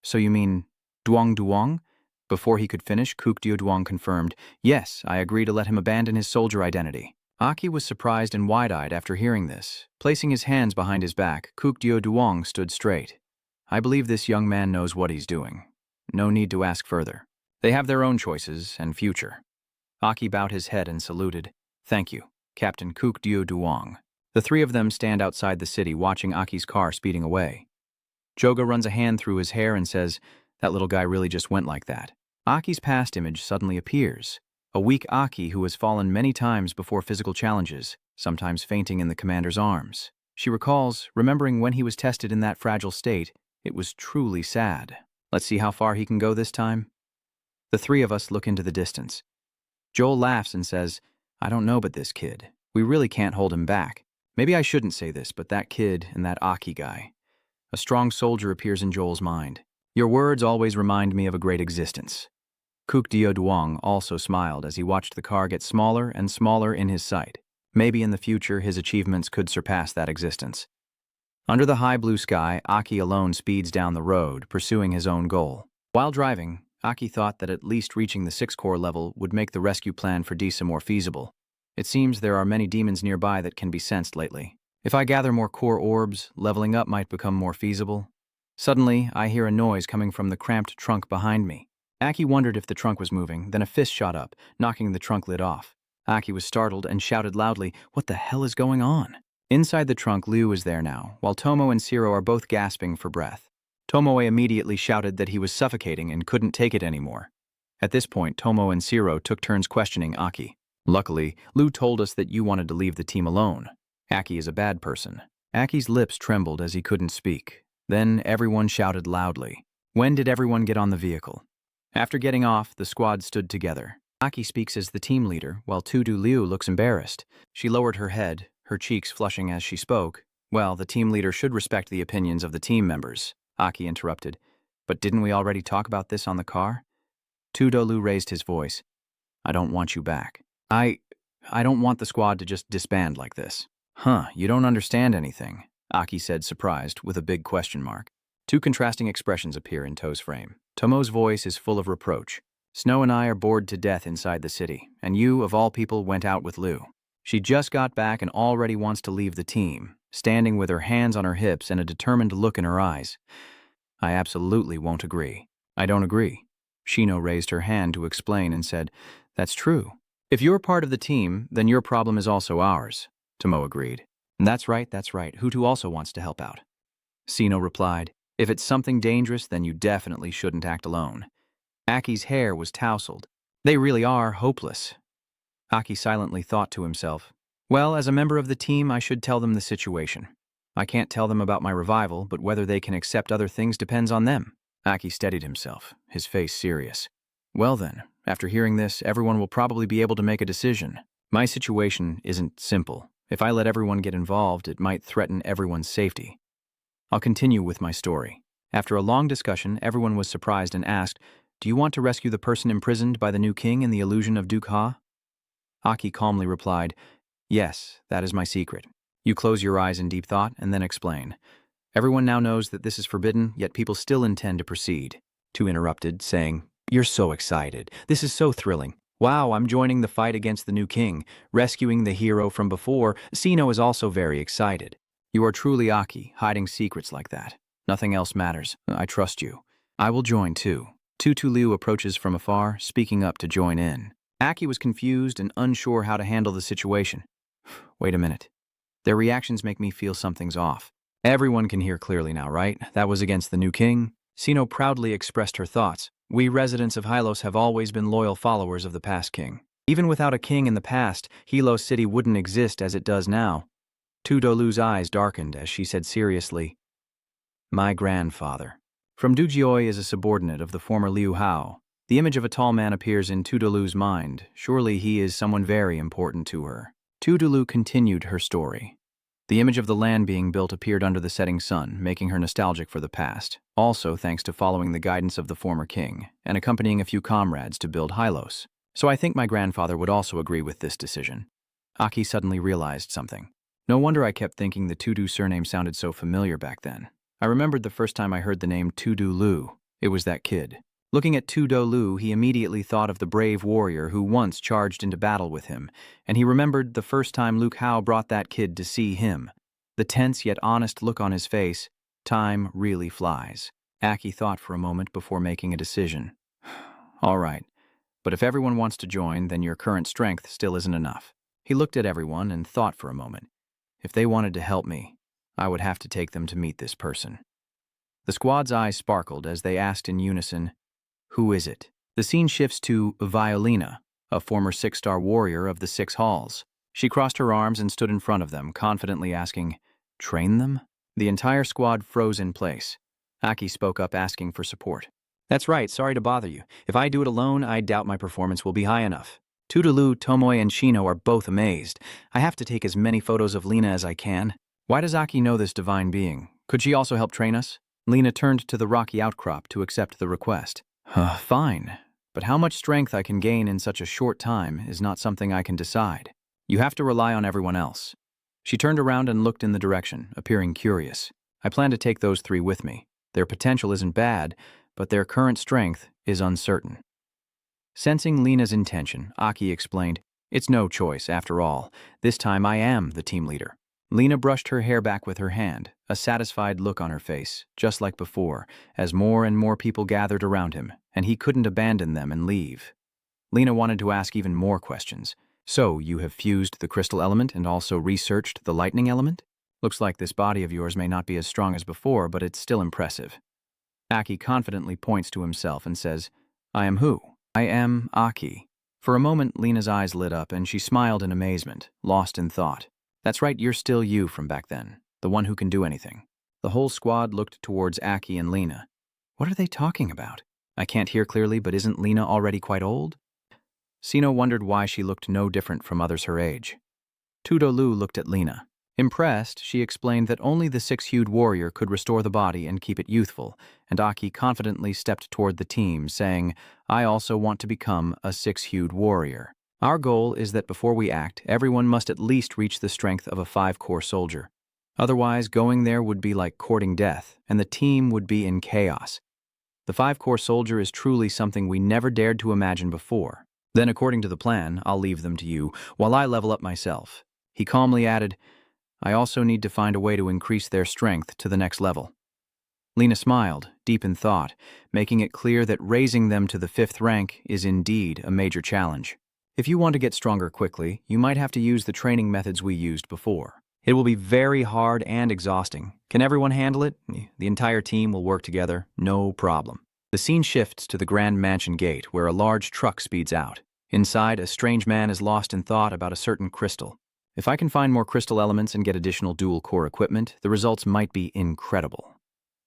"So you mean Duong Duong?" Before he could finish, Kukdio Duong confirmed, "Yes, I agree to let him abandon his soldier identity." Aki was surprised and wide-eyed after hearing this. Placing his hands behind his back, Kukdio Duong stood straight. "I believe this young man knows what he's doing. No need to ask further. They have their own choices and future." Aki bowed his head and saluted. "Thank you, Captain Kukdio Duong." The three of them stand outside the city watching Aki's car speeding away. Joga runs a hand through his hair and says, "That little guy really just went like that." Aki's past image suddenly appears. A weak Aki who has fallen many times before physical challenges, sometimes fainting in the commander's arms. She recalls, remembering when he was tested in that fragile state, it was truly sad. Let's see how far he can go this time. The three of us look into the distance. Joel laughs and says, "I don't know but this kid. We really can't hold him back. Maybe I shouldn't say this, but that kid and that Aki guy." A strong soldier appears in Joel's mind. "Your words always remind me of a great existence." Kukdio Duong also smiled as he watched the car get smaller and smaller in his sight. Maybe in the future his achievements could surpass that existence. Under the high blue sky, Aki alone speeds down the road, pursuing his own goal. While driving, Aki thought that at least reaching the 6-core level would make the rescue plan for Disa more feasible. It seems there are many demons nearby that can be sensed lately. If I gather more core orbs, leveling up might become more feasible. Suddenly, I hear a noise coming from the cramped trunk behind me. Aki wondered if the trunk was moving, then a fist shot up, knocking the trunk lid off. Aki was startled and shouted loudly, "What the hell is going on?" Inside the trunk, Liu is there now, while Tomo and Siro are both gasping for breath. Tomoe immediately shouted that he was suffocating and couldn't take it anymore. At this point, Tomo and Siro took turns questioning Aki. "Luckily, Liu told us that you wanted to leave the team alone. Aki is a bad person." Aki's lips trembled as he couldn't speak. Then everyone shouted loudly. "When did everyone get on the vehicle?" After getting off, the squad stood together. Aki speaks as the team leader, while Tudu Liu looks embarrassed. She lowered her head, her cheeks flushing as she spoke. "Well, the team leader should respect the opinions of the team members," Aki interrupted. "But didn't we already talk about this on the car?" Tudolu raised his voice. "I don't want you back. I don't want the squad to just disband like this." "Huh, you don't understand anything," Aki said, surprised, with a big question mark. Two contrasting expressions appear in To's frame. Tomo's voice is full of reproach. "Snow and I are bored to death inside the city, and you, of all people, went out with Liu. She just got back and already wants to leave the team, standing with her hands on her hips and a determined look in her eyes. I absolutely won't agree." "I don't agree." Shino raised her hand to explain and said, "That's true. If you're part of the team, then your problem is also ours," Tomo agreed. That's right, Hutu also wants to help out." Sino replied, "If it's something dangerous, then you definitely shouldn't act alone." Aki's hair was tousled. "They really are hopeless." Aki silently thought to himself, "Well, as a member of the team, I should tell them the situation. I can't tell them about my revival, but whether they can accept other things depends on them." Aki steadied himself, his face serious. "Well then, after hearing this, everyone will probably be able to make a decision. My situation isn't simple. If I let everyone get involved, it might threaten everyone's safety. I'll continue with my story. After a long discussion, everyone was surprised and asked, 'Do you want to rescue the person imprisoned by the new king in the illusion of Duke Ha?' Aki calmly replied, 'Yes, that is my secret.' You close your eyes in deep thought and then explain. Everyone now knows that this is forbidden, yet people still intend to proceed." Tu interrupted, saying, "You're so excited. This is so thrilling. Wow, I'm joining the fight against the new king, rescuing the hero from before. Sino is also very excited. You are truly Aki, hiding secrets like that. Nothing else matters. I trust you. I will join too." Tutu Liu approaches from afar, speaking up to join in. Aki was confused and unsure how to handle the situation. "Wait a minute. Their reactions make me feel something's off. Everyone can hear clearly now, right? That was against the new king?" Sino proudly expressed her thoughts. "We residents of Hylos have always been loyal followers of the past king. Even without a king in the past, Hylos City wouldn't exist as it does now." Tudolu's eyes darkened as she said seriously, "My grandfather." From Dujioi is a subordinate of the former Liu Hao. The image of a tall man appears in Tudolu's mind. Surely he is someone very important to her. Tudolu continued her story. The image of the land being built appeared under the setting sun, making her nostalgic for the past, also thanks to following the guidance of the former king, and accompanying a few comrades to build Hylos. So I think my grandfather would also agree with this decision. Aki suddenly realized something. No wonder I kept thinking the Tudu surname sounded so familiar back then. I remembered the first time I heard the name Tudu Lu. It was that kid. Looking at Tu Dolu, he immediately thought of the brave warrior who once charged into battle with him, and he remembered the first time Luke Hao brought that kid to see him. The tense yet honest look on his face. Time really flies. Aki thought for a moment before making a decision. All right, but if everyone wants to join, then your current strength still isn't enough. He looked at everyone and thought for a moment. If they wanted to help me, I would have to take them to meet this person. The squad's eyes sparkled as they asked in unison, "Who is it?" The scene shifts to Violina, a former six-star warrior of the Six Halls. She crossed her arms and stood in front of them, confidently asking, "Train them?" The entire squad froze in place. Aki spoke up asking for support. "That's right, sorry to bother you. If I do it alone, I doubt my performance will be high enough. Tudelu, Tomoe, and Shino are both amazed. I have to take as many photos of Lena as I can. Why does Aki know this divine being? Could she also help train us?" Lena turned to the rocky outcrop to accept the request. Fine, but how much strength I can gain in such a short time is not something I can decide. You have to rely on everyone else. She turned around and looked in the direction, appearing curious. I plan to take those three with me. Their potential isn't bad, but their current strength is uncertain. Sensing Lena's intention, Aki explained, "It's no choice, after all. This time I am the team leader." Lena brushed her hair back with her hand, a satisfied look on her face, just like before, as more and more people gathered around him, and he couldn't abandon them and leave. Lena wanted to ask even more questions. "So, you have fused the crystal element and also researched the lightning element? Looks like this body of yours may not be as strong as before, but it's still impressive." Aki confidently points to himself and says, "I am who?" "I am Aki." For a moment, Lena's eyes lit up and she smiled in amazement, lost in thought. "That's right, you're still you from back then, the one who can do anything." The whole squad looked towards Aki and Lena. What are they talking about? I can't hear clearly, but isn't Lena already quite old? Sino wondered why she looked no different from others her age. Tudolu looked at Lena. Impressed, she explained that only the six-hued warrior could restore the body and keep it youthful, and Aki confidently stepped toward the team, saying, "I also want to become a six-hued warrior. Our goal is that before we act, everyone must at least reach the strength of a 5-core soldier. Otherwise, going there would be like courting death, and the team would be in chaos. The 5-core soldier is truly something we never dared to imagine before. Then, according to the plan, I'll leave them to you, while I level up myself." He calmly added, "I also need to find a way to increase their strength to the next level." Lena smiled, deep in thought, making it clear that raising them to the 5th rank is indeed a major challenge. "If you want to get stronger quickly, you might have to use the training methods we used before. It will be very hard and exhausting. Can everyone handle it? The entire team will work together, no problem." The scene shifts to the Grand Mansion gate, where a large truck speeds out. Inside, a strange man is lost in thought about a certain crystal. "If I can find more crystal elements and get additional dual-core equipment, the results might be incredible."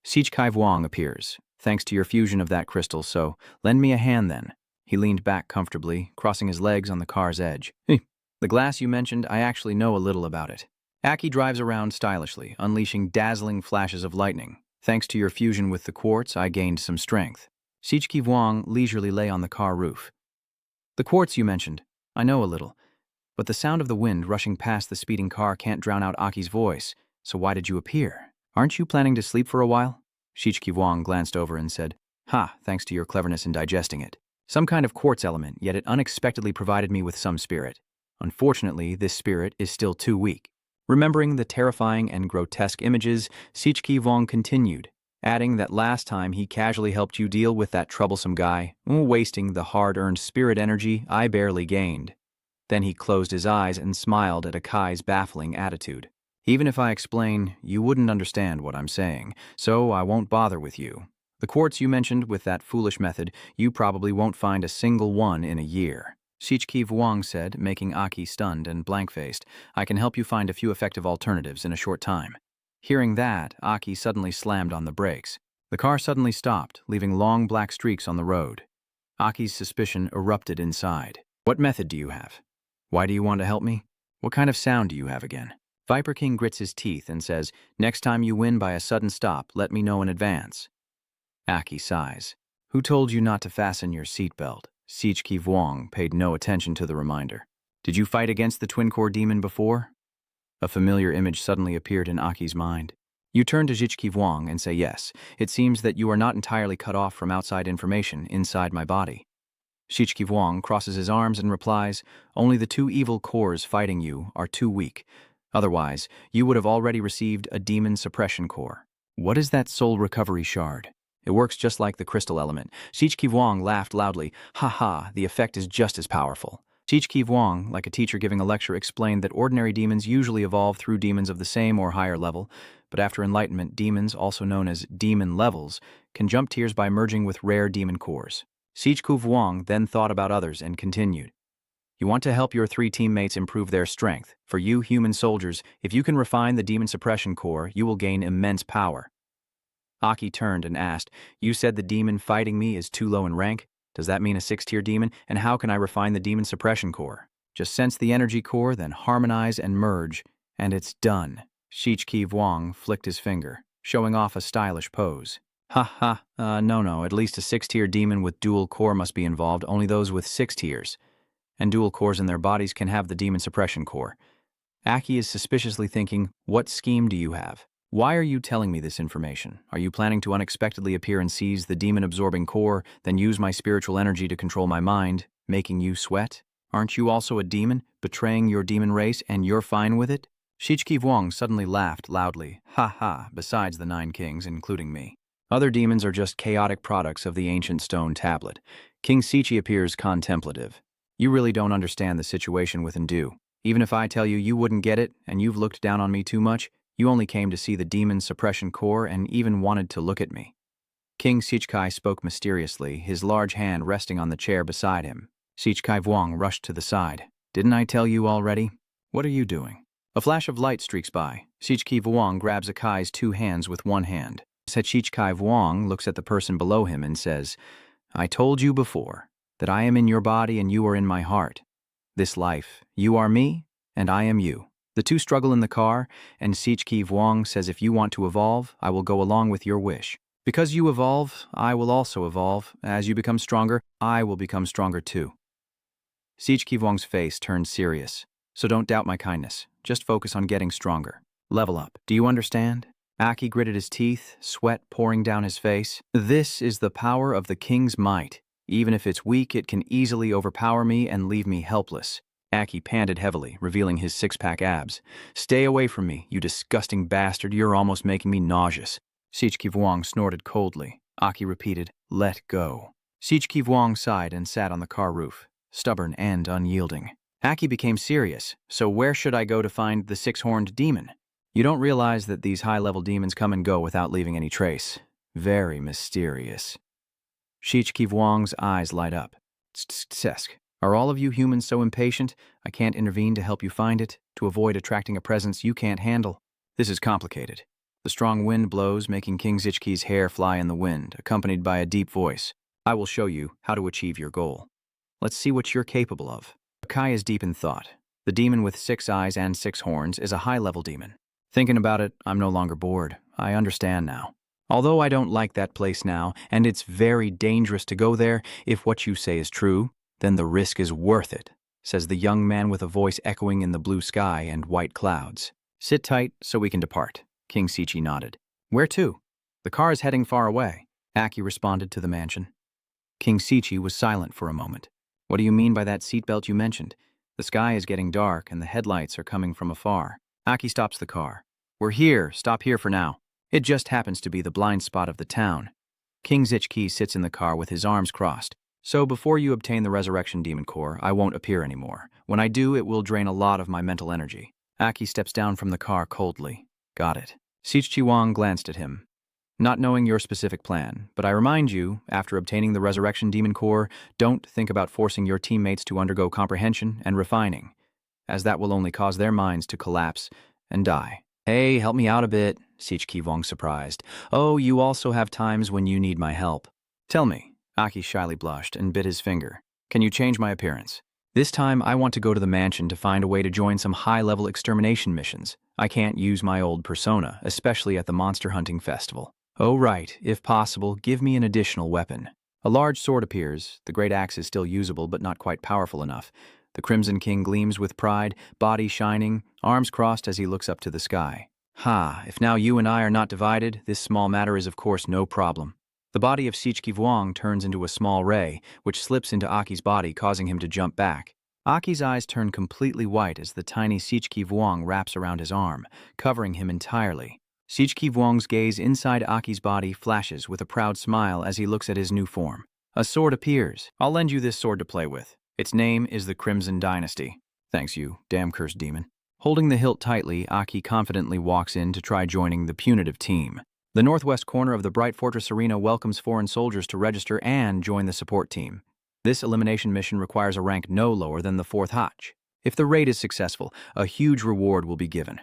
Sichkai Wang appears. "Thanks to your fusion of that crystal, so lend me a hand then." He leaned back comfortably, crossing his legs on the car's edge. "The glass you mentioned, I actually know a little about it." Aki drives around stylishly, unleashing dazzling flashes of lightning. "Thanks to your fusion with the quartz, I gained some strength." Sichkai Wang leisurely lay on the car roof. "The quartz you mentioned, I know a little, but the sound of the wind rushing past the speeding car can't drown out Aki's voice, so why did you appear? Aren't you planning to sleep for a while?" Sichkai Wang glanced over and said, Thanks to your cleverness in digesting it. Some kind of quartz element, yet it unexpectedly provided me with some spirit. Unfortunately, this spirit is still too weak." Remembering the terrifying and grotesque images, Sichkai Wang continued, adding that last time he casually helped you deal with that troublesome guy, wasting the hard-earned spirit energy I barely gained. Then he closed his eyes and smiled at Akai's baffling attitude. "Even if I explain, you wouldn't understand what I'm saying, so I won't bother with you. The quartz you mentioned with that foolish method, you probably won't find a single one in a year." Sichkai Wang said, making Aki stunned and blank-faced. "I can help you find a few effective alternatives in a short time." Hearing that, Aki suddenly slammed on the brakes. The car suddenly stopped, leaving long black streaks on the road. Aki's suspicion erupted inside. "What method do you have? Why do you want to help me? What kind of sound do you have again?" Viper King grits his teeth and says, "Next time you win by a sudden stop, let me know in advance." Aki sighs. "Who told you not to fasten your seatbelt?" Sichkai Wang paid no attention to the reminder. "Did you fight against the twin-core demon before?" A familiar image suddenly appeared in Aki's mind. You turn to Zichki Wang and say yes. It seems that you are not entirely cut off from outside information inside my body. Zichki Wang crosses his arms and replies, only the two evil cores fighting you are too weak. Otherwise, you would have already received a demon suppression core. What is that soul recovery shard? It works just like the crystal element. Zichki Wang laughed loudly. Ha ha, the effect is just as powerful. Zichki Wang, like a teacher giving a lecture, explained that ordinary demons usually evolve through demons of the same or higher level, but after enlightenment, demons, also known as demon levels, can jump tiers by merging with rare demon cores. Zichki Wang then thought about others and continued. You want to help your three teammates improve their strength. For you, human soldiers, if you can refine the demon suppression core, you will gain immense power. Aki turned and asked, you said the demon fighting me is too low in rank? Does that mean a 6-tier demon? And how can I refine the demon suppression core? Just sense the energy core, then harmonize and merge, and it's done. Zichki Wang flicked his finger, showing off a stylish pose. Ha ha, no, at least a 6-tier demon with dual core must be involved, only those with 6 tiers. And dual cores in their bodies can have the demon suppression core. Aki is suspiciously thinking, what scheme do you have? Why are you telling me this information? Are you planning to unexpectedly appear and seize the demon-absorbing core, then use my spiritual energy to control my mind, making you sweat? Aren't you also a demon, betraying your demon race, and you're fine with it? Zichki Wang suddenly laughed loudly. Ha ha, besides the 9 kings, including me. Other demons are just chaotic products of the ancient stone tablet. King Sichi appears contemplative. You really don't understand the situation with Ndu. Even if I tell you you wouldn't get it, and you've looked down on me too much, you only came to see the demon suppression core and even wanted to look at me. King Zichki spoke mysteriously, his large hand resting on the chair beside him. Zichki Wang rushed to the side. Didn't I tell you already? What are you doing? A flash of light streaks by. Zichki Wang grabs Akai's 2 hands with one hand. Zichki Wang looks at the person below him and says, I told you before that I am in your body and you are in my heart. This life, you are me and I am you. The two struggle in the car, and Zichki Wang says if you want to evolve, I will go along with your wish. Because you evolve, I will also evolve. As you become stronger, I will become stronger too. Zichki Wang's face turned serious. So don't doubt my kindness. Just focus on getting stronger. Level up. Do you understand? Aki gritted his teeth, sweat pouring down his face. This is the power of the king's might. Even if it's weak, it can easily overpower me and leave me helpless. Aki panted heavily, revealing his 6-pack abs. Stay away from me, you disgusting bastard. You're almost making me nauseous. Zichki Wang snorted coldly. Aki repeated, let go. Zichki Wang sighed and sat on the car roof, stubborn and unyielding. Aki became serious. So where should I go to find the 6-horned demon? You don't realize that these high-level demons come and go without leaving any trace. Very mysterious. Zichki Wang's eyes light up. Tsk. Are all of you humans so impatient, I can't intervene to help you find it, to avoid attracting a presence you can't handle? This is complicated. The strong wind blows, making King Zichki's hair fly in the wind, accompanied by a deep voice. I will show you how to achieve your goal. Let's see what you're capable of. Akai is deep in thought. The demon with 6 eyes and 6 horns is a high-level demon. Thinking about it, I'm no longer bored. I understand now. Although I don't like that place now, and it's very dangerous to go there, if what you say is true, then the risk is worth it, says the young man with a voice echoing in the blue sky and white clouds. Sit tight so we can depart. King Sichi nodded. Where to? The car is heading far away. Aki responded to the mansion. King Sichi was silent for a moment. What do you mean by that seatbelt you mentioned? The sky is getting dark and the headlights are coming from afar. Aki stops the car. We're here. Stop here for now. It just happens to be the blind spot of the town. King Zichki sits in the car with his arms crossed. So before you obtain the Resurrection Demon Core, I won't appear anymore. When I do, it will drain a lot of my mental energy. Aki steps down from the car coldly. Got it. Zichki Wang glanced at him. Not knowing your specific plan, but I remind you, after obtaining the Resurrection Demon Core, don't think about forcing your teammates to undergo comprehension and refining, as that will only cause their minds to collapse and die. Hey, help me out a bit, Zichki Wang surprised. Oh, you also have times when you need my help. Tell me. Aki shyly blushed and bit his finger. Can you change my appearance? This time, I want to go to the mansion to find a way to join some high-level extermination missions. I can't use my old persona, especially at the monster hunting festival. Oh right, if possible, give me an additional weapon. A large sword appears. The great axe is still usable, but not quite powerful enough. The Crimson King gleams with pride, body shining, arms crossed as he looks up to the sky. Ha, if now you and I are not divided, this small matter is of course no problem. The body of Sichki Vuong turns into a small ray, which slips into Aki's body, causing him to jump back. Aki's eyes turn completely white as the tiny Sichki Vuong wraps around his arm, covering him entirely. Sichki Vuong's gaze inside Aki's body flashes with a proud smile as he looks at his new form. A sword appears. I'll lend you this sword to play with. Its name is the Crimson Dynasty. Thanks, you damn cursed demon. Holding the hilt tightly, Aki confidently walks in to try joining the punitive team. The northwest corner of the Bright Fortress Arena welcomes foreign soldiers to register and join the support team. This elimination mission requires a rank no lower than the 4th Hach. If the raid is successful, a huge reward will be given.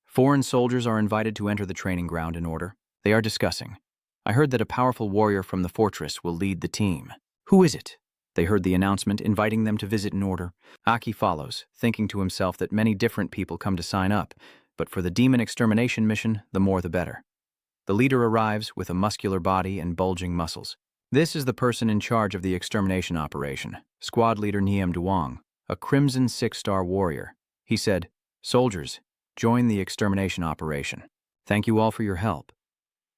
Foreign soldiers are invited to enter the training ground in order. They are discussing. I heard that a powerful warrior from the fortress will lead the team. Who is it? They heard the announcement, inviting them to visit in order. Aki follows, thinking to himself that many different people come to sign up, but for the demon extermination mission, the more the better. The leader arrives with a muscular body and bulging muscles. This is the person in charge of the extermination operation, squad leader Niem Duong, a crimson 6-star warrior. He said, "Soldiers, join the extermination operation. Thank you all for your help.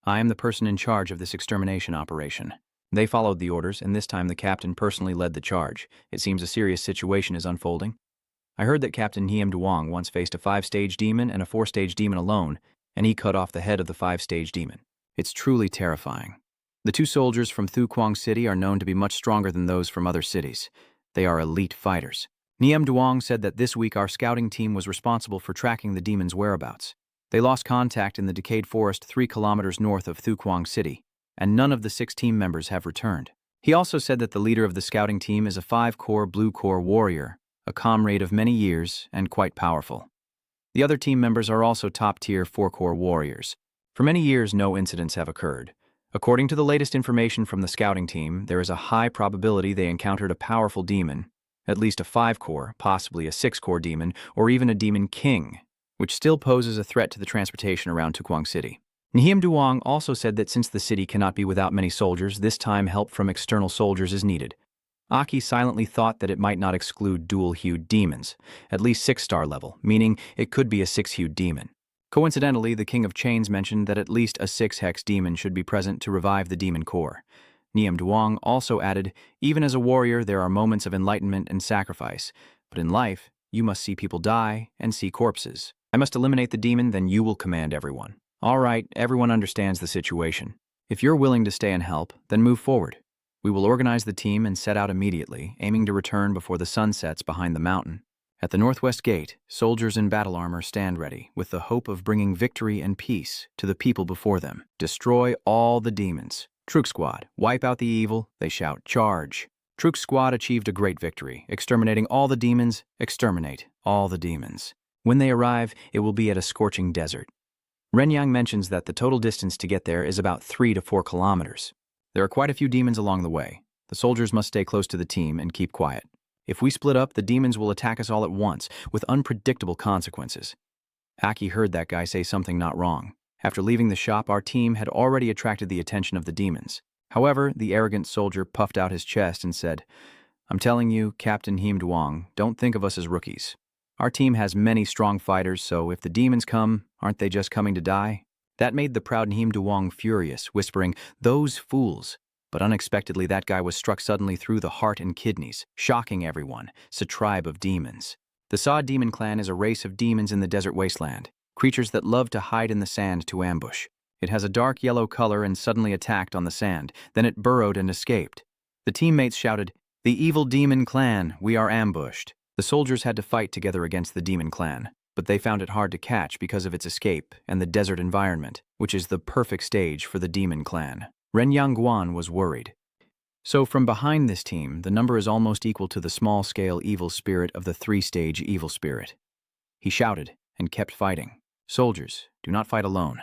I am the person in charge of this extermination operation." They followed the orders, and this time the captain personally led the charge. It seems a serious situation is unfolding. I heard that Captain Niem Duong once faced a 5-stage demon and a 4-stage demon alone, and he cut off the head of the 5-stage demon. It's truly terrifying. The 2 soldiers from Thu Quang City are known to be much stronger than those from other cities. They are elite fighters. Niem Duong said that this week our scouting team was responsible for tracking the demon's whereabouts. They lost contact in the decayed forest 3 kilometers north of Thu Quang City, and none of the 6 team members have returned. He also said that the leader of the scouting team is a 5-core blue-core warrior, a comrade of many years and quite powerful. The other team members are also top-tier 4-core warriors. For many years, no incidents have occurred. According to the latest information from the scouting team, there is a high probability they encountered a powerful demon, at least a 5-core, possibly a 6-core demon, or even a demon king, which still poses a threat to the transportation around Tukwang City. Niem Duong also said that since the city cannot be without many soldiers, this time help from external soldiers is needed. Aki silently thought that it might not exclude dual-hued demons, at least 6-star level, meaning it could be a 6-hued demon. Coincidentally, the King of Chains mentioned that at least a 6-hex demon should be present to revive the demon core. Niem Duong also added, even as a warrior there are moments of enlightenment and sacrifice, but in life, you must see people die and see corpses. I must eliminate the demon, then you will command everyone. All right, everyone understands the situation. If you're willing to stay and help, then move forward. We will organize the team and set out immediately, aiming to return before the sun sets behind the mountain. At the northwest gate, soldiers in battle armor stand ready, with the hope of bringing victory and peace to the people before them. Destroy all the demons. Truk Squad, wipe out the evil, they shout, charge. Truk Squad achieved a great victory, exterminating all the demons, exterminate all the demons. When they arrive, it will be at a scorching desert. Renyang mentions that the total distance to get there is about 3 to 4 kilometers. There are quite a few demons along the way. The soldiers must stay close to the team and keep quiet. If we split up, the demons will attack us all at once, with unpredictable consequences. Aki heard that guy say something not wrong. After leaving the shop, our team had already attracted the attention of the demons. However, the arrogant soldier puffed out his chest and said, "I'm telling you, Captain Niem Duong, don't think of us as rookies. Our team has many strong fighters, so if the demons come, aren't they just coming to die?" That made the proud Niem Duong furious, whispering, "Those fools." But unexpectedly, that guy was struck suddenly through the heart and kidneys, shocking everyone. It's a tribe of demons. The Sa Demon Clan is a race of demons in the desert wasteland, creatures that love to hide in the sand to ambush. It has a dark yellow color and suddenly attacked on the sand. Then it burrowed and escaped. The teammates shouted, "The evil demon clan, we are ambushed." The soldiers had to fight together against the demon clan, but they found it hard to catch because of its escape and the desert environment, which is the perfect stage for the demon clan. Ren Yangguan was worried. So from behind this team, the number is almost equal to the small-scale evil spirit of the 3-stage evil spirit. He shouted and kept fighting. "Soldiers, do not fight alone.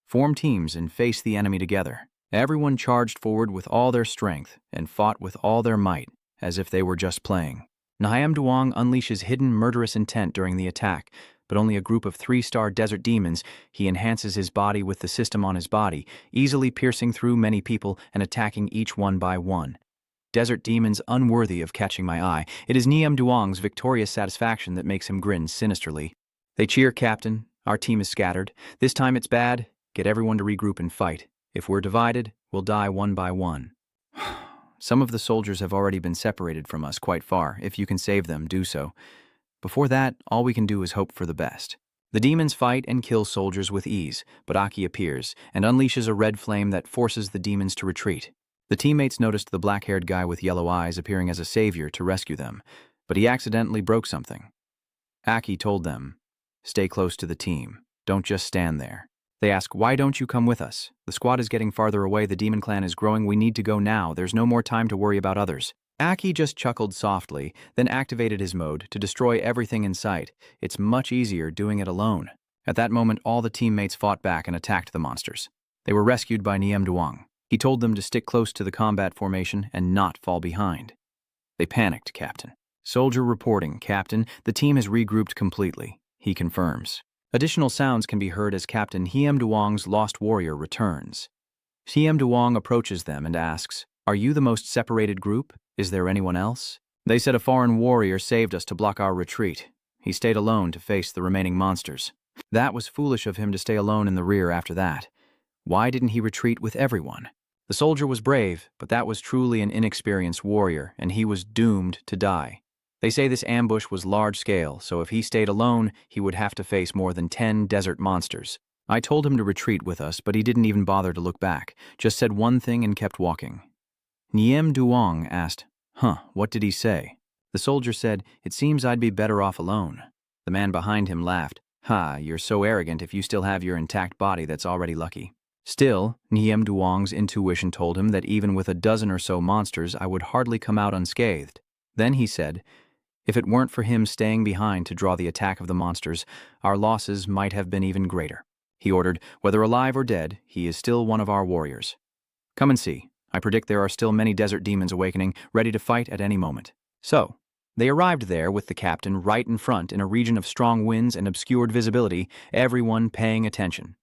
Form teams and face the enemy together." Everyone charged forward with all their strength and fought with all their might, as if they were just playing. Niem Duong unleashes hidden murderous intent during the attack, but only a group of 3-star desert demons. He enhances his body with the system on his body, easily piercing through many people and attacking each one by one. Desert demons unworthy of catching my eye. It is Niem Duong's victorious satisfaction that makes him grin sinisterly. They cheer, "Captain, Our team is scattered. This time it's bad. Get everyone to regroup and fight. If we're divided, we'll die one by one. Some of the soldiers have already been separated from us quite far. If you can save them, do so. Before that, all we can do is hope for the best. The demons fight and kill soldiers with ease, but Aki appears and unleashes a red flame that forces the demons to retreat. The teammates noticed the black-haired guy with yellow eyes appearing as a savior to rescue them, but he accidentally broke something. Aki told them, "Stay close to the team. Don't just stand there." They ask, "Why don't you come with us? The squad is getting farther away, the demon clan is growing, we need to go now, there's no more time to worry about others." Aki just chuckled softly, then activated his mode to destroy everything in sight. It's much easier doing it alone. At that moment, all the teammates fought back and attacked the monsters. They were rescued by Niem Duong. He told them to stick close to the combat formation and not fall behind. They panicked, Captain. Soldier reporting, Captain, the team has regrouped completely. He confirms. Additional sounds can be heard as Captain Niem Duong's lost warrior returns. Niem Duong approaches them and asks, "Are you the most separated group? Is there anyone else?" They said a foreign warrior saved us to block our retreat. He stayed alone to face the remaining monsters. That was foolish of him to stay alone in the rear after that. Why didn't he retreat with everyone? The soldier was brave, but that was truly an inexperienced warrior, and he was doomed to die. They say this ambush was large-scale, so if he stayed alone, he would have to face more than 10 desert monsters. I told him to retreat with us, but he didn't even bother to look back, just said one thing and kept walking. Niem Duong asked, what did he say? The soldier said, "It seems I'd be better off alone." The man behind him laughed. You're so arrogant. If you still have your intact body, that's already lucky." Still, Niem Duong's intuition told him that even with a dozen or so monsters, I would hardly come out unscathed. Then he said, if it weren't for him staying behind to draw the attack of the monsters, our losses might have been even greater. He ordered, "Whether alive or dead, he is still one of our warriors. Come and see. I predict there are still many desert demons awakening, ready to fight at any moment." So, they arrived there with the captain right in front in a region of strong winds and obscured visibility, everyone paying attention.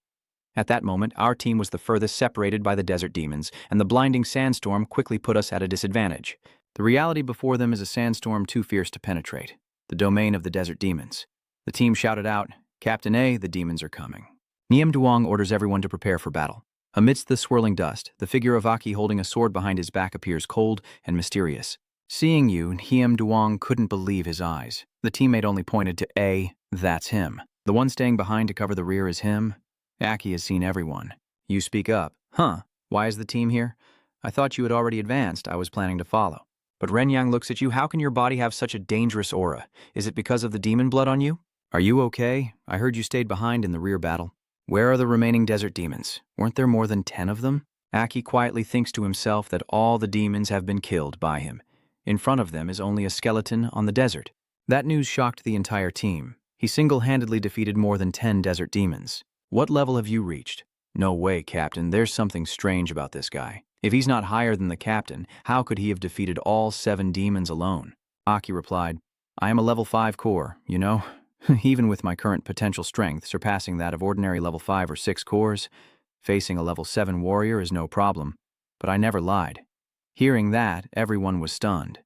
At that moment, our team was the furthest separated by the desert demons, and the blinding sandstorm quickly put us at a disadvantage. The reality before them is a sandstorm too fierce to penetrate, the domain of the desert demons. The team shouted out, "Captain A, the demons are coming." Niem Duong orders everyone to prepare for battle. Amidst the swirling dust, the figure of Aki holding a sword behind his back appears cold and mysterious. Seeing you, Niem Duong couldn't believe his eyes. The teammate only pointed to A, "That's him. The one staying behind to cover the rear is him." Aki has seen everyone. You speak up. Why is the team here? I thought you had already advanced. I was planning to follow. But Renyang looks at you. How can your body have such a dangerous aura? Is it because of the demon blood on you? Are you okay? I heard you stayed behind in the rear battle. Where are the remaining desert demons? Weren't there more than 10 of them? Aki quietly thinks to himself that all the demons have been killed by him. In front of them is only a skeleton on the desert. That news shocked the entire team. He single-handedly defeated more than 10 desert demons. What level have you reached? No way, Captain. There's something strange about this guy. If he's not higher than the captain, how could he have defeated all 7 demons alone? Aki replied, I am a level 5 core, you know? Even with my current potential strength surpassing that of ordinary level 5 or 6 cores, facing a level 7 warrior is no problem. But I never lied. Hearing that, everyone was stunned.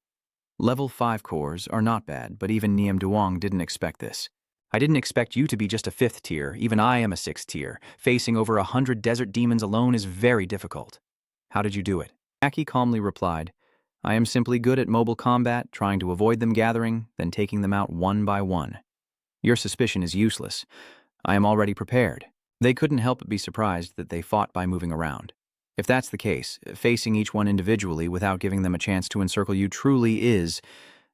Level 5 cores are not bad, but even Niem Duong didn't expect this. I didn't expect you to be just a 5th tier. Even I am a 6th tier. Facing over 100 desert demons alone is very difficult. How did you do it? Aki calmly replied, I am simply good at mobile combat, trying to avoid them gathering, then taking them out one by one. Your suspicion is useless. I am already prepared. They couldn't help but be surprised that they fought by moving around. If that's the case, facing each one individually without giving them a chance to encircle you truly is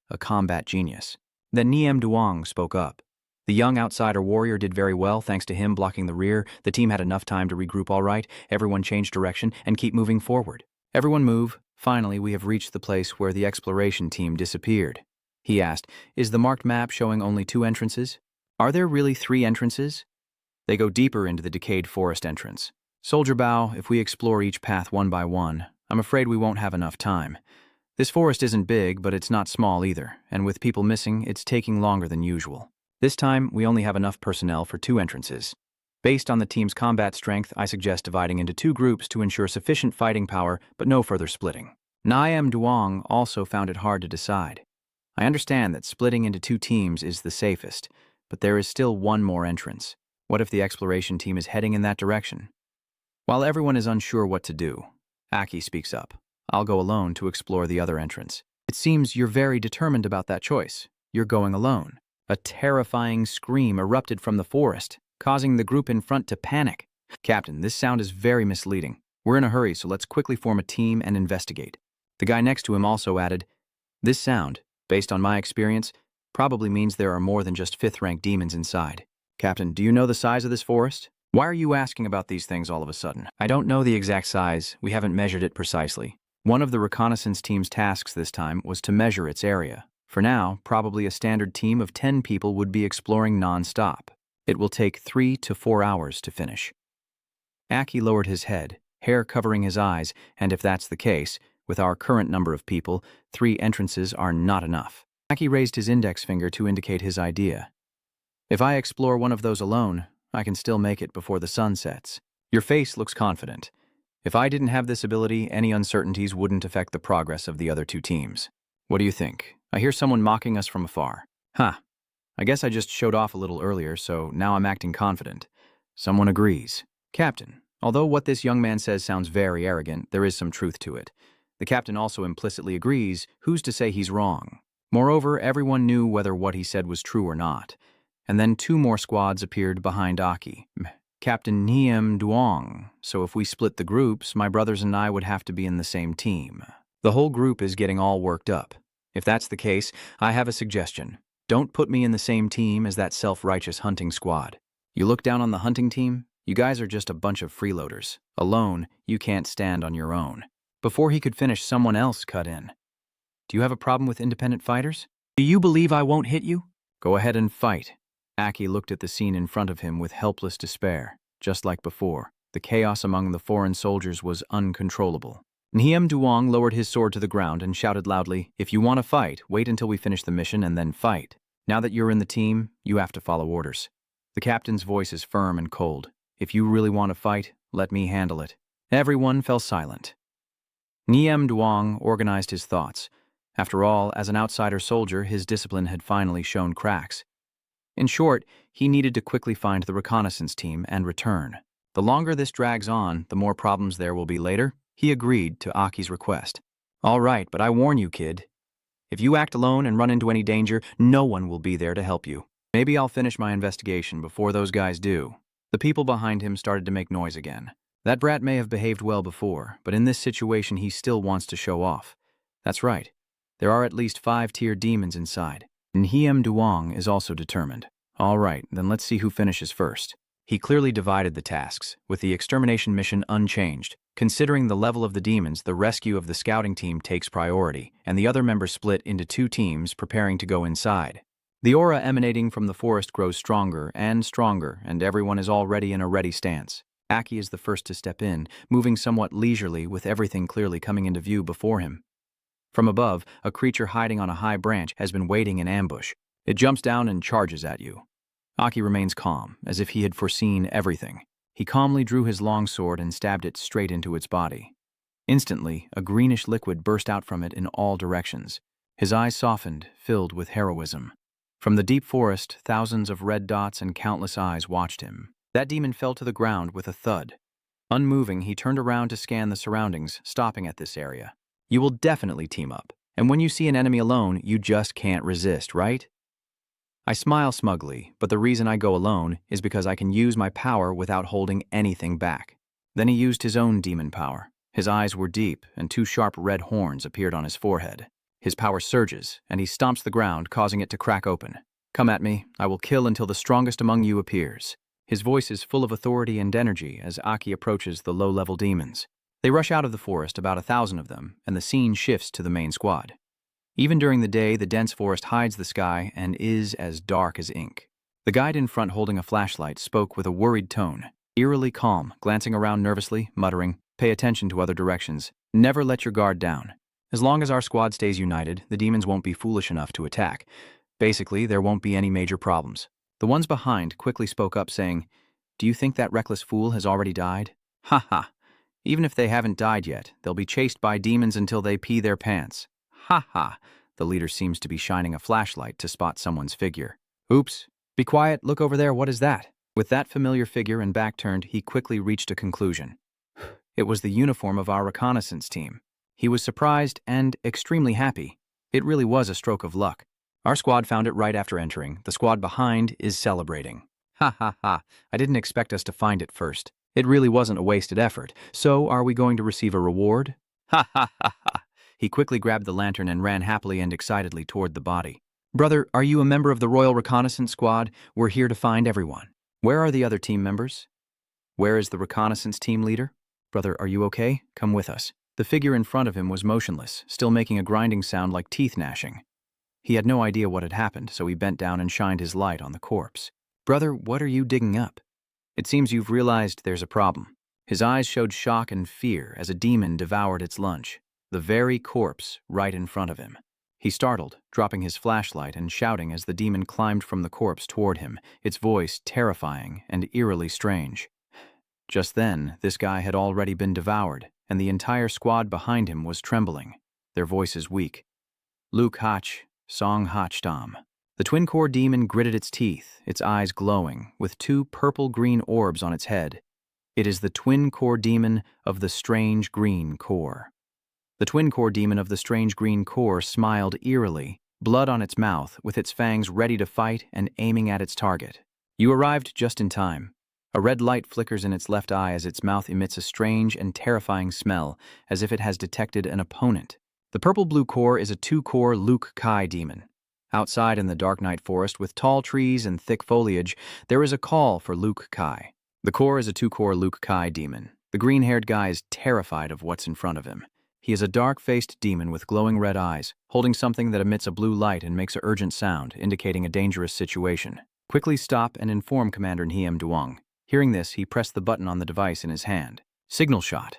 a combat genius. Then Niem Duong spoke up. The young outsider warrior did very well. Thanks to him blocking the rear, the team had enough time to regroup all right. Everyone change direction and keep moving forward. Everyone move. Finally, we have reached the place where the exploration team disappeared. He asked, is the marked map showing only 2 entrances? Are there really 3 entrances? They go deeper into the decayed forest entrance. Soldier Bow, if we explore each path one by one, I'm afraid we won't have enough time. This forest isn't big, but it's not small either, and with people missing, it's taking longer than usual. This time, we only have enough personnel for 2 entrances. Based on the team's combat strength, I suggest dividing into 2 groups to ensure sufficient fighting power, but no further splitting. Niem Duong also found it hard to decide. I understand that splitting into 2 teams is the safest, but there is still one more entrance. What if the exploration team is heading in that direction? While everyone is unsure what to do, Aki speaks up. I'll go alone to explore the other entrance. It seems you're very determined about that choice. You're going alone. A terrifying scream erupted from the forest, causing the group in front to panic. Captain, this sound is very misleading. We're in a hurry, so let's quickly form a team and investigate. The guy next to him also added, this sound, based on my experience, probably means there are more than just 5th-rank demons inside. Captain, do you know the size of this forest? Why are you asking about these things all of a sudden? I don't know the exact size. We haven't measured it precisely. One of the reconnaissance team's tasks this time was to measure its area. For now, probably a standard team of 10 people would be exploring non-stop. It will take 3 to 4 hours to finish. Aki lowered his head, hair covering his eyes, and if that's the case, with our current number of people, 3 entrances are not enough. Aki raised his index finger to indicate his idea. If I explore one of those alone, I can still make it before the sun sets. Your face looks confident. If I didn't have this ability, any uncertainties wouldn't affect the progress of the other 2 teams. What do you think? I hear someone mocking us from afar. Huh. I guess I just showed off a little earlier, so now I'm acting confident. Someone agrees. Captain, although what this young man says sounds very arrogant, there is some truth to it. The captain also implicitly agrees. Who's to say he's wrong? Moreover, everyone knew whether what he said was true or not. And then 2 more squads appeared behind Aki. Captain Niem Duong, so if we split the groups, my brothers and I would have to be in the same team. The whole group is getting all worked up. If that's the case, I have a suggestion. Don't put me in the same team as that self-righteous hunting squad. You look down on the hunting team, you guys are just a bunch of freeloaders. Alone, you can't stand on your own. Before he could finish, someone else cut in. Do you have a problem with independent fighters? Do you believe I won't hit you? Go ahead and fight. Aki looked at the scene in front of him with helpless despair. Just like before, the chaos among the foreign soldiers was uncontrollable. Niem Duong lowered his sword to the ground and shouted loudly, if you want to fight, wait until we finish the mission and then fight. Now that you're in the team, you have to follow orders. The captain's voice is firm and cold. If you really want to fight, let me handle it. Everyone fell silent. Niem Duong organized his thoughts. After all, as an outsider soldier, his discipline had finally shown cracks. In short, he needed to quickly find the reconnaissance team and return. The longer this drags on, the more problems there will be later. He agreed to Aki's request. All right, but I warn you, kid. If you act alone and run into any danger, no one will be there to help you. Maybe I'll finish my investigation before those guys do. The people behind him started to make noise again. That brat may have behaved well before, but in this situation he still wants to show off. That's right. There are at least 5-tier demons inside. Niem Duong is also determined. All right, then let's see who finishes first. He clearly divided the tasks, with the extermination mission unchanged. Considering the level of the demons, the rescue of the scouting team takes priority, and the other members split into 2 teams preparing to go inside. The aura emanating from the forest grows stronger, and everyone is already in a ready stance. Aki is the first to step in, moving somewhat leisurely with everything clearly coming into view before him. From above, a creature hiding on a high branch has been waiting in ambush. It jumps down and charges at you. Aki remains calm, as if he had foreseen everything. He calmly drew his long sword and stabbed it straight into its body. Instantly, a greenish liquid burst out from it in all directions. His eyes softened, filled with heroism. From the deep forest, thousands of red dots and countless eyes watched him. That demon fell to the ground with a thud. Unmoving, he turned around to scan the surroundings, stopping at this area. You will definitely team up, and when you see an enemy alone, you just can't resist, right? I smile smugly, but the reason I go alone is because I can use my power without holding anything back. Then he used his own demon power. His eyes were deep, and 2 sharp red horns appeared on his forehead. His power surges, and he stomps the ground, causing it to crack open. Come at me, I will kill until the strongest among you appears. His voice is full of authority and energy as Aki approaches the low-level demons. They rush out of the forest, about 1,000 of them, and the scene shifts to the main squad. Even during the day, the dense forest hides the sky and is as dark as ink. The guide in front holding a flashlight spoke with a worried tone, eerily calm, glancing around nervously, muttering, "Pay attention to other directions. Never let your guard down. As long as our squad stays united, the demons won't be foolish enough to attack. Basically, there won't be any major problems." The ones behind quickly spoke up saying, "Do you think that reckless fool has already died? Ha ha. Even if they haven't died yet, they'll be chased by demons until they pee their pants. Ha ha." The leader seems to be shining a flashlight to spot someone's figure. "Oops. Be quiet. Look over there. What is that?" With that familiar figure and back turned, he quickly reached a conclusion. It was the uniform of our reconnaissance team. He was surprised and extremely happy. It really was a stroke of luck. Our squad found it right after entering. The squad behind is celebrating. Ha ha ha, I didn't expect us to find it first. It really wasn't a wasted effort. So, are we going to receive a reward? Ha ha ha ha. He quickly grabbed the lantern and ran happily and excitedly toward the body. Brother, are you a member of the Royal Reconnaissance Squad? We're here to find everyone. Where are the other team members? Where is the reconnaissance team leader? Brother, are you okay? Come with us. The figure in front of him was motionless, still making a grinding sound like teeth gnashing. He had no idea what had happened, so he bent down and shined his light on the corpse. Brother, what are you digging up? It seems you've realized there's a problem. His eyes showed shock and fear as a demon devoured its lunch, the very corpse right in front of him. He startled, dropping his flashlight and shouting as the demon climbed from the corpse toward him, its voice terrifying and eerily strange. Just then, this guy had already been devoured, and the entire squad behind him was trembling, their voices weak. Luke Hach, Song Hach Dam. The twin-core demon gritted its teeth, its eyes glowing, with two purple-green orbs on its head. It is the twin-core demon of the strange green core. The twin-core demon of the strange green core smiled eerily, blood on its mouth, with its fangs ready to fight and aiming at its target. You arrived just in time. A red light flickers in its left eye as its mouth emits a strange and terrifying smell, as if it has detected an opponent. The purple-blue core is a two-core Luke Kai demon. Outside in the dark night forest with tall trees and thick foliage, there is a call for Luke Kai. The core is a two-core Luke Kai demon. The green-haired guy is terrified of what's in front of him. He is a dark-faced demon with glowing red eyes, holding something that emits a blue light and makes an urgent sound, indicating a dangerous situation. Quickly stop and inform Commander Niem Duong. Hearing this, he pressed the button on the device in his hand. Signal shot.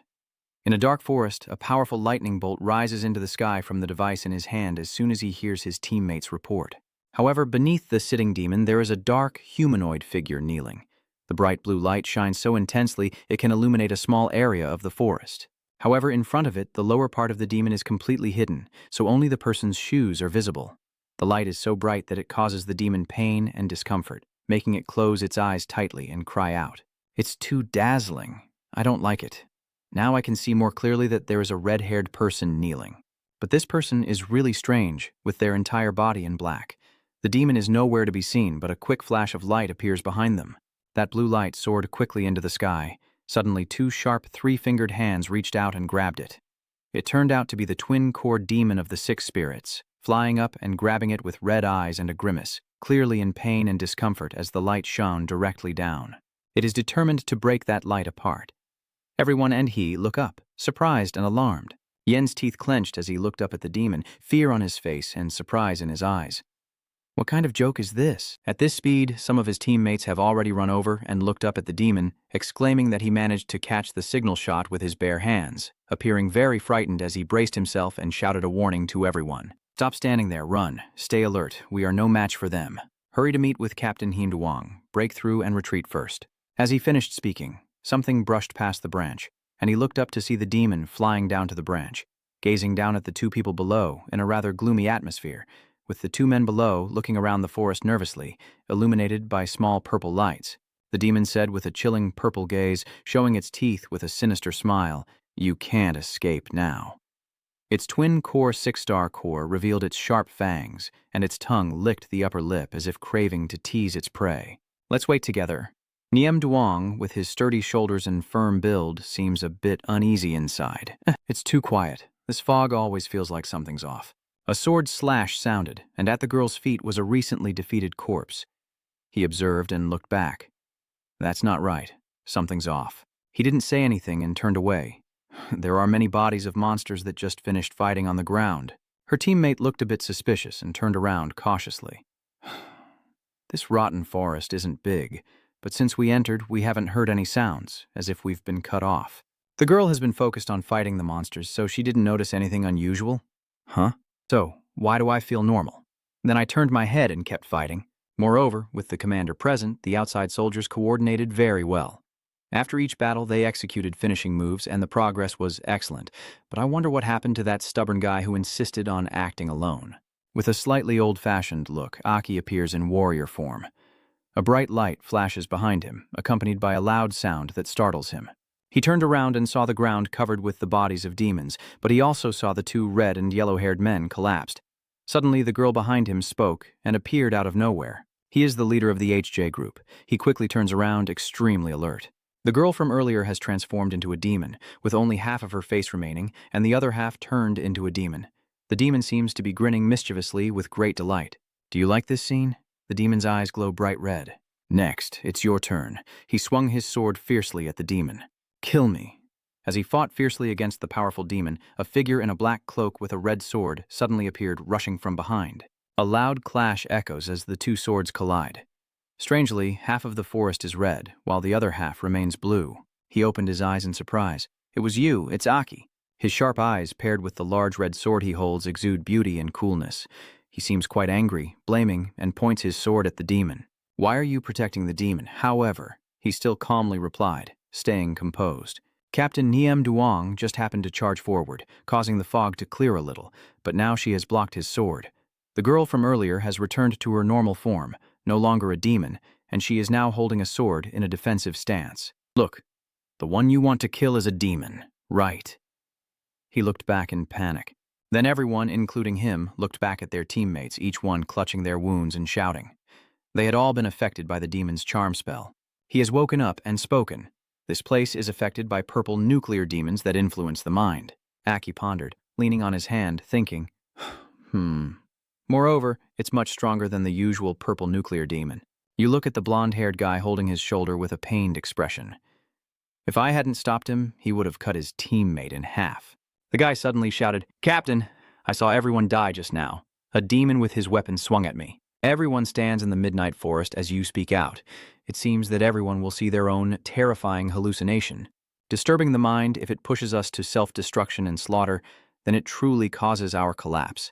In a dark forest, a powerful lightning bolt rises into the sky from the device in his hand as soon as he hears his teammates report. However, beneath the sitting demon, there is a dark, humanoid figure kneeling. The bright blue light shines so intensely it can illuminate a small area of the forest. However, in front of it, the lower part of the demon is completely hidden, so only the person's shoes are visible. The light is so bright that it causes the demon pain and discomfort, making it close its eyes tightly and cry out. It's too dazzling. I don't like it. Now I can see more clearly that there is a red-haired person kneeling. But this person is really strange, with their entire body in black. The demon is nowhere to be seen, but a quick flash of light appears behind them. That blue light soared quickly into the sky. Suddenly, two sharp, three-fingered hands reached out and grabbed it. It turned out to be the twin-core demon of the six spirits, flying up and grabbing it with red eyes and a grimace, clearly in pain and discomfort as the light shone directly down. It is determined to break that light apart. Everyone and he look up, surprised and alarmed. Yen's teeth clenched as he looked up at the demon, fear on his face and surprise in his eyes. What kind of joke is this? At this speed, some of his teammates have already run over and looked up at the demon, exclaiming that he managed to catch the signal shot with his bare hands, appearing very frightened as he braced himself and shouted a warning to everyone. Stop standing there, run, stay alert, we are no match for them. Hurry to meet with Captain Him Duong, break through and retreat first. As he finished speaking, something brushed past the branch, and he looked up to see the demon flying down to the branch, gazing down at the two people below in a rather gloomy atmosphere, with the two men below looking around the forest nervously, illuminated by small purple lights. The demon said with a chilling purple gaze, showing its teeth with a sinister smile, "You can't escape now." Its twin-core six-star core revealed its sharp fangs, and its tongue licked the upper lip as if craving to tease its prey. Let's wait together. Niem Duong, with his sturdy shoulders and firm build, seems a bit uneasy inside. It's too quiet. This fog always feels like something's off. A sword slash sounded, and at the girl's feet was a recently defeated corpse. He observed and looked back. That's not right. Something's off. He didn't say anything and turned away. There are many bodies of monsters that just finished fighting on the ground. Her teammate looked a bit suspicious and turned around cautiously. This rotten forest isn't big, but since we entered, we haven't heard any sounds, as if we've been cut off. The girl has been focused on fighting the monsters, so she didn't notice anything unusual. Huh? So, why do I feel normal? Then I turned my head and kept fighting. Moreover, with the commander present, the outside soldiers coordinated very well. After each battle, they executed finishing moves, and the progress was excellent. But I wonder what happened to that stubborn guy who insisted on acting alone. With a slightly old-fashioned look, Aki appears in warrior form. A bright light flashes behind him, accompanied by a loud sound that startles him. He turned around and saw the ground covered with the bodies of demons, but he also saw the two red and yellow-haired men collapsed. Suddenly, the girl behind him spoke and appeared out of nowhere. He is the leader of the HJ group. He quickly turns around, extremely alert. The girl from earlier has transformed into a demon, with only half of her face remaining, and the other half turned into a demon. The demon seems to be grinning mischievously with great delight. Do you like this scene? The demon's eyes glow bright red. Next, it's your turn. He swung his sword fiercely at the demon. Kill me. As he fought fiercely against the powerful demon, a figure in a black cloak with a red sword suddenly appeared, rushing from behind. A loud clash echoes as the two swords collide. Strangely, half of the forest is red, while the other half remains blue. He opened his eyes in surprise. It was you, it's Aki. His sharp eyes, paired with the large red sword he holds, exude beauty and coolness. He seems quite angry, blaming, and points his sword at the demon. Why are you protecting the demon? However, he still calmly replied, staying composed. Captain Niem Duong just happened to charge forward, causing the fog to clear a little, but now she has blocked his sword. The girl from earlier has returned to her normal form, no longer a demon, and she is now holding a sword in a defensive stance. Look, the one you want to kill is a demon, right? He looked back in panic. Then everyone, including him, looked back at their teammates, each one clutching their wounds and shouting. They had all been affected by the demon's charm spell. He has woken up and spoken. This place is affected by purple nuclear demons that influence the mind. Aki pondered, leaning on his hand, thinking, Moreover, it's much stronger than the usual purple nuclear demon. You look at the blonde-haired guy holding his shoulder with a pained expression. If I hadn't stopped him, he would have cut his teammate in half. The guy suddenly shouted, Captain, I saw everyone die just now. A demon with his weapon swung at me. Everyone stands in the midnight forest as you speak out. It seems that everyone will see their own terrifying hallucination. Disturbing the mind, if it pushes us to self-destruction and slaughter, then it truly causes our collapse.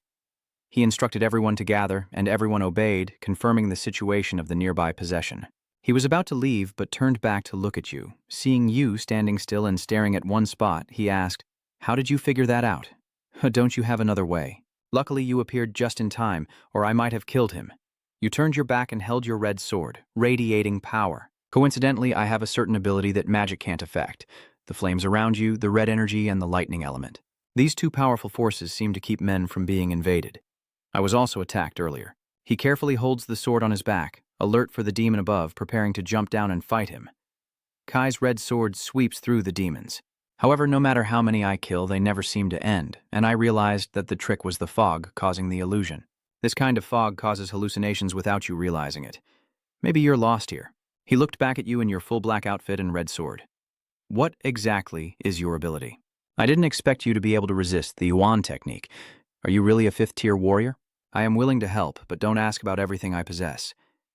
He instructed everyone to gather, and everyone obeyed, confirming the situation of the nearby possession. He was about to leave, but turned back to look at you. Seeing you standing still and staring at one spot, he asked, How did you figure that out? Don't you have another way? Luckily, you appeared just in time, or I might have killed him. You turned your back and held your red sword, radiating power. Coincidentally, I have a certain ability that magic can't affect. The flames around you, the red energy, and the lightning element. These two powerful forces seem to keep men from being invaded. I was also attacked earlier. He carefully holds the sword on his back, alert for the demon above, preparing to jump down and fight him. Kai's red sword sweeps through the demons. However, no matter how many I kill, they never seem to end, and I realized that the trick was the fog causing the illusion. This kind of fog causes hallucinations without you realizing it. Maybe you're lost here. He looked back at you in your full black outfit and red sword. What exactly is your ability? I didn't expect you to be able to resist the Yuan technique. Are you really a 5th-tier warrior? I am willing to help, but don't ask about everything I possess.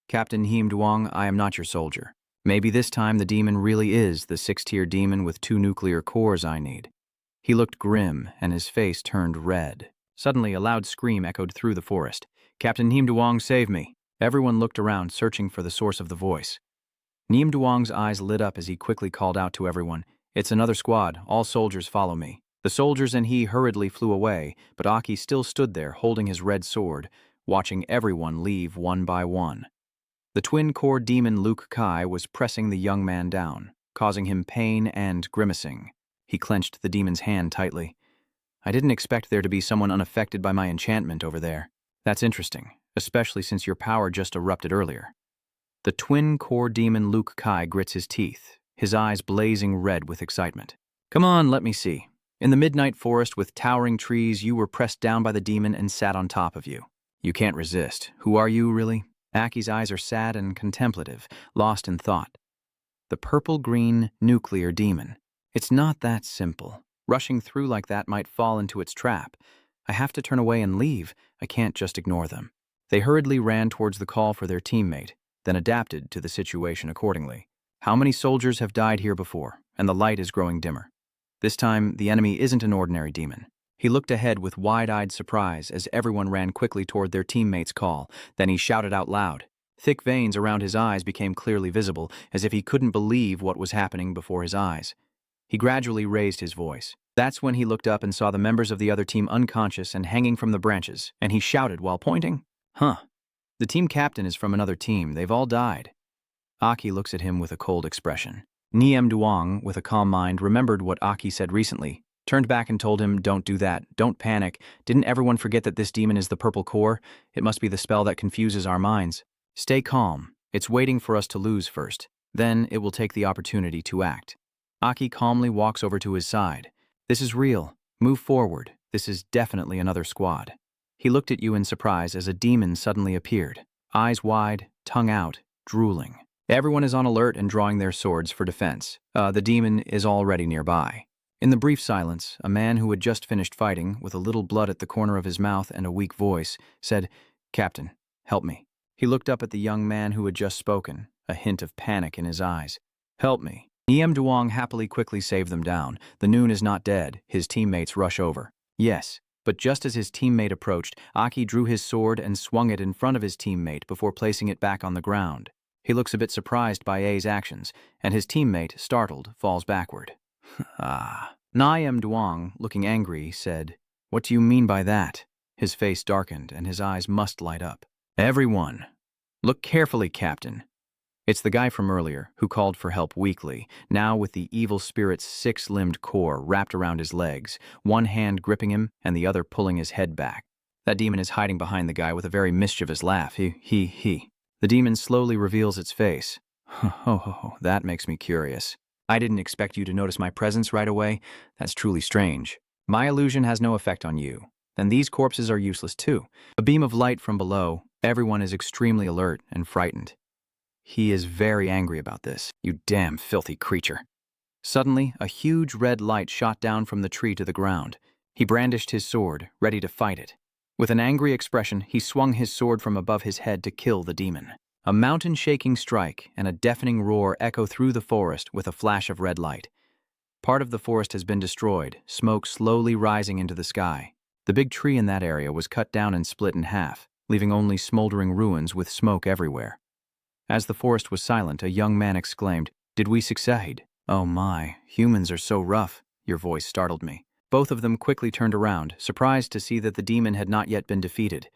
Captain Hiem Duong, I am not your soldier. Maybe this time the demon really is the 6th-tier demon with 2 nuclear cores I need. He looked grim, and his face turned red. Suddenly, a loud scream echoed through the forest. Captain Hiem Duong, save me. Everyone looked around, searching for the source of the voice. Hiem Duong's eyes lit up as he quickly called out to everyone, It's another squad. All soldiers follow me. The soldiers and he hurriedly flew away, but Aki still stood there holding his red sword, watching everyone leave one by one. The twin-core demon Luke Kai was pressing the young man down, causing him pain and grimacing. He clenched the demon's hand tightly. I didn't expect there to be someone unaffected by my enchantment over there. That's interesting, especially since your power just erupted earlier. The twin-core demon Luke Kai grits his teeth, his eyes blazing red with excitement. Come on, let me see. In the midnight forest with towering trees, you were pressed down by the demon and sat on top of you. You can't resist. Who are you, really? Aki's eyes are sad and contemplative, lost in thought. The purple-green nuclear demon. It's not that simple. Rushing through like that might fall into its trap. I have to turn away and leave. I can't just ignore them. They hurriedly ran towards the call for their teammate, then adapted to the situation accordingly. How many soldiers have died here before, and the light is growing dimmer? This time, the enemy isn't an ordinary demon. He looked ahead with wide-eyed surprise as everyone ran quickly toward their teammate's call. Then he shouted out loud. Thick veins around his eyes became clearly visible, as if he couldn't believe what was happening before his eyes. He gradually raised his voice. That's when he looked up and saw the members of the other team unconscious and hanging from the branches, and he shouted while pointing, The team captain is from another team. They've all died. Aki looks at him with a cold expression. Niem Duong, with a calm mind, remembered what Aki said recently, turned back and told him, "Don't do that, don't panic. Didn't everyone forget that this demon is the purple core? It must be the spell that confuses our minds. Stay calm. It's waiting for us to lose first. Then it will take the opportunity to act." Aki calmly walks over to his side. "This is real. Move forward. This is definitely another squad." He looked at you in surprise as a demon suddenly appeared, eyes wide, tongue out, drooling. Everyone is on alert and drawing their swords for defense. The demon is already nearby. In the brief silence, a man who had just finished fighting, with a little blood at the corner of his mouth and a weak voice, said, "Captain, help me." He looked up at the young man who had just spoken, a hint of panic in his eyes. "Help me." Niem Duong happily quickly saved them down. The Noon is not dead. His teammates rush over. Yes, but just as his teammate approached, Aki drew his sword and swung it in front of his teammate before placing it back on the ground. He looks a bit surprised by A's actions, and his teammate, startled, falls backward. Niem Duong, looking angry, said, "What do you mean by that?" His face darkened, and his eyes must light up. "Everyone, look carefully, Captain." It's the guy from earlier, who called for help weakly, now with the evil spirit's six-limbed core wrapped around his legs, one hand gripping him and the other pulling his head back. That demon is hiding behind the guy with a very mischievous laugh. He. The demon slowly reveals its face. "Oh, that makes me curious. I didn't expect you to notice my presence right away. That's truly strange. My illusion has no effect on you. Then these corpses are useless too." A beam of light from below. Everyone is extremely alert and frightened. He is very angry about this. "You damn filthy creature." Suddenly, a huge red light shot down from the tree to the ground. He brandished his sword, ready to fight it. With an angry expression, he swung his sword from above his head to kill the demon. A mountain-shaking strike and a deafening roar echo through the forest with a flash of red light. Part of the forest has been destroyed, smoke slowly rising into the sky. The big tree in that area was cut down and split in half, leaving only smoldering ruins with smoke everywhere. As the forest was silent, a young man exclaimed, "Did we succeed?" "Oh my, humans are so rough." Your voice startled me. Both of them quickly turned around, surprised to see that the demon had not yet been defeated.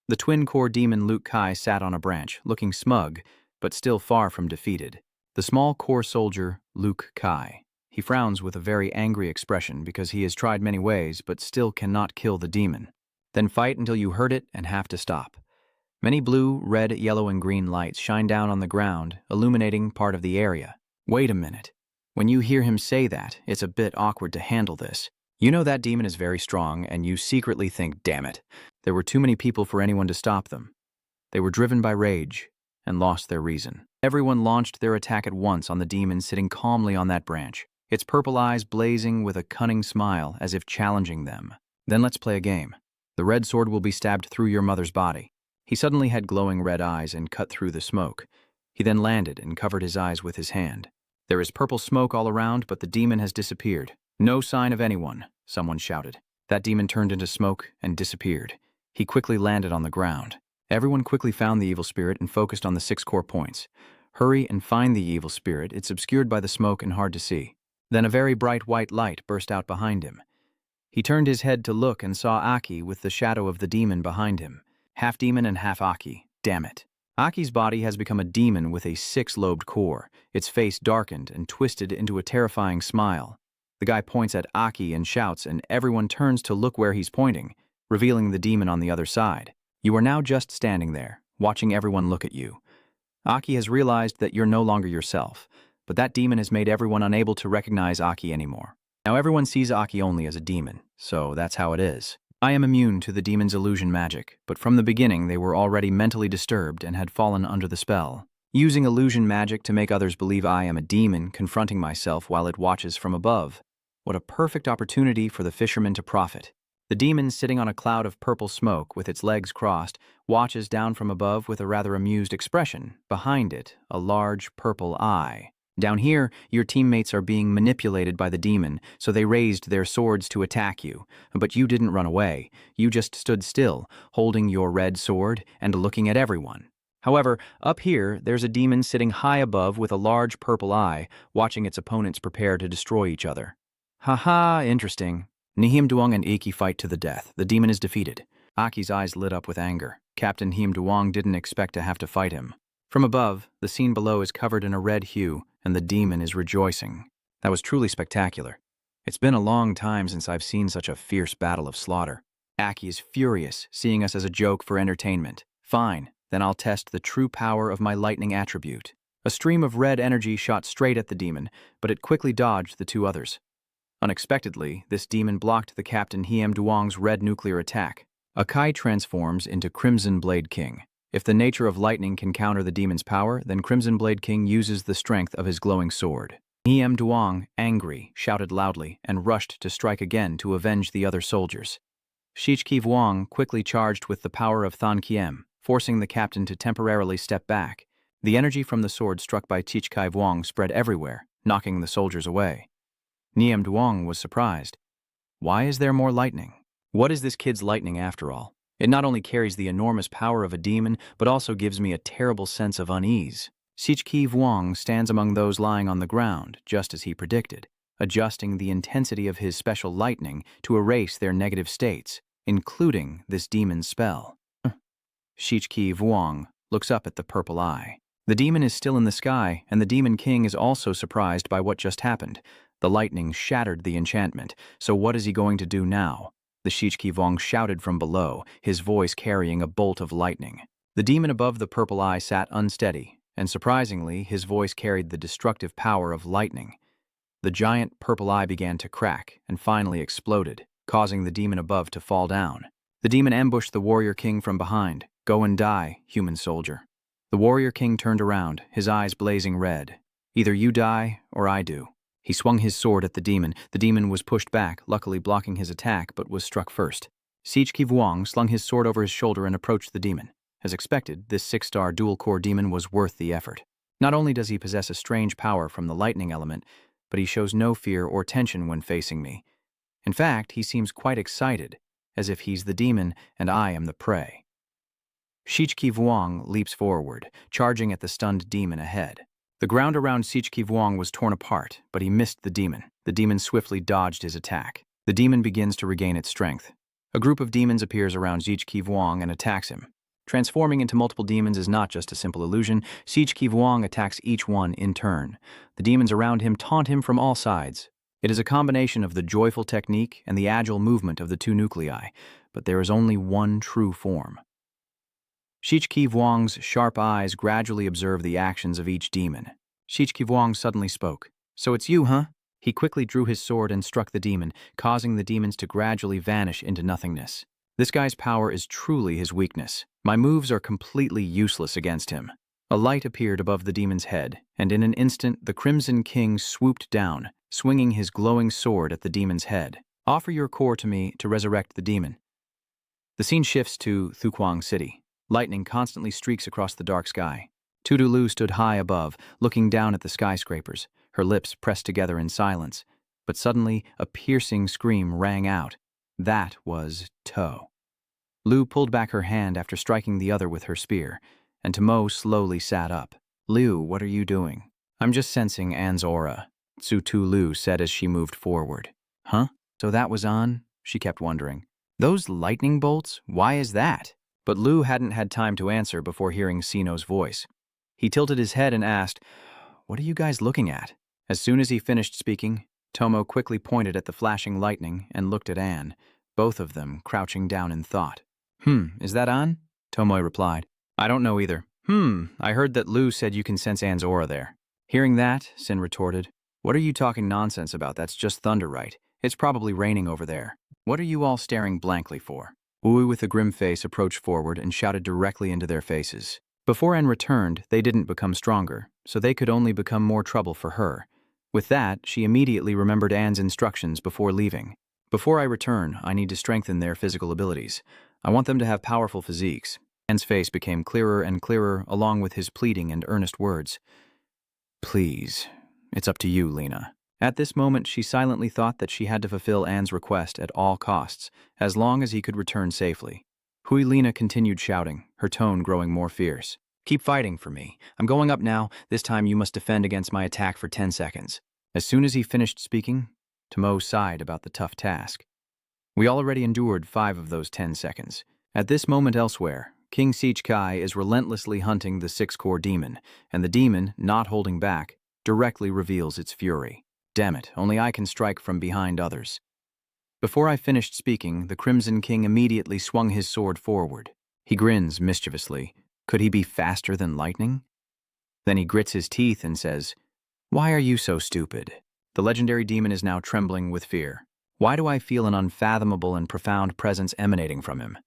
The twin-core demon Luke Kai sat on a branch, looking smug, but still far from defeated. The small core soldier, Luke Kai. He frowns with a very angry expression because he has tried many ways but still cannot kill the demon. Then fight until you hurt it and have to stop. Many blue, red, yellow, and green lights shine down on the ground, illuminating part of the area. Wait a minute. When you hear him say that, it's a bit awkward to handle this. You know that demon is very strong, and you secretly think, "Damn it, there were too many people for anyone to stop them." They were driven by rage and lost their reason. Everyone launched their attack at once on the demon sitting calmly on that branch, its purple eyes blazing with a cunning smile as if challenging them. "Then let's play a game. The red sword will be stabbed through your mother's body." He suddenly had glowing red eyes and cut through the smoke. He then landed and covered his eyes with his hand. There is purple smoke all around, but the demon has disappeared. "No sign of anyone," someone shouted. That demon turned into smoke and disappeared. He quickly landed on the ground. Everyone quickly found the evil spirit and focused on the 6 core points. Hurry and find the evil spirit. It's obscured by the smoke and hard to see. Then a very bright white light burst out behind him. He turned his head to look and saw Aki with the shadow of the demon behind him. Half demon and half Aki. Damn it. Aki's body has become a demon with a 6-lobed core, its face darkened and twisted into a terrifying smile. The guy points at Aki and shouts, and everyone turns to look where he's pointing, revealing the demon on the other side. You are now just standing there, watching everyone look at you. Aki has realized that you're no longer yourself, but that demon has made everyone unable to recognize Aki anymore. Now everyone sees Aki only as a demon, so that's how it is. I am immune to the demon's illusion magic, but from the beginning they were already mentally disturbed and had fallen under the spell. Using illusion magic to make others believe I am a demon confronting myself while it watches from above. What a perfect opportunity for the fisherman to profit. The demon, sitting on a cloud of purple smoke with its legs crossed, watches down from above with a rather amused expression. Behind it, a large purple eye. Down here, your teammates are being manipulated by the demon, so they raised their swords to attack you. But you didn't run away. You just stood still, holding your red sword and looking at everyone. However, up here, there's a demon sitting high above with a large purple eye, watching its opponents prepare to destroy each other. Haha, interesting. Nihim Duong and Iki fight to the death. The demon is defeated. Aki's eyes lit up with anger. Captain Him Duong didn't expect to have to fight him. From above, the scene below is covered in a red hue, and the demon is rejoicing. That was truly spectacular. It's been a long time since I've seen such a fierce battle of slaughter. Aki is furious, seeing us as a joke for entertainment. Fine, then I'll test the true power of my lightning attribute. A stream of red energy shot straight at the demon, but it quickly dodged the two others. Unexpectedly, this demon blocked the Captain Hiem Duong's red nuclear attack. Akai transforms into Crimson Blade King. If the nature of lightning can counter the demon's power, then Crimson Blade King uses the strength of his glowing sword. Hiem Duong, angry, shouted loudly and rushed to strike again to avenge the other soldiers. Shichki Vuong quickly charged with the power of Than Kiem, forcing the captain to temporarily step back. The energy from the sword struck by Chichkai Vuong spread everywhere, knocking the soldiers away. Niem Duong was surprised. Why is there more lightning? What is this kid's lightning after all? It not only carries the enormous power of a demon, but also gives me a terrible sense of unease. Shichki Vuong stands among those lying on the ground, just as he predicted, adjusting the intensity of his special lightning to erase their negative states, including this demon's spell. Shichki Vuong looks up at the purple eye. The demon is still in the sky, and the Demon King is also surprised by what just happened. The lightning shattered the enchantment, so what is he going to do now? The Shichki Vuong shouted from below, his voice carrying a bolt of lightning. The demon above the purple eye sat unsteady, and surprisingly, his voice carried the destructive power of lightning. The giant purple eye began to crack and finally exploded, causing the demon above to fall down. The demon ambushed the warrior king from behind. Go and die, human soldier. The warrior king turned around, his eyes blazing red. Either you die, or I do. He swung his sword at the demon. The demon was pushed back, luckily blocking his attack, but was struck first. Shichki Vuong slung his sword over his shoulder and approached the demon. As expected, this 6-star dual-core demon was worth the effort. Not only does he possess a strange power from the lightning element, but he shows no fear or tension when facing me. In fact, he seems quite excited, as if he's the demon and I am the prey. Shichki Vuong leaps forward, charging at the stunned demon ahead. The ground around Shichki Vuong was torn apart, but he missed the demon. The demon swiftly dodged his attack. The demon begins to regain its strength. A group of demons appears around Shichki Vuong and attacks him. Transforming into multiple demons is not just a simple illusion. Shichki Vuong attacks each one in turn. The demons around him taunt him from all sides. It is a combination of the joyful technique and the agile movement of the two nuclei, but there is only one true form. Shichki Vuong's sharp eyes gradually observe the actions of each demon. Shichki Vuong suddenly spoke. So it's you, huh? He quickly drew his sword and struck the demon, causing the demons to gradually vanish into nothingness. This guy's power is truly his weakness. My moves are completely useless against him. A light appeared above the demon's head, and in an instant the Crimson King swooped down, swinging his glowing sword at the demon's head. Offer your core to me to resurrect the demon. The scene shifts to Thukwang City. Lightning constantly streaks across the dark sky. Tudulu stood high above, looking down at the skyscrapers, her lips pressed together in silence. But suddenly, a piercing scream rang out. That was To. Lu pulled back her hand after striking the other with her spear, and Tomo slowly sat up. Liu, what are you doing? I'm just sensing Anne's aura, Tsu Lu said as she moved forward. Huh? So that was on? She kept wondering. Those lightning bolts? Why is that? But Lu hadn't had time to answer before hearing Sino's voice. He tilted his head and asked, What are you guys looking at? As soon as he finished speaking, Tomo quickly pointed at the flashing lightning and looked at Anne, both of them crouching down in thought. Is that on? Tomoe replied. I don't know either. I heard that Lu said you can sense Anne's aura there. Hearing that, Sin retorted, What are you talking nonsense about? That's just thunder, right? It's probably raining over there. What are you all staring blankly for? Ui with a grim face approached forward and shouted directly into their faces. Before Anne returned, they didn't become stronger, so they could only become more trouble for her. With that, she immediately remembered Anne's instructions before leaving. Before I return, I need to strengthen their physical abilities. I want them to have powerful physiques. Anne's face became clearer and clearer, along with his pleading and earnest words. Please, it's up to you, Lena. At this moment, she silently thought that she had to fulfill Anne's request at all costs, as long as he could return safely. Hui Lena continued shouting, her tone growing more fierce. Keep fighting for me. I'm going up now. This time you must defend against my attack for 10 seconds. As soon as he finished speaking, Tomo sighed about the tough task. We already endured 5 of those 10 seconds. At this moment elsewhere, King Sichkai is relentlessly hunting the six-core demon, and the demon, not holding back, directly reveals its fury. Damn it, only I can strike from behind others. Before I finished speaking, the Crimson King immediately swung his sword forward. He grins mischievously. Could he be faster than lightning? Then he grits his teeth and says, "Why are you so stupid?" The legendary demon is now trembling with fear. Why do I feel an unfathomable and profound presence emanating from him?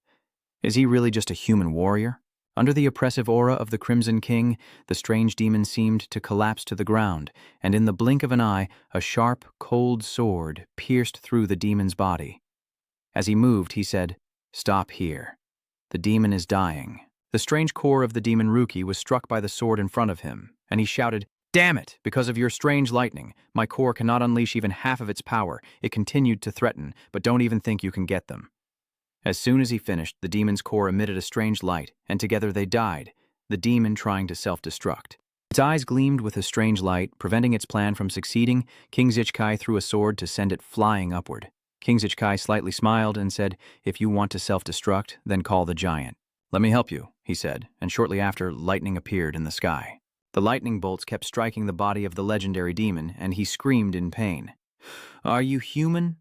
Is he really just a human warrior? Under the oppressive aura of the Crimson King, the strange demon seemed to collapse to the ground, and in the blink of an eye, a sharp, cold sword pierced through the demon's body. As he moved, he said, "Stop here. The demon is dying." The strange core of the demon Ruki was struck by the sword in front of him, and he shouted, "Damn it! Because of your strange lightning, my core cannot unleash even half of its power." It continued to threaten, "But don't even think you can get them." As soon as he finished, the demon's core emitted a strange light, and together they died, the demon trying to self-destruct. Its eyes gleamed with a strange light, preventing its plan from succeeding. King Zichkai threw a sword to send it flying upward. King Zichkai slightly smiled and said, "If you want to self-destruct, then call the giant." "Let me help you," he said, and shortly after, lightning appeared in the sky. The lightning bolts kept striking the body of the legendary demon, and he screamed in pain. "Are you human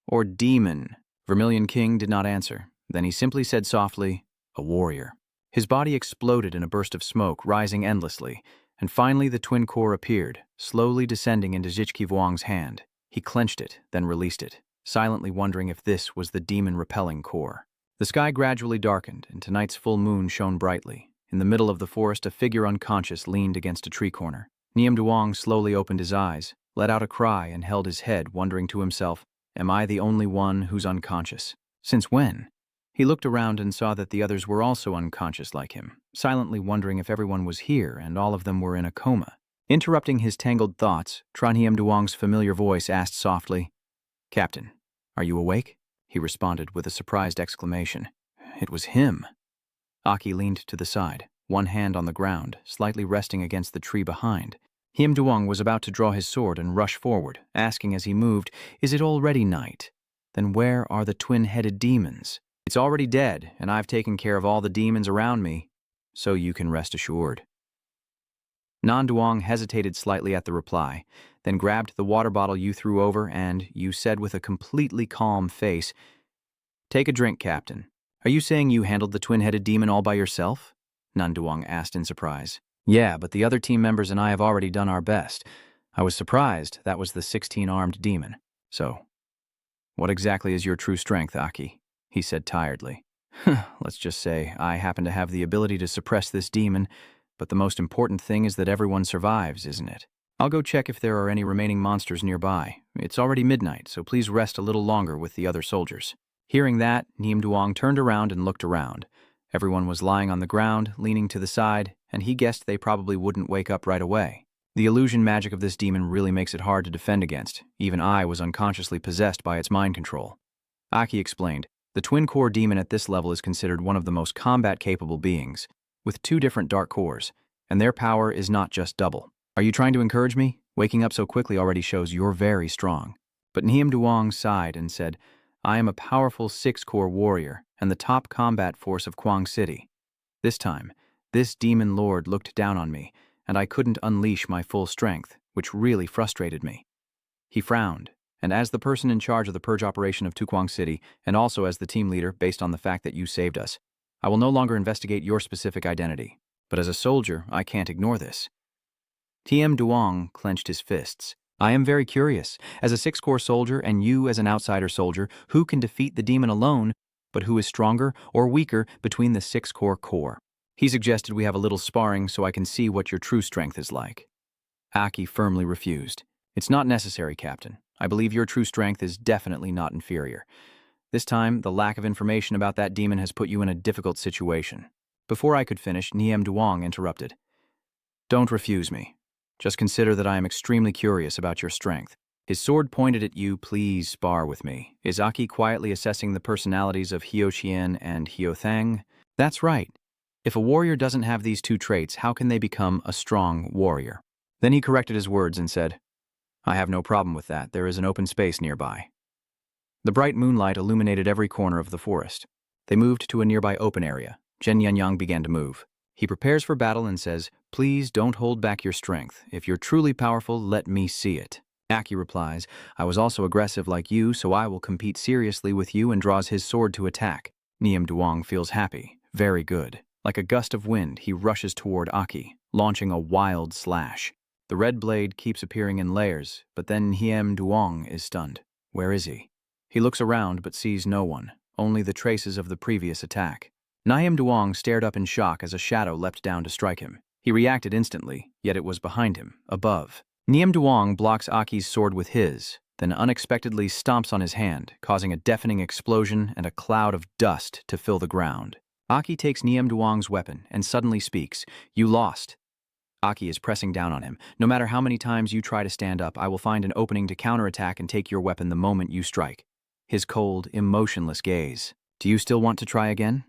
or demon?" Vermilion King did not answer. Then he simply said softly, "A warrior." His body exploded in a burst of smoke, rising endlessly, and finally the twin core appeared, slowly descending into Zichki Vuong's hand. He clenched it, then released it, silently wondering if this was the demon-repelling core. The sky gradually darkened, and tonight's full moon shone brightly. In the middle of the forest, a figure unconscious leaned against a tree corner. Niam Duong slowly opened his eyes, let out a cry, and held his head, wondering to himself, "Am I the only one who's unconscious? Since when?" He looked around and saw that the others were also unconscious like him, silently wondering if everyone was here and all of them were in a coma. Interrupting his tangled thoughts, Niam Duong's familiar voice asked softly, "Captain, are you awake?" He responded with a surprised exclamation. It was him. Aki leaned to the side, one hand on the ground, slightly resting against the tree behind. Niam Duong was about to draw his sword and rush forward, asking as he moved, "Is it already night? Then where are the twin-headed demons?" "It's already dead, and I've taken care of all the demons around me, so you can rest assured." Nan Duong hesitated slightly at the reply, then grabbed the water bottle you threw over and, you said with a completely calm face, "Take a drink, Captain." "Are you saying you handled the twin-headed demon all by yourself?" Nan Duong asked in surprise. "Yeah, but the other team members and I have already done our best. I was surprised that was the 16-armed demon. So, what exactly is your true strength, Aki?" he said tiredly. "Let's just say I happen to have the ability to suppress this demon, but the most important thing is that everyone survives, isn't it? I'll go check if there are any remaining monsters nearby. It's already midnight, so please rest a little longer with the other soldiers." Hearing that, Niam Duong turned around and looked around. Everyone was lying on the ground, leaning to the side, and he guessed they probably wouldn't wake up right away. The illusion magic of this demon really makes it hard to defend against. Even I was unconsciously possessed by its mind control. Aki explained, "The twin-core demon at this level is considered one of the most combat-capable beings, with 2 different dark cores, and their power is not just double. Are you trying to encourage me? Waking up so quickly already shows you're very strong." But Niam Duong sighed and said, "I am a powerful 6-core warrior and the top combat force of Kwang City. This time, this demon lord looked down on me, and I couldn't unleash my full strength, which really frustrated me." He frowned, and as the person in charge of the purge operation of Tukwang City, and also as the team leader based on the fact that you saved us, I will no longer investigate your specific identity. But as a soldier, I can't ignore this. Niam Duong clenched his fists. "I am very curious. As a 6-core soldier and you as an outsider soldier, who can defeat the demon alone, but who is stronger or weaker between the 6-core core? He suggested we have a little sparring so I can see what your true strength is like." Aki firmly refused. "It's not necessary, Captain. I believe your true strength is definitely not inferior. This time, the lack of information about that demon has put you in a difficult situation." Before I could finish, Niam Duong interrupted. "Don't refuse me. Just consider that I am extremely curious about your strength." His sword pointed at you. "Please spar with me." Is Aki quietly assessing the personalities of Hyo Qian and Hyo Thang? That's right. If a warrior doesn't have these 2 traits, how can they become a strong warrior? Then he corrected his words and said, "I have no problem with that. There is an open space nearby." The bright moonlight illuminated every corner of the forest. They moved to a nearby open area, Zhen Yuanyang began to move. He prepares for battle and says, "Please don't hold back your strength. If you're truly powerful, let me see it." Aki replies, "I was also aggressive like you, so I will compete seriously with you," and draws his sword to attack. Niem Duong feels happy. Very good. Like a gust of wind, he rushes toward Aki, launching a wild slash. The red blade keeps appearing in layers, but then Niem Duong is stunned. Where is he? He looks around but sees no one, only the traces of the previous attack. Niem Duong stared up in shock as a shadow leapt down to strike him. He reacted instantly, yet it was behind him, above. Niem Duong blocks Aki's sword with his, then unexpectedly stomps on his hand, causing a deafening explosion and a cloud of dust to fill the ground. Aki takes Niem Duong's weapon and suddenly speaks, "You lost." Aki is pressing down on him. "No matter how many times you try to stand up, I will find an opening to counterattack and take your weapon the moment you strike." His cold, emotionless gaze. "Do you still want to try again?"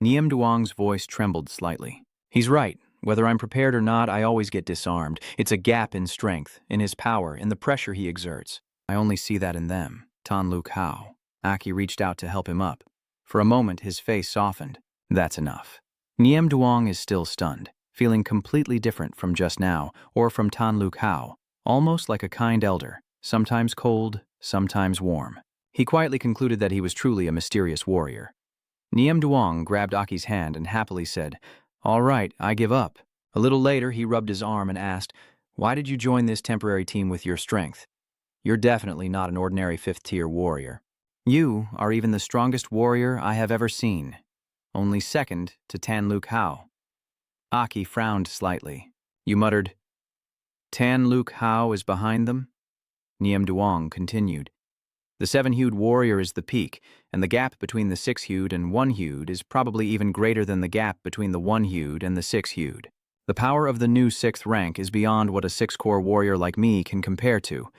Niem Duong's voice trembled slightly. "He's right. Whether I'm prepared or not, I always get disarmed. It's a gap in strength, in his power, in the pressure he exerts. I only see that in them." Tan Luk Hao. Aki reached out to help him up. For a moment, his face softened. "That's enough." Niem Duong is still stunned, feeling completely different from just now, or from Tan Luk Hao, almost like a kind elder, sometimes cold, sometimes warm. He quietly concluded that he was truly a mysterious warrior. Niem Duong grabbed Aki's hand and happily said, "All right, I give up." A little later, he rubbed his arm and asked, "Why did you join this temporary team with your strength? You're definitely not an ordinary fifth-tier warrior. You are even the strongest warrior I have ever seen, only second to Tan Luk Hao." Aki frowned slightly. "You muttered, 'Tan Luk Hao is behind them?'" Niem Duong continued, "The seven-hued warrior is the peak, and the gap between the six-hued and one-hued is probably even greater than the gap between the one-hued and the six-hued. The power of the new sixth rank is beyond what a six-core warrior like me can compare to.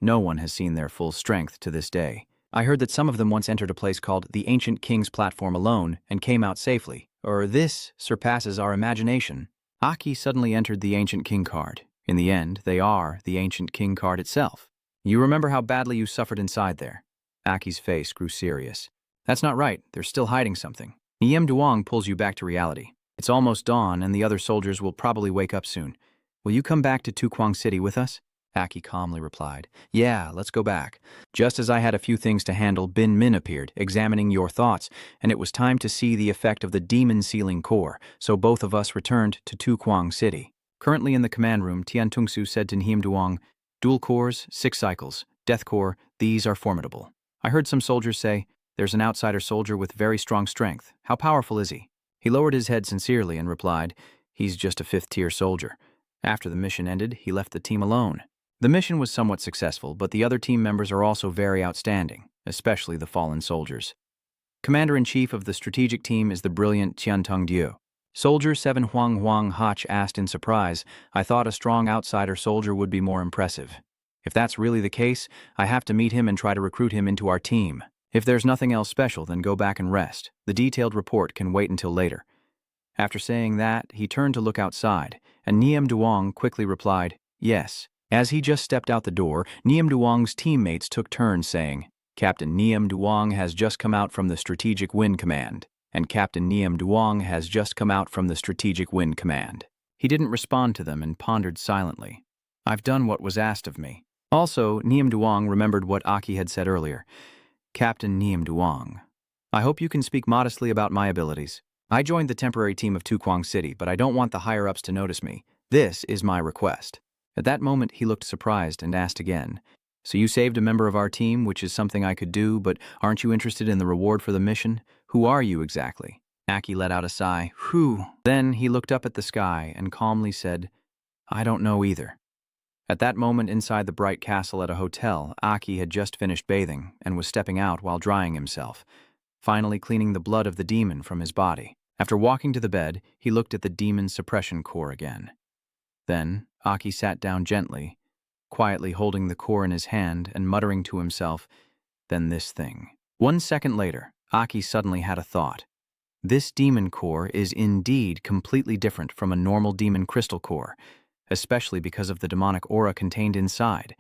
No one has seen their full strength to this day. I heard that some of them once entered a place called the Ancient King's Platform alone and came out safely. Or this surpasses our imagination." Aki suddenly entered the Ancient King card. In the end, they are the Ancient King card itself. "You remember how badly you suffered inside there?" Aki's face grew serious. "That's not right. They're still hiding something. Niem Duong pulls you back to reality. It's almost dawn, and the other soldiers will probably wake up soon. Will you come back to Tukwang City with us?" Aki calmly replied, "Yeah, let's go back." Just as I had a few things to handle, Bin Min appeared, examining your thoughts, and it was time to see the effect of the demon sealing core, so both of us returned to Tukwang City. Currently in the command room, Tian Tungsu said to Niem Duong, "Dual cores, 6 cycles, death core, these are formidable." I heard some soldiers say, "There's an outsider soldier with very strong strength. How powerful is he?" He lowered his head sincerely and replied, "He's just a 5th-tier soldier." After the mission ended, he left the team alone. The mission was somewhat successful, but the other team members are also very outstanding, especially the fallen soldiers. Commander-in-Chief of the strategic team is the brilliant Tian Tongdiu. Soldier 7 Huang Huang Hach asked in surprise, "I thought a strong outsider soldier would be more impressive. If that's really the case, I have to meet him and try to recruit him into our team. If there's nothing else special, then go back and rest. The detailed report can wait until later." After saying that, he turned to look outside, and Niem Duong quickly replied, "Yes." As he just stepped out the door, Niem Duong's teammates took turns saying, "Captain Niem Duong has just come out from the Strategic Wind Command," and "Captain Niem Duong has just come out from the Strategic Wind Command." He didn't respond to them and pondered silently. "I've done what was asked of me." Also, Niem Duong remembered what Aki had said earlier. "Captain Niem Duong, I hope you can speak modestly about my abilities. I joined the temporary team of Tukwang City, but I don't want the higher-ups to notice me. This is my request." At that moment, he looked surprised and asked again, "So you saved a member of our team, which is something I could do, but aren't you interested in the reward for the mission? Who are you exactly?" Aki let out a sigh. "Whew." Then he looked up at the sky and calmly said, "I don't know either." At that moment, inside the bright castle at a hotel, Aki had just finished bathing and was stepping out while drying himself, finally cleaning the blood of the demon from his body. After walking to the bed, he looked at the demon suppression core again. Then, Aki sat down gently, quietly holding the core in his hand and muttering to himself, "Then this thing." 1 second later, Aki suddenly had a thought. This demon core is indeed completely different from a normal demon crystal core, especially because of the demonic aura contained inside.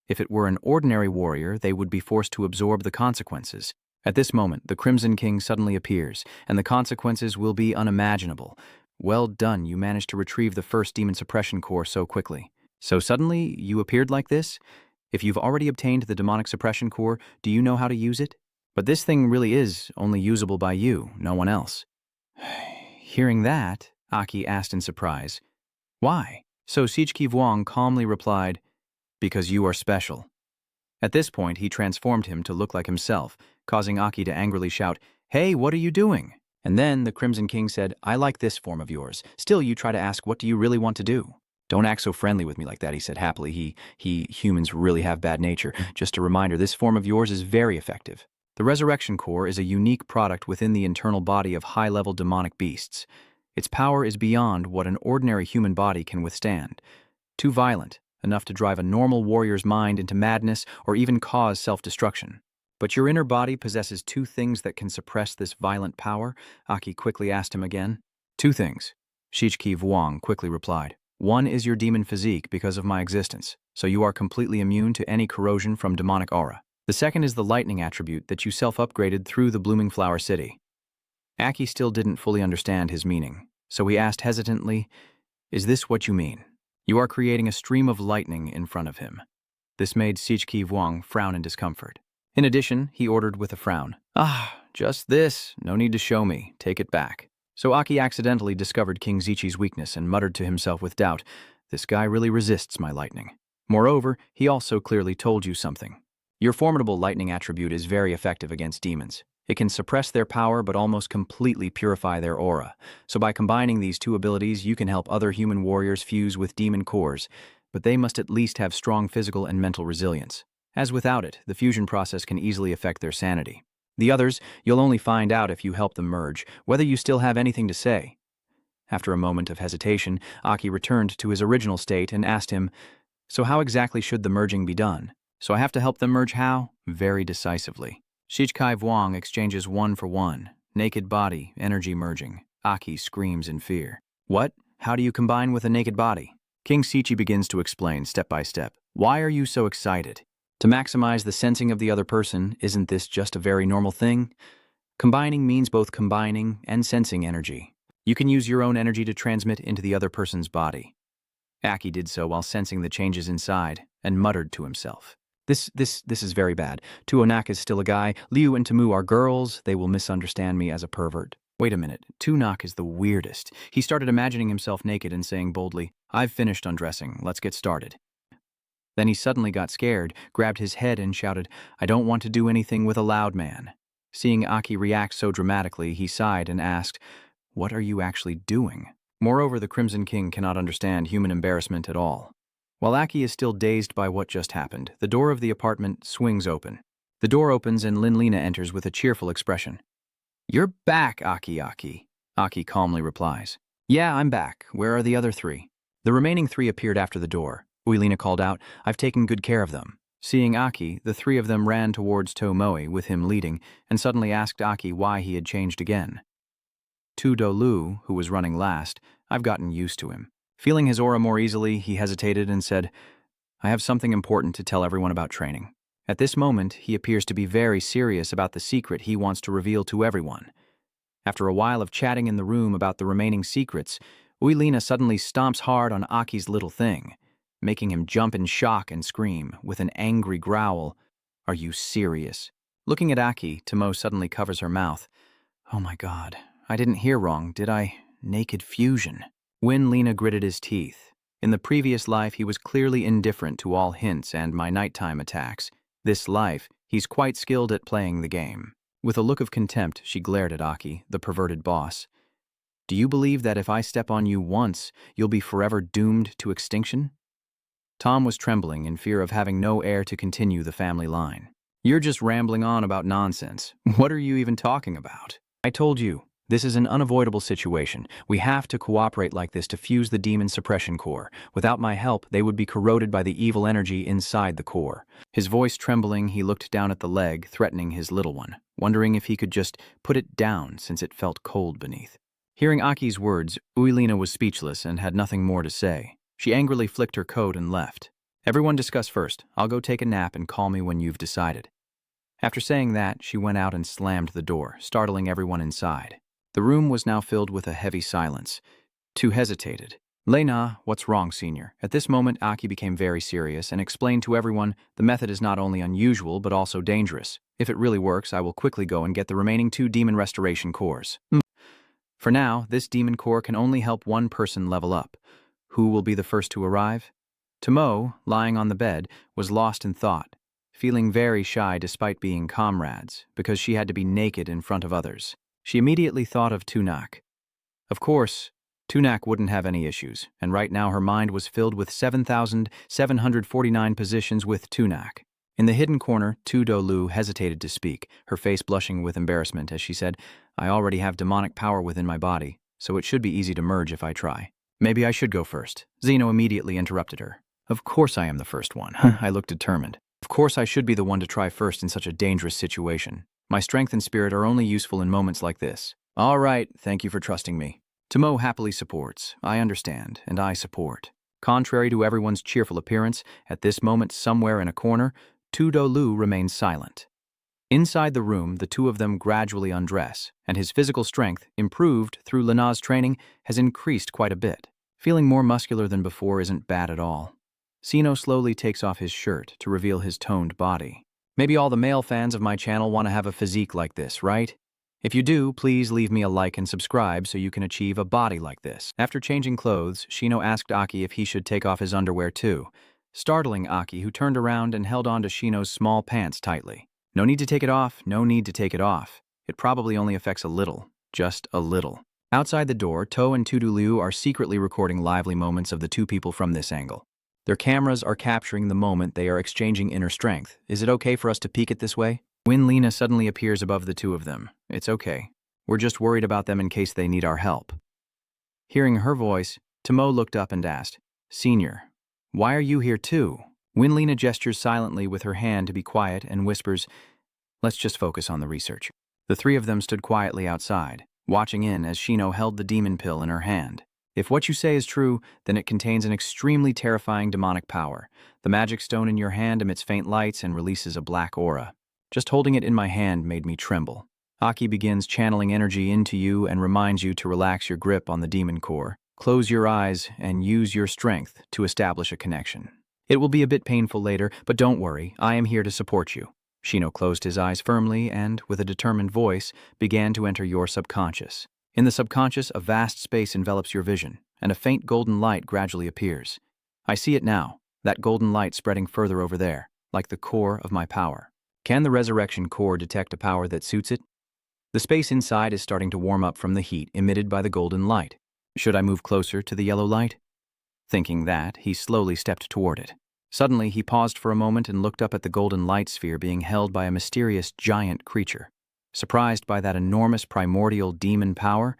If it were an ordinary warrior, they would be forced to absorb the consequences, At this moment, the Crimson King suddenly appears, and the consequences will be unimaginable. Well done, you managed to retrieve the first demon suppression core so quickly. So suddenly, you appeared like this? If you've already obtained the demonic suppression core, do you know how to use it? But this thing really is only usable by you, no one else. Hearing that, Aki asked in surprise, "Why?" So Sichki Vuong calmly replied, "Because you are special." At this point, he transformed him to look like himself, causing Aki to angrily shout, "Hey, what are you doing?" And then the Crimson King said, "I like this form of yours. Still, you try to ask, what do you really want to do?" "Don't act so friendly with me like that," he said happily. Humans really have bad nature. Just a reminder, this form of yours is very effective. The Resurrection Core is a unique product within the internal body of high-level demonic beasts. Its power is beyond what an ordinary human body can withstand. Too violent, enough to drive a normal warrior's mind into madness or even cause self-destruction. "But your inner body possesses two things that can suppress this violent power?" Aki quickly asked him again. "Two things," Shichki Vuong quickly replied. "One is your demon physique because of my existence, so you are completely immune to any corrosion from demonic aura. The second is the lightning attribute that you self-upgraded through the Blooming Flower City." Aki still didn't fully understand his meaning, so he asked hesitantly, "Is this what you mean?" You are creating a stream of lightning in front of him. This made Sichki Vuong frown in discomfort. In addition, he ordered with a frown, "Just this. No need to show me. Take it back." So Aki accidentally discovered King Zichi's weakness and muttered to himself with doubt, "This guy really resists my lightning." Moreover, he also clearly told you something. Your formidable lightning attribute is very effective against demons. It can suppress their power but almost completely purify their aura. So by combining these two abilities, you can help other human warriors fuse with demon cores, but they must at least have strong physical and mental resilience, as without it, the fusion process can easily affect their sanity. The others, you'll only find out if you help them merge, whether you still have anything to say. After a moment of hesitation, Aki returned to his original state and asked him, "So how exactly should the merging be done? So I have to help them merge how?" "Very decisively. Shichkai Vuong exchanges 1-for-1. Naked body, energy merging." Aki screams in fear. "What? How do you combine with a naked body?" King Sichi begins to explain step by step. "Why are you so excited? To maximize the sensing of the other person, isn't this just a very normal thing? Combining means both combining and sensing energy. You can use your own energy to transmit into the other person's body." Aki did so while sensing the changes inside and muttered to himself. This is very bad. Tuonak is still a guy. Liu and Tamu are girls. They will misunderstand me as a pervert. Wait a minute. Tuonak is the weirdest. He started imagining himself naked and saying boldly, "I've finished undressing. Let's get started." Then he suddenly got scared, grabbed his head and shouted, "I don't want to do anything with a loud man." Seeing Aki react so dramatically, he sighed and asked, "What are you actually doing?" Moreover, the Crimson King cannot understand human embarrassment at all. While Aki is still dazed by what just happened, the door of the apartment swings open. The door opens and Lin Lina enters with a cheerful expression. "You're back, Aki. Aki calmly replies. "Yeah, I'm back. Where are the other three?" The remaining three appeared after the door. Uilina called out, "I've taken good care of them." Seeing Aki, the three of them ran towards Tomoe, with him leading, and suddenly asked Aki why he had changed again. Tu Dolu, who was running last, "I've gotten used to him." Feeling his aura more easily, he hesitated and said, "I have something important to tell everyone about training." At this moment, he appears to be very serious about the secret he wants to reveal to everyone. After a while of chatting in the room about the remaining secrets, Uilina suddenly stomps hard on Aki's little thing, making him jump in shock and scream, with an angry growl, "Are you serious?" Looking at Aki, Tomo suddenly covers her mouth. "Oh my god, I didn't hear wrong, did I? Naked fusion." Win Lina gritted his teeth. In the previous life, he was clearly indifferent to all hints and my nighttime attacks. This life, he's quite skilled at playing the game. With a look of contempt, she glared at Aki, the perverted boss. "Do you believe that if I step on you once, you'll be forever doomed to extinction?" Tom was trembling in fear of having no heir to continue the family line. "You're just rambling on about nonsense. What are you even talking about? I told you. This is an unavoidable situation. We have to cooperate like this to fuse the demon suppression core. Without my help, they would be corroded by the evil energy inside the core." His voice trembling, he looked down at the leg, threatening his little one, wondering if he could just put it down since it felt cold beneath. Hearing Aki's words, Uilina was speechless and had nothing more to say. She angrily flicked her coat and left. "Everyone discuss first. I'll go take a nap and call me when you've decided." After saying that, she went out and slammed the door, startling everyone inside. The room was now filled with a heavy silence. Tu hesitated. Lena, what's wrong, Senior? At this moment, Aki became very serious and explained to everyone the method is not only unusual but also dangerous. If it really works, I will quickly go and get the remaining 2 demon restoration cores. For now, this demon core can only help one person level up. Who will be the first to arrive? Tomo, lying on the bed, was lost in thought, feeling very shy despite being comrades, because she had to be naked in front of others. She immediately thought of Tunak. Of course, Tunak wouldn't have any issues, and right now her mind was filled with 7,749 positions with Tunak. In the hidden corner, Tu Do-lu hesitated to speak, her face blushing with embarrassment as she said, I already have demonic power within my body, so it should be easy to merge if I try. Maybe I should go first. Zeno immediately interrupted her. Of course I am the first one. I looked determined. Of course I should be the one to try first in such a dangerous situation. My strength and spirit are only useful in moments like this. All right, thank you for trusting me. Tomo happily supports. I understand, and I support. Contrary to everyone's cheerful appearance, at this moment somewhere in a corner, Tu Do-lu remains silent. Inside the room, the 2 of them gradually undress, and his physical strength, improved through Lena's training, has increased quite a bit. Feeling more muscular than before isn't bad at all. Sino slowly takes off his shirt to reveal his toned body. Maybe all the male fans of my channel want to have a physique like this, right? If you do, please leave me a like and subscribe so you can achieve a body like this. After changing clothes, Shino asked Aki if he should take off his underwear too, startling Aki, who turned around and held on to Shino's small pants tightly. No need to take it off, no need to take it off. It probably only affects a little, just a little. Outside the door, To and Tu Do-lu are secretly recording lively moments of the 2 people from this angle. Their cameras are capturing the moment they are exchanging inner strength. Is it okay for us to peek it this way? When Lena suddenly appears above the 2 of them. It's okay. We're just worried about them in case they need our help. Hearing her voice, Tomo looked up and asked, Senior, why are you here too? When Lena gestures silently with her hand to be quiet and whispers, let's just focus on the research. The 3 of them stood quietly outside, watching in as Shino held the demon pill in her hand. If what you say is true, then it contains an extremely terrifying demonic power. The magic stone in your hand emits faint lights and releases a black aura. Just holding it in my hand made me tremble. Aki begins channeling energy into you and reminds you to relax your grip on the demon core. Close your eyes and use your strength to establish a connection. It will be a bit painful later, but don't worry, I am here to support you. Shino closed his eyes firmly and, with a determined voice, began to enter your subconscious. In the subconscious, a vast space envelops your vision, and a faint golden light gradually appears. I see it now, that golden light spreading further over there, like the core of my power. Can the resurrection core detect a power that suits it? The space inside is starting to warm up from the heat emitted by the golden light. Should I move closer to the yellow light? Thinking that, he slowly stepped toward it. Suddenly, he paused for a moment and looked up at the golden light sphere being held by a mysterious giant creature. Surprised by that enormous primordial demon power,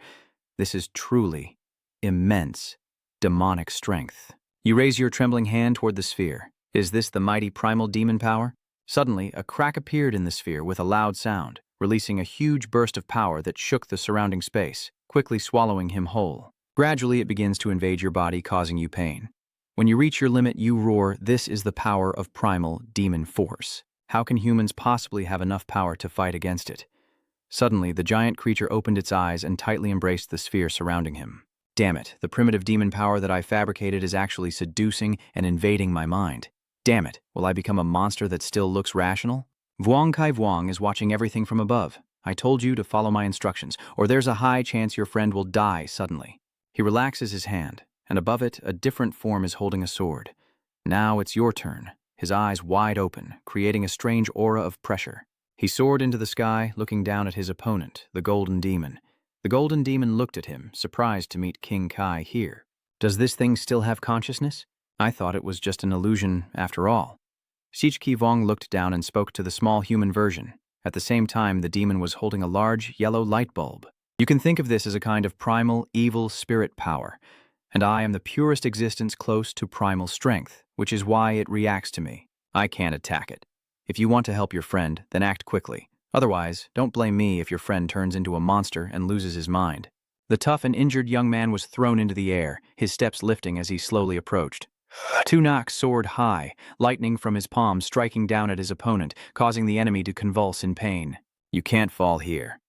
this is truly immense demonic strength. You raise your trembling hand toward the sphere. Is this the mighty primal demon power? Suddenly, a crack appeared in the sphere with a loud sound, releasing a huge burst of power that shook the surrounding space, quickly swallowing him whole. Gradually, it begins to invade your body, causing you pain. When you reach your limit, you roar, "This is the power of primal demon force. How can humans possibly have enough power to fight against it?" Suddenly, the giant creature opened its eyes and tightly embraced the sphere surrounding him. Damn it, the primitive demon power that I fabricated is actually seducing and invading my mind. Damn it, will I become a monster that still looks rational? Vuong Kai Vuong is watching everything from above. I told you to follow my instructions, or there's a high chance your friend will die suddenly. He relaxes his hand, and above it, a different form is holding a sword. Now it's your turn, his eyes wide open, creating a strange aura of pressure. He soared into the sky, looking down at his opponent, the Golden Demon. The Golden Demon looked at him, surprised to meet King Kai here. Does this thing still have consciousness? I thought it was just an illusion after all. Sich Ki Vuong looked down and spoke to the small human version. At the same time, the demon was holding a large yellow light bulb. You can think of this as a kind of primal, evil spirit power, and I am the purest existence close to primal strength, which is why it reacts to me. I can't attack it. If you want to help your friend, then act quickly. Otherwise, don't blame me if your friend turns into a monster and loses his mind. The tough and injured young man was thrown into the air, his steps lifting as he slowly approached. Two knocks soared high, lightning from his palm striking down at his opponent, causing the enemy to convulse in pain. You can't fall here.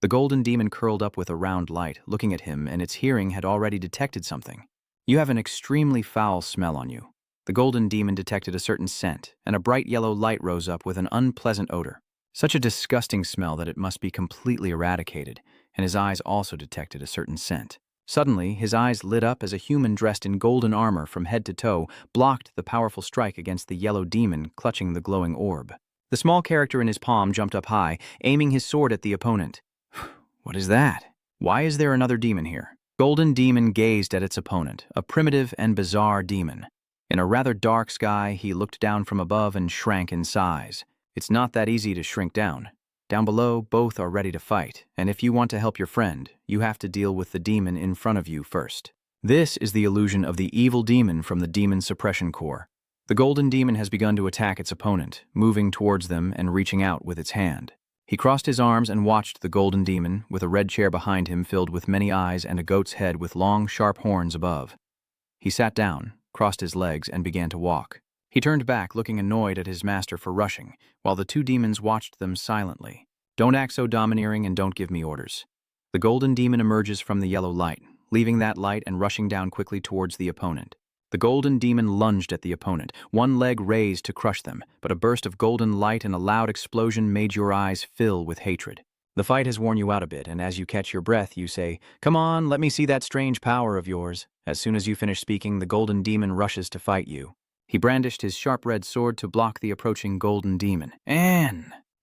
The golden demon curled up with a round light, looking at him, and its hearing had already detected something. You have an extremely foul smell on you. The golden demon detected a certain scent, and a bright yellow light rose up with an unpleasant odor. Such a disgusting smell that it must be completely eradicated, and his eyes also detected a certain scent. Suddenly, his eyes lit up as a human dressed in golden armor from head to toe blocked the powerful strike against the yellow demon clutching the glowing orb. The small character in his palm jumped up high, aiming his sword at the opponent. What is that? Why is there another demon here? Golden Demon gazed at its opponent, a primitive and bizarre demon. In a rather dark sky, he looked down from above and shrank in size. It's not that easy to shrink down. Down below, both are ready to fight, and if you want to help your friend, you have to deal with the demon in front of you first. This is the illusion of the evil demon from the Demon Suppression Core. The golden demon has begun to attack its opponent, moving towards them and reaching out with its hand. He crossed his arms and watched the golden demon, with a red chair behind him filled with many eyes and a goat's head with long, sharp horns above. He sat down, crossed his legs, and began to walk. He turned back, looking annoyed at his master for rushing, while the two demons watched them silently. Don't act so domineering and don't give me orders. The golden demon emerges from the yellow light, leaving that light and rushing down quickly towards the opponent. The golden demon lunged at the opponent, one leg raised to crush them, but a burst of golden light and a loud explosion made your eyes fill with hatred. The fight has worn you out a bit, and as you catch your breath, you say, "Come on, let me see that strange power of yours." As soon as you finish speaking, the golden demon rushes to fight you. He brandished his sharp red sword to block the approaching golden demon.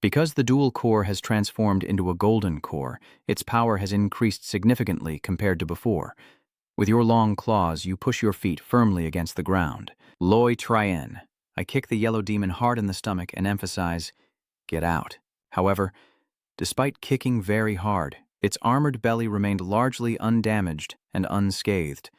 Because the dual core has transformed into a golden core, its power has increased significantly compared to before. With your long claws, you push your feet firmly against the ground. Loi Trien. I kick the yellow demon hard in the stomach and emphasize, "Get out." However, despite kicking very hard, its armored belly remained largely undamaged and unscathed.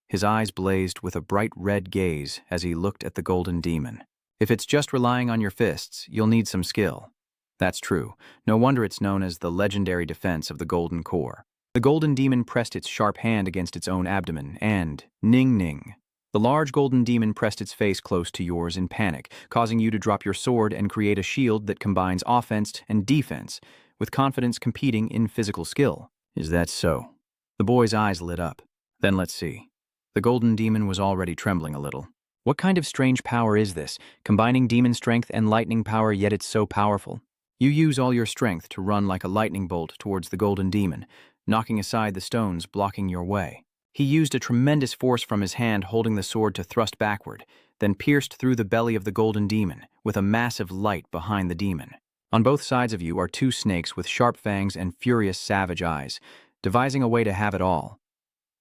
His eyes blazed with a bright red gaze as he looked at the golden demon. If it's just relying on your fists, you'll need some skill. That's true. No wonder it's known as the legendary defense of the golden core. The golden demon pressed its sharp hand against its own abdomen and, ning-ning. The large golden demon pressed its face close to yours in panic, causing you to drop your sword and create a shield that combines offense and defense, with confidence competing in physical skill. Is that so? The boy's eyes lit up. Then let's see. The golden demon was already trembling a little. What kind of strange power is this, combining demon strength and lightning power, yet it's so powerful? You use all your strength to run like a lightning bolt towards the golden demon, knocking aside the stones blocking your way. He used a tremendous force from his hand holding the sword to thrust backward, then pierced through the belly of the golden demon, with a massive light behind the demon. On both sides of you are two snakes with sharp fangs and furious savage eyes, devising a way to have it all.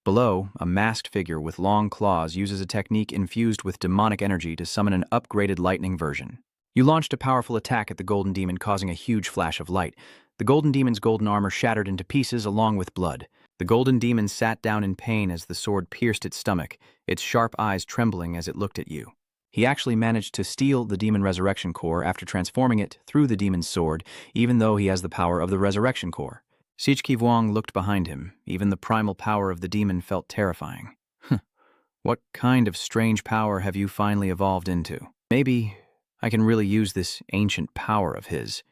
Below, a masked figure with long claws uses a technique infused with demonic energy to summon an upgraded lightning version. You launched a powerful attack at the golden demon, causing a huge flash of light. The golden demon's golden armor shattered into pieces along with blood. The golden demon sat down in pain as the sword pierced its stomach, its sharp eyes trembling as it looked at you. He actually managed to steal the demon resurrection core after transforming it through the demon's sword, even though he has the power of the resurrection core. Sichki Vuong looked behind him. Even the primal power of the demon felt terrifying. What kind of strange power have you finally evolved into? Maybe I can really use this ancient power of his.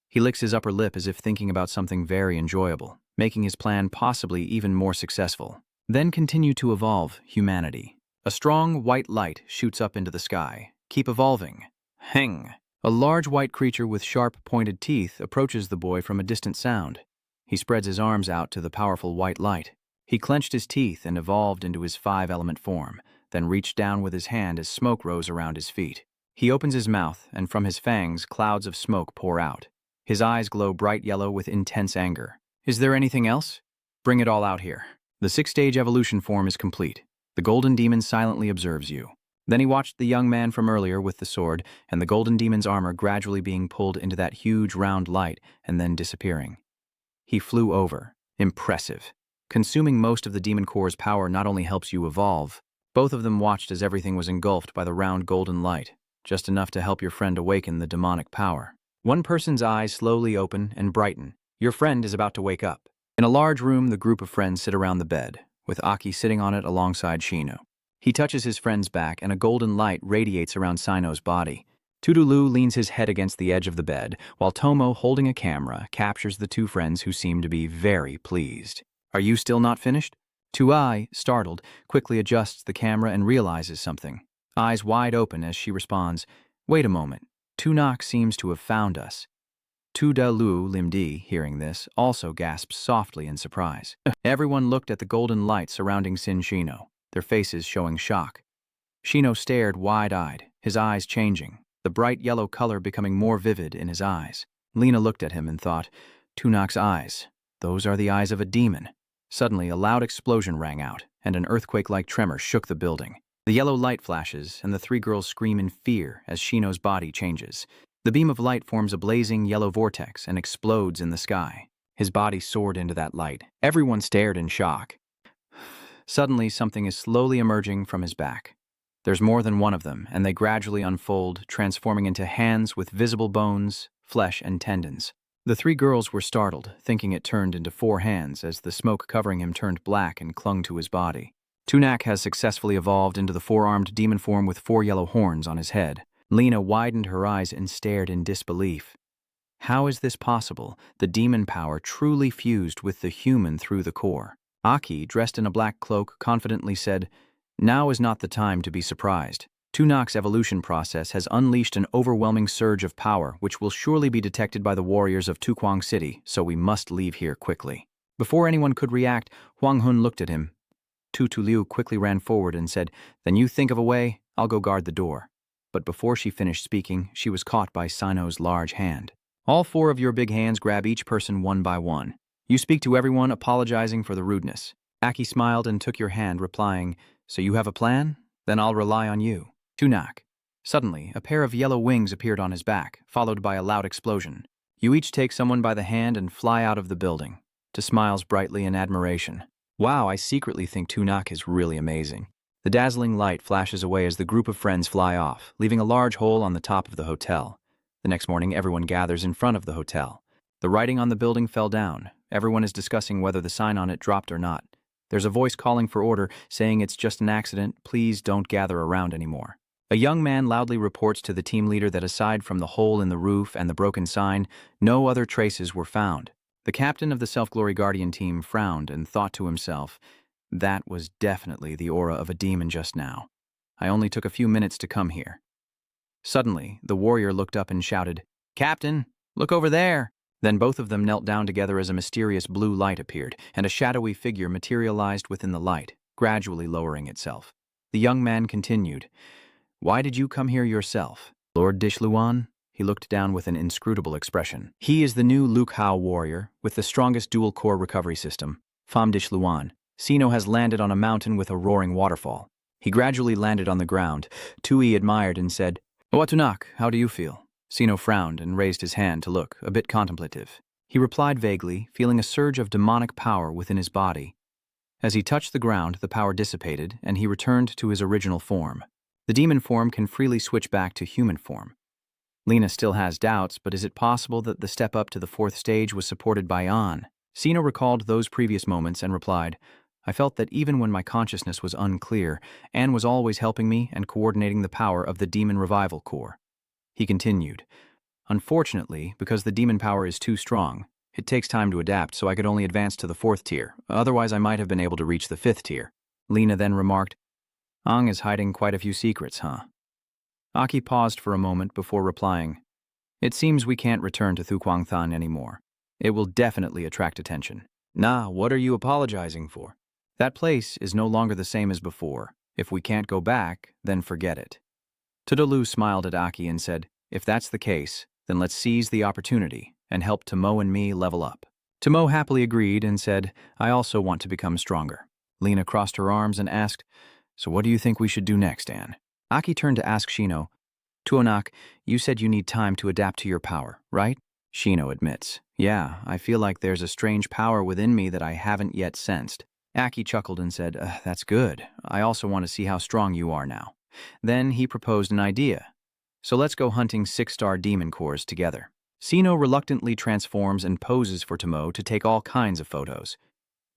He licks his upper lip as if thinking about something very enjoyable, making his plan possibly even more successful. Then continue to evolve humanity. A strong white light shoots up into the sky. Keep evolving. Heng! A large white creature with sharp, pointed teeth approaches the boy from a distant sound. He spreads his arms out to the powerful white light. He clenched his teeth and evolved into his five-element form, then reached down with his hand as smoke rose around his feet. He opens his mouth, and from his fangs, clouds of smoke pour out. His eyes glow bright yellow with intense anger. Is there anything else? Bring it all out here. The six-stage evolution form is complete. The golden demon silently observes you. Then he watched the young man from earlier with the sword, and the golden demon's armor gradually being pulled into that huge round light and then disappearing. He flew over. Impressive. Consuming most of the demon core's power not only helps you evolve. Both of them watched as everything was engulfed by the round golden light, just enough to help your friend awaken the demonic power. One person's eyes slowly open and brighten. Your friend is about to wake up. In a large room, the group of friends sit around the bed, with Aki sitting on it alongside Shino. He touches his friend's back and a golden light radiates around Sino's body. Tudulu leans his head against the edge of the bed, while Tomo, holding a camera, captures the two friends who seem to be very pleased. Are you still not finished? Tuai, startled, quickly adjusts the camera and realizes something. Eyes wide open as she responds, "Wait a moment. Tunak seems to have found us." Tudalu Limdi, hearing this, also gasps softly in surprise. Everyone looked at the golden light surrounding Sin Shino, their faces showing shock. Shino stared wide-eyed, his eyes changing, the bright yellow color becoming more vivid in his eyes. Lena looked at him and thought, Tunak's eyes. Those are the eyes of a demon. Suddenly, a loud explosion rang out, and an earthquake-like tremor shook the building. The yellow light flashes, and the three girls scream in fear as Shino's body changes. The beam of light forms a blazing yellow vortex and explodes in the sky. His body soared into that light. Everyone stared in shock. Suddenly, something is slowly emerging from his back. There's more than one of them, and they gradually unfold, transforming into hands with visible bones, flesh, and tendons. The three girls were startled, thinking it turned into 4 hands as the smoke covering him turned black and clung to his body. Tunak has successfully evolved into the 4-armed demon form with 4 yellow horns on his head. Lena widened her eyes and stared in disbelief. How is this possible? The demon power truly fused with the human through the core. Aki, dressed in a black cloak, confidently said, "Now is not the time to be surprised. Tunak's evolution process has unleashed an overwhelming surge of power which will surely be detected by the warriors of Tukwang City, so we must leave here quickly." Before anyone could react, Huang Hun looked at him. Tu Liu quickly ran forward and said, "Then you think of a way, I'll go guard the door." But before she finished speaking, she was caught by Sino's large hand. "All 4 of your big hands grab each person one by one. You speak to everyone, apologizing for the rudeness." Aki smiled and took your hand, replying, "So you have a plan? Then I'll rely on you." Tunak. Suddenly, a pair of yellow wings appeared on his back, followed by a loud explosion. You each take someone by the hand and fly out of the building. To smiles brightly in admiration. "Wow, I secretly think Tunak is really amazing." The dazzling light flashes away as the group of friends fly off, leaving a large hole on the top of the hotel. The next morning, everyone gathers in front of the hotel. The writing on the building fell down. Everyone is discussing whether the sign on it dropped or not. There's a voice calling for order, saying it's just an accident, please don't gather around anymore. A young man loudly reports to the team leader that aside from the hole in the roof and the broken sign, no other traces were found. The captain of the Self-Glory Guardian team frowned and thought to himself, that was definitely the aura of a demon just now. I only took a few minutes to come here. Suddenly, the warrior looked up and shouted, "Captain, look over there!" Then both of them knelt down together as a mysterious blue light appeared, and a shadowy figure materialized within the light, gradually lowering itself. The young man continued, "Why did you come here yourself? Lord Dishluan?" He looked down with an inscrutable expression. "He is the new Luke Hao warrior, with the strongest dual-core recovery system, Pham Dishluan. Sino has landed on a mountain with a roaring waterfall." He gradually landed on the ground. Tui admired and said, "Watunak, how do you feel?" Sino frowned and raised his hand to look, a bit contemplative. He replied vaguely, feeling a surge of demonic power within his body. As he touched the ground, the power dissipated, and he returned to his original form. The demon form can freely switch back to human form. Lena still has doubts, but is it possible that the step up to the 4th stage was supported by An? Sino recalled those previous moments and replied, "I felt that even when my consciousness was unclear, Anne was always helping me and coordinating the power of the Demon Revival Core." He continued, "Unfortunately, because the demon power is too strong, it takes time to adapt, so I could only advance to the 4th tier. Otherwise, I might have been able to reach the 5th tier. Lena then remarked, "Ang is hiding quite a few secrets, huh?" Aki paused for a moment before replying, "It seems we can't return to Thukwangthan anymore. It will definitely attract attention." "Nah, what are you apologizing for?" "That place is no longer the same as before. If we can't go back, then forget it." Tudolu smiled at Aki and said, "If that's the case, then let's seize the opportunity and help Tomo and me level up." Tomo happily agreed and said, "I also want to become stronger." Lena crossed her arms and asked, "So what do you think we should do next, Anne?" Aki turned to ask Shino, "Tuonak, you said you need time to adapt to your power, right?" Shino admits, "Yeah, I feel like there's a strange power within me that I haven't yet sensed." Aki chuckled and said, "That's good. I also want to see how strong you are now." Then he proposed an idea. "So let's go hunting 6-star demon cores together." Sino reluctantly transforms and poses for Tomo to take all kinds of photos.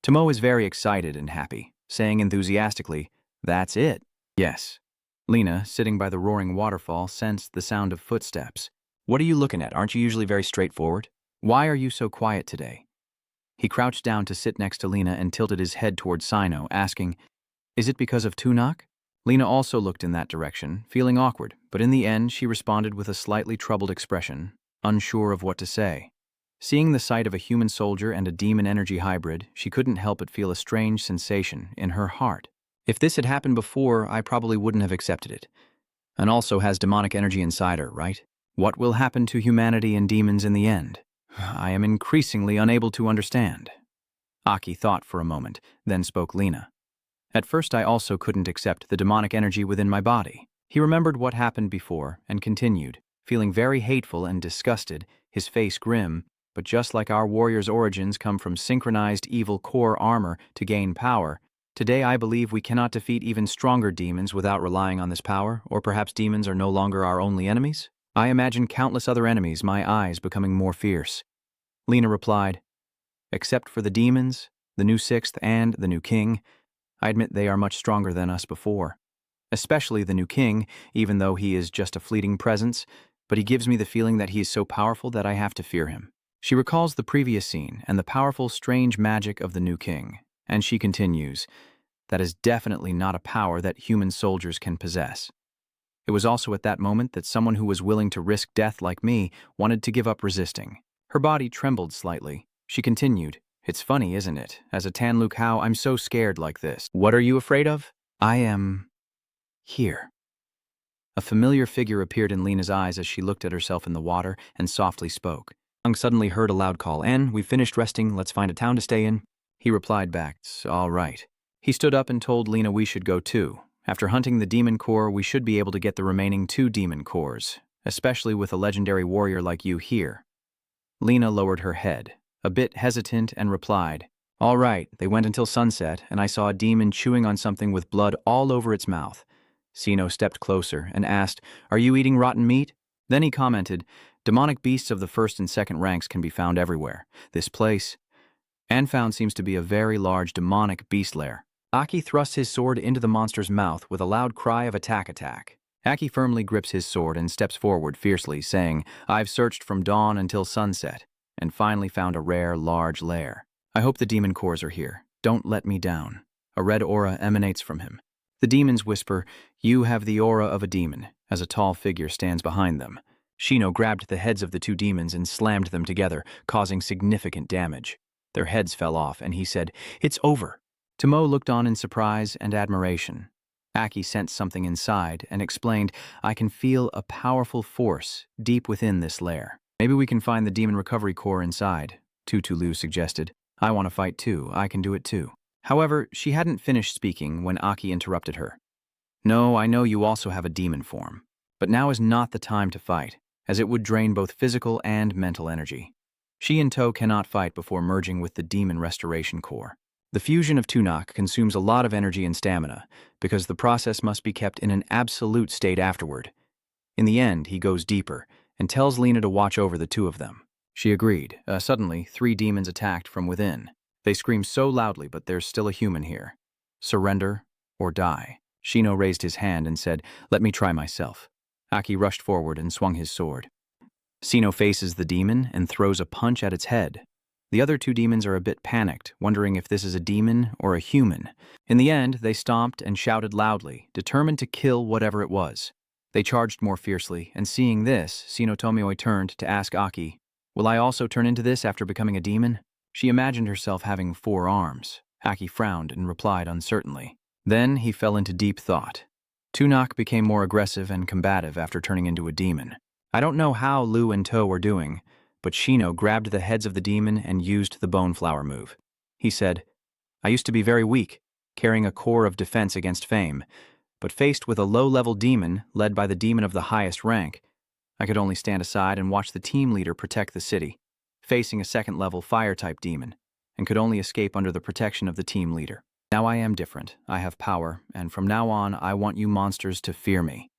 Tomo is very excited and happy, saying enthusiastically, "That's it. Yes. Lena, sitting by the roaring waterfall, sensed the sound of footsteps. What are you looking at? Aren't you usually very straightforward? Why are you so quiet today? He crouched down to sit next to Lena and tilted his head toward Sino, asking, Is it because of Tunak? Lena also looked in that direction, feeling awkward, but in the end she responded with a slightly troubled expression, unsure of what to say. Seeing the sight of a human soldier and a demon energy hybrid, she couldn't help but feel a strange sensation in her heart. If this had happened before, I probably wouldn't have accepted it. And also has demonic energy inside her, right? What will happen to humanity and demons in the end? I am increasingly unable to understand. Aki thought for a moment, then spoke Lena. At first I also couldn't accept the demonic energy within my body. He remembered what happened before and continued, feeling very hateful and disgusted, his face grim, but just like our warrior's origins come from synchronized evil core armor to gain power, today I believe we cannot defeat even stronger demons without relying on this power, or perhaps demons are no longer our only enemies? I imagine countless other enemies, my eyes becoming more fierce. Lena replied, Except for the demons, the new sixth, and the new king, I admit they are much stronger than us before. Especially the new king, even though he is just a fleeting presence, but he gives me the feeling that he is so powerful that I have to fear him. She recalls the previous scene and the powerful, strange magic of the new king, and she continues, That is definitely not a power that human soldiers can possess. It was also at that moment that someone who was willing to risk death like me wanted to give up resisting. Her body trembled slightly. She continued, It's funny, isn't it? As a Tanluk, how I'm so scared like this. What are you afraid of? I am... here. A familiar figure appeared in Lena's eyes as she looked at herself in the water and softly spoke. Young suddenly heard a loud call, Anne, we've finished resting, let's find a town to stay in. He replied back, It's all right. He stood up and told Lena we should go too. After hunting the demon core, we should be able to get the remaining 2 demon cores, especially with a legendary warrior like you here. Lena lowered her head, a bit hesitant, and replied, All right, they went until sunset, and I saw a demon chewing on something with blood all over its mouth. Sino stepped closer and asked, Are you eating rotten meat? Then he commented, Demonic beasts of the first and second ranks can be found everywhere. This place, and found, seems to be a very large demonic beast lair. Aki thrusts his sword into the monster's mouth with a loud cry of attack. Aki firmly grips his sword and steps forward fiercely, saying, I've searched from dawn until sunset, and finally found a rare, large lair. I hope the demon cores are here. Don't let me down. A red aura emanates from him. The demons whisper, You have the aura of a demon, as a tall figure stands behind them. Shino grabbed the heads of the 2 demons and slammed them together, causing significant damage. Their heads fell off, and he said, It's over. Tomo looked on in surprise and admiration. Aki sensed something inside and explained, I can feel a powerful force deep within this lair. Maybe we can find the demon recovery core inside, Tutulu suggested. I want to fight too. I can do it too. However, she hadn't finished speaking when Aki interrupted her. No, I know you also have a demon form, but now is not the time to fight, as it would drain both physical and mental energy. She and To cannot fight before merging with the demon restoration core. The fusion of Tunak consumes a lot of energy and stamina, because the process must be kept in an absolute state afterward. In the end, he goes deeper, and tells Lena to watch over the 2 of them. She agreed. Suddenly, 3 demons attacked from within. They screamed so loudly, but there's still a human here. Surrender or die. Shino raised his hand and said, Let me try myself. Aki rushed forward and swung his sword. Sino faces the demon and throws a punch at its head. The other 2 demons are a bit panicked, wondering if this is a demon or a human. In the end, they stomped and shouted loudly, determined to kill whatever it was. They charged more fiercely, and seeing this, Sino Tomoe turned to ask Aki, Will I also turn into this after becoming a demon? She imagined herself having 4 arms. Aki frowned and replied uncertainly. Then he fell into deep thought. Tunak became more aggressive and combative after turning into a demon. I don't know how Lu and To were doing, but Shino grabbed the heads of the demon and used the bone flower move. He said, I used to be very weak, carrying a core of defense against fame, but faced with a low-level demon led by the demon of the highest rank, I could only stand aside and watch the team leader protect the city, facing a second-level fire-type demon, and could only escape under the protection of the team leader. Now I am different, I have power, and from now on I want you monsters to fear me.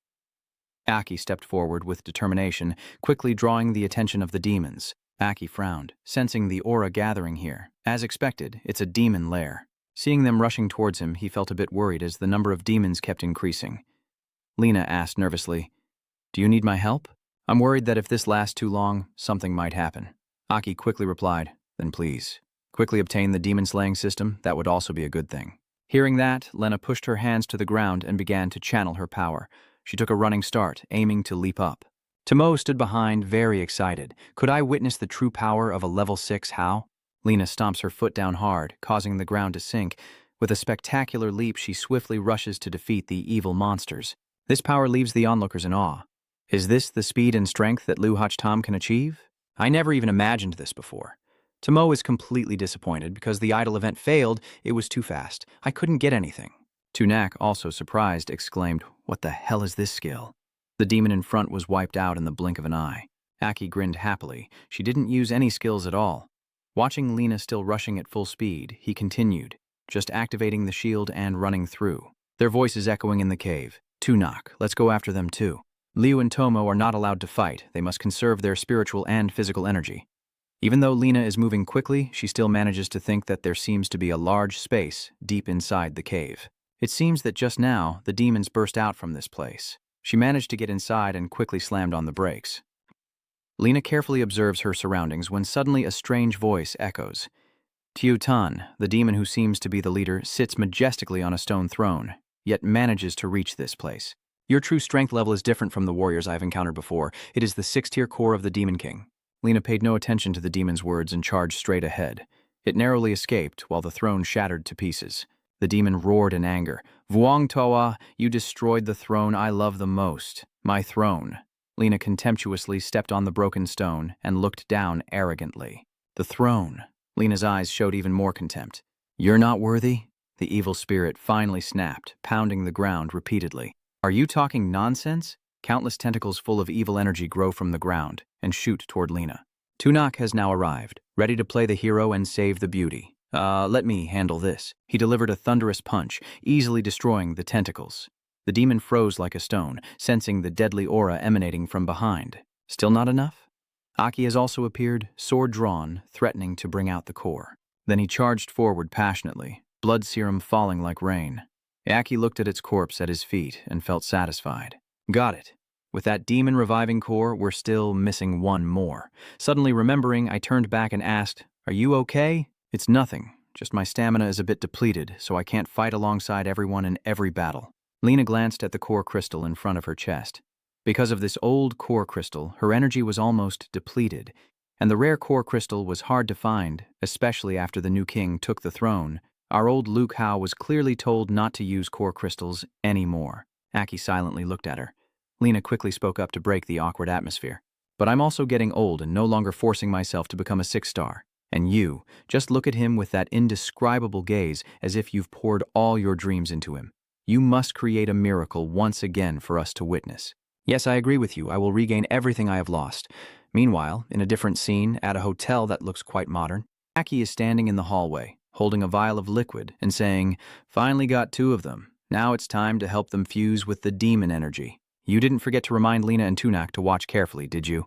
Aki stepped forward with determination, quickly drawing the attention of the demons. Aki frowned, sensing the aura gathering here. As expected, it's a demon lair. Seeing them rushing towards him, he felt a bit worried as the number of demons kept increasing. Lena asked nervously, "Do you need my help? I'm worried that if this lasts too long, something might happen." Aki quickly replied, "Then please, quickly obtain the demon-slaying system. That would also be a good thing." Hearing that, Lena pushed her hands to the ground and began to channel her power. She took a running start, aiming to leap up. Tomo stood behind, very excited. Could I witness the true power of a level 6 How? Lena stomps her foot down hard, causing the ground to sink. With a spectacular leap, she swiftly rushes to defeat the evil monsters. This power leaves the onlookers in awe. Is this the speed and strength that Lu Hachtam can achieve? I never even imagined this before. Tomo is completely disappointed because the idol event failed. It was too fast. I couldn't get anything. Tunak, also surprised, exclaimed, "What the hell is this skill?" The demon in front was wiped out in the blink of an eye. Aki grinned happily. She didn't use any skills at all. Watching Lena still rushing at full speed, he continued, just activating the shield and running through. Their voices echoing in the cave. "Tunak, let's go after them too." Liu and Tomo are not allowed to fight. They must conserve their spiritual and physical energy. Even though Lena is moving quickly, she still manages to think that there seems to be a large space deep inside the cave. It seems that just now, the demons burst out from this place. She managed to get inside and quickly slammed on the brakes. Lena carefully observes her surroundings when suddenly a strange voice echoes. Tiu Tan, the demon who seems to be the leader, sits majestically on a stone throne, yet manages to reach this place. Your true strength level is different from the warriors I've encountered before. It is the 6th-tier core of the Demon King. Lena paid no attention to the demon's words and charged straight ahead. It narrowly escaped while the throne shattered to pieces. The demon roared in anger. "Vuong Toa, you destroyed the throne I love the most. My throne." Lena contemptuously stepped on the broken stone and looked down arrogantly. "The throne." Lena's eyes showed even more contempt. "You're not worthy?" The evil spirit finally snapped, pounding the ground repeatedly. "Are you talking nonsense?" Countless tentacles full of evil energy grow from the ground and shoot toward Lena. Tunak has now arrived, ready to play the hero and save the beauty. Let me handle this." He delivered a thunderous punch, easily destroying the tentacles. The demon froze like a stone, sensing the deadly aura emanating from behind. Still not enough? Aki has also appeared, sword drawn, threatening to bring out the core. Then he charged forward passionately, blood serum falling like rain. Aki looked at its corpse at his feet and felt satisfied. Got it. With that demon reviving core, we're still missing one more. Suddenly remembering, I turned back and asked, "Are you okay?" "It's nothing. Just my stamina is a bit depleted, so I can't fight alongside everyone in every battle." Lena glanced at the core crystal in front of her chest. Because of this old core crystal, her energy was almost depleted, and the rare core crystal was hard to find, especially after the new king took the throne. Our old Luke Hao was clearly told not to use core crystals anymore. Aki silently looked at her. Lena quickly spoke up to break the awkward atmosphere. "But I'm also getting old and no longer forcing myself to become a 6-star. And you, just look at him with that indescribable gaze as if you've poured all your dreams into him. You must create a miracle once again for us to witness." "Yes, I agree with you. I will regain everything I have lost." Meanwhile, in a different scene, at a hotel that looks quite modern, Aki is standing in the hallway, holding a vial of liquid and saying, "Finally got 2 of them. Now it's time to help them fuse with the demon energy." "You didn't forget to remind Lena and Tunak to watch carefully, did you?"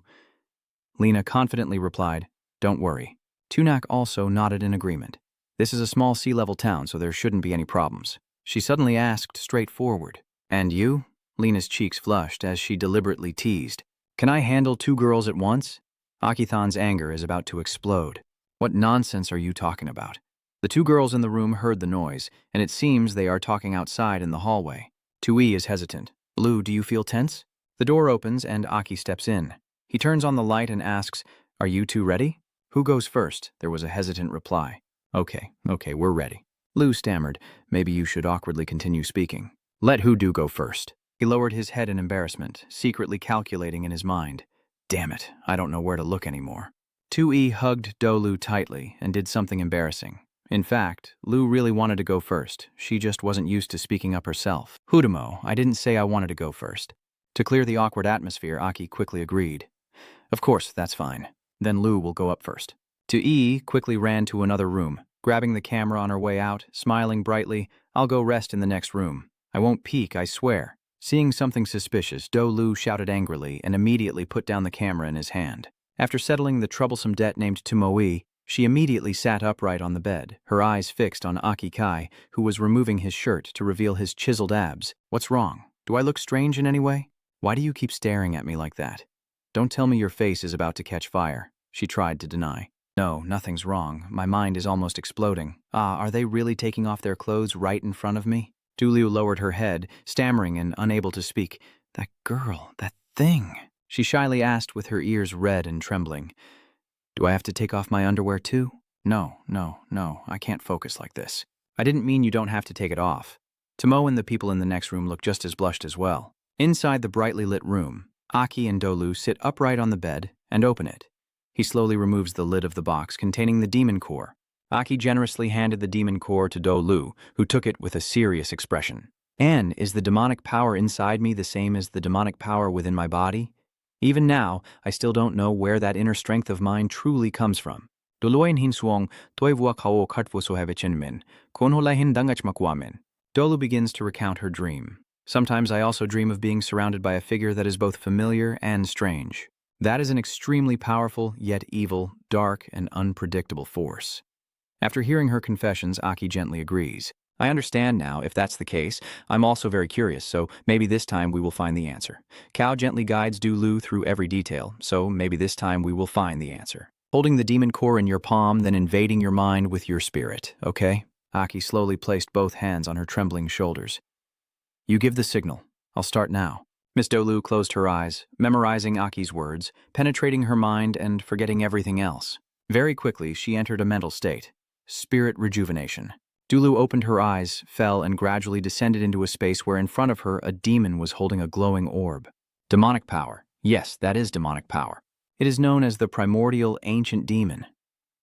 Lena confidently replied, "Don't worry." Tunak also nodded in agreement. This is a small sea-level town, so there shouldn't be any problems. She suddenly asked straightforward, "And you?" Lena's cheeks flushed as she deliberately teased, "Can I handle 2 girls at once?" Akithan's anger is about to explode. "What nonsense are you talking about?" The 2 girls in the room heard the noise, and it seems they are talking outside in the hallway. Tui is hesitant. "Lu, do you feel tense?" The door opens and Aki steps in. He turns on the light and asks, "Are you 2 ready?" "Who goes first?" There was a hesitant reply. Okay, we're ready." Lu stammered, "Maybe you should awkwardly continue speaking." "Let who do go first." He lowered his head in embarrassment, secretly calculating in his mind. "Damn it, I don't know where to look anymore." Tui hugged Dolu tightly and did something embarrassing. In fact, Lu really wanted to go first. She just wasn't used to speaking up herself. "Hudamo, I didn't say I wanted to go first." To clear the awkward atmosphere, Aki quickly agreed. "Of course, that's fine. Then Lu will go up first." Tui quickly ran to another room, grabbing the camera on her way out, smiling brightly, "I'll go rest in the next room. I won't peek, I swear." Seeing something suspicious, Do Lu shouted angrily and immediately put down the camera in his hand. After settling the troublesome debt named Tumoi, She immediately sat upright on the bed, her eyes fixed on Aki Kai, who was removing his shirt to reveal his chiseled abs. What's wrong? Do I look strange in any way? Why do you keep staring at me like that? Don't tell me your face is about to catch fire, she tried to deny. No, nothing's wrong. My mind is almost exploding. Are they really taking off their clothes right in front of me? Duliu lowered her head, stammering and unable to speak. That girl, that thing, she shyly asked with her ears red and trembling. Do I have to take off my underwear too? No, I can't focus like this. I didn't mean you don't have to take it off. Tomo and the people in the next room look just as blushed as well. Inside the brightly lit room, Aki and Dolu sit upright on the bed and open it. He slowly removes the lid of the box containing the demon core. Aki generously handed the demon core to Dolu, who took it with a serious expression. And is the demonic power inside me the same as the demonic power within my body? Even now, I still don't know where that inner strength of mine truly comes from. Dolu begins to recount her dream. Sometimes I also dream of being surrounded by a figure that is both familiar and strange. That is an extremely powerful, yet evil, dark, and unpredictable force. After hearing her confessions, Aki gently agrees. I understand now. If that's the case, I'm also very curious, so maybe this time we will find the answer. Kao gently guides Dulu through every detail, so maybe this time we will find the answer. Holding the demon core in your palm, then invading your mind with your spirit, okay? Aki slowly placed both hands on her trembling shoulders. You give the signal. I'll start now. Miss Dolu closed her eyes, memorizing Aki's words, penetrating her mind and forgetting everything else. Very quickly, she entered a mental state. Spirit rejuvenation. Dulu opened her eyes, fell, and gradually descended into a space where in front of her a demon was holding a glowing orb. Demonic power. Yes, that is demonic power. It is known as the primordial ancient demon.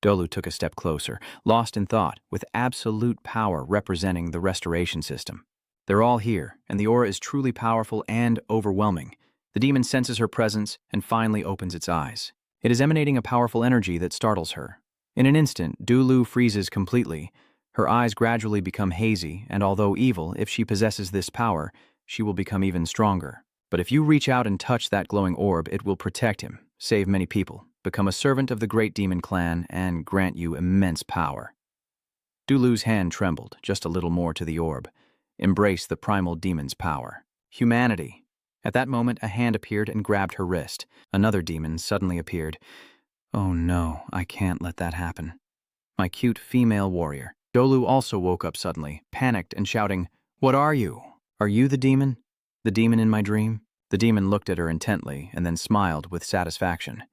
Dolu took a step closer, lost in thought, with absolute power representing the restoration system. They're all here, and the aura is truly powerful and overwhelming. The demon senses her presence and finally opens its eyes. It is emanating a powerful energy that startles her. In an instant, Dulu freezes completely. Her eyes gradually become hazy, and although evil, if she possesses this power, she will become even stronger. But if you reach out and touch that glowing orb, it will protect him, save many people, become a servant of the great demon clan, and grant you immense power. Dulu's hand trembled, just a little more to the orb. Embrace the primal demon's power. Humanity. At that moment, a hand appeared and grabbed her wrist. Another demon suddenly appeared. Oh no, I can't let that happen. My cute female warrior. Dolu also woke up suddenly, panicked and shouting, What are you? Are you the demon? The demon in my dream? The demon looked at her intently and then smiled with satisfaction.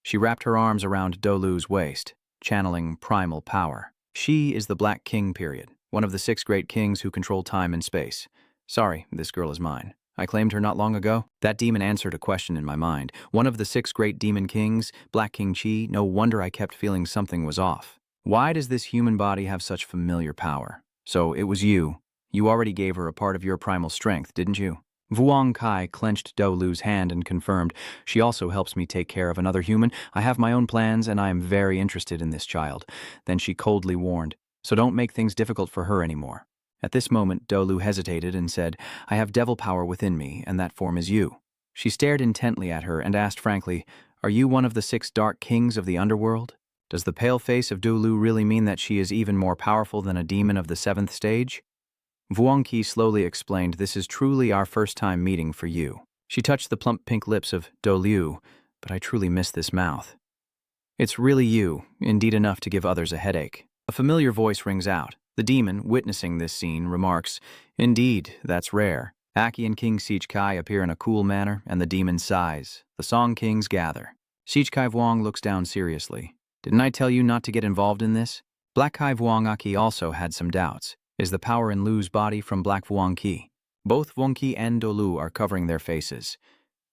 She wrapped her arms around Dolu's waist, channeling primal power. She is the Black King period, one of the 6 great kings who control time and space. Sorry, this girl is mine. I claimed her not long ago. That demon answered a question in my mind. One of the 6 great demon kings, Black King Chi, no wonder I kept feeling something was off. Why does this human body have such familiar power? So it was you. You already gave her a part of your primal strength, didn't you? Vuong Kai clenched Dolu's hand and confirmed, She also helps me take care of another human. I have my own plans and I am very interested in this child. Then she coldly warned, So don't make things difficult for her anymore. At this moment, Dolu hesitated and said, I have devil power within me, and that form is you. She stared intently at her and asked frankly, Are you one of the 6 dark kings of the underworld? Does the pale face of Dolu really mean that she is even more powerful than a demon of the 7th stage? Vuong Ki slowly explained, This is truly our first time meeting for you. She touched the plump pink lips of Dolu, but I truly miss this mouth. It's really you, indeed enough to give others a headache. A familiar voice rings out. The demon, witnessing this scene, remarks, Indeed, that's rare. Aki and King Sichkai appear in a cool manner, and the demon sighs. The Song Kings gather. Sichkai Vuong looks down seriously. Didn't I tell you not to get involved in this? Black Kai Vuong Aki also had some doubts. Is the power in Lu's body from Black Vuong Ki? Both Vuong Ki and Dolu are covering their faces.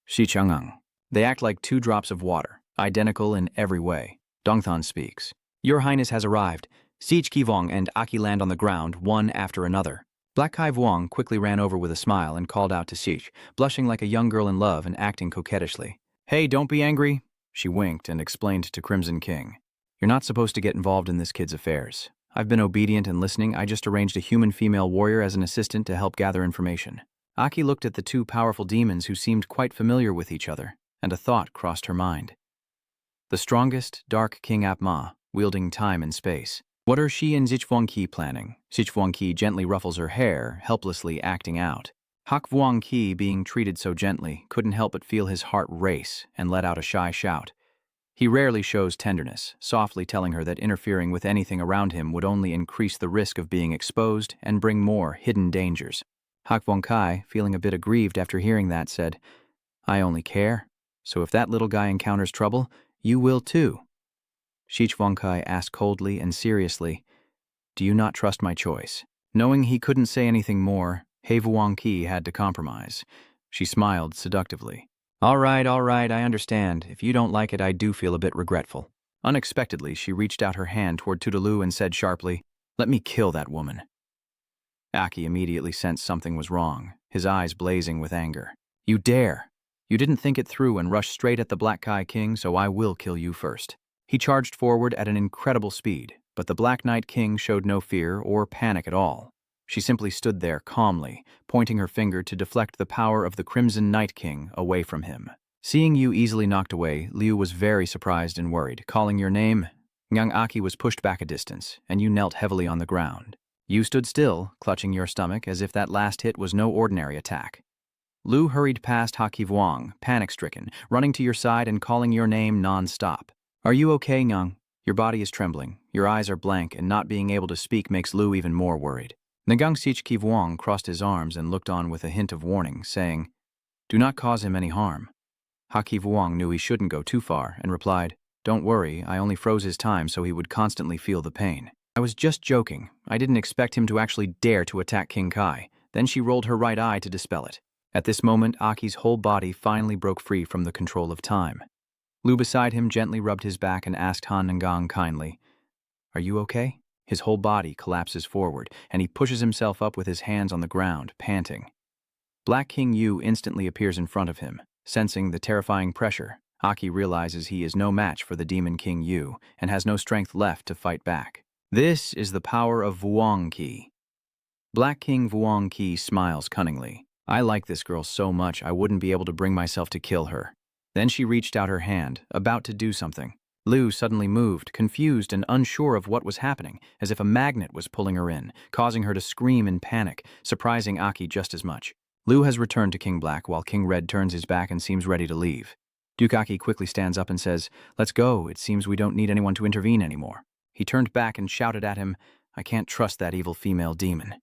Shichangeng. They act like 2 drops of water, identical in every way. Dongthan speaks. Your Highness has arrived. Siege Ki Vuong and Aki land on the ground, one after another. Black Kai Vuong quickly ran over with a smile and called out to Siege, blushing like a young girl in love and acting coquettishly. Hey, don't be angry. She winked and explained to Crimson King. You're not supposed to get involved in this kid's affairs. I've been obedient and listening. I just arranged a human female warrior as an assistant to help gather information. Aki looked at the 2 powerful demons who seemed quite familiar with each other, and a thought crossed her mind. The strongest, Dark King Apma, wielding time and space. What are she and Zichwangqi planning? Zichwangqi gently ruffles her hair, helplessly acting out. Hakvuangqi, being treated so gently, couldn't help but feel his heart race and let out a shy shout. He rarely shows tenderness, softly telling her that interfering with anything around him would only increase the risk of being exposed and bring more hidden dangers. Hakvuangqi, feeling a bit aggrieved after hearing that, said, "I only care, so if that little guy encounters trouble, you will too." Zichwangqi asked coldly and seriously, "Do you not trust my choice?" Knowing he couldn't say anything more, Hevuangqi had to compromise. She smiled seductively. All right, I understand. If you don't like it, I do feel a bit regretful." Unexpectedly, she reached out her hand toward Tudelu and said sharply, "Let me kill that woman." Aki immediately sensed something was wrong, his eyes blazing with anger. "You dare! You didn't think it through and rushed straight at the Black Kai King, so I will kill you first." He charged forward at an incredible speed, but the Black Knight King showed no fear or panic at all. She simply stood there calmly, pointing her finger to deflect the power of the Crimson Night King away from him. Seeing Yu easily knocked away, Liu was very surprised and worried. Calling your name, Young Aki was pushed back a distance, and Yu knelt heavily on the ground. You stood still, clutching your stomach as if that last hit was no ordinary attack. Liu hurried past Haki Vuong, panic-stricken, running to your side and calling your name non-stop. "Are you okay, Young?" Your body is trembling, your eyes are blank, and not being able to speak makes Liu even more worried. Nagang Sich Kivuong crossed his arms and looked on with a hint of warning, saying, "Do not cause him any harm." Haki Vuong knew he shouldn't go too far and replied, "Don't worry, I only froze his time so he would constantly feel the pain. I was just joking. I didn't expect him to actually dare to attack King Kai." Then she rolled her right eye to dispel it. At this moment, Aki's whole body finally broke free from the control of time. Liu beside him gently rubbed his back and asked Han Ngang kindly, "Are you okay?" His whole body collapses forward, and he pushes himself up with his hands on the ground, panting. Black King Yu instantly appears in front of him. Sensing the terrifying pressure, Aki realizes he is no match for the Demon King Yu and has no strength left to fight back. This is the power of Vuong Qi. Black King Vuong Qi smiles cunningly. "I like this girl so much I wouldn't be able to bring myself to kill her." Then she reached out her hand, about to do something. Liu suddenly moved, confused and unsure of what was happening, as if a magnet was pulling her in, causing her to scream in panic, surprising Aki just as much. Liu has returned to King Black while King Red turns his back and seems ready to leave. Duke Aki quickly stands up and says, "Let's go, it seems we don't need anyone to intervene anymore." He turned back and shouted at him, "I can't trust that evil female demon."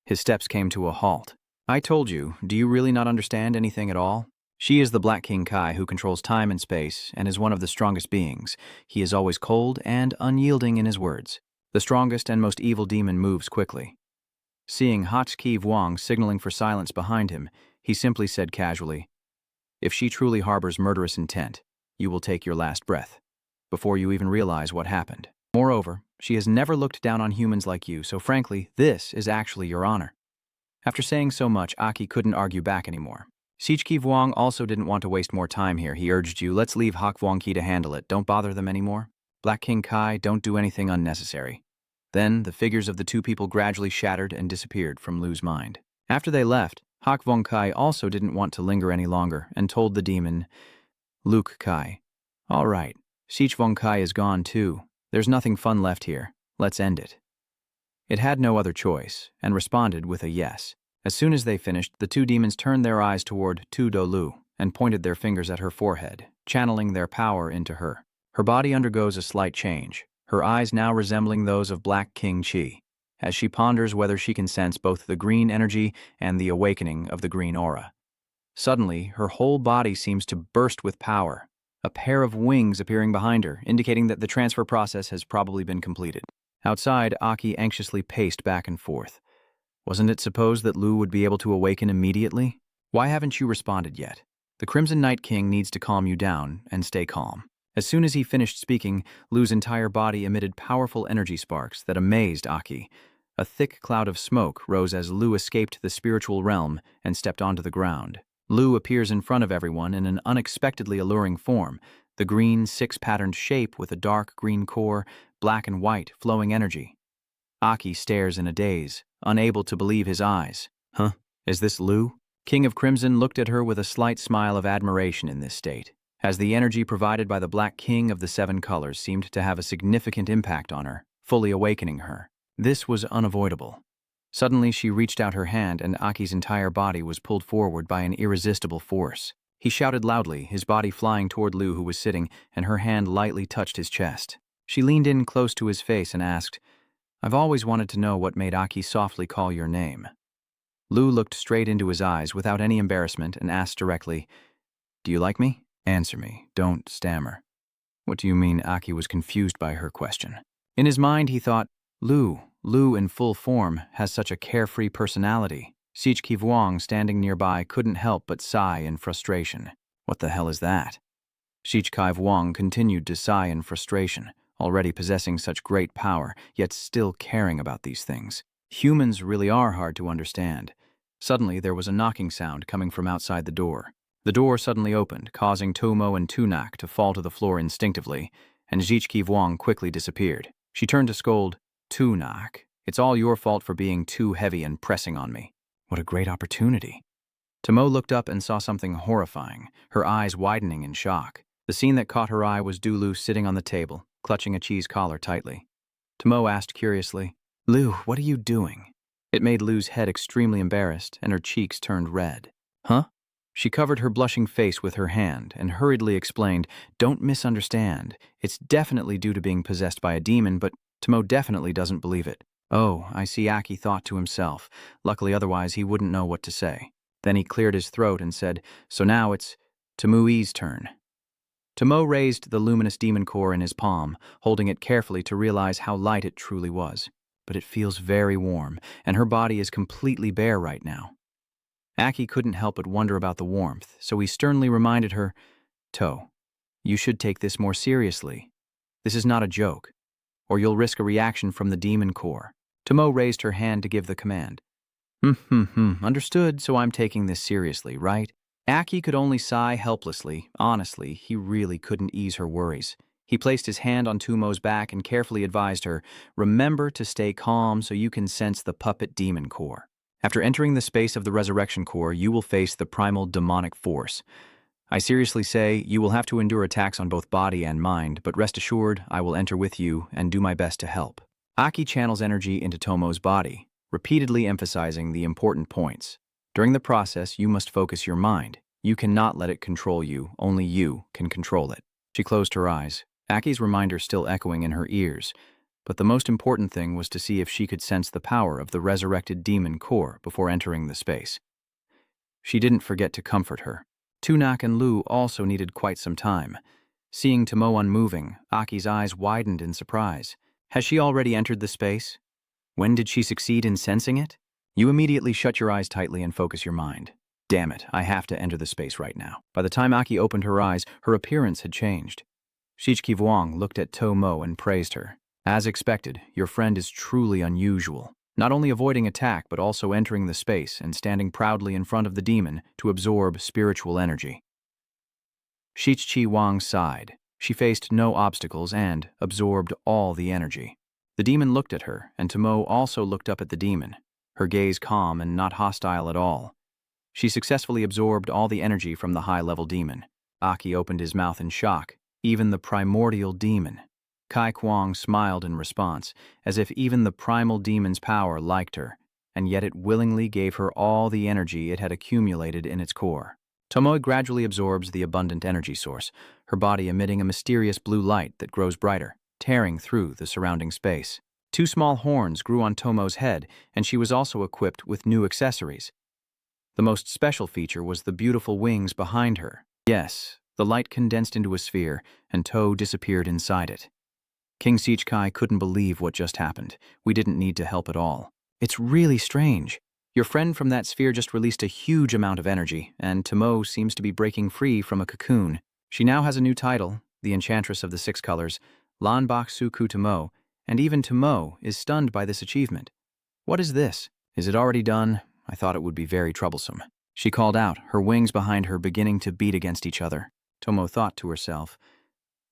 His steps came to a halt. "I told you, do you really not understand anything at all? She is the Black King Kai who controls time and space and is one of the strongest beings. He is always cold and unyielding in his words. The strongest and most evil demon moves quickly." Seeing Haki Vuong signaling for silence behind him, he simply said casually, "If she truly harbors murderous intent, you will take your last breath, before you even realize what happened. Moreover, she has never looked down on humans like you, so frankly, this is actually your honor." After saying so much, Aki couldn't argue back anymore. Sichki Vuong also didn't want to waste more time here. He urged you, "Let's leave Hak Vuong Qi to handle it. Don't bother them anymore. Black King Kai, don't do anything unnecessary." Then, the figures of the two people gradually shattered and disappeared from Liu's mind. After they left, Hak Vuong Kai also didn't want to linger any longer and told the demon, "Luke Kai, all right, Sich Vuong Kai is gone too. There's nothing fun left here. Let's end it." It had no other choice, and responded with a yes. As soon as they finished, the two demons turned their eyes toward Tu Do Lu and pointed their fingers at her forehead, channeling their power into her. Her body undergoes a slight change, her eyes now resembling those of Black King Qi, as she ponders whether she can sense both the green energy and the awakening of the green aura. Suddenly, her whole body seems to burst with power, a pair of wings appearing behind her, indicating that the transfer process has probably been completed. Outside, Aki anxiously paced back and forth. Wasn't it supposed that Liu would be able to awaken immediately? Why haven't you responded yet? The Crimson Night King needs to calm you down and stay calm. As soon as he finished speaking, Liu's entire body emitted powerful energy sparks that amazed Aki. A thick cloud of smoke rose as Liu escaped the spiritual realm and stepped onto the ground. Liu appears in front of everyone in an unexpectedly alluring form, the green, six-patterned shape with a dark green core, black and white, flowing energy. Aki stares in a daze, unable to believe his eyes. Huh? Is this Liu? King of Crimson looked at her with a slight smile of admiration in this state. as the energy provided by the Black King of the Seven Colors seemed to have a significant impact on her, fully awakening her. This was unavoidable. Suddenly, she reached out her hand, and Aki's entire body was pulled forward by an irresistible force. He shouted loudly, his body flying toward Lu, who was sitting, and her hand lightly touched his chest. She leaned in close to his face and asked, "I've always wanted to know what made Aki softly call your name." Lu looked straight into his eyes without any embarrassment and asked directly, "Do you like me? Answer me. Don't stammer." "What do you mean?" Aki was confused by her question. In his mind, he thought, Lu in full form, has such a carefree personality. Sichki Vuong, standing nearby, couldn't help but sigh in frustration. What the hell is that? Sichki Vuong continued to sigh in frustration, already possessing such great power, yet still caring about these things. Humans really are hard to understand. Suddenly, there was a knocking sound coming from outside the door. The door suddenly opened, causing Tomo and Tunak to fall to the floor instinctively, and Sichki Vuong quickly disappeared. She turned to scold, "Tunak, it's all your fault for being too heavy and pressing on me." What a great opportunity. Tomo looked up and saw something horrifying, her eyes widening in shock. The scene that caught her eye was Dulu sitting on the table, clutching a cheese collar tightly. Tomo asked curiously, "Lu, what are you doing?" It made Lu's head extremely embarrassed, and her cheeks turned red. "Huh?" She covered her blushing face with her hand and hurriedly explained, "Don't misunderstand. It's definitely due to being possessed by a demon, but Tomo definitely doesn't believe it." "Oh, I see," Aki thought to himself. Luckily, otherwise he wouldn't know what to say. Then he cleared his throat and said, "So now it's Tomoe's turn." Tomo raised the luminous demon core in his palm, holding it carefully to realize how light it truly was. But it feels very warm, and her body is completely bare right now. Aki couldn't help but wonder about the warmth, so he sternly reminded her, "To, you should take this more seriously. This is not a joke, or you'll risk a reaction from the demon core." Tomo raised her hand to give the command. Understood, so I'm taking this seriously, right?" Aki could only sigh helplessly. Honestly, he really couldn't ease her worries. He placed his hand on Tomo's back and carefully advised her, "Remember to stay calm so you can sense the puppet demon core. After entering the space of the resurrection core, you will face the primal demonic force. I seriously say, you will have to endure attacks on both body and mind, but rest assured, I will enter with you and do my best to help." Aki channels energy into Tomo's body, repeatedly emphasizing the important points. During the process, you must focus your mind. You cannot let it control you, only you can control it. She closed her eyes, Aki's reminder still echoing in her ears. But the most important thing was to see if she could sense the power of the resurrected demon core before entering the space. She didn't forget to comfort her. Tunak and Lu also needed quite some time. Seeing Tomo unmoving, Aki's eyes widened in surprise. Has she already entered the space? When did she succeed in sensing it? You immediately shut your eyes tightly and focus your mind. Damn it, I have to enter the space right now. By the time Aki opened her eyes, her appearance had changed. Sichki Vuong looked at Tomo and praised her. "As expected, your friend is truly unusual. Not only avoiding attack, but also entering the space and standing proudly in front of the demon to absorb spiritual energy." Sichki Vuong sighed. She faced no obstacles and absorbed all the energy. The demon looked at her, and Tomo also looked up at the demon, her gaze calm and not hostile at all. She successfully absorbed all the energy from the high-level demon. Aki opened his mouth in shock. Even the primordial demon. Kai Kwong smiled in response, as if even the primal demon's power liked her, and yet it willingly gave her all the energy it had accumulated in its core. Tomoe gradually absorbs the abundant energy source, her body emitting a mysterious blue light that grows brighter, tearing through the surrounding space. 2 small horns grew on Tomo's head, and she was also equipped with new accessories. The most special feature was the beautiful wings behind her. Yes, the light condensed into a sphere, and To disappeared inside it. King Sichkai couldn't believe what just happened. We didn't need to help at all. It's really strange. Your friend from that sphere just released a huge amount of energy, and Tomo seems to be breaking free from a cocoon. She now has a new title, the Enchantress of the Six Colors, Lanbak Suku Tomo, and even Tomo is stunned by this achievement. What is this? Is it already done? I thought it would be very troublesome. She called out, her wings behind her beginning to beat against each other. Tomo thought to herself,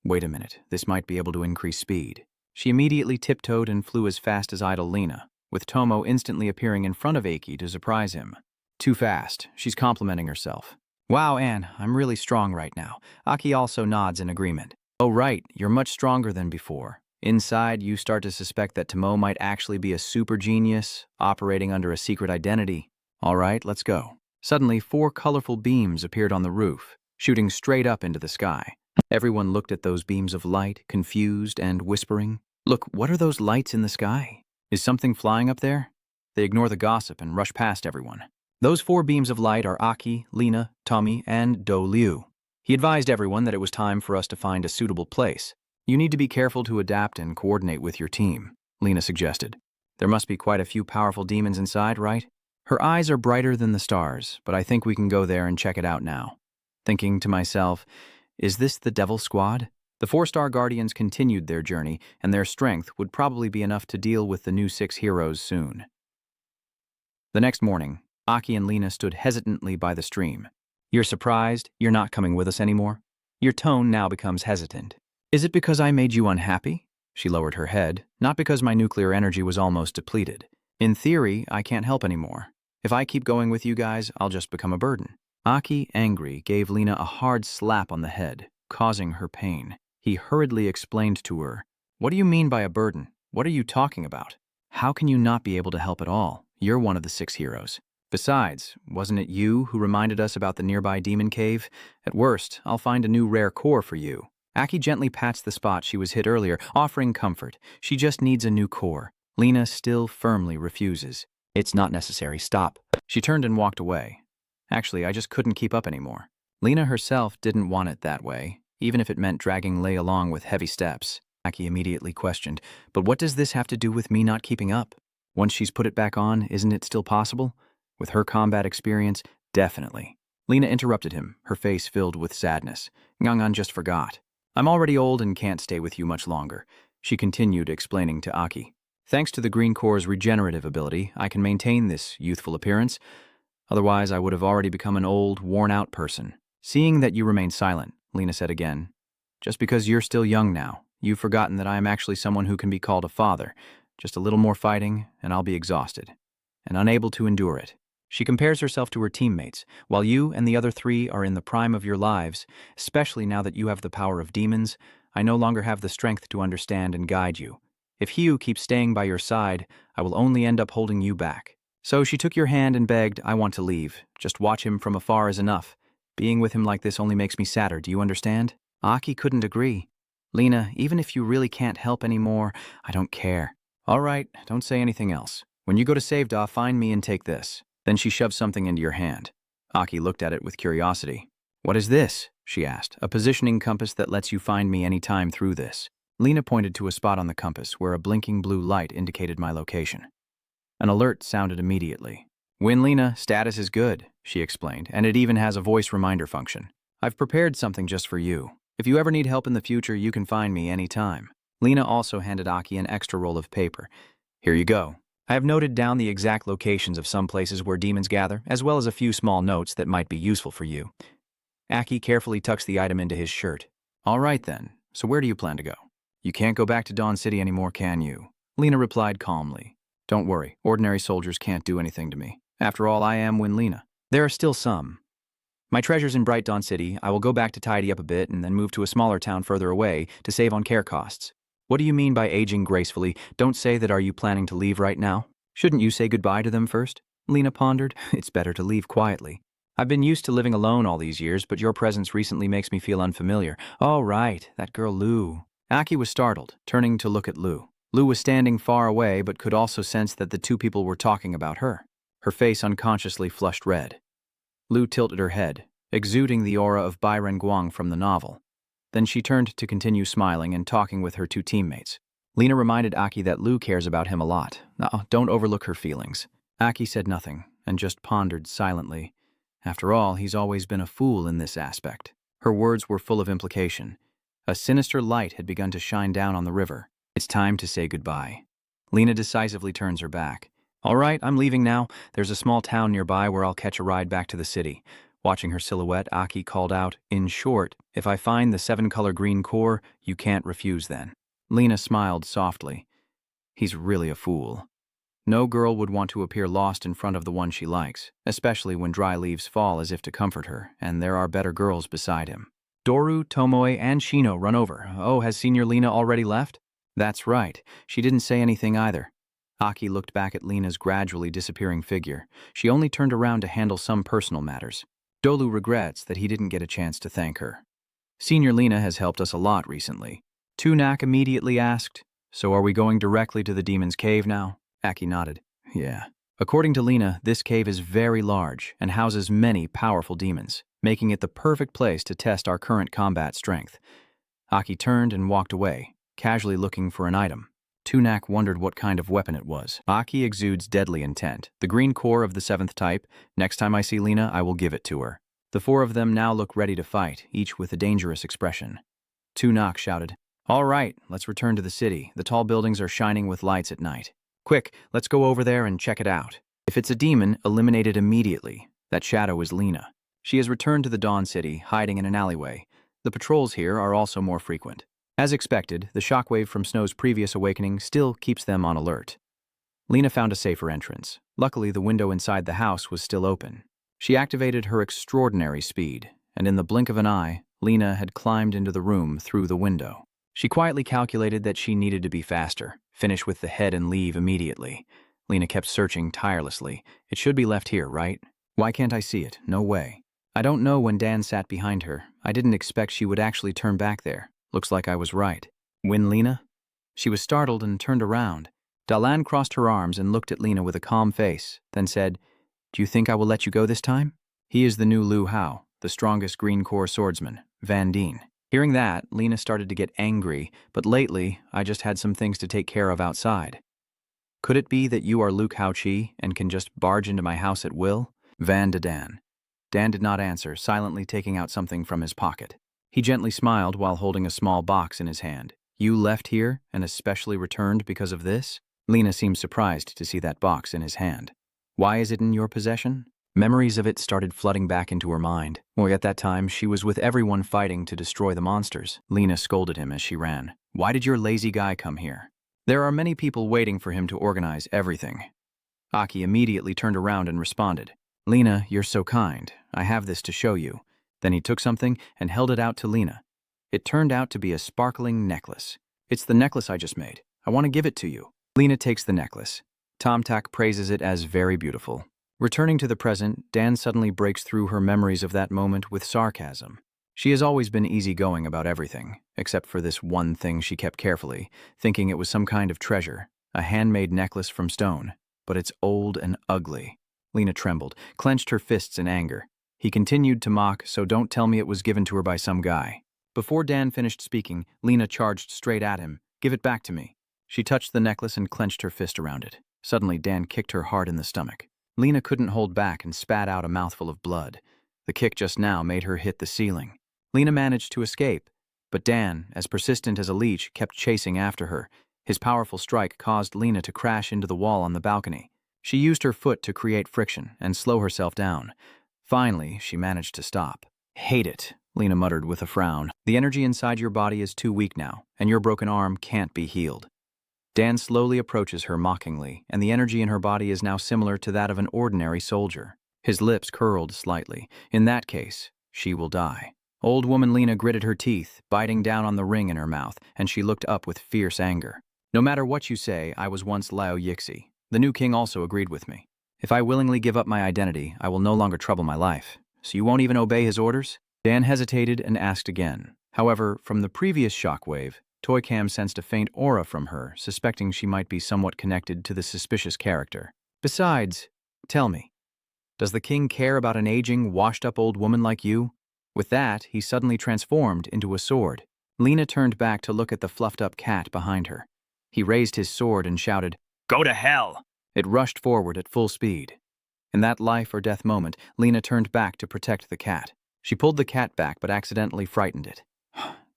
wait a minute, this might be able to increase speed. She immediately tiptoed and flew as fast as idle Lena, with Tomo instantly appearing in front of Aki to surprise him. Too fast, she's complimenting herself. Wow, Anne, I'm really strong right now. Aki also nods in agreement. Oh, right, you're much stronger than before. Inside, you start to suspect that Tomo might actually be a super genius, operating under a secret identity. All right, let's go. Suddenly, 4 colorful beams appeared on the roof, shooting straight up into the sky. Everyone looked at those beams of light, confused and whispering. Look, what are those lights in the sky? Is something flying up there? They ignore the gossip and rush past everyone. Those 4 beams of light are Aki, Lena, Tommy, and Do Liu. He advised everyone that it was time for us to find a suitable place. You need to be careful to adapt and coordinate with your team, Lena suggested. There must be quite a few powerful demons inside, right? Her eyes are brighter than the stars, but I think we can go there and check it out now. Thinking to myself, is this the Devil Squad? The 4-star Guardians continued their journey, and their strength would probably be enough to deal with the new 6 heroes soon. The next morning, Aki and Lena stood hesitantly by the stream. You're surprised you're not coming with us anymore? Your tone now becomes hesitant. Is it because I made you unhappy? She lowered her head, not because my nuclear energy was almost depleted. In theory, I can't help anymore. If I keep going with you guys, I'll just become a burden. Aki, angry, gave Lena a hard slap on the head, causing her pain. He hurriedly explained to her, "What do you mean by a burden? What are you talking about? How can you not be able to help at all? You're one of the 6 heroes. Besides, wasn't it you who reminded us about the nearby demon cave? At worst, I'll find a new rare core for you." Aki gently pats the spot she was hit earlier, offering comfort. She just needs a new core. Lena still firmly refuses. It's not necessary, stop. She turned and walked away. Actually, I just couldn't keep up anymore. Lena herself didn't want it that way, even if it meant dragging Lei along with heavy steps. Aki immediately questioned, but what does this have to do with me not keeping up? Once she's put it back on, isn't it still possible? With her combat experience, definitely. Lena interrupted him, her face filled with sadness. Ngangan just forgot. I'm already old and can't stay with you much longer, she continued, explaining to Aki. Thanks to the Green Core's regenerative ability, I can maintain this youthful appearance. Otherwise, I would have already become an old, worn-out person. Seeing that you remain silent, Lena said again. Just because you're still young now, you've forgotten that I am actually someone who can be called a father. Just a little more fighting, and I'll be exhausted, and unable to endure it. She compares herself to her teammates. While you and the other 3 are in the prime of your lives, especially now that you have the power of demons, I no longer have the strength to understand and guide you. If Hugh keeps staying by your side, I will only end up holding you back. So she took your hand and begged, I want to leave. Just watch him from afar is enough. Being with him like this only makes me sadder, do you understand? Aki couldn't agree. Lena, even if you really can't help anymore, I don't care. All right, don't say anything else. When you go to Savda, find me and take this. Then she shoved something into your hand. Aki looked at it with curiosity. What is this? She asked. A positioning compass that lets you find me any time through this. Lena pointed to a spot on the compass where a blinking blue light indicated my location. An alert sounded immediately. Win Lena, status is good, she explained, and it even has a voice reminder function. I've prepared something just for you. If you ever need help in the future, you can find me any time. Lena also handed Aki an extra roll of paper. Here you go. I have noted down the exact locations of some places where demons gather, as well as a few small notes that might be useful for you. Aki carefully tucks the item into his shirt. All right then, so where do you plan to go? You can't go back to Dawn City anymore, can you? Lena replied calmly. Don't worry, ordinary soldiers can't do anything to me. After all, I am Win Lena. There are still some. My treasure's in Bright Dawn City. I will go back to tidy up a bit and then move to a smaller town further away to save on care costs. What do you mean by aging gracefully? Don't say that. Are you planning to leave right now? Shouldn't you say goodbye to them first? Lena pondered. It's better to leave quietly. I've been used to living alone all these years, but your presence recently makes me feel unfamiliar. Oh, right, that girl Lou. Aki was startled, turning to look at Lou. Lou was standing far away, but could also sense that the 2 people were talking about her. Her face unconsciously flushed red. Lou tilted her head, exuding the aura of Byron Guang from the novel. Then she turned to continue smiling and talking with her 2 teammates. Lena reminded Aki that Lou cares about him a lot. Don't overlook her feelings. Aki said nothing, and just pondered silently. After all, he's always been a fool in this aspect. Her words were full of implication. A sinister light had begun to shine down on the river. It's time to say goodbye. Lena decisively turns her back. All right, I'm leaving now. There's a small town nearby where I'll catch a ride back to the city. Watching her silhouette, Aki called out, in short, if I find the 7-color green core, you can't refuse then. Lena smiled softly. He's really a fool. No girl would want to appear lost in front of the one she likes, especially when dry leaves fall as if to comfort her, and there are better girls beside him. Doru, Tomoe, and Shino run over. Oh, has Senior Lena already left? That's right. She didn't say anything either. Aki looked back at Lena's gradually disappearing figure. She only turned around to handle some personal matters. Dolu regrets that he didn't get a chance to thank her. Senior Lena has helped us a lot recently. Tunak immediately asked, "So are we going directly to the demon's cave now?" Aki nodded. Yeah. According to Lena, this cave is very large and houses many powerful demons, making it the perfect place to test our current combat strength. Aki turned and walked away, casually looking for an item. Tunak wondered what kind of weapon it was. Aki exudes deadly intent. The green core of the 7th type. Next time I see Lena, I will give it to her. The 4 of them now look ready to fight, each with a dangerous expression. Tunak shouted, "All right, let's return to the city. The tall buildings are shining with lights at night. Quick, let's go over there and check it out. If it's a demon, eliminate it immediately. That shadow is Lena. She has returned to the Dawn City, hiding in an alleyway. The patrols here are also more frequent. As expected, the shockwave from Snow's previous awakening still keeps them on alert." Lena found a safer entrance. Luckily, the window inside the house was still open. She activated her extraordinary speed, and in the blink of an eye, Lena had climbed into the room through the window. She quietly calculated that she needed to be faster, finish with the head and leave immediately. Lena kept searching tirelessly. It should be left here, right? Why can't I see it? No way. I don't know when Dan sat behind her. I didn't expect she would actually turn back there. Looks like I was right. Win Lena? She was startled and turned around. Dalan crossed her arms and looked at Lena with a calm face, then said, "Do you think I will let you go this time?" He is the new Liu Hao, the strongest Green Corps swordsman, Van Dien. Hearing that, Lena started to get angry, but lately, I just had some things to take care of outside. Could it be that you are Luke Hao-chi and can just barge into my house at will? Van de Dan. Dan did not answer, silently taking out something from his pocket. He gently smiled while holding a small box in his hand. You left here and especially returned because of this? Lena seemed surprised to see that box in his hand. Why is it in your possession? Memories of it started flooding back into her mind. Well, at that time, she was with everyone fighting to destroy the monsters. Lena scolded him as she ran. Why did your lazy guy come here? There are many people waiting for him to organize everything. Aki immediately turned around and responded. Lena, you're so kind. I have this to show you. Then he took something and held it out to Lena. It turned out to be a sparkling necklace. It's the necklace I just made. I want to give it to you. Lena takes the necklace. Tomtak praises it as very beautiful. Returning to the present, Dan suddenly breaks through her memories of that moment with sarcasm. She has always been easygoing about everything, except for this one thing she kept carefully, thinking it was some kind of treasure, a handmade necklace from stone. But it's old and ugly. Lena trembled, clenched her fists in anger. He continued to mock, so don't tell me it was given to her by some guy. Before Dan finished speaking, Lena charged straight at him. Give it back to me. She touched the necklace and clenched her fist around it. Suddenly, Dan kicked her hard in the stomach. Lena couldn't hold back and spat out a mouthful of blood. The kick just now made her hit the ceiling. Lena managed to escape, but Dan, as persistent as a leech, kept chasing after her. His powerful strike caused Lena to crash into the wall on the balcony. She used her foot to create friction and slow herself down. Finally, she managed to stop. Hate it, Lena muttered with a frown. The energy inside your body is too weak now, and your broken arm can't be healed. Dan slowly approaches her mockingly, and the energy in her body is now similar to that of an ordinary soldier. His lips curled slightly. In that case, she will die. Old woman Lena gritted her teeth, biting down on the ring in her mouth, and she looked up with fierce anger. No matter what you say, I was once Lao Yixi. The new king also agreed with me. If I willingly give up my identity, I will no longer trouble my life. So you won't even obey his orders? Dan hesitated and asked again. However, from the previous shockwave, Toy Cam sensed a faint aura from her, suspecting she might be somewhat connected to the suspicious character. Besides, tell me, does the king care about an aging, washed-up old woman like you? With that, he suddenly transformed into a sword. Lena turned back to look at the fluffed-up cat behind her. He raised his sword and shouted, "Go to hell!" It rushed forward at full speed. In that life-or-death moment, Lena turned back to protect the cat. She pulled the cat back but accidentally frightened it.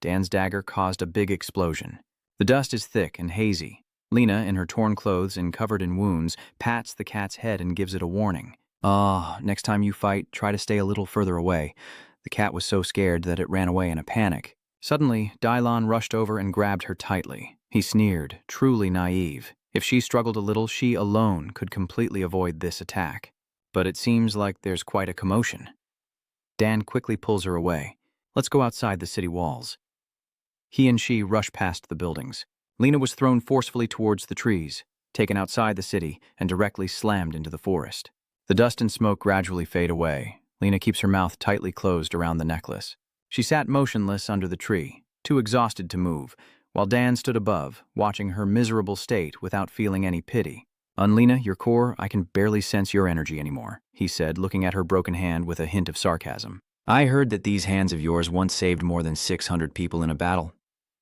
Dan's dagger caused a big explosion. The dust is thick and hazy. Lena, in her torn clothes and covered in wounds, pats the cat's head and gives it a warning. Next time you fight, try to stay a little further away. The cat was so scared that it ran away in a panic. Suddenly, Dylon rushed over and grabbed her tightly. He sneered, truly naive. If she struggled a little, she alone could completely avoid this attack. But it seems like there's quite a commotion. Dan quickly pulls her away. Let's go outside the city walls. He and she rush past the buildings. Lena was thrown forcefully towards the trees, taken outside the city, and directly slammed into the forest. The dust and smoke gradually fade away. Lena keeps her mouth tightly closed around the necklace. She sat motionless under the tree, too exhausted to move, while Dan stood above, watching her miserable state without feeling any pity. "Lena, your core, I can barely sense your energy anymore," he said, looking at her broken hand with a hint of sarcasm. "I heard that these hands of yours once saved more than 600 people in a battle.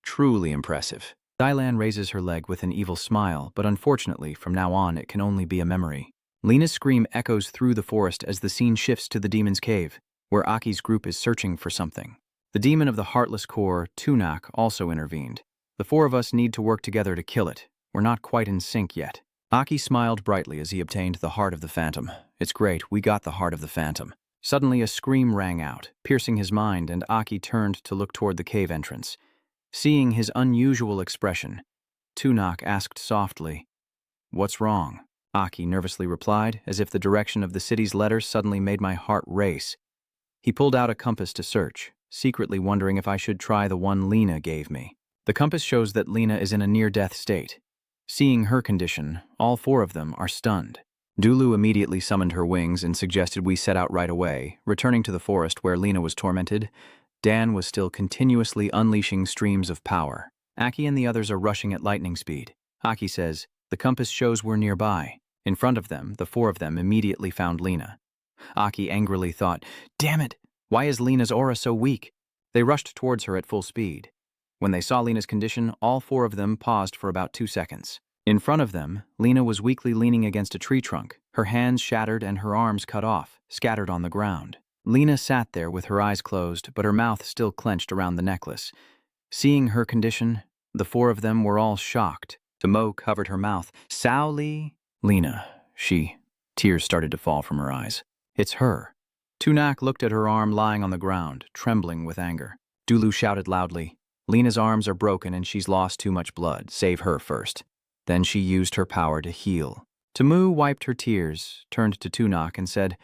Truly impressive." Dylan raises her leg with an evil smile, but unfortunately, from now on, it can only be a memory. Lena's scream echoes through the forest as the scene shifts to the demon's cave, where Aki's group is searching for something. The demon of the heartless core, Tunak, also intervened. "The four of us need to work together to kill it. We're not quite in sync yet." Aki smiled brightly as he obtained the heart of the phantom. "It's great, we got the heart of the phantom." Suddenly a scream rang out, piercing his mind, and Aki turned to look toward the cave entrance. Seeing his unusual expression, Tunak asked softly, "What's wrong?" Aki nervously replied, as if the direction of the city's letters suddenly made my heart race. He pulled out a compass to search, secretly wondering if I should try the one Lena gave me. The compass shows that Lena is in a near-death state. Seeing her condition, all four of them are stunned. Dulu immediately summoned her wings and suggested we set out right away, returning to the forest where Lena was tormented. Dan was still continuously unleashing streams of power. Aki and the others are rushing at lightning speed. Aki says, "The compass shows we're nearby." In front of them, the four of them immediately found Lena. Aki angrily thought, "Damn it! Why is Lena's aura so weak?" They rushed towards her at full speed. When they saw Lena's condition, all four of them paused for about 2 seconds. In front of them, Lena was weakly leaning against a tree trunk, her hands shattered and her arms cut off, scattered on the ground. Lena sat there with her eyes closed, but her mouth still clenched around the necklace. Seeing her condition, the four of them were all shocked. Tomo covered her mouth. "Sao Li?" "Lena, she..." Tears started to fall from her eyes. "It's her." Tunak looked at her arm lying on the ground, trembling with anger. Dulu shouted loudly, "Lena's arms are broken and she's lost too much blood. Save her first." Then she used her power to heal. Tamu wiped her tears, turned to Tunak and said,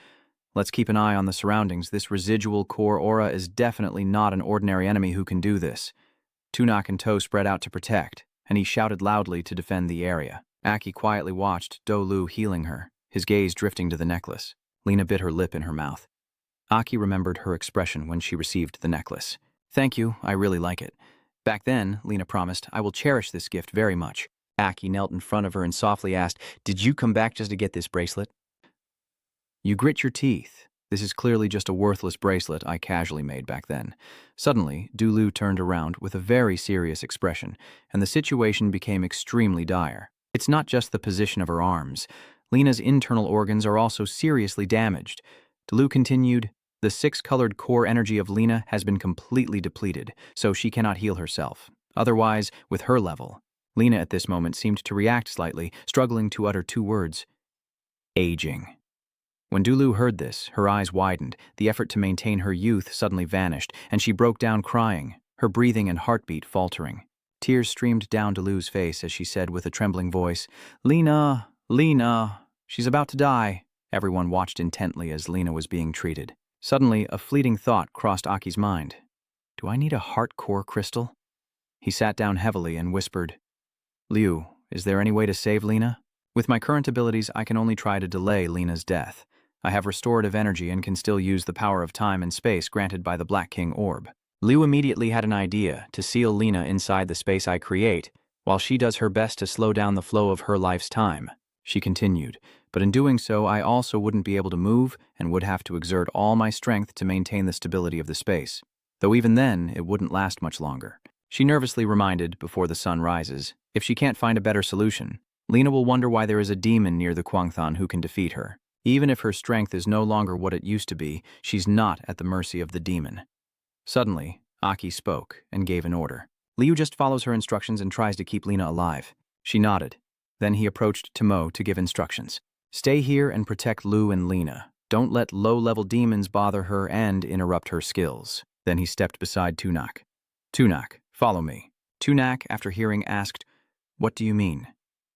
"Let's keep an eye on the surroundings. This residual core aura is definitely not an ordinary enemy who can do this." Tunak and To spread out to protect, and he shouted loudly to defend the area. Aki quietly watched Dolu healing her, his gaze drifting to the necklace. Lena bit her lip in her mouth. Aki remembered her expression when she received the necklace. "Thank you, I really like it. Back then," Lena promised, "I will cherish this gift very much." Aki knelt in front of her and softly asked, "Did you come back just to get this bracelet?" "You grit your teeth. This is clearly just a worthless bracelet I casually made back then." Suddenly, Dulu turned around with a very serious expression, and the situation became extremely dire. It's not just the position of her arms. Lena's internal organs are also seriously damaged. Dulu continued, "The 6-colored core energy of Lena has been completely depleted, so she cannot heal herself. Otherwise, with her level..." Lena at this moment seemed to react slightly, struggling to utter 2 words. "Aging." When Dulu heard this, her eyes widened, the effort to maintain her youth suddenly vanished, and she broke down crying, her breathing and heartbeat faltering. Tears streamed down Dulu's face as she said with a trembling voice, "Lena, Lena, she's about to die." Everyone watched intently as Lena was being treated. Suddenly, a fleeting thought crossed Aki's mind. "Do I need a heart core crystal?" He sat down heavily and whispered, "Liu, is there any way to save Lena? With my current abilities, I can only try to delay Lena's death. I have restorative energy and can still use the power of time and space granted by the Black King Orb." Liu immediately had an idea to seal Lena inside the space I create, while she does her best to slow down the flow of her life's time. She continued, "But in doing so, I also wouldn't be able to move and would have to exert all my strength to maintain the stability of the space. Though even then, it wouldn't last much longer." She nervously reminded, before the sun rises, if she can't find a better solution, Lena will wonder why there is a demon near the Kwangthan who can defeat her. Even if her strength is no longer what it used to be, she's not at the mercy of the demon. Suddenly, Aki spoke and gave an order. Liu just follows her instructions and tries to keep Lena alive. She nodded. Then he approached Tomo to give instructions. "Stay here and protect Liu and Lena. Don't let low-level demons bother her and interrupt her skills." Then he stepped beside Tunak. "Tunak, follow me." Tunak, after hearing, asked, "What do you mean?"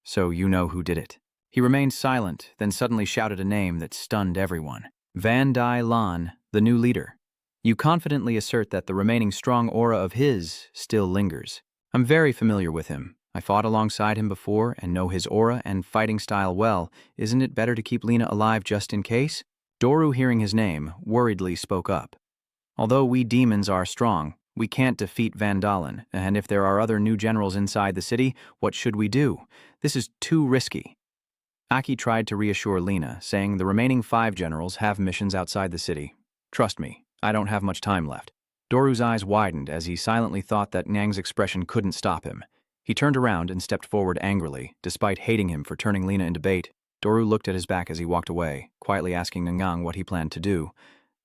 So you know who did it. He remained silent, then suddenly shouted a name that stunned everyone. Van Dai Lan, the new leader. You confidently assert that the remaining strong aura of his still lingers. I'm very familiar with him. I fought alongside him before and know his aura and fighting style well. Isn't it better to keep Lena alive just in case? Doru, hearing his name, worriedly spoke up. Although we demons are strong, we can't defeat Van Dalen, and if there are other new generals inside the city, what should we do? This is too risky. Aki tried to reassure Lena, saying the remaining 5 generals have missions outside the city. Trust me, I don't have much time left. Doru's eyes widened as he silently thought that Nyang's expression couldn't stop him. He turned around and stepped forward angrily, despite hating him for turning Lena into bait. Doru looked at his back as he walked away, quietly asking Nyang what he planned to do.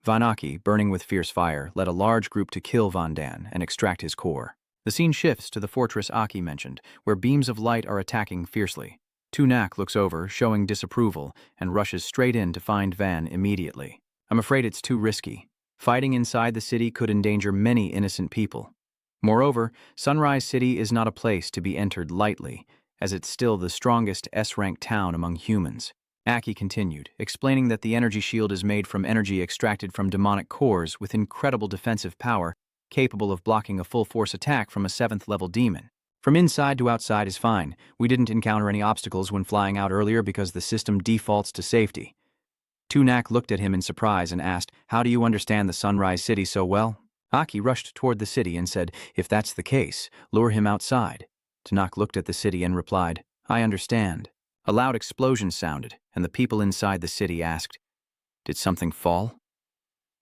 Van Aki, burning with fierce fire, led a large group to kill Van Dan and extract his core. The scene shifts to the fortress Aki mentioned, where beams of light are attacking fiercely. Tunak looks over, showing disapproval, and rushes straight in to find Van immediately. I'm afraid it's too risky. Fighting inside the city could endanger many innocent people. Moreover, Sunrise City is not a place to be entered lightly, as it's still the strongest S-rank town among humans. Aki continued, explaining that the energy shield is made from energy extracted from demonic cores with incredible defensive power, capable of blocking a full-force attack from a 7th-level demon. From inside to outside is fine. We didn't encounter any obstacles when flying out earlier because the system defaults to safety. Tunak looked at him in surprise and asked, "How do you understand the Sunrise City so well?" Aki rushed toward the city and said, "If that's the case, lure him outside." Tunak looked at the city and replied, "I understand." A loud explosion sounded, and the people inside the city asked, "Did something fall?"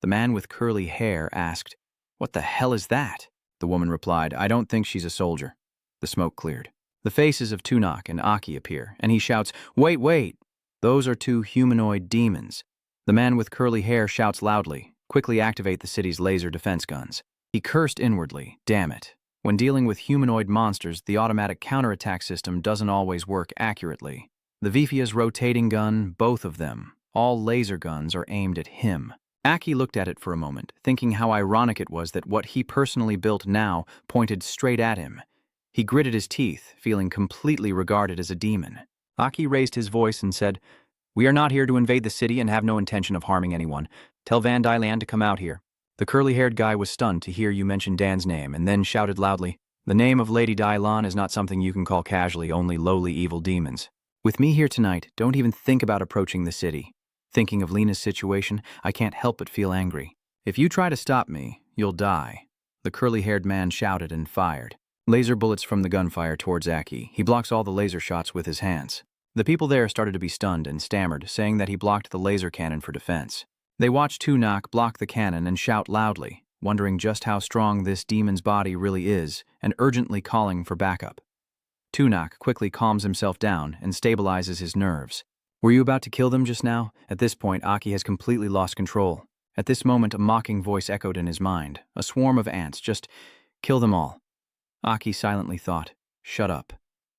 The man with curly hair asked, "What the hell is that?" The woman replied, "I don't think she's a soldier." The smoke cleared. The faces of Tunak and Aki appear, and he shouts, "Wait, wait! Those are 2 humanoid demons." The man with curly hair shouts loudly, "Quickly activate the city's laser defense guns." He cursed inwardly, "Damn it. When dealing with humanoid monsters, the automatic counterattack system doesn't always work accurately." The Vifia's rotating gun, both of them, all laser guns are aimed at him. Aki looked at it for a moment, thinking how ironic it was that what he personally built now pointed straight at him. He gritted his teeth, feeling completely regarded as a demon. Aki raised his voice and said, "We are not here to invade the city and have no intention of harming anyone. Tell Van Dylan to come out here." The curly-haired guy was stunned to hear you mention Dan's name and then shouted loudly, "The name of Lady Dylan is not something you can call casually only lowly evil demons. With me here tonight, don't even think about approaching the city. Thinking of Lena's situation, I can't help but feel angry. If you try to stop me, you'll die." The curly-haired man shouted and fired. Laser bullets from the gunfire towards Aki. He blocks all the laser shots with his hands. The people there started to be stunned and stammered, saying that he blocked the laser cannon for defense. They watched Tunak block the cannon and shout loudly, wondering just how strong this demon's body really is, and urgently calling for backup. Tunak quickly calms himself down and stabilizes his nerves. "Were you about to kill them just now?" At this point, Aki has completely lost control. At this moment, a mocking voice echoed in his mind. A swarm of ants, just kill them all. Aki silently thought, "Shut up.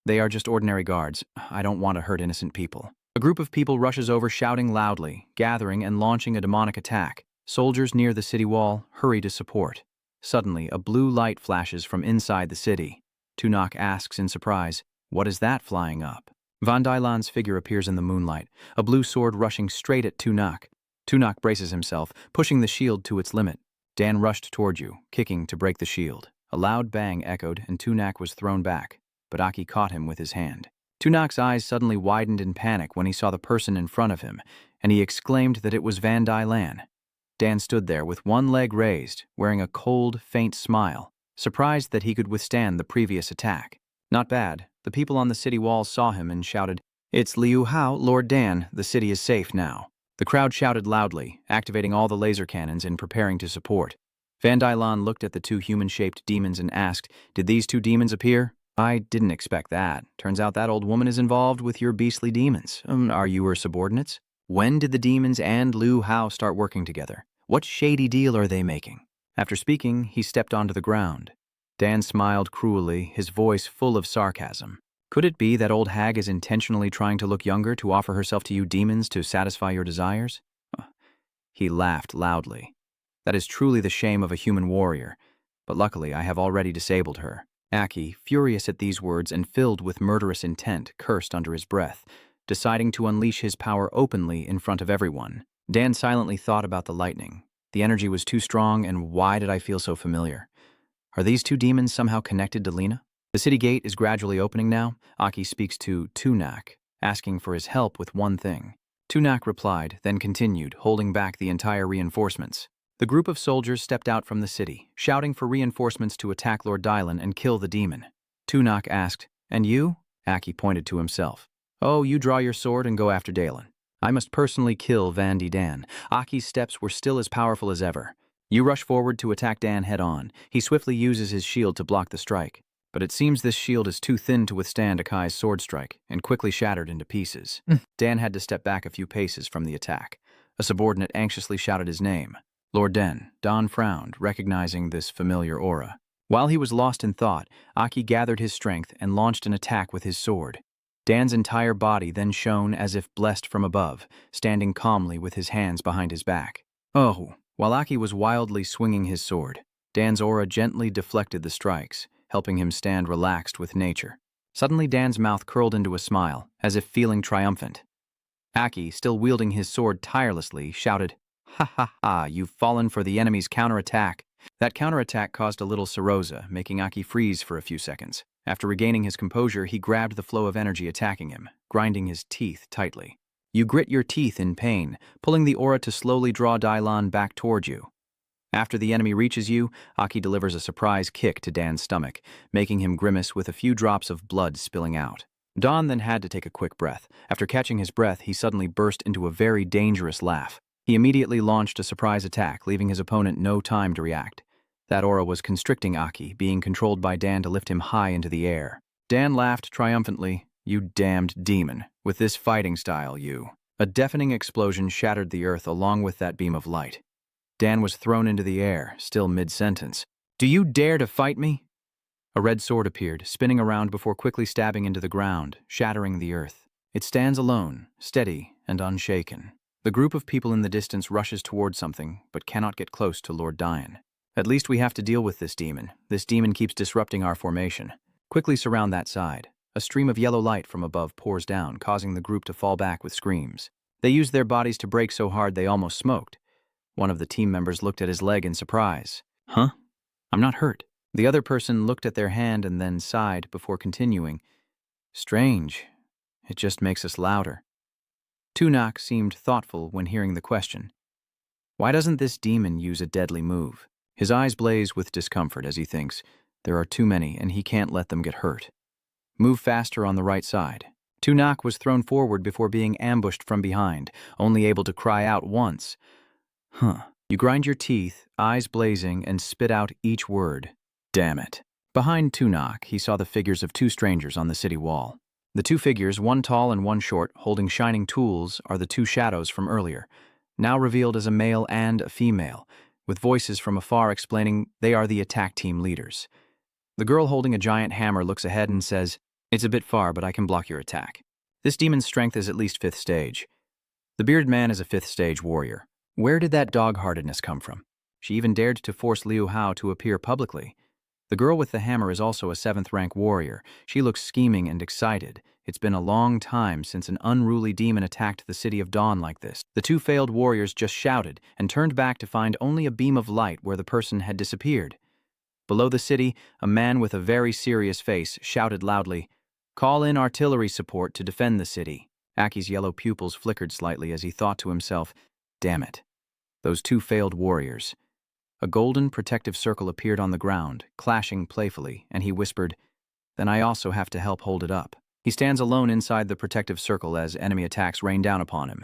They are just ordinary guards. I don't want to hurt innocent people." A group of people rushes over shouting loudly, gathering and launching a demonic attack. Soldiers near the city wall hurry to support. Suddenly, a blue light flashes from inside the city. Tunak asks in surprise, "What is that flying up?" Van Dylan's figure appears in the moonlight, a blue sword rushing straight at Tunak. Tunak braces himself, pushing the shield to its limit. Dan rushed toward you, kicking to break the shield. A loud bang echoed, and Tunak was thrown back, but Aki caught him with his hand. Tunak's eyes suddenly widened in panic when he saw the person in front of him, and he exclaimed that it was Van Dylan. Dan stood there with one leg raised, wearing a cold, faint smile, surprised that he could withstand the previous attack. Not bad. The people on the city walls saw him and shouted, "It's Liu Hao, Lord Dan. The city is safe now." The crowd shouted loudly, activating all the laser cannons and preparing to support. Van Dylan looked at the 2 human-shaped demons and asked, "Did these 2 demons appear?" "I didn't expect that. Turns out that old woman is involved with your beastly demons. Are you her subordinates? When did the demons and Liu Hao start working together? What shady deal are they making?" After speaking, he stepped onto the ground. Dan smiled cruelly, his voice full of sarcasm. "Could it be that old hag is intentionally trying to look younger to offer herself to you demons to satisfy your desires?" He laughed loudly. "That is truly the shame of a human warrior, but luckily I have already disabled her. Aki, furious at these words and filled with murderous intent, cursed under his breath, deciding to unleash his power openly in front of everyone. Dan silently thought about the lightning. The energy was too strong, and why did I feel so familiar? Are these two demons somehow connected to Lena? The city gate is gradually opening now. Aki speaks to Tunak, asking for his help with one thing. Tunak replied, then continued, holding back the entire reinforcements. The group of soldiers stepped out from the city, shouting for reinforcements to attack Lord Dylan and kill the demon. Tunak asked, "And you?" Aki pointed to himself. "Oh, you draw your sword and go after Dalen. I must personally kill Vandy Dan." Aki's steps were still as powerful as ever. You rush forward to attack Dan head-on. He swiftly uses his shield to block the strike. But it seems this shield is too thin to withstand Akai's sword strike, and quickly shattered into pieces. Dan had to step back a few paces from the attack. A subordinate anxiously shouted his name. Lord Den. Don frowned, recognizing this familiar aura. While he was lost in thought, Aki gathered his strength and launched an attack with his sword. Dan's entire body then shone as if blessed from above, standing calmly with his hands behind his back. Oh! While Aki was wildly swinging his sword, Dan's aura gently deflected the strikes, helping him stand relaxed with nature. Suddenly Dan's mouth curled into a smile, as if feeling triumphant. Aki, still wielding his sword tirelessly, shouted, "Ha ha ha, you've fallen for the enemy's counterattack." That counterattack caused a little Sarosa, making Aki freeze for a few seconds. After regaining his composure, he grabbed the flow of energy attacking him, grinding his teeth tightly. You grit your teeth in pain, pulling the aura to slowly draw Dylan back toward you. After the enemy reaches you, Aki delivers a surprise kick to Dan's stomach, making him grimace with a few drops of blood spilling out. Don then had to take a quick breath. After catching his breath, he suddenly burst into a very dangerous laugh. He immediately launched a surprise attack, leaving his opponent no time to react. That aura was constricting Aki, being controlled by Dan to lift him high into the air. Dan laughed triumphantly. "You damned demon. With this fighting style, you." A deafening explosion shattered the earth along with that beam of light. Dan was thrown into the air, still mid-sentence. "Do you dare to fight me?" A red sword appeared, spinning around before quickly stabbing into the ground, shattering the earth. It stands alone, steady and unshaken. The group of people in the distance rushes towards something, but cannot get close to Lord Dian. "At least we have to deal with this demon. This demon keeps disrupting our formation. Quickly surround that side." A stream of yellow light from above pours down, causing the group to fall back with screams. They used their bodies to break so hard they almost smoked. One of the team members looked at his leg in surprise. "Huh? I'm not hurt." The other person looked at their hand and then sighed before continuing. "Strange. It just makes us louder." Tunak seemed thoughtful when hearing the question. Why doesn't this demon use a deadly move? His eyes blaze with discomfort as he thinks, there are too many and he can't let them get hurt. Move faster on the right side. Tunak was thrown forward before being ambushed from behind, only able to cry out once. You grind your teeth, eyes blazing, and spit out each word. Damn it. Behind Tunak, he saw the figures of two strangers on the city wall. The two figures, one tall and one short, holding shining tools, are the two shadows from earlier, now revealed as a male and a female, with voices from afar explaining they are the attack team leaders. The girl holding a giant hammer looks ahead and says, "It's a bit far, but I can block your attack." This demon's strength is at least 5th stage. The bearded man is a 5th stage warrior. Where did that dog-heartedness come from? She even dared to force Liu Hao to appear publicly. The girl with the hammer is also a 7th rank warrior. She looks scheming and excited. It's been a long time since an unruly demon attacked the city of Dawn like this. The two failed warriors just shouted and turned back to find only a beam of light where the person had disappeared. Below the city, a man with a very serious face shouted loudly, "Call in artillery support to defend the city." Aki's yellow pupils flickered slightly as he thought to himself, damn it, those two failed warriors. A golden protective circle appeared on the ground, clashing playfully, and he whispered, "Then I also have to help hold it up." He stands alone inside the protective circle as enemy attacks rain down upon him.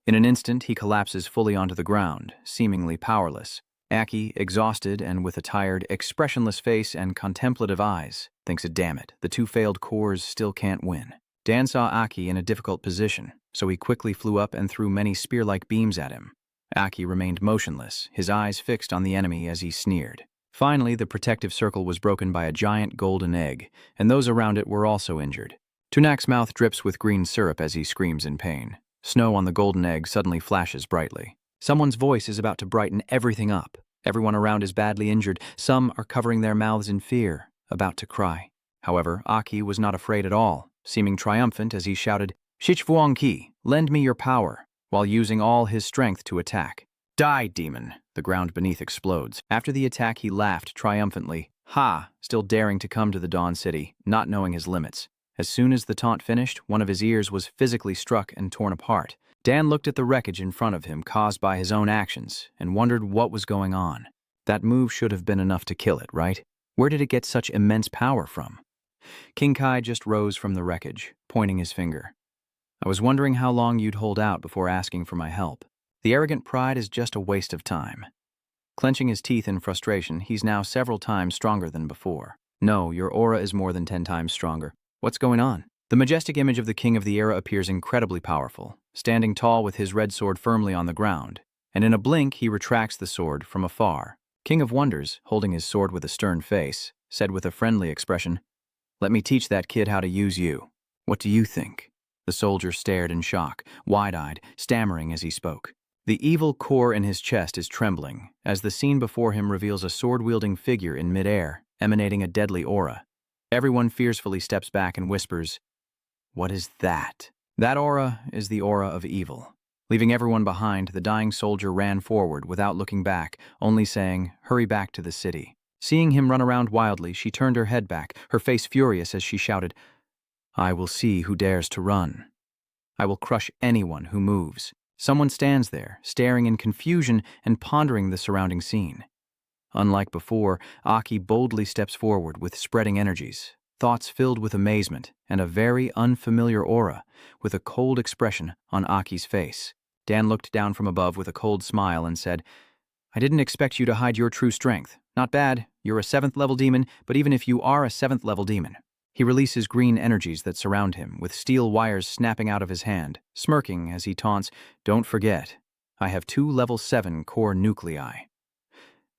In an instant, he collapses fully onto the ground, seemingly powerless. Aki, exhausted and with a tired, expressionless face and contemplative eyes, thinks, damn it, the two failed cores still can't win. Dan saw Aki in a difficult position, so he quickly flew up and threw many spear-like beams at him. Aki remained motionless, his eyes fixed on the enemy as he sneered. Finally, the protective circle was broken by a giant golden egg, and those around it were also injured. Tunak's mouth drips with green syrup as he screams in pain. Snow on the golden egg suddenly flashes brightly. Someone's voice is about to brighten everything up. Everyone around is badly injured. Some are covering their mouths in fear. about to cry. However, Aki was not afraid at all, seeming triumphant as he shouted, "Shichvuangqi, lend me your power," while using all his strength to attack. "Die, demon!" The ground beneath explodes. After the attack, he laughed triumphantly. Ha! Still daring to come to the Dawn City, not knowing his limits. As soon as the taunt finished, one of his ears was physically struck and torn apart. Dan looked at the wreckage in front of him caused by his own actions and wondered what was going on. That move should have been enough to kill it, right? Where did it get such immense power from? King Kai just rose from the wreckage, pointing his finger. "I was wondering how long you'd hold out before asking for my help. The arrogant pride is just a waste of time." Clenching his teeth in frustration, he's now several times stronger than before. "No, your aura is more than 10 times stronger. What's going on?" The majestic image of the king of the era appears incredibly powerful, standing tall with his red sword firmly on the ground, and in a blink he retracts the sword from afar. King of Wonders, holding his sword with a stern face, said with a friendly expression, "Let me teach that kid how to use you. What do you think?" The soldier stared in shock, wide-eyed, stammering as he spoke. The evil core in his chest is trembling, as the scene before him reveals a sword-wielding figure in midair, emanating a deadly aura. Everyone fearfully steps back and whispers, "What is that?" That aura is the aura of evil. Leaving everyone behind, the dying soldier ran forward without looking back, only saying, "Hurry back to the city." Seeing him run around wildly, she turned her head back, her face furious as she shouted, "I will see who dares to run. I will crush anyone who moves." Someone stands there, staring in confusion and pondering the surrounding scene. Unlike before, Aki boldly steps forward with spreading energies, thoughts filled with amazement, and a very unfamiliar aura, with a cold expression on Aki's face. Dan looked down from above with a cold smile and said, "I didn't expect you to hide your true strength. Not bad, you're a 7th-level demon, but even if you are a 7th-level demon." He releases green energies that surround him, with steel wires snapping out of his hand, smirking as he taunts, "Don't forget, I have 2 level 7 core nuclei."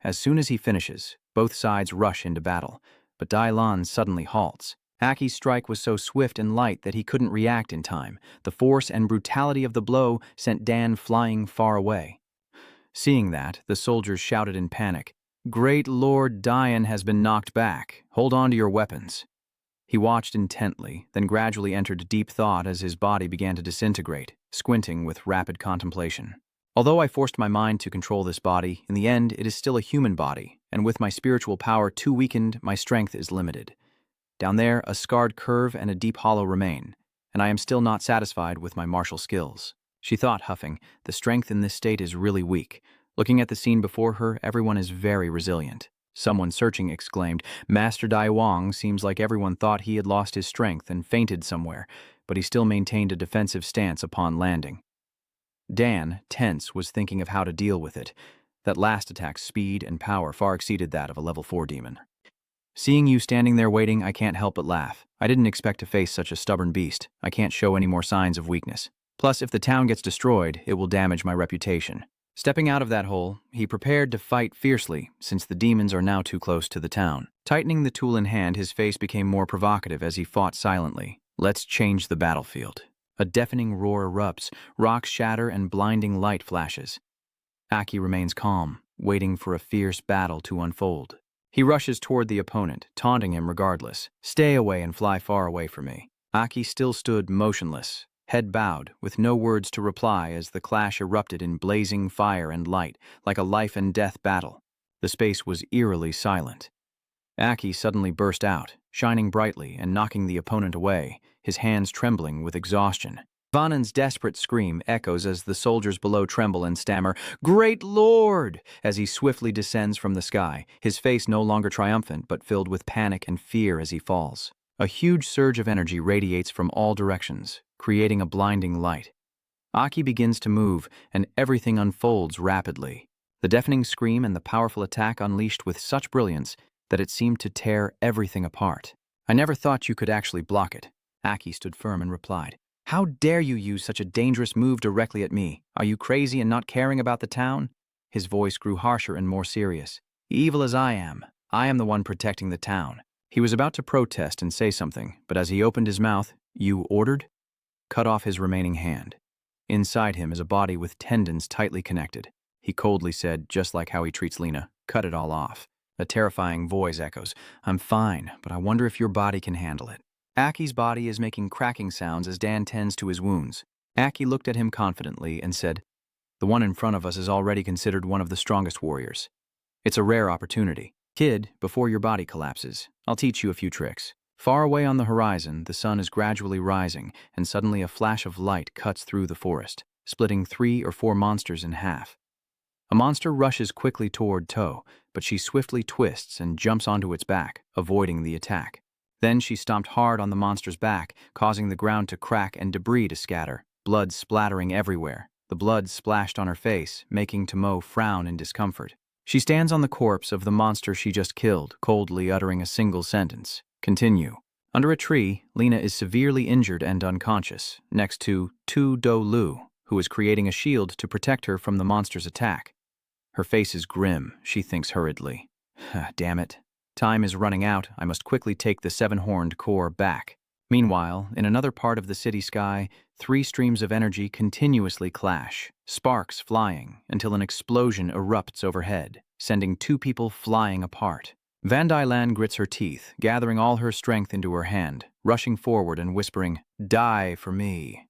As soon as he finishes, both sides rush into battle, but Dai Lan suddenly halts. Aki's strike was so swift and light that he couldn't react in time. The force and brutality of the blow sent Dan flying far away. Seeing that, the soldiers shouted in panic, "Great Lord Dian has been knocked back. Hold on to your weapons." He watched intently, then gradually entered deep thought as his body began to disintegrate, squinting with rapid contemplation. "Although I forced my mind to control this body, in the end it is still a human body, and with my spiritual power too weakened, my strength is limited. Down there, a scarred curve and a deep hollow remain, and I am still not satisfied with my martial skills." She thought, huffing, "The strength in this state is really weak." Looking at the scene before her, everyone is very resilient. Someone searching exclaimed, "Master Dai Wang seems like everyone thought he had lost his strength and fainted somewhere, but he still maintained a defensive stance upon landing." Dan, tense, was thinking of how to deal with it. That last attack's speed and power far exceeded that of a level 4 demon. "Seeing you standing there waiting, I can't help but laugh. I didn't expect to face such a stubborn beast. I can't show any more signs of weakness. Plus, if the town gets destroyed, it will damage my reputation." Stepping out of that hole, he prepared to fight fiercely, since the demons are now too close to the town. Tightening the tool in hand, his face became more provocative as he fought silently. "Let's change the battlefield." A deafening roar erupts, rocks shatter, and blinding light flashes. Aki remains calm, waiting for a fierce battle to unfold. He rushes toward the opponent, taunting him regardless. "Stay away and fly far away from me." Aki still stood motionless, head bowed, with no words to reply as the clash erupted in blazing fire and light, like a life-and-death battle. The space was eerily silent. Aki suddenly burst out, shining brightly and knocking the opponent away, his hands trembling with exhaustion. Vanan's desperate scream echoes as the soldiers below tremble and stammer, "Great Lord!" as he swiftly descends from the sky, his face no longer triumphant but filled with panic and fear as he falls. A huge surge of energy radiates from all directions, creating a blinding light. Aki begins to move, and everything unfolds rapidly. The deafening scream and the powerful attack unleashed with such brilliance that it seemed to tear everything apart. "I never thought you could actually block it." Aki stood firm and replied, "How dare you use such a dangerous move directly at me? Are you crazy and not caring about the town?" His voice grew harsher and more serious. "Evil as I am the one protecting the town." He was about to protest and say something, but as he opened his mouth, "You ordered?" cut off his remaining hand. Inside him is a body with tendons tightly connected. He coldly said, just like how he treats Lena, "Cut it all off." A terrifying voice echoes, "I'm fine, but I wonder if your body can handle it." Aki's body is making cracking sounds as Dan tends to his wounds. Aki looked at him confidently and said, "The one in front of us is already considered one of the strongest warriors. It's a rare opportunity. Kid, before your body collapses, I'll teach you a few tricks." Far away on the horizon, the sun is gradually rising, and suddenly a flash of light cuts through the forest, splitting 3 or 4 monsters in half. A monster rushes quickly toward Toe, but she swiftly twists and jumps onto its back, avoiding the attack. Then she stomped hard on the monster's back, causing the ground to crack and debris to scatter, blood splattering everywhere. The blood splashed on her face, making Tomo frown in discomfort. She stands on the corpse of the monster she just killed, coldly uttering a single sentence. "Continue." Under a tree, Lena is severely injured and unconscious, next to Tu Do Lu, who is creating a shield to protect her from the monster's attack. Her face is grim, she thinks hurriedly. Damn it. Time is running out, I must quickly take the 7-horned core back. Meanwhile, in another part of the city sky, 3 streams of energy continuously clash, sparks flying, until an explosion erupts overhead, sending 2 people flying apart. Van Dylan grits her teeth, gathering all her strength into her hand, rushing forward and whispering, "Die for me."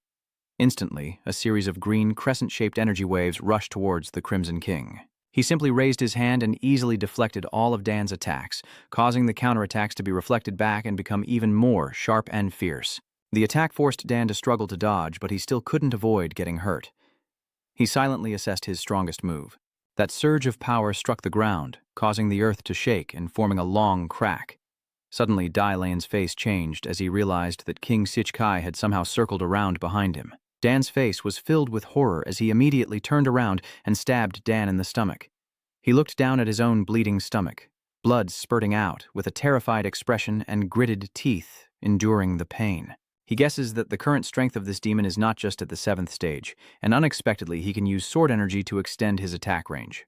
Instantly, a series of green, crescent-shaped energy waves rushed towards the Crimson King. He simply raised his hand and easily deflected all of Dan's attacks, causing the counterattacks to be reflected back and become even more sharp and fierce. The attack forced Dan to struggle to dodge, but he still couldn't avoid getting hurt. He silently assessed his strongest move. That surge of power struck the ground, causing the earth to shake and forming a long crack. Suddenly, Dai Lan's face changed as he realized that King Sichkai had somehow circled around behind him. Dan's face was filled with horror as he immediately turned around and stabbed Dan in the stomach. He looked down at his own bleeding stomach, blood spurting out with a terrified expression and gritted teeth, enduring the pain. He guesses that the current strength of this demon is not just at the 7th stage, and unexpectedly he can use sword energy to extend his attack range.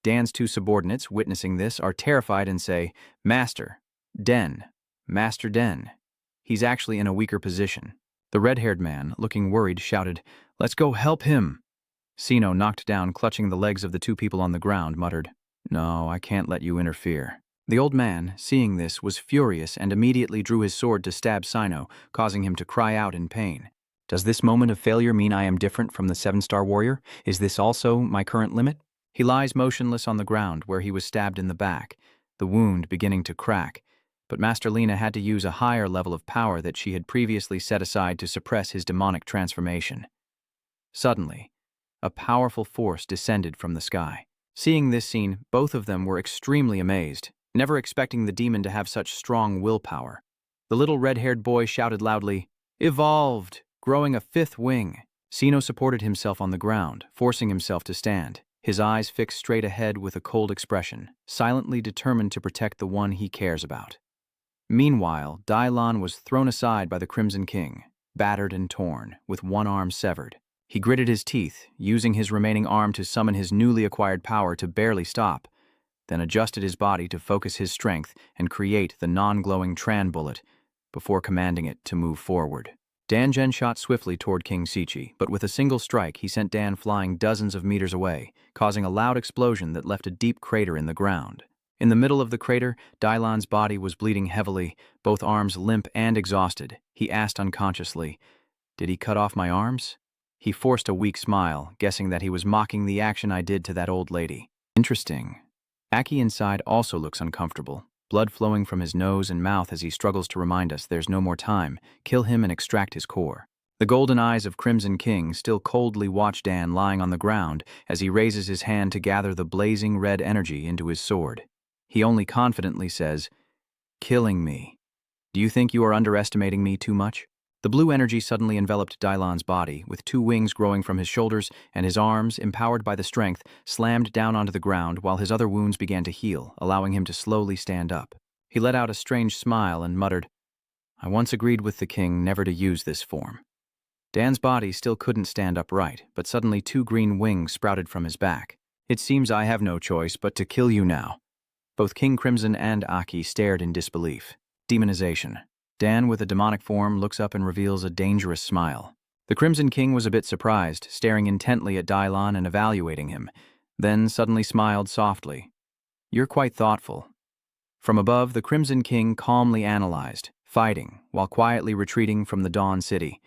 Dan's 2 subordinates, witnessing this, are terrified and say, Master Den. He's actually in a weaker position." The red-haired man, looking worried, shouted, "Let's go help him." Sino, knocked down, clutching the legs of the 2 people on the ground, muttered, "No, I can't let you interfere." The old man, seeing this, was furious and immediately drew his sword to stab Sino, causing him to cry out in pain. Does this moment of failure mean I am different from the 7-star warrior? Is this also my current limit? He lies motionless on the ground where he was stabbed in the back, the wound beginning to crack, but Master Lena had to use a higher level of power that she had previously set aside to suppress his demonic transformation. Suddenly, a powerful force descended from the sky. Seeing this scene, both of them were extremely amazed, never expecting the demon to have such strong willpower. The little red-haired boy shouted loudly, "Evolved, growing a 5th wing." Sino supported himself on the ground, forcing himself to stand, his eyes fixed straight ahead with a cold expression, silently determined to protect the one he cares about. Meanwhile, Dailan was thrown aside by the Crimson King, battered and torn, with one arm severed. He gritted his teeth, using his remaining arm to summon his newly acquired power to barely stop, then adjusted his body to focus his strength and create the non-glowing Tran bullet before commanding it to move forward. Danjen shot swiftly toward King Sichi, but with a single strike he sent Dan flying dozens of meters away, causing a loud explosion that left a deep crater in the ground. In the middle of the crater, Dailan's body was bleeding heavily, both arms limp and exhausted. He asked unconsciously, "Did he cut off my arms?" He forced a weak smile, guessing that he was mocking the action I did to that old lady. Interesting. Aki inside also looks uncomfortable, blood flowing from his nose and mouth as he struggles to remind us there's no more time, kill him and extract his core. The golden eyes of Crimson King still coldly watch Dan lying on the ground as he raises his hand to gather the blazing red energy into his sword. He only confidently says, "Killing me. Do you think you are underestimating me too much?" The blue energy suddenly enveloped Dailan's body, with 2 wings growing from his shoulders, and his arms, empowered by the strength, slammed down onto the ground while his other wounds began to heal, allowing him to slowly stand up. He let out a strange smile and muttered, "I once agreed with the king never to use this form." Dan's body still couldn't stand upright, but suddenly 2 green wings sprouted from his back. "It seems I have no choice but to kill you now." Both King Crimson and Aki stared in disbelief. Demonization. Dan, with a demonic form, looks up and reveals a dangerous smile. The Crimson King was a bit surprised, staring intently at Dailan and evaluating him, then suddenly smiled softly. You're quite thoughtful. From above, the Crimson King calmly analyzed, fighting, while quietly retreating from the Dawn City.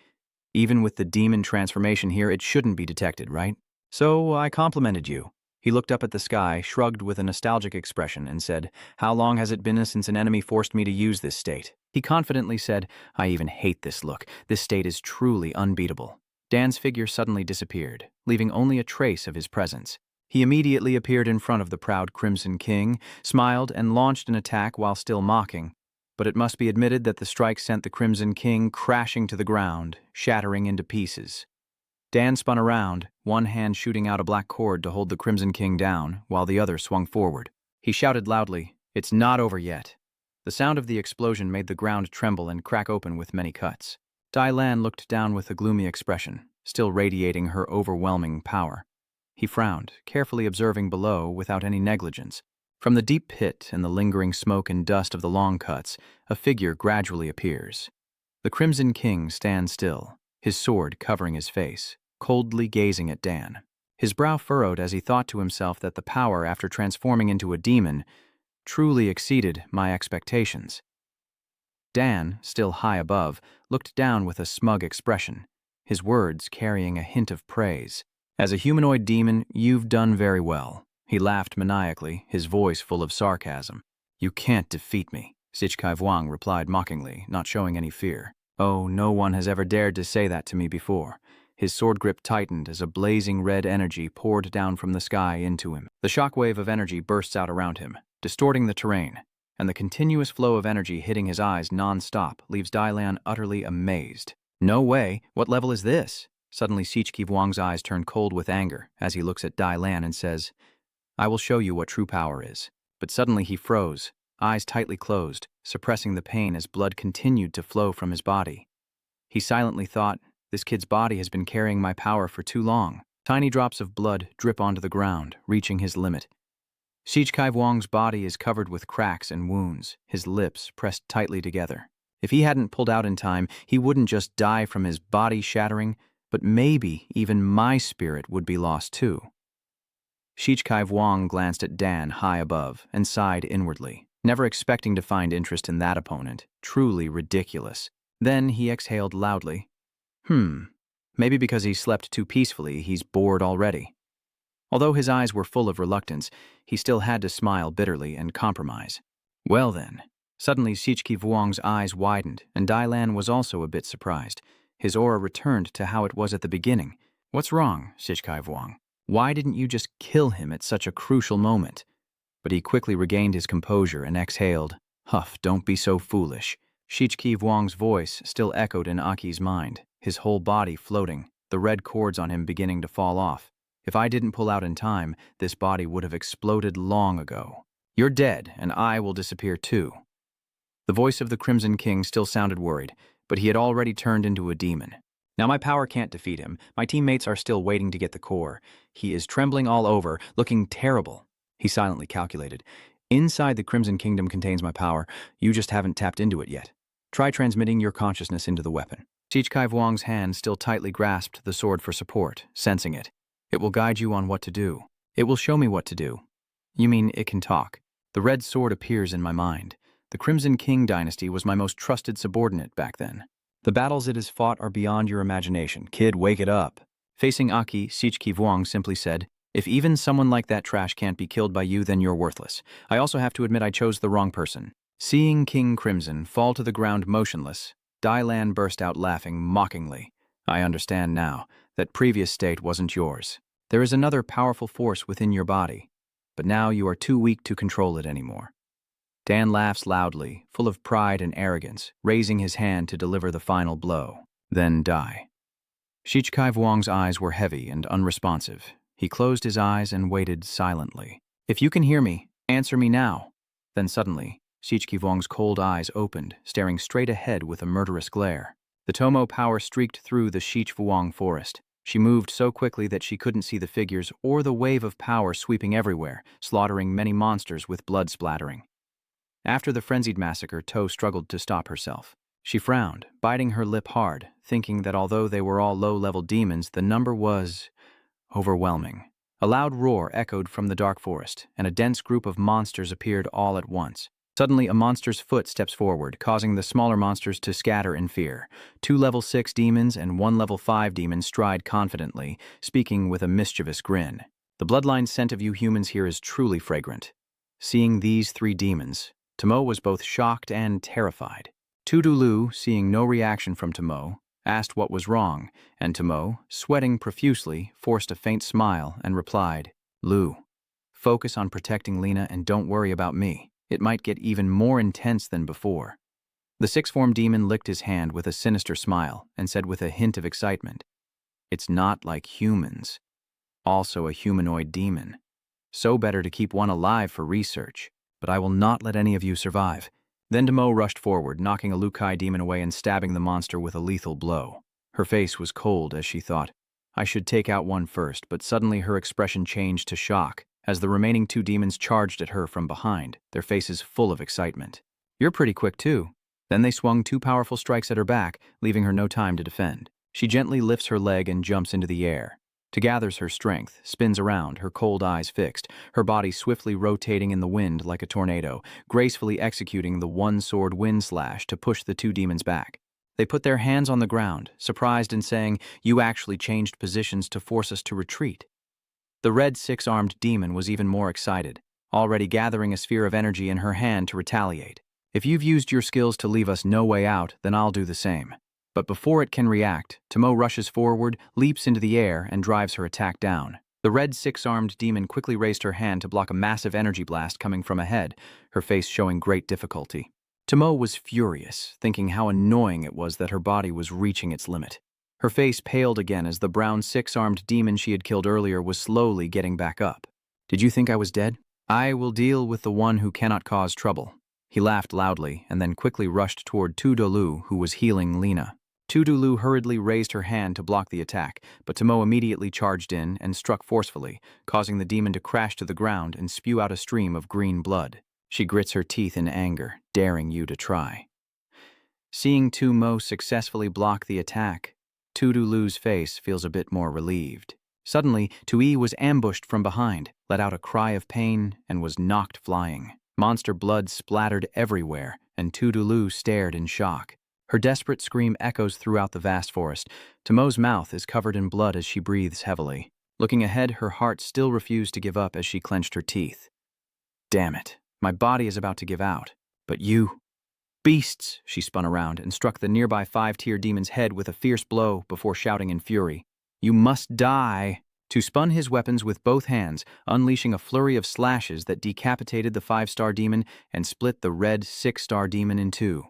Even with the demon transformation here, it shouldn't be detected, right? So I complimented you. He looked up at the sky, shrugged with a nostalgic expression, and said, "How long has it been since an enemy forced me to use this state?" He confidently said, "I even hate this look. This state is truly unbeatable." Dan's figure suddenly disappeared, leaving only a trace of his presence. He immediately appeared in front of the proud Crimson King, smiled, and launched an attack while still mocking. But it must be admitted that the strike sent the Crimson King crashing to the ground, shattering into pieces. Dan spun around, one hand shooting out a black cord to hold the Crimson King down, while the other swung forward. He shouted loudly, "It's not over yet." The sound of the explosion made the ground tremble and crack open with many cuts. Dai Lan looked down with a gloomy expression, still radiating her overwhelming power. He frowned, carefully observing below without any negligence. From the deep pit and the lingering smoke and dust of the long cuts, a figure gradually appears. The Crimson King stands still, his sword covering his face, coldly gazing at Dan. His brow furrowed as he thought to himself that the power after transforming into a demon truly exceeded my expectations. Dan, still high above, looked down with a smug expression, his words carrying a hint of praise. "As a humanoid demon, you've done very well." He laughed maniacally, his voice full of sarcasm. "You can't defeat me," Sichkai Vuong replied mockingly, not showing any fear. "Oh, no one has ever dared to say that to me before." His sword grip tightened as a blazing red energy poured down from the sky into him. The shockwave of energy bursts out around him, distorting the terrain, and the continuous flow of energy hitting his eyes non-stop leaves Dai Lan utterly amazed. "No way! What level is this?" Suddenly Sichkai Vuong's eyes turn cold with anger as he looks at Dai Lan and says, "I will show you what true power is." But suddenly he froze, eyes tightly closed, suppressing the pain as blood continued to flow from his body. He silently thought, "This kid's body has been carrying my power for too long." Tiny drops of blood drip onto the ground, reaching his limit. Sichkai Vuong's body is covered with cracks and wounds, his lips pressed tightly together. If he hadn't pulled out in time, he wouldn't just die from his body shattering, but maybe even my spirit would be lost too. Sichkai Vuong glanced at Dan high above and sighed inwardly, never expecting to find interest in that opponent. Truly ridiculous. Then he exhaled loudly. Maybe because he slept too peacefully, he's bored already. Although his eyes were full of reluctance, he still had to smile bitterly and compromise. Well then. Suddenly Sichkai Vuong's eyes widened, and Dai Lan was also a bit surprised. His aura returned to how it was at the beginning. "What's wrong, Sichkai Vuong? Why didn't you just kill him at such a crucial moment?" But he quickly regained his composure and exhaled, "Huff, don't be so foolish." Sichkai Vuong's voice still echoed in Aki's mind, his whole body floating, the red cords on him beginning to fall off. "If I didn't pull out in time, this body would have exploded long ago. You're dead, and I will disappear too." The voice of the Crimson King still sounded worried, but he had already turned into a demon. "Now my power can't defeat him. My teammates are still waiting to get the core. He is trembling all over, looking terrible." He silently calculated. "Inside the Crimson Kingdom contains my power. You just haven't tapped into it yet. Try transmitting your consciousness into the weapon." Sichkai Vuong's hand still tightly grasped the sword for support, sensing it. "It will guide you on what to do. It will show me what to do." "You mean it can talk?" "The red sword appears in my mind. The Crimson King dynasty was my most trusted subordinate back then. The battles it has fought are beyond your imagination. Kid, wake it up." Facing Aki, Sichkai Vuong simply said, "If even someone like that trash can't be killed by you, then you're worthless. I also have to admit I chose the wrong person." Seeing King Crimson fall to the ground motionless, Dai Lan burst out laughing mockingly. "I understand now. That previous state wasn't yours. There is another powerful force within your body, but now you are too weak to control it anymore." Dan laughs loudly, full of pride and arrogance, raising his hand to deliver the final blow. Then die. Sichkai Vuong's eyes were heavy and unresponsive. He closed his eyes and waited silently. "If you can hear me, answer me now." Then suddenly, Sichkai Vuong's cold eyes opened, staring straight ahead with a murderous glare. The Tomo power streaked through the Sich Vuong forest. She moved so quickly that she couldn't see the figures or the wave of power sweeping everywhere, slaughtering many monsters with blood splattering. After the frenzied massacre, To struggled to stop herself. She frowned, biting her lip hard, thinking that although they were all low-level demons, the number was overwhelming. A loud roar echoed from the dark forest, and a dense group of monsters appeared all at once. Suddenly, a monster's foot steps forward, causing the smaller monsters to scatter in fear. 2 level 6 demons and 1 level 5 demon stride confidently, speaking with a mischievous grin. The bloodline scent of you humans here is truly fragrant. Seeing these 3 demons, Tomo was both shocked and terrified. Tudulu, seeing no reaction from Tomo, asked what was wrong, and Tomo, sweating profusely, forced a faint smile and replied, "Lu, focus on protecting Lena and don't worry about me. It might get even more intense than before." The six-form demon licked his hand with a sinister smile and said with a hint of excitement, "It's not like humans. Also a humanoid demon. So better to keep one alive for research. But I will not let any of you survive." Then Tomo rushed forward, knocking a Lukai demon away and stabbing the monster with a lethal blow. Her face was cold as she thought, "I should take out one first," but suddenly her expression changed to shock as the remaining 2 demons charged at her from behind, their faces full of excitement. "You're pretty quick too." Then they swung 2 powerful strikes at her back, leaving her no time to defend. She gently lifts her leg and jumps into the air. To gather her strength, spins around, her cold eyes fixed, her body swiftly rotating in the wind like a tornado, gracefully executing the one-sword wind slash to push the 2 demons back. They put their hands on the ground, surprised and saying, "You actually changed positions to force us to retreat." The red 6-armed demon was even more excited, already gathering a sphere of energy in her hand to retaliate. "If you've used your skills to leave us no way out, then I'll do the same." But before it can react, Tomo rushes forward, leaps into the air, and drives her attack down. The red 6-armed demon quickly raised her hand to block a massive energy blast coming from ahead, her face showing great difficulty. Tomo was furious, thinking how annoying it was that her body was reaching its limit. Her face paled again as the brown 6-armed demon she had killed earlier was slowly getting back up. "Did you think I was dead? I will deal with the one who cannot cause trouble." He laughed loudly and then quickly rushed toward Tudulu, who was healing Lena. Tudulu hurriedly raised her hand to block the attack, but Tomo immediately charged in and struck forcefully, causing the demon to crash to the ground and spew out a stream of green blood. She grits her teeth in anger, daring you to try. Seeing Tomo successfully block the attack, Tudulu's face feels a bit more relieved. Suddenly, Tui was ambushed from behind, let out a cry of pain, and was knocked flying. Monster blood splattered everywhere, and Tudulu stared in shock. Her desperate scream echoes throughout the vast forest. Tomo's mouth is covered in blood as she breathes heavily. Looking ahead, her heart still refused to give up as she clenched her teeth. "Damn it, my body is about to give out. But you... beasts!" She spun around and struck the nearby 5-tier demon's head with a fierce blow before shouting in fury, "You must die!" To spun his weapons with both hands, unleashing a flurry of slashes that decapitated the 5-star demon and split the red 6-star demon in 2.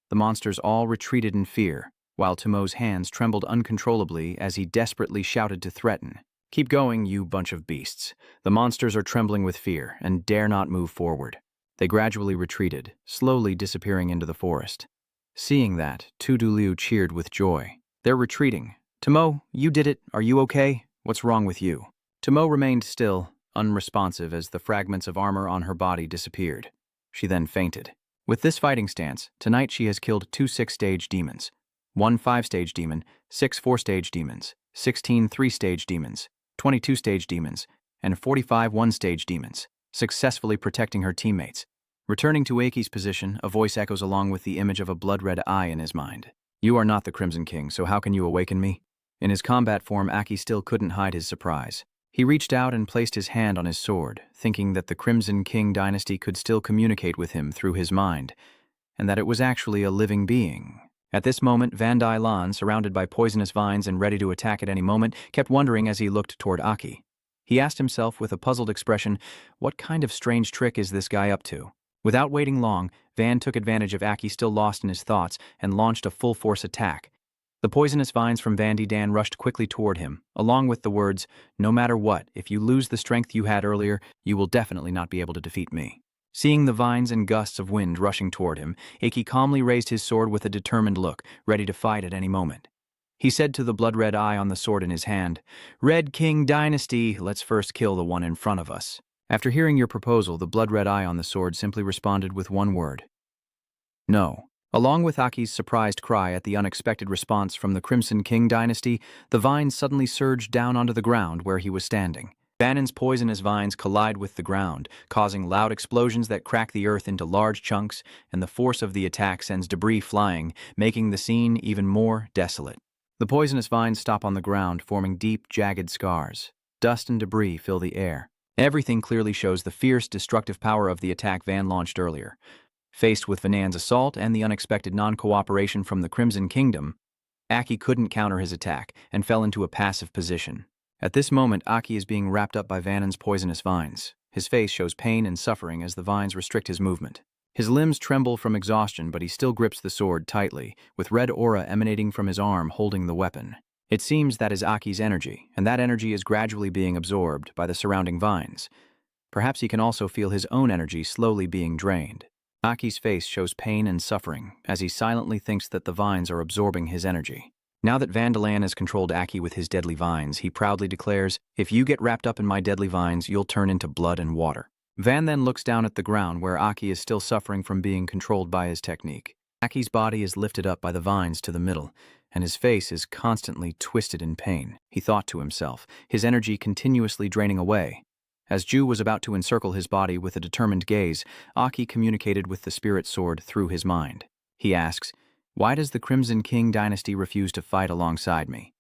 The monsters all retreated in fear, while Tomo's hands trembled uncontrollably as he desperately shouted to threaten. "Keep going, you bunch of beasts. The monsters are trembling with fear and dare not move forward." They gradually retreated, slowly disappearing into the forest. Seeing that, Tudulu cheered with joy. "They're retreating. Tomo, you did it. Are you okay? What's wrong with you?" Tomo remained still, unresponsive as the fragments of armor on her body disappeared. She then fainted. With this fighting stance, tonight she has killed 2 6-stage demons, 1 5-stage demon, 6 4-stage demons, 16 3-stage demons, 22 stage demons, and 45 1-stage demons, successfully protecting her teammates. Returning to Aki's position, a voice echoes along with the image of a blood-red eye in his mind. "You are not the Crimson King, so how can you awaken me?" In his combat form, Aki still couldn't hide his surprise. He reached out and placed his hand on his sword, thinking that the Crimson King dynasty could still communicate with him through his mind, and that it was actually a living being. At this moment, Van Dai Lan, surrounded by poisonous vines and ready to attack at any moment, kept wondering as he looked toward Aki. He asked himself with a puzzled expression, what kind of strange trick is this guy up to? Without waiting long, Van took advantage of Aki still lost in his thoughts and launched a full-force attack. The poisonous vines from Vandy Dan rushed quickly toward him, along with the words, "No matter what, if you lose the strength you had earlier, you will definitely not be able to defeat me." Seeing the vines and gusts of wind rushing toward him, Aki calmly raised his sword with a determined look, ready to fight at any moment. He said to the blood-red eye on the sword in his hand, "Red King Dynasty, let's first kill the one in front of us." After hearing your proposal, the blood-red eye on the sword simply responded with one word. "No." Along with Aki's surprised cry at the unexpected response from the Crimson King Dynasty, the vines suddenly surged down onto the ground where he was standing. Vanon's poisonous vines collide with the ground, causing loud explosions that crack the earth into large chunks, and the force of the attack sends debris flying, making the scene even more desolate. The poisonous vines stop on the ground, forming deep, jagged scars. Dust and debris fill the air. Everything clearly shows the fierce, destructive power of the attack Van launched earlier. Faced with Vanon's assault and the unexpected non-cooperation from the Crimson Kingdom, Aki couldn't counter his attack and fell into a passive position. At this moment, Aki is being wrapped up by Vanon's poisonous vines. His face shows pain and suffering as the vines restrict his movement. His limbs tremble from exhaustion, but he still grips the sword tightly, with red aura emanating from his arm holding the weapon. It seems that is Aki's energy, and that energy is gradually being absorbed by the surrounding vines. Perhaps he can also feel his own energy slowly being drained. Aki's face shows pain and suffering as he silently thinks that the vines are absorbing his energy. Now that Vandalan has controlled Aki with his deadly vines, he proudly declares, "If you get wrapped up in my deadly vines, you'll turn into blood and water." Van then looks down at the ground where Aki is still suffering from being controlled by his technique. Aki's body is lifted up by the vines to the middle, and his face is constantly twisted in pain. He thought to himself, his energy continuously draining away. As Ju was about to encircle his body with a determined gaze, Aki communicated with the spirit sword through his mind. He asks, "Why does the Crimson King dynasty refuse to fight alongside me?"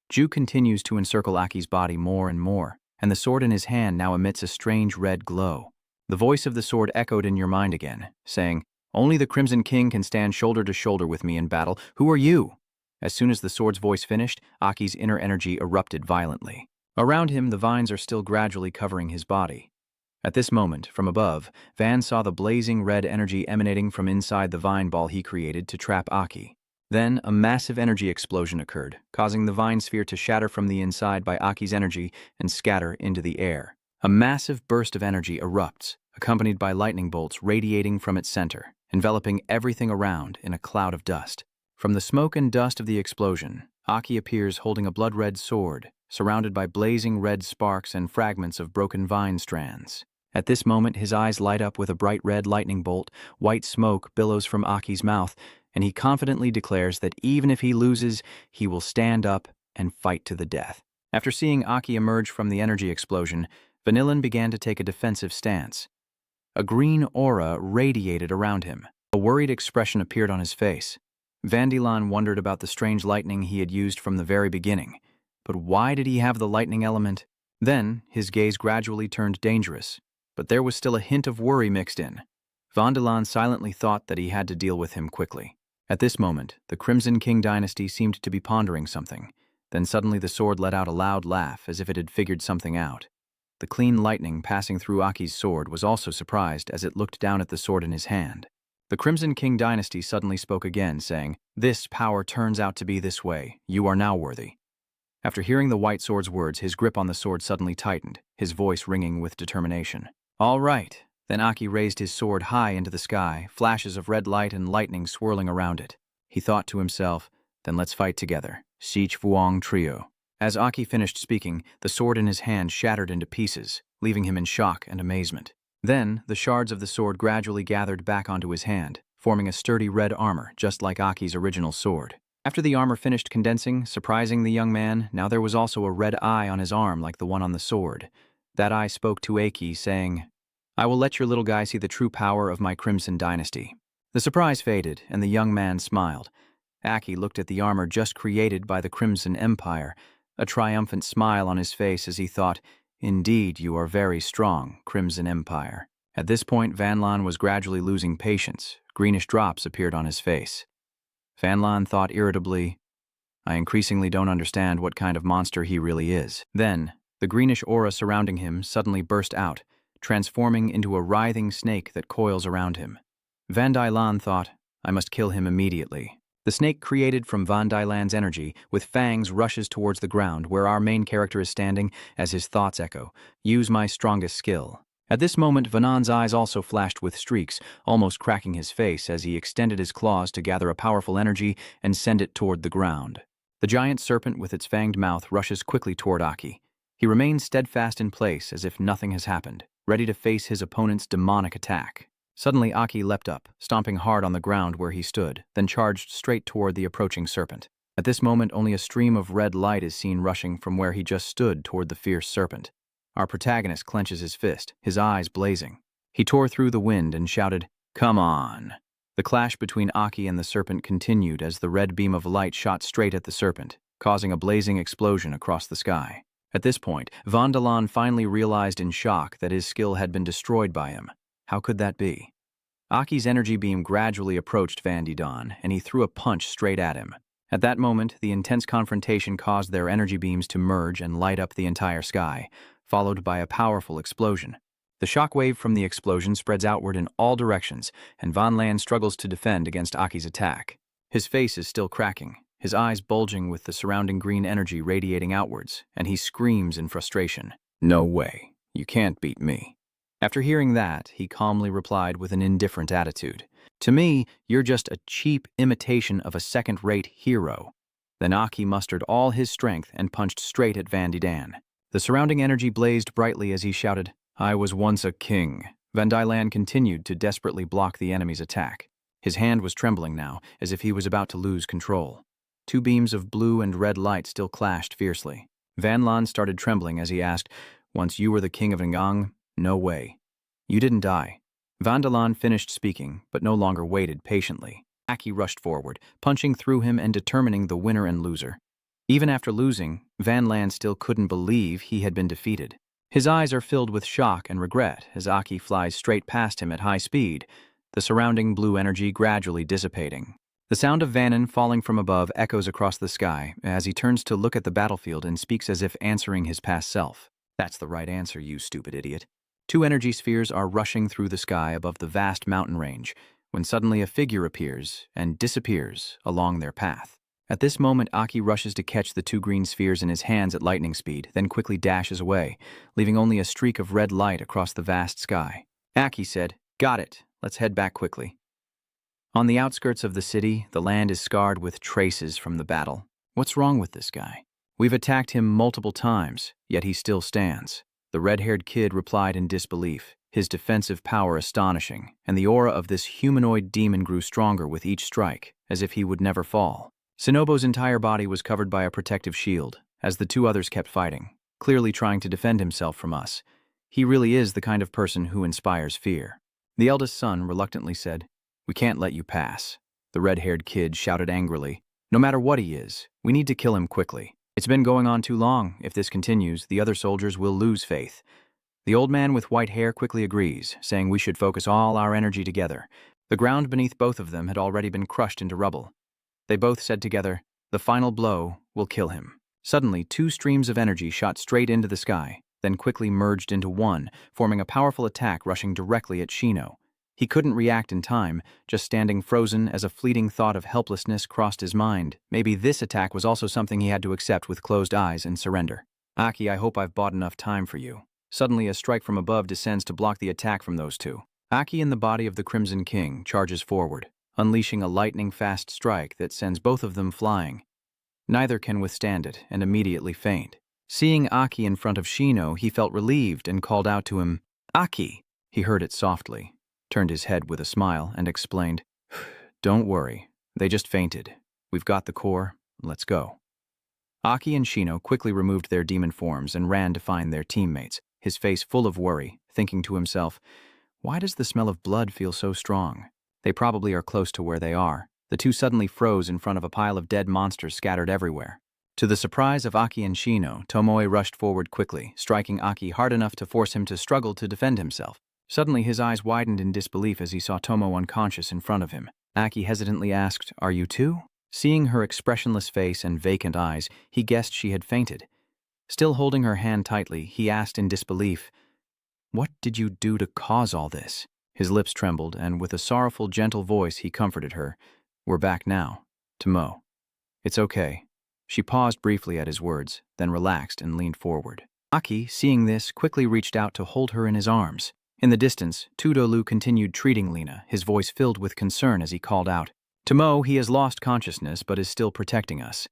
Ju continues to encircle Aki's body more and more, and the sword in his hand now emits a strange red glow. The voice of the sword echoed in your mind again, saying, "Only the Crimson King can stand shoulder to shoulder with me in battle. Who are you?" As soon as the sword's voice finished, Aki's inner energy erupted violently. Around him, the vines are still gradually covering his body. At this moment, from above, Van saw the blazing red energy emanating from inside the vine ball he created to trap Aki. Then, a massive energy explosion occurred, causing the vine sphere to shatter from the inside by Aki's energy and scatter into the air. A massive burst of energy erupts, accompanied by lightning bolts radiating from its center, enveloping everything around in a cloud of dust. From the smoke and dust of the explosion, Aki appears holding a blood-red sword, surrounded by blazing red sparks and fragments of broken vine strands. At this moment, his eyes light up with a bright red lightning bolt, white smoke billows from Aki's mouth, and he confidently declares that even if he loses, he will stand up and fight to the death. After seeing Aki emerge from the energy explosion, Vanillin began to take a defensive stance. A green aura radiated around him. A worried expression appeared on his face. Vandalan wondered about the strange lightning he had used from the very beginning. But why did he have the lightning element? Then, his gaze gradually turned dangerous. But there was still a hint of worry mixed in. Vandalan silently thought that he had to deal with him quickly. At this moment, the Crimson King dynasty seemed to be pondering something. Then suddenly the sword let out a loud laugh as if it had figured something out. The clean lightning passing through Aki's sword was also surprised as it looked down at the sword in his hand. The Crimson King dynasty suddenly spoke again, saying, "This power turns out to be this way. You are now worthy." After hearing the white sword's words, his grip on the sword suddenly tightened, his voice ringing with determination. "All right." Then Aki raised his sword high into the sky, flashes of red light and lightning swirling around it. He thought to himself, "Then let's fight together. Sich Vuong Trio." As Aki finished speaking, the sword in his hand shattered into pieces, leaving him in shock and amazement. Then, the shards of the sword gradually gathered back onto his hand, forming a sturdy red armor, just like Aki's original sword. After the armor finished condensing, surprising the young man, now there was also a red eye on his arm like the one on the sword. That eye spoke to Aki, saying, "I will let your little guy see the true power of my Crimson Dynasty." The surprise faded, and the young man smiled. Aki looked at the armor just created by the Crimson Empire, a triumphant smile on his face as he thought, "Indeed, you are very strong, Crimson Empire." At this point, Vanlan was gradually losing patience. Greenish drops appeared on his face. Vanlan thought irritably, "I increasingly don't understand what kind of monster he really is." Then, the greenish aura surrounding him suddenly burst out, transforming into a writhing snake that coils around him. Vandalan thought, "I must kill him immediately." The snake created from Vandalan's energy, with fangs, rushes towards the ground where our main character is standing as his thoughts echo, "Use my strongest skill." At this moment, Vanan's eyes also flashed with streaks, almost cracking his face as he extended his claws to gather a powerful energy and send it toward the ground. The giant serpent with its fanged mouth rushes quickly toward Aki. He remains steadfast in place as if nothing has happened, ready to face his opponent's demonic attack. Suddenly, Aki leapt up, stomping hard on the ground where he stood, then charged straight toward the approaching serpent. At this moment, only a stream of red light is seen rushing from where he just stood toward the fierce serpent. Our protagonist clenches his fist, his eyes blazing. He tore through the wind and shouted, "Come on!" The clash between Aki and the serpent continued as the red beam of light shot straight at the serpent, causing a blazing explosion across the sky. At this point, Vandalan finally realized in shock that his skill had been destroyed by him. How could that be? Aki's energy beam gradually approached Vandidon, and he threw a punch straight at him. At that moment, the intense confrontation caused their energy beams to merge and light up the entire sky, followed by a powerful explosion. The shockwave from the explosion spreads outward in all directions, and Vanlan struggles to defend against Aki's attack. His face is still cracking, his eyes bulging with the surrounding green energy radiating outwards, and he screams in frustration, "No way, you can't beat me." After hearing that, he calmly replied with an indifferent attitude, "To me, you're just a cheap imitation of a second-rate hero." Then Aki mustered all his strength and punched straight at Vandidan. The surrounding energy blazed brightly as he shouted, "I was once a king." Vandilan continued to desperately block the enemy's attack. His hand was trembling now, as if he was about to lose control. Two beams of blue and red light still clashed fiercely. Vanlan started trembling as he asked, "Once you were the king of Ngang? No way. You didn't die." Vandalan finished speaking, but no longer waited patiently. Aki rushed forward, punching through him and determining the winner and loser. Even after losing, Vanlan still couldn't believe he had been defeated. His eyes are filled with shock and regret as Aki flies straight past him at high speed, the surrounding blue energy gradually dissipating. The sound of Vannon falling from above echoes across the sky as he turns to look at the battlefield and speaks as if answering his past self. "That's the right answer, you stupid idiot." Two energy spheres are rushing through the sky above the vast mountain range, when suddenly a figure appears and disappears along their path. At this moment, Aki rushes to catch the two green spheres in his hands at lightning speed, then quickly dashes away, leaving only a streak of red light across the vast sky. Aki said, "Got it. Let's head back quickly." On the outskirts of the city, the land is scarred with traces from the battle. What's wrong with this guy? We've attacked him multiple times, yet he still stands. The red-haired kid replied in disbelief, his defensive power astonishing, and the aura of this humanoid demon grew stronger with each strike, as if he would never fall. Shinobu's entire body was covered by a protective shield, as the two others kept fighting, clearly trying to defend himself from us. He really is the kind of person who inspires fear. The eldest son reluctantly said, "We can't let you pass." The red-haired kid shouted angrily, "No matter what he is, we need to kill him quickly. It's been going on too long. If this continues, the other soldiers will lose faith." The old man with white hair quickly agrees, saying we should focus all our energy together. The ground beneath both of them had already been crushed into rubble. They both said together, "The final blow will kill him." Suddenly, two streams of energy shot straight into the sky, then quickly merged into one, forming a powerful attack rushing directly at Shino. He couldn't react in time, just standing frozen as a fleeting thought of helplessness crossed his mind. Maybe this attack was also something he had to accept with closed eyes and surrender. "Aki, I hope I've bought enough time for you." Suddenly, a strike from above descends to block the attack from those two. Aki, in the body of the Crimson King, charges forward, unleashing a lightning-fast strike that sends both of them flying. Neither can withstand it and immediately faint. Seeing Aki in front of Shino, he felt relieved and called out to him, "Aki!" He heard it softly, turned his head with a smile, and explained, "Don't worry, they just fainted. We've got the core, let's go." Aki and Shino quickly removed their demon forms and ran to find their teammates, his face full of worry, thinking to himself, "Why does the smell of blood feel so strong? They probably are close to where they are." The two suddenly froze in front of a pile of dead monsters scattered everywhere. To the surprise of Aki and Shino, Tomoe rushed forward quickly, striking Aki hard enough to force him to struggle to defend himself. Suddenly, his eyes widened in disbelief as he saw Tomo unconscious in front of him. Aki hesitantly asked, "Are you too?" Seeing her expressionless face and vacant eyes, he guessed she had fainted. Still holding her hand tightly, he asked in disbelief, "What did you do to cause all this?" His lips trembled, and with a sorrowful, gentle voice, he comforted her. "We're back now. Tomo. It's okay." She paused briefly at his words, then relaxed and leaned forward. Aki, seeing this, quickly reached out to hold her in his arms. In the distance, Tudolu continued treating Lena, his voice filled with concern as he called out, "Tomo, he has lost consciousness but is still protecting us."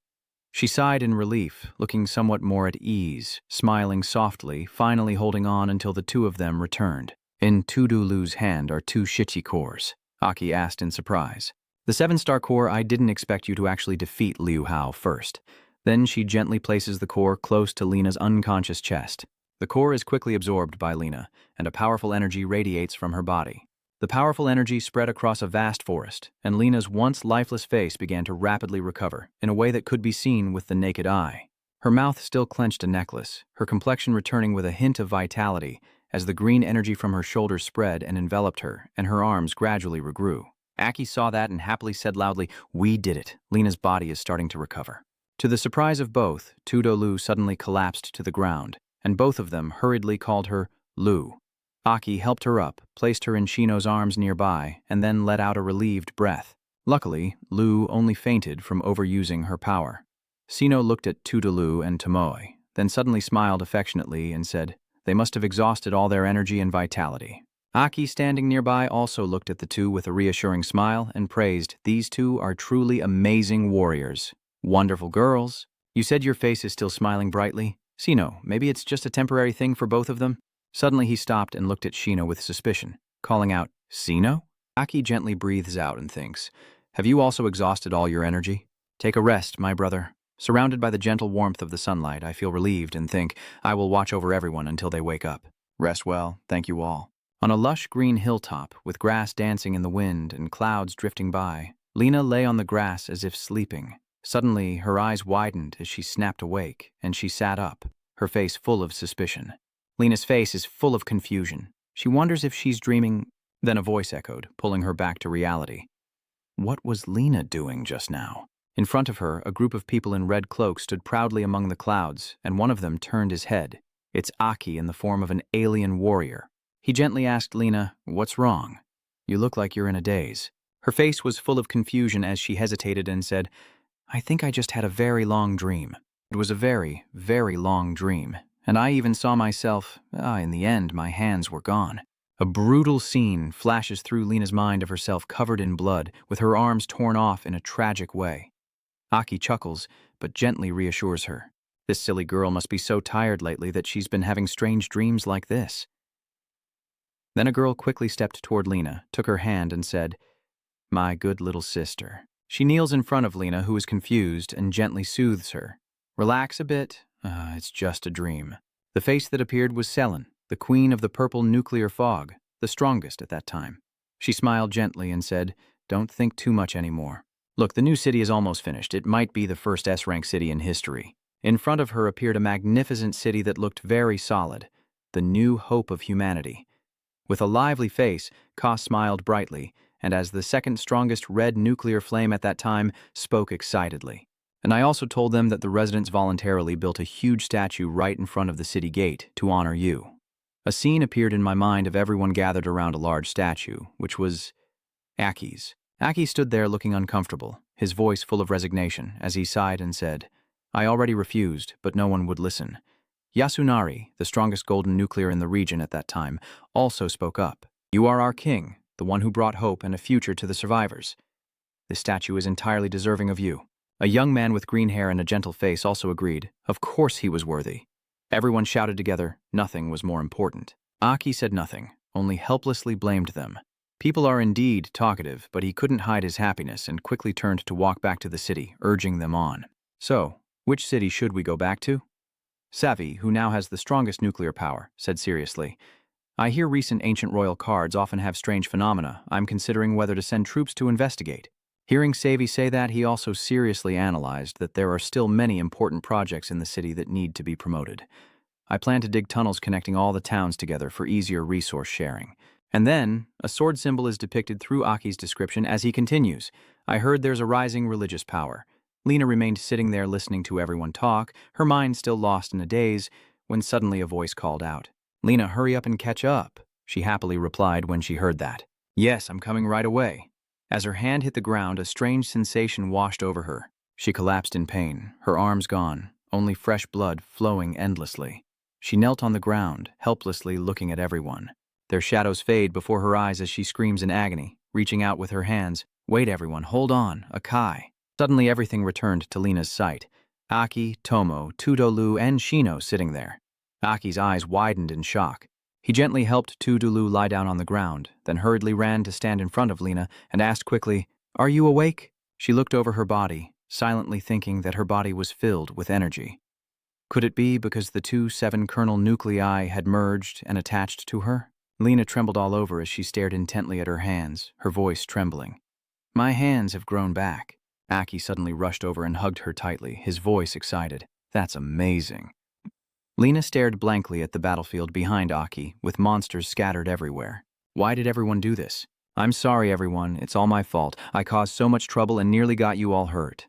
She sighed in relief, looking somewhat more at ease, smiling softly, finally holding on until the two of them returned. "In Tudolu's hand are two Shichi cores," Aki asked in surprise. "The 7-star core, I didn't expect you to actually defeat Liu Hao first." Then she gently places the core close to Lena's unconscious chest. The core is quickly absorbed by Lena, and a powerful energy radiates from her body. The powerful energy spread across a vast forest, and Lena's once lifeless face began to rapidly recover, in a way that could be seen with the naked eye. Her mouth still clenched a necklace, her complexion returning with a hint of vitality, as the green energy from her shoulders spread and enveloped her, and her arms gradually regrew. Aki saw that and happily said loudly, "We did it. Lena's body is starting to recover." To the surprise of both, Tudolu suddenly collapsed to the ground, and both of them hurriedly called her Lu. Aki helped her up, placed her in Shino's arms nearby, and then let out a relieved breath. Luckily, Lu only fainted from overusing her power. Shino looked at Tudolu and Tomoe, then suddenly smiled affectionately and said, "They must have exhausted all their energy and vitality." Aki, standing nearby, also looked at the two with a reassuring smile and praised, "These two are truly amazing warriors. Wonderful girls. You said your face is still smiling brightly? Shino, maybe it's just a temporary thing for both of them?" Suddenly he stopped and looked at Shino with suspicion, calling out, "Shino?" Aki gently breathes out and thinks, "Have you also exhausted all your energy? Take a rest, my brother." Surrounded by the gentle warmth of the sunlight, I feel relieved and think, I will watch over everyone until they wake up. Rest well, thank you all. On a lush green hilltop, with grass dancing in the wind and clouds drifting by, Lena lay on the grass as if sleeping. Suddenly, her eyes widened as she snapped awake, and she sat up, her face full of suspicion. Lena's face is full of confusion. She wonders if she's dreaming. Then a voice echoed, pulling her back to reality. What was Lena doing just now? In front of her, a group of people in red cloaks stood proudly among the clouds, and one of them turned his head. It's Aki in the form of an alien warrior. He gently asked Lena, "What's wrong? You look like you're in a daze." Her face was full of confusion as she hesitated and said, "I think I just had a very long dream. It was a very, very long dream. And I even saw myself, in the end, my hands were gone." A brutal scene flashes through Lena's mind of herself covered in blood, with her arms torn off in a tragic way. Aki chuckles, but gently reassures her. This silly girl must be so tired lately that she's been having strange dreams like this. Then a girl quickly stepped toward Lena, took her hand and said, "My good little sister." She kneels in front of Lena, who is confused, and gently soothes her. "Relax a bit. It's just a dream." The face that appeared was Selen, the queen of the purple nuclear fog, the strongest at that time. She smiled gently and said, "Don't think too much anymore. Look, the new city is almost finished. It might be the first S-rank city in history." In front of her appeared a magnificent city that looked very solid, the new hope of humanity. With a lively face, Ka smiled brightly, and as the second strongest red nuclear flame at that time, spoke excitedly. "And I also told them that the residents voluntarily built a huge statue right in front of the city gate to honor you." A scene appeared in my mind of everyone gathered around a large statue, which was Aki's. Aki stood there looking uncomfortable, his voice full of resignation, as he sighed and said, "I already refused, but no one would listen." Yasunari, the strongest golden nuclear in the region at that time, also spoke up. "You are our king, the one who brought hope and a future to the survivors. This statue is entirely deserving of you." A young man with green hair and a gentle face also agreed. Of course he was worthy. Everyone shouted together, nothing was more important. Aki said nothing, only helplessly blamed them. People are indeed talkative, but he couldn't hide his happiness and quickly turned to walk back to the city, urging them on. "So, which city should we go back to?" Savi, who now has the strongest nuclear power, said seriously, "I hear recent ancient royal cards often have strange phenomena. I'm considering whether to send troops to investigate." Hearing Savi say that, he also seriously analyzed that there are still many important projects in the city that need to be promoted. "I plan to dig tunnels connecting all the towns together for easier resource sharing." And then, a sword symbol is depicted through Aki's description as he continues, "I heard there's a rising religious power." Lena remained sitting there listening to everyone talk, her mind still lost in a daze, when suddenly a voice called out, "Lena, hurry up and catch up." She happily replied when she heard that, "Yes, I'm coming right away." As her hand hit the ground, a strange sensation washed over her. She collapsed in pain, her arms gone, only fresh blood flowing endlessly. She knelt on the ground, helplessly looking at everyone. Their shadows fade before her eyes as she screams in agony, reaching out with her hands. "Wait, everyone, hold on, Akai." Suddenly everything returned to Lena's sight. Aki, Tomo, Tudolu, and Shino sitting there. Aki's eyes widened in shock. He gently helped Tudolu lie down on the ground, then hurriedly ran to stand in front of Lena and asked quickly, "Are you awake?" She looked over her body, silently thinking that her body was filled with energy. Could it be because the two seven-kernel nuclei had merged and attached to her? Lena trembled all over as she stared intently at her hands, her voice trembling. My hands have grown back. Aki suddenly rushed over and hugged her tightly, his voice excited. That's amazing. Lena stared blankly at the battlefield behind Aki, with monsters scattered everywhere. Why did everyone do this? I'm sorry, everyone. It's all my fault. I caused so much trouble and nearly got you all hurt.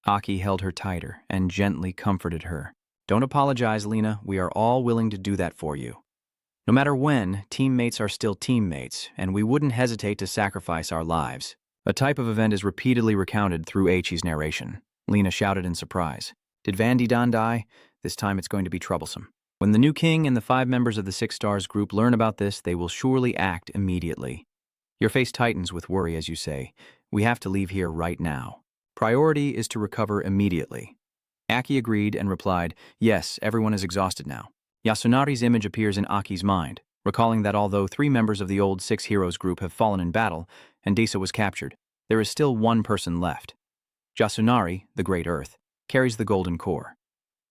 Aki held her tighter and gently comforted her. Don't apologize, Lena. We are all willing to do that for you. No matter when, teammates are still teammates, and we wouldn't hesitate to sacrifice our lives. A type of event is repeatedly recounted through Eiichi's narration. Lena shouted in surprise. Did Van Dan die? This time it's going to be troublesome. When the new king and the 5 members of the 6 Stars group learn about this, they will surely act immediately. Your face tightens with worry as you say, we have to leave here right now. Priority is to recover immediately. Aki agreed and replied, yes, everyone is exhausted now. Yasunari's image appears in Aki's mind, recalling that although 3 members of the old 6 Heroes group have fallen in battle and Disa was captured, there is still one person left. Yasunari, the Great Earth, carries the golden core.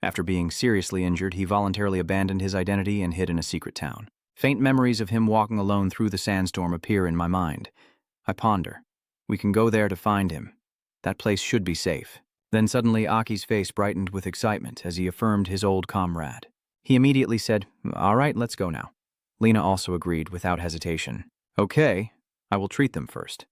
After being seriously injured, he voluntarily abandoned his identity and hid in a secret town. Faint memories of him walking alone through the sandstorm appear in my mind. I ponder. We can go there to find him. That place should be safe. Then suddenly Aki's face brightened with excitement as he affirmed his old comrade. He immediately said, all right, let's go now. Lena also agreed without hesitation. Okay, I will treat them first.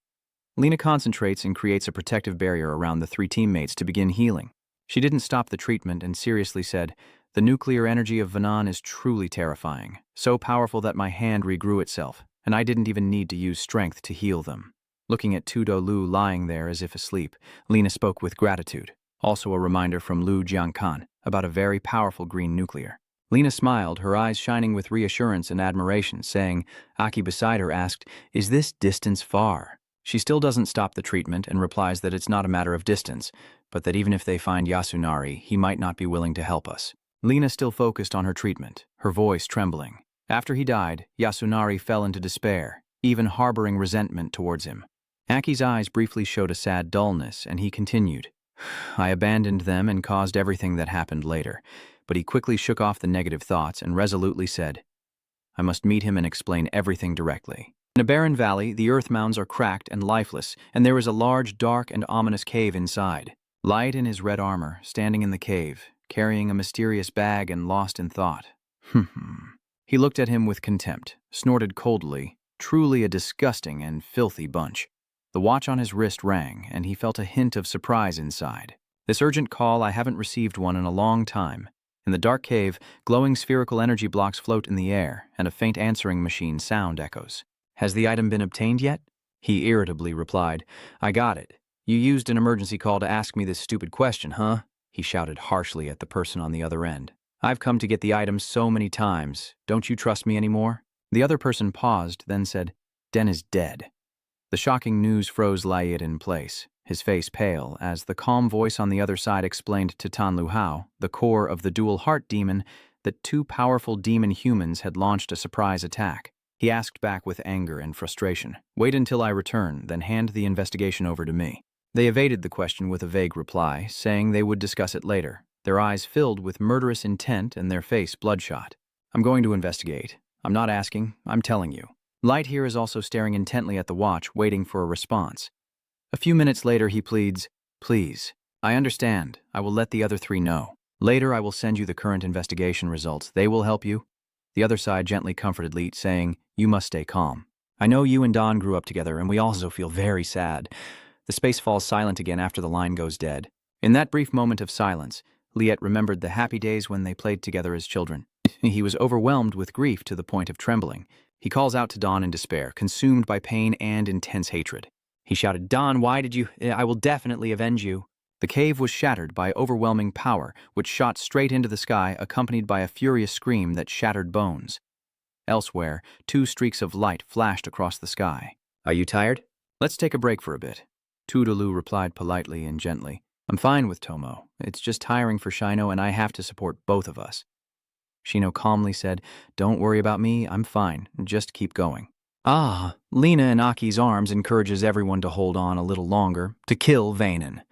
Lena concentrates and creates a protective barrier around the 3 teammates to begin healing. She didn't stop the treatment and seriously said, the nuclear energy of Vanan is truly terrifying, so powerful that my hand regrew itself, and I didn't even need to use strength to heal them. Looking at Tudo Lu lying there as if asleep, Lena spoke with gratitude, also a reminder from Lu Jiangkan about a very powerful green nuclear. Lena smiled, her eyes shining with reassurance and admiration, saying, Aki beside her asked, is this distance far? She still doesn't stop the treatment and replies that it's not a matter of distance, but that even if they find Yasunari, he might not be willing to help us. Lena still focused on her treatment, her voice trembling. After he died, Yasunari fell into despair, even harboring resentment towards him. Aki's eyes briefly showed a sad dullness, and he continued. I abandoned them and caused everything that happened later, but he quickly shook off the negative thoughts and resolutely said, I must meet him and explain everything directly. In a barren valley, the earth mounds are cracked and lifeless, and there is a large, dark, and ominous cave inside. Light in his red armor, standing in the cave, carrying a mysterious bag and lost in thought. He looked at him with contempt, snorted coldly, truly a disgusting and filthy bunch. The watch on his wrist rang, and he felt a hint of surprise inside. This urgent call, I haven't received one in a long time. In the dark cave, glowing spherical energy blocks float in the air, and a faint answering machine sound echoes. Has the item been obtained yet? He irritably replied, I got it. You used an emergency call to ask me this stupid question, huh? He shouted harshly at the person on the other end. I've come to get the item so many times. Don't you trust me anymore? The other person paused, then said, Den is dead. The shocking news froze Lyet in place, his face pale, as the calm voice on the other side explained to Tan Lu Hao, the core of the dual heart demon, that 2 powerful demon humans had launched a surprise attack. He asked back with anger and frustration, wait until I return, then hand the investigation over to me. They evaded the question with a vague reply, saying they would discuss it later, their eyes filled with murderous intent and their face bloodshot. I'm going to investigate. I'm not asking, I'm telling you. Light here is also staring intently at the watch, waiting for a response. A few minutes later he pleads, please. I understand. I will let the other 3 know. Later I will send you the current investigation results. They will help you. The other side gently comforted Liet, saying, you must stay calm. I know you and Don grew up together, and we also feel very sad. The space falls silent again after the line goes dead. In that brief moment of silence, Liet remembered the happy days when they played together as children. He was overwhelmed with grief to the point of trembling. He calls out to Don in despair, consumed by pain and intense hatred. He shouted, Don, why did you? I will definitely avenge you. The cave was shattered by overwhelming power, which shot straight into the sky, accompanied by a furious scream that shattered bones. Elsewhere, 2 streaks of light flashed across the sky. Are you tired? Let's take a break for a bit. Tudolu replied politely and gently. I'm fine with Tomo. It's just tiring for Shino, and I have to support both of us. Shino calmly said, Don't worry about me, I'm fine. Just keep going. Ah, Lena in Aki's arms encourages everyone to hold on a little longer, to kill Vanen.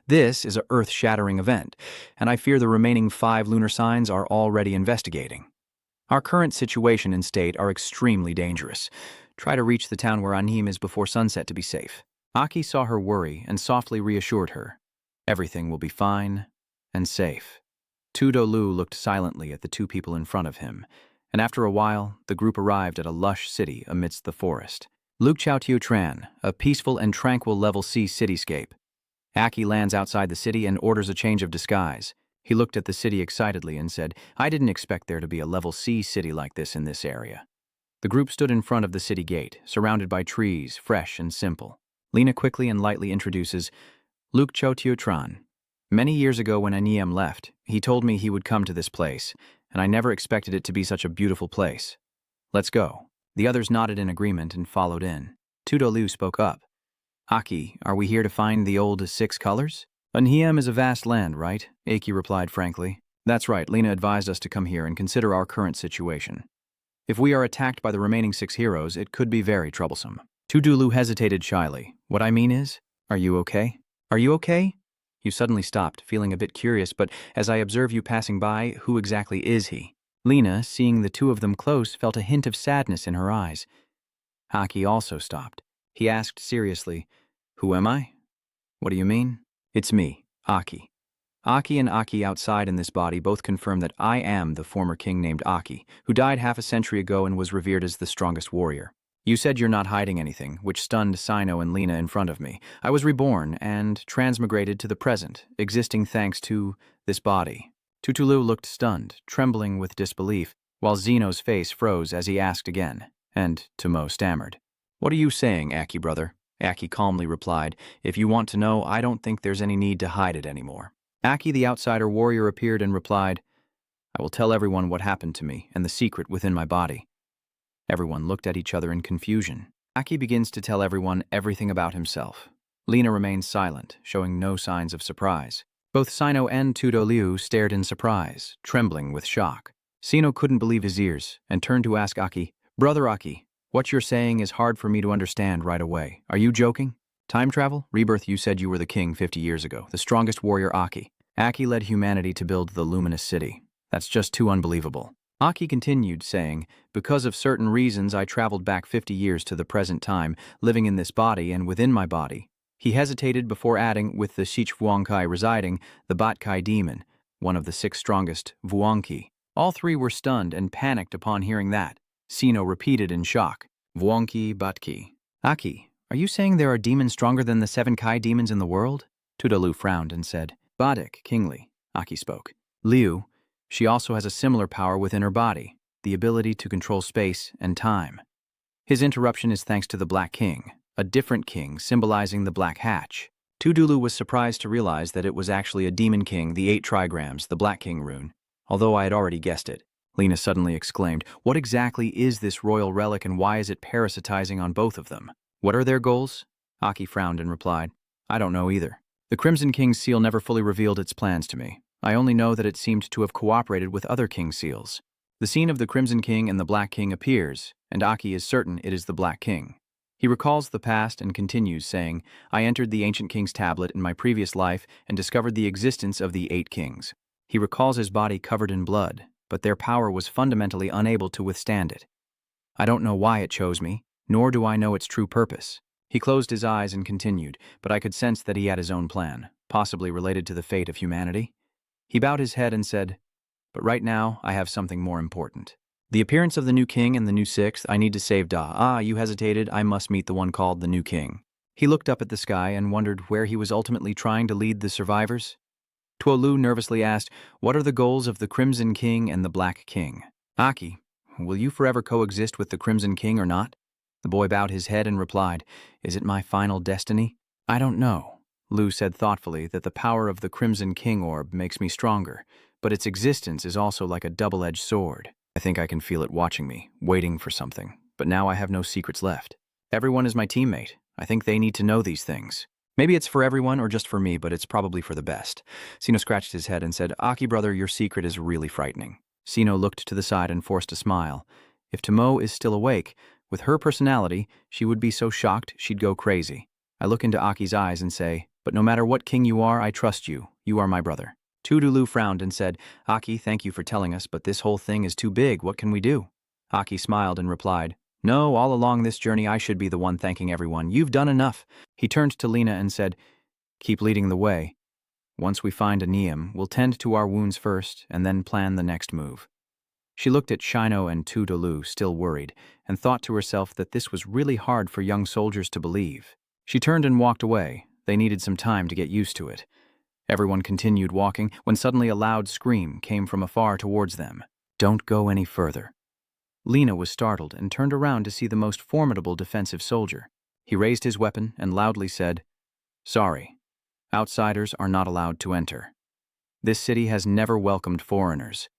This is a earth-shattering event, and I fear the remaining 5 lunar signs are already investigating. Our current situation and state are extremely dangerous. Try to reach the town where Anhim is before sunset to be safe. Aki saw her worry and softly reassured her. Everything will be fine and safe. Tudolu looked silently at the 2 people in front of him, and after a while, the group arrived at a lush city amidst the forest. Luke Chao Tiu Tran, a peaceful and tranquil level C cityscape. Aki lands outside the city and orders a change of disguise. He looked at the city excitedly and said, "I didn't expect there to be a level C city like this in this area." The group stood in front of the city gate, surrounded by trees, fresh and simple. Lena quickly and lightly introduces Luke Chao Tiu Tran. Many years ago when Aniem left, he told me he would come to this place, and I never expected it to be such a beautiful place. Let's go. The others nodded in agreement and followed in. Tudolu spoke up. Aki, are we here to find the old 6 colors? Anhiem is a vast land, right? Aki replied frankly. That's right, Lena advised us to come here and consider our current situation. If we are attacked by the remaining 6 heroes, it could be very troublesome. Tudulu hesitated shyly. What I mean is, are you okay? Are you okay? You suddenly stopped, feeling a bit curious, but as I observe you passing by, who exactly is he? Lena, seeing the 2 of them close, felt a hint of sadness in her eyes. Aki also stopped. He asked seriously, "Who am I?" "What do you mean?" "It's me, Aki." Aki and Aki outside in this body both confirm that I am the former king named Aki, who died half a century ago and was revered as the strongest warrior. You said you're not hiding anything, which stunned Sino and Lena in front of me. I was reborn and transmigrated to the present, existing thanks to this body. Tutulu looked stunned, trembling with disbelief, while Zeno's face froze as he asked again, and Tomo stammered. "What are you saying, Aki brother?" Aki calmly replied, "If you want to know, I don't think there's any need to hide it anymore." Aki the outsider warrior appeared and replied, "I will tell everyone what happened to me and the secret within my body." Everyone looked at each other in confusion. Aki begins to tell everyone everything about himself. Lena remains silent, showing no signs of surprise. Both Sino and Tudo Liu stared in surprise, trembling with shock. Sino couldn't believe his ears and turned to ask Aki, "Brother Aki, what you're saying is hard for me to understand right away. Are you joking? Time travel? Rebirth, you said you were the king 50 years ago, the strongest warrior Aki. Aki led humanity to build the luminous city. That's just too unbelievable." Aki continued, saying, "Because of certain reasons I traveled back 50 years to the present time, living in this body and within my body." He hesitated before adding, with the Shich Vuongkai residing, the Batkai demon, one of the 6 strongest, Vuongki. All 3 were stunned and panicked upon hearing that. Sino repeated in shock, "Vuongki Batki." "Aki, are you saying there are demons stronger than the 7 Kai demons in the world?" Tudalu frowned and said, "Badik, kingly," Aki spoke. "Liu, she also has a similar power within her body, the ability to control space and time." His interruption is thanks to the Black King, a different king symbolizing the Black Hatch. Tudulu was surprised to realize that it was actually a demon king, the 8 trigrams, the Black King rune, although I had already guessed it. Lena suddenly exclaimed, "What exactly is this royal relic and why is it parasitizing on both of them? What are their goals?" Aki frowned and replied, "I don't know either. The Crimson King's seal never fully revealed its plans to me. I only know that it seemed to have cooperated with other king seals. The scene of the Crimson King and the Black King appears, and Aki is certain it is the Black King. He recalls the past and continues, saying, I entered the Ancient King's tablet in my previous life and discovered the existence of the 8 kings. He recalls his body covered in blood, but their power was fundamentally unable to withstand it. I don't know why it chose me, nor do I know its true purpose." He closed his eyes and continued, but I could sense that he had his own plan, possibly related to the fate of humanity. He bowed his head and said, "But right now, I have something more important. The appearance of the new king and the new 6th, I need to save Da. Ah, you hesitated, I must meet the one called the new king." He looked up at the sky and wondered where he was ultimately trying to lead the survivors. Tuolu nervously asked, "What are the goals of the Crimson King and the Black King?" "Aki, will you forever coexist with the Crimson King or not?" The boy bowed his head and replied, "Is it my final destiny?" "I don't know." Lu said thoughtfully that the power of the Crimson King orb makes me stronger, but its existence is also like a double-edged sword. I think I can feel it watching me, waiting for something, but now I have no secrets left. Everyone is my teammate. I think they need to know these things. Maybe it's for everyone or just for me, but it's probably for the best." Sino scratched his head and said, "Aki brother, your secret is really frightening." Sino looked to the side and forced a smile. If Tomo is still awake, With her personality, she would be so shocked she'd go crazy. I look into Aki's eyes and say, "But no matter what king you are, I trust you. You are my brother." Tudulu frowned and said, "Aki, thank you for telling us, but this whole thing is too big. What can we do?" Aki smiled and replied, "No, all along this journey I should be the one thanking everyone. You've done enough." He turned to Lena and said, "Keep leading the way. Once we find a Neum, we'll tend to our wounds first and then plan the next move." She looked at Shino and Tudulu, still worried, and thought to herself that this was really hard for young soldiers to believe. She turned and walked away. They needed some time to get used to it. Everyone continued walking when suddenly a loud scream came from afar towards them. "Don't go any further." Lena was startled and turned around to see the most formidable defensive soldier. He raised his weapon and loudly said, "Sorry, outsiders are not allowed to enter. This city has never welcomed foreigners.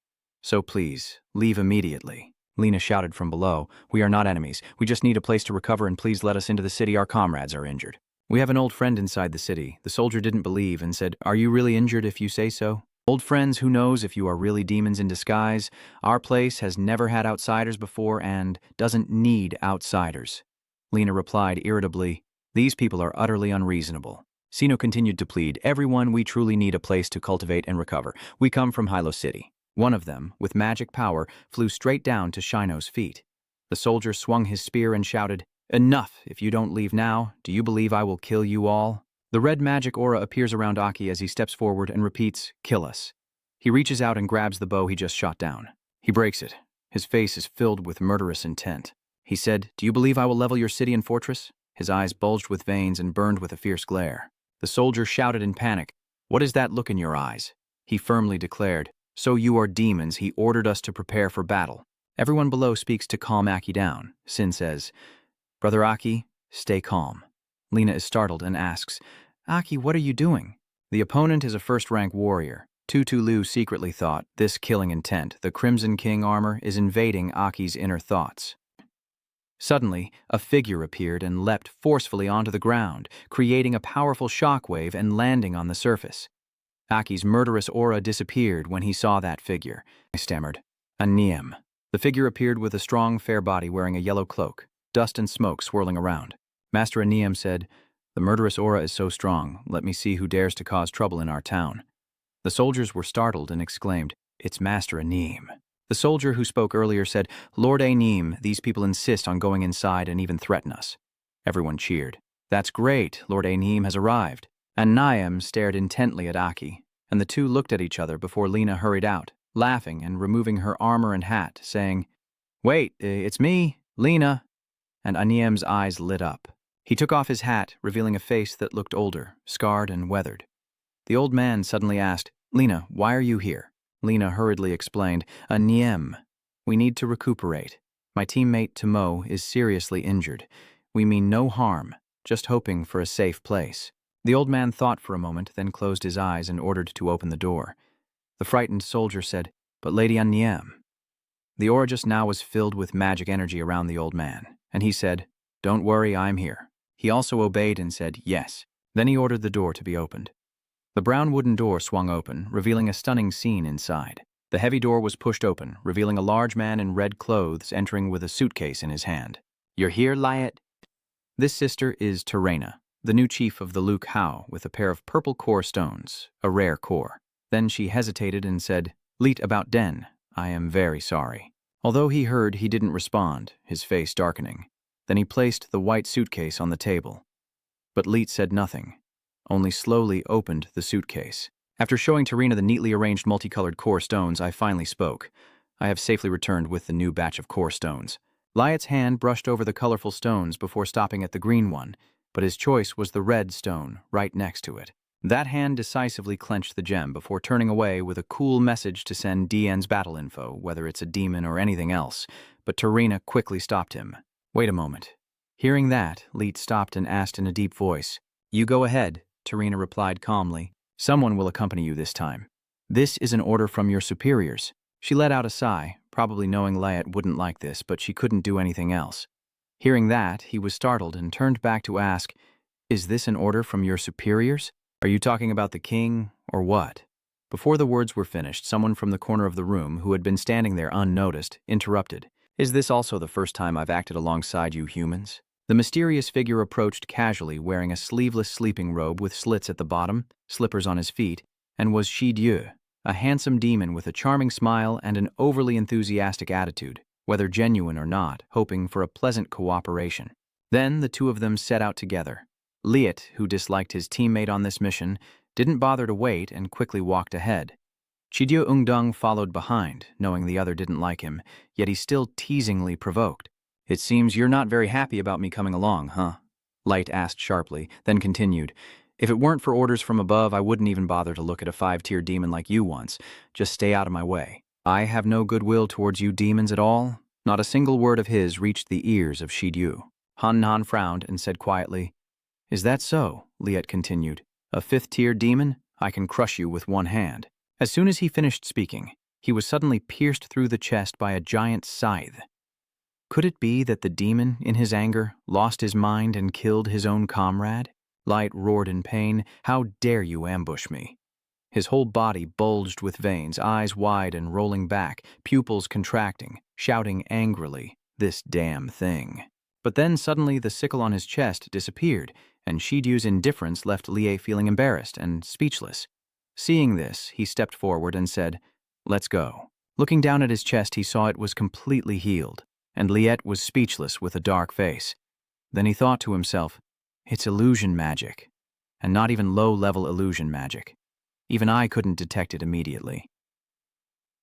So please, leave immediately." Lena shouted from below, "We are not enemies. We just need a place to recover and please let us into the city. Our comrades are injured." "We have an old friend inside the city." The soldier didn't believe and said, "Are you really injured if you say so?" "Old friends, who knows if you are really demons in disguise? Our place has never had outsiders before and doesn't need outsiders." Lena replied irritably, "These people are utterly unreasonable." Sino continued to plead, "Everyone, we truly need a place to cultivate and recover. We come from Hilo City." One of them, with magic power, flew straight down to Shino's feet. The soldier swung his spear and shouted, "Enough! If you don't leave now, do you believe I will kill you all?" The red magic aura appears around Aki as he steps forward and repeats, "Kill us." He reaches out and grabs the bow he just shot down. He breaks it. His face is filled with murderous intent. He said, "Do you believe I will level your city and fortress?" His eyes bulged with veins and burned with a fierce glare. The soldier shouted in panic, "What is that look in your eyes?" He firmly declared, "So you are demons. He ordered us to prepare for battle." Everyone below speaks to calm Aki down. Sin says, "Brother Aki, stay calm." Lena is startled and asks, "Aki, what are you doing?" The opponent is a first-rank warrior. Tutulu secretly thought, this killing intent, the Crimson King armor, is invading Aki's inner thoughts. Suddenly, a figure appeared and leapt forcefully onto the ground, creating a powerful shockwave and landing on the surface. Aki's murderous aura disappeared when he saw that figure. I stammered, "A Neum." The figure appeared with a strong, fair body wearing a yellow cloak, dust and smoke swirling around. Master Neum said, "The murderous aura is so strong, let me see who dares to cause trouble in our town." The soldiers were startled and exclaimed, "It's Master Neum." The soldier who spoke earlier said, "Lord Neum, these people insist on going inside and even threaten us." Everyone cheered. "That's great, Lord Neum has arrived." And Neum stared intently at Aki, and the two looked at each other before Lena hurried out, laughing and removing her armor and hat, saying, "Wait, it's me, Lena." And Neum's eyes lit up. He took off his hat, revealing a face that looked older, scarred and weathered. The old man suddenly asked, "Lena, why are you here?" Lena hurriedly explained, "Neum, we need to recuperate. My teammate Tomo is seriously injured. We mean no harm, just hoping for a safe place." The old man thought for a moment, then closed his eyes and ordered to open the door. The frightened soldier said, "But Lady Neum." The aura just now was filled with magic energy around the old man, and he said, "Don't worry, I'm here." He also obeyed and said, "Yes." Then he ordered the door to be opened. The brown wooden door swung open, revealing a stunning scene inside. The heavy door was pushed open, revealing a large man in red clothes entering with a suitcase in his hand. "You're here, Lyat?" This sister is Terena, the new chief of the Luke Hao, with a pair of purple core stones, a rare core. Then she hesitated and said, "Leet about Den, I am very sorry." Although he heard, he didn't respond, his face darkening. Then he placed the white suitcase on the table. But Leet said nothing, only slowly opened the suitcase. After showing Terena the neatly arranged multicolored core stones, I finally spoke. I have safely returned with the new batch of core stones. Lyat's hand brushed over the colorful stones before stopping at the green one, but his choice was the red stone right next to it. That hand decisively clenched the gem before turning away with a cool message to send DN's battle info, whether it's a demon or anything else, but Terena quickly stopped him. "Wait a moment." Hearing that, Leet stopped and asked in a deep voice. "You go ahead," Terena replied calmly. "Someone will accompany you this time. This is an order from your superiors." She let out a sigh, probably knowing Lyat wouldn't like this, but she couldn't do anything else. Hearing that, he was startled and turned back to ask, "Is this an order from your superiors? Are you talking about the king, or what?" Before the words were finished, someone from the corner of the room, who had been standing there unnoticed, interrupted. Is this also the first time I've acted alongside you humans? The mysterious figure approached casually, wearing a sleeveless sleeping robe with slits at the bottom, slippers on his feet, and was Shi-Dieu, a handsome demon with a charming smile and an overly enthusiastic attitude, whether genuine or not, hoping for a pleasant cooperation. Then the two of them set out together. Liet, who disliked his teammate on this mission, didn't bother to wait and quickly walked ahead. Chidiu Ungdong followed behind, knowing the other didn't like him, yet he still teasingly provoked. "It seems you're not very happy about me coming along, huh?" Light asked sharply, then continued, "If it weren't for orders from above, I wouldn't even bother to look at a 5-tier demon like you once. Just stay out of my way. I have no goodwill towards you demons at all." Not a single word of his reached the ears of Shidiu. Han Nan frowned and said quietly, "Is that so?" Liet continued. "A 5th-tier demon? I can crush you with one hand." As soon as he finished speaking, he was suddenly pierced through the chest by a giant scythe. Could it be that the demon, in his anger, lost his mind and killed his own comrade? Light roared in pain, "How dare you ambush me?" His whole body bulged with veins, eyes wide and rolling back, pupils contracting, shouting angrily, "This damn thing." But then suddenly the sickle on his chest disappeared, and Shidiu's indifference left Liet feeling embarrassed and speechless. Seeing this, he stepped forward and said, "Let's go." Looking down at his chest, he saw it was completely healed, and Liet was speechless with a dark face. Then he thought to himself, "It's illusion magic, and not even low-level illusion magic. Even I couldn't detect it immediately."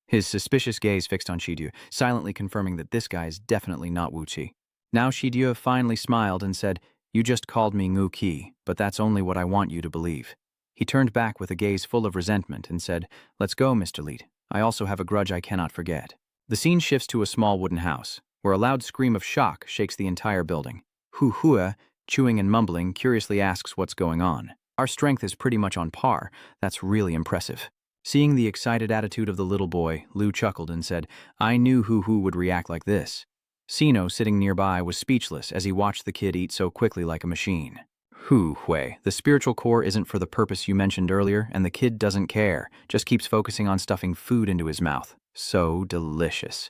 His suspicious gaze fixed on Shidiu, silently confirming that this guy is definitely not Wu Qi. Now Shidiu finally smiled and said, "You just called me Ngu Qi, but that's only what I want you to believe." He turned back with a gaze full of resentment and said, "Let's go, Mr. Liet. I also have a grudge I cannot forget." The scene shifts to a small wooden house, where a loud scream of shock shakes the entire building. Hu Hua, chewing and mumbling, curiously asks what's going on. "Our strength is pretty much on par. That's really impressive." Seeing the excited attitude of the little boy, Lu chuckled and said, "I knew Hu Hu would react like this." Sino, sitting nearby, was speechless as he watched the kid eat so quickly like a machine. "Hu Hui, the spiritual core isn't for the purpose you mentioned earlier, and the kid doesn't care, just keeps focusing on stuffing food into his mouth. So delicious."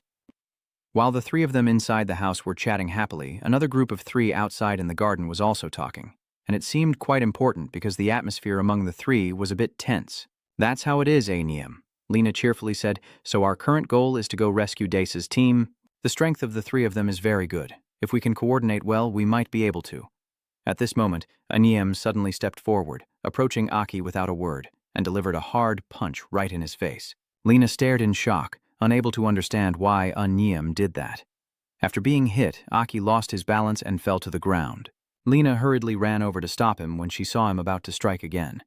While the three of them inside the house were chatting happily, another group of 3 outside in the garden was also talking. And it seemed quite important because the atmosphere among the 3 was a bit tense. "That's how it is, Niem," Lena cheerfully said, "so our current goal is to go rescue Dace's team. The strength of the 3 of them is very good. If we can coordinate well, we might be able to." At this moment, Niem suddenly stepped forward, approaching Aki without a word, and delivered a hard punch right in his face. Lena stared in shock, unable to understand why Niem did that. After being hit, Aki lost his balance and fell to the ground. Lena hurriedly ran over to stop him when she saw him about to strike again.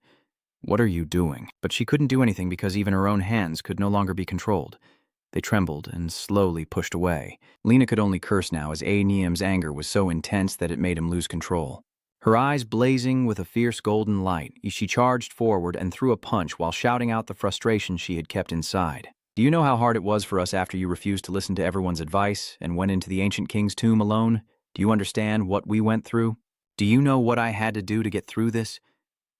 "What are you doing?" But she couldn't do anything because even her own hands could no longer be controlled. They trembled and slowly pushed away. Lena could only curse now as Niem's anger was so intense that it made him lose control. Her eyes blazing with a fierce golden light, she charged forward and threw a punch while shouting out the frustration she had kept inside. "Do you know how hard it was for us after you refused to listen to everyone's advice and went into the ancient king's tomb alone? Do you understand what we went through? Do you know what I had to do to get through this?"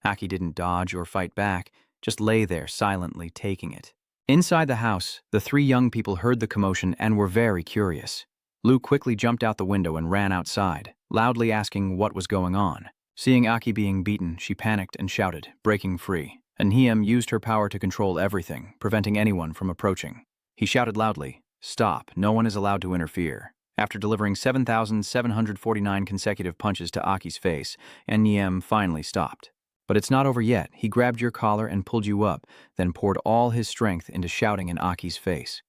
Aki didn't dodge or fight back, just lay there silently taking it. Inside the house, the 3 young people heard the commotion and were very curious. Lu quickly jumped out the window and ran outside, loudly asking what was going on. Seeing Aki being beaten, she panicked and shouted, breaking free. And Niem used her power to control everything, preventing anyone from approaching. He shouted loudly, "Stop, no one is allowed to interfere." After delivering 7,749 consecutive punches to Aki's face, Niem finally stopped. "But it's not over yet. He grabbed your collar and pulled you up, then poured all his strength into shouting in Aki's face."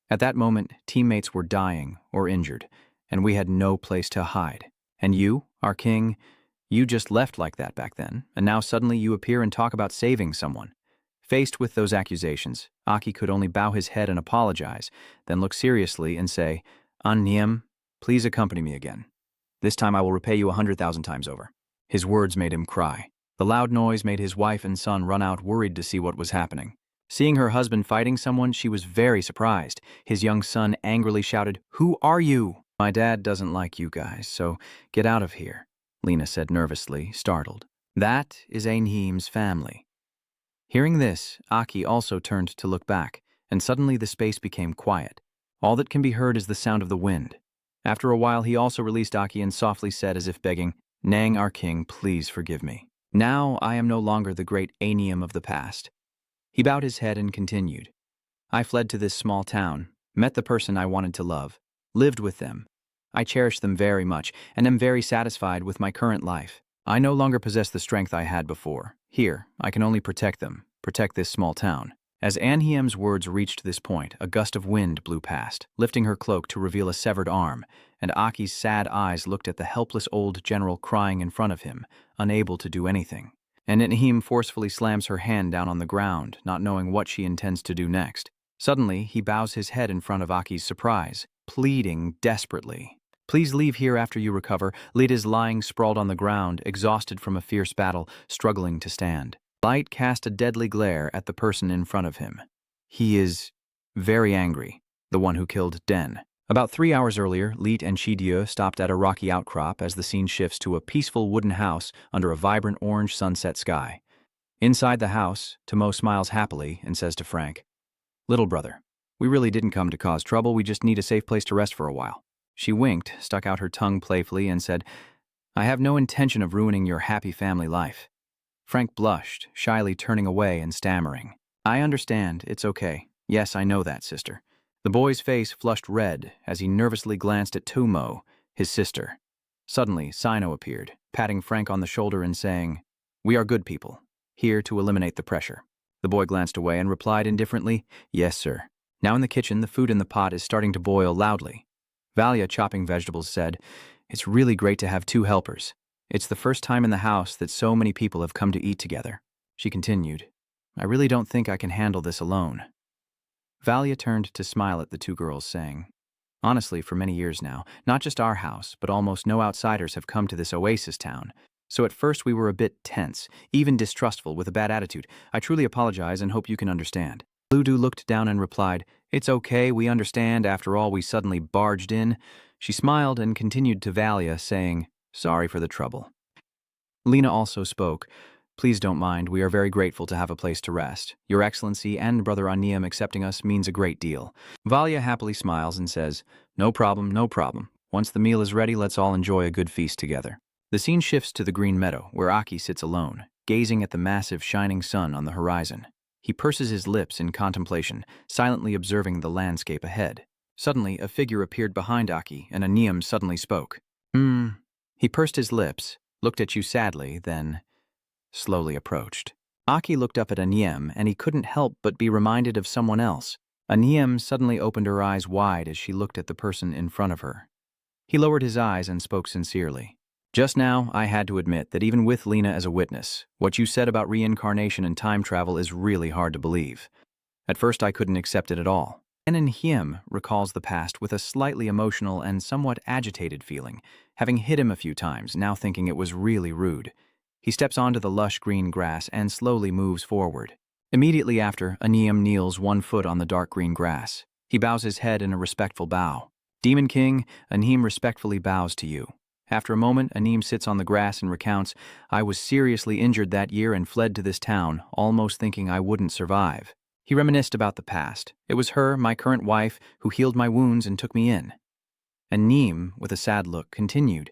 At that moment, teammates were dying or injured, and we had no place to hide. And you, our king, you just left like that back then, and now suddenly you appear and talk about saving someone. Faced with those accusations, Aki could only bow his head and apologize, then look seriously and say, "Niem, please accompany me again. This time I will repay you 100,000 times over." His words made him cry. The loud noise made his wife and son run out worried to see what was happening. Seeing her husband fighting someone, she was very surprised. His young son angrily shouted, "Who are you?" "My dad doesn't like you guys, so get out of here," Lena said nervously, startled. "That is Niem's family." Hearing this, Aki also turned to look back, and suddenly the space became quiet. All that can be heard is the sound of the wind. After a while, he also released Aki and softly said, as if begging, "Nang, our king, please forgive me. Now I am no longer the great Anium of the past." He bowed his head and continued. "I fled to this small town, met the person I wanted to love, lived with them. I cherish them very much, and am very satisfied with my current life. I no longer possess the strength I had before. Here, I can only protect them, protect this small town." As Anhiem's words reached this point, a gust of wind blew past, lifting her cloak to reveal a severed arm, and Aki's sad eyes looked at the helpless old general crying in front of him, unable to do anything. And Anhiem forcefully slams her hand down on the ground, not knowing what she intends to do next. Suddenly, he bows his head in front of Aki's surprise, pleading desperately. "Please leave here after you recover." Lid is lying sprawled on the ground, exhausted from a fierce battle, struggling to stand. Light cast a deadly glare at the person in front of him. He is very angry, the one who killed Den. About 3 hours earlier, Lit and Shidieu stopped at a rocky outcrop as the scene shifts to a peaceful wooden house under a vibrant orange sunset sky. Inside the house, Tomo smiles happily and says to Frank, "Little brother, we really didn't come to cause trouble, we just need a safe place to rest for a while." She winked, stuck out her tongue playfully, and said, "I have no intention of ruining your happy family life." Frank blushed, shyly turning away and stammering, "I understand, it's okay. Yes, I know that, sister." The boy's face flushed red as he nervously glanced at Tomo, his sister. Suddenly, Sino appeared, patting Frank on the shoulder and saying, "We are good people, here to eliminate the pressure." The boy glanced away and replied indifferently, "Yes, sir." Now in the kitchen, the food in the pot is starting to boil loudly. Valia, chopping vegetables, said, "It's really great to have 2 helpers. It's the first time in the house that so many people have come to eat together." She continued, "I really don't think I can handle this alone." Valia turned to smile at the 2 girls, saying, "Honestly, for many years now, not just our house, but almost no outsiders have come to this oasis town. So at first we were a bit tense, even distrustful, with a bad attitude. I truly apologize and hope you can understand." Ludu looked down and replied, "It's okay, we understand. After all, we suddenly barged in." She smiled and continued to Valia, saying, "Sorry for the trouble." Lena also spoke, "Please don't mind, we are very grateful to have a place to rest. Your Excellency and Brother Aniam accepting us means a great deal." Valia happily smiles and says, "No problem, no problem. Once the meal is ready, let's all enjoy a good feast together." The scene shifts to the green meadow, where Aki sits alone, gazing at the massive shining sun on the horizon. He purses his lips in contemplation, silently observing the landscape ahead. Suddenly, a figure appeared behind Aki, and Aniam suddenly spoke. He pursed his lips, looked at you sadly, then slowly approached. Aki looked up at Aniam, and he couldn't help but be reminded of someone else. Aniam suddenly opened her eyes wide as she looked at the person in front of her. He lowered his eyes and spoke sincerely. "Just now, I had to admit that even with Lena as a witness, what you said about reincarnation and time travel is really hard to believe. At first, I couldn't accept it at all." Hiem recalls the past with a slightly emotional and somewhat agitated feeling, having hit him a few times, now thinking it was really rude. He steps onto the lush green grass and slowly moves forward. Immediately after, Aniam kneels 1 foot on the dark green grass. He bows his head in a respectful bow. "Demon King, Aniam respectfully bows to you." After a moment, Aniam sits on the grass and recounts, "I was seriously injured that year and fled to this town, almost thinking I wouldn't survive." He reminisced about the past. "It was her, my current wife, who healed my wounds and took me in." And Neem, with a sad look, continued,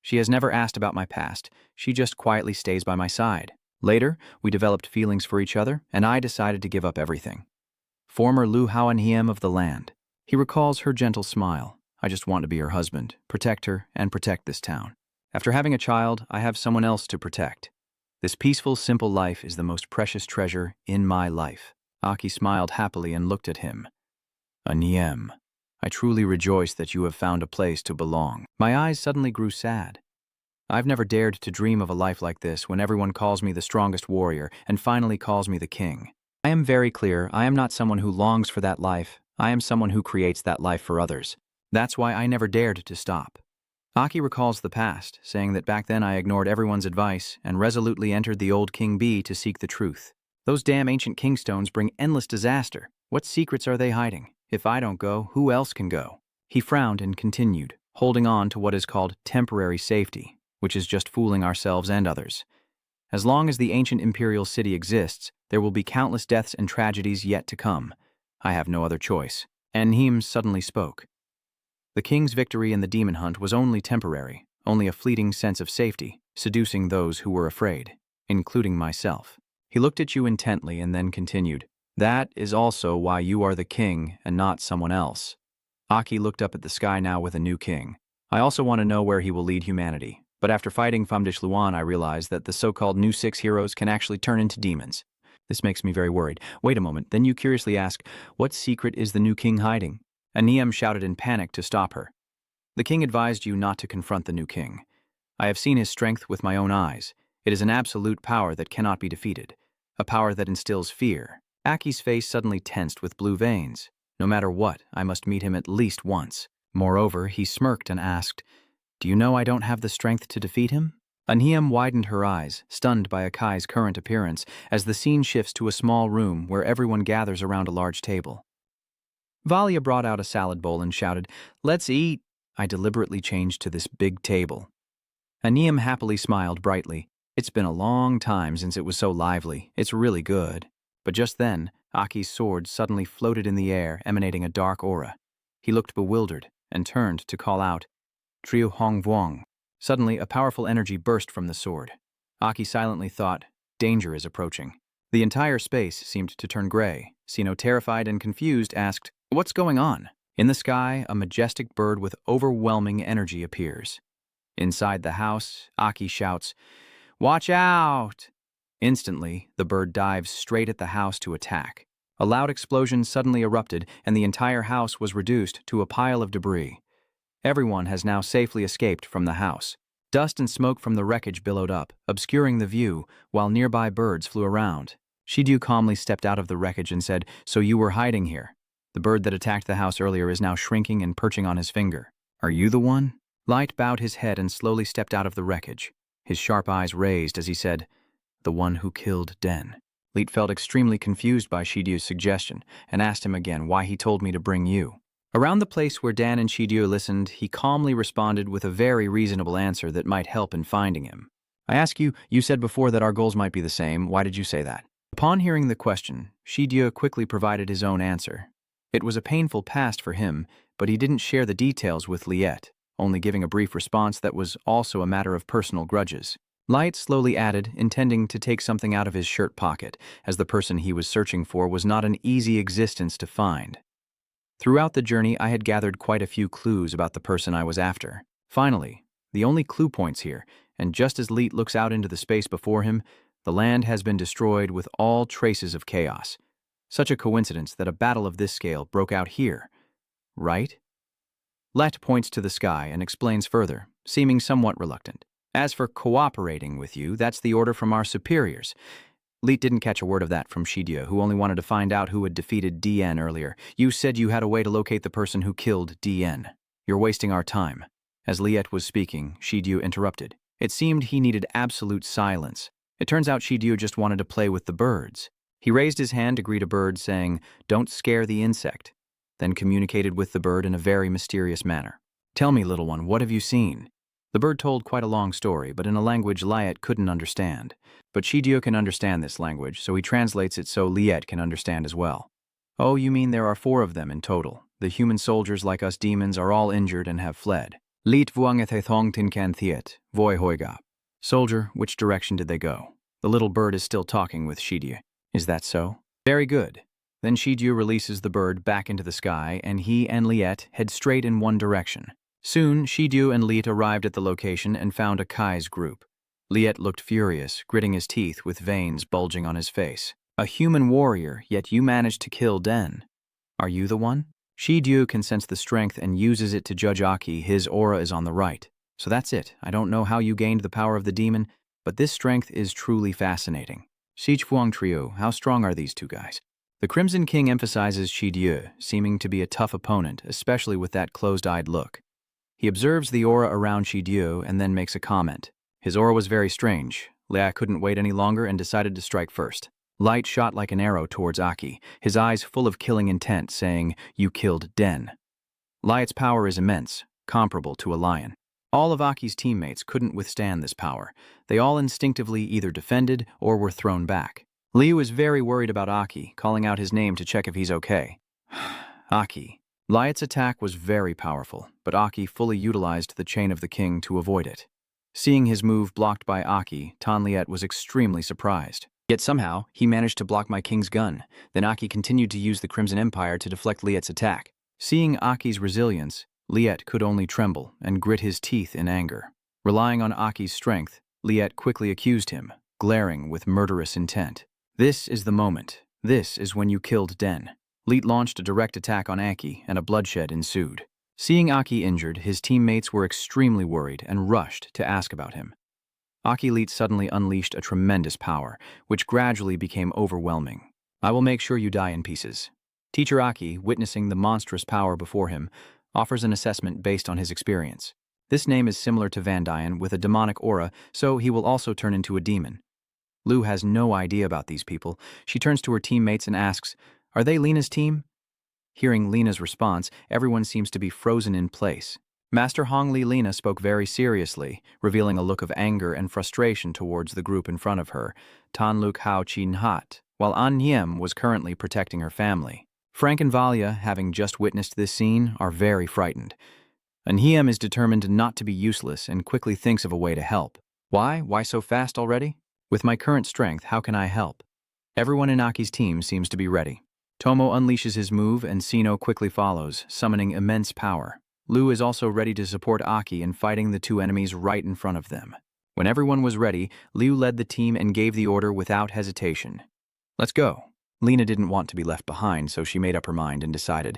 "She has never asked about my past. She just quietly stays by my side. Later, we developed feelings for each other, and I decided to give up everything." Former Lu Haoanhiem of the land. He recalls her gentle smile. "I just want to be her husband, protect her, and protect this town. After having a child, I have someone else to protect. This peaceful, simple life is the most precious treasure in my life." Aki smiled happily and looked at him. "Aniem, I truly rejoice that you have found a place to belong." My eyes suddenly grew sad. I've never dared to dream of a life like this when everyone calls me the strongest warrior and finally calls me the king. I am very clear, I am not someone who longs for that life. I am someone who creates that life for others. That's why I never dared to stop. Aki recalls the past, saying that back then I ignored everyone's advice and resolutely entered the old King Bee to seek the truth. Those damn ancient kingstones bring endless disaster. What secrets are they hiding? If I don't go, who else can go? He frowned and continued, holding on to what is called temporary safety, which is just fooling ourselves and others. As long as the ancient imperial city exists, there will be countless deaths and tragedies yet to come. I have no other choice. Anhim suddenly spoke. The king's victory in the demon hunt was only temporary, only a fleeting sense of safety, seducing those who were afraid, including myself. He looked at you intently and then continued, "That is also why you are the king and not someone else." Aki looked up at the sky now with a new king. "I also want to know where he will lead humanity. But after fighting Famdish Luan, I realized that the so-called new 6 heroes can actually turn into demons. This makes me very worried. Wait a moment, then you curiously ask, what secret is the new king hiding?" Aniem shouted in panic to stop her. "The king advised you not to confront the new king. I have seen his strength with my own eyes. It is an absolute power that cannot be defeated, a power that instills fear." Aki's face suddenly tensed with blue veins. No matter what, I must meet him at least once. Moreover, he smirked and asked, "Do you know I don't have the strength to defeat him?" Aniem widened her eyes, stunned by Akai's current appearance, as the scene shifts to a small room where everyone gathers around a large table. Valia brought out a salad bowl and shouted, "Let's eat." I deliberately changed to this big table. Aniem happily smiled brightly. "It's been a long time since it was so lively. It's really good." But just then, Aki's sword suddenly floated in the air, emanating a dark aura. He looked bewildered and turned to call out, "Triu Hong Vuong." Suddenly, a powerful energy burst from the sword. Aki silently thought, danger is approaching. The entire space seemed to turn gray. Sino, terrified and confused, asked, "What's going on?" In the sky, a majestic bird with overwhelming energy appears. Inside the house, Aki shouts, "Watch out!" Instantly, the bird dives straight at the house to attack. A loud explosion suddenly erupted, and the entire house was reduced to a pile of debris. Everyone has now safely escaped from the house. Dust and smoke from the wreckage billowed up, obscuring the view, while nearby birds flew around. Shidu calmly stepped out of the wreckage and said, "So you were hiding here. The bird that attacked the house earlier is now shrinking and perching on his finger. Are you the one?" Light bowed his head and slowly stepped out of the wreckage. His sharp eyes raised as he said, "The one who killed Den." Leet felt extremely confused by Shidu's suggestion and asked him again why he told me to bring you. Around the place where Dan and Shidu listened, he calmly responded with a very reasonable answer that might help in finding him. "I ask you, you said before that our goals might be the same. Why did you say that?" Upon hearing the question, Shidu quickly provided his own answer. It was a painful past for him, but he didn't share the details with Liet, only giving a brief response that was also a matter of personal grudges. Light slowly added, intending to take something out of his shirt pocket, as the person he was searching for was not an easy existence to find. Throughout the journey, I had gathered quite a few clues about the person I was after. Finally, the only clue points here, and just as Leet looks out into the space before him, the land has been destroyed with all traces of chaos. Such a coincidence that a battle of this scale broke out here, right? Let points to the sky and explains further, seeming somewhat reluctant. "As for cooperating with you, that's the order from our superiors." Leet didn't catch a word of that from Shidu, who only wanted to find out who had defeated DN earlier. "You said you had a way to locate the person who killed DN. You're wasting our time." As Liet was speaking, Shidu interrupted. It seemed he needed absolute silence. It turns out Shidu just wanted to play with the birds. He raised his hand to greet a bird, saying, "Don't scare the insect," then communicated with the bird in a very mysterious manner. "Tell me, little one, what have you seen?" The bird told quite a long story, but in a language Liet couldn't understand. But Shidu can understand this language, so he translates it so Liet can understand as well. "Oh, you mean there are 4 of them in total. The human soldiers like us demons are all injured and have fled. Leet vuangethe thong tin can thiet, voi hoiga." "Soldier, which direction did they go?" The little bird is still talking with Shidu. "Is that so?" "Very good." Then Shidu releases the bird back into the sky, and he and Liet head straight in one direction. Soon, Shidu and Liet arrived at the location and found Akai's group. Liet looked furious, gritting his teeth with veins bulging on his face. "A human warrior, yet you managed to kill Den. Are you the one?" Shidu can sense the strength and uses it to judge Aki. His aura is on the right. "So that's it. I don't know how you gained the power of the demon, but this strength is truly fascinating. Sichuang Trio, how strong are these 2 guys?" The Crimson King emphasizes Shidu, seeming to be a tough opponent, especially with that closed-eyed look. He observes the aura around Shidu and then makes a comment. His aura was very strange. Lea couldn't wait any longer and decided to strike first. Light shot like an arrow towards Aki, his eyes full of killing intent, saying, "You killed Den." Liat's power is immense, comparable to a lion. All of Aki's teammates couldn't withstand this power. They all instinctively either defended or were thrown back. Liu is very worried about Aki, calling out his name to check if he's okay. Aki. Liet's attack was very powerful, but Aki fully utilized the chain of the king to avoid it. Seeing his move blocked by Aki, Tan Liet was extremely surprised. Yet somehow, he managed to block my king's gun. Then Aki continued to use the Crimson Empire to deflect Liet's attack. Seeing Aki's resilience, Liet could only tremble and grit his teeth in anger. Relying on Aki's strength, Liet quickly accused him, glaring with murderous intent. This is the moment. This is when you killed Den. Liet launched a direct attack on Aki, and a bloodshed ensued. Seeing Aki injured, his teammates were extremely worried and rushed to ask about him. Aki Liet suddenly unleashed a tremendous power, which gradually became overwhelming. I will make sure you die in pieces. Teacher Aki, witnessing the monstrous power before him, offers an assessment based on his experience. This name is similar to Van Dyen with a demonic aura, so he will also turn into a demon. Lu has no idea about these people. She turns to her teammates and asks, "Are they Lena's team?" Hearing Lena's response, everyone seems to be frozen in place. Master Hong Li Lena spoke very seriously, revealing a look of anger and frustration towards the group in front of her, Tan Luk Hao Chin Hat, while An Hiem was currently protecting her family. Frank and Valia, having just witnessed this scene, are very frightened. An Hiem is determined not to be useless and quickly thinks of a way to help. Why? Why so fast already? With my current strength, how can I help? Everyone in Aki's team seems to be ready. Tomo unleashes his move and Sino quickly follows, summoning immense power. Lu is also ready to support Aki in fighting the two enemies right in front of them. When everyone was ready, Liu led the team and gave the order without hesitation. Let's go. Lena didn't want to be left behind, so she made up her mind and decided,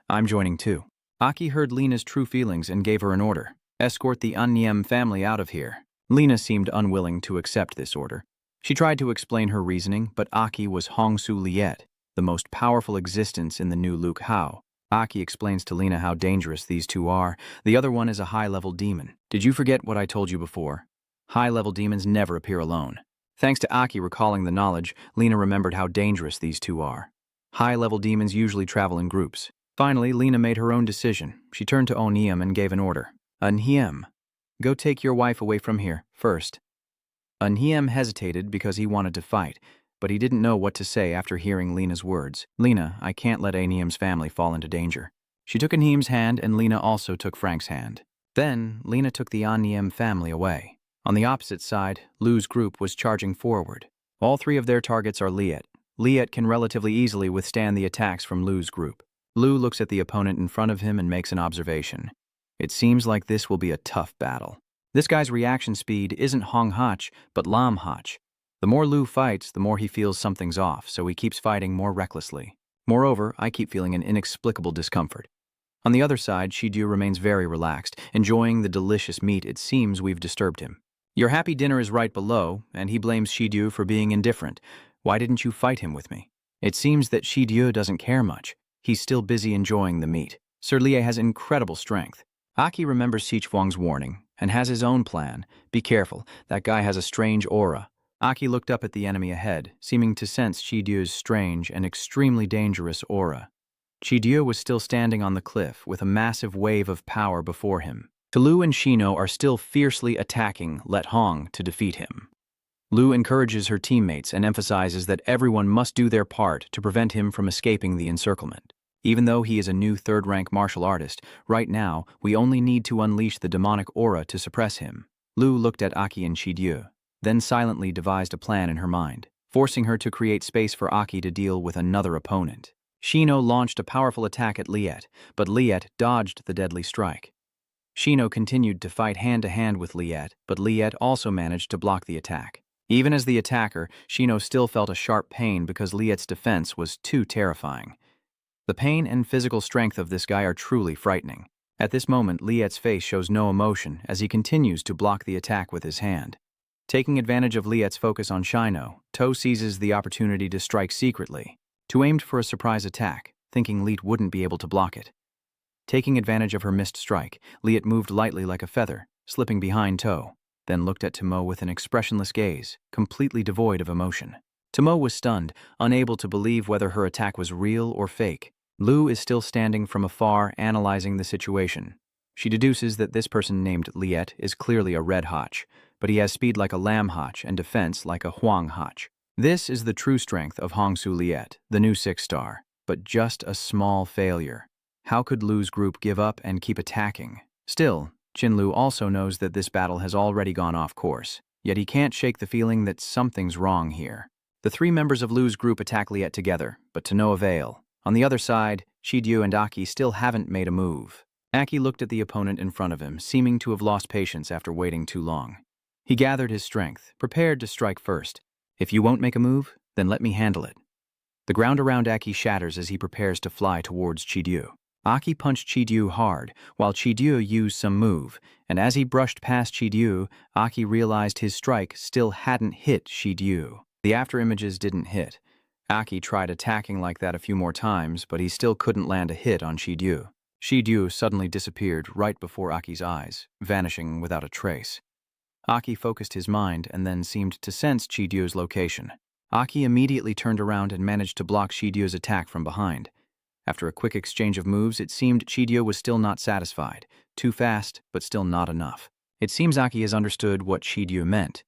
I'm joining too. Aki heard Lena's true feelings and gave her an order. Escort the Anniem family out of here. Lena seemed unwilling to accept this order. She tried to explain her reasoning, but Aki was Hongsu Liet, the most powerful existence in the new Luk Hao. Aki explains to Lena how dangerous these two are. The other one is a high-level demon. Did you forget what I told you before? High-level demons never appear alone. Thanks to Aki recalling the knowledge, Lena remembered how dangerous these two are. High-level demons usually travel in groups. Finally, Lena made her own decision. She turned to Oniem and gave an order. Anhiem, go take your wife away from here, first. Anhiem hesitated because he wanted to fight, but he didn't know what to say after hearing Lena's words. Lena, I can't let Aniem's family fall into danger. She took Aniem's hand and Lena also took Frank's hand. Then, Lena took the Aniem family away. On the opposite side, Lu's group was charging forward. All three of their targets are Liet. Liet can relatively easily withstand the attacks from Lu's group. Lu looks at the opponent in front of him and makes an observation. It seems like this will be a tough battle. This guy's reaction speed isn't Hong Hach, but Lam Hach. The more Lu fights, the more he feels something's off, so he keeps fighting more recklessly. Moreover, I keep feeling an inexplicable discomfort. On the other side, Shidyu remains very relaxed, enjoying the delicious meat. It seems we've disturbed him. Your happy dinner is right below, and he blames Shidyu for being indifferent. Why didn't you fight him with me? It seems that Shidyu doesn't care much. He's still busy enjoying the meat. Sir Lie has incredible strength. Aki remembers Sichuang's warning and has his own plan. Be careful, that guy has a strange aura. Aki looked up at the enemy ahead, seeming to sense Chidyu's strange and extremely dangerous aura. Chidyu was still standing on the cliff with a massive wave of power before him. Lu and Shino are still fiercely attacking Let Hong to defeat him. Lu encourages her teammates and emphasizes that everyone must do their part to prevent him from escaping the encirclement. Even though he is a new third-rank martial artist, right now we only need to unleash the demonic aura to suppress him. Lu looked at Aki and Chidyu, then silently devised a plan in her mind, forcing her to create space for Aki to deal with another opponent. Shino launched a powerful attack at Liet, but Liet dodged the deadly strike. Shino continued to fight hand-to-hand with Liet, but Liet also managed to block the attack. Even as the attacker, Shino still felt a sharp pain because Liet's defense was too terrifying. The pain and physical strength of this guy are truly frightening. At this moment, Liet's face shows no emotion as he continues to block the attack with his hand. Taking advantage of Liet's focus on Shino, To seizes the opportunity to strike secretly. To aimed for a surprise attack, thinking Liet wouldn't be able to block it. Taking advantage of her missed strike, Liet moved lightly like a feather, slipping behind To, then looked at Tomo with an expressionless gaze, completely devoid of emotion. Tomo was stunned, unable to believe whether her attack was real or fake. Lu is still standing from afar, analyzing the situation. She deduces that this person named Liet is clearly a red Hach, but he has speed like a lamb Hach and defense like a Huang Hach. This is the true strength of Hongsu Liet, the new 6-star. but just a small failure. How could Lu's group give up and keep attacking? Still, Jinlu also knows that this battle has already gone off course, yet he can't shake the feeling that something's wrong here. The three members of Lu's group attack Liet together, but to no avail. On the other side, Shidyu and Aki still haven't made a move. Aki looked at the opponent in front of him, seeming to have lost patience after waiting too long. He gathered his strength, prepared to strike first. If you won't make a move, then let me handle it. The ground around Aki shatters as he prepares to fly towards Shidyu. Aki punched Shidyu hard, while Shidyu used some move, and as he brushed past Shidyu, Aki realized his strike still hadn't hit Shidyu. The afterimages didn't hit. Aki tried attacking like that a few more times, but he still couldn't land a hit on Shidyu. Shidyu suddenly disappeared right before Aki's eyes, vanishing without a trace. Aki focused his mind and then seemed to sense Shidyu's location. Aki immediately turned around and managed to block Shidyu's attack from behind. After a quick exchange of moves, it seemed Shidyu was still not satisfied. Too fast, but still not enough. It seems Aki has understood what Shidyu meant.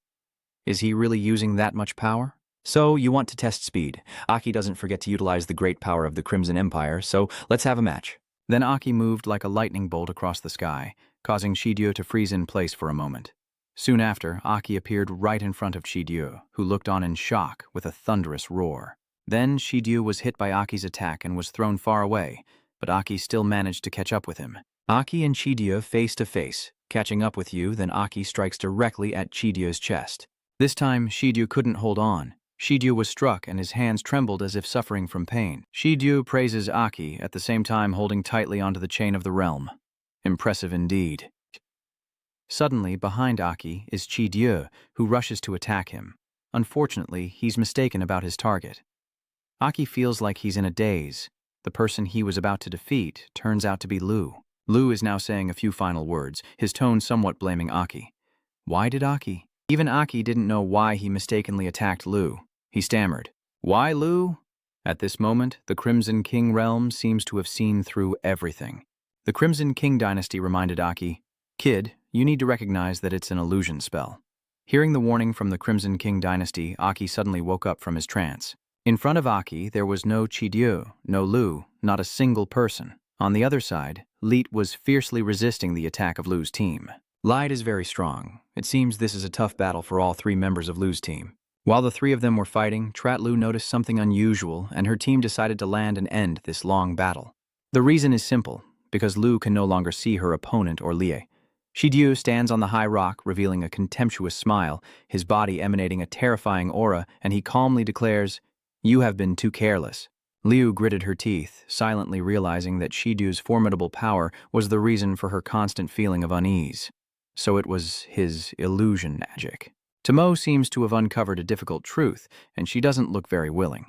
Is he really using that much power? So, you want to test speed. Aki doesn't forget to utilize the great power of the Crimson Empire, so let's have a match. Then Aki moved like a lightning bolt across the sky, causing Shidyu to freeze in place for a moment. Soon after, Aki appeared right in front of Shidyu, who looked on in shock with a thunderous roar. Then Shidyu was hit by Aki's attack and was thrown far away, but Aki still managed to catch up with him. Aki and Shidyu face to face. Catching up with you, then Aki strikes directly at Shidyu's chest. This time, Shidyu couldn't hold on. Shidyu was struck and his hands trembled as if suffering from pain. Shidyu praises Aki, at the same time holding tightly onto the chain of the realm. Impressive indeed. Suddenly, behind Aki is Shidyu, who rushes to attack him. Unfortunately, he's mistaken about his target. Aki feels like he's in a daze. The person he was about to defeat turns out to be Lu. Lu is now saying a few final words, his tone somewhat blaming Aki. Why did Aki? Even Aki didn't know why he mistakenly attacked Lu. He stammered, "Why, Lu?" At this moment, the Crimson King realm seems to have seen through everything. The Crimson King dynasty reminded Aki, "Kid, you need to recognize that it's an illusion spell." Hearing the warning from the Crimson King dynasty, Aki suddenly woke up from his trance. In front of Aki, there was no Shidyu, no Lu, not a single person. On the other side, Leet was fiercely resisting the attack of Lu's team. Light is very strong. It seems this is a tough battle for all three members of Lu's team. While the three of them were fighting, Lu noticed something unusual, and her team decided to land and end this long battle. The reason is simple, because Lu can no longer see her opponent or Lie. Shidyu stands on the high rock, revealing a contemptuous smile, his body emanating a terrifying aura, and he calmly declares, "You have been too careless." Liu gritted her teeth, silently realizing that Shidyu's formidable power was the reason for her constant feeling of unease. So it was his illusion magic. Tomo seems to have uncovered a difficult truth, and she doesn't look very willing.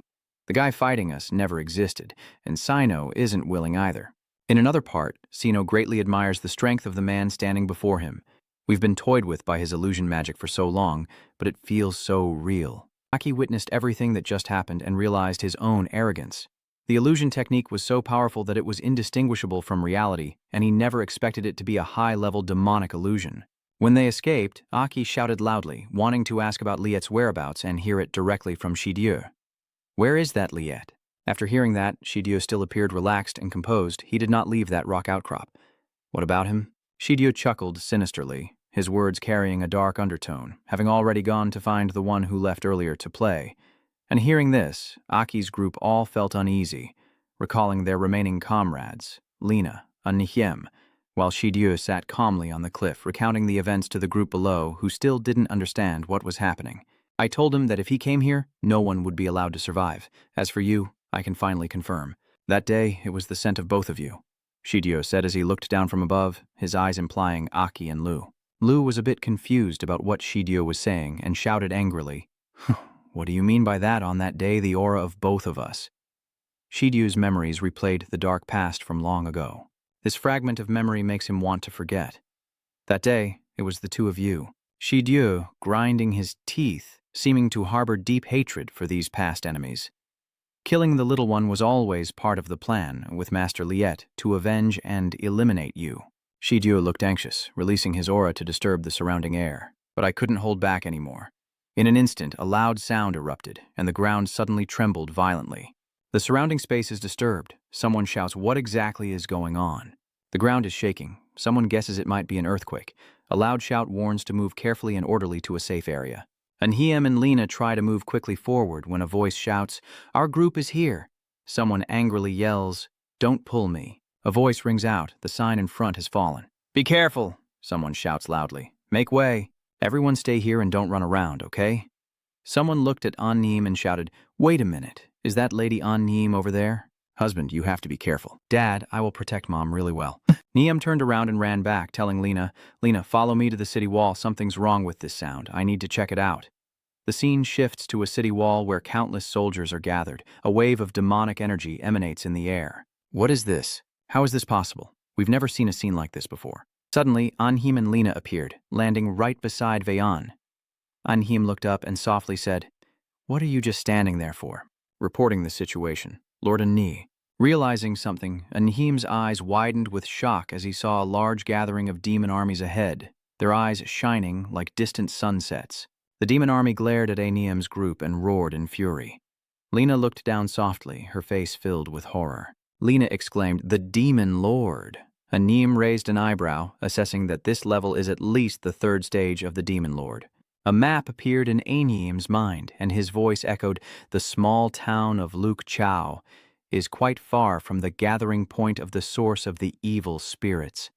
The guy fighting us never existed, and Sino isn't willing either. In another part, Sino greatly admires the strength of the man standing before him. We've been toyed with by his illusion magic for so long, but it feels so real. Aki witnessed everything that just happened and realized his own arrogance. The illusion technique was so powerful that it was indistinguishable from reality, and he never expected it to be a high-level demonic illusion. When they escaped, Aki shouted loudly, wanting to ask about Liet's whereabouts and hear it directly from Shidyu. "Where is that Liet?" After hearing that, Shidyu still appeared relaxed and composed. He did not leave that rock outcrop. "What about him?" Shidyu chuckled sinisterly, his words carrying a dark undertone, having already gone to find the one who left earlier to play. And hearing this, Aki's group all felt uneasy, recalling their remaining comrades, Lina and Nihiem, while Shidyu sat calmly on the cliff, recounting the events to the group below who still didn't understand what was happening. "I told him that if he came here, no one would be allowed to survive. As for you, I can finally confirm. That day, it was the scent of both of you," Shidyu said as he looked down from above, his eyes implying Aki and Lu. Lu was a bit confused about what Shidyu was saying and shouted angrily, "What do you mean by that? On that day, the aura of both of us?" Shidyu's memories replayed the dark past from long ago. This fragment of memory makes him want to forget. That day, it was the two of you. Shidyu, grinding his teeth, seeming to harbor deep hatred for these past enemies. Killing the little one was always part of the plan, with Master Liet, to avenge and eliminate you. Shidyu looked anxious, releasing his aura to disturb the surrounding air. But I couldn't hold back anymore. In an instant, a loud sound erupted, and the ground suddenly trembled violently. The surrounding space is disturbed. Someone shouts, "What exactly is going on?" The ground is shaking. Someone guesses it might be an earthquake. A loud shout warns to move carefully and orderly to a safe area. Anhiem and Lena try to move quickly forward when a voice shouts, "Our group is here." Someone angrily yells, "Don't pull me." A voice rings out. The sign in front has fallen. "Be careful," someone shouts loudly. "Make way. Everyone stay here and don't run around, okay?" Someone looked at Anhiem and shouted, "Wait a minute. Is that Lady Anhiem over there?" "Husband, you have to be careful." "Dad, I will protect Mom really well." Niem turned around and ran back, telling Lena, "Lena, follow me to the city wall. Something's wrong with this sound. I need to check it out." The scene shifts to a city wall where countless soldiers are gathered. A wave of demonic energy emanates in the air. "What is this? How is this possible? We've never seen a scene like this before." Suddenly, Anhiem and Lena appeared, landing right beside Vayan. Anhiem looked up and softly said, "What are you just standing there for?" Reporting the situation. Lord Ani. Realizing something, Anhiem's eyes widened with shock as he saw a large gathering of demon armies ahead, their eyes shining like distant sunsets. The demon army glared at Aniem's group and roared in fury. Lena looked down softly, her face filled with horror. Lena exclaimed, "The demon lord!" Aniem raised an eyebrow, assessing that this level is at least the third stage of the demon lord. A map appeared in Aniem's mind, and his voice echoed, "The small town of Luke Chao is quite far from the gathering point of the source of the evil spirits."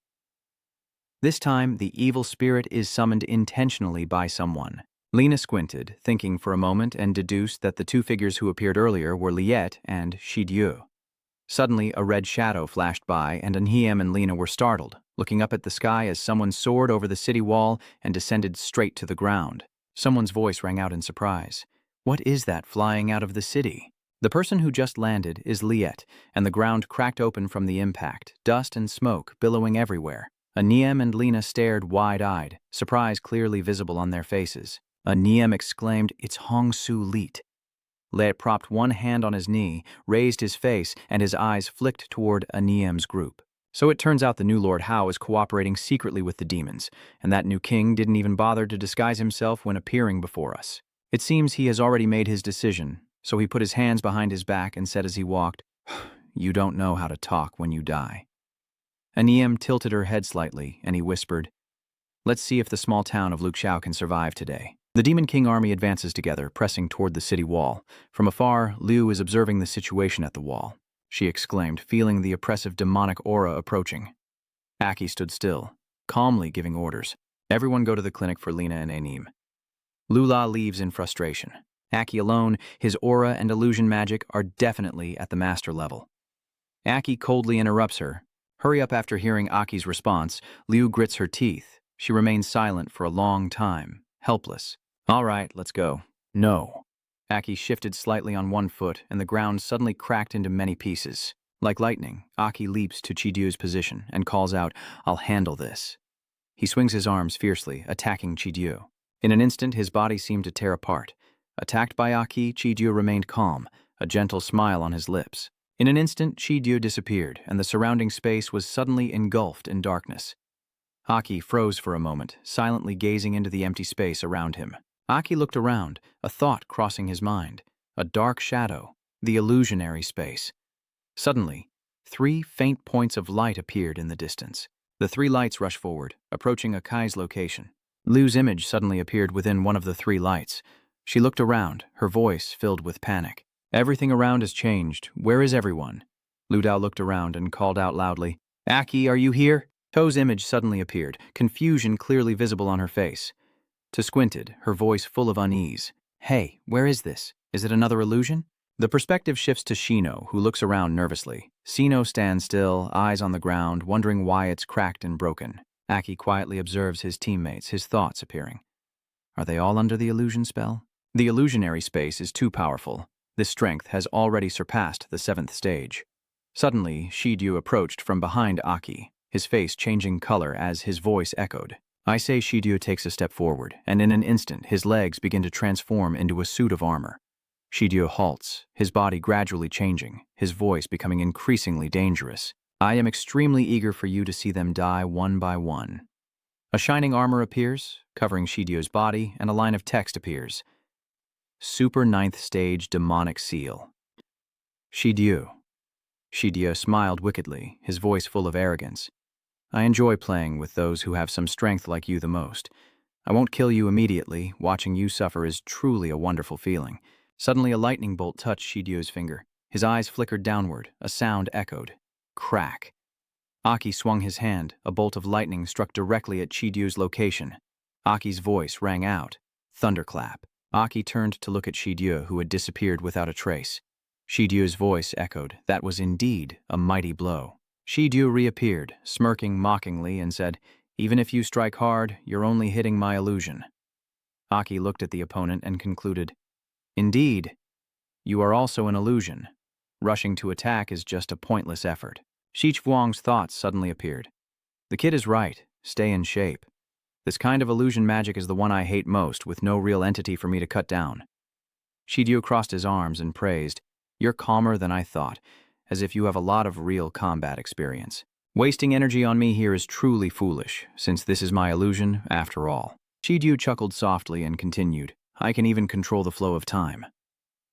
This time, the evil spirit is summoned intentionally by someone. Lena squinted, thinking for a moment, and deduced that the two figures who appeared earlier were Liet and Shidieu. Suddenly, a red shadow flashed by, and Anhiem and Lena were startled, looking up at the sky as someone soared over the city wall and descended straight to the ground. Someone's voice rang out in surprise. "What is that flying out of the city?" The person who just landed is Liet, and the ground cracked open from the impact, dust and smoke billowing everywhere. Anhiem and Lena stared wide-eyed, surprise clearly visible on their faces. Anhiem exclaimed, "It's Hongsu Liet." Liet propped one hand on his knee, raised his face, and his eyes flicked toward Anhiem's group. "So it turns out the new Lord Hao is cooperating secretly with the demons, and that new king didn't even bother to disguise himself when appearing before us. It seems he has already made his decision, so he put his hands behind his back and said as he walked, 'You don't know how to talk when you die.'" Anhiem tilted her head slightly, and he whispered, "Let's see if the small town of Luxiao can survive today." The Demon King army advances together, pressing toward the city wall. From afar, Liu is observing the situation at the wall. She exclaimed, feeling the oppressive demonic aura approaching. Aki stood still, calmly giving orders. "Everyone go to the clinic for Lena and Anim." Lula leaves in frustration. Aki alone, his aura and illusion magic are definitely at the master level. Aki coldly interrupts her. Hurry up. After hearing Aki's response, Liu grits her teeth. She remains silent for a long time, helpless. "All right, let's go." "No." Aki shifted slightly on one foot, and the ground suddenly cracked into many pieces. Like lightning, Aki leaps to Chidiu's position and calls out, "I'll handle this." He swings his arms fiercely, attacking Chidiu. In an instant, his body seemed to tear apart. Attacked by Aki, Chidiu remained calm, a gentle smile on his lips. In an instant, Chidiu disappeared, and the surrounding space was suddenly engulfed in darkness. Aki froze for a moment, silently gazing into the empty space around him. Aki looked around, a thought crossing his mind. A dark shadow, the illusionary space. Suddenly, 3 faint points of light appeared in the distance. The 3 lights rushed forward, approaching Akai's location. Liu's image suddenly appeared within one of the 3 lights. She looked around, her voice filled with panic. "Everything around has changed. Where is everyone?" Lu Dao looked around and called out loudly, "Aki, are you here?" Toe's image suddenly appeared, confusion clearly visible on her face. To squinted, her voice full of unease. "Hey, where is this? Is it another illusion?" The perspective shifts to Shino, who looks around nervously. Sino stands still, eyes on the ground, wondering why it's cracked and broken. Aki quietly observes his teammates, his thoughts appearing. Are they all under the illusion spell? The illusionary space is too powerful. This strength has already surpassed the 7th stage. Suddenly, Shidiu approached from behind Aki, his face changing color as his voice echoed. I say Shidiu takes a step forward, and in an instant his legs begin to transform into a suit of armor. Shidiu halts, his body gradually changing, his voice becoming increasingly dangerous. I am extremely eager for you to see them die one by one. A shining armor appears, covering Shidiu's body, and a line of text appears. Super 9th Stage Demonic Seal. Shidiu. Shidiu smiled wickedly, his voice full of arrogance. I enjoy playing with those who have some strength like you the most. I won't kill you immediately. Watching you suffer is truly a wonderful feeling. Suddenly a lightning bolt touched Shidiu's finger. His eyes flickered downward. A sound echoed. Crack. Aki swung his hand. A bolt of lightning struck directly at Shidiu's location. Aki's voice rang out. Thunderclap. Aki turned to look at Shidiu, who had disappeared without a trace. Shidiu's voice echoed. That was indeed a mighty blow. Shidiu reappeared, smirking mockingly, and said, "Even if you strike hard, you're only hitting my illusion." Aki looked at the opponent and concluded, "Indeed, you are also an illusion. Rushing to attack is just a pointless effort." Shi Chuang's thoughts suddenly appeared. The kid is right. Stay in shape. This kind of illusion magic is the one I hate most, with no real entity for me to cut down. Shidiu crossed his arms and praised, "You're calmer than I thought, as if you have a lot of real combat experience. Wasting energy on me here is truly foolish, since this is my illusion after all." Shidiu chuckled softly and continued, "I can even control the flow of time."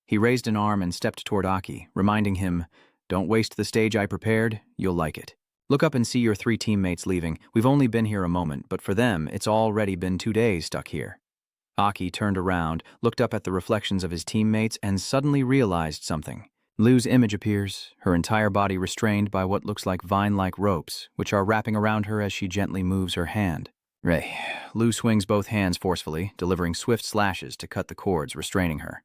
He raised an arm and stepped toward Aki, reminding him, "Don't waste the stage I prepared, you'll like it. Look up and see your 3 teammates leaving. We've only been here a moment, but for them, it's already been 2 days stuck here." Aki turned around, looked up at the reflections of his teammates, and suddenly realized something. Lu's image appears, her entire body restrained by what looks like vine-like ropes, which are wrapping around her as she gently moves her hand. Ray. Lu swings both hands forcefully, delivering swift slashes to cut the cords restraining her.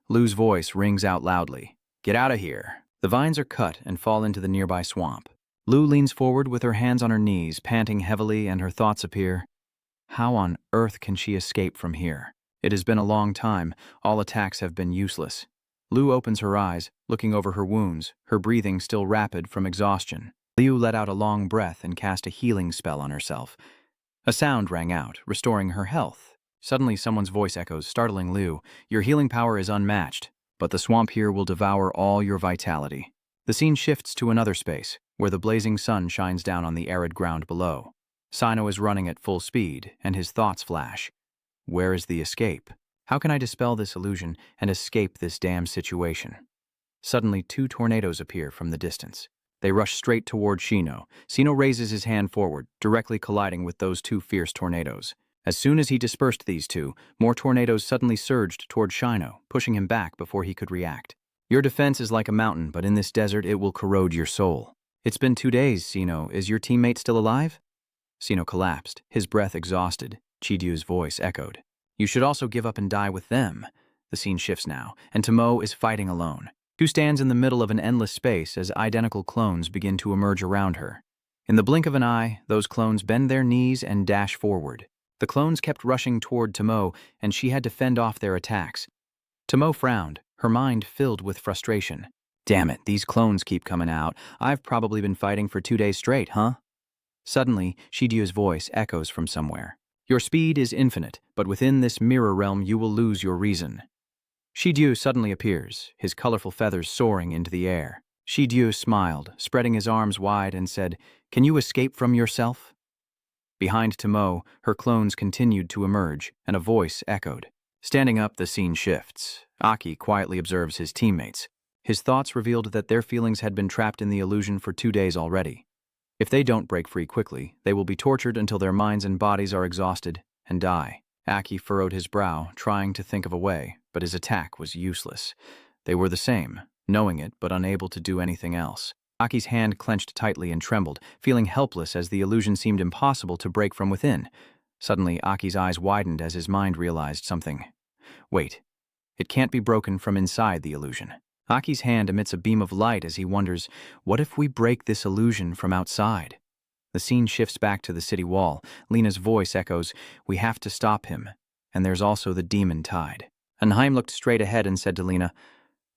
Lu's voice rings out loudly. "Get out of here." The vines are cut and fall into the nearby swamp. Lu leans forward with her hands on her knees, panting heavily, and her thoughts appear. How on earth can she escape from here? It has been a long time. All attacks have been useless. Lu opens her eyes, looking over her wounds, her breathing still rapid from exhaustion. Liu let out a long breath and cast a healing spell on herself. A sound rang out, restoring her health. Suddenly someone's voice echoes, startling Liu. "Your healing power is unmatched, but the swamp here will devour all your vitality." The scene shifts to another space, where the blazing sun shines down on the arid ground below. Sino is running at full speed, and his thoughts flash. Where is the escape? How can I dispel this illusion and escape this damn situation? Suddenly 2 tornadoes appear from the distance. They rush straight toward Shino. Sino raises his hand forward, directly colliding with those 2 fierce tornadoes. As soon as he dispersed these 2, more tornadoes suddenly surged toward Shino, pushing him back before he could react. "Your defense is like a mountain, but in this desert it will corrode your soul." "It's been 2 days, Sino. Is your teammate still alive?" Sino collapsed, his breath exhausted. Chidiu's voice echoed. "You should also give up and die with them." The scene shifts now, and Tomo is fighting alone. She stands in the middle of an endless space as identical clones begin to emerge around her. In the blink of an eye, those clones bend their knees and dash forward. The clones kept rushing toward Tomo, and she had to fend off their attacks. Tomo frowned, her mind filled with frustration. "Damn it, these clones keep coming out. I've probably been fighting for 2 days straight, huh?" Suddenly, Shidiu's voice echoes from somewhere. "Your speed is infinite, but within this mirror realm you will lose your reason." Shidiu suddenly appears, his colorful feathers soaring into the air. Shidiu smiled, spreading his arms wide, and said, "Can you escape from yourself?" Behind Tomo, her clones continued to emerge, and a voice echoed. Standing up, the scene shifts. Aki quietly observes his teammates. His thoughts revealed that their feelings had been trapped in the illusion for 2 days already. If they don't break free quickly, they will be tortured until their minds and bodies are exhausted and die. Aki furrowed his brow, trying to think of a way, but his attack was useless. They were the same, knowing it but unable to do anything else. Aki's hand clenched tightly and trembled, feeling helpless as the illusion seemed impossible to break from within. Suddenly, Aki's eyes widened as his mind realized something. Wait, it can't be broken from inside the illusion. Aki's hand emits a beam of light as he wonders, what if we break this illusion from outside? The scene shifts back to the city wall. Lena's voice echoes, "We have to stop him. And there's also the demon tide." Anheim looked straight ahead and said to Lena,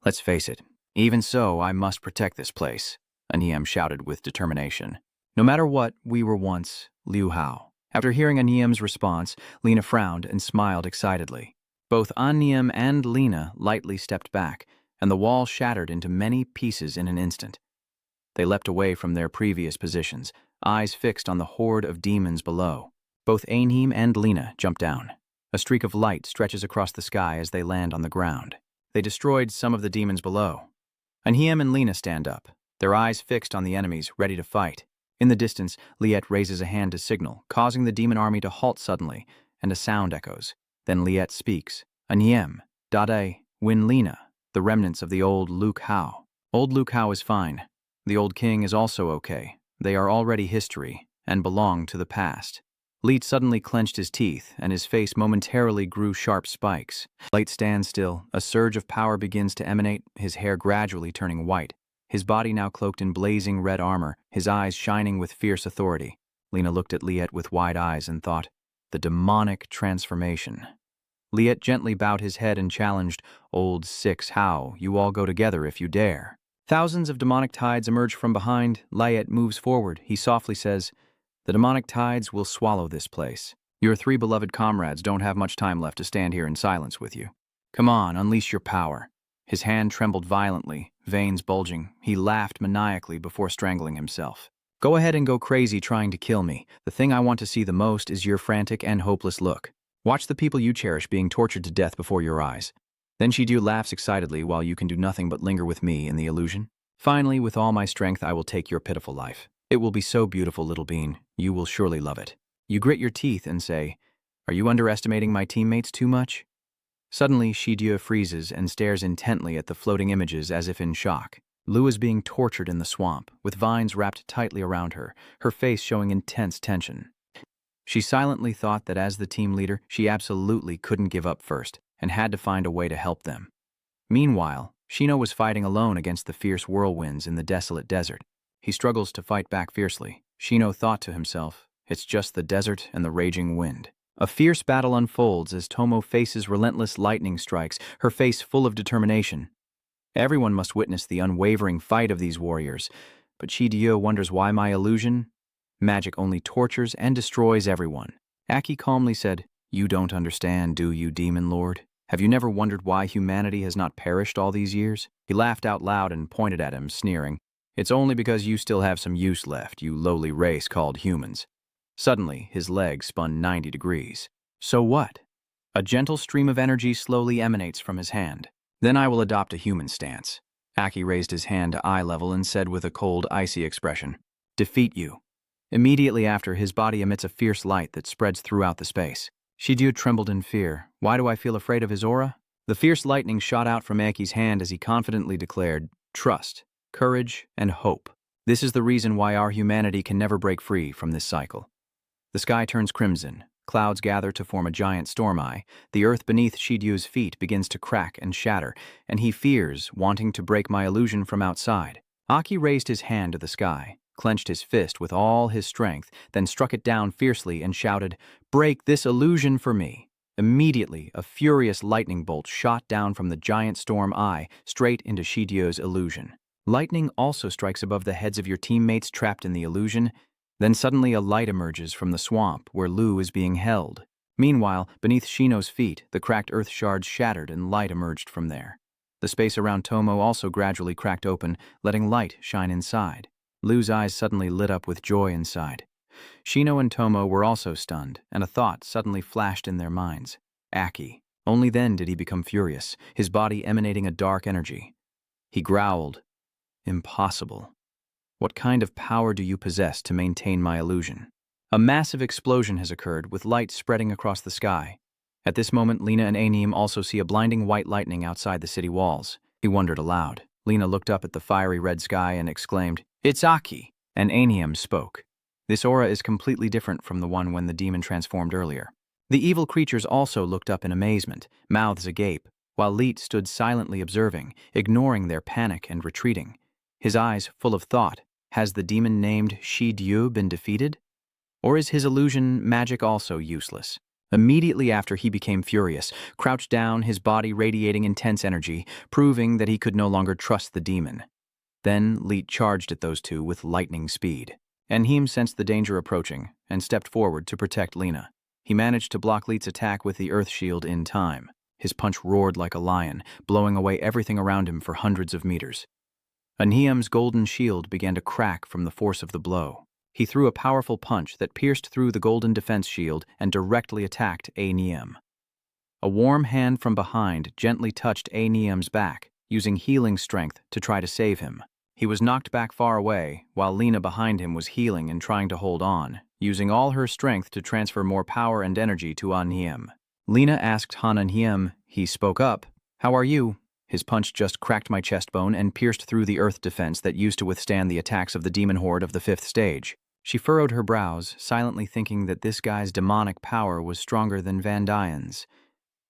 "Let's face it, even so, I must protect this place," Anheim shouted with determination. "No matter what, we were once Liu Hao." After hearing Anheim's response, Lena frowned and smiled excitedly. Both Anheim and Lena lightly stepped back, and the wall shattered into many pieces in an instant. They leapt away from their previous positions, eyes fixed on the horde of demons below. Both Anheim and Lena jump down. A streak of light stretches across the sky as they land on the ground. They destroyed some of the demons below. Anhiem and Lena stand up, their eyes fixed on the enemies, ready to fight. In the distance, Liet raises a hand to signal, causing the demon army to halt suddenly, and a sound echoes. Then Liet speaks. Anhiem, Dade, Win Lena, the remnants of the old Luke Hao. Old Luke Hao is fine. The old king is also okay. They are already history, and belong to the past. Liet suddenly clenched his teeth, and his face momentarily grew sharp spikes. Light stands still. A surge of power begins to emanate, his hair gradually turning white. His body now cloaked in blazing red armor, his eyes shining with fierce authority. Lena looked at Liet with wide eyes and thought, the demonic transformation. Liet gently bowed his head and challenged, Old Six Hao, you all go together if you dare. Thousands of demonic tides emerge from behind. Liet moves forward. He softly says, the demonic tides will swallow this place. Your three beloved comrades don't have much time left to stand here in silence with you. Come on, unleash your power. His hand trembled violently, veins bulging. He laughed maniacally before strangling himself. Go ahead and go crazy trying to kill me. The thing I want to see the most is your frantic and hopeless look. Watch the people you cherish being tortured to death before your eyes. Then Shidyu laughs excitedly while you can do nothing but linger with me in the illusion. Finally, with all my strength, I will take your pitiful life. It will be so beautiful, little bean. You will surely love it. You grit your teeth and say, are you underestimating my teammates too much? Suddenly, Shidyu freezes and stares intently at the floating images as if in shock. Lu is being tortured in the swamp, with vines wrapped tightly around her, her face showing intense tension. She silently thought that as the team leader, she absolutely couldn't give up first, and had to find a way to help them. Meanwhile, Shino was fighting alone against the fierce whirlwinds in the desolate desert. He struggles to fight back fiercely. Shino thought to himself, it's just the desert and the raging wind. A fierce battle unfolds as Tomo faces relentless lightning strikes, her face full of determination. Everyone must witness the unwavering fight of these warriors, but Shidyu wonders why my illusion? Magic only tortures and destroys everyone. Aki calmly said, you don't understand, do you, demon lord? Have you never wondered why humanity has not perished all these years? He laughed out loud and pointed at him, sneering. It's only because you still have some use left, you lowly race called humans. Suddenly, his leg spun 90 degrees. So what? A gentle stream of energy slowly emanates from his hand. Then I will adopt a human stance. Aki raised his hand to eye level and said with a cold, icy expression, defeat you. Immediately after, his body emits a fierce light that spreads throughout the space. Shidyu trembled in fear. Why do I feel afraid of his aura? The fierce lightning shot out from Aki's hand as he confidently declared, trust, courage, and hope. This is the reason why our humanity can never break free from this cycle. The sky turns crimson. Clouds gather to form a giant storm eye. The earth beneath Shidyu's feet begins to crack and shatter, and he fears, wanting to break my illusion from outside. Aki raised his hand to the sky, clenched his fist with all his strength, then struck it down fiercely and shouted, break this illusion for me. Immediately, a furious lightning bolt shot down from the giant storm eye straight into Shidyu's illusion. Lightning also strikes above the heads of your teammates trapped in the illusion. Then suddenly a light emerges from the swamp where Lu is being held. Meanwhile, beneath Shino's feet, the cracked earth shards shattered and light emerged from there. The space around Tomo also gradually cracked open, letting light shine inside. Lu's eyes suddenly lit up with joy inside. Shino and Tomo were also stunned, and a thought suddenly flashed in their minds. Aki. Only then did he become furious, his body emanating a dark energy. He growled, impossible. What kind of power do you possess to maintain my illusion? A massive explosion has occurred, with light spreading across the sky. At this moment, Lena and Anim also see a blinding white lightning outside the city walls. He wondered aloud. Lena looked up at the fiery red sky and exclaimed, it's Aki! And Anim spoke. This aura is completely different from the one when the demon transformed earlier. The evil creatures also looked up in amazement, mouths agape, while Leet stood silently observing, ignoring their panic and retreating. His eyes full of thought. Has the demon named Shidyu been defeated? Or is his illusion magic also useless? Immediately after, he became furious, crouched down, his body radiating intense energy, proving that he could no longer trust the demon. Then Leet charged at those two with lightning speed. Anhiem sensed the danger approaching and stepped forward to protect Lena. He managed to block Leet's attack with the earth shield in time. His punch roared like a lion, blowing away everything around him for hundreds of meters. Anhiem's golden shield began to crack from the force of the blow. He threw a powerful punch that pierced through the golden defense shield and directly attacked Aniem. A warm hand from behind gently touched Aniem's back, using healing strength to try to save him. He was knocked back far away, while Lena behind him was healing and trying to hold on, using all her strength to transfer more power and energy to Han Hiem. Lena asked Han Hiem. He spoke up. "How are you?" His punch just cracked my chest bone and pierced through the earth defense that used to withstand the attacks of the demon horde of the 5th stage. She furrowed her brows, silently thinking that this guy's demonic power was stronger than Van Dyne's.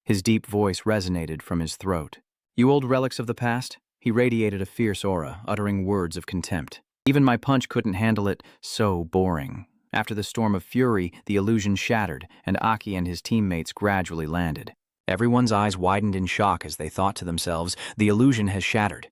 His deep voice resonated from his throat. "You old relics of the past?" He radiated a fierce aura, uttering words of contempt. Even my punch couldn't handle it. So boring. After the storm of fury, the illusion shattered, and Aki and his teammates gradually landed. Everyone's eyes widened in shock as they thought to themselves, the illusion has shattered.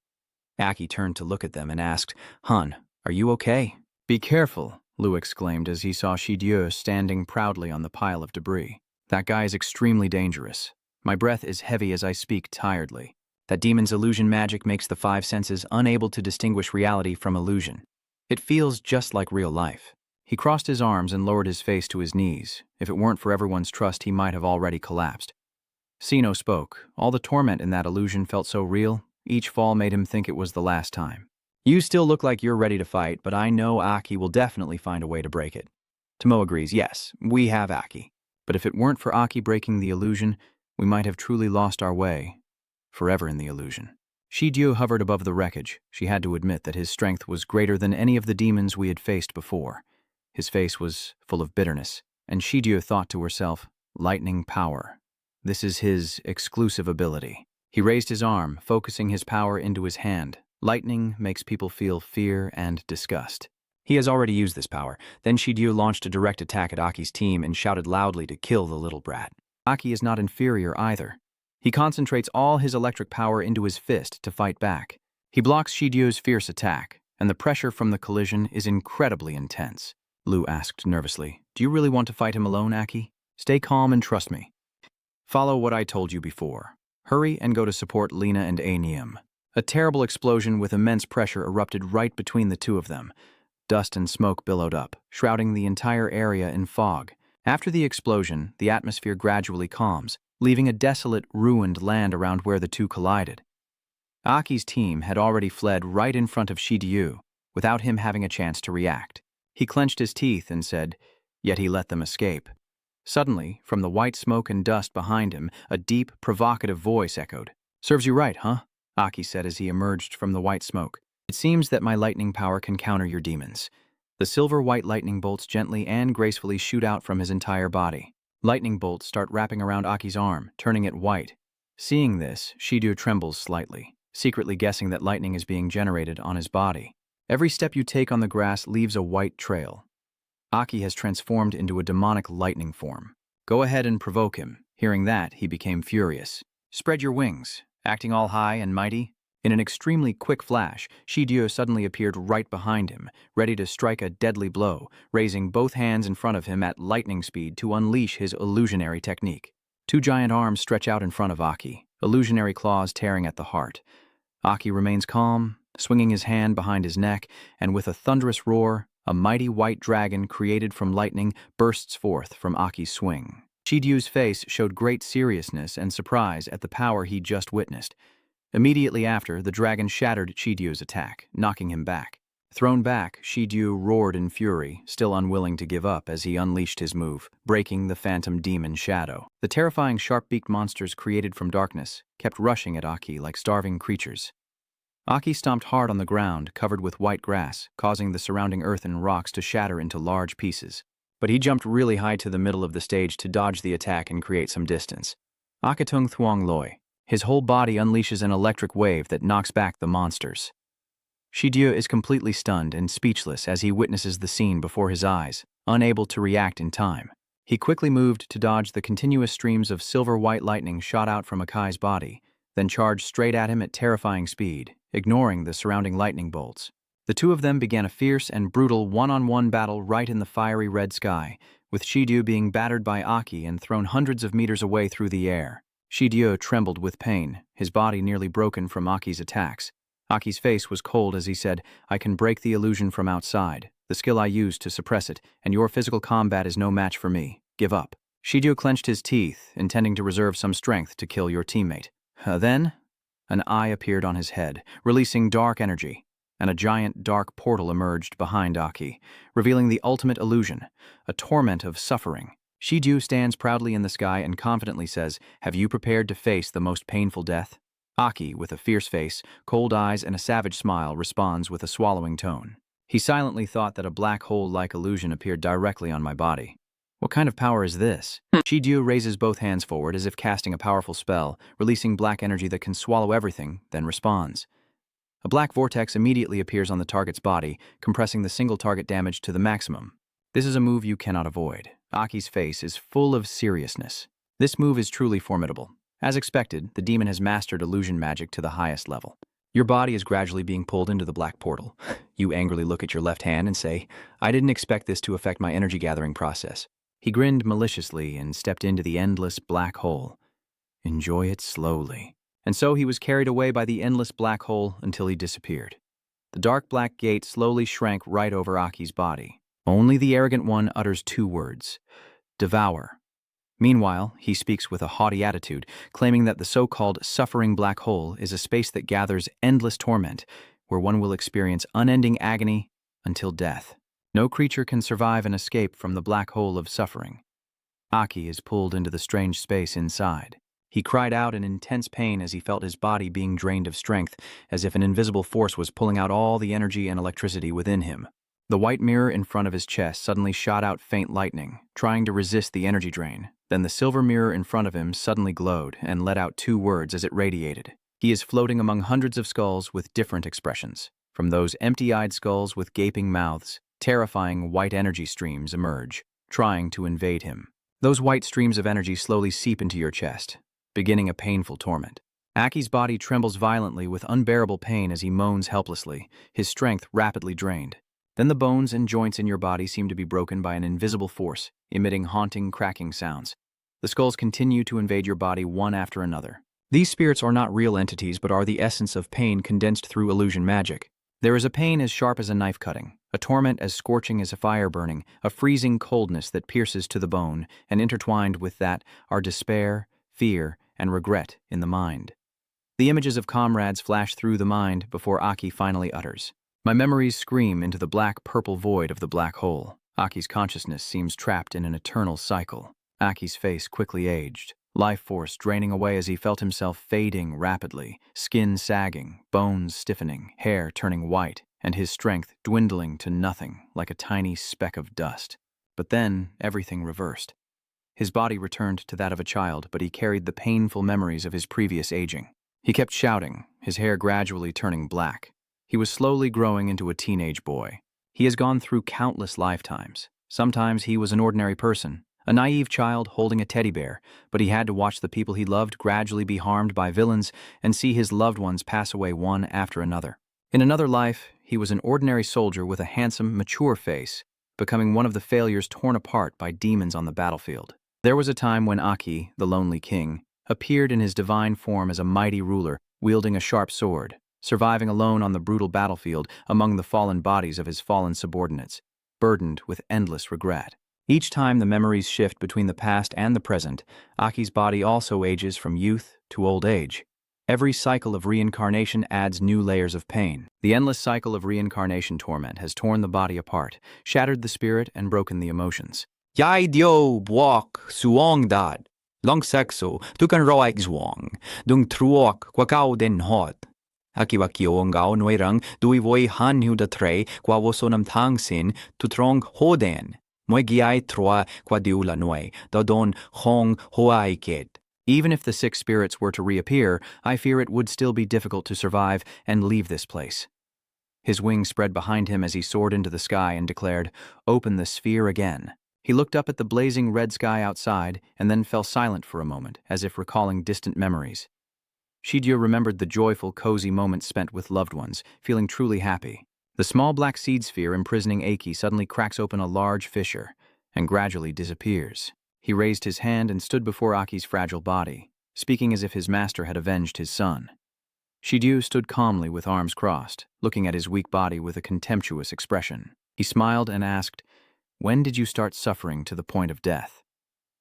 Aki turned to look at them and asked, "Han, are you okay?" "Be careful," Lu exclaimed as he saw Shidieu standing proudly on the pile of debris. "That guy is extremely dangerous. My breath is heavy as I speak tiredly. That demon's illusion magic makes the 5 senses unable to distinguish reality from illusion. It feels just like real life." He crossed his arms and lowered his face to his knees. If it weren't for everyone's trust, he might have already collapsed. Sino spoke. All the torment in that illusion felt so real. Each fall made him think it was the last time. "You still look like you're ready to fight, but I know Aki will definitely find a way to break it." Tomo agrees. "Yes, we have Aki. But if it weren't for Aki breaking the illusion, we might have truly lost our way. Forever in the illusion." Shidieu hovered above the wreckage. She had to admit that his strength was greater than any of the demons we had faced before. His face was full of bitterness, and Shidieu thought to herself, lightning power. This is his exclusive ability. He raised his arm, focusing his power into his hand. Lightning makes people feel fear and disgust. He has already used this power. Then Shidieu launched a direct attack at Aki's team and shouted loudly to kill the little brat. Aki is not inferior either. He concentrates all his electric power into his fist to fight back. He blocks Shidieu's fierce attack, and the pressure from the collision is incredibly intense. Lu asked nervously, "Do you really want to fight him alone, Aki? Stay calm and trust me. Follow what I told you before. Hurry and go to support Lena and Aenium." A terrible explosion with immense pressure erupted right between the two of them. Dust and smoke billowed up, shrouding the entire area in fog. After the explosion, the atmosphere gradually calms, leaving a desolate, ruined land around where the two collided. Aki's team had already fled right in front of Shidieu, without him having a chance to react. He clenched his teeth and said, yet he let them escape. Suddenly, from the white smoke and dust behind him, a deep, provocative voice echoed. "Serves you right, huh?" Aki said as he emerged from the white smoke. "It seems that my lightning power can counter your demons." The silver-white lightning bolts gently and gracefully shoot out from his entire body. Lightning bolts start wrapping around Aki's arm, turning it white. Seeing this, Shidieu trembles slightly, secretly guessing that lightning is being generated on his body. Every step you take on the grass leaves a white trail. Aki has transformed into a demonic lightning form. Go ahead and provoke him. Hearing that, he became furious. "Spread your wings." Acting all high and mighty, in an extremely quick flash, Shidieu suddenly appeared right behind him, ready to strike a deadly blow, raising both hands in front of him at lightning speed to unleash his illusionary technique. Two giant arms stretch out in front of Aki, illusionary claws tearing at the heart. Aki remains calm, swinging his hand behind his neck, and with a thunderous roar, a mighty white dragon created from lightning bursts forth from Aki's swing. Shidieu's face showed great seriousness and surprise at the power he just witnessed. Immediately after, the dragon shattered Shidieu's attack, knocking him back. Thrown back, Shidieu roared in fury, still unwilling to give up as he unleashed his move, breaking the phantom demon shadow. The terrifying sharp-beaked monsters created from darkness kept rushing at Aki like starving creatures. Aki stomped hard on the ground, covered with white grass, causing the surrounding earth and rocks to shatter into large pieces. But he jumped really high to the middle of the stage to dodge the attack and create some distance. Akatung Thuong Loi. His whole body unleashes an electric wave that knocks back the monsters. Shidieu is completely stunned and speechless as he witnesses the scene before his eyes, unable to react in time. He quickly moved to dodge the continuous streams of silver-white lightning shot out from Akai's body, then charged straight at him at terrifying speed, ignoring the surrounding lightning bolts. The two of them began a fierce and brutal one-on-one battle right in the fiery red sky, with Shidieu being battered by Aki and thrown hundreds of meters away through the air. Shidieu trembled with pain, his body nearly broken from Aki's attacks. Aki's face was cold as he said, "I can break the illusion from outside, the skill I used to suppress it, and your physical combat is no match for me. Give up." Shidieu clenched his teeth, intending to reserve some strength to kill your teammate. Then, An eye appeared on his head, releasing dark energy, and a giant dark portal emerged behind Aki, revealing the ultimate illusion, a torment of suffering. Shiju stands proudly in the sky and confidently says, "Have you prepared to face the most painful death?" Aki, with a fierce face, cold eyes, and a savage smile, responds with a swallowing tone. He silently thought that a black hole-like illusion appeared directly on my body. What kind of power is this? Shiju raises both hands forward as if casting a powerful spell, releasing black energy that can swallow everything, then responds. A black vortex immediately appears on the target's body, compressing the single target damage to the maximum. This is a move you cannot avoid. Aki's face is full of seriousness. This move is truly formidable. As expected, the demon has mastered illusion magic to the highest level. Your body is gradually being pulled into the black portal. You angrily look at your left hand and say, "I didn't expect this to affect my energy gathering process." He grinned maliciously and stepped into the endless black hole. Enjoy it slowly. And so he was carried away by the endless black hole until he disappeared. The dark black gate slowly shrank right over Aki's body. Only the arrogant one utters 2 words: devour. Meanwhile, he speaks with a haughty attitude, claiming that the so-called suffering black hole is a space that gathers endless torment, where one will experience unending agony until death. No creature can survive and escape from the black hole of suffering. Aki is pulled into the strange space inside. He cried out in intense pain as he felt his body being drained of strength, as if an invisible force was pulling out all the energy and electricity within him. The white mirror in front of his chest suddenly shot out faint lightning, trying to resist the energy drain. Then the silver mirror in front of him suddenly glowed and let out 2 words as it radiated. He is floating among hundreds of skulls with different expressions. From those empty-eyed skulls with gaping mouths, terrifying white energy streams emerge, trying to invade him. Those white streams of energy slowly seep into your chest, beginning a painful torment. Aki's body trembles violently with unbearable pain as he moans helplessly, his strength rapidly drained. Then the bones and joints in your body seem to be broken by an invisible force, emitting haunting, cracking sounds. The skulls continue to invade your body one after another. These spirits are not real entities but are the essence of pain condensed through illusion magic. There is a pain as sharp as a knife cutting, a torment as scorching as a fire burning, a freezing coldness that pierces to the bone, and intertwined with that are despair, fear, and regret in the mind. The images of comrades flash through the mind before Aki finally utters. My memories scream into the black-purple void of the black hole. Aki's consciousness seems trapped in an eternal cycle. Aki's face quickly aged, life force draining away as he felt himself fading rapidly, skin sagging, bones stiffening, hair turning white, and his strength dwindling to nothing like a tiny speck of dust. But then everything reversed. His body returned to that of a child, but he carried the painful memories of his previous aging. He kept shouting, his hair gradually turning black. He was slowly growing into a teenage boy. He has gone through countless lifetimes. Sometimes he was an ordinary person, a naive child holding a teddy bear, but he had to watch the people he loved gradually be harmed by villains and see his loved ones pass away one after another. In another life, he was an ordinary soldier with a handsome, mature face, becoming one of the failures torn apart by demons on the battlefield. There was a time when Aki, the lonely king, appeared in his divine form as a mighty ruler, wielding a sharp sword, surviving alone on the brutal battlefield among the fallen bodies of his fallen subordinates, burdened with endless regret. Each time the memories shift between the past and the present, Aki's body also ages from youth to old age. Every cycle of reincarnation adds new layers of pain. The endless cycle of reincarnation torment has torn the body apart, shattered the spirit, and broken the emotions. Yai dio buok suong dad, long sexo, tu kan roik zwang, dung truok kwakao den hot. Akiwakio ngao noirang dui voi han hu da tre kwa wosonam tang sin tu trong hoden. Moi giai troa kwa diula noi, da don hong hoai kid. Even if the 6 spirits were to reappear, I fear it would still be difficult to survive and leave this place. His wings spread behind him as he soared into the sky and declared, "Open the sphere again." He looked up at the blazing red sky outside and then fell silent for a moment, as if recalling distant memories. Shiju remembered the joyful, cozy moments spent with loved ones, feeling truly happy. The small black seed sphere imprisoning Aki suddenly cracks open a large fissure and gradually disappears. He raised his hand and stood before Aki's fragile body, speaking as if his master had avenged his son. Shiju stood calmly with arms crossed, looking at his weak body with a contemptuous expression. He smiled and asked, "When did you start suffering to the point of death?"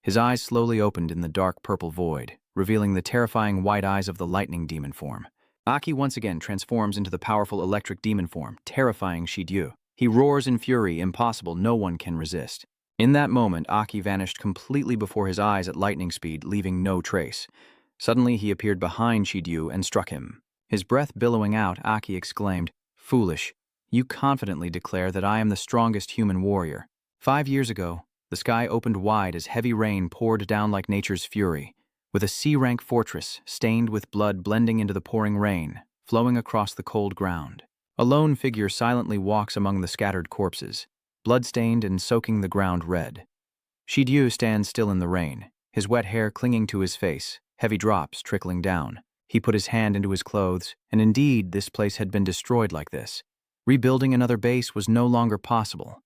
His eyes slowly opened in the dark purple void, revealing the terrifying white eyes of the lightning demon form. Aki once again transforms into the powerful electric demon form, terrifying Shidyu. He roars in fury, impossible, no one can resist. In that moment, Aki vanished completely before his eyes at lightning speed, leaving no trace. Suddenly, he appeared behind Shidyu and struck him. His breath billowing out, Aki exclaimed, "Foolish, you confidently declare that I am the strongest human warrior. 5 years ago, the sky opened wide as heavy rain poured down like nature's fury, with a C-rank fortress stained with blood blending into the pouring rain, flowing across the cold ground. A lone figure silently walks among the scattered corpses, blood-stained and soaking the ground red. Shidyu stands still in the rain, his wet hair clinging to his face, heavy drops trickling down. He put his hand into his clothes, and indeed this place had been destroyed like this. Rebuilding another base was no longer possible.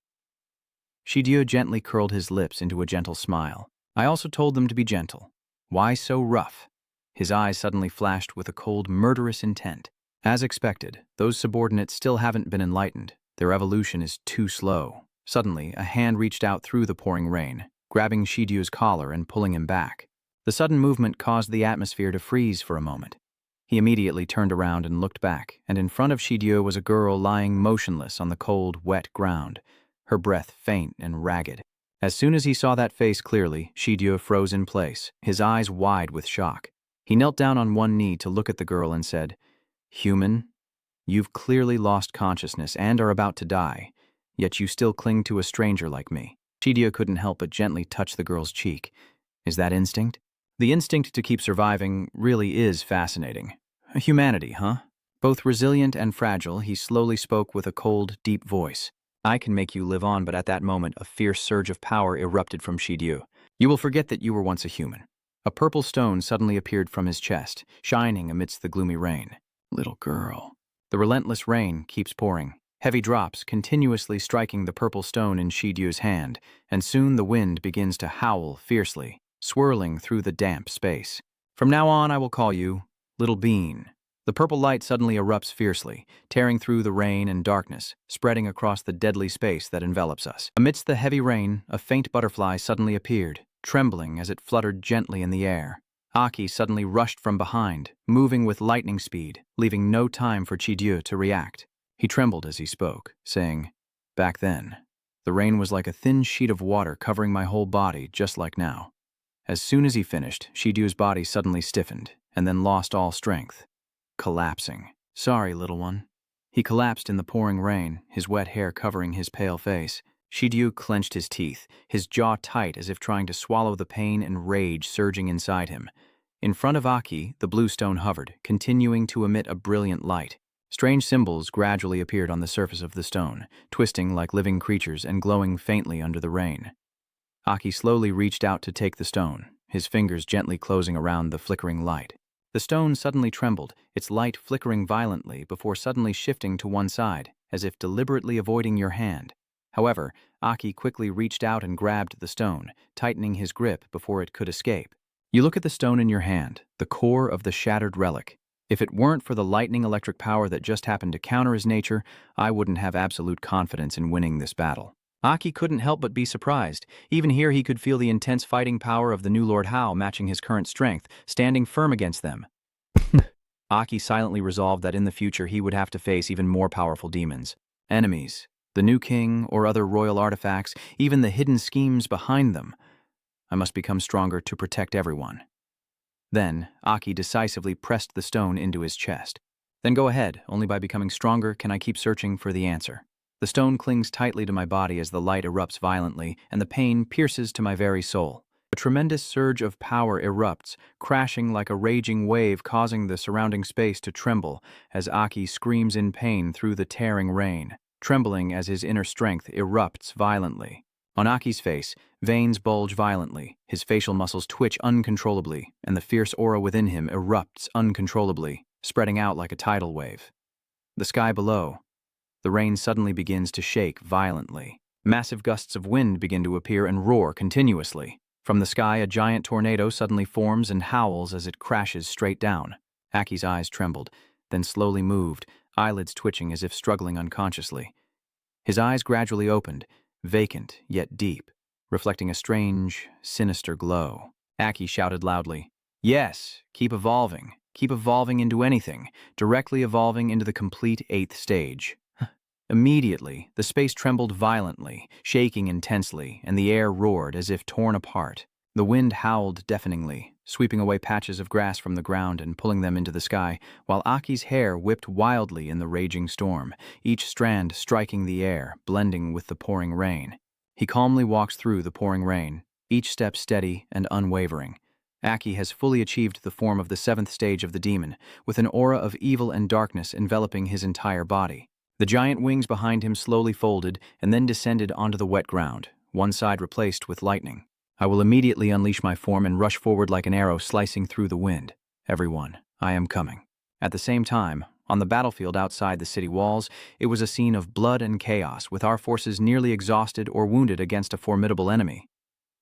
Shidyu gently curled his lips into a gentle smile. I also told them to be gentle. Why so rough? His eyes suddenly flashed with a cold, murderous intent. As expected, those subordinates still haven't been enlightened. Their evolution is too slow. Suddenly, a hand reached out through the pouring rain, grabbing Shidyu's collar and pulling him back. The sudden movement caused the atmosphere to freeze for a moment. He immediately turned around and looked back, and in front of Shidyu was a girl lying motionless on the cold, wet ground, her breath faint and ragged. As soon as he saw that face clearly, Shidyu froze in place, his eyes wide with shock. He knelt down on one knee to look at the girl and said, "Human, you've clearly lost consciousness and are about to die, yet you still cling to a stranger like me." Shidyu couldn't help but gently touch the girl's cheek. Is that instinct? The instinct to keep surviving really is fascinating. Humanity, huh? Both resilient and fragile, he slowly spoke with a cold, deep voice. I can make you live on, but at that moment, a fierce surge of power erupted from Shidyu. You will forget that you were once a human. A purple stone suddenly appeared from his chest, shining amidst the gloomy rain. Little girl. The relentless rain keeps pouring, heavy drops continuously striking the purple stone in Shidyu's hand, and soon the wind begins to howl fiercely, swirling through the damp space. From now on, I will call you Little Bean. The purple light suddenly erupts fiercely, tearing through the rain and darkness, spreading across the deadly space that envelops us. Amidst the heavy rain, a faint butterfly suddenly appeared, trembling as it fluttered gently in the air. Aki suddenly rushed from behind, moving with lightning speed, leaving no time for Shidyu to react. He trembled as he spoke, saying, "Back then, the rain was like a thin sheet of water covering my whole body, just like now." As soon as he finished, Shidyu's body suddenly stiffened, and then lost all strength, collapsing. "Sorry, little one." He collapsed in the pouring rain, his wet hair covering his pale face. Shidyu clenched his teeth, his jaw tight as if trying to swallow the pain and rage surging inside him. In front of Aki, the blue stone hovered, continuing to emit a brilliant light. Strange symbols gradually appeared on the surface of the stone, twisting like living creatures and glowing faintly under the rain. Aki slowly reached out to take the stone, his fingers gently closing around the flickering light. The stone suddenly trembled, its light flickering violently before suddenly shifting to one side, as if deliberately avoiding your hand. However, Aki quickly reached out and grabbed the stone, tightening his grip before it could escape. You look at the stone in your hand, the core of the shattered relic. If it weren't for the lightning electric power that just happened to counter his nature, I wouldn't have absolute confidence in winning this battle. Aki couldn't help but be surprised. Even here he could feel the intense fighting power of the new Lord Hao matching his current strength, standing firm against them. Aki silently resolved that in the future he would have to face even more powerful demons. Enemies, the new king or other royal artifacts, even the hidden schemes behind them. I must become stronger to protect everyone. Then, Aki decisively pressed the stone into his chest. Then go ahead, only by becoming stronger can I keep searching for the answer. The stone clings tightly to my body as the light erupts violently, and the pain pierces to my very soul. A tremendous surge of power erupts, crashing like a raging wave, causing the surrounding space to tremble as Aki screams in pain through the tearing rain, trembling as his inner strength erupts violently. On Aki's face, veins bulge violently, his facial muscles twitch uncontrollably, and the fierce aura within him erupts uncontrollably, spreading out like a tidal wave. The sky below. The rain suddenly begins to shake violently. Massive gusts of wind begin to appear and roar continuously. From the sky, a giant tornado suddenly forms and howls as it crashes straight down. Aki's eyes trembled, then slowly moved, eyelids twitching as if struggling unconsciously. His eyes gradually opened, vacant yet deep, reflecting a strange, sinister glow. Aki shouted loudly, "Yes, keep evolving. keep evolving into anything, directly evolving into the complete 8th stage. Immediately, the space trembled violently, shaking intensely, and the air roared as if torn apart. The wind howled deafeningly, sweeping away patches of grass from the ground and pulling them into the sky, while Aki's hair whipped wildly in the raging storm, each strand striking the air, blending with the pouring rain. He calmly walks through the pouring rain, each step steady and unwavering. Aki has fully achieved the form of the 7th stage of the demon, with an aura of evil and darkness enveloping his entire body. The giant wings behind him slowly folded and then descended onto the wet ground, one side replaced with lightning. I will immediately unleash my form and rush forward like an arrow slicing through the wind. Everyone, I am coming. At the same time, on the battlefield outside the city walls, it was a scene of blood and chaos, with our forces nearly exhausted or wounded against a formidable enemy.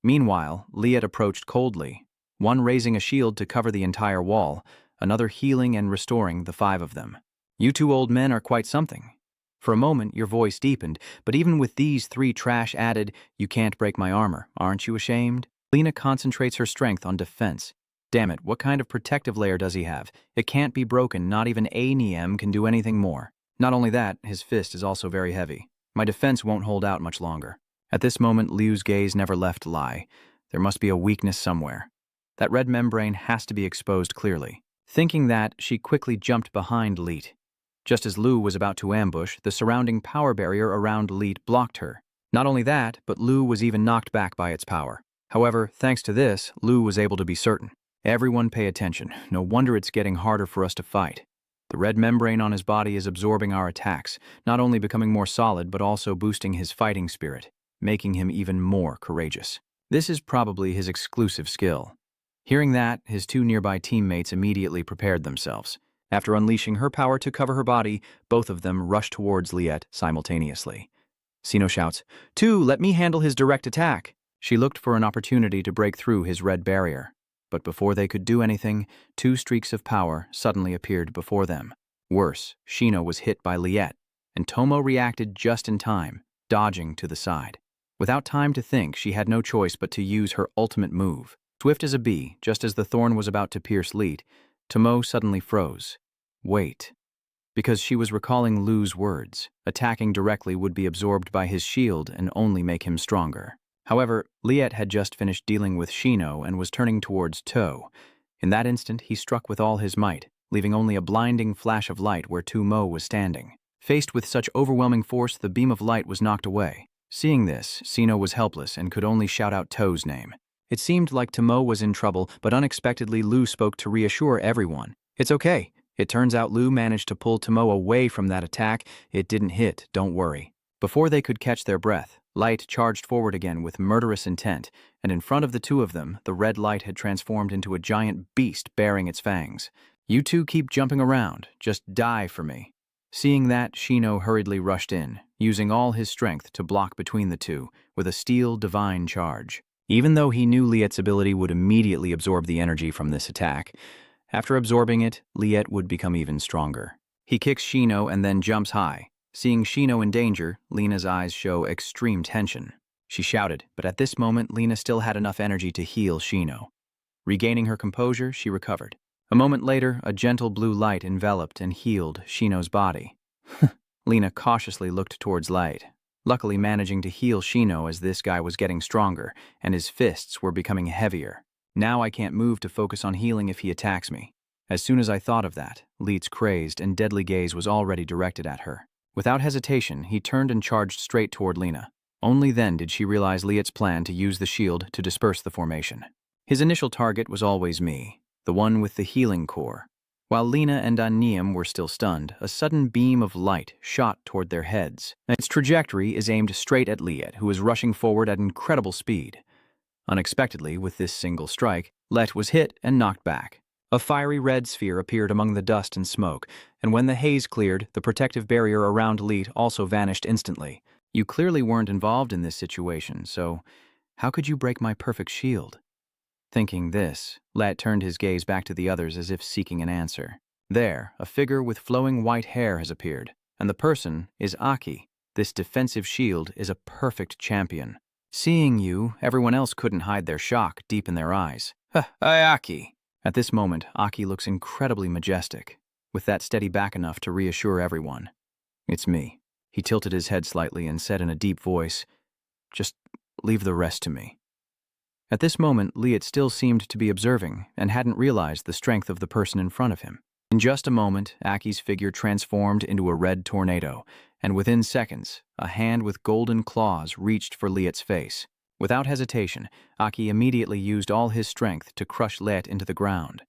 Meanwhile, Liet approached coldly, one raising a shield to cover the entire wall, another healing and restoring the 5 of them. You 2 old men are quite something. For a moment, your voice deepened, but even with these 3 trash added, you can't break my armor. Aren't you ashamed? Lena concentrates her strength on defense. Damn it, what kind of protective layer does he have? It can't be broken, not even a Niem can do anything more. Not only that, his fist is also very heavy. My defense won't hold out much longer. At this moment, Liu's gaze never left Lai. There must be a weakness somewhere. That red membrane has to be exposed clearly. Thinking that, she quickly jumped behind Leet. Just as Lu was about to ambush, the surrounding power barrier around Leet blocked her. Not only that, but Lu was even knocked back by its power. However, thanks to this, Lu was able to be certain. Everyone pay attention. No wonder it's getting harder for us to fight. The red membrane on his body is absorbing our attacks, not only becoming more solid but also boosting his fighting spirit, making him even more courageous. This is probably his exclusive skill. Hearing that, his 2 nearby teammates immediately prepared themselves. After unleashing her power to cover her body, both of them rushed towards Liet simultaneously. Sino shouts, "2, let me handle his direct attack." She looked for an opportunity to break through his red barrier. But before they could do anything, 2 streaks of power suddenly appeared before them. Worse, Shino was hit by Liet, and Tomo reacted just in time, dodging to the side. Without time to think, she had no choice but to use her ultimate move. Swift as a bee, just as the thorn was about to pierce Liet, Tomo suddenly froze. Wait. Because she was recalling Lu's words. Attacking directly would be absorbed by his shield and only make him stronger. However, Liet had just finished dealing with Shino and was turning towards To. In that instant, he struck with all his might, leaving only a blinding flash of light where Mo was standing. Faced with such overwhelming force, the beam of light was knocked away. Seeing this, Sino was helpless and could only shout out To's name. It seemed like Tomo was in trouble, but unexpectedly Lu spoke to reassure everyone. "It's okay. It turns out Lu managed to pull Tomo away from that attack. It didn't hit, don't worry." Before they could catch their breath, light charged forward again with murderous intent, and in front of the 2 of them, the red light had transformed into a giant beast bearing its fangs. "You 2 keep jumping around. Just die for me." Seeing that, Shino hurriedly rushed in, using all his strength to block between the 2, with a steel divine charge. Even though he knew Liet's ability would immediately absorb the energy from this attack, after absorbing it, Liet would become even stronger. He kicks Shino and then jumps high. Seeing Shino in danger, Lena's eyes show extreme tension. She shouted, but at this moment, Lena still had enough energy to heal Shino. Regaining her composure, she recovered. A moment later, a gentle blue light enveloped and healed Shino's body. Lena cautiously looked towards light, luckily managing to heal Shino as this guy was getting stronger, and his fists were becoming heavier. Now I can't move to focus on healing if he attacks me. As soon as I thought of that, Liet's crazed and deadly gaze was already directed at her. Without hesitation, he turned and charged straight toward Lena. Only then did she realize Liet's plan to use the shield to disperse the formation. His initial target was always me, the one with the healing core. While Lena and Aniem were still stunned, a sudden beam of light shot toward their heads. Its trajectory is aimed straight at Liet, who is rushing forward at incredible speed. Unexpectedly, with this single strike, Let was hit and knocked back. A fiery red sphere appeared among the dust and smoke, and when the haze cleared, the protective barrier around Let also vanished instantly. You clearly weren't involved in this situation, so how could you break my perfect shield? Thinking this, Let turned his gaze back to the others as if seeking an answer. There, a figure with flowing white hair has appeared, and the person is Aki. This defensive shield is a perfect champion. Seeing you, everyone else couldn't hide their shock deep in their eyes. "Hey, Aki, At this moment, Aki looks incredibly majestic, with that steady back enough to reassure everyone. It's me. He tilted his head slightly and said in a deep voice, "Just leave the rest to me." At this moment, Liet still seemed to be observing and hadn't realized the strength of the person in front of him. In just a moment, Aki's figure transformed into a red tornado, and within seconds, a hand with golden claws reached for Liet's face. Without hesitation, Aki immediately used all his strength to crush Liet into the ground.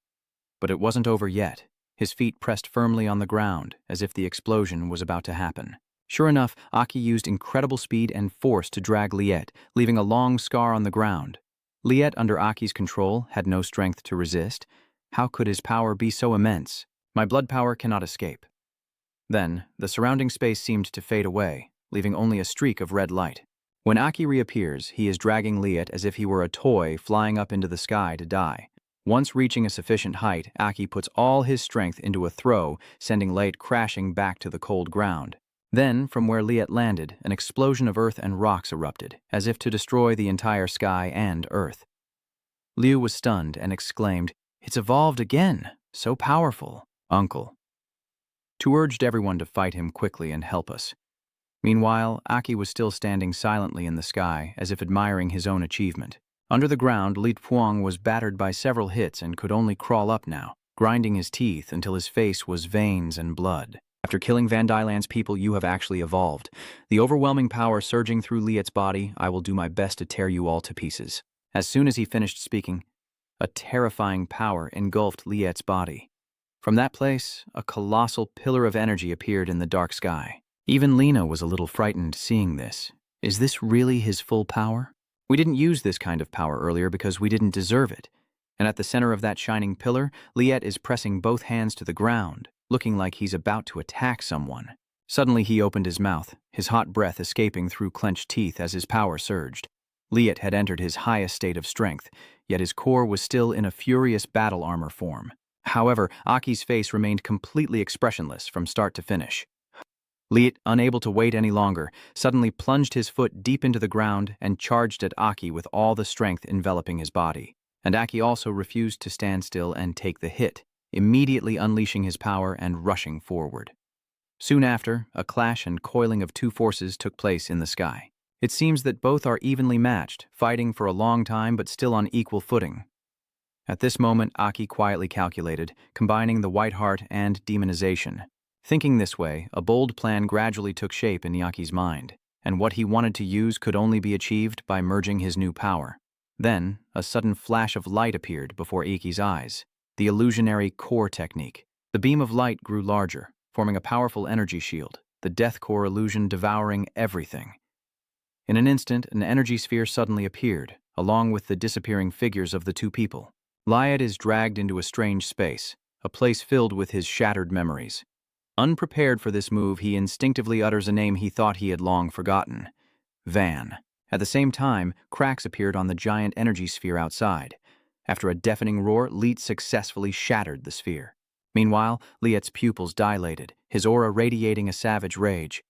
But it wasn't over yet. His feet pressed firmly on the ground, as if the explosion was about to happen. Sure enough, Aki used incredible speed and force to drag Liet, leaving a long scar on the ground. Liet, under Aki's control, had no strength to resist. How could his power be so immense? My blood power cannot escape. Then, the surrounding space seemed to fade away, leaving only a streak of red light. When Aki reappears, he is dragging Liet as if he were a toy flying up into the sky to die. Once reaching a sufficient height, Aki puts all his strength into a throw, sending Liet crashing back to the cold ground. Then, from where Liet landed, an explosion of earth and rocks erupted, as if to destroy the entire sky and earth. Liu was stunned and exclaimed, "It's evolved again! So powerful, Uncle." Tu urged everyone to fight him quickly and help us. Meanwhile, Aki was still standing silently in the sky, as if admiring his own achievement. Under the ground, Li Puang was battered by several hits and could only crawl up now, grinding his teeth until his face was veins and blood. After killing Van Dylan's people, you have actually evolved. The overwhelming power surging through Liet's body, I will do my best to tear you all to pieces. As soon as he finished speaking, a terrifying power engulfed Liet's body. From that place, a colossal pillar of energy appeared in the dark sky. Even Lena was a little frightened seeing this. Is this really his full power? We didn't use this kind of power earlier because we didn't deserve it. And at the center of that shining pillar, Liet is pressing both hands to the ground, looking like he's about to attack someone. Suddenly he opened his mouth, his hot breath escaping through clenched teeth as his power surged. Liet had entered his highest state of strength, yet his core was still in a furious battle armor form. However, Aki's face remained completely expressionless from start to finish. Liet, unable to wait any longer, suddenly plunged his foot deep into the ground and charged at Aki with all the strength enveloping his body. And Aki also refused to stand still and take the hit, immediately unleashing his power and rushing forward. Soon after, a clash and coiling of two forces took place in the sky. It seems that both are evenly matched, fighting for a long time but still on equal footing. At this moment, Aki quietly calculated, combining the white heart and demonization. Thinking this way, a bold plan gradually took shape in Yaki's mind, and what he wanted to use could only be achieved by merging his new power. Then, a sudden flash of light appeared before Iki's eyes, the illusionary core technique. The beam of light grew larger, forming a powerful energy shield, the death core illusion devouring everything. In an instant, an energy sphere suddenly appeared, along with the disappearing figures of the two people. Liet is dragged into a strange space, a place filled with his shattered memories. Unprepared for this move, he instinctively utters a name he thought he had long forgotten: Van. At the same time, cracks appeared on the giant energy sphere outside. After a deafening roar, Liet successfully shattered the sphere. Meanwhile, Liet's pupils dilated, his aura radiating a savage rage.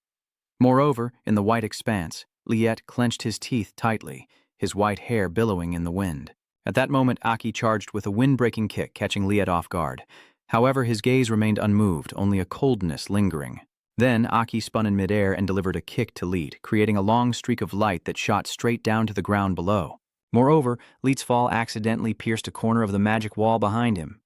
Moreover, in the white expanse, Liet clenched his teeth tightly, his white hair billowing in the wind. At that moment, Aki charged with a wind-breaking kick, catching Liet off guard. However, his gaze remained unmoved, only a coldness lingering. Then, Aki spun in midair and delivered a kick to Liet, creating a long streak of light that shot straight down to the ground below. Moreover, Liet's fall accidentally pierced a corner of the magic wall behind him.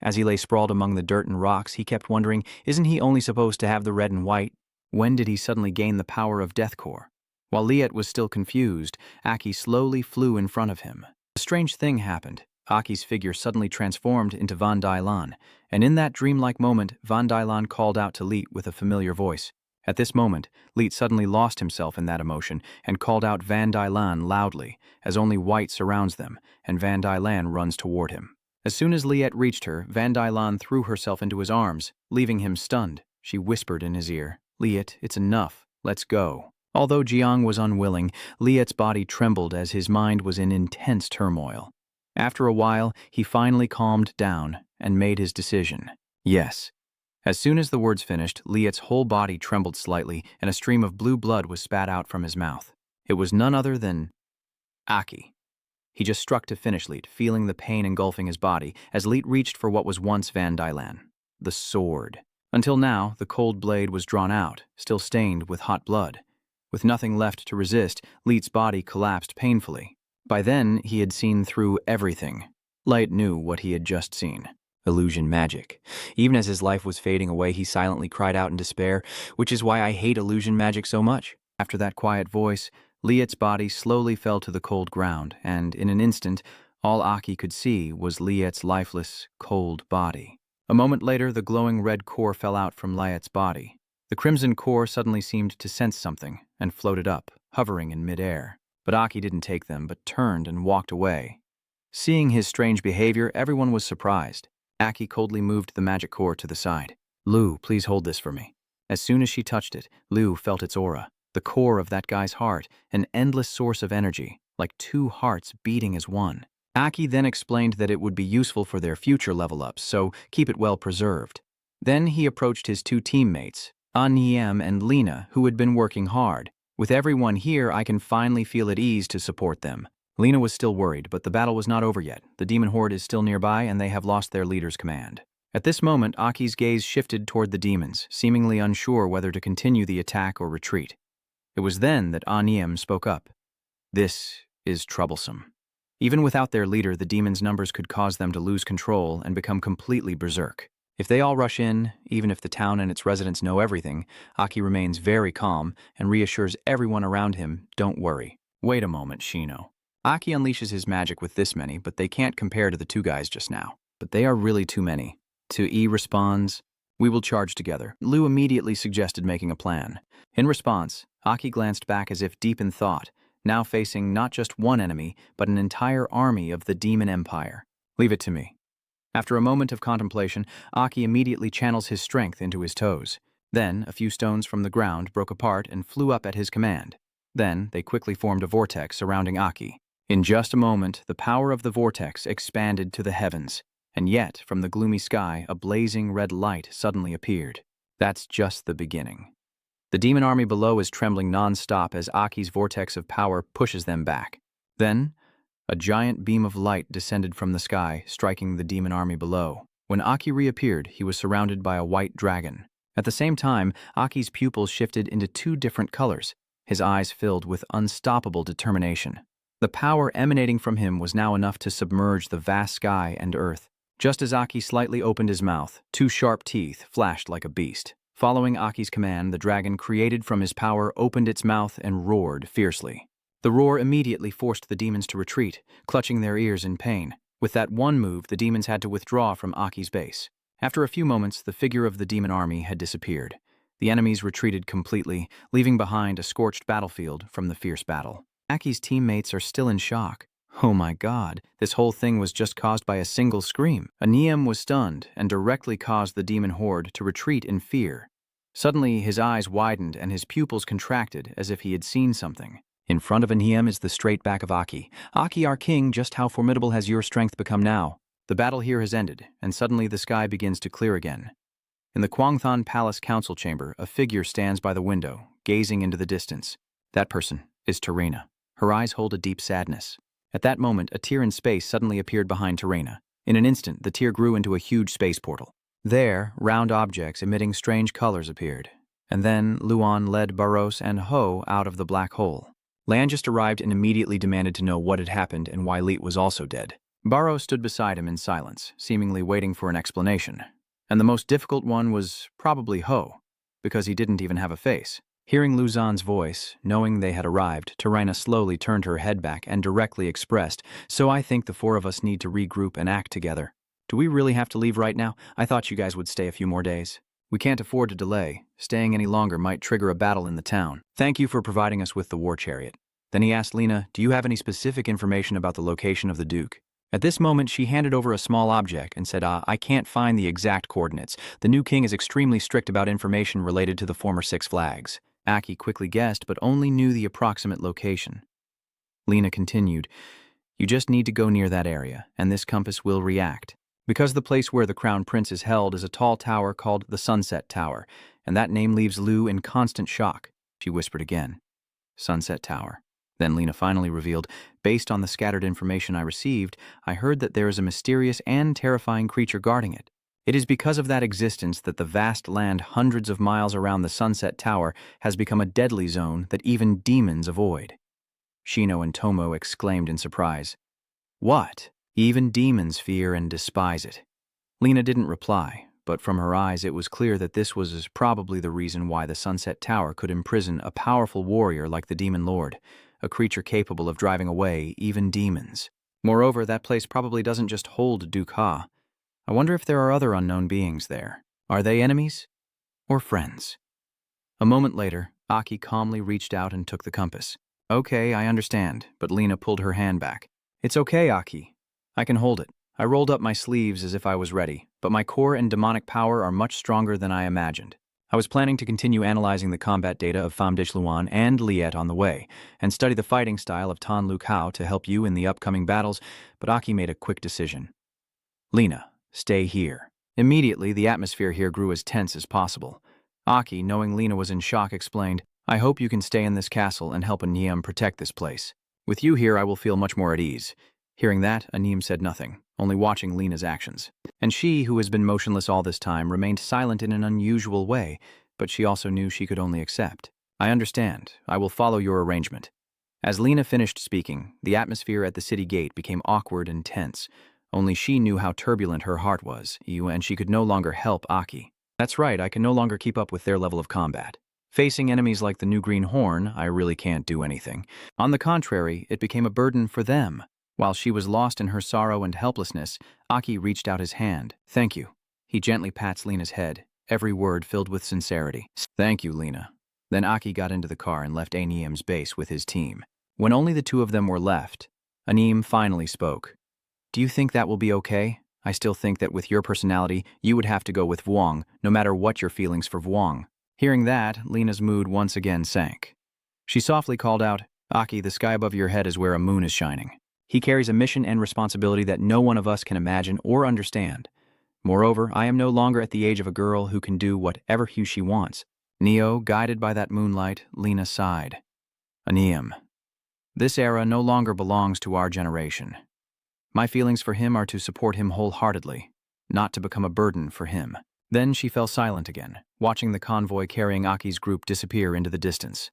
As he lay sprawled among the dirt and rocks, he kept wondering, isn't he only supposed to have the red and white? When did he suddenly gain the power of Deathcore? While Liet was still confused, Aki slowly flew in front of him. A strange thing happened. Aki's figure suddenly transformed into Van Dylan, and in that dreamlike moment, Van Dylan called out to Liet with a familiar voice. At this moment, Liet suddenly lost himself in that emotion and called out Van Dylan loudly, as only white surrounds them, and Van Dylan runs toward him. As soon as Liet reached her, Van Dylan threw herself into his arms, leaving him stunned. She whispered in his ear, "Liet, it's enough. Let's go." Although Jiang was unwilling, Liet's body trembled as his mind was in intense turmoil. After a while, he finally calmed down and made his decision. Yes. As soon as the words finished, Liet's whole body trembled slightly and a stream of blue blood was spat out from his mouth. It was none other than Aki. He just struck to finish Leet, feeling the pain engulfing his body as Leet reached for what was once Van Dylan, the sword. Until now, the cold blade was drawn out, still stained with hot blood. With nothing left to resist, Leet's body collapsed painfully. By then, he had seen through everything. Light knew what he had just seen. Illusion magic. Even as his life was fading away, he silently cried out in despair, which is why I hate illusion magic so much. After that quiet voice, Liet's body slowly fell to the cold ground, and in an instant, all Aki could see was Liet's lifeless, cold body. A moment later, the glowing red core fell out from Liet's body. The crimson core suddenly seemed to sense something and floated up, hovering in midair. But Aki didn't take them, but turned and walked away. Seeing his strange behavior, everyone was surprised. Aki coldly moved the magic core to the side. "Lu, please hold this for me." As soon as she touched it, Lu felt its aura, the core of that guy's heart, an endless source of energy, like two hearts beating as one. Aki then explained that it would be useful for their future level-ups, so keep it well preserved. Then he approached his two teammates, Aniem and Lena, who had been working hard. "With everyone here, I can finally feel at ease to support them." Lena was still worried, but the battle was not over yet. The demon horde is still nearby, and they have lost their leader's command. At this moment, Aki's gaze shifted toward the demons, seemingly unsure whether to continue the attack or retreat. It was then that Aniem spoke up. "This is troublesome. Even without their leader, the demons' numbers could cause them to lose control and become completely berserk. If they all rush in, even if the town and its residents know everything, Aki remains very calm and reassures everyone around him, don't worry." "Wait a moment, Shino." Aki unleashes his magic with this many, but they can't compare to the two guys just now. But they are really too many. To E responds, "We will charge together." Lu immediately suggested making a plan. In response, Aki glanced back as if deep in thought, now facing not just one enemy, but an entire army of the Demon Empire. "Leave it to me." After a moment of contemplation, Aki immediately channels his strength into his toes. Then, a few stones from the ground broke apart and flew up at his command. Then, they quickly formed a vortex surrounding Aki. In just a moment, the power of the vortex expanded to the heavens, and yet, from the gloomy sky, a blazing red light suddenly appeared. That's just the beginning. The demon army below is trembling non-stop as Aki's vortex of power pushes them back. Then, a giant beam of light descended from the sky, striking the demon army below. When Aki reappeared, he was surrounded by a white dragon. At the same time, Aki's pupils shifted into two different colors, his eyes filled with unstoppable determination. The power emanating from him was now enough to submerge the vast sky and earth. Just as Aki slightly opened his mouth, two sharp teeth flashed like a beast. Following Aki's command, the dragon created from his power opened its mouth and roared fiercely. The roar immediately forced the demons to retreat, clutching their ears in pain. With that one move, the demons had to withdraw from Aki's base. After a few moments, the figure of the demon army had disappeared. The enemies retreated completely, leaving behind a scorched battlefield from the fierce battle. Aki's teammates are still in shock. Oh my God, this whole thing was just caused by a single scream. Aniem was stunned and directly caused the demon horde to retreat in fear. Suddenly, his eyes widened and his pupils contracted as if he had seen something. In front of Aniem is the straight back of Aki. "Aki, our king, just how formidable has your strength become now?" The battle here has ended, and suddenly the sky begins to clear again. In the Kwangthan Palace Council Chamber, a figure stands by the window, gazing into the distance. That person is Terena. Her eyes hold a deep sadness. At that moment, a tear in space suddenly appeared behind Terena. In an instant, the tear grew into a huge space portal. There, round objects emitting strange colors appeared. And then, Luan led Barros and Ho out of the black hole. Lan just arrived and immediately demanded to know what had happened and why Leet was also dead. Barros stood beside him in silence, seemingly waiting for an explanation. And the most difficult one was probably Ho, because he didn't even have a face. Hearing Luzan's voice, knowing they had arrived, Terena slowly turned her head back and directly expressed, "So I think the four of us need to regroup and act together. Do we really have to leave right now? I thought you guys would stay a few more days." "We can't afford to delay. Staying any longer might trigger a battle in the town. Thank you for providing us with the war chariot." Then he asked Lena, "Do you have any specific information about the location of the Duke?" At this moment, she handed over a small object and said, I can't find the exact coordinates. The new king is extremely strict about information related to the former Six Flags." Aki quickly guessed, but only knew the approximate location. Lena continued, "You just need to go near that area, and this compass will react. Because the place where the Crown Prince is held is a tall tower called the Sunset Tower, and that name leaves Lu in constant shock." She whispered again, "Sunset Tower. Then Lena finally revealed, based on the scattered information I received, I heard that there is a mysterious and terrifying creature guarding it. It is because of that existence that the vast land hundreds of miles around the Sunset Tower has become a deadly zone that even demons avoid. Shino and Tomo exclaimed in surprise. What? Even demons fear and despise it. Lena didn't reply, but from her eyes it was clear that this was probably the reason why the Sunset Tower could imprison a powerful warrior like the Demon Lord, a creature capable of driving away even demons. Moreover, that place probably doesn't just hold Duke Ha. I wonder if there are other unknown beings there. Are they enemies? Or friends? A moment later, Aki calmly reached out and took the compass. Okay, I understand, but Lena pulled her hand back. It's okay, Aki. I can hold it. I rolled up my sleeves as if I was ready, but my core and demonic power are much stronger than I imagined. I was planning to continue analyzing the combat data of Pham Dich Luan and Liet on the way, and study the fighting style of Tan Lu Kao to help you in the upcoming battles, but Aki made a quick decision. Lena, stay here. Immediately, the atmosphere here grew as tense as possible. Aki, knowing Lena was in shock, explained, I hope you can stay in this castle and help Aneem protect this place. With you here, I will feel much more at ease. Hearing that, Aneem said nothing, only watching Lena's actions. And she, who has been motionless all this time, remained silent in an unusual way, but she also knew she could only accept. I understand. I will follow your arrangement. As Lena finished speaking, the atmosphere at the city gate became awkward and tense. Only she knew how turbulent her heart was, and she could no longer help Aki. That's right, I can no longer keep up with their level of combat. Facing enemies like the New Green Horn, I really can't do anything. On the contrary, it became a burden for them. While she was lost in her sorrow and helplessness, Aki reached out his hand. Thank you. He gently pats Lena's head, every word filled with sincerity. Thank you, Lena. Then Aki got into the car and left Aneem's base with his team. When only the two of them were left, Aneem finally spoke. Do you think that will be okay? I still think that with your personality, you would have to go with Vuong, no matter what your feelings for Vuong. Hearing that, Lena's mood once again sank. She softly called out, Aki, the sky above your head is where a moon is shining. He carries a mission and responsibility that no one of us can imagine or understand. Moreover, I am no longer at the age of a girl who can do whatever she wants. Neo, guided by that moonlight, Lena sighed. Aneem. This era no longer belongs to our generation. My feelings for him are to support him wholeheartedly, not to become a burden for him. Then she fell silent again, watching the convoy carrying Aki's group disappear into the distance.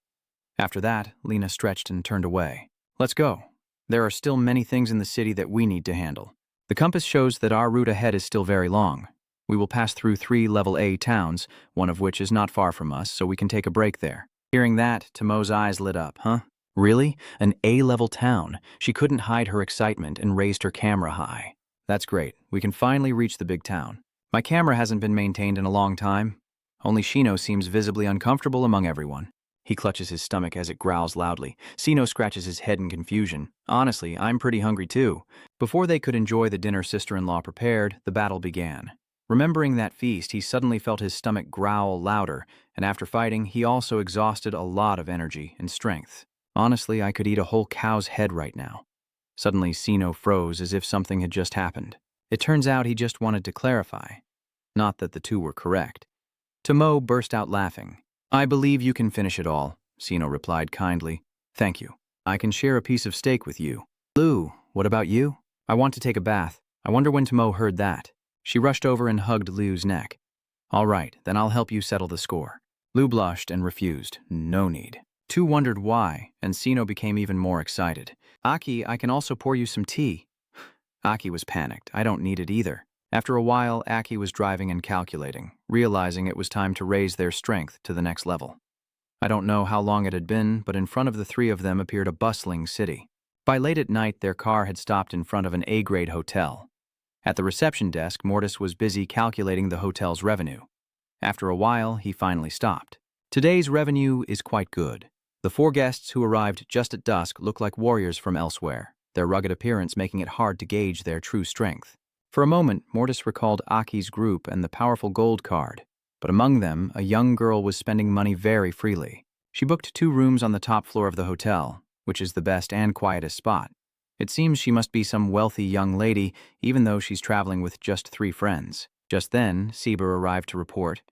After that, Lena stretched and turned away. Let's go. There are still many things in the city that we need to handle. The compass shows that our route ahead is still very long. We will pass through 3 level A towns, one of which is not far from us, so we can take a break there. Hearing that, Tomo's eyes lit up. Huh? Really? An A-level town? She couldn't hide her excitement and raised her camera high. That's great. We can finally reach the big town. My camera hasn't been maintained in a long time. Only Shino seems visibly uncomfortable among everyone. He clutches his stomach as it growls loudly. Sino scratches his head in confusion. Honestly, I'm pretty hungry too. Before they could enjoy the dinner sister-in-law prepared, the battle began. Remembering that feast, he suddenly felt his stomach growl louder, and after fighting, he also exhausted a lot of energy and strength. Honestly, I could eat a whole cow's head right now. Suddenly, Sino froze as if something had just happened. It turns out he just wanted to clarify. Not that the two were correct. Tomo burst out laughing. I believe you can finish it all, Sino replied kindly. Thank you. I can share a piece of steak with you. Lou, what about you? I want to take a bath. I wonder when Tomo heard that. She rushed over and hugged Liu's neck. All right, then I'll help you settle the score. Liu blushed and refused. No need. Tu wondered why, and Sino became even more excited. Aki, I can also pour you some tea. Aki was panicked. I don't need it either. After a while, Aki was driving and calculating, realizing it was time to raise their strength to the next level. I don't know how long it had been, but in front of the three of them appeared a bustling city. By late at night, their car had stopped in front of an A-grade hotel. At the reception desk, Mortis was busy calculating the hotel's revenue. After a while, he finally stopped. Today's revenue is quite good. The 4 guests who arrived just at dusk look like warriors from elsewhere, their rugged appearance making it hard to gauge their true strength. For a moment, Mortis recalled Aki's group and the powerful gold card, but among them, a young girl was spending money very freely. She booked 2 rooms on the top floor of the hotel, which is the best and quietest spot. It seems she must be some wealthy young lady, even though she's traveling with just 3 friends. Just then, Sieber arrived to report.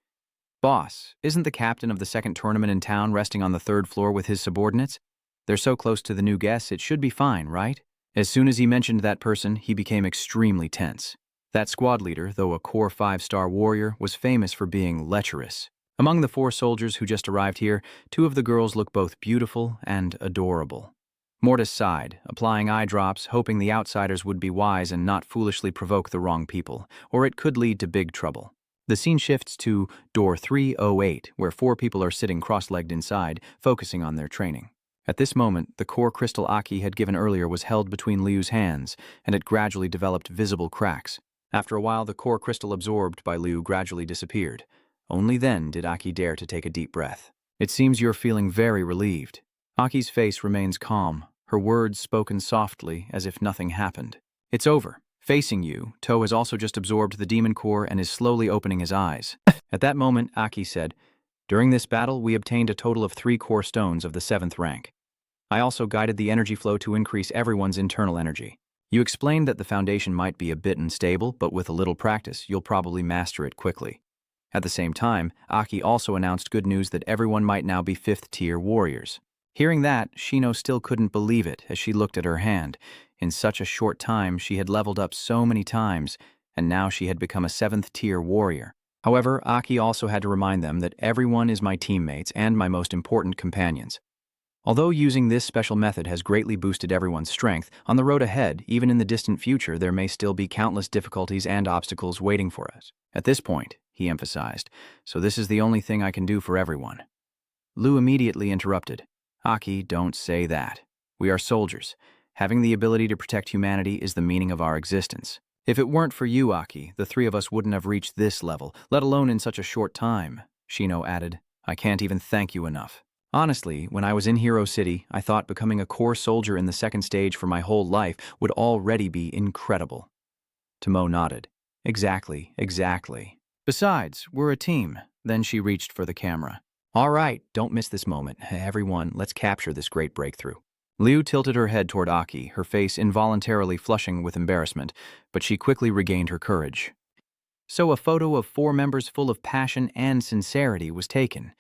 Boss, isn't the captain of the second tournament in town resting on the 3rd floor with his subordinates? They're so close to the new guests, it should be fine, right? As soon as he mentioned that person, he became extremely tense. That squad leader, though a core 5-star warrior, was famous for being lecherous. Among the 4 soldiers who just arrived here, 2 of the girls look both beautiful and adorable. Mortis sighed, applying eye drops, hoping the outsiders would be wise and not foolishly provoke the wrong people, or it could lead to big trouble. The scene shifts to door 308, where 4 people are sitting cross-legged inside, focusing on their training. At this moment, the core crystal Aki had given earlier was held between Liu's hands, and it gradually developed visible cracks. After a while, the core crystal absorbed by Liu gradually disappeared. Only then did Aki dare to take a deep breath. It seems you're feeling very relieved. Aki's face remains calm, her words spoken softly as if nothing happened. It's over. Facing you, To has also just absorbed the demon core and is slowly opening his eyes. At that moment, Aki said, "During this battle, we obtained a total of 3 core stones of the 7th rank. I also guided the energy flow to increase everyone's internal energy. You explained that the foundation might be a bit unstable, but with a little practice, you'll probably master it quickly." At the same time, Aki also announced good news that everyone might now be 5th-tier warriors. Hearing that, Shino still couldn't believe it as she looked at her hand. In such a short time, she had leveled up so many times, and now she had become a 7th-tier warrior. However, Aki also had to remind them that everyone is my teammates and my most important companions. Although using this special method has greatly boosted everyone's strength, on the road ahead, even in the distant future, there may still be countless difficulties and obstacles waiting for us. At this point, he emphasized, so this is the only thing I can do for everyone. Liu immediately interrupted. Aki, don't say that. We are soldiers. Having the ability to protect humanity is the meaning of our existence. If it weren't for you, Aki, the 3 of us wouldn't have reached this level, let alone in such a short time, Shino added. I can't even thank you enough. Honestly, when I was in Hero City, I thought becoming a core soldier in the 2nd stage for my whole life would already be incredible. Tomo nodded. Exactly. Besides, we're a team. Then she reached for the camera. All right, don't miss this moment. Everyone, let's capture this great breakthrough. Liu tilted her head toward Aki, her face involuntarily flushing with embarrassment, but she quickly regained her courage. So a photo of 4 members full of passion and sincerity was taken.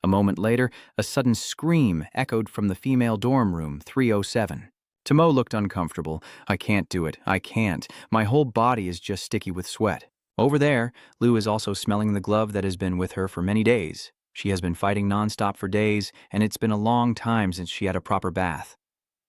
A moment later, a sudden scream echoed from the female dorm room 307. Tomo looked uncomfortable. I can't do it. I can't. My whole body is just sticky with sweat. Over there, Liu is also smelling the glove that has been with her for many days. She has been fighting nonstop for days, and it's been a long time since she had a proper bath.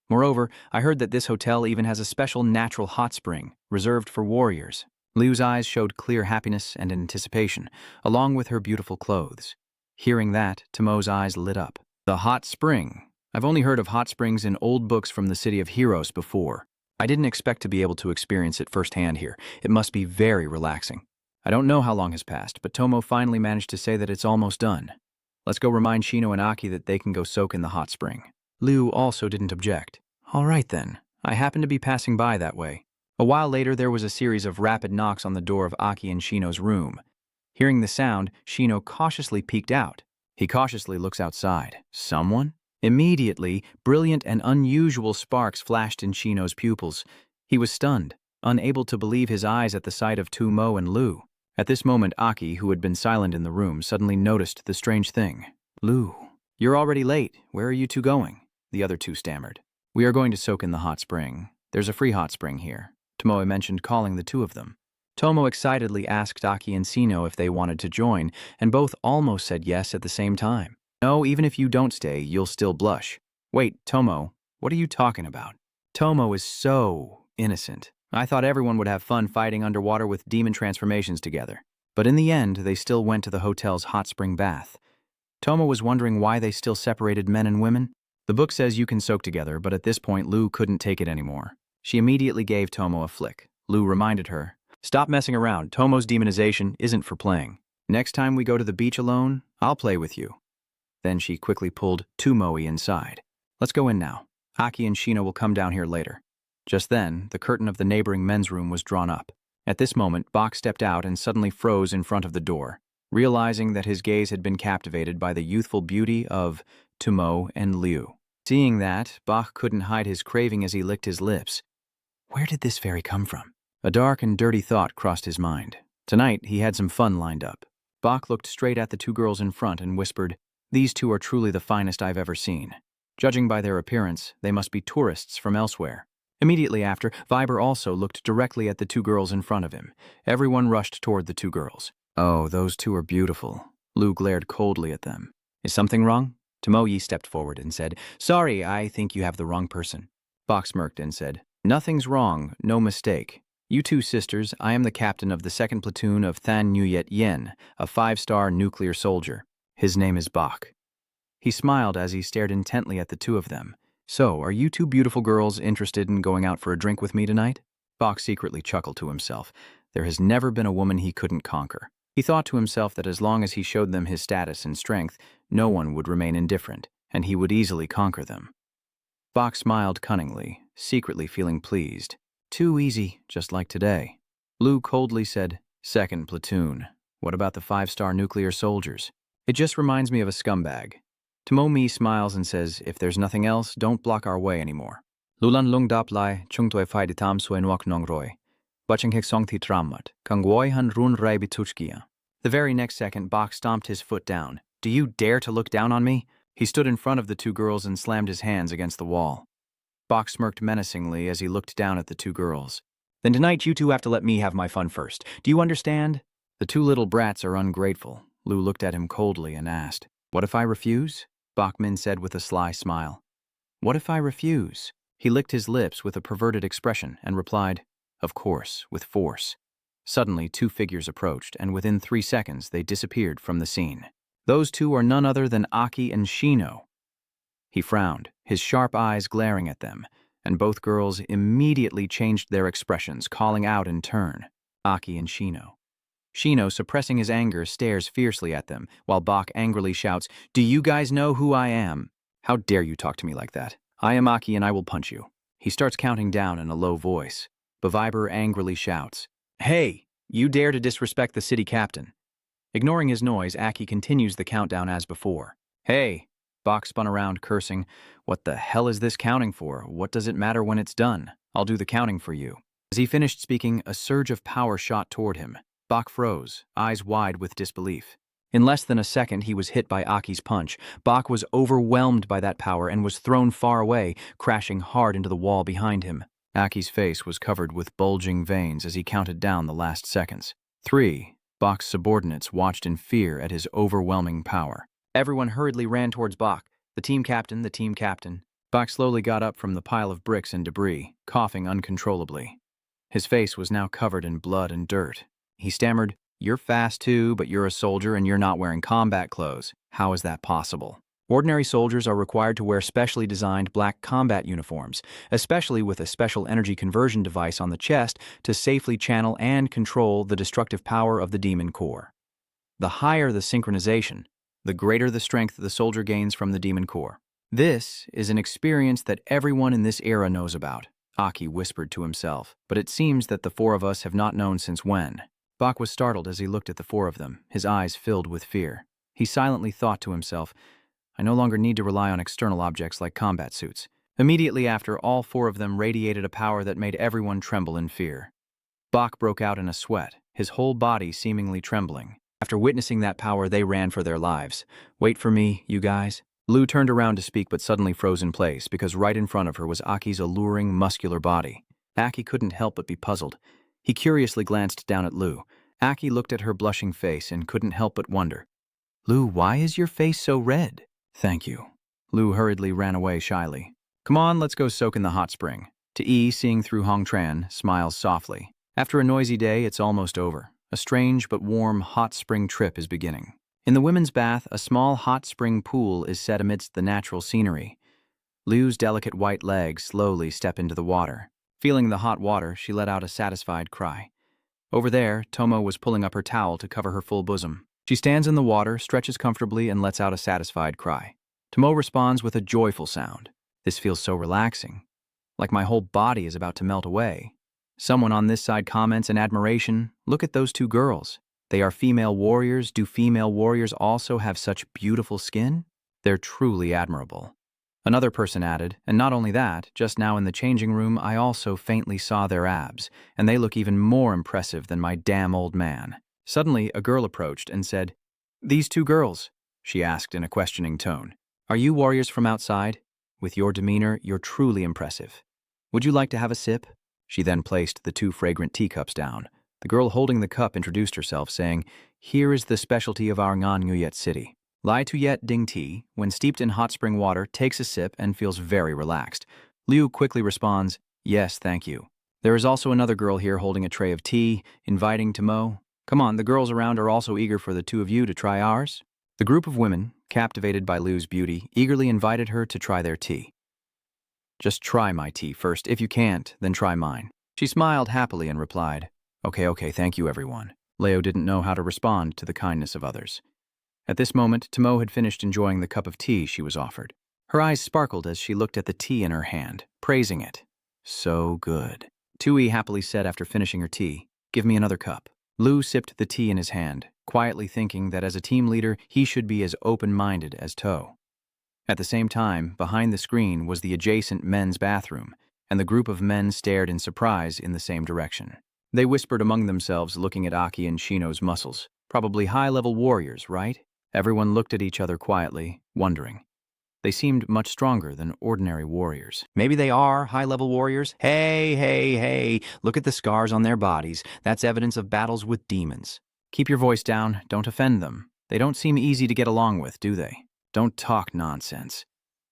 Moreover, I heard that this hotel even has a special natural hot spring, reserved for warriors. Liu's eyes showed clear happiness and anticipation, along with her beautiful clothes. Hearing that, Tomo's eyes lit up. The hot spring. I've only heard of hot springs in old books from the city of Heroes before. I didn't expect to be able to experience it firsthand here. It must be very relaxing. I don't know how long has passed, but Tomo finally managed to say that it's almost done. Let's go remind Shino and Aki that they can go soak in the hot spring. Liu also didn't object. All right then. I happened to be passing by that way. A while later, there was a series of rapid knocks on the door of Aki and Shino's room. Hearing the sound, Shino cautiously peeked out. He cautiously looks outside. Someone? Immediately, brilliant and unusual sparks flashed in Shino's pupils. He was stunned, unable to believe his eyes at the sight of Tomo and Liu. At this moment, Aki, who had been silent in the room, suddenly noticed the strange thing. Liu, you're already late. Where are you 2 going? The other 2 stammered. We are going to soak in the hot spring. There's a free hot spring here. Tomoe mentioned calling the 2 of them. Tomo excitedly asked Aki and Sino if they wanted to join, and both almost said yes at the same time. No, even if you don't stay, you'll still blush. Wait, Tomo, what are you talking about? Tomo is so innocent. I thought everyone would have fun fighting underwater with demon transformations together. But in the end, they still went to the hotel's hot spring bath. Tomo was wondering why they still separated men and women. The book says you can soak together, but at this point, Liu couldn't take it anymore. She immediately gave Tomo a flick. Liu reminded her, "Stop messing around. Tomo's demonization isn't for playing. Next time we go to the beach alone, I'll play with you." Then she quickly pulled Tomoe inside. "Let's go in now. Aki and Shino will come down here later." Just then, the curtain of the neighboring men's room was drawn up. At this moment, Bach stepped out and suddenly froze in front of the door, realizing that his gaze had been captivated by the youthful beauty of Tomo and Liu. Seeing that, Bach couldn't hide his craving as he licked his lips. Where did this fairy come from? A dark and dirty thought crossed his mind. Tonight, he had some fun lined up. Bach looked straight at the 2 girls in front and whispered, "These 2 are truly the finest I've ever seen." Judging by their appearance, they must be tourists from elsewhere. Immediately after, Viber also looked directly at the two girls in front of him. Everyone rushed toward the two girls. Oh, those two are beautiful. Lu glared coldly at them. Is something wrong? Tomoe stepped forward and said, Sorry, I think you have the wrong person. Bok smirked and said, Nothing's wrong, no mistake. You two sisters, I am the captain of the 2nd platoon of Than Nuyet Yen, a 5-star nuclear soldier. His name is Bok. He smiled as he stared intently at the two of them. So, are you two beautiful girls interested in going out for a drink with me tonight? Bok secretly chuckled to himself. There has never been a woman he couldn't conquer. He thought to himself that as long as he showed them his status and strength, no one would remain indifferent, and he would easily conquer them. Bok smiled cunningly, secretly feeling pleased. Too easy, just like today. Lu coldly said, 2nd platoon. What about the 5-star nuclear soldiers? It just reminds me of a scumbag. Tomoe smiles and says, If there's nothing else, don't block our way anymore. Lulan lung dap lai, chung toi fai di tam sui nuak nong roi. Baching hik song thi tramat, kang woi han run rai bituchkia. The very next second, Bok stomped his foot down. Do you dare to look down on me? He stood in front of the two girls and slammed his hands against the wall. Bok smirked menacingly as he looked down at the two girls. Then tonight you two have to let me have my fun first. Do you understand? The two little brats are ungrateful. Lu looked at him coldly and asked, What if I refuse? Bachman said with a sly smile. What if I refuse? He licked his lips with a perverted expression and replied, Of course, with force. Suddenly, two figures approached, and within 3 seconds they disappeared from the scene. Those two are none other than Aki and Shino. He frowned, his sharp eyes glaring at them, and both girls immediately changed their expressions, calling out in turn, Aki and Shino. Shino, suppressing his anger, stares fiercely at them, while Bok angrily shouts, Do you guys know who I am? How dare you talk to me like that? I am Aki and I will punch you. He starts counting down in a low voice. Baviber angrily shouts, Hey, you dare to disrespect the city captain. Ignoring his noise, Aki continues the countdown as before. Hey! Bok spun around, cursing, What the hell is this counting for? What does it matter when it's done? I'll do the counting for you. As he finished speaking, a surge of power shot toward him. Bok froze, eyes wide with disbelief. In less than a second, he was hit by Aki's punch. Bok was overwhelmed by that power and was thrown far away, crashing hard into the wall behind him. Aki's face was covered with bulging veins as he counted down the last seconds. 3. Bok's subordinates watched in fear at his overwhelming power. Everyone hurriedly ran towards Bok. The team captain. Bok slowly got up from the pile of bricks and debris, coughing uncontrollably. His face was now covered in blood and dirt. He stammered, You're fast too, but you're a soldier and you're not wearing combat clothes. How is that possible? Ordinary soldiers are required to wear specially designed black combat uniforms, especially with a special energy conversion device on the chest to safely channel and control the destructive power of the demon core. The higher the synchronization, the greater the strength the soldier gains from the demon core. This is an experience that everyone in this era knows about, Aki whispered to himself, but it seems that the 4 of us have not known since when. Bok was startled as he looked at the 4 of them, his eyes filled with fear. He silently thought to himself, I no longer need to rely on external objects like combat suits. Immediately after, all 4 of them radiated a power that made everyone tremble in fear. Bok broke out in a sweat, his whole body seemingly trembling. After witnessing that power, they ran for their lives. Wait for me, you guys. Lu turned around to speak but suddenly froze in place because right in front of her was Aki's alluring, muscular body. Aki couldn't help but be puzzled. He curiously glanced down at Lu. Aki looked at her blushing face and couldn't help but wonder. Lu, why is your face so red? Thank you. Lu hurriedly ran away shyly. Come on, let's go soak in the hot spring. Te, seeing through Hong Tran, smiles softly. After a noisy day, it's almost over. A strange but warm hot spring trip is beginning. In the women's bath, a small hot spring pool is set amidst the natural scenery. Lu's delicate white legs slowly step into the water. Feeling the hot water, she let out a satisfied cry. Over there, Tomo was pulling up her towel to cover her full bosom. She stands in the water, stretches comfortably, and lets out a satisfied cry. Tomo responds with a joyful sound. This feels so relaxing. Like my whole body is about to melt away. Someone on this side comments in admiration, look at those 2 girls. They are female warriors. Do female warriors also have such beautiful skin? They're truly admirable. Another person added, and not only that, just now in the changing room I also faintly saw their abs, and they look even more impressive than my damn old man. Suddenly, a girl approached and said, These 2 girls, she asked in a questioning tone, are you warriors from outside? With your demeanor, you're truly impressive. Would you like to have a sip? She then placed the 2 fragrant teacups down. The girl holding the cup introduced herself, saying, "Here is the specialty of our Ngan city. Lai Tuyet Ding tea, when steeped in hot spring water, takes a sip and feels very relaxed." Liu quickly responds, "Yes, thank you." There is also another girl here holding a tray of tea, inviting Tomo. "Come on, the girls around are also eager for the 2 of you to try ours." The group of women, captivated by Liu's beauty, eagerly invited her to try their tea. "Just try my tea first. If you can't, then try mine." She smiled happily and replied, Okay, thank you, everyone." Leo didn't know how to respond to the kindness of others. At this moment, Tomo had finished enjoying the cup of tea she was offered. Her eyes sparkled as she looked at the tea in her hand, praising it. "So good." Tui happily said after finishing her tea, "Give me another cup." Lu sipped the tea in his hand, quietly thinking that as a team leader, he should be as open-minded as To. At the same time, behind the screen was the adjacent men's bathroom, and the group of men stared in surprise in the same direction. They whispered among themselves, looking at Aki and Shino's muscles. Probably high-level warriors, right? Everyone looked at each other quietly, wondering. They seemed much stronger than ordinary warriors. Maybe they are high-level warriors. Hey, look at the scars on their bodies. That's evidence of battles with demons. Keep your voice down, don't offend them. They don't seem easy to get along with, do they? Don't talk nonsense.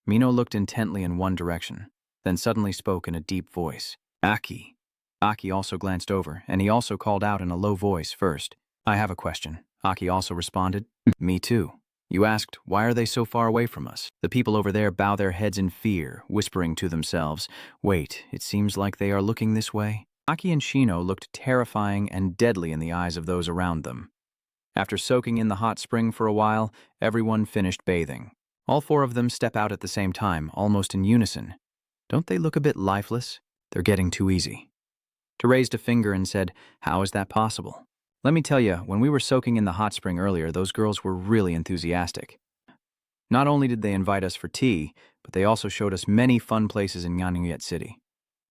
Mino looked intently in one direction, then suddenly spoke in a deep voice. "Aki." Aki also glanced over, and he also called out in a low voice first. "I have a question." Aki also responded, "Me too." "You asked, why are they so far away from us?" The people over there bow their heads in fear, whispering to themselves, "Wait, it seems like they are looking this way." Aki and Shino looked terrifying and deadly in the eyes of those around them. After soaking in the hot spring for a while, everyone finished bathing. All 4 of them step out at the same time, almost in unison. Don't they look a bit lifeless? They're getting too easy. To raised a finger and said, "How is that possible?" Let me tell you, when we were soaking in the hot spring earlier, those girls were really enthusiastic. Not only did they invite us for tea, but they also showed us many fun places in Nganuyet City.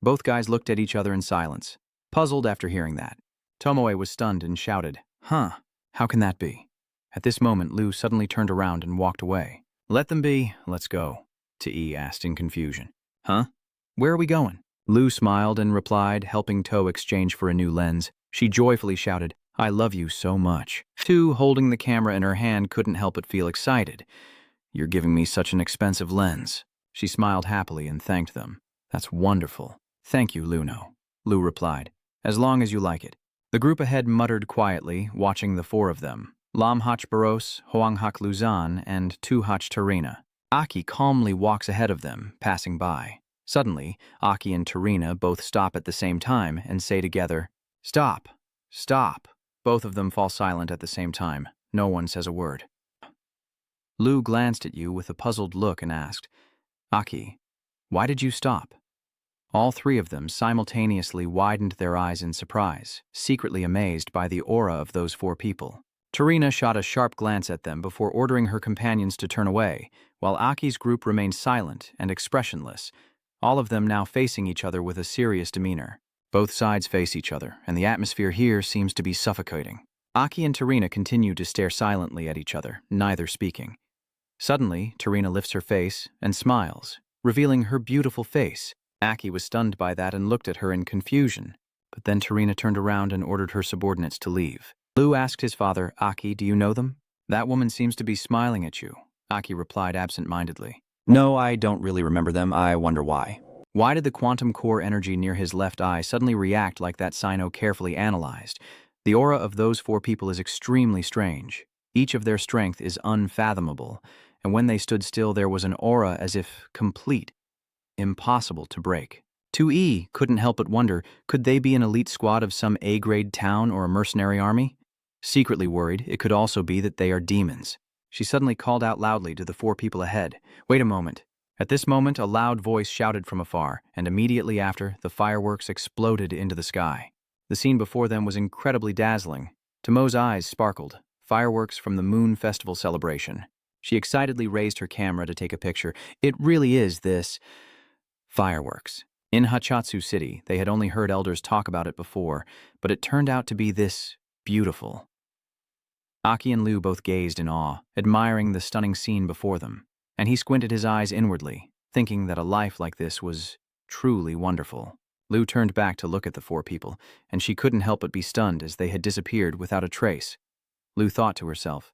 Both guys looked at each other in silence, puzzled after hearing that. Tomoe was stunned and shouted, "Huh, how can that be?" At this moment, Liu suddenly turned around and walked away. "Let them be, let's go," Te asked in confusion. "Huh? Where are we going?" Liu smiled and replied, helping To exchange for a new lens. She joyfully shouted, "I love you so much." Tu, holding the camera in her hand, couldn't help but feel excited. "You're giving me such an expensive lens." She smiled happily and thanked them. "That's wonderful." "Thank you, Luno," Lu replied. "As long as you like it." The group ahead muttered quietly, watching the 4 of them. Lam Hach Baros, Hoang Hak Luzan, and Tu Hach Tarina. Aki calmly walks ahead of them, passing by. Suddenly, Aki and Tarina both stop at the same time and say together, "Stop! Stop!" Both of them fall silent at the same time. No one says a word. Lu glanced at you with a puzzled look and asked, "Aki, why did you stop?" All 3 of them simultaneously widened their eyes in surprise, secretly amazed by the aura of those 4 people. Tarina shot a sharp glance at them before ordering her companions to turn away, while Aki's group remained silent and expressionless, all of them now facing each other with a serious demeanor. Both sides face each other, and the atmosphere here seems to be suffocating. Aki and Tarina continue to stare silently at each other, neither speaking. Suddenly, Tarina lifts her face and smiles, revealing her beautiful face. Aki was stunned by that and looked at her in confusion, but then Tarina turned around and ordered her subordinates to leave. Lu asked his father, "Aki, do you know them?" "That woman seems to be smiling at you," Aki replied absent-mindedly. No, I don't really remember them. I wonder why. Why did the quantum core energy near his left eye suddenly react like that Sino carefully analyzed? The aura of those 4 people is extremely strange. Each of their strength is unfathomable, and when they stood still there was an aura as if complete, impossible to break. 2E couldn't help but wonder, could they be an elite squad of some A-grade town or a mercenary army? Secretly worried, it could also be that they are demons. She suddenly called out loudly to the 4 people ahead, "Wait a moment." At this moment, a loud voice shouted from afar, and immediately after, the fireworks exploded into the sky. The scene before them was incredibly dazzling. Tomo's eyes sparkled, fireworks from the Moon Festival celebration. She excitedly raised her camera to take a picture. It really is this fireworks. In Hachatsu City, they had only heard elders talk about it before, but it turned out to be this beautiful. Aki and Liu both gazed in awe, admiring the stunning scene before them, and he squinted his eyes inwardly, thinking that a life like this was truly wonderful. Liu turned back to look at the four people, and she couldn't help but be stunned as they had disappeared without a trace. Liu thought to herself,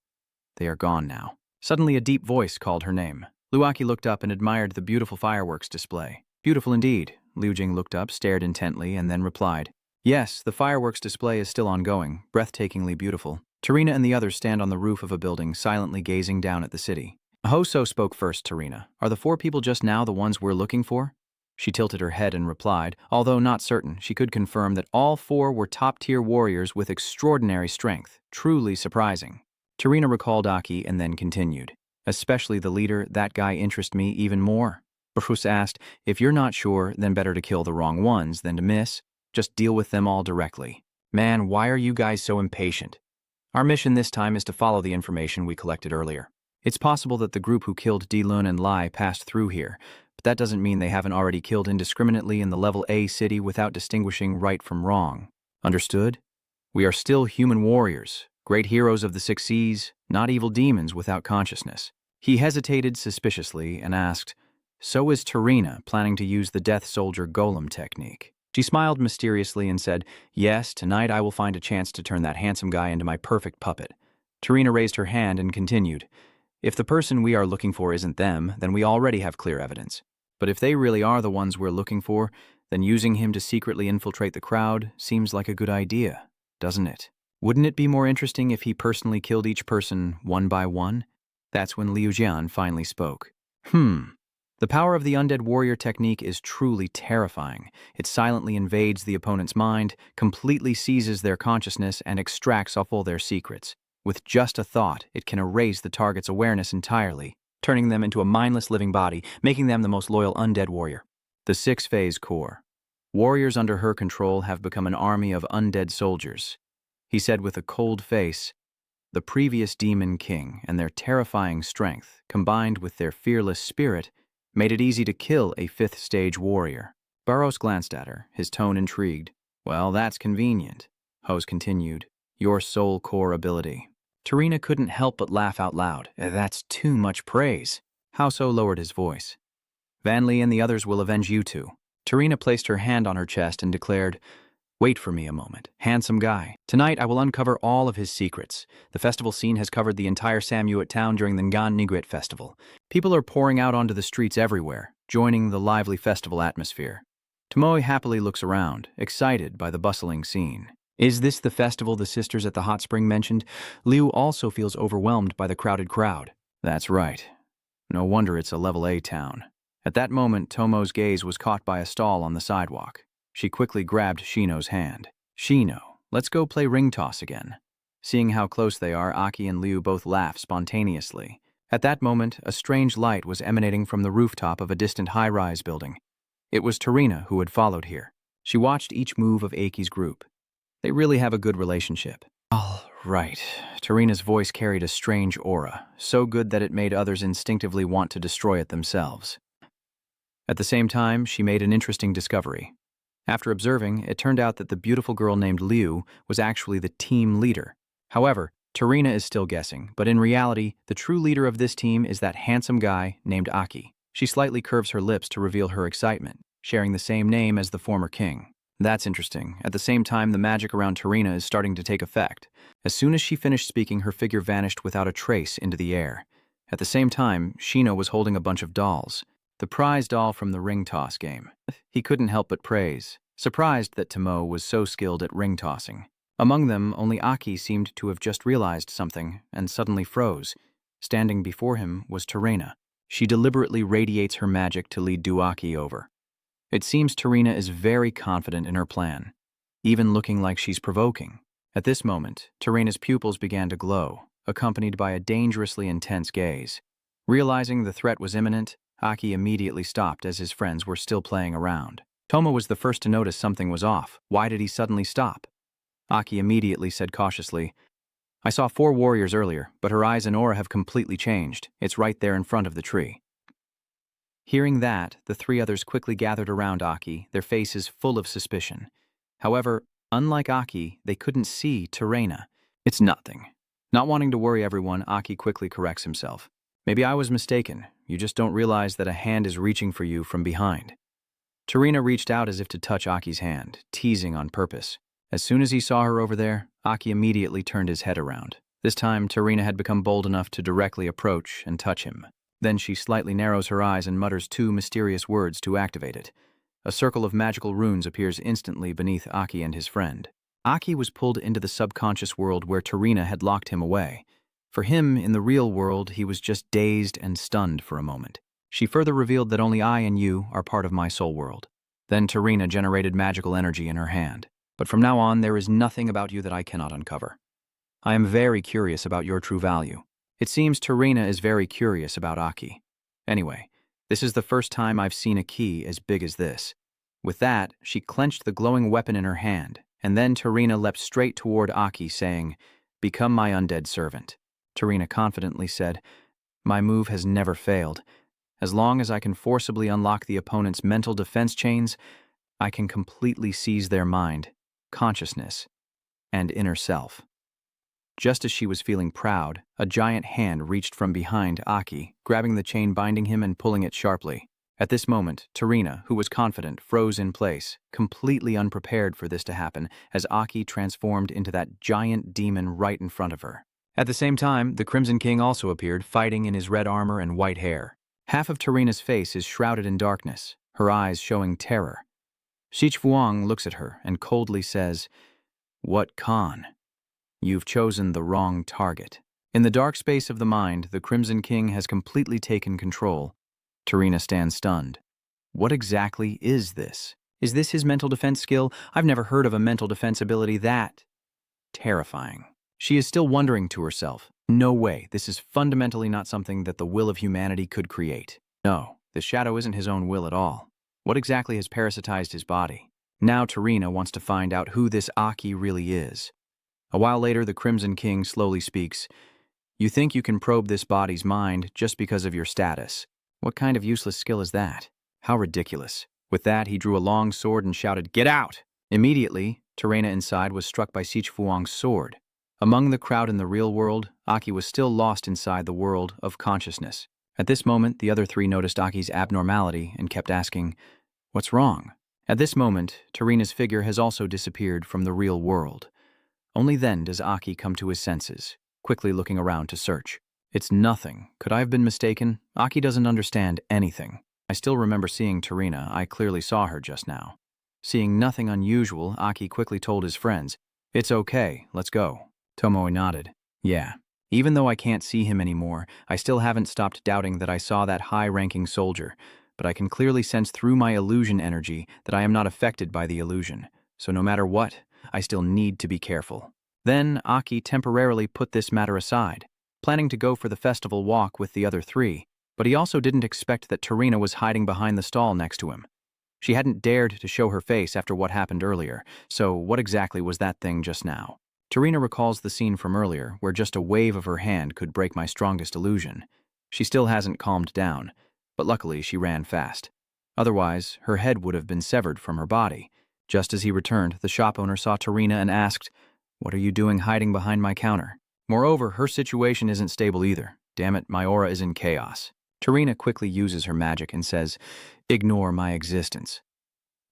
"They are gone now." Suddenly a deep voice called her name. Luaki looked up and admired the beautiful fireworks display. "Beautiful indeed." Liu Jing looked up, stared intently, and then replied, "Yes, the fireworks display is still ongoing, breathtakingly beautiful." Tarina and the others stand on the roof of a building, silently gazing down at the city. Hoso spoke first. "Tarina, are the four people just now the ones we're looking for?" She tilted her head and replied, although not certain, she could confirm that all four were top-tier warriors with extraordinary strength, truly surprising. Tarina recalled Aki and then continued, "Especially the leader, that guy interests me even more." Bruce asked, "If you're not sure, then better to kill the wrong ones than to miss. Just deal with them all directly." "Man, why are you guys so impatient? Our mission this time is to follow the information we collected earlier. It's possible that the group who killed Di-Lun and Lai passed through here, but that doesn't mean they haven't already killed indiscriminately in the Level A city without distinguishing right from wrong. Understood? We are still human warriors, great heroes of the Six Seas, not evil demons without consciousness." He hesitated suspiciously and asked, "So is Tarina planning to use the Death Soldier Golem technique?" She smiled mysteriously and said, "Yes, tonight I will find a chance to turn that handsome guy into my perfect puppet." Tarina raised her hand and continued, "If the person we are looking for isn't them, then we already have clear evidence. But if they really are the ones we're looking for, then using him to secretly infiltrate the crowd seems like a good idea, doesn't it? Wouldn't it be more interesting if he personally killed each person one by one?" That's when Liu Jian finally spoke. The power of the undead warrior technique is truly terrifying. It silently invades the opponent's mind, completely seizes their consciousness, and extracts all their secrets. With just a thought, it can erase the target's awareness entirely, turning them into a mindless living body, making them the most loyal undead warrior. The six-phase core. Warriors under her control have become an army of undead soldiers. He said with a cold face, "The previous Demon King and their terrifying strength, combined with their fearless spirit, made it easy to kill a fifth-stage warrior." Barros glanced at her, his tone intrigued. "Well, that's convenient," Hose continued. "Your soul core ability." Tarina couldn't help but laugh out loud. "That's too much praise." Hauso lowered his voice. "Van Lee and the others will avenge you two." Tarina placed her hand on her chest and declared, "Wait for me a moment, handsome guy. Tonight I will uncover all of his secrets. The festival scene has covered the entire Samuet town during the Ngan Niguit festival. People are pouring out onto the streets everywhere, joining the lively festival atmosphere." Tomoe happily looks around, excited by the bustling scene. "Is this the festival the sisters at the hot spring mentioned?" Liu also feels overwhelmed by the crowded crowd. "That's right. No wonder it's a Level A town." At that moment, Tomo's gaze was caught by a stall on the sidewalk. She quickly grabbed Shino's hand. "Shino, let's go play ring toss again." Seeing how close they are, Aki and Liu both laugh spontaneously. At that moment, a strange light was emanating from the rooftop of a distant high-rise building. It was Tarina who had followed here. She watched each move of Aki's group. They really have a good relationship. "All right." Tarina's voice carried a strange aura, so good that it made others instinctively want to destroy it themselves. At the same time, she made an interesting discovery. After observing, it turned out that the beautiful girl named Liu was actually the team leader. However, Tarina is still guessing, but in reality, the true leader of this team is that handsome guy named Aki. She slightly curves her lips to reveal her excitement, sharing the same name as the former king. That's interesting. At the same time, the magic around Tarina is starting to take effect. As soon as she finished speaking, her figure vanished without a trace into the air. At the same time, Shino was holding a bunch of dolls. The prize doll from the ring toss game. He couldn't help but praise, surprised that Tomoe was so skilled at ring tossing. Among them, only Aki seemed to have just realized something and suddenly froze. Standing before him was Tarina. She deliberately radiates her magic to lead Duaki over. It seems Tarina is very confident in her plan, even looking like she's provoking. At this moment, Tarina's pupils began to glow, accompanied by a dangerously intense gaze. Realizing the threat was imminent, Aki immediately stopped as his friends were still playing around. Toma was the first to notice something was off. Why did he suddenly stop? Aki immediately said cautiously, "I saw 4 warriors earlier, but her eyes and aura have completely changed. It's right there in front of the tree." Hearing that, the 3 others quickly gathered around Aki, their faces full of suspicion. However, unlike Aki, they couldn't see Tarina. "It's nothing." Not wanting to worry everyone, Aki quickly corrects himself. Maybe I was mistaken. You just don't realize that a hand is reaching for you from behind. Tarina reached out as if to touch Aki's hand, teasing on purpose. As soon as he saw her over there, Aki immediately turned his head around. This time, Tarina had become bold enough to directly approach and touch him. Then she slightly narrows her eyes and mutters two mysterious words to activate it. A circle of magical runes appears instantly beneath Aki and his friend. Aki was pulled into the subconscious world where Tarina had locked him away. For him, in the real world, he was just dazed and stunned for a moment. She further revealed that only I and you are part of my soul world. Then Tarina generated magical energy in her hand. But from now on, there is nothing about you that I cannot uncover. I am very curious about your true value. It seems Tarina is very curious about Aki. Anyway, this is the first time I've seen a key as big as this. With that, she clenched the glowing weapon in her hand, and then Tarina leapt straight toward Aki, saying, "Become my undead servant." Tarina confidently said, "My move has never failed. As long as I can forcibly unlock the opponent's mental defense chains, I can completely seize their mind, consciousness, and inner self." Just as she was feeling proud, a giant hand reached from behind Aki, grabbing the chain binding him and pulling it sharply. At this moment, Tarina, who was confident, froze in place, completely unprepared for this to happen as Aki transformed into that giant demon right in front of her. At the same time, the Crimson King also appeared, fighting in his red armor and white hair. Half of Tarina's face is shrouded in darkness, her eyes showing terror. Shichvuong looks at her and coldly says, "What Khan? You've chosen the wrong target." In the dark space of the mind, the Crimson King has completely taken control. Tarina stands stunned. What exactly is this? Is this his mental defense skill? I've never heard of a mental defense ability that terrifying. She is still wondering to herself, no way, this is fundamentally not something that the will of humanity could create. No, the shadow isn't his own will at all. What exactly has parasitized his body? Now Tarina wants to find out who this Aki really is. A while later, the Crimson King slowly speaks. "You think you can probe this body's mind just because of your status. What kind of useless skill is that? How ridiculous." With that, he drew a long sword and shouted, "Get out!" Immediately, Tarina inside was struck by Shichvuong's sword. Among the crowd in the real world, Aki was still lost inside the world of consciousness. At this moment, the other three noticed Aki's abnormality and kept asking, "What's wrong?" At this moment, Tarina's figure has also disappeared from the real world. Only then does Aki come to his senses, quickly looking around to search. "It's nothing. Could I have been mistaken? Aki doesn't understand anything. I still remember seeing Tarina. I clearly saw her just now." Seeing nothing unusual, Aki quickly told his friends, "It's okay, let's go." Tomoe nodded. "Yeah. Even though I can't see him anymore, I still haven't stopped doubting that I saw that high-ranking soldier, but I can clearly sense through my illusion energy that I am not affected by the illusion, so no matter what, I still need to be careful." Then Aki temporarily put this matter aside, planning to go for the festival walk with the other three, but he also didn't expect that Tarina was hiding behind the stall next to him. She hadn't dared to show her face after what happened earlier, so what exactly was that thing just now? Tarina recalls the scene from earlier, where just a wave of her hand could break my strongest illusion. She still hasn't calmed down, but luckily she ran fast. Otherwise, her head would have been severed from her body. Just as he returned, the shop owner saw Tarina and asked, "What are you doing hiding behind my counter?" Moreover, her situation isn't stable either. Damn it, my aura is in chaos. Tarina quickly uses her magic and says, "Ignore my existence."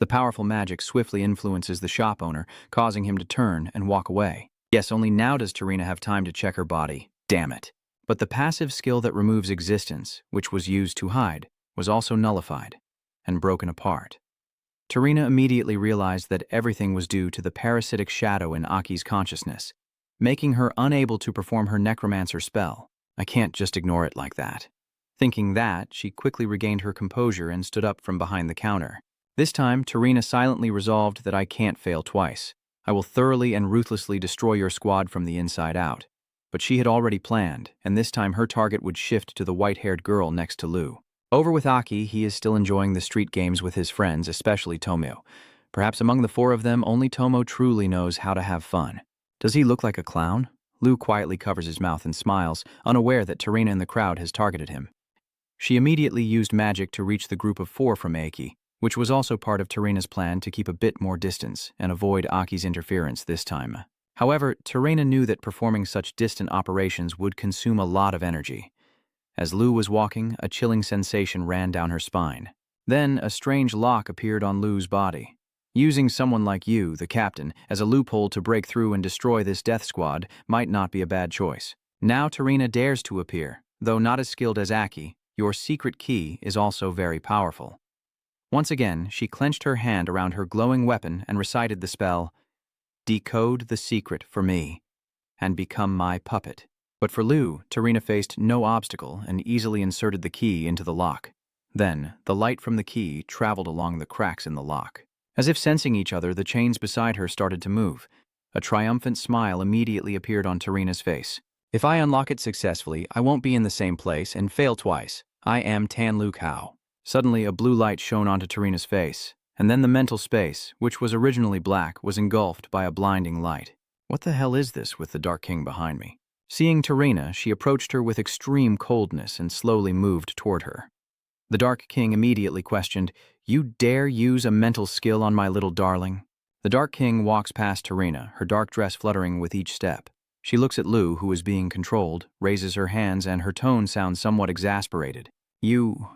The powerful magic swiftly influences the shop owner, causing him to turn and walk away. Yes, only now does Tarina have time to check her body. Damn it. But the passive skill that removes existence, which was used to hide, was also nullified and broken apart. Tarina immediately realized that everything was due to the parasitic shadow in Aki's consciousness, making her unable to perform her necromancer spell. I can't just ignore it like that. Thinking that, she quickly regained her composure and stood up from behind the counter. This time, Tarina silently resolved that I can't fail twice. I will thoroughly and ruthlessly destroy your squad from the inside out. But she had already planned, and this time her target would shift to the white-haired girl next to Lu. Over with Aki, he is still enjoying the street games with his friends, especially Tomio. Perhaps among the four of them, only Tomo truly knows how to have fun. Does he look like a clown? Lu quietly covers his mouth and smiles, unaware that Tarina in the crowd has targeted him. She immediately used magic to reach the group of four from Aki, which was also part of Tarina's plan to keep a bit more distance and avoid Aki's interference this time. However, Tarina knew that performing such distant operations would consume a lot of energy. As Lu was walking, a chilling sensation ran down her spine. Then, a strange lock appeared on Lu's body. Using someone like you, the captain, as a loophole to break through and destroy this death squad might not be a bad choice. Now Tarina dares to appear. Though not as skilled as Aki, your secret key is also very powerful. Once again, she clenched her hand around her glowing weapon and recited the spell, "Decode the secret for me, and become my puppet." But for Lu, Tarina faced no obstacle and easily inserted the key into the lock. Then, the light from the key traveled along the cracks in the lock. As if sensing each other, the chains beside her started to move. A triumphant smile immediately appeared on Tarina's face. "If I unlock it successfully, I won't be in the same place and fail twice. I am Tan Lu Kao." Suddenly, a blue light shone onto Tarina's face, and then the mental space, which was originally black, was engulfed by a blinding light. What the hell is this with the Dark King behind me? Seeing Tarina, she approached her with extreme coldness and slowly moved toward her. The Dark King immediately questioned, "You dare use a mental skill on my little darling?" The Dark King walks past Tarina, her dark dress fluttering with each step. She looks at Lu, who is being controlled, raises her hands, and her tone sounds somewhat exasperated. You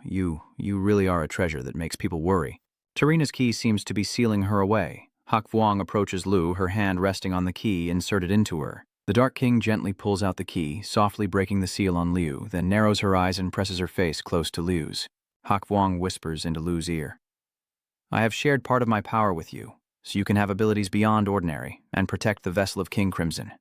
really are a treasure that makes people worry." Tarina's key seems to be sealing her away. Hak Vuong approaches Lu, her hand resting on the key inserted into her. The Dark King gently pulls out the key, softly breaking the seal on Liu, then narrows her eyes and presses her face close to Liu's. Hak Vuong whispers into Lu's ear, "I have shared part of my power with you, so you can have abilities beyond ordinary and protect the vessel of King Crimson.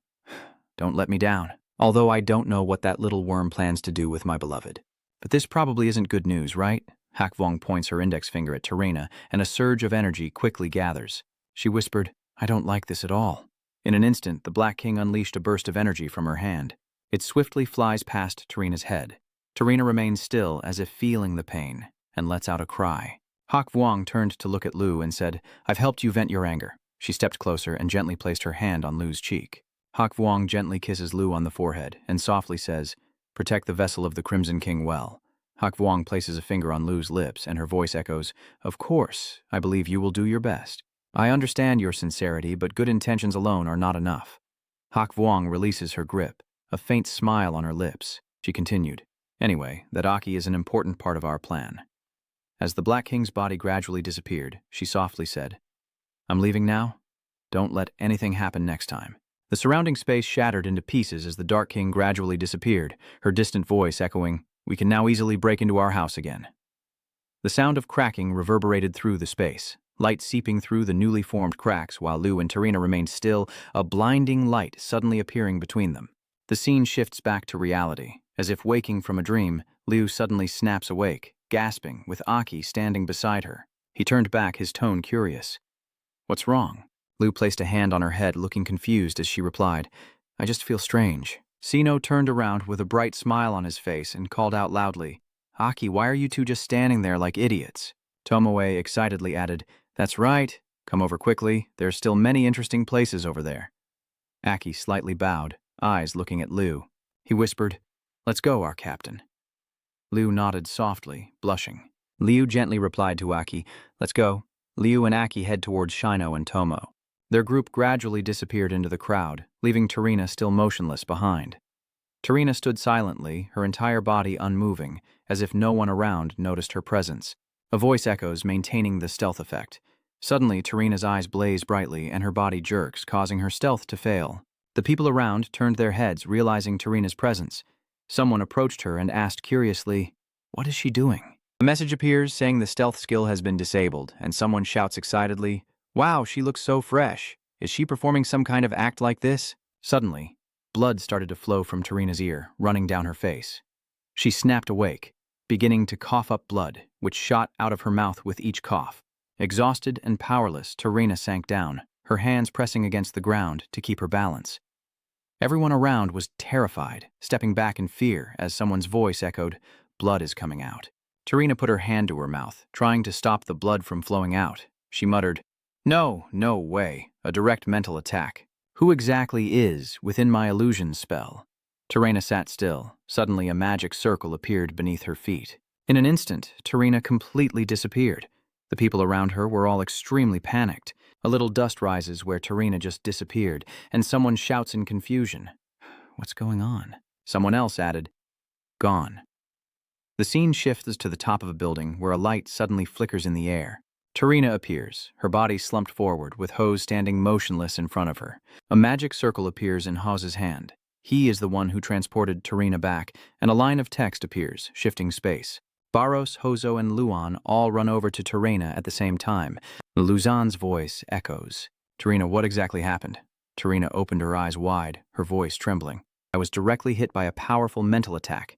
Don't let me down, although I don't know what that little worm plans to do with my beloved. But this probably isn't good news, right?" Hak Vuong points her index finger at Tarina, and a surge of energy quickly gathers. She whispered, "I don't like this at all." In an instant, the Black King unleashed a burst of energy from her hand. It swiftly flies past Tarina's head. Tarina remains still, as if feeling the pain, and lets out a cry. Hak Vuong turned to look at Lu and said, "I've helped you vent your anger." She stepped closer and gently placed her hand on Lu's cheek. Hak Vuong gently kisses Lu on the forehead and softly says, "Protect the vessel of the Crimson King well." Hak Vuong places a finger on Lu's lips, and her voice echoes, "Of course, I believe you will do your best. I understand your sincerity, but good intentions alone are not enough." Hak Vuong releases her grip, a faint smile on her lips. She continued, "Anyway, that Aki is an important part of our plan." As the Black King's body gradually disappeared, she softly said, "I'm leaving now. Don't let anything happen next time." The surrounding space shattered into pieces as the Dark King gradually disappeared, her distant voice echoing, "We can now easily break into our house again." The sound of cracking reverberated through the space, light seeping through the newly formed cracks while Lu and Tarina remained still, a blinding light suddenly appearing between them. The scene shifts back to reality. As if waking from a dream, Liu suddenly snaps awake, gasping, with Aki standing beside her. He turned back, his tone curious. "What's wrong?" Liu placed a hand on her head, looking confused as she replied, "I just feel strange." Sino turned around with a bright smile on his face and called out loudly, "Aki, why are you two just standing there like idiots?" Tomoe excitedly added, "That's right. Come over quickly. There's still many interesting places over there." Aki slightly bowed, eyes looking at Liu. He whispered, "Let's go, our captain." Liu nodded softly, blushing. Liu gently replied to Aki, "Let's go." Liu and Aki head towards Shino and Tomo. Their group gradually disappeared into the crowd, leaving Tarina still motionless behind. Tarina stood silently, her entire body unmoving, as if no one around noticed her presence. A voice echoes, maintaining the stealth effect. Suddenly, Tarina's eyes blaze brightly and her body jerks, causing her stealth to fail. The people around turned their heads, realizing Tarina's presence. Someone approached her and asked curiously, "What is she doing?" A message appears saying the stealth skill has been disabled, and someone shouts excitedly, "Wow, she looks so fresh. Is she performing some kind of act like this?" Suddenly, blood started to flow from Tarina's ear, running down her face. She snapped awake, beginning to cough up blood, which shot out of her mouth with each cough. Exhausted and powerless, Tarina sank down, her hands pressing against the ground to keep her balance. Everyone around was terrified, stepping back in fear as someone's voice echoed, "Blood is coming out." Tarina put her hand to her mouth, trying to stop the blood from flowing out. She muttered, No way, a direct mental attack. Who exactly is within my illusion spell?" Tarina sat still. Suddenly, a magic circle appeared beneath her feet. In an instant, Tarina completely disappeared. The people around her were all extremely panicked. A little dust rises where Tarina just disappeared, and someone shouts in confusion, "What's going on?" Someone else added, "Gone." The scene shifts to the top of a building where a light suddenly flickers in the air. Tarina appears, her body slumped forward, with Hose standing motionless in front of her. A magic circle appears in Hose's hand. He is the one who transported Tarina back, and a line of text appears, shifting space. Barros, Hoso, and Luan all run over to Tarina at the same time. Luzan's voice echoes. Tarina, what exactly happened? Tarina opened her eyes wide, her voice trembling. I was directly hit by a powerful mental attack.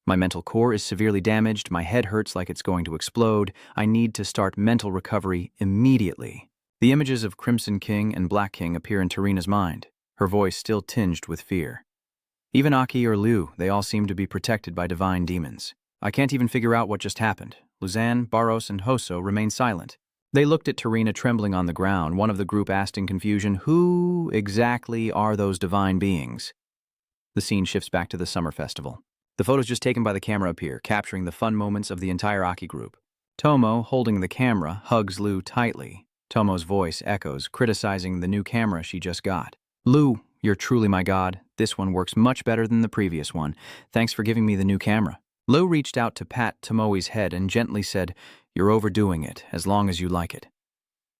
My mental core is severely damaged, my head hurts like it's going to explode. I need to start mental recovery immediately. The images of Crimson King and Black King appear in Tarina's mind, her voice still tinged with fear. Even Aki or Liu, they all seem to be protected by divine demons. I can't even figure out what just happened. Luzan, Barros, and Hoso remain silent. They looked at Tarina trembling on the ground. One of the group asked in confusion, who exactly are those divine beings? The scene shifts back to the summer festival. The photos just taken by the camera appear, capturing the fun moments of the entire Aki group. Tomo, holding the camera, hugs Liu tightly. Tomo's voice echoes, criticizing the new camera she just got. Liu, you're truly my god. This one works much better than the previous one. Thanks for giving me the new camera. Liu reached out to pat Tomoe's head and gently said, you're overdoing it, as long as you like it.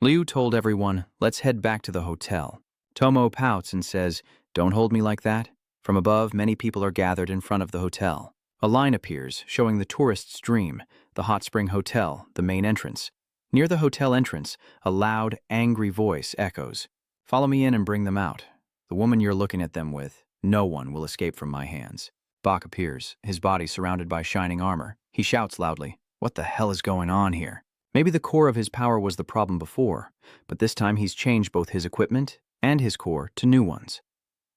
Liu told everyone, let's head back to the hotel. Tomo pouts and says, don't hold me like that. From above, many people are gathered in front of the hotel. A line appears, showing the tourist's dream, the hot spring hotel, the main entrance. Near the hotel entrance, a loud, angry voice echoes. Follow me in and bring them out. The woman you're looking at them with, no one will escape from my hands. Bach appears, his body surrounded by shining armor. He shouts loudly, what the hell is going on here? Maybe the core of his power was the problem before, but this time he's changed both his equipment and his core to new ones.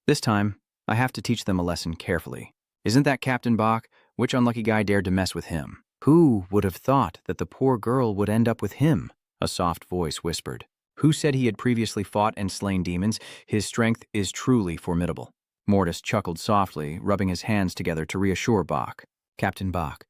This time, I have to teach them a lesson carefully. Isn't that Captain Bach? Which unlucky guy dared to mess with him? Who would have thought that the poor girl would end up with him? A soft voice whispered. Who said he had previously fought and slain demons? His strength is truly formidable. Mortis chuckled softly, rubbing his hands together to reassure Bach. Captain Bach,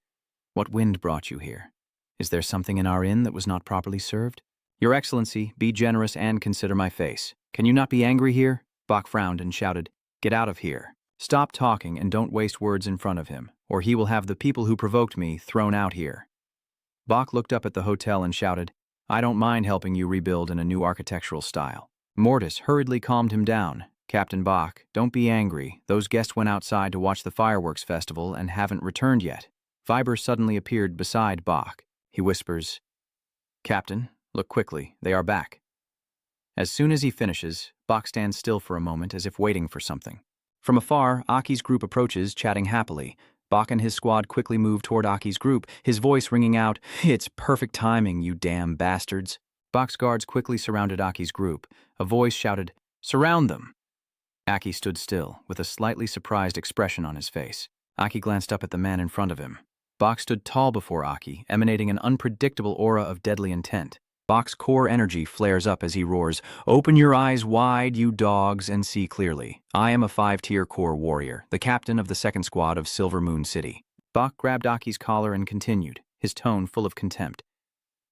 what wind brought you here? Is there something in our inn that was not properly served? Your Excellency, be generous and consider my face. Can you not be angry here? Bach frowned and shouted, get out of here. Stop talking and don't waste words in front of him, or he will have the people who provoked me thrown out here. Bach looked up at the hotel and shouted, I don't mind helping you rebuild in a new architectural style. Mortis hurriedly calmed him down. Captain Bach, don't be angry. Those guests went outside to watch the fireworks festival and haven't returned yet. Fiber suddenly appeared beside Bach. He whispers, Captain, look quickly. They are back. As soon as he finishes, Bach stands still for a moment as if waiting for something. From afar, Aki's group approaches, chatting happily. Bach and his squad quickly move toward Aki's group, his voice ringing out, it's perfect timing, you damn bastards. Bach's guards quickly surrounded Aki's group. A voice shouted, surround them. Aki stood still, with a slightly surprised expression on his face. Aki glanced up at the man in front of him. Bach stood tall before Aki, emanating an unpredictable aura of deadly intent. Bach's core energy flares up as he roars, open your eyes wide, you dogs, and see clearly. I am a 5-tier core warrior, the captain of the 2nd Squad of Silver Moon City. Bach grabbed Aki's collar and continued, his tone full of contempt.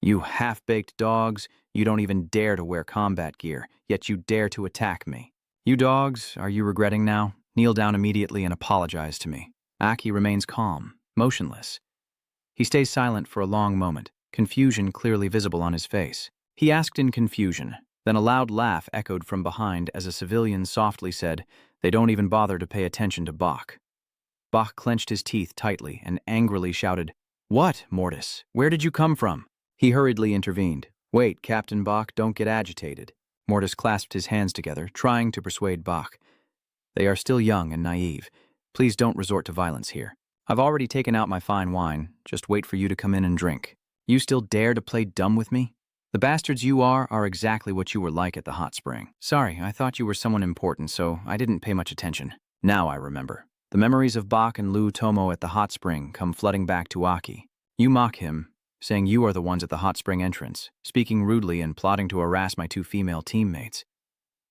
You half-baked dogs, you don't even dare to wear combat gear, yet you dare to attack me. You dogs, are you regretting now? Kneel down immediately and apologize to me. Aki remains calm, motionless. He stays silent for a long moment, confusion clearly visible on his face. He asked in confusion, then a loud laugh echoed from behind as a civilian softly said, they don't even bother to pay attention to Bach. Bach clenched his teeth tightly and angrily shouted, what, Mortis? Where did you come from? He hurriedly intervened. Wait, Captain Bach, don't get agitated. Mortis clasped his hands together, trying to persuade Bach. They are still young and naive. Please don't resort to violence here. I've already taken out my fine wine. Just wait for you to come in and drink. You still dare to play dumb with me? The bastards you are exactly what you were like at the hot spring. Sorry, I thought you were someone important, so I didn't pay much attention. Now I remember. The memories of Bach and Liu Tomo at the hot spring come flooding back to Aki. You mock him, saying you are the ones at the hot spring entrance, speaking rudely and plotting to harass my 2 female teammates.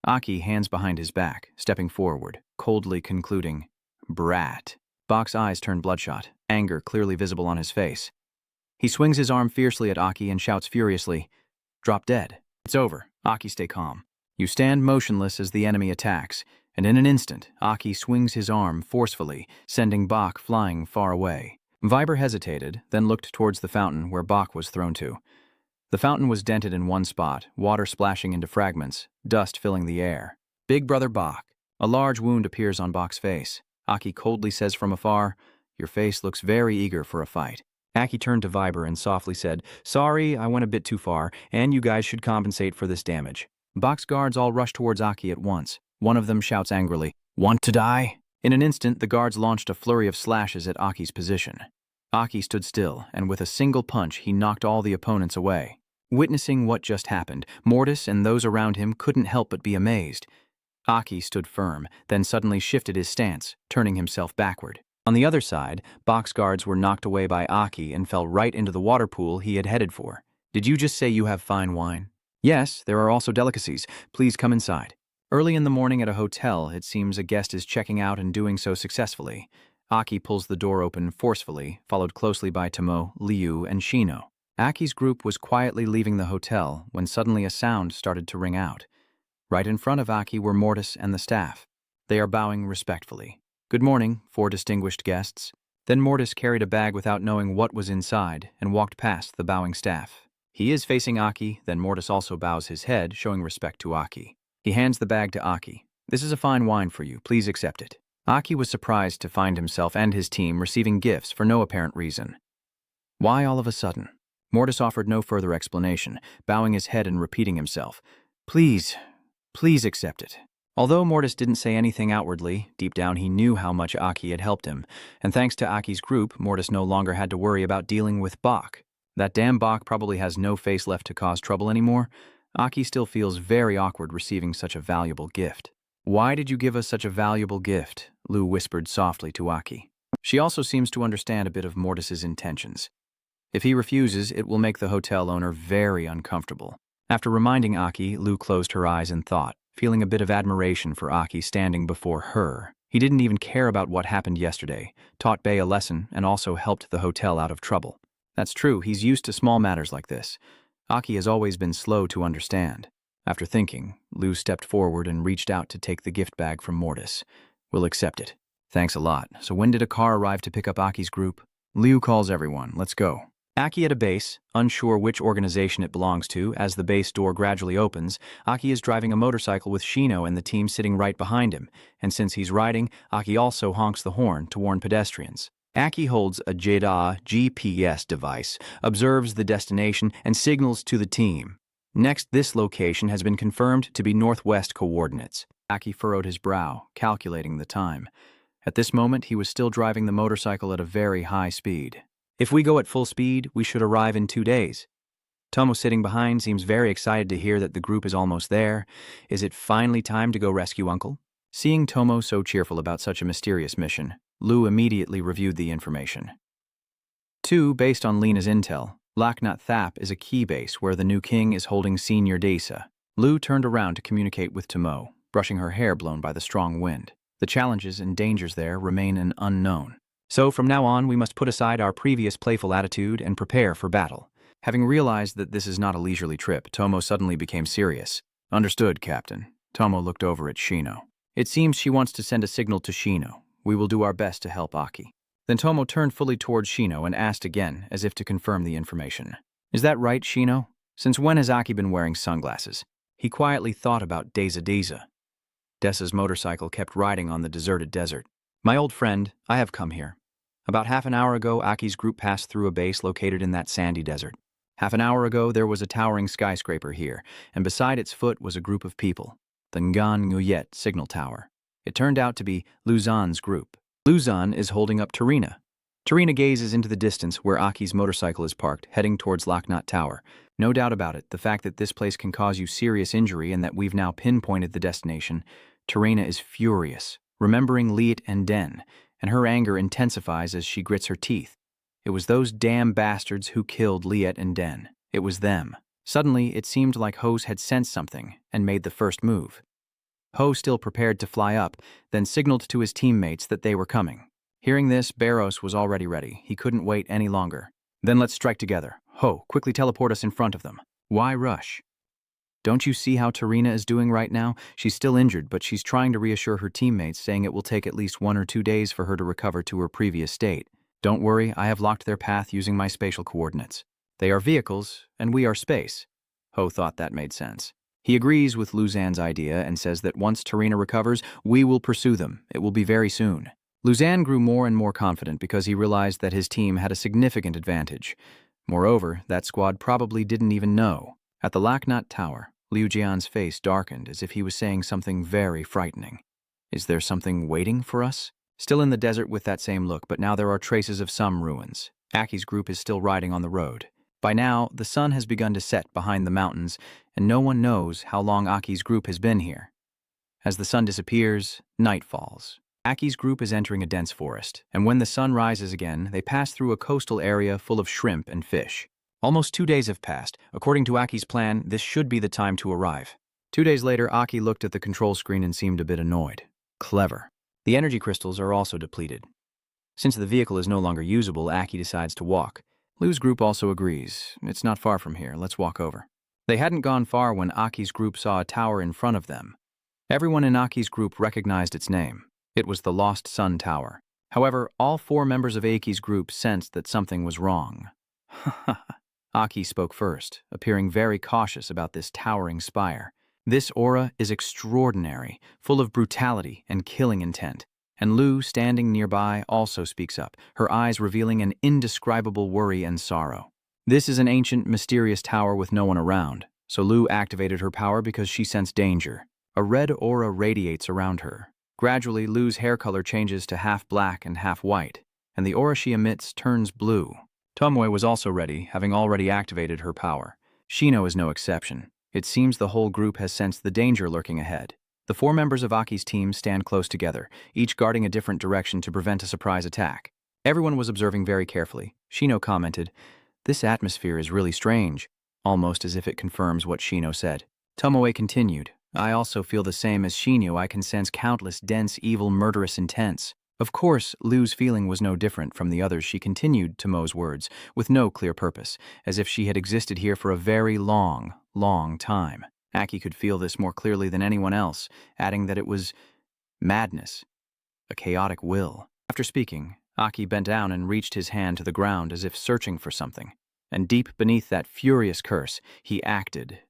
Aki, hands behind his back, stepping forward, coldly concluding, brat. Bach's eyes turn bloodshot, anger clearly visible on his face. He swings his arm fiercely at Aki and shouts furiously, drop dead. It's over. Aki, stay calm. You stand motionless as the enemy attacks, and in an instant, Aki swings his arm forcefully, sending Bach flying far away. Viber hesitated, then looked towards the fountain where Bach was thrown to. The fountain was dented in one spot, water splashing into fragments, dust filling the air. Big Brother Bach. A large wound appears on Bach's face. Aki coldly says from afar, "Your face looks very eager for a fight." Aki turned to Viber and softly said, "Sorry, I went a bit too far, and you guys should compensate for this damage." Bach's guards all rush towards Aki at once. One of them shouts angrily, "Want to die?" In an instant, the guards launched a flurry of slashes at Aki's position. Aki stood still, and with a single punch, he knocked all the opponents away. Witnessing what just happened, Mortis and those around him couldn't help but be amazed. Aki stood firm, then suddenly shifted his stance, turning himself backward. On the other side, Bach's guards were knocked away by Aki and fell right into the water pool he had headed for. "Did you just say you have fine wine?" "Yes, there are also delicacies. Please come inside." Early in the morning at a hotel, it seems a guest is checking out and doing so successfully. Aki pulls the door open forcefully, followed closely by Tomo, Liu, and Shino. Aki's group was quietly leaving the hotel when suddenly a sound started to ring out. Right in front of Aki were Mortis and the staff. They are bowing respectfully. "Good morning, 4 distinguished guests." Then Mortis carried a bag without knowing what was inside and walked past the bowing staff. He is facing Aki, then Mortis also bows his head, showing respect to Aki. He hands the bag to Aki. "This is a fine wine for you. Please accept it." Aki was surprised to find himself and his team receiving gifts for no apparent reason. Why all of a sudden? Mortis offered no further explanation, bowing his head and repeating himself, "Please, please accept it." Although Mortis didn't say anything outwardly, deep down he knew how much Aki had helped him, and thanks to Aki's group, Mortis no longer had to worry about dealing with Bach. That damn Bach probably has no face left to cause trouble anymore. Aki still feels very awkward receiving such a valuable gift. "Why did you give us such a valuable gift?" Lou whispered softly to Aki. She also seems to understand a bit of Mortis's intentions. If he refuses, it will make the hotel owner very uncomfortable. After reminding Aki, Lou closed her eyes in thought, feeling a bit of admiration for Aki standing before her. He didn't even care about what happened yesterday, taught Bae a lesson, and also helped the hotel out of trouble. That's true, he's used to small matters like this. Aki has always been slow to understand. After thinking, Lou stepped forward and reached out to take the gift bag from Mortis. "We'll accept it." "Thanks a lot. So when did a car arrive to pick up Aki's group?" "Liu calls everyone. Let's go." Aki at a base, unsure which organization it belongs to. As the base door gradually opens, Aki is driving a motorcycle with Shino and the team sitting right behind him, and since he's riding, Aki also honks the horn to warn pedestrians. Aki holds a JEDA GPS device, observes the destination, and signals to the team. Next, this location has been confirmed to be northwest coordinates. Aki furrowed his brow, calculating the time. At this moment, he was still driving the motorcycle at a very high speed. "If we go at full speed, we should arrive in 2 days." Tomo sitting behind seems very excited to hear that the group is almost there. Is it finally time to go rescue Uncle? Seeing Tomo so cheerful about such a mysterious mission, Lou immediately reviewed the information. 2. Based on Lena's intel, Laknat Thap is a key base where the new king is holding Senior Desa. Lou turned around to communicate with Tomo, brushing her hair blown by the strong wind. The challenges and dangers there remain an unknown. So from now on, we must put aside our previous playful attitude and prepare for battle. Having realized that this is not a leisurely trip, Tomo suddenly became serious. "Understood, Captain." Tomo looked over at Shino. "It seems she wants to send a signal to Shino. We will do our best to help Aki." Then Tomo turned fully towards Shino and asked again, as if to confirm the information. "Is that right, Shino? Since when has Aki been wearing sunglasses?" He quietly thought about Desa. Desa's motorcycle kept riding on the deserted desert. "My old friend, I have come here. About half an hour ago, Aki's group passed through a base located in that sandy desert. Half an hour ago, there was a towering skyscraper here, and beside its foot was a group of people. The Ngan Nguyet signal tower. It turned out to be Luzan's group. Luzan is holding up Tarina. Tarina gazes into the distance where Aki's motorcycle is parked, heading towards Laknat Tower. No doubt about it, the fact that this place can cause you serious injury and that we've now pinpointed the destination. Tarina is furious, remembering Liet and Den, and her anger intensifies as she grits her teeth. It was those damn bastards who killed Liet and Den. It was them. Suddenly, it seemed like Hose had sensed something and made the first move. Ho still prepared to fly up, then signaled to his teammates that they were coming. Hearing this, Barros was already ready. He couldn't wait any longer. "Then let's strike together. Ho, quickly teleport us in front of them." "Why rush? Don't you see how Tarina is doing right now? She's still injured, but she's trying to reassure her teammates, saying it will take at least 1 or 2 days for her to recover to her previous state. Don't worry, I have locked their path using my spatial coordinates. They are vehicles, and we are space. Ho thought that made sense. He agrees with Luzan's idea and says that once Tarina recovers, we will pursue them. It will be very soon. Luzan grew more and more confident because he realized that his team had a significant advantage. Moreover, that squad probably didn't even know. At the Lacknot Tower, Liu Jian's face darkened as if he was saying something very frightening. Is there something waiting for us? Still in the desert with that same look, but now there are traces of some ruins. Aki's group is still riding on the road. By now, the sun has begun to set behind the mountains, and no one knows how long Aki's group has been here. As the sun disappears, night falls. Aki's group is entering a dense forest, and when the sun rises again, they pass through a coastal area full of shrimp and fish. Almost 2 days have passed. According to Aki's plan, this should be the time to arrive. 2 days later, Aki looked at the control screen and seemed a bit annoyed. Clever. The energy crystals are also depleted. Since the vehicle is no longer usable, Aki decides to walk. Liu's group also agrees. It's not far from here. Let's walk over. They hadn't gone far when Aki's group saw a tower in front of them. Everyone in Aki's group recognized its name. It was the Lost Sun Tower. However, all 4 members of Aki's group sensed that something was wrong. Aki spoke first, appearing very cautious about this towering spire. This aura is extraordinary, full of brutality and killing intent. And Liu, standing nearby, also speaks up, her eyes revealing an indescribable worry and sorrow. This is an ancient, mysterious tower with no one around, so Liu activated her power because she sensed danger. A red aura radiates around her. Gradually, Liu's hair color changes to half black and half white, and the aura she emits turns blue. Tomoe was also ready, having already activated her power. Shino is no exception. It seems the whole group has sensed the danger lurking ahead. The 4 members of Aki's team stand close together, each guarding a different direction to prevent a surprise attack. Everyone was observing very carefully. Shino commented, "This atmosphere is really strange," almost as if it confirms what Shino said. Tomoe continued, "I also feel the same as Shino. I can sense countless dense, evil, murderous intents." Of course, Liu's feeling was no different from the others. She continued Tomoe's words, with no clear purpose, as if she had existed here for a very long, long time. Aki could feel this more clearly than anyone else, adding that it was madness, a chaotic will. After speaking, Aki bent down and reached his hand to the ground as if searching for something. And deep beneath that furious curse, he acted,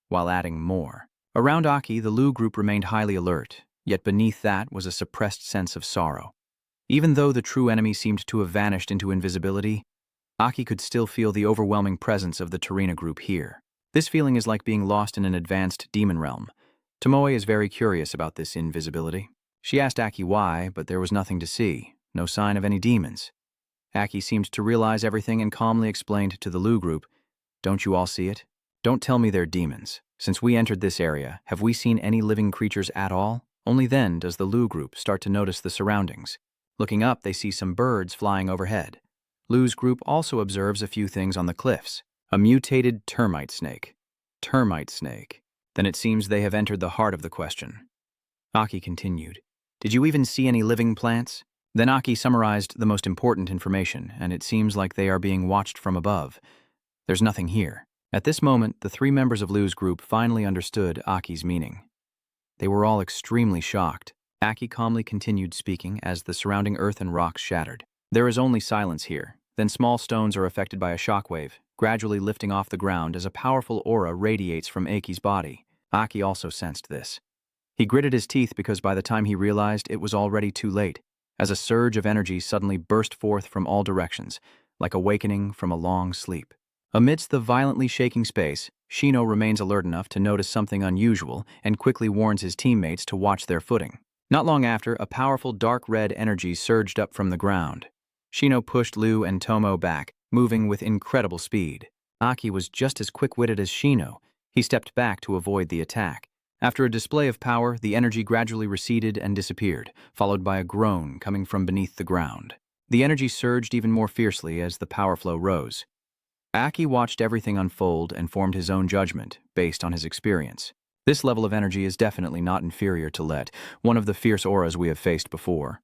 while adding more. Around Aki, the Liu group remained highly alert, yet beneath that was a suppressed sense of sorrow. Even though the true enemy seemed to have vanished into invisibility, Aki could still feel the overwhelming presence of the Tarina group here. This feeling is like being lost in an advanced demon realm. Tomoe is very curious about this invisibility. She asked Aki why, but there was nothing to see, no sign of any demons. Aki seemed to realize everything and calmly explained to the Liu group, "Don't you all see it? Don't tell me they're demons. Since we entered this area, have we seen any living creatures at all? Only then does the Liu group start to notice the surroundings. Looking up, they see some birds flying overhead. Liu's group also observes a few things on the cliffs. A mutated termite snake. Termite snake. Then it seems they have entered the heart of the question." Aki continued, "Did you even see any living plants?" Then Aki summarized the most important information, and it seems like they are being watched from above. There's nothing here. At this moment, the 3 members of Liu's group finally understood Aki's meaning. They were all extremely shocked. Aki calmly continued speaking as the surrounding earth and rocks shattered. There is only silence here. Then small stones are affected by a shockwave, gradually lifting off the ground as a powerful aura radiates from Aki's body. Aki also sensed this. He gritted his teeth because by the time he realized it was already too late, as a surge of energy suddenly burst forth from all directions, like awakening from a long sleep. Amidst the violently shaking space, Shino remains alert enough to notice something unusual and quickly warns his teammates to watch their footing. Not long after, a powerful dark red energy surged up from the ground. Shino pushed Liu and Tomo back, moving with incredible speed. Aki was just as quick-witted as Shino. He stepped back to avoid the attack. After a display of power, the energy gradually receded and disappeared, followed by a groan coming from beneath the ground. The energy surged even more fiercely as the power flow rose. Aki watched everything unfold and formed his own judgment, based on his experience. This level of energy is definitely not inferior to Let, one of the fierce auras we have faced before.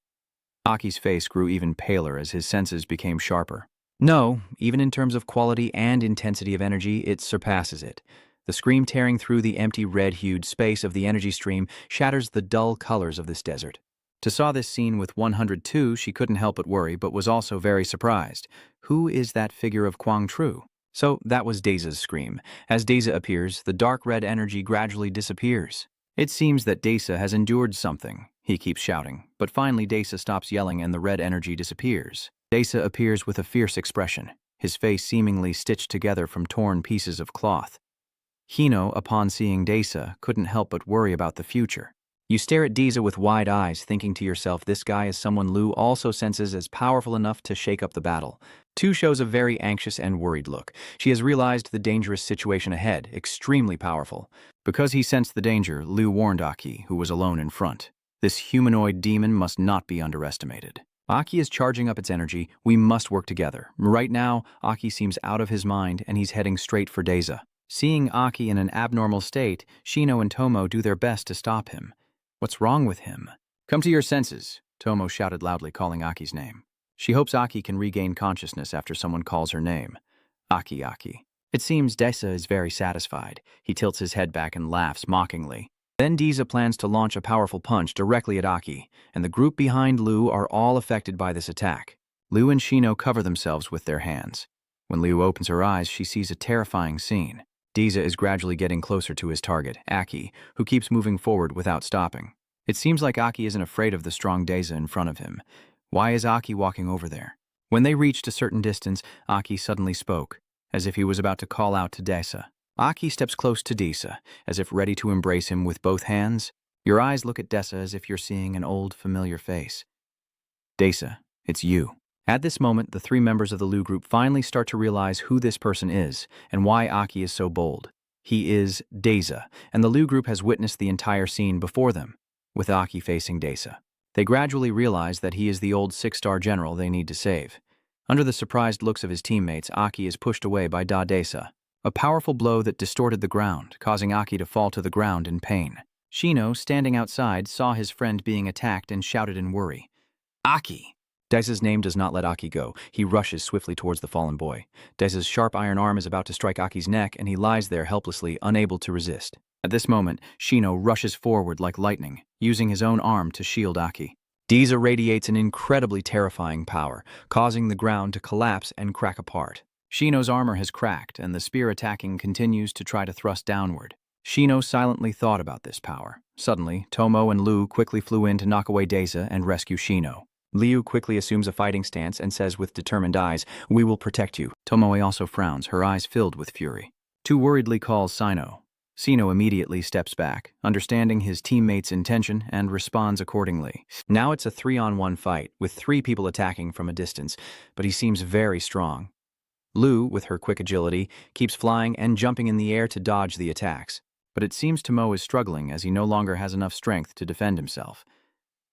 Aki's face grew even paler as his senses became sharper. No, even in terms of quality and intensity of energy, it surpasses it. The scream tearing through the empty red-hued space of the energy stream shatters the dull colors of this desert. To saw this scene with 102, she couldn't help but worry, but was also very surprised. Who is that figure of Kwang Tru? So that was Daisa's scream. As Daisa appears, the dark red energy gradually disappears. It seems that Daisa has endured something, he keeps shouting, but finally Daisa stops yelling and the red energy disappears. Daisa appears with a fierce expression, his face seemingly stitched together from torn pieces of cloth. Hino, upon seeing Daisa, couldn't help but worry about the future. You stare at Daisa with wide eyes, thinking to yourself, this guy is someone Lu also senses as powerful enough to shake up the battle. Tu shows a very anxious and worried look. She has realized the dangerous situation ahead, extremely powerful. Because he sensed the danger, Lu warned Aki, who was alone in front. This humanoid demon must not be underestimated. Aki is charging up its energy. We must work together. Right now, Aki seems out of his mind and he's heading straight for Daisa. Seeing Aki in an abnormal state, Shino and Tomo do their best to stop him. What's wrong with him? Come to your senses, Tomo shouted loudly, calling Aki's name. She hopes Aki can regain consciousness after someone calls her name. Aki. It seems Daisa is very satisfied. He tilts his head back and laughs mockingly. Then Daisa plans to launch a powerful punch directly at Aki, and the group behind Lu are all affected by this attack. Lu and Shino cover themselves with their hands. When Lu opens her eyes, she sees a terrifying scene. Daisa is gradually getting closer to his target, Aki, who keeps moving forward without stopping. It seems like Aki isn't afraid of the strong Daisa in front of him. Why is Aki walking over there? When they reached a certain distance, Aki suddenly spoke, as if he was about to call out to Daisa. Aki steps close to Daisa, as if ready to embrace him with both hands. Your eyes look at Daisa as if you're seeing an old, familiar face. Daisa, it's you. At this moment, the three members of the Lu group finally start to realize who this person is and why Aki is so bold. He is Daisa, and the Lu group has witnessed the entire scene before them, with Aki facing Daisa. They gradually realize that he is the old 6-star general they need to save. Under the surprised looks of his teammates, Aki is pushed away by Daisa. A powerful blow that distorted the ground, causing Aki to fall to the ground in pain. Shino, standing outside, saw his friend being attacked and shouted in worry. Aki! Daisa's name does not let Aki go. He rushes swiftly towards the fallen boy. Daisa's sharp iron arm is about to strike Aki's neck, and he lies there helplessly, unable to resist. At this moment, Shino rushes forward like lightning, using his own arm to shield Aki. Daisa radiates an incredibly terrifying power, causing the ground to collapse and crack apart. Shino's armor has cracked, and the spear attacking continues to try to thrust downward. Shino silently thought about this power. Suddenly, Tomo and Lu quickly flew in to knock away Daisa and rescue Shino. Liu quickly assumes a fighting stance and says with determined eyes, "We will protect you." Tomoe also frowns, her eyes filled with fury. Tu worriedly calls Sino. Sino immediately steps back, understanding his teammate's intention, and responds accordingly. Now it's a 3-on-1 fight, with 3 people attacking from a distance, but he seems very strong. Lu, with her quick agility, keeps flying and jumping in the air to dodge the attacks. But it seems Tomoe is struggling as he no longer has enough strength to defend himself.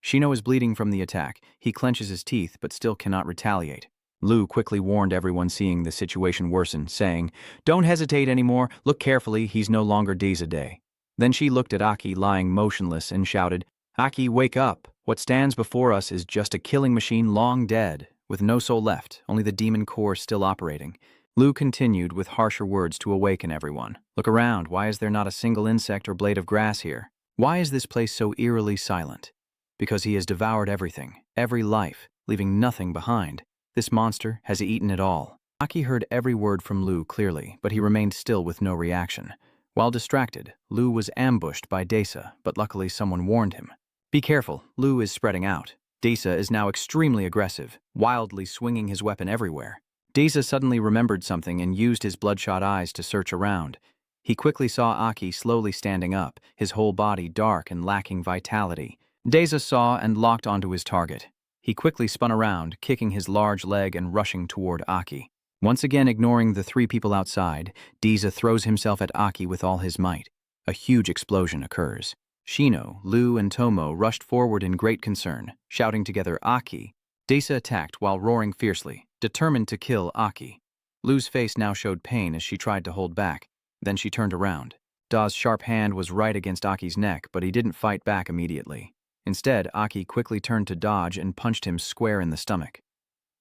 Shino is bleeding from the attack. He clenches his teeth but still cannot retaliate. Lu quickly warned everyone seeing the situation worsen, saying, "Don't hesitate anymore, look carefully, he's no longer Daisa Day." Then she looked at Aki lying motionless and shouted, "Aki, wake up. What stands before us is just a killing machine long dead, with no soul left, only the demon core still operating." Lu continued with harsher words to awaken everyone. "Look around, why is there not a single insect or blade of grass here? Why is this place so eerily silent? Because he has devoured everything, every life, leaving nothing behind. This monster has eaten it all." Aki heard every word from Lu clearly, but he remained still with no reaction. While distracted, Lu was ambushed by Daisa, but luckily someone warned him. "Be careful, Lu is spreading out." Daisa is now extremely aggressive, wildly swinging his weapon everywhere. Daisa suddenly remembered something and used his bloodshot eyes to search around. He quickly saw Aki slowly standing up, his whole body dark and lacking vitality. Daisa saw and locked onto his target. He quickly spun around, kicking his large leg and rushing toward Aki. Once again ignoring the 3 people outside, Daisa throws himself at Aki with all his might. A huge explosion occurs. Shino, Lu, and Tomo rushed forward in great concern, shouting together, "Aki!" Daisa attacked while roaring fiercely, determined to kill Aki. Lu's face now showed pain as she tried to hold back. Then she turned around. Da's sharp hand was right against Aki's neck, but he didn't fight back immediately. Instead, Aki quickly turned to dodge and punched him square in the stomach.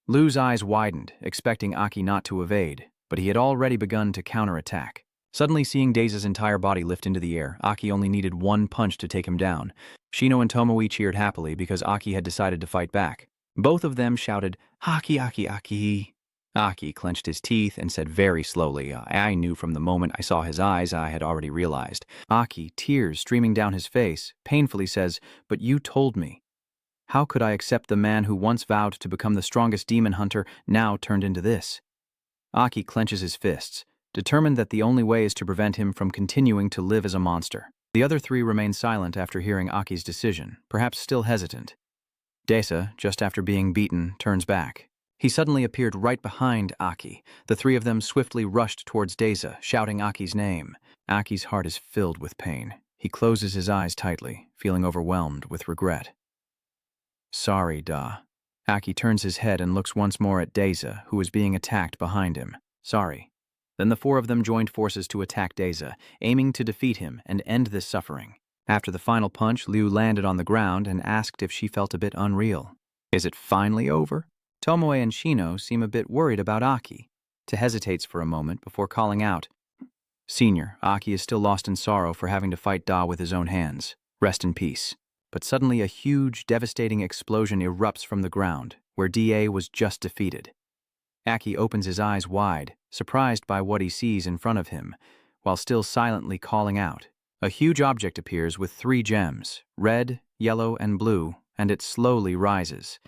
Lu's eyes widened, expecting Aki not to evade, but he had already begun to counterattack. Suddenly seeing Daisa's entire body lift into the air, Aki only needed one punch to take him down. Shino and Tomoe cheered happily because Aki had decided to fight back. Both of them shouted, "Aki, Aki, Aki." Aki clenched his teeth and said very slowly, I knew from the moment I saw his eyes I had already realized. Aki, tears streaming down his face, painfully says, "But you told me." How could I accept the man who once vowed to become the strongest demon hunter now turned into this? Aki clenches his fists, determined that the only way is to prevent him from continuing to live as a monster. The other three remain silent after hearing Aki's decision, perhaps still hesitant. Daisa, just after being beaten, turns back. He suddenly appeared right behind Aki. The three of them swiftly rushed towards Daisa, shouting Aki's name. Aki's heart is filled with pain. He closes his eyes tightly, feeling overwhelmed with regret. Sorry, Da. Aki turns his head and looks once more at Daisa, who is being attacked behind him. Sorry. Then the four of them joined forces to attack Daisa, aiming to defeat him and end this suffering. After the final punch, Liu landed on the ground and asked if she felt a bit unreal. Is it finally over? Tomoe and Shino seem a bit worried about Aki. Te hesitates for a moment before calling out, Senior, Aki is still lost in sorrow for having to fight Da with his own hands. Rest in peace. But suddenly a huge, devastating explosion erupts from the ground, where Da was just defeated. Aki opens his eyes wide, surprised by what he sees in front of him, while still silently calling out. A huge object appears with 3 gems, red, yellow, and blue, and it slowly rises.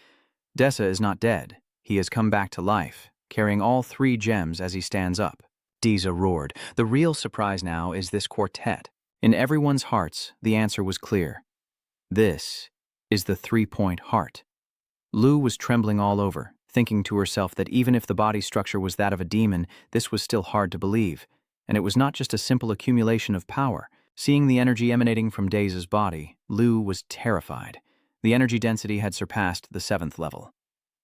Dessa is not dead. He has come back to life, carrying all 3 gems as he stands up. Daisa roared. The real surprise now is this quartet. In everyone's hearts, the answer was clear. This is the 3-point heart. Lu was trembling all over, thinking to herself that even if the body structure was that of a demon, this was still hard to believe. And it was not just a simple accumulation of power. Seeing the energy emanating from Daisa's body, Lu was terrified. The energy density had surpassed the 7th level.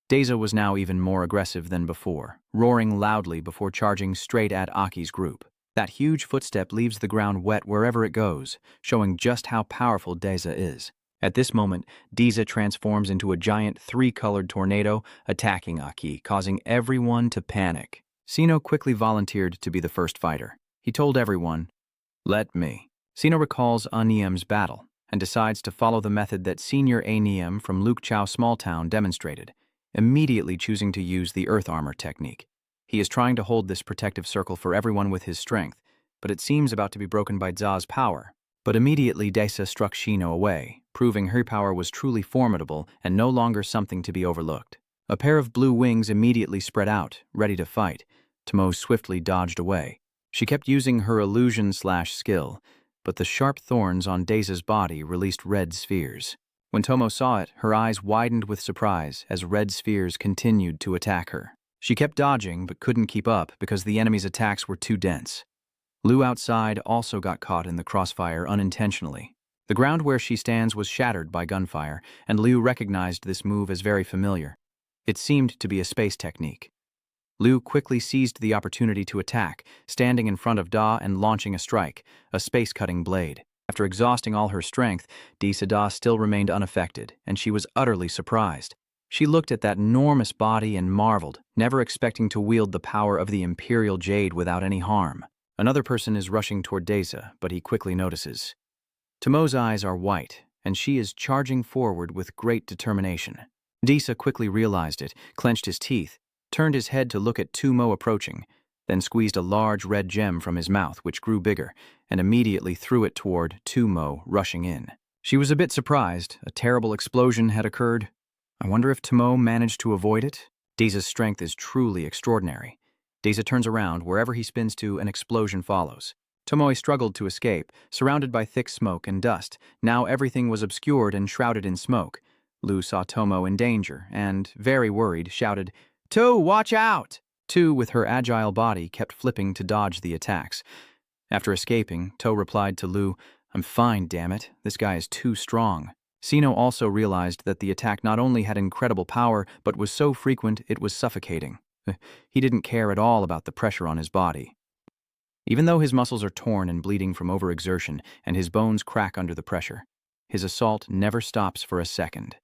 Daisa was now even more aggressive than before, roaring loudly before charging straight at Aki's group. That huge footstep leaves the ground wet wherever it goes, showing just how powerful Daisa is. At this moment, Daisa transforms into a giant 3-colored tornado, attacking Aki, causing everyone to panic. Sino quickly volunteered to be the first fighter. He told everyone, "Let me." Sino recalls Aniem's battle and decides to follow the method that Senior Aniem from Lukchao Small Town demonstrated, immediately choosing to use the earth armor technique. He is trying to hold this protective circle for everyone with his strength, but it seems about to be broken by Za's power. But immediately Daisa struck Shino away, proving her power was truly formidable and no longer something to be overlooked. A pair of blue wings immediately spread out, ready to fight. Tomoe swiftly dodged away. She kept using her illusion/skill, but the sharp thorns on Daisa's body released red spheres. When Tomoe saw it, her eyes widened with surprise as red spheres continued to attack her. She kept dodging but couldn't keep up because the enemy's attacks were too dense. Lu outside also got caught in the crossfire unintentionally. The ground where she stands was shattered by gunfire, and Liu recognized this move as very familiar. It seemed to be a space technique. Liu quickly seized the opportunity to attack, standing in front of Da and launching a strike, a space-cutting blade. After exhausting all her strength, Da still remained unaffected, and she was utterly surprised. She looked at that enormous body and marveled, never expecting to wield the power of the Imperial Jade without any harm. Another person is rushing toward Daisa, but he quickly notices. Tomoe's eyes are white, and she is charging forward with great determination. Daisa quickly realized it, clenched his teeth, turned his head to look at Tomoe approaching, then squeezed a large red gem from his mouth, which grew bigger, and immediately threw it toward Tomoe, rushing in. She was a bit surprised. A terrible explosion had occurred. I wonder if Tomoe managed to avoid it? Daisa's strength is truly extraordinary. Daisa turns around. Wherever he spins to, an explosion follows. Tomoe struggled to escape, surrounded by thick smoke and dust. Now everything was obscured and shrouded in smoke. Lu saw Tomoe in danger and, very worried, shouted, "To, watch out!" To, with her agile body, kept flipping to dodge the attacks. After escaping, To replied to Lu, "I'm fine, damn it. This guy is too strong." Sino also realized that the attack not only had incredible power, but was so frequent it was suffocating. He didn't care at all about the pressure on his body. Even though his muscles are torn and bleeding from overexertion and his bones crack under the pressure, his assault never stops for a second.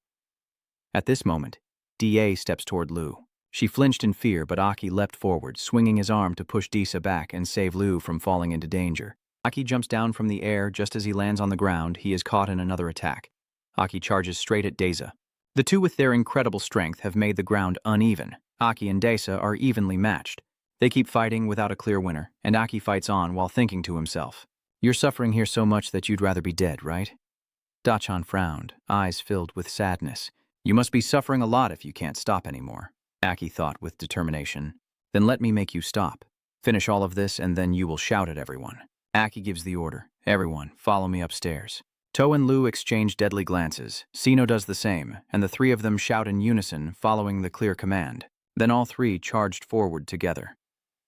At this moment, Da steps toward Lu. She flinched in fear, but Aki leapt forward, swinging his arm to push Disa back and save Liu from falling into danger. Aki jumps down from the air. Just as he lands on the ground, he is caught in another attack. Aki charges straight at Dasa. The two, with their incredible strength, have made the ground uneven. Aki and Dasa are evenly matched. They keep fighting without a clear winner, and Aki fights on while thinking to himself, "You're suffering here so much that you'd rather be dead, right?" Dachan frowned, eyes filled with sadness. "You must be suffering a lot if you can't stop anymore," Aki thought with determination. "Then let me make you stop. Finish all of this, and then you will shout at everyone." Aki gives the order. "Everyone, follow me upstairs." To and Liu exchange deadly glances. Sino does the same, and the three of them shout in unison, following the clear command. Then all three charged forward together.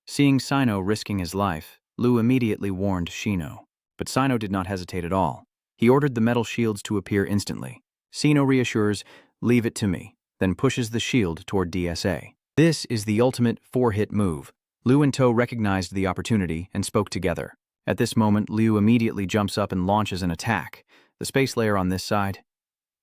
Seeing Sino risking his life, Liu immediately warned Shino. But Sino did not hesitate at all. He ordered the metal shields to appear instantly. Sino reassures, "Leave it to me," then pushes the shield toward DSA. This is the ultimate four-hit move. Liu and To recognized the opportunity and spoke together. At this moment, Liu immediately jumps up and launches an attack. The space layer on this side.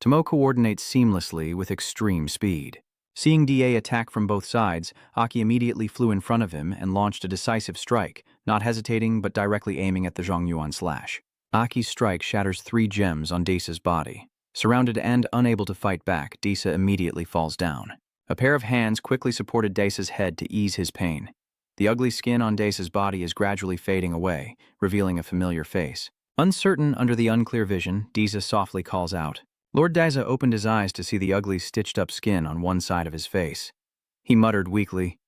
Tomo coordinates seamlessly with extreme speed. Seeing DA attack from both sides, Aki immediately flew in front of him and launched a decisive strike, not hesitating but directly aiming at the Zhongyuan slash. Aki's strike shatters 3 gems on Disa's body. Surrounded and unable to fight back, Disa immediately falls down. A pair of hands quickly supported Disa's head to ease his pain. The ugly skin on Disa's body is gradually fading away, revealing a familiar face. Uncertain under the unclear vision, Disa softly calls out. Lord Disa opened his eyes to see the ugly stitched-up skin on one side of his face. He muttered weakly,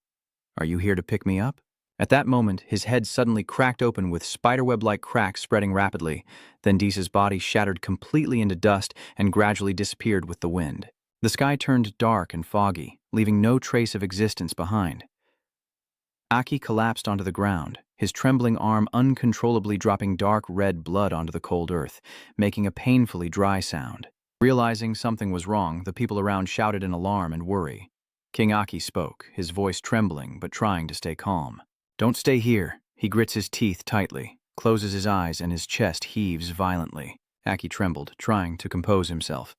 "Are you here to pick me up?" At that moment, his head suddenly cracked open with spiderweb-like cracks spreading rapidly. Then Disa's body shattered completely into dust and gradually disappeared with the wind. The sky turned dark and foggy, leaving no trace of existence behind. Aki collapsed onto the ground, his trembling arm uncontrollably dropping dark red blood onto the cold earth, making a painfully dry sound. Realizing something was wrong, the people around shouted in alarm and worry. King Aki spoke, his voice trembling but trying to stay calm. "Don't stay here." He grits his teeth tightly, closes his eyes, and his chest heaves violently. Aki trembled, trying to compose himself.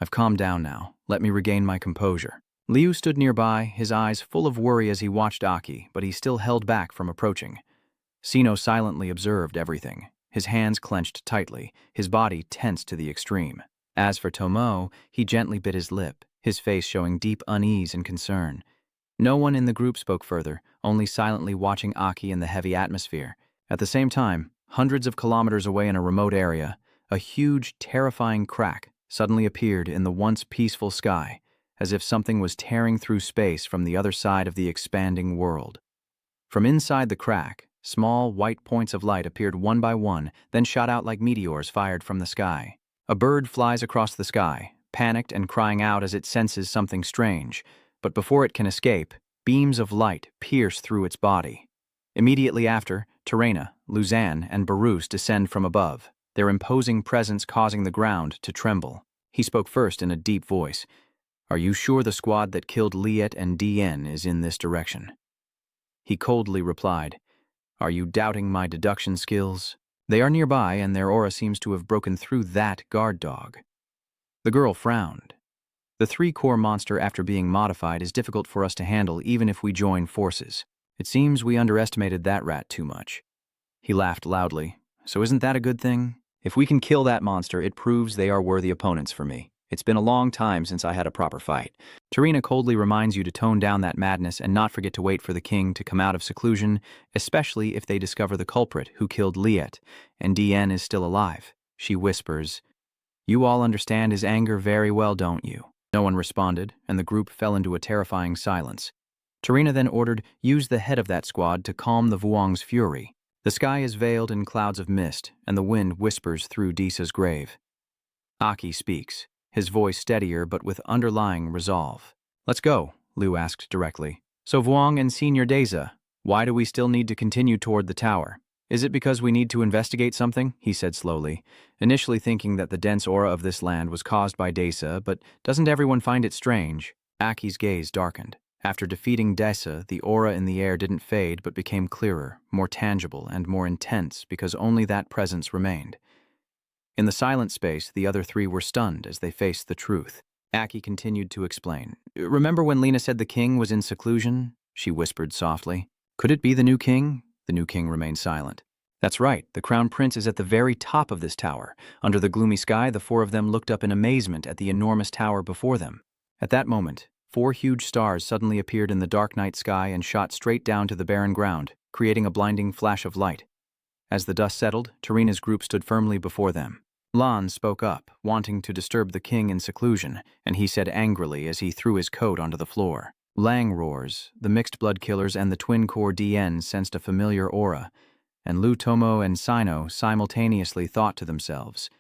"I've calmed down now. Let me regain my composure." Liu stood nearby, his eyes full of worry as he watched Aki, but he still held back from approaching. Sino silently observed everything, his hands clenched tightly, his body tense to the extreme. As for Tomo, he gently bit his lip, his face showing deep unease and concern. No one in the group spoke further, only silently watching Aki in the heavy atmosphere. At the same time, hundreds of kilometers away in a remote area, a huge, terrifying crack suddenly appeared in the once peaceful sky, as if something was tearing through space from the other side of the expanding world. From inside the crack, small, white points of light appeared one by one, then shot out like meteors fired from the sky. A bird flies across the sky, panicked and crying out as it senses something strange, but before it can escape, beams of light pierce through its body. Immediately after, Terena, Luzanne, and Barus descend from above, their imposing presence causing the ground to tremble. He spoke first in a deep voice. "Are you sure the squad that killed Liet and DN is in this direction?" He coldly replied, "Are you doubting my deduction skills? They are nearby, and their aura seems to have broken through that guard dog." The girl frowned. "The 3-core monster, after being modified, is difficult for us to handle even if we join forces. It seems we underestimated that rat too much." He laughed loudly. "So isn't that a good thing? If we can kill that monster, it proves they are worthy opponents for me. It's been a long time since I had a proper fight." Terena coldly reminds you to tone down that madness and not forget to wait for the king to come out of seclusion, especially if they discover the culprit who killed Liet, and DN is still alive. She whispers, "You all understand his anger very well, don't you?" No one responded, and the group fell into a terrifying silence. Terena then ordered, "Use the head of that squad to calm the Vuong's fury." The sky is veiled in clouds of mist, and the wind whispers through Disa's grave. Aki speaks, his voice steadier but with underlying resolve. "Let's go," Liu asked directly. "So Vuong and Senior Deza, why do we still need to continue toward the tower? Is it because we need to investigate something?" he said slowly, initially thinking that the dense aura of this land was caused by Deza, but doesn't everyone find it strange? Aki's gaze darkened. After defeating Deza, the aura in the air didn't fade but became clearer, more tangible, and more intense because only that presence remained. In the silent space, the other 3 were stunned as they faced the truth. Aki continued to explain. Remember when Lena said the king was in seclusion? She whispered softly. Could it be the new king? The new king remained silent. That's right, the crown prince is at the very top of this tower. Under the gloomy sky, the four of them looked up in amazement at the enormous tower before them. At that moment, 4 huge stars suddenly appeared in the dark night sky and shot straight down to the barren ground, creating a blinding flash of light. As the dust settled, Tarina's group stood firmly before them. Lan spoke up, wanting to disturb the king in seclusion, and he said angrily as he threw his coat onto the floor. Lang roars, the mixed blood killers and the twin core DN sensed a familiar aura, and Lu Tomo and Sino simultaneously thought to themselves.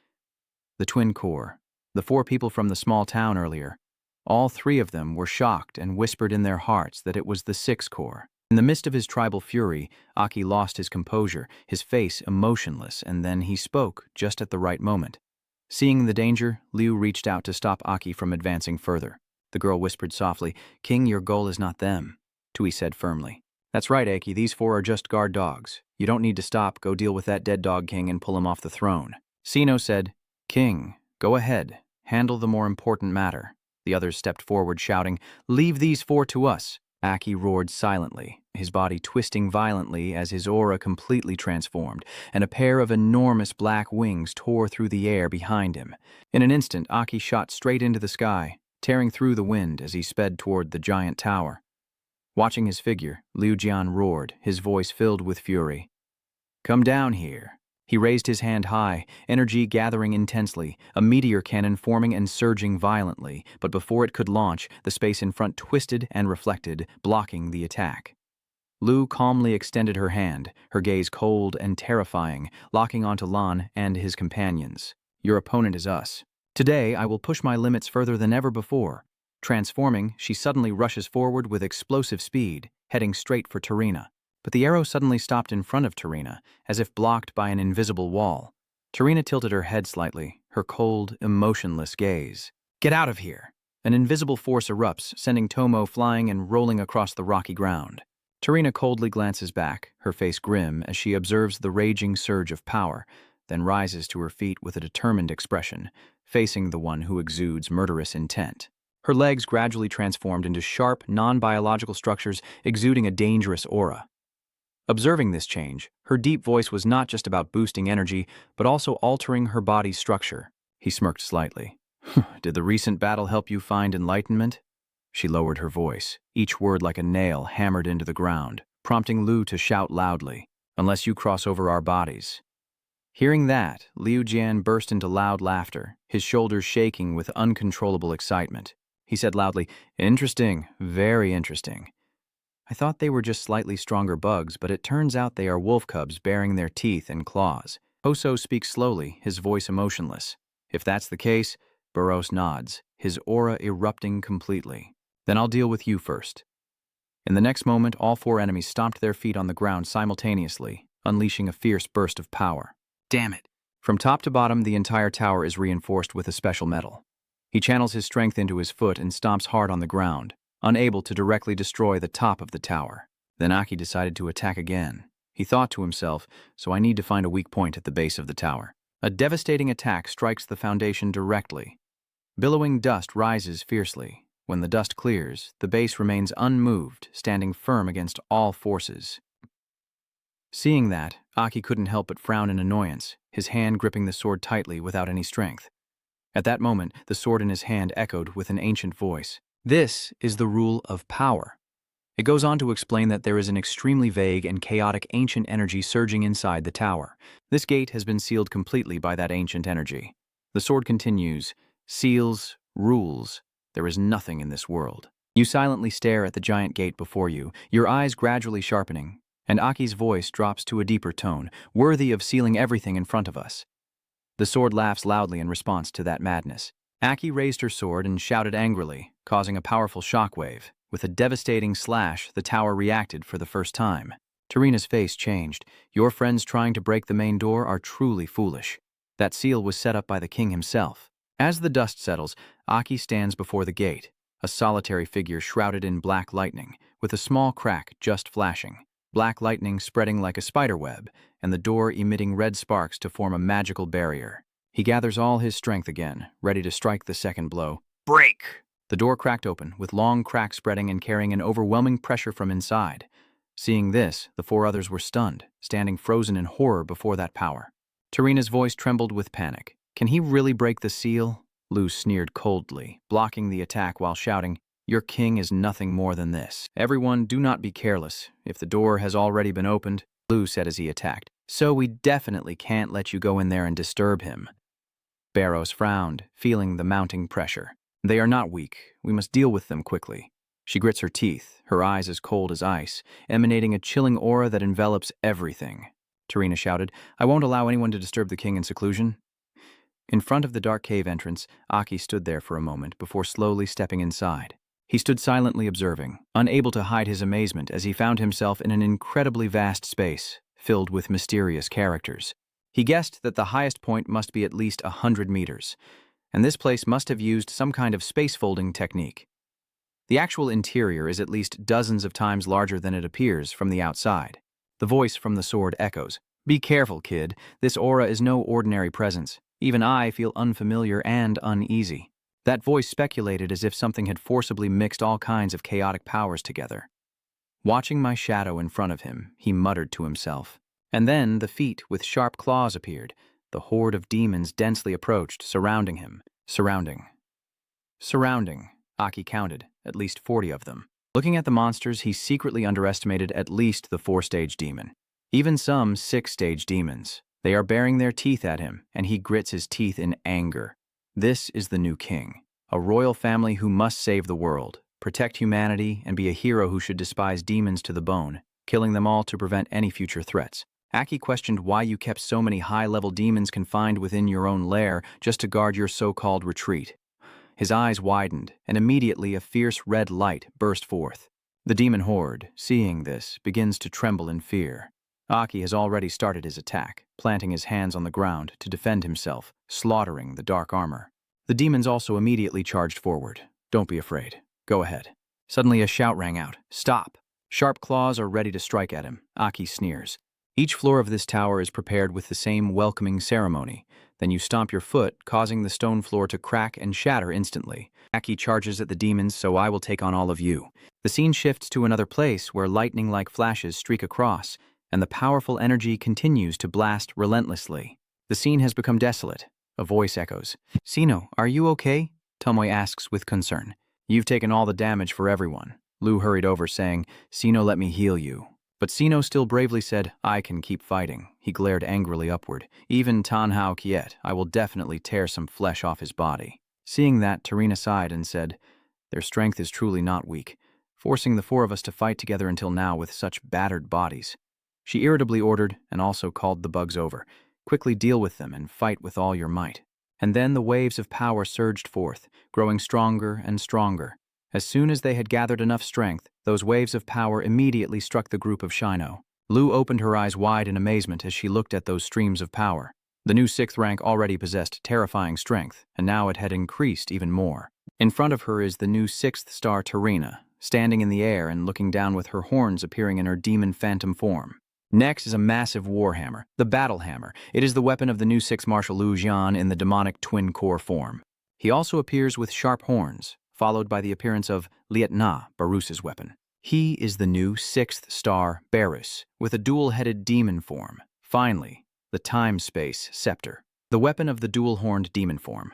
The twin core, the 4 people from the small town earlier, all 3 of them were shocked and whispered in their hearts that it was the 6 core. In the midst of his tribal fury, Aki lost his composure, his face emotionless, and then he spoke just at the right moment. Seeing the danger, Liu reached out to stop Aki from advancing further. The girl whispered softly, "King, your goal is not them," Tui said firmly. "That's right, Aki, these 4 are just guard dogs. You don't need to stop, go deal with that dead dog king and pull him off the throne." Sino said, "King, go ahead, handle the more important matter." The others stepped forward shouting, "Leave these 4 to us." Aki roared silently, his body twisting violently as his aura completely transformed, and a pair of enormous black wings tore through the air behind him. In an instant, Aki shot straight into the sky, tearing through the wind as he sped toward the giant tower. Watching his figure, Liu Jian roared, his voice filled with fury. "Come down here." He raised his hand high, energy gathering intensely, a meteor cannon forming and surging violently, but before it could launch, the space in front twisted and reflected, blocking the attack. Lu calmly extended her hand, her gaze cold and terrifying, locking onto Lan and his companions. "Your opponent is us. Today, I will push my limits further than ever before." Transforming, she suddenly rushes forward with explosive speed, heading straight for Tarina. But the arrow suddenly stopped in front of Tarina, as if blocked by an invisible wall. Tarina tilted her head slightly, her cold, emotionless gaze. "Get out of here!" An invisible force erupts, sending Tomo flying and rolling across the rocky ground. Tarina coldly glances back, her face grim as she observes the raging surge of power, then rises to her feet with a determined expression, facing the one who exudes murderous intent. Her legs gradually transformed into sharp, non-biological structures exuding a dangerous aura. Observing this change, her deep voice was not just about boosting energy, but also altering her body's structure. He smirked slightly. "Did the recent battle help you find enlightenment?" She lowered her voice, each word like a nail hammered into the ground, prompting Lu to shout loudly, "Unless you cross over our bodies." Hearing that, Liu Jian burst into loud laughter, his shoulders shaking with uncontrollable excitement. He said loudly, "Interesting, very interesting. I thought they were just slightly stronger bugs, but it turns out they are wolf cubs baring their teeth and claws." Hoso speaks slowly, his voice emotionless. "If that's the case," Burros nods, his aura erupting completely. "Then I'll deal with you first." In the next moment, all 4 enemies stomped their feet on the ground simultaneously, unleashing a fierce burst of power. Damn it! From top to bottom, the entire tower is reinforced with a special metal. He channels his strength into his foot and stomps hard on the ground, unable to directly destroy the top of the tower. Then Aki decided to attack again. He thought to himself, so I need to find a weak point at the base of the tower. A devastating attack strikes the foundation directly. Billowing dust rises fiercely. When the dust clears, the base remains unmoved, standing firm against all forces. Seeing that, Aki couldn't help but frown in annoyance, his hand gripping the sword tightly without any strength. At that moment, the sword in his hand echoed with an ancient voice. This is the rule of power. It goes on to explain that there is an extremely vague and chaotic ancient energy surging inside the tower. This gate has been sealed completely by that ancient energy. The sword continues, "Seals, rules, there is nothing in this world." You silently stare at the giant gate before you, your eyes gradually sharpening, and Aki's voice drops to a deeper tone, worthy of sealing everything in front of us. The sword laughs loudly in response to that madness. Aki raised her sword and shouted angrily, causing a powerful shockwave. With a devastating slash, the tower reacted for the first time. Tarina's face changed. "Your friends trying to break the main door are truly foolish. That seal was set up by the king himself." As the dust settles, Aki stands before the gate, a solitary figure shrouded in black lightning, with a small crack just flashing. Black lightning spreading like a spiderweb, and the door emitting red sparks to form a magical barrier. He gathers all his strength again, ready to strike the second blow. Break! The door cracked open, with long cracks spreading and carrying an overwhelming pressure from inside. Seeing this, the four others were stunned, standing frozen in horror before that power. Tarina's voice trembled with panic. Can he really break the seal? Lu sneered coldly, blocking the attack while shouting, Your king is nothing more than this. Everyone, do not be careless. If the door has already been opened, Lu said as he attacked, so we definitely can't let you go in there and disturb him. Barrows frowned, feeling the mounting pressure. They are not weak. We must deal with them quickly. She grits her teeth, her eyes as cold as ice, emanating a chilling aura that envelops everything. Tarina shouted, I won't allow anyone to disturb the king in seclusion. In front of the dark cave entrance, Aki stood there for a moment before slowly stepping inside. He stood silently observing, unable to hide his amazement as he found himself in an incredibly vast space, filled with mysterious characters. He guessed that the highest point must be at least 100 meters, and this place must have used some kind of space-folding technique. The actual interior is at least dozens of times larger than it appears from the outside. The voice from the sword echoes, Be careful, kid. This aura is no ordinary presence. Even I feel unfamiliar and uneasy. That voice speculated as if something had forcibly mixed all kinds of chaotic powers together. Watching my shadow in front of him, he muttered to himself. And then the feet with sharp claws appeared. The horde of demons densely approached, surrounding him. Surrounding. Aki counted, at least 40 of them. Looking at the monsters, he secretly underestimated at least the 4-stage demon. Even some 6-stage demons. They are baring their teeth at him, and he grits his teeth in anger. This is the new king, a royal family who must save the world, protect humanity, and be a hero who should despise demons to the bone, killing them all to prevent any future threats. Aki questioned why you kept so many high-level demons confined within your own lair just to guard your so-called retreat. His eyes widened, and immediately a fierce red light burst forth. The demon horde, seeing this, begins to tremble in fear. Aki has already started his attack, planting his hands on the ground to defend himself, slaughtering the dark armor. The demons also immediately charged forward. Don't be afraid. Go ahead. Suddenly a shout rang out. Stop! Sharp claws are ready to strike at him. Aki sneers. Each floor of this tower is prepared with the same welcoming ceremony. Then you stomp your foot, causing the stone floor to crack and shatter instantly. Aki charges at the demons, so I will take on all of you. The scene shifts to another place where lightning-like flashes streak across, and the powerful energy continues to blast relentlessly. The scene has become desolate. A voice echoes. Sino, are you okay? Tomoe asks with concern. You've taken all the damage for everyone. Lu hurried over saying, Sino, let me heal you. But Sino still bravely said, I can keep fighting. He glared angrily upward. Even Tanhao Kiet, I will definitely tear some flesh off his body. Seeing that, Tarina sighed and said, Their strength is truly not weak, forcing the four of us to fight together until now with such battered bodies. She irritably ordered, and also called the bugs over, Quickly deal with them and fight with all your might. And then the waves of power surged forth, growing stronger and stronger. As soon as they had gathered enough strength, those waves of power immediately struck the group of Shino. Lu opened her eyes wide in amazement as she looked at those streams of power. The new 6th rank already possessed terrifying strength, and now it had increased even more. In front of her is the new 6th star Tarina, standing in the air and looking down with her horns appearing in her demon phantom form. Next is a massive warhammer, the Battle Hammer. It is the weapon of the new 6th Marshal Lu Jian in the demonic twin-core form. He also appears with sharp horns, followed by the appearance of Liet Na, Barus's weapon. He is the new 6th star Barus, with a dual-headed demon form. Finally, the Time-Space Scepter, the weapon of the dual-horned demon form.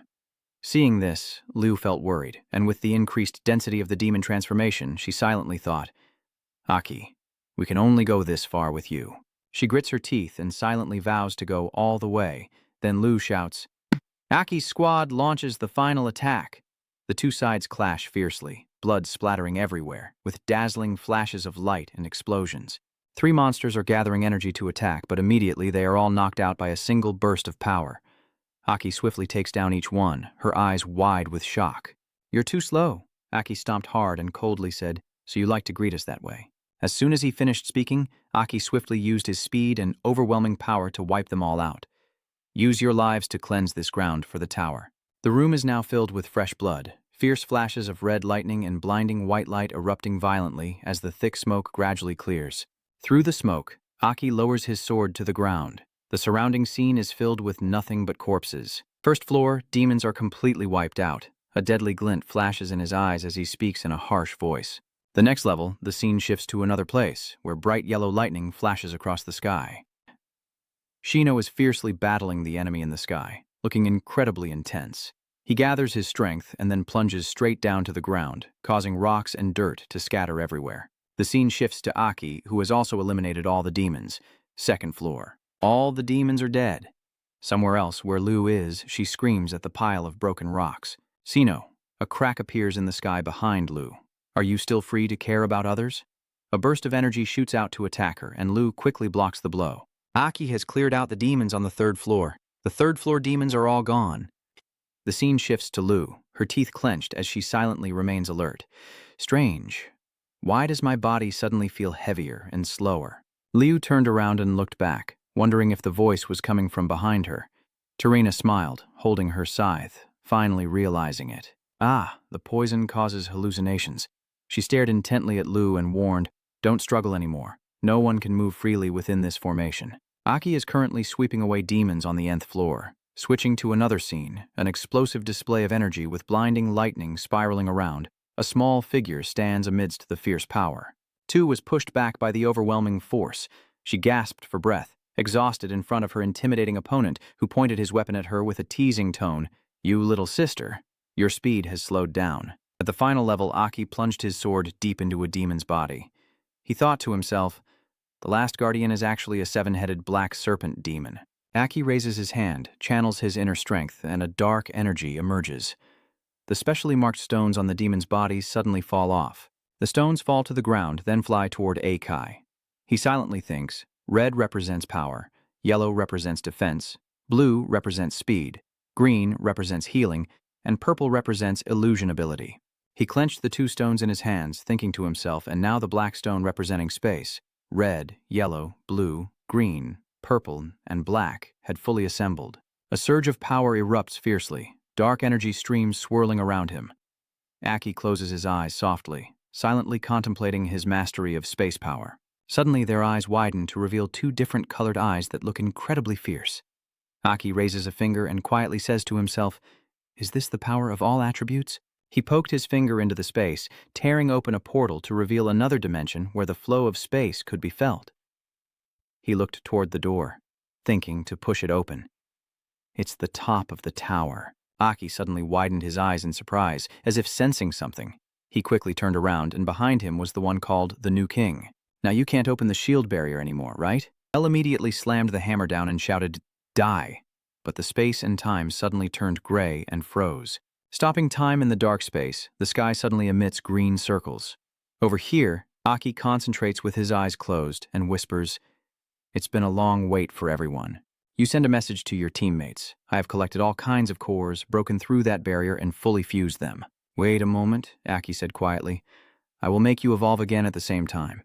Seeing this, Lu felt worried, and with the increased density of the demon transformation, she silently thought, Aki, we can only go this far with you. She grits her teeth and silently vows to go all the way. Then Lu shouts, Aki's squad launches the final attack. The two sides clash fiercely, blood splattering everywhere, with dazzling flashes of light and explosions. 3 monsters are gathering energy to attack, but immediately they are all knocked out by a single burst of power. Aki swiftly takes down each one, her eyes wide with shock. You're too slow. Aki stomped hard and coldly said, So you like to greet us that way. As soon as he finished speaking, Aki swiftly used his speed and overwhelming power to wipe them all out. Use your lives to cleanse this ground for the tower. The room is now filled with fresh blood, fierce flashes of red lightning and blinding white light erupting violently as the thick smoke gradually clears. Through the smoke, Aki lowers his sword to the ground. The surrounding scene is filled with nothing but corpses. First floor, demons are completely wiped out. A deadly glint flashes in his eyes as he speaks in a harsh voice. The next level, the scene shifts to another place, where bright yellow lightning flashes across the sky. Shino is fiercely battling the enemy in the sky, looking incredibly intense. He gathers his strength and then plunges straight down to the ground, causing rocks and dirt to scatter everywhere. The scene shifts to Aki, who has also eliminated all the demons. Second floor. All the demons are dead. Somewhere else, where Lu is, she screams at the pile of broken rocks. Shino, a crack appears in the sky behind Lu. Are you still free to care about others? A burst of energy shoots out to attack her, and Lu quickly blocks the blow. Aki has cleared out the demons on the third floor. The third floor demons are all gone. The scene shifts to Lu, her teeth clenched as she silently remains alert. Strange. Why does my body suddenly feel heavier and slower? Liu turned around and looked back, wondering if the voice was coming from behind her. Tarina smiled, holding her scythe, finally realizing it. Ah, the poison causes hallucinations. She stared intently at Lu and warned, "Don't struggle anymore. No one can move freely within this formation." Aki is currently sweeping away demons on the nth floor. Switching to another scene, an explosive display of energy with blinding lightning spiraling around, a small figure stands amidst the fierce power. Tu was pushed back by the overwhelming force. She gasped for breath, exhausted in front of her intimidating opponent, who pointed his weapon at her with a teasing tone. "You little sister, your speed has slowed down." At the final level, Aki plunged his sword deep into a demon's body. He thought to himself, the last guardian is actually a seven-headed black serpent demon. Aki raises his hand, channels his inner strength, and a dark energy emerges. The specially marked stones on the demon's body suddenly fall off. The stones fall to the ground, then fly toward Akai. He silently thinks, red represents power, yellow represents defense, blue represents speed, green represents healing, and purple represents illusion ability. He clenched the two stones in his hands, thinking to himself, and now the black stone representing space, red, yellow, blue, green, purple, and black, had fully assembled. A surge of power erupts fiercely, dark energy streams swirling around him. Aki closes his eyes softly, silently contemplating his mastery of space power. Suddenly their eyes widen to reveal two different colored eyes that look incredibly fierce. Aki raises a finger and quietly says to himself, "Is this the power of all attributes?" He poked his finger into the space, tearing open a portal to reveal another dimension where the flow of space could be felt. He looked toward the door, thinking to push it open. It's the top of the tower. Aki suddenly widened his eyes in surprise, as if sensing something. He quickly turned around, and behind him was the one called the New King. "Now you can't open the shield barrier anymore, right?" El immediately slammed the hammer down and shouted, "Die!" But the space and time suddenly turned gray and froze. Stopping time in the dark space, the sky suddenly emits green circles. Over here, Aki concentrates with his eyes closed and whispers, "It's been a long wait for everyone. You send a message to your teammates. I have collected all kinds of cores, broken through that barrier, and fully fused them." "Wait a moment," Aki said quietly. "I will make you evolve again at the same time."